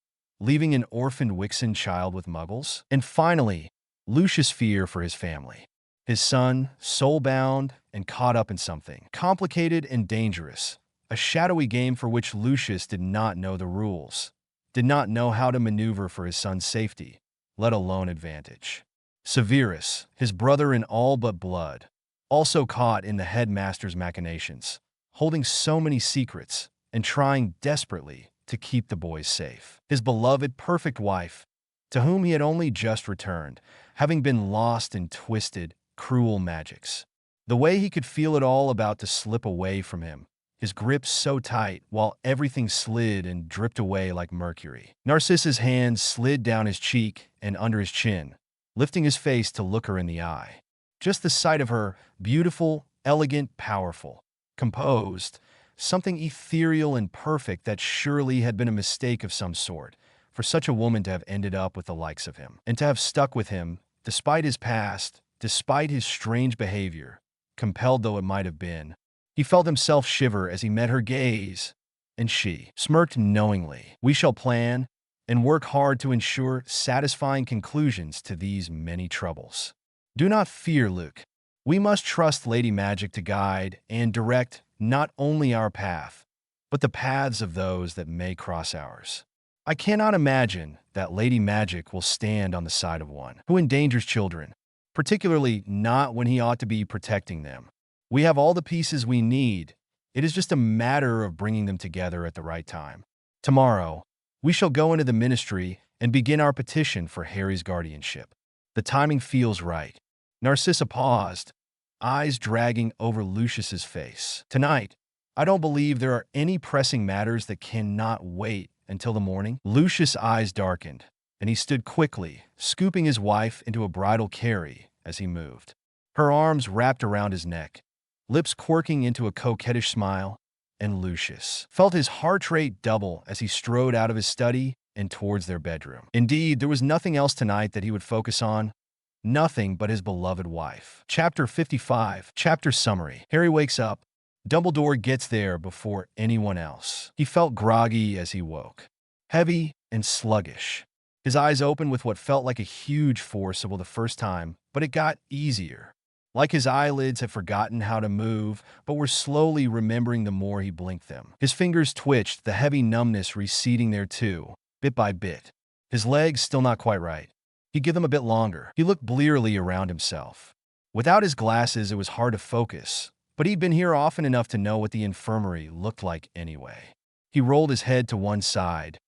leaving an orphaned Wixen child with Muggles? And finally, Lucius' fear for his family. His son, soul-bound and caught up in something complicated and dangerous, a shadowy game for which Lucius did not know the rules, did not know how to maneuver for his son's safety, let alone advantage. Severus, his brother in all but blood, also caught in the headmaster's machinations, holding so many secrets and trying desperately to keep the boys safe. His beloved, perfect wife, to whom he had only just returned, having been lost in twisted, cruel magics. The way he could feel it all about to slip away from him, his grip so tight while everything slid and dripped away like mercury. Narcissa's hand slid down his cheek and under his chin, lifting his face to look her in the eye. Just the sight of her, beautiful, elegant, powerful, composed, something ethereal and perfect that surely had been a mistake of some sort, for such a woman to have ended up with the likes of him, and to have stuck with him, despite his past, despite his strange behavior, compelled though it might have been. He felt himself shiver as he met her gaze, and she smirked knowingly. We shall plan and work hard to ensure satisfying conclusions to these many troubles. Do not fear, Luke. We must trust Lady Magic to guide and direct not only our path, but the paths of those that may cross ours. I cannot imagine that Lady Magic will stand on the side of one who endangers children, particularly not when he ought to be protecting them. We have all the pieces we need. It is just a matter of bringing them together at the right time. Tomorrow, we shall go into the ministry and begin our petition for Harry's guardianship. The timing feels right. Narcissa paused, eyes dragging over Lucius's face. Tonight, I don't believe there are any pressing matters that cannot wait until the morning. Lucius' eyes darkened, and he stood quickly, scooping his wife into a bridal carry as he moved. Her arms wrapped around his neck, lips quirking into a coquettish smile, and Lucius felt his heart rate double as he strode out of his study and towards their bedroom. Indeed, there was nothing else tonight that he would focus on, nothing but his beloved wife. Chapter 55. Chapter Summary. Harry wakes up. Dumbledore gets there before anyone else. He felt groggy as he woke, heavy and sluggish. His eyes opened with what felt like a huge forcible the first time, but it got easier. Like his eyelids had forgotten how to move, but were slowly remembering the more he blinked them. His fingers twitched, the heavy numbness receding there too, bit by bit. His legs still not quite right. He'd give them a bit longer. He looked blearily around himself. Without his glasses, it was hard to focus, but he'd been here often enough to know what the infirmary looked like anyway. He rolled his head to one side,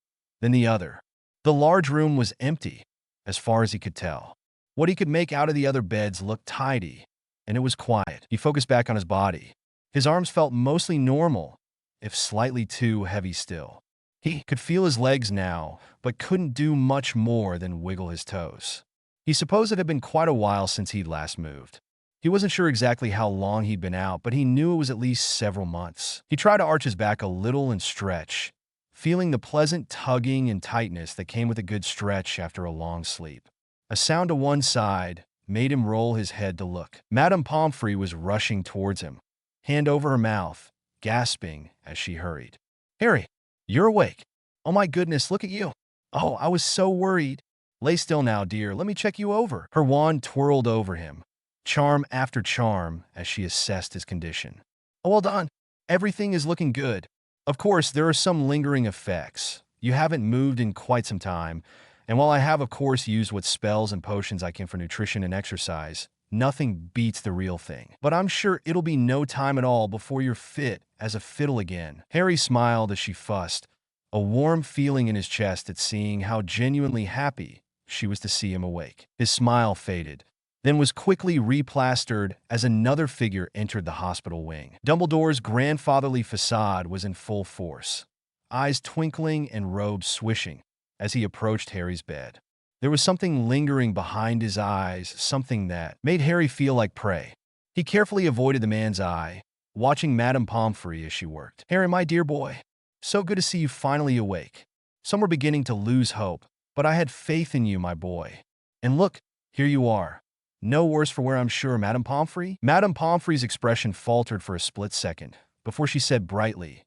then the other. The large room was empty, as far as he could tell. What he could make out of the other beds looked tidy, and it was quiet. He focused back on his body. His arms felt mostly normal, if slightly too heavy still. He could feel his legs now, but couldn't do much more than wiggle his toes. He supposed it had been quite a while since he'd last moved. He wasn't sure exactly how long he'd been out, but he knew it was at least several months. He tried to arch his back a little and stretch, feeling the pleasant tugging and tightness that came with a good stretch after a long sleep. A sound to one side made him roll his head to look. Madame Pomfrey was rushing towards him, hand over her mouth, gasping as she hurried. "Harry, you're awake. Oh my goodness, look at you. Oh, I was so worried. Lay still now, dear. Let me check you over." Her wand twirled over him, charm after charm, as she assessed his condition. "Oh, well done. Everything is looking good. Of course, there are some lingering effects. You haven't moved in quite some time, and while I have, of course, used what spells and potions I can for nutrition and exercise, nothing beats the real thing. But I'm sure it'll be no time at all before you're fit as a fiddle again." Harry smiled as she fussed, a warm feeling in his chest at seeing how genuinely happy she was to see him awake. His smile faded. then was quickly replastered as another figure entered the hospital wing. Dumbledore's grandfatherly facade was in full force, eyes twinkling and robes swishing as he approached Harry's bed. There was something lingering behind his eyes, something that made Harry feel like prey. He carefully avoided the man's eye, watching Madame Pomfrey as she worked. "Harry, my dear boy, so good to see you finally awake. Some were beginning to lose hope, but I had faith in you, my boy. And look, here you are. No worse for wear, I'm sure, Madame Pomfrey?" Madame Pomfrey's expression faltered for a split second before she said brightly,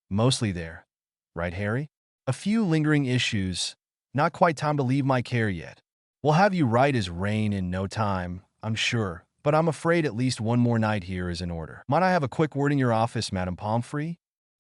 "Mostly there. Right, Harry? A few lingering issues. Not quite time to leave my care yet. We'll have you right as rain in no time, I'm sure, but I'm afraid at least one more night here is in order. Might I have a quick word in your office, Madame Pomfrey?"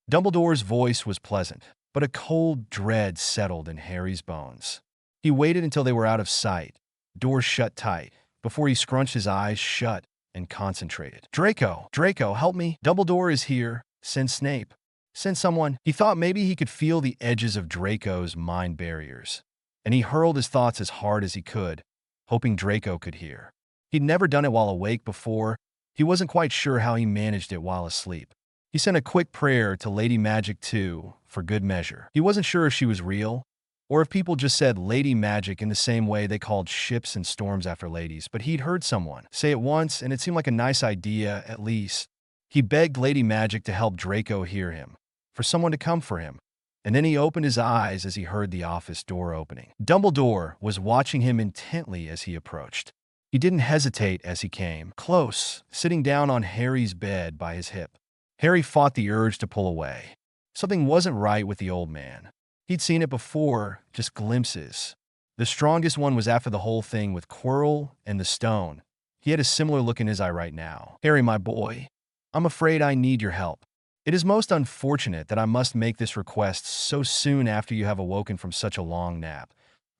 Dumbledore's voice was pleasant, but a cold dread settled in Harry's bones. He waited until they were out of sight, doors shut tight, before he scrunched his eyes shut and concentrated. "Draco, help me. Dumbledore is here. Send Snape. Send someone." He thought maybe he could feel the edges of Draco's mind barriers, and he hurled his thoughts as hard as he could, hoping Draco could hear. He'd never done it while awake before. He wasn't quite sure how he managed it while asleep. He sent a quick prayer to Lady Magic too, for good measure. He wasn't sure if she was real, or if people just said Lady Magic in the same way they called ships and storms after ladies, but he'd heard someone say it once, and it seemed like a nice idea, at least. He begged Lady Magic to help Draco hear him, for someone to come for him, and then he opened his eyes as he heard the office door opening. Dumbledore was watching him intently as he approached. He didn't hesitate as he came close, sitting down on Harry's bed by his hip. Harry fought the urge to pull away. Something wasn't right with the old man. He'd seen it before, just glimpses. The strongest one was after the whole thing with Quirrell and the stone. He had a similar look in his eye right now. "Harry, my boy, I'm afraid I need your help. It is most unfortunate that I must make this request so soon after you have awoken from such a long nap,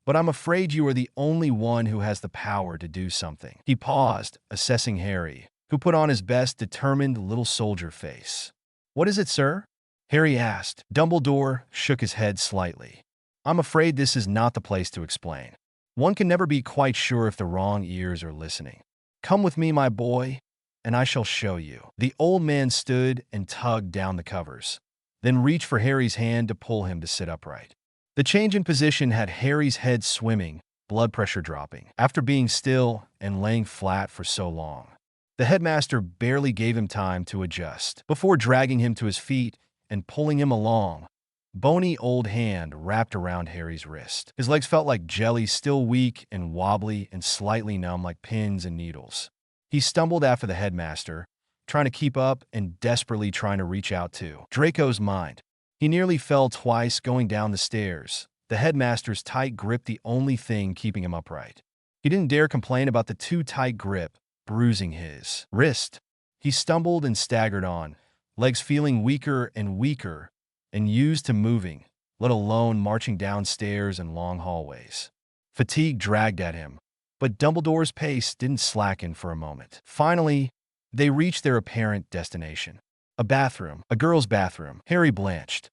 but I'm afraid you are the only one who has the power to do something." He paused, assessing Harry, who put on his best determined little soldier face. "What is it, sir?" Harry asked. Dumbledore shook his head slightly. "I'm afraid this is not the place to explain. One can never be quite sure if the wrong ears are listening. Come with me, my boy, and I shall show you." The old man stood and tugged down the covers, then reached for Harry's hand to pull him to sit upright. The change in position had Harry's head swimming, blood pressure dropping. After being still and laying flat for so long, the headmaster barely gave him time to adjust. Before dragging him to his feet and pulling him along, bony old hand wrapped around Harry's wrist. His legs felt like jelly, still weak and wobbly and slightly numb like pins and needles. He stumbled after the headmaster, trying to keep up and desperately trying to reach out to Draco's mind. He nearly fell twice going down the stairs, the headmaster's tight grip the only thing keeping him upright. He didn't dare complain about the too tight grip, bruising his wrist. He stumbled and staggered on, legs feeling weaker and weaker, and used to moving, let alone marching downstairs and long hallways. Fatigue dragged at him, but Dumbledore's pace didn't slacken for a moment. Finally, they reached their apparent destination. A bathroom, a girl's bathroom. Harry blanched.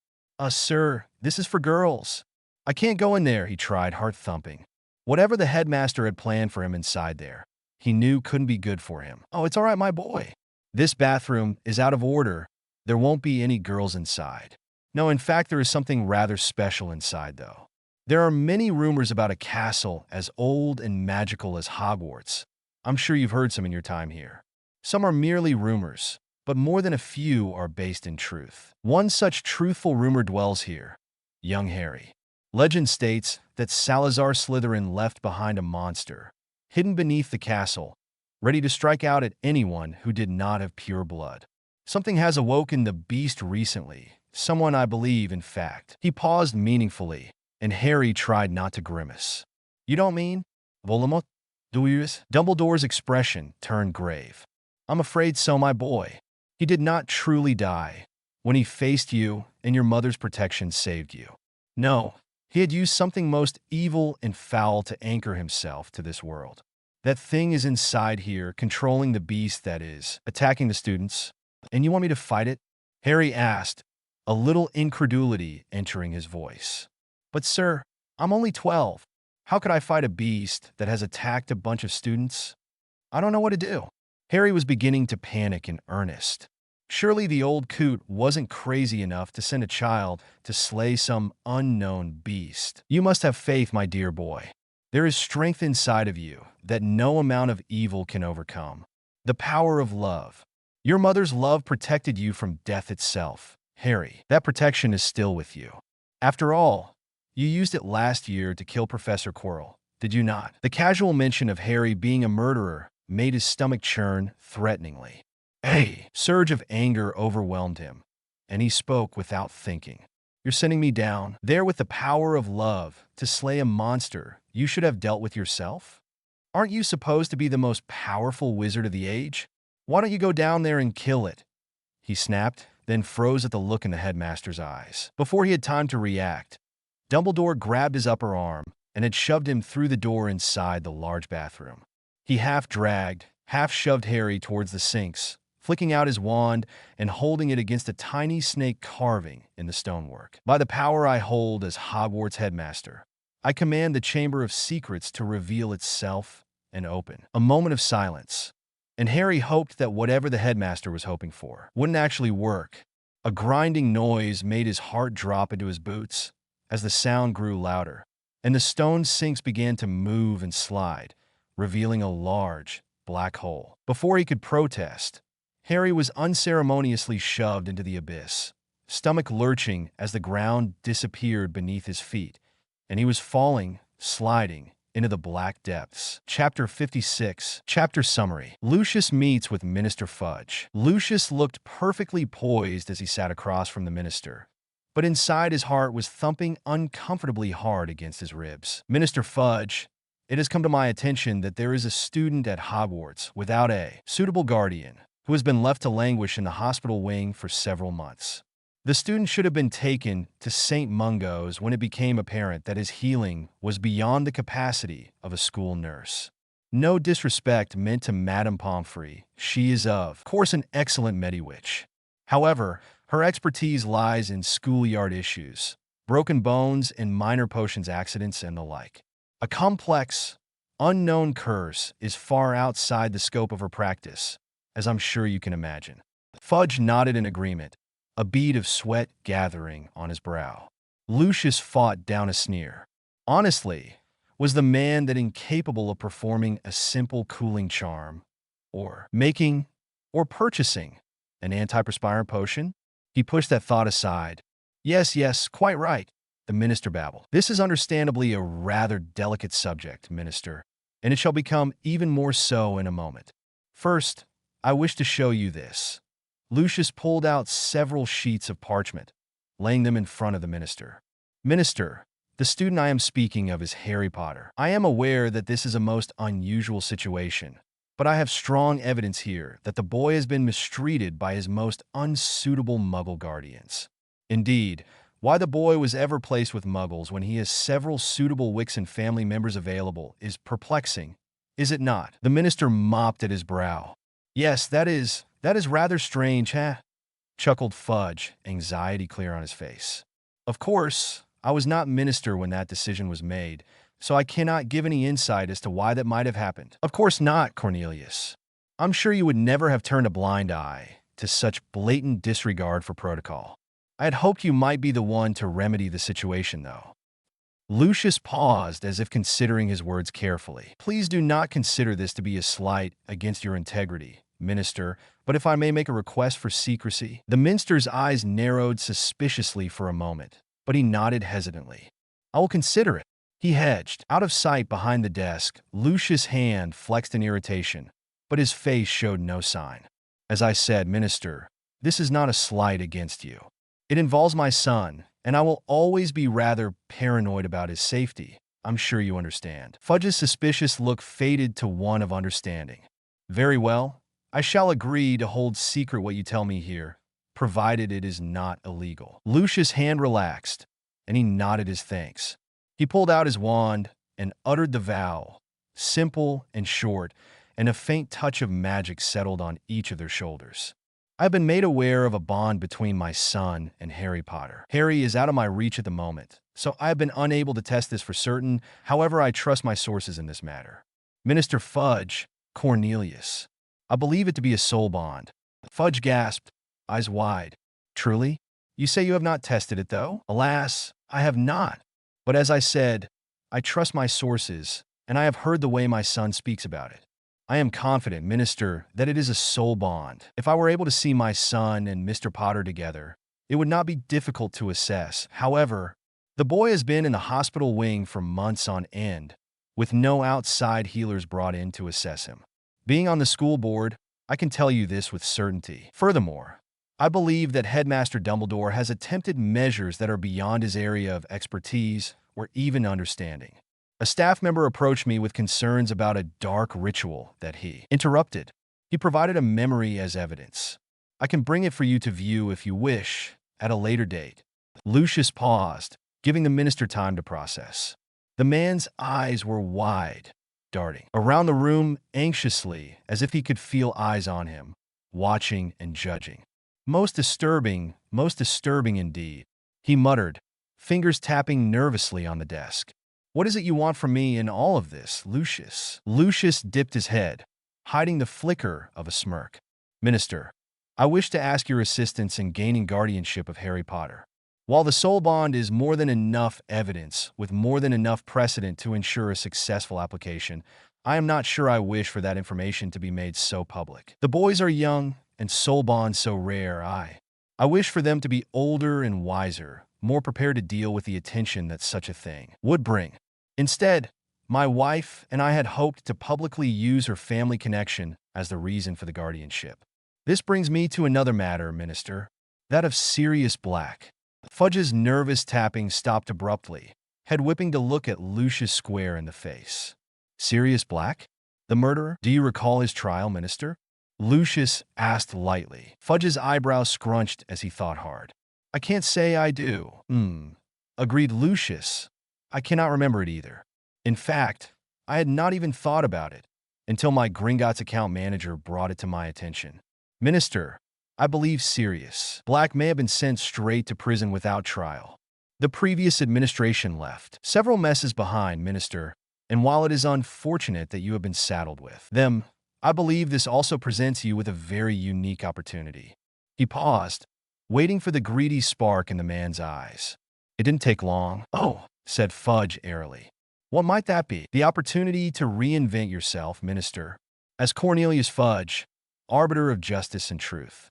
Sir, this is for girls." "I can't go in there," he tried, heart thumping. Whatever the headmaster had planned for him inside there, he knew couldn't be good for him. "Oh, it's all right, my boy. This bathroom is out of order. There won't be any girls inside." No, in fact, there is something rather special inside, though. There are many rumors about a castle as old and magical as Hogwarts. I'm sure you've heard some in your time here. Some are merely rumors, but more than a few are based in truth. One such truthful rumor dwells here. Young Harry. Legend states that Salazar Slytherin left behind a monster, hidden beneath the castle, ready to strike out at anyone who did not have pure blood. Something has awoken the beast recently. Someone, I believe, in fact. He paused meaningfully, and Harry tried not to grimace. "You don't mean Voldemort? Do you?" Dumbledore's expression turned grave. "I'm afraid so, my boy. He did not truly die when he faced you and your mother's protection saved you. No, he had used something most evil and foul to anchor himself to this world. That thing is inside here, controlling the beast that is, attacking the students. And you want me to fight it?" Harry asked, a little incredulity entering his voice. "But sir, I'm only 12. How could I fight a beast that has attacked a bunch of students?" I don't know what to do." Harry was beginning to panic in earnest. Surely the old coot wasn't crazy enough to send a child to slay some unknown beast. "You must have faith, my dear boy. There is strength inside of you that no amount of evil can overcome. The power of love. Your mother's love protected you from death itself, Harry. That protection is still with you. After all, you used it last year to kill Professor Quirrell, did you not?" The casual mention of Harry being a murderer made his stomach churn threateningly. A surge of anger overwhelmed him, and he spoke without thinking. "You're sending me down there with the power of love to slay a monster you should have dealt with yourself? Aren't you supposed to be the most powerful wizard of the age? Why don't you go down there and kill it?" He snapped, then froze at the look in the headmaster's eyes. Before he had time to react, Dumbledore grabbed his upper arm and had shoved him through the door inside the large bathroom. He half-dragged, half-shoved Harry towards the sinks, flicking out his wand and holding it against a tiny snake carving in the stonework. "By the power I hold as Hogwarts headmaster, I command the Chamber of Secrets to reveal itself and open." A moment of silence, and Harry hoped that whatever the headmaster was hoping for wouldn't actually work. A grinding noise made his heart drop into his boots as the sound grew louder, and the stone sinks began to move and slide, revealing a large, black hole. Before he could protest, Harry was unceremoniously shoved into the abyss, stomach lurching as the ground disappeared beneath his feet, and he was falling, sliding, into the black depths. Chapter 56. Chapter Summary. Lucius meets with Minister Fudge. Lucius looked perfectly poised as he sat across from the minister, but inside his heart was thumping uncomfortably hard against his ribs. "Minister Fudge, it has come to my attention that there is a student at Hogwarts without a suitable guardian who has been left to languish in the hospital wing for several months. The student should have been taken to St. Mungo's when it became apparent that his healing was beyond the capacity of a school nurse. No disrespect meant to Madame Pomfrey. She is, of course, an excellent Mediwitch. However, her expertise lies in schoolyard issues, broken bones and minor potions accidents and the like. A complex, unknown curse is far outside the scope of her practice, as I'm sure you can imagine." Fudge nodded in agreement, a bead of sweat gathering on his brow. Lucius fought down a sneer. Honestly, was the man that incapable of performing a simple cooling charm, or making, or purchasing, an antiperspirant potion? He pushed that thought aside. Yes, quite right," the minister babbled. "This is understandably a rather delicate subject, minister, and it shall become even more so in a moment. First, I wish to show you this." Lucius pulled out several sheets of parchment, laying them in front of the minister. "Minister, the student I am speaking of is Harry Potter. I am aware that this is a most unusual situation, but I have strong evidence here that the boy has been mistreated by his most unsuitable Muggle guardians. Indeed, why the boy was ever placed with Muggles when he has several suitable Wixen family members available is perplexing, is it not?" The minister mopped at his brow. "Yes, that is rather strange, chuckled Fudge, anxiety clear on his face. "Of course, I was not minister when that decision was made, so I cannot give any insight as to why that might have happened." "Of course not, Cornelius. I'm sure you would never have turned a blind eye to such blatant disregard for protocol. I had hoped you might be the one to remedy the situation, though." Lucius paused as if considering his words carefully. "Please do not consider this to be a slight against your integrity, minister, but if I may make a request for secrecy." The minister's eyes narrowed suspiciously for a moment, but he nodded hesitantly. "I will consider it." He hedged. Out of sight behind the desk, Lucius' hand flexed in irritation, but his face showed no sign. "As I said, minister, this is not a slight against you. It involves my son, and I will always be rather paranoid about his safety. I'm sure you understand." Fudge's suspicious look faded to one of understanding. "Very well. I shall agree to hold secret what you tell me here, provided it is not illegal." Lucius' hand relaxed, and he nodded his thanks. He pulled out his wand and uttered the vow, simple and short, and a faint touch of magic settled on each of their shoulders. "I have been made aware of a bond between my son and Harry Potter. Harry is out of my reach at the moment, so I have been unable to test this for certain. However, I trust my sources in this matter. Minister Fudge, Cornelius. I believe it to be a soul bond. Fudge gasped, eyes wide. Truly? You say you have not tested it, though? Alas, I have not. But as I said, I trust my sources, and I have heard the way my son speaks about it. I am confident, Minister, that it is a soul bond. If I were able to see my son and Mr. Potter together, it would not be difficult to assess. However, the boy has been in the hospital wing for months on end, with no outside healers brought in to assess him. Being on the school board, I can tell you this with certainty. Furthermore, I believe that Headmaster Dumbledore has attempted measures that are beyond his area of expertise or even understanding. A staff member approached me with concerns about a dark ritual that he interrupted. He provided a memory as evidence. I can bring it for you to view if you wish, at a later date. Lucius paused, giving the minister time to process. The man's eyes were wide, darting around the room anxiously, as if he could feel eyes on him, watching and judging. Most disturbing indeed, he muttered, fingers tapping nervously on the desk. What is it you want from me in all of this, Lucius? Lucius dipped his head, hiding the flicker of a smirk. Minister, I wish to ask your assistance in gaining guardianship of Harry Potter. While the soul bond is more than enough evidence, with more than enough precedent to ensure a successful application, I am not sure I wish for that information to be made so public. The boys are young, and soul bonds so rare. I wish for them to be older and wiser, more prepared to deal with the attention that such a thing would bring. Instead, my wife and I had hoped to publicly use her family connection as the reason for the guardianship. This brings me to another matter, Minister, that of Sirius Black. Fudge's nervous tapping stopped abruptly, head whipping to look at Lucius square in the face. Sirius Black? The murderer? Do you recall his trial, Minister? Lucius asked lightly. Fudge's eyebrows scrunched as he thought hard. I can't say I do. Agreed Lucius. I cannot remember it either. In fact, I had not even thought about it until my Gringotts account manager brought it to my attention. Minister, I believe Sirius Black may have been sent straight to prison without trial. The previous administration left several messes behind, Minister, and while it is unfortunate that you have been saddled with them, I believe this also presents you with a very unique opportunity. He paused, waiting for the greedy spark in the man's eyes. It didn't take long. Oh, said Fudge airily. What might that be? The opportunity to reinvent yourself, Minister, as Cornelius Fudge, arbiter of justice and truth.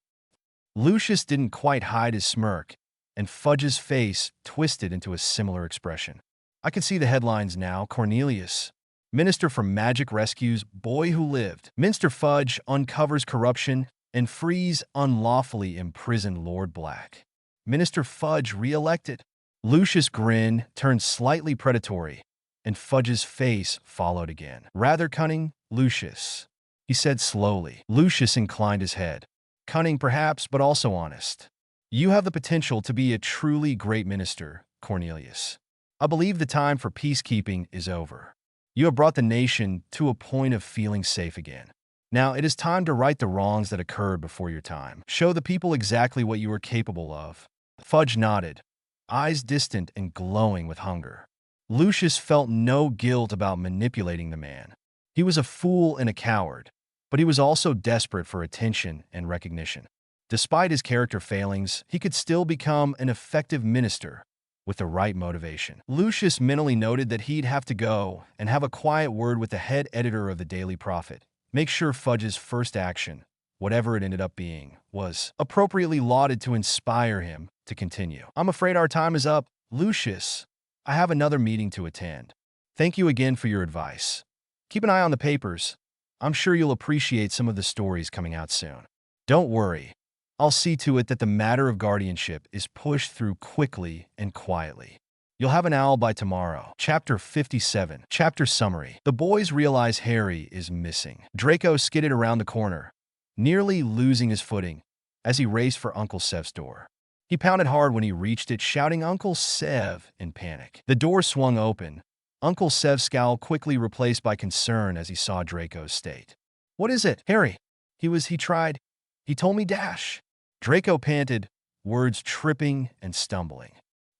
Lucius didn't quite hide his smirk, and Fudge's face twisted into a similar expression. I can see the headlines now. Cornelius, Minister for Magic rescues boy who lived. Minster Fudge uncovers corruption and frees unlawfully imprisoned Lord Black. Minister Fudge re-elected. Lucius' grin turned slightly predatory, and Fudge's face followed again. Rather cunning, Lucius, he said slowly. Lucius inclined his head. Cunning perhaps, but also honest. You have the potential to be a truly great minister, Cornelius. I believe the time for peacekeeping is over. You have brought the nation to a point of feeling safe again. Now it is time to right the wrongs that occurred before your time. Show the people exactly what you are capable of. Fudge nodded, eyes distant and glowing with hunger. Lucius felt no guilt about manipulating the man. He was a fool and a coward, but he was also desperate for attention and recognition. Despite his character failings, he could still become an effective minister with the right motivation. Lucius mentally noted that he'd have to go and have a quiet word with the head editor of the Daily Prophet. Make sure Fudge's first action, whatever it ended up being, was appropriately lauded to inspire him to continue. I'm afraid our time is up. Lucius, I have another meeting to attend. Thank you again for your advice. Keep an eye on the papers. I'm sure you'll appreciate some of the stories coming out soon. Don't worry. I'll see to it that the matter of guardianship is pushed through quickly and quietly. You'll have an owl by tomorrow. Chapter 57. Chapter Summary. The boys realize Harry is missing. Draco skidded around the corner, nearly losing his footing as he raced for Uncle Sev's door. He pounded hard when he reached it, shouting Uncle Sev in panic. The door swung open, Uncle Sev's scowl quickly replaced by concern as he saw Draco's state. What is it, Harry? He told me dash. Draco panted, words tripping and stumbling.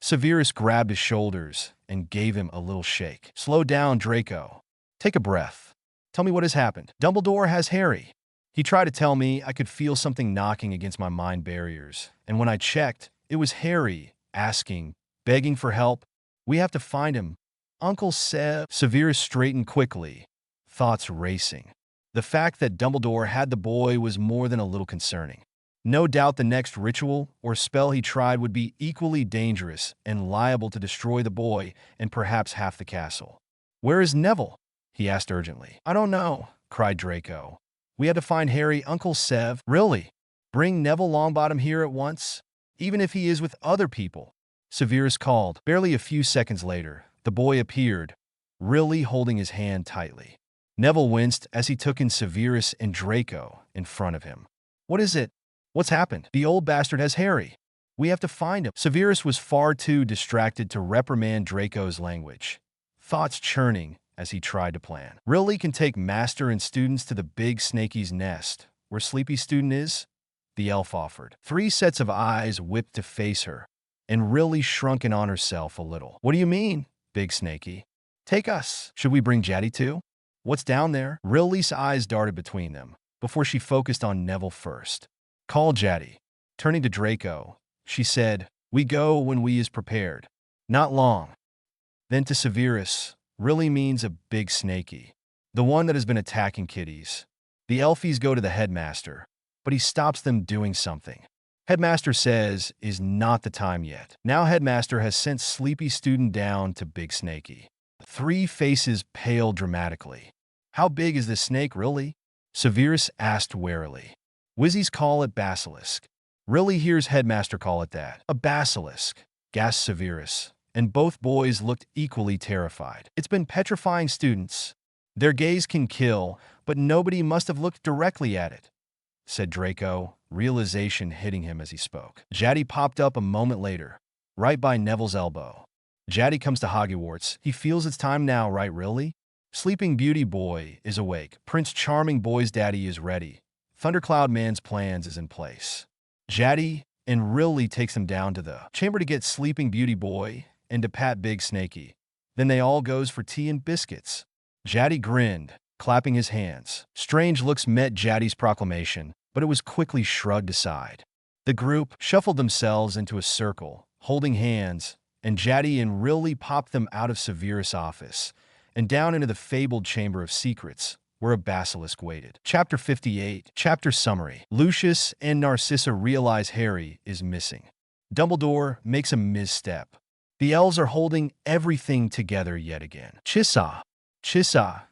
Severus grabbed his shoulders and gave him a little shake. Slow down, Draco. Take a breath. Tell me what has happened. Dumbledore has Harry. He tried to tell me I could feel something knocking against my mind barriers. And when I checked, it was Harry, asking, begging for help. We have to find him. Uncle Severus straightened quickly, thoughts racing. The fact that Dumbledore had the boy was more than a little concerning. No doubt the next ritual or spell he tried would be equally dangerous and liable to destroy the boy and perhaps half the castle. Where is Neville? He asked urgently. I don't know, cried Draco. We had to find Harry. Uncle Sev. Really? Bring Neville Longbottom here at once? Even if he is with other people? Severus called. Barely a few seconds later, the boy appeared, really holding his hand tightly. Neville winced as he took in Severus and Draco in front of him. What is it? What's happened? The old bastard has Harry. We have to find him. Severus was far too distracted to reprimand Draco's language, thoughts churning as he tried to plan. Really can take master and students to the big snaky's nest, where Sleepy Student is? The elf offered. 3 sets of eyes whipped to face her, and really shrunk in on herself a little. What do you mean, Big Snaky? Take us. Should we bring Jaddy too? What's down there? Riley's eyes darted between them, before she focused on Neville first. Call Jaddy. Turning to Draco, she said, We go when we is prepared. Not long. Then to Severus, really means a big snaky. The one that has been attacking kiddies. The elfies go to the headmaster, but he stops them doing something. Headmaster says is not the time yet. Now Headmaster has sent Sleepy Student down to Big Snaky. 3 faces paled dramatically. How big is this snake really? Severus asked warily. Wizzies call it Basilisk. Really hears Headmaster call it that. A basilisk, gasped Severus, and both boys looked equally terrified. It's been petrifying students. Their gaze can kill, but nobody must have looked directly at it, said Draco, realization hitting him as he spoke. Jaddy popped up a moment later, right by Neville's elbow. Jaddy comes to Hogwarts. He feels it's time now, right, really? Sleeping Beauty Boy is awake. Prince Charming Boy's daddy is ready. Thundercloud Man's plans is in place. Jaddy and really takes him down to the chamber to get Sleeping Beauty Boy and to pat Big Snaky. Then they all goes for tea and biscuits. Jaddy grinned, clapping his hands. Strange looks met Jaddy's proclamation, but it was quickly shrugged aside. The group shuffled themselves into a circle, holding hands, and Jaddy and really popped them out of Severus' office and down into the fabled Chamber of Secrets, where a basilisk waited. Chapter 58, Chapter Summary. Lucius and Narcissa realize Harry is missing. Dumbledore makes a misstep. The elves are holding everything together yet again. Chissa,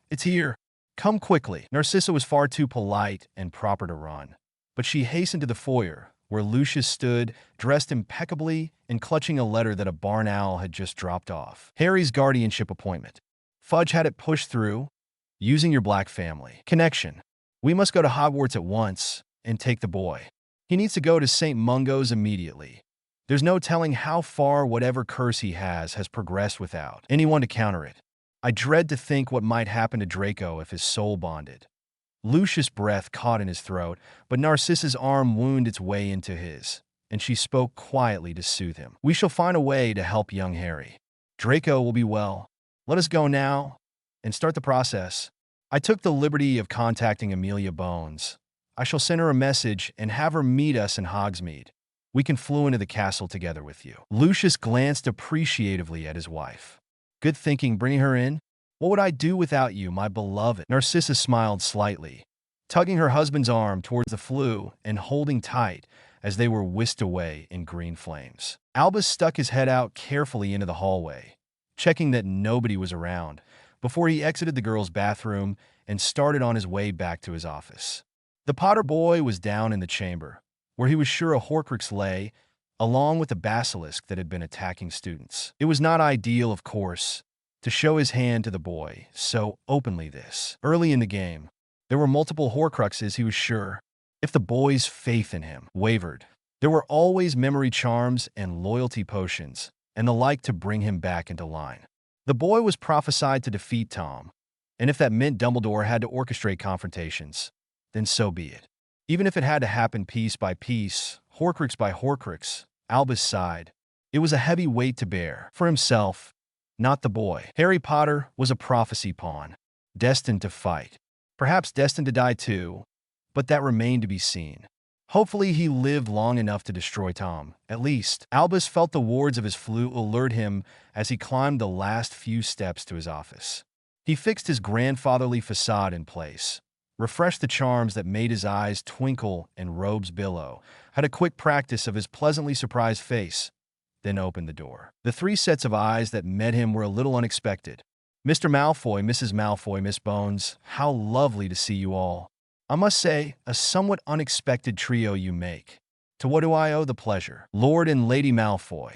it's here. Come quickly. Narcissa was far too polite and proper to run, but she hastened to the foyer, where Lucius stood, dressed impeccably and clutching a letter that a barn owl had just dropped off. Harry's guardianship appointment. Fudge had it pushed through. Using your black family connection. We must go to Hogwarts at once and take the boy. He needs to go to St. Mungo's immediately. There's no telling how far whatever curse he has progressed without anyone to counter it. I dread to think what might happen to Draco if his soul bonded. Lucius' breath caught in his throat, but Narcissa's arm wound its way into his, and she spoke quietly to soothe him. We shall find a way to help young Harry. Draco will be well. Let us go now and start the process. I took the liberty of contacting Amelia Bones. I shall send her a message and have her meet us in Hogsmeade. We can flew into the castle together with you. Lucius glanced appreciatively at his wife. Good thinking bringing her in. What would I do without you, my beloved? Narcissa smiled slightly, tugging her husband's arm towards the Floo and holding tight as they were whisked away in green flames. Albus stuck his head out carefully into the hallway, checking that nobody was around, before he exited the girls' bathroom and started on his way back to his office. The Potter boy was down in the chamber, where he was sure a Horcrux lay, along with the basilisk that had been attacking students. It was not ideal, of course, to show his hand to the boy so openly this early in the game. There were multiple Horcruxes, he was sure. If the boy's faith in him wavered, there were always memory charms and loyalty potions and the like to bring him back into line. The boy was prophesied to defeat Tom, and if that meant Dumbledore had to orchestrate confrontations, then so be it. Even if it had to happen piece by piece, Horcrux by Horcrux, Albus sighed. It was a heavy weight to bear for himself, not the boy. Harry Potter was a prophecy pawn, destined to fight. perhaps destined to die too, but that remained to be seen. Hopefully he lived long enough to destroy Tom. At least, Albus felt the wards of his Floo alert him as he climbed the last few steps to his office. He fixed his grandfatherly facade in place, refreshed the charms that made his eyes twinkle and robes billow, had a quick practice of his pleasantly surprised face, then opened the door. The three sets of eyes that met him were a little unexpected. Mr. Malfoy, Mrs. Malfoy, Miss Bones, how lovely to see you all. I must say, a somewhat unexpected trio you make. To what do I owe the pleasure? Lord and Lady Malfoy,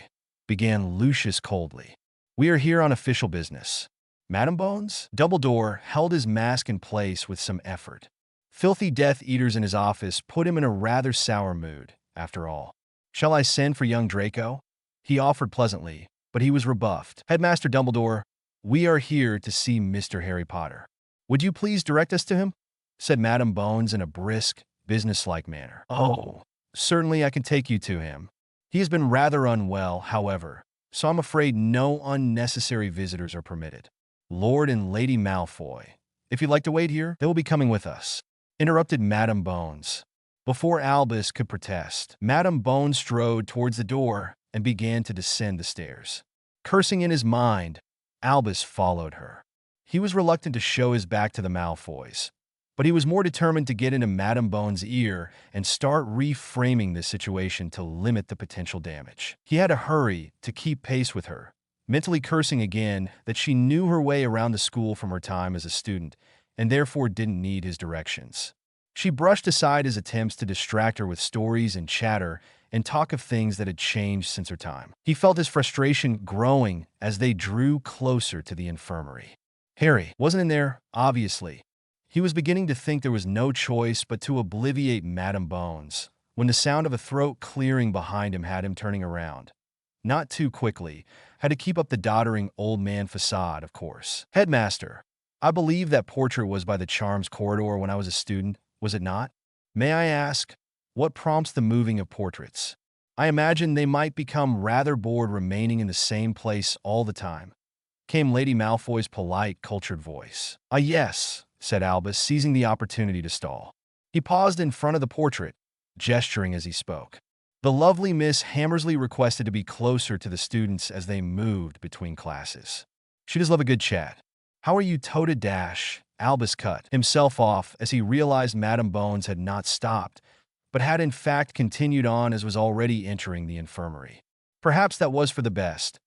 began Lucius coldly. We are here on official business. Madam Bones? Dumbledore held his mask in place with some effort. Filthy Death Eaters in his office put him in a rather sour mood, after all. Shall I send for young Draco? He offered pleasantly, but he was rebuffed. Headmaster Dumbledore, we are here to see Mr. Harry Potter. Would you please direct us to him? Said Madam Bones in a brisk, businesslike manner. Oh, certainly I can take you to him. He has been rather unwell, however, so I'm afraid no unnecessary visitors are permitted. Lord and Lady Malfoy, if you'd like to wait here, they will be coming with us, interrupted Madam Bones. Before Albus could protest, Madam Bones strode towards the door and began to descend the stairs. Cursing in his mind, Albus followed her. He was reluctant to show his back to the Malfoys, but he was more determined to get into Madam Bones' ear and start reframing the situation to limit the potential damage. He had to hurry to keep pace with her, mentally cursing again that she knew her way around the school from her time as a student and therefore didn't need his directions. She brushed aside his attempts to distract her with stories and chatter and talk of things that had changed since her time. He felt his frustration growing as they drew closer to the infirmary. Harry wasn't in there, obviously. He was beginning to think there was no choice but to obliviate Madam Bones when the sound of a throat clearing behind him had him turning around. Not too quickly, had to keep up the doddering old man facade, of course. Headmaster, I believe that portrait was by the Charms Corridor when I was a student, was it not? May I ask, what prompts the moving of portraits? I imagine they might become rather bored remaining in the same place all the time, came Lady Malfoy's polite, cultured voice. Ah, yes, said Albus, seizing the opportunity to stall. He paused in front of the portrait, gesturing as he spoke. The lovely Miss Hammersley requested to be closer to the students as they moved between classes. She does love a good chat. How are you, Tota Dash? Albus cut himself off as he realized Madam Bones had not stopped, but had in fact continued on as was already entering the infirmary. Perhaps that was for the best.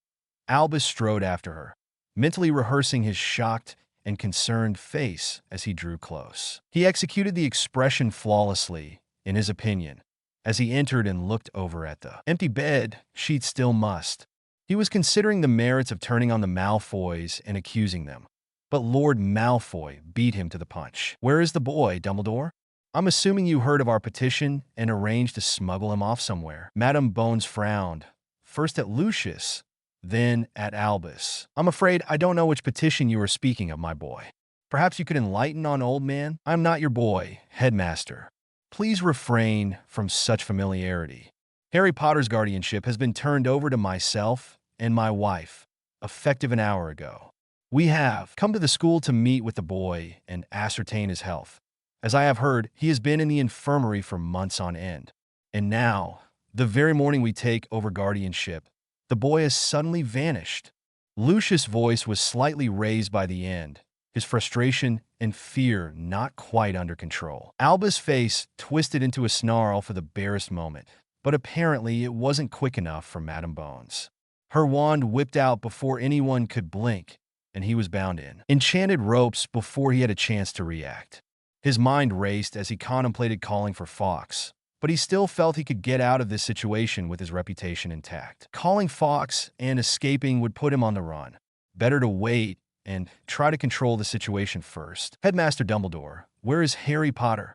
Albus strode after her, mentally rehearsing his shocked and concerned face as he drew close. He executed the expression flawlessly, in his opinion, as he entered and looked over at the empty bed sheet still must. He was considering the merits of turning on the Malfoys and accusing them, but Lord Malfoy beat him to the punch. Where is the boy, Dumbledore? I'm assuming you heard of our petition and arranged to smuggle him off somewhere. Madam Bones frowned, first at Lucius, then at Albus. I'm afraid I don't know which petition you are speaking of, my boy. Perhaps you could enlighten on old man? I'm not your boy, headmaster. Please refrain from such familiarity. Harry Potter's guardianship has been turned over to myself and my wife, effective an hour ago. We have come to the school to meet with the boy and ascertain his health. As I have heard, he has been in the infirmary for months on end. And now, the very morning we take over guardianship, the boy has suddenly vanished. Lucius' voice was slightly raised by the end, his frustration and fear not quite under control. Albus' face twisted into a snarl for the barest moment, but apparently it wasn't quick enough for Madam Bones. Her wand whipped out before anyone could blink, and he was bound in enchanted ropes before he had a chance to react. His mind raced as he contemplated calling for Fawkes, but he still felt he could get out of this situation with his reputation intact. Calling Fawkes and escaping would put him on the run. Better to wait and try to control the situation first. Headmaster Dumbledore, where is Harry Potter?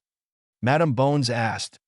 Madam Bones asked,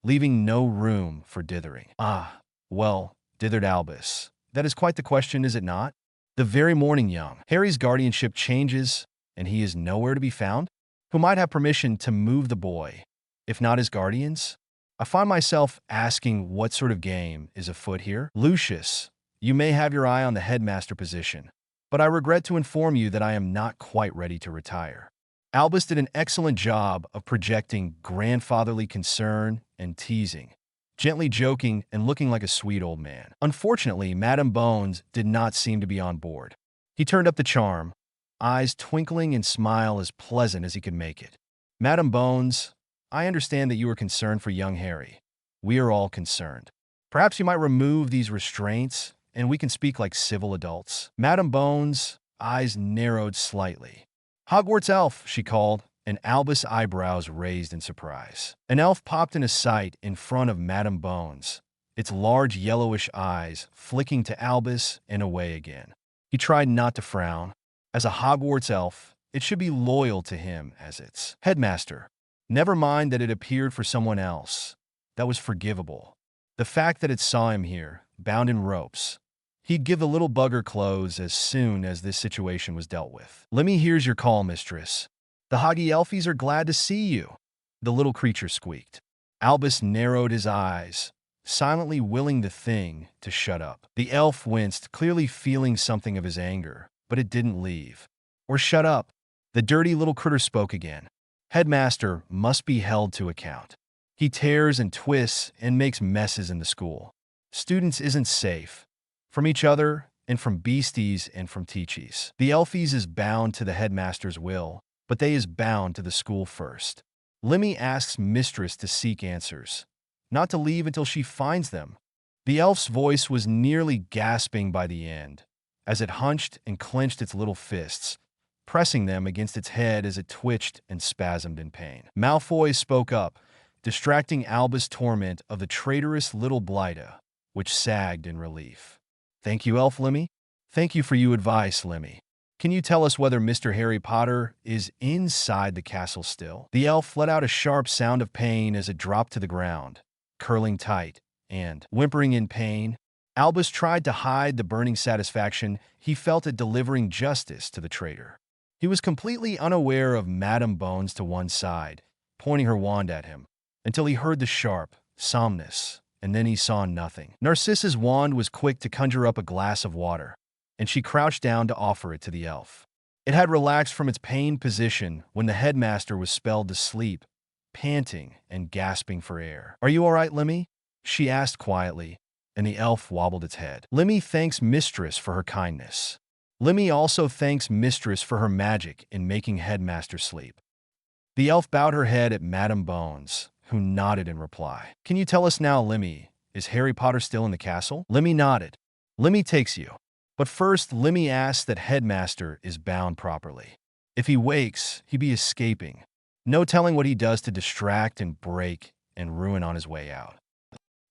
leaving no room for dithering. Ah, well, dithered Albus. That is quite the question, is it not? The very morning, young Harry's guardianship changes, and he is nowhere to be found? Who might have permission to move the boy, if not his guardians? I find myself asking what sort of game is afoot here. Lucius, you may have your eye on the headmaster position, but I regret to inform you that I am not quite ready to retire. Albus did an excellent job of projecting grandfatherly concern and teasing, gently joking and looking like a sweet old man. Unfortunately, Madam Bones did not seem to be on board. He turned up the charm, eyes twinkling and smile as pleasant as he could make it. Madam Bones, I understand that you are concerned for young Harry. We are all concerned. Perhaps you might remove these restraints, and we can speak like civil adults. Madam Bones' eyes narrowed slightly. Hogwarts elf, she called, and Albus' eyebrows raised in surprise. An elf popped into sight in front of Madam Bones, its large yellowish eyes flicking to Albus and away again. He tried not to frown. As a Hogwarts elf, it should be loyal to him as its headmaster. Never mind that it appeared for someone else. That was forgivable. The fact that it saw him here, bound in ropes, he'd give the little bugger clothes as soon as this situation was dealt with. "Lemmy, here's your call, mistress. The Hoggy Elfies are glad to see you," the little creature squeaked. Albus narrowed his eyes, silently willing the thing to shut up. The elf winced, clearly feeling something of his anger, but it didn't leave. "Or shut up." The dirty little critter spoke again. "Headmaster must be held to account. He tears and twists and makes messes in the school. Students isn't safe. From each other, and from beasties, and from teachies. The Elfies is bound to the headmaster's will, but they is bound to the school first. Lemmy asks mistress to seek answers, not to leave until she finds them." The elf's voice was nearly gasping by the end, as it hunched and clenched its little fists, pressing them against its head as it twitched and spasmed in pain. Malfoy spoke up, distracting Albus' torment of the traitorous little blighter, which sagged in relief. "Thank you, Elf Lemmy. Thank you for your advice, Lemmy. Can you tell us whether Mr. Harry Potter is inside the castle still?" The elf let out a sharp sound of pain as it dropped to the ground, curling tight, and, whimpering in pain, Albus tried to hide the burning satisfaction he felt at delivering justice to the traitor. He was completely unaware of Madam Bones to one side, pointing her wand at him, until he heard the sharp, somnus, and then he saw nothing. Narcissa's wand was quick to conjure up a glass of water, and she crouched down to offer it to the elf. It had relaxed from its pained position when the headmaster was spelled to sleep, panting and gasping for air. "Are you all right, Lemmy?" she asked quietly, and the elf wobbled its head. "Lemmy thanks mistress for her kindness. Lemmy also thanks mistress for her magic in making headmaster sleep." The elf bowed her head at Madam Bones, who nodded in reply. "Can you tell us now, Lemmy, is Harry Potter still in the castle?" Lemmy nodded. "Lemmy takes you. But first, Lemmy asks that headmaster is bound properly. If he wakes, he be escaping. No telling what he does to distract and break and ruin on his way out,"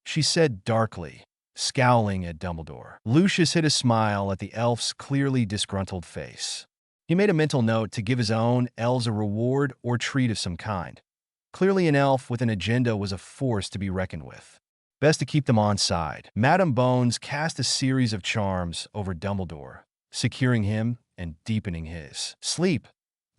she said darkly, scowling at Dumbledore. Lucius hid a smile at the elf's clearly disgruntled face. He made a mental note to give his own elves a reward or treat of some kind. Clearly an elf with an agenda was a force to be reckoned with. Best to keep them on side. Madam Bones cast a series of charms over Dumbledore, securing him and deepening his sleep.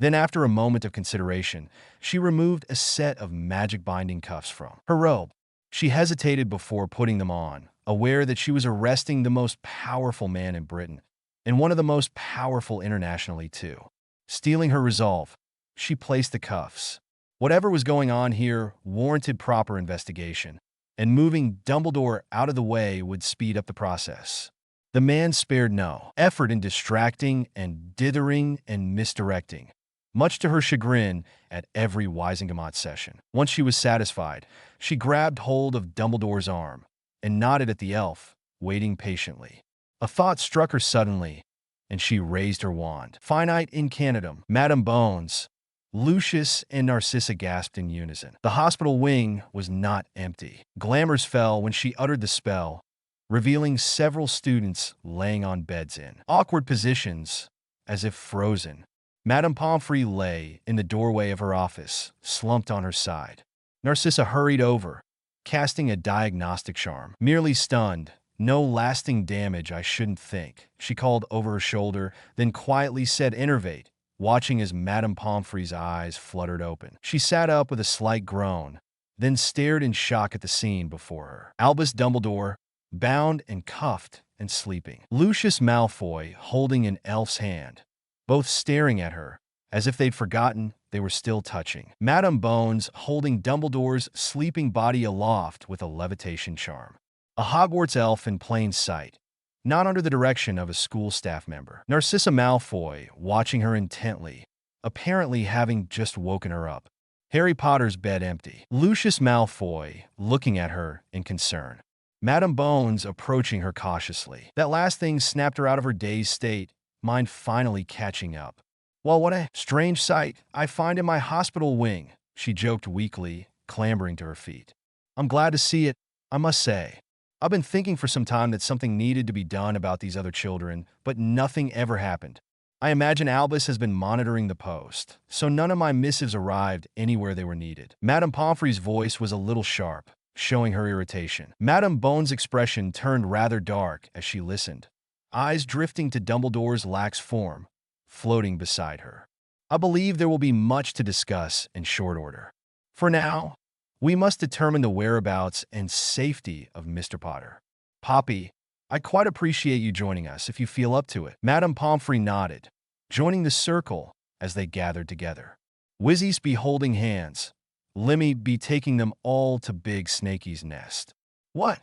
Then, after a moment of consideration, she removed a set of magic binding cuffs from her robe. She hesitated before putting them on, aware that she was arresting the most powerful man in Britain, and one of the most powerful internationally, too. Stealing her resolve, she placed the cuffs. Whatever was going on here warranted proper investigation, and moving Dumbledore out of the way would speed up the process. The man spared no effort in distracting and dithering and misdirecting, much to her chagrin at every Wisingamot session. Once she was satisfied, she grabbed hold of Dumbledore's arm and nodded at the elf, waiting patiently. A thought struck her suddenly, and she raised her wand. Finite incantatem. Madam Bones, Lucius and Narcissa gasped in unison. The hospital wing was not empty. Glamours fell when she uttered the spell, revealing several students laying on beds in awkward positions, as if frozen. Madame Pomfrey lay in the doorway of her office, slumped on her side. Narcissa hurried over, casting a diagnostic charm. "Merely stunned. No lasting damage, I shouldn't think," she called over her shoulder, then quietly said, "Innervate," watching as Madame Pomfrey's eyes fluttered open. She sat up with a slight groan, then stared in shock at the scene before her. Albus Dumbledore, bound and cuffed and sleeping. Lucius Malfoy holding an elf's hand, both staring at her, as if they'd forgotten they were still touching. Madame Bones holding Dumbledore's sleeping body aloft with a levitation charm. A Hogwarts elf in plain sight, not under the direction of a school staff member. Narcissa Malfoy watching her intently, apparently having just woken her up. Harry Potter's bed empty. Lucius Malfoy looking at her in concern. Madame Bones approaching her cautiously. That last thing snapped her out of her dazed state, mind finally catching up. "Well, what a strange sight I find in my hospital wing," she joked weakly, clambering to her feet. "I'm glad to see it, I must say. I've been thinking for some time that something needed to be done about these other children, but nothing ever happened. I imagine Albus has been monitoring the post, so none of my missives arrived anywhere they were needed." Madame Pomfrey's voice was a little sharp, showing her irritation. Madame Bones' expression turned rather dark as she listened, eyes drifting to Dumbledore's lax form, floating beside her. "I believe there will be much to discuss in short order. For now, we must determine the whereabouts and safety of Mr. Potter. Poppy, I quite appreciate you joining us if you feel up to it." Madame Pomfrey nodded, joining the circle as they gathered together. Wizzies be holding hands, Lemmy be taking them all to Big Snakey's nest. "What?"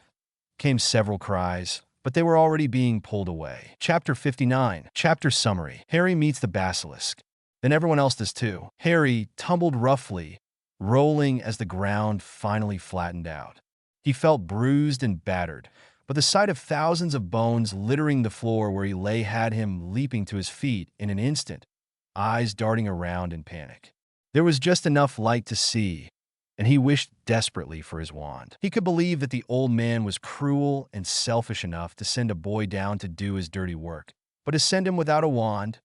came several cries, but they were already being pulled away. Chapter 59. Chapter Summary. Harry meets the Basilisk. Then everyone else does too. Harry tumbled roughly, rolling as the ground finally flattened out. He felt bruised and battered, but the sight of thousands of bones littering the floor where he lay had him leaping to his feet in an instant, eyes darting around in panic. There was just enough light to see, and he wished desperately for his wand. He could believe that the old man was cruel and selfish enough to send a boy down to do his dirty work, but to send him without a wand?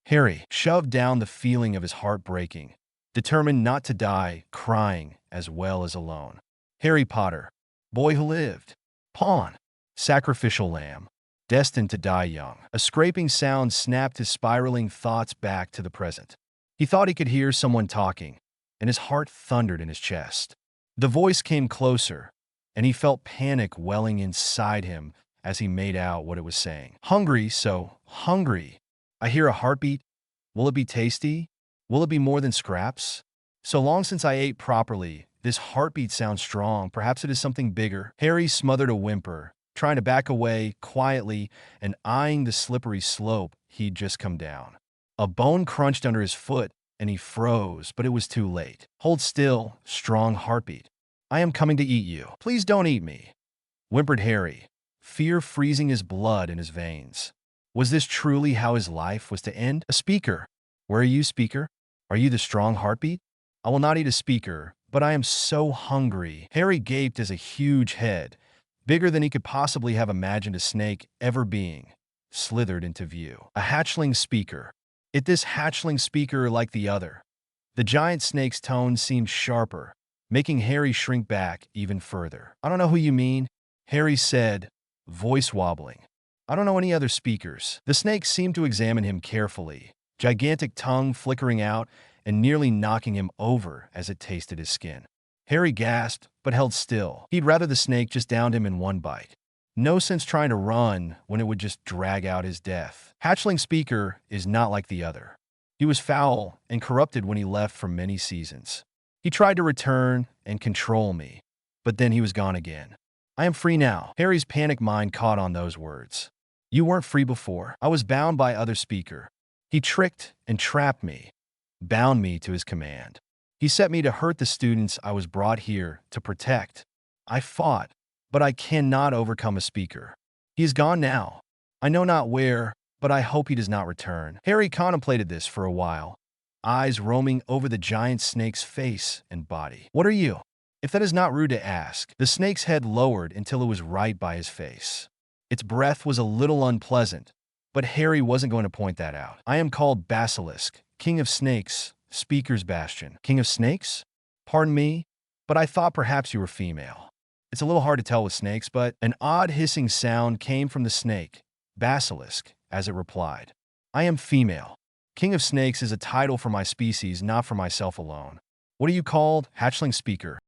Harry shoved down the feeling of his heart breaking, determined not to die crying as well as alone. Harry Potter, boy who lived. Pawn, sacrificial lamb, destined to die young. A scraping sound snapped his spiraling thoughts back to the present. He thought he could hear someone talking, and his heart thundered in his chest. The voice came closer, and he felt panic welling inside him as he made out what it was saying. "Hungry, so hungry. I hear a heartbeat. Will it be tasty? Will it be more than scraps? So long since I ate properly, this heartbeat sounds strong. Perhaps it is something bigger." Harry smothered a whimper, trying to back away quietly and eyeing the slippery slope he'd just come down. A bone crunched under his foot, and he froze, but it was too late. "Hold still, strong heartbeat. I am coming to eat you. Please don't eat me," whimpered Harry, fear freezing his blood in his veins. Was this truly how his life was to end? A speaker. "Where are you, speaker? Are you the strong heartbeat?" "I will not eat a speaker, but I am so hungry." Harry gaped as a huge head, bigger than he could possibly have imagined a snake ever being, slithered into view. A hatchling speaker. It this hatchling speaker like the other. The giant snake's tone seemed sharper, making Harry shrink back even further. "I don't know who you mean," Harry said, voice wobbling. "I don't know any other speakers." The snake seemed to examine him carefully, gigantic tongue flickering out and nearly knocking him over as it tasted his skin. Harry gasped, but held still. He'd rather the snake just downed him in one bite. No sense trying to run when it would just drag out his death. Hatchling speaker is not like the other. He was foul and corrupted when he left for many seasons. He tried to return and control me, but then he was gone again. I am free now. Harry's panic mind caught on those words. You weren't free before. I was bound by other speaker. He tricked and trapped me, bound me to his command. He set me to hurt the students I was brought here to protect. I fought, but I cannot overcome a speaker. He is gone now. I know not where, but I hope he does not return. Harry contemplated this for a while, eyes roaming over the giant snake's face and body. What are you? If that is not rude to ask. The snake's head lowered until it was right by his face. Its breath was a little unpleasant, but Harry wasn't going to point that out. I am called Basilisk, King of Snakes, Speaker's Bastion. King of Snakes? Pardon me, but I thought perhaps you were female. It's a little hard to tell with snakes, but an odd hissing sound came from the snake, Basilisk, as it replied. I am female. King of Snakes is a title for my species, not for myself alone. What are you called? Hatchling Speaker.